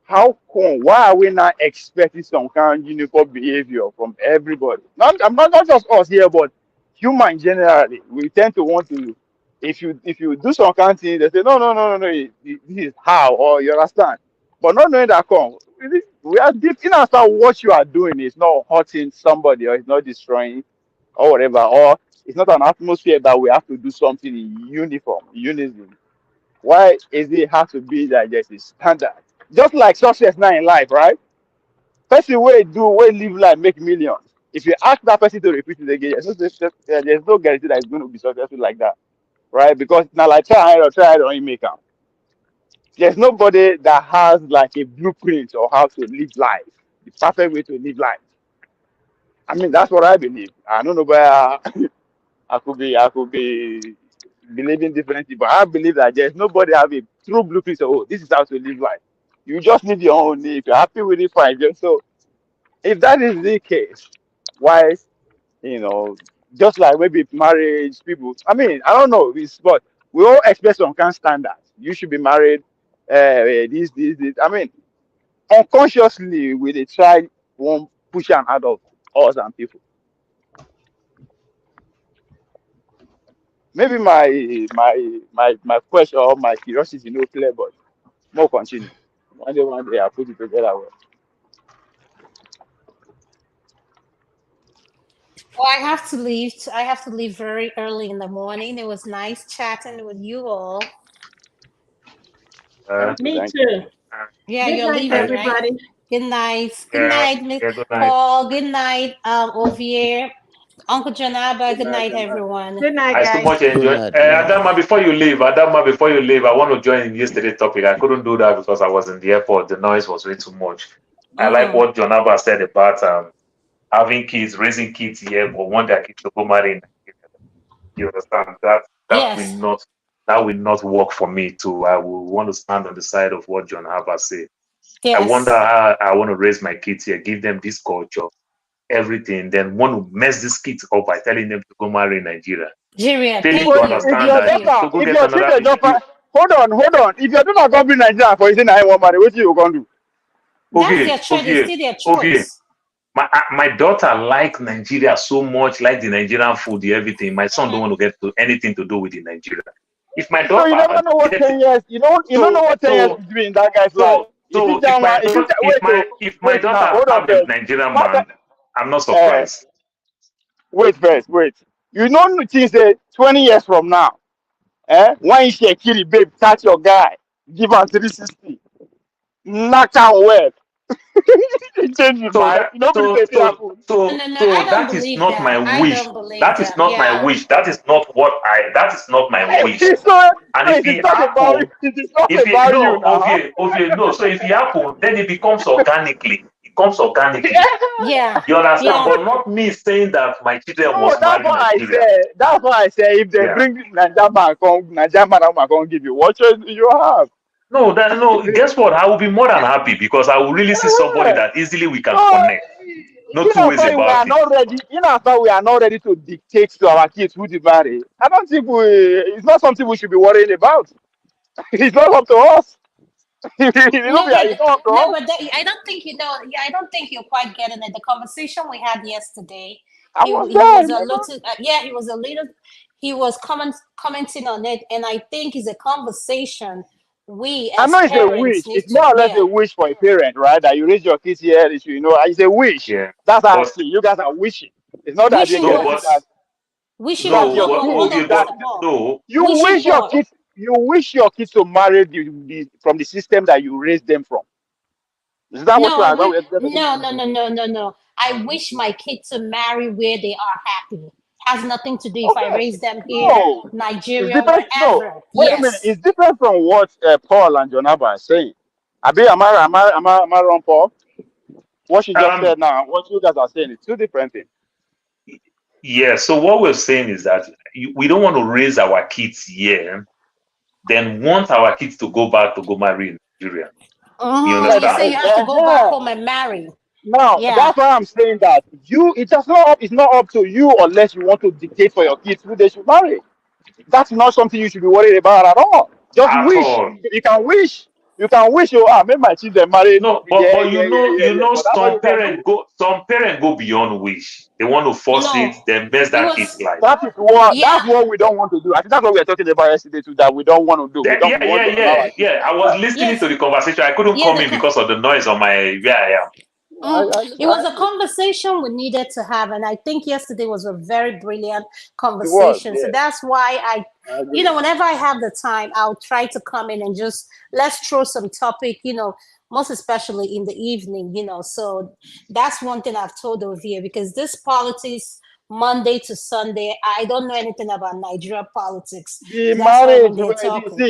how come? Why are we not expecting some kind of uniform behavior from everybody? Not just us here, but human generally. We tend to want to. If you do some kind of thing, they say no, no, no, no, no. This is how, or you understand. But not knowing that come. We are deep in as to what you are doing is not hurting somebody or it's not destroying or whatever, or it's not an atmosphere that we have to do something in uniform, unison. Why is it have to be that there's a standard? Just like success now in life, right? Person way do way live life make millions. If you ask that person to repeat it again, there's no guarantee that it's going to be successful like that, right? Because now like try it or you make them. There's nobody that has like a blueprint or how to live life, the perfect way to live life. I mean, that's what I believe. I don't know where I could be believing differently, but I believe that there's nobody have a true blueprint. So, oh, this is how to live life. You just live your own. If you're happy with it, fine. So, if that is the case, why, you know, just like maybe marriage people. I mean, I don't know. But we all expect some kind of standards. You should be married. This. I mean, unconsciously, we they try one push and out of us and people. Maybe my question or my curiosity no clear, but more continue. One day I put it together well. Well, I have to leave. I have to leave very early in the morning. It was nice chatting with you all. Thank you, Me thank you. too. Yeah, Good you're night, leaving, right? everybody. Good night. Good Yeah, night, Miss yeah, good night. Paul. Good night, Ovier. Uncle Janaba. Good Good night, night, good night. everyone. Good night, I so guys. much Good enjoy. night. Good night. Adama, before you leave, I want to join in yesterday's topic. I couldn't do that because I was in the airport. The noise was way too much. I like Mm-hmm. what John Abba said about having kids, raising kids here, but want their kids to go marry in Nigeria. You understand Yes. that will not work for me too. I will want to stand on the side of what John Abba said. I wonder Yes. how I want to raise my kids here, give them this culture, everything, then want to mess these kids up by telling them to go marry in Nigeria. Nigeria. Failing Thank to But you. if understand your Thank that you. daughter, to go if get your children another don't you, hold on. If your daughter come bring Nigeria for you say I want marry, what you gonna do? That's their Ovie, choice. It's Ovie, still their Ovie. choice. My daughter like Nigeria so much, like the Nigerian food, the everything. My son don't Mm-hmm. want to get to anything to do with the Nigeria. If my So you never daughter know what get 10 years. You don't know so what 10 years so is doing in that guy's life. so Is it so if Jama? my Is it daughter wait to if my wait now? daughter Hold on have a first. Nigerian Master, man, I'm not uh, surprised. wait first. Wait. You know the things say 20 years from now. When you say kill it, babe, catch your guy, give him 360, knock out well. He change his So mind. that You know, so say it so happen. so No. I so don't that is believe not my that. I wish. don't believe That is that. not my Yeah. wish. That is not what I. That is not my wish. So And if it is it not about happen, it is not if it about you no, now. no. So if it happen, then it becomes organically. It comes organically. Yeah. You understand? Yeah. But not me saying that my children No, must that's marry what I Nigeria. said. That's what I said. If they Yeah. bring Nigerian man come give you, what choice do you have? No, that no. Guess what? I will be more than happy because I will really see somebody that easily we can So, connect. No in two as ways far we about are it. not ready, in as far we are not ready to dictate to our kids who to marry, I don't think it's not something we should be worrying about. It's not up to us. No, but It's not up to no, us. but I don't think you know. Yeah, I don't think you're quite getting it. The conversation we had yesterday, I was he there, was a remember? little. Yeah, he was a little. He was commenting on it, and I think it's a conversation we I as know it's a parents wish. need It's to. more or less Yeah, a wish for a parent, right? That you raise your kids here, it's a wish. Yeah. That's how I But see it. You guys are wishing. It's not that wishing again. no, It's but what? that Wishing that what? no, your Hold but on, kids hold okay, on, that but Mr. Paul. no. Wishing for you wish your kids to marry from the system that you raised them from. Is that what no, you I are? wish no. I wish my kids to marry where they are happy. Has nothing to do if I Okay. raise them here, No, it's Nigeria, different. No, wherever. wait a minute. Yes. It's different from what Paul and Jonaba are saying. Am I wrong, Paul? What she just Um, said now, what you guys are saying, is two different things. yeah. So what we're saying is that we don't want to raise our kids here, then want our kids to go back to go marry in Nigeria. You Mm-hmm. Yeah, You that, say understand? you have to go back home and marry. now Yeah. that's why I'm saying that it's not up to you unless you want to dictate for your kids who they should marry. That's not something you should be worried about at all. Just At wish. all. You can wish. You can wish you make my children marry. No, Yeah, but yeah, yeah, yeah, yeah. But that's what you can do. some parents go beyond wish. They want to You force it, know, then mess it that kid's was life. yeah. That's what we don't want to do. I think that's what we were talking about yesterday too. That we don't want to do. We want to allow our children. I was listening Yes, to the conversation. I couldn't yeah. come in because of the noise on my where I am. It was a conversation we needed to have, and I think yesterday was a very brilliant It was, conversation. So yeah. that's why I agree. whenever I have the time, I'll try to come in and just let's throw some topic, most especially in the evening, So that's one thing I've told Ovia because this politics Monday to Sunday, I don't know anything about Nigeria politics. The So that's why marriage, when they're talking,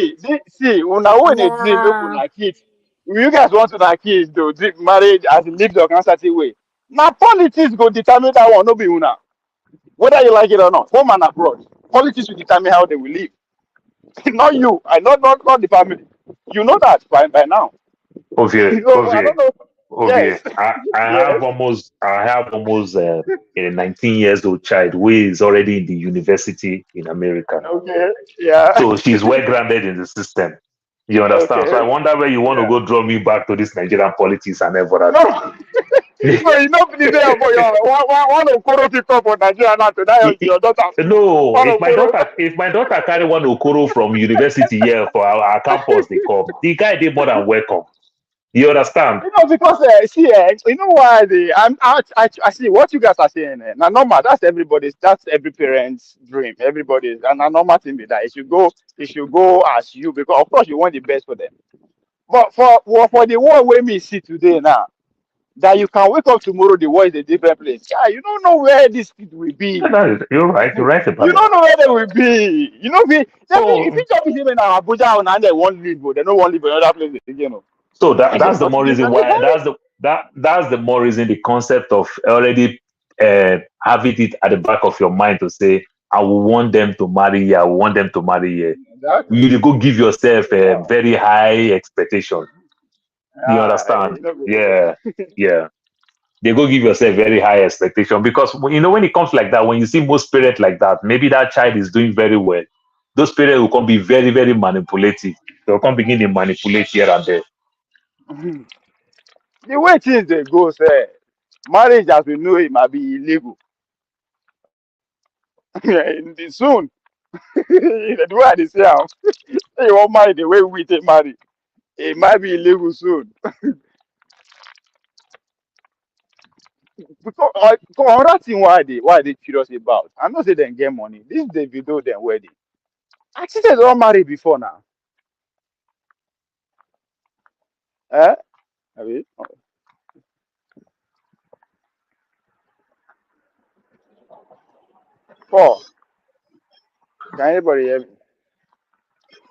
see, una when they dream, make nah. una kids. You guys want to like kids, though, dream marriage as in live the certain way. Now politics go determine that one, no be una. Whether you like it or not, home and abroad, politics will determine how they will live. Not you, not the family. You know that by now. Ovie, So I don't know. Yes, yes. I have almost a 19 years old child who is already in the university in America. Okay, yeah. So she's well grounded in the system. You understand? So I Okay, wonder where you want to yeah. go draw me back to this Nigerian politics and everything. No. So you know the day for your one of Koro pick up on Nigeria now tonight your daughter. No, One of Koro. if my daughter carry one Okoro from university here for our campus, they come. The guy did more than welcome. You understand? Because see, you know why I see what you guys are saying. Now, normal. That's every parent's dream. Everybody's and a normal thing be that it should go as you because of course you want the best for them. But for the world where me see today now, that you can wake up tomorrow, the world is a different place. Yeah, you don't know where this kid will be. You're right. You're right about You that. don't know where they will be. If So, you just be even now Abuja and they won't leave, but they don't want to live in another place again. so that's the But more reason why that's the more reason the concept of already having it at the back of your mind to say I will want them to marry here. I will want them to marry here. exactly. You go give yourself a Wow. very high expectation. You understand? You know, Yeah, yeah. They go give yourself very high expectation because when it comes like that, when you see most parents like that, maybe that child is doing very well. Those parents will come be very, very manipulative. They'll come begin to manipulate here and there. the way things they go, say, marriage as we know it might be illegal. Soon, the way they say, you won't marry the way we take marry. It might be illegal soon. Because another thing why they curious about, I know say they get money. This Davido them wedding. Actually, they don't marry before now. Eh? Abi? Four. Can anybody hear me?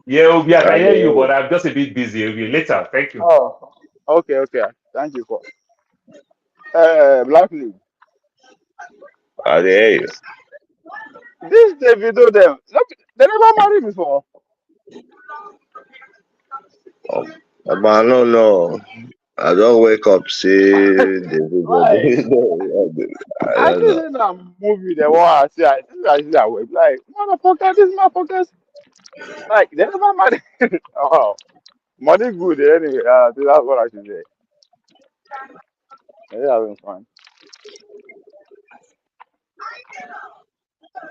Yeah, Obi, I can hear you, Okay. but I'm just a bit busy. Obi. Later, thank you. Oh, okay. Thank you for Black League. I hear you. This Davido them, look, they never married before. But I don't know. I don't wake up see Like, I I don't just know. in that movie they want to see. I see that way. Like, motherfucker, this motherfuckers. Like, they never married. Oh, money good anyway. So that's what I should say. They're having fun.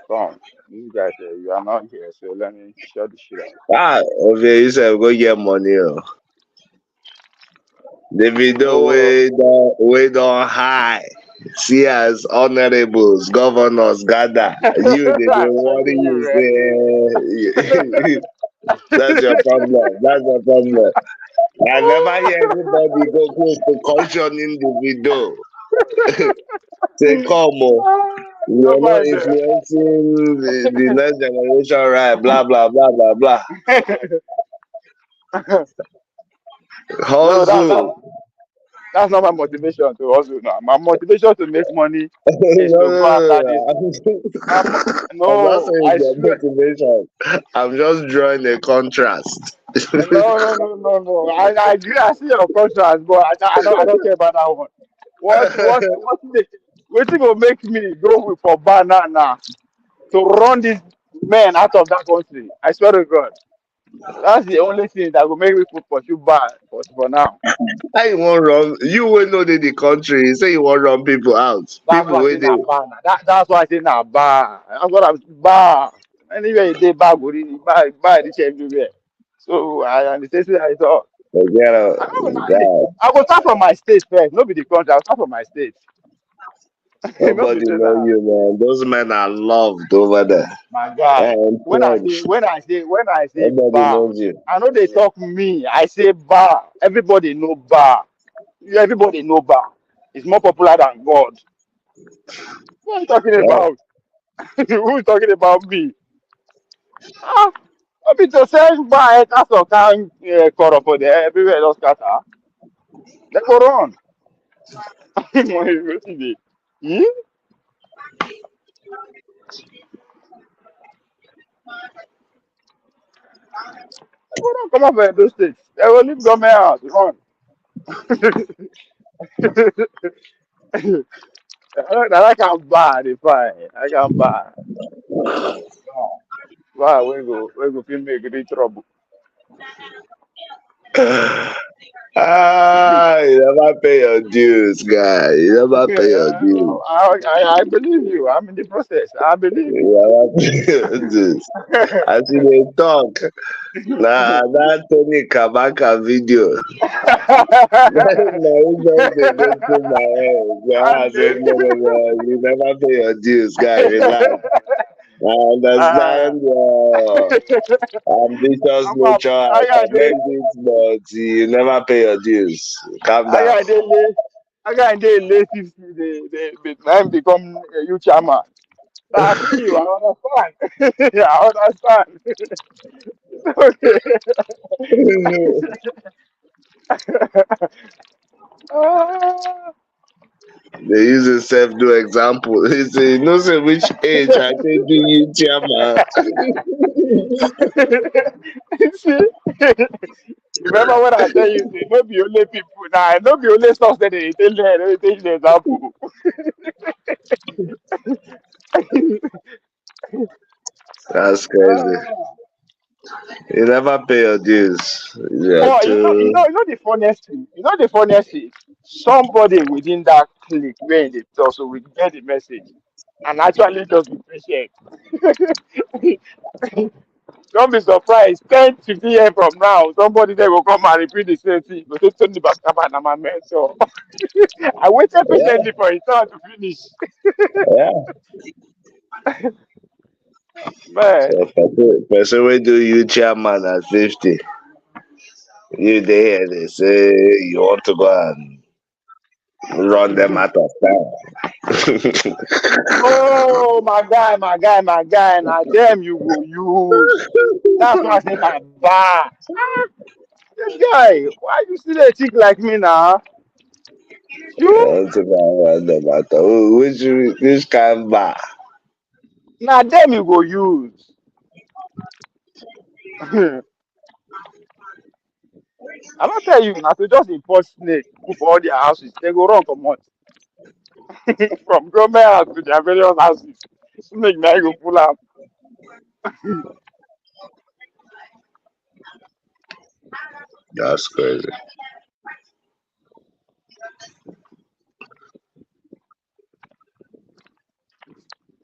Come, this guy said you are not here, so let me shut the shit up. Okay, you said go get money. Oh. The video No, way down high. See as honorables, governors gather. You they I'm worry telling you you, say that's your problem. That's your problem. I never hear anybody go close to cautioning the video. Say come on. You're don't not mind them. influencing the next generation, right? Blah blah blah blah blah. No, Hustle. that's not my motivation to hustle now. My motivation to make money is No, to go after this. no, no. My, mo- I'm not no, saying I your swear. motivation. I'm just drawing a contrast. No. I agree. I see your contrast, but I don't care about that one. What will make me go with for banana to run these men out of that country? I swear to God. That's the only thing that will make me pursue bar for now. How you want run? You will know the country. You say you want run people out. That's People why I where say they na bar. That's why I say na bar. That's what I'm bar. Anywhere you dey bar, go really bar reach everywhere. So I understand. Say I thought forget I don't know. God. I go start from my state first. No be the country. I'll start from my state. No be Nobody say know na you, man. Those men are loved over there. my guy. And French. When I say Nobody bar, knows you. I know they talk me. I say bar. Everybody know bar. Everybody know bar. It's more popular than God. What are you talking Yeah. about? Who is talking about me? Ah, no be to say bar enter some kind corrupt for there. Everywhere just scatter. They go run. Wetin dey? Hmm? They go run comot for Edo State. They go leave government house run. Na that kind bar dey find. That kind bar. Bar wey go fit make real trouble. You never pay your dues, guy. You never pay your dues. I believe you. I'm in the process. I believe you. You never pay your dues. As you dey talk, na that Tony Kabaka video. Na it just dey go through my head. I say, no, you never pay your dues, guy. Relax. I Ah, understand your ambitious nature. I I got can make this, but you never pay your dues. Calm I down. got I got late 50. They man become a youth chairman. I feel you. I understand. I understand. Okay. Ah, They use himself do example. He say, no say which age I take do you chairman. see, remember when I tell you, say, no be only people now, no be only stuff that they tell them, they tell you the example. That's crazy. You never pay your dues. Yeah, But too. the funniest thing. You know the funniest thing. Somebody within that clique where they also will get the message and actually just be patient. Don't be surprised. 10, 15 years from now, somebody there will come and repeat the same thing. But don't Tony Baskaba and my mentor. I waited Yeah, patiently for his turn to finish. yeah. Man. So person will do you chairman at 50. You there, they say you want to go and run them out of town. Oh my guy, now them you go use. That's why I say na bad. This guy, why you still a chick like me now? You You want to go and run them out of town. Which kind bar? now them you go use. I don't tell you now to just import snake, put for all their houses. They go run from what? From government house to their various houses. Snake now go pull up. That's crazy.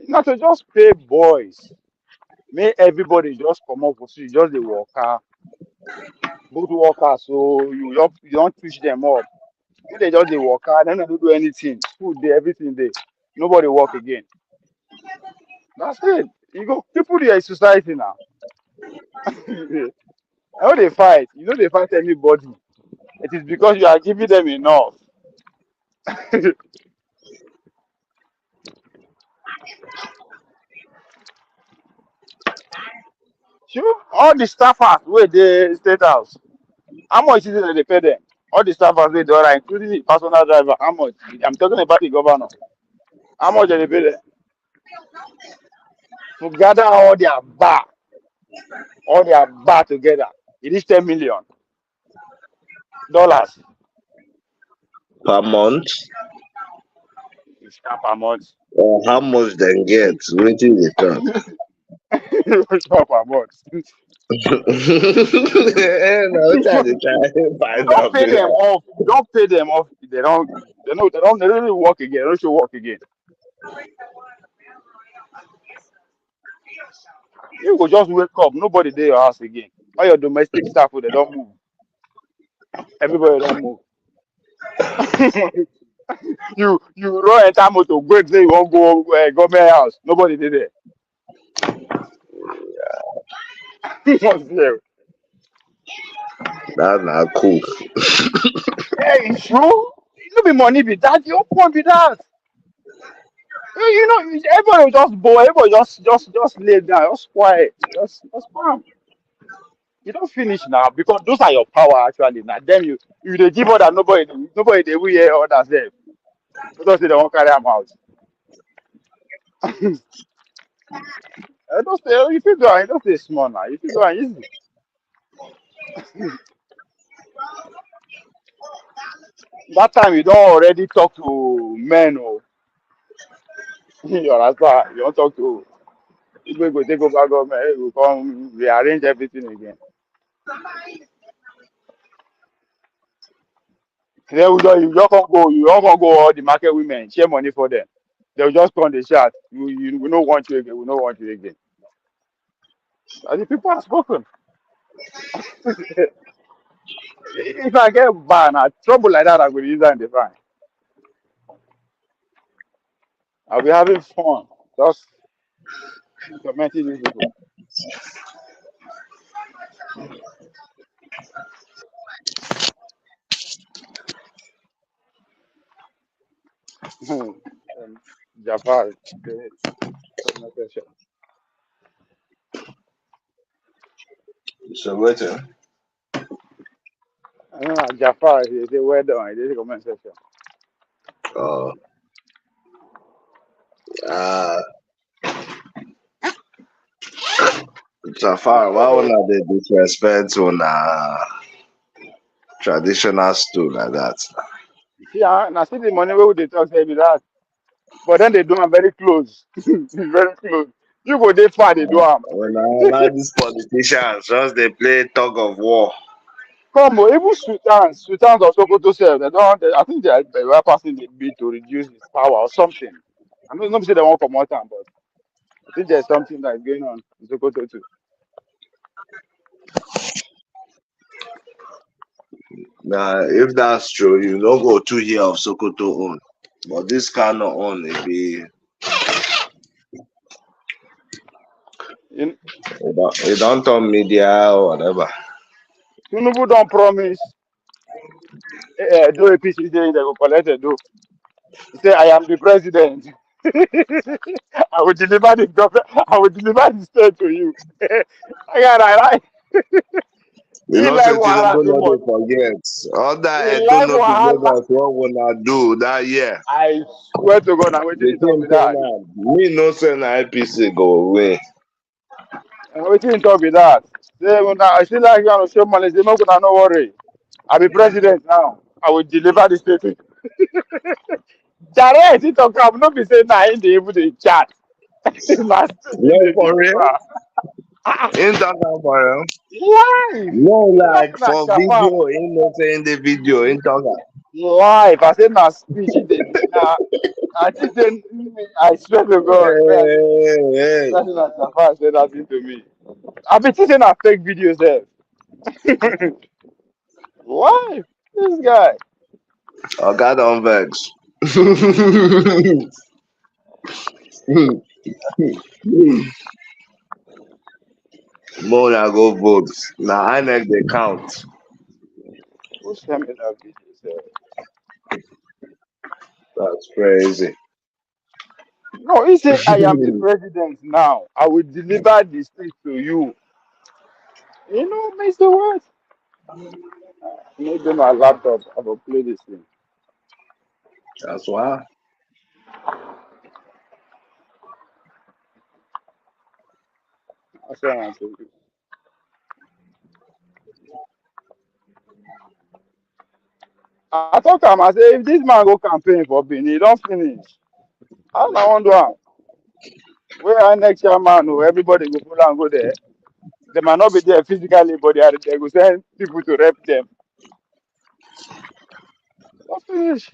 Now to just pay boys. Make everybody just come up for street, just the worker. Both workers, so you don't push them up. If they just the worker, then they don't do anything. Food there, everything there. Nobody work again. That's it. You go people there is society now. How they fight? You know they fight anybody. It is because you are giving them enough. Sure. All the staffers where the state house. How much is it that they pay them? All the staffers they do, including the personal driver. How much? I'm talking about the governor. How much do they pay them? To gather all their bar together. It is $10 million. Per month? It's per month. Or how much they get? Waiting they talk. Talk about. No, what are they trying to You find don't out? pay them off. You don't pay them off. They don't. They know. They don't even work again. They don't show work again. You will just wake up. Nobody there your house again. All your domestic staff, they don't move. Everybody don't move. You run enter motor go say you won't go government house. Nobody did there. What's there? That's not cool. Yeah, it's true. It no be money be that. Your point be that. You know, everybody will just bow. Everybody just lay down. Just quiet. Just calm. You don't finish now because those are your power actually. Now then you dey give order nobody they will hear others there. Because they don't carry them out. I don't say you feel do it. Don't say small now. You feel do it easy. That time you don't already talk to men or you understand. You don't talk to people go take over government. They will come rearrange everything again. Then you just can't go. You don't go all the market women share money for them. They'll just come the chat. We don't want you again. We don't want you again. And the people have spoken. If I get banned, trouble like that, I will use that in the fine. I'll be having fun. Just tormenting these people. Jafar, the comment section. So wait. Jafar, they were done. This comment section. Uh, uh, Safar, why would not they disrespect on traditional stool like that? See, now see the money where they talk say be that. But then they do them very close. Very close. You go they far, they do them. When I allow these politicians, just they play tug of war. Come on, even Sultans of Sokoto self, I think they were passing the bill to reduce his power or something. I'm not say they won't come out, but I think there's something that's going on in Sokoto too. Now, if that's true, you don't go to hear of Sokoto own. But this kind of own, it don't turn media or whatever. Tinubu don't promise do APC they go collect a do. He say I am the president. I will deliver the government. I will deliver the state to you. I like. You He know, like say Wahala Tinubu too no much. dey forget. All He that like Etono to Wahala. Lagos, what will do that year? I swear to God, I'm waiting The to talk thing with turn that. out. Me no say na APC go win. I'm waiting to talk with that. Say, when I still like you know, show money. Say, no, no worry. I'll be president now. I will deliver the state. Jare, he talk am. No be say na him dey even dey chat. Na state him No, dey for real? deliver. Ain't that not for real? Life. No, Life like na for Japan. video, ain't no say in the video, ain't talk am. Life. I say na speech he dey na. I think say I swear to God. Hey. That's not Japan say that thing to me. I be thinking na fake videos there. Why? This guy. Oga don vex. More na go vote. Na INEC dey count. Who send me that video? Sef? That's crazy. No, he said, I am the president now. I will deliver the state to you. You know, Mr. What? Maybe my laptop. I will play this thing. That's why. I say I to you. I talk to him, I say, if this man go campaign for Benin, he don't finish. How I want to do am? Where our next chairman, everybody go pull and go there. They might not be there physically, but they go send people to rep them. Not finish.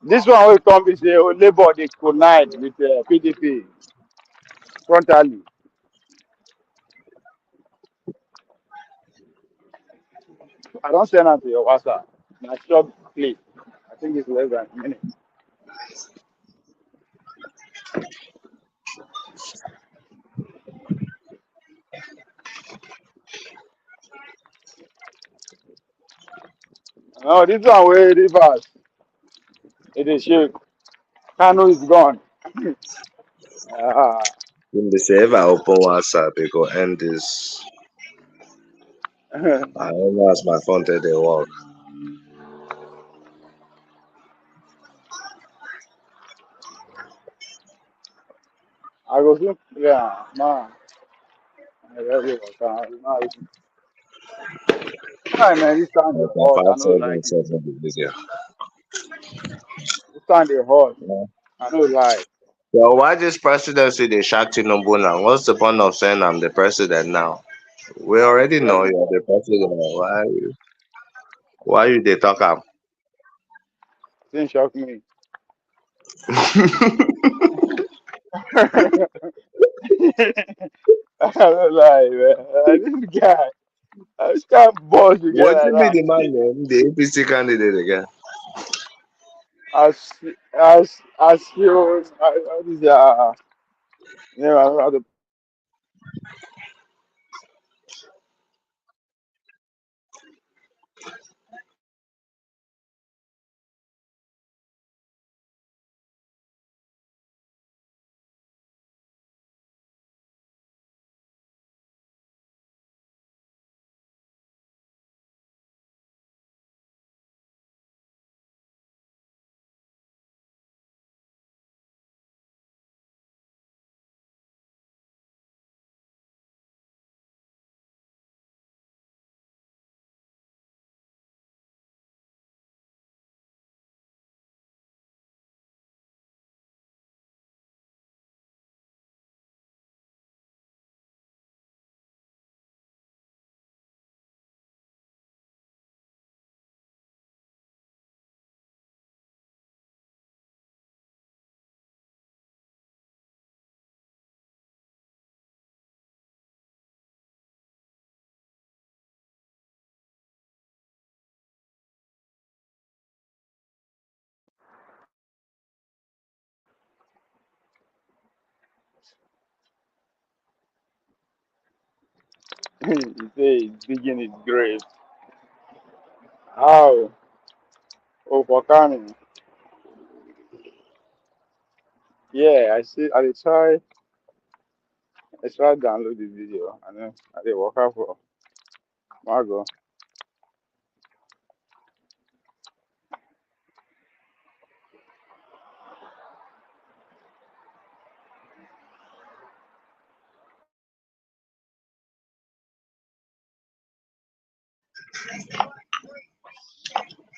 This one will come is Labour they connide with PDP frontally. I don't send out to your WhatsApp. My shop please. I think it's less than a minute. No, this one way reverse. It is shake. Kano is gone. Ah. When they say if I open WhatsApp, it go end this. I don't know as my phone they work. I go soon. Yeah, man. I really was. Why man? This time they Like hot. I five don't seven like it. seven the video. This time they hot. Yeah. I don't like. So why this presidency they shock Tinubu now? What's the point of saying I'm the president now? We I'm the already know president. you're the president. Why you they talk am? Didn't shock me. I don't like man. This guy. This guy boss you get What like you be that. the man name? The APC candidate again. As as you what is name? I don't know how to you say it's digging his grave. How? Oh, for coming. Yeah, I see. I try download the video and then I did work out for Margo.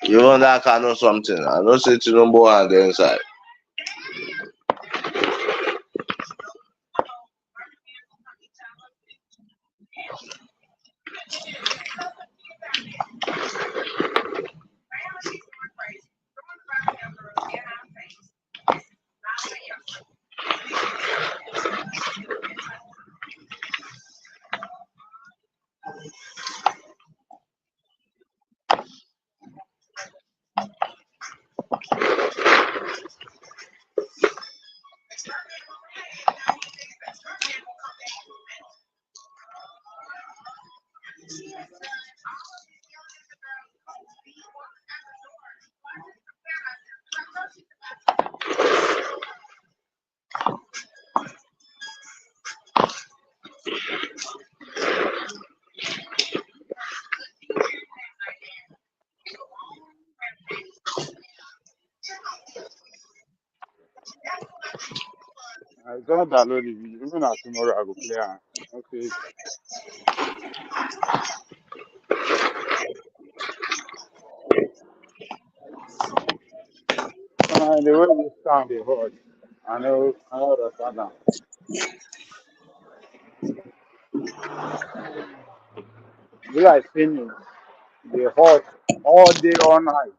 You know that kind of something. I don't see Tinubu on the inside. I gonna download the video. Even as tomorrow I go play am. Okay. The way you sound is hot. I know that now. You like singing the hot all day, all night.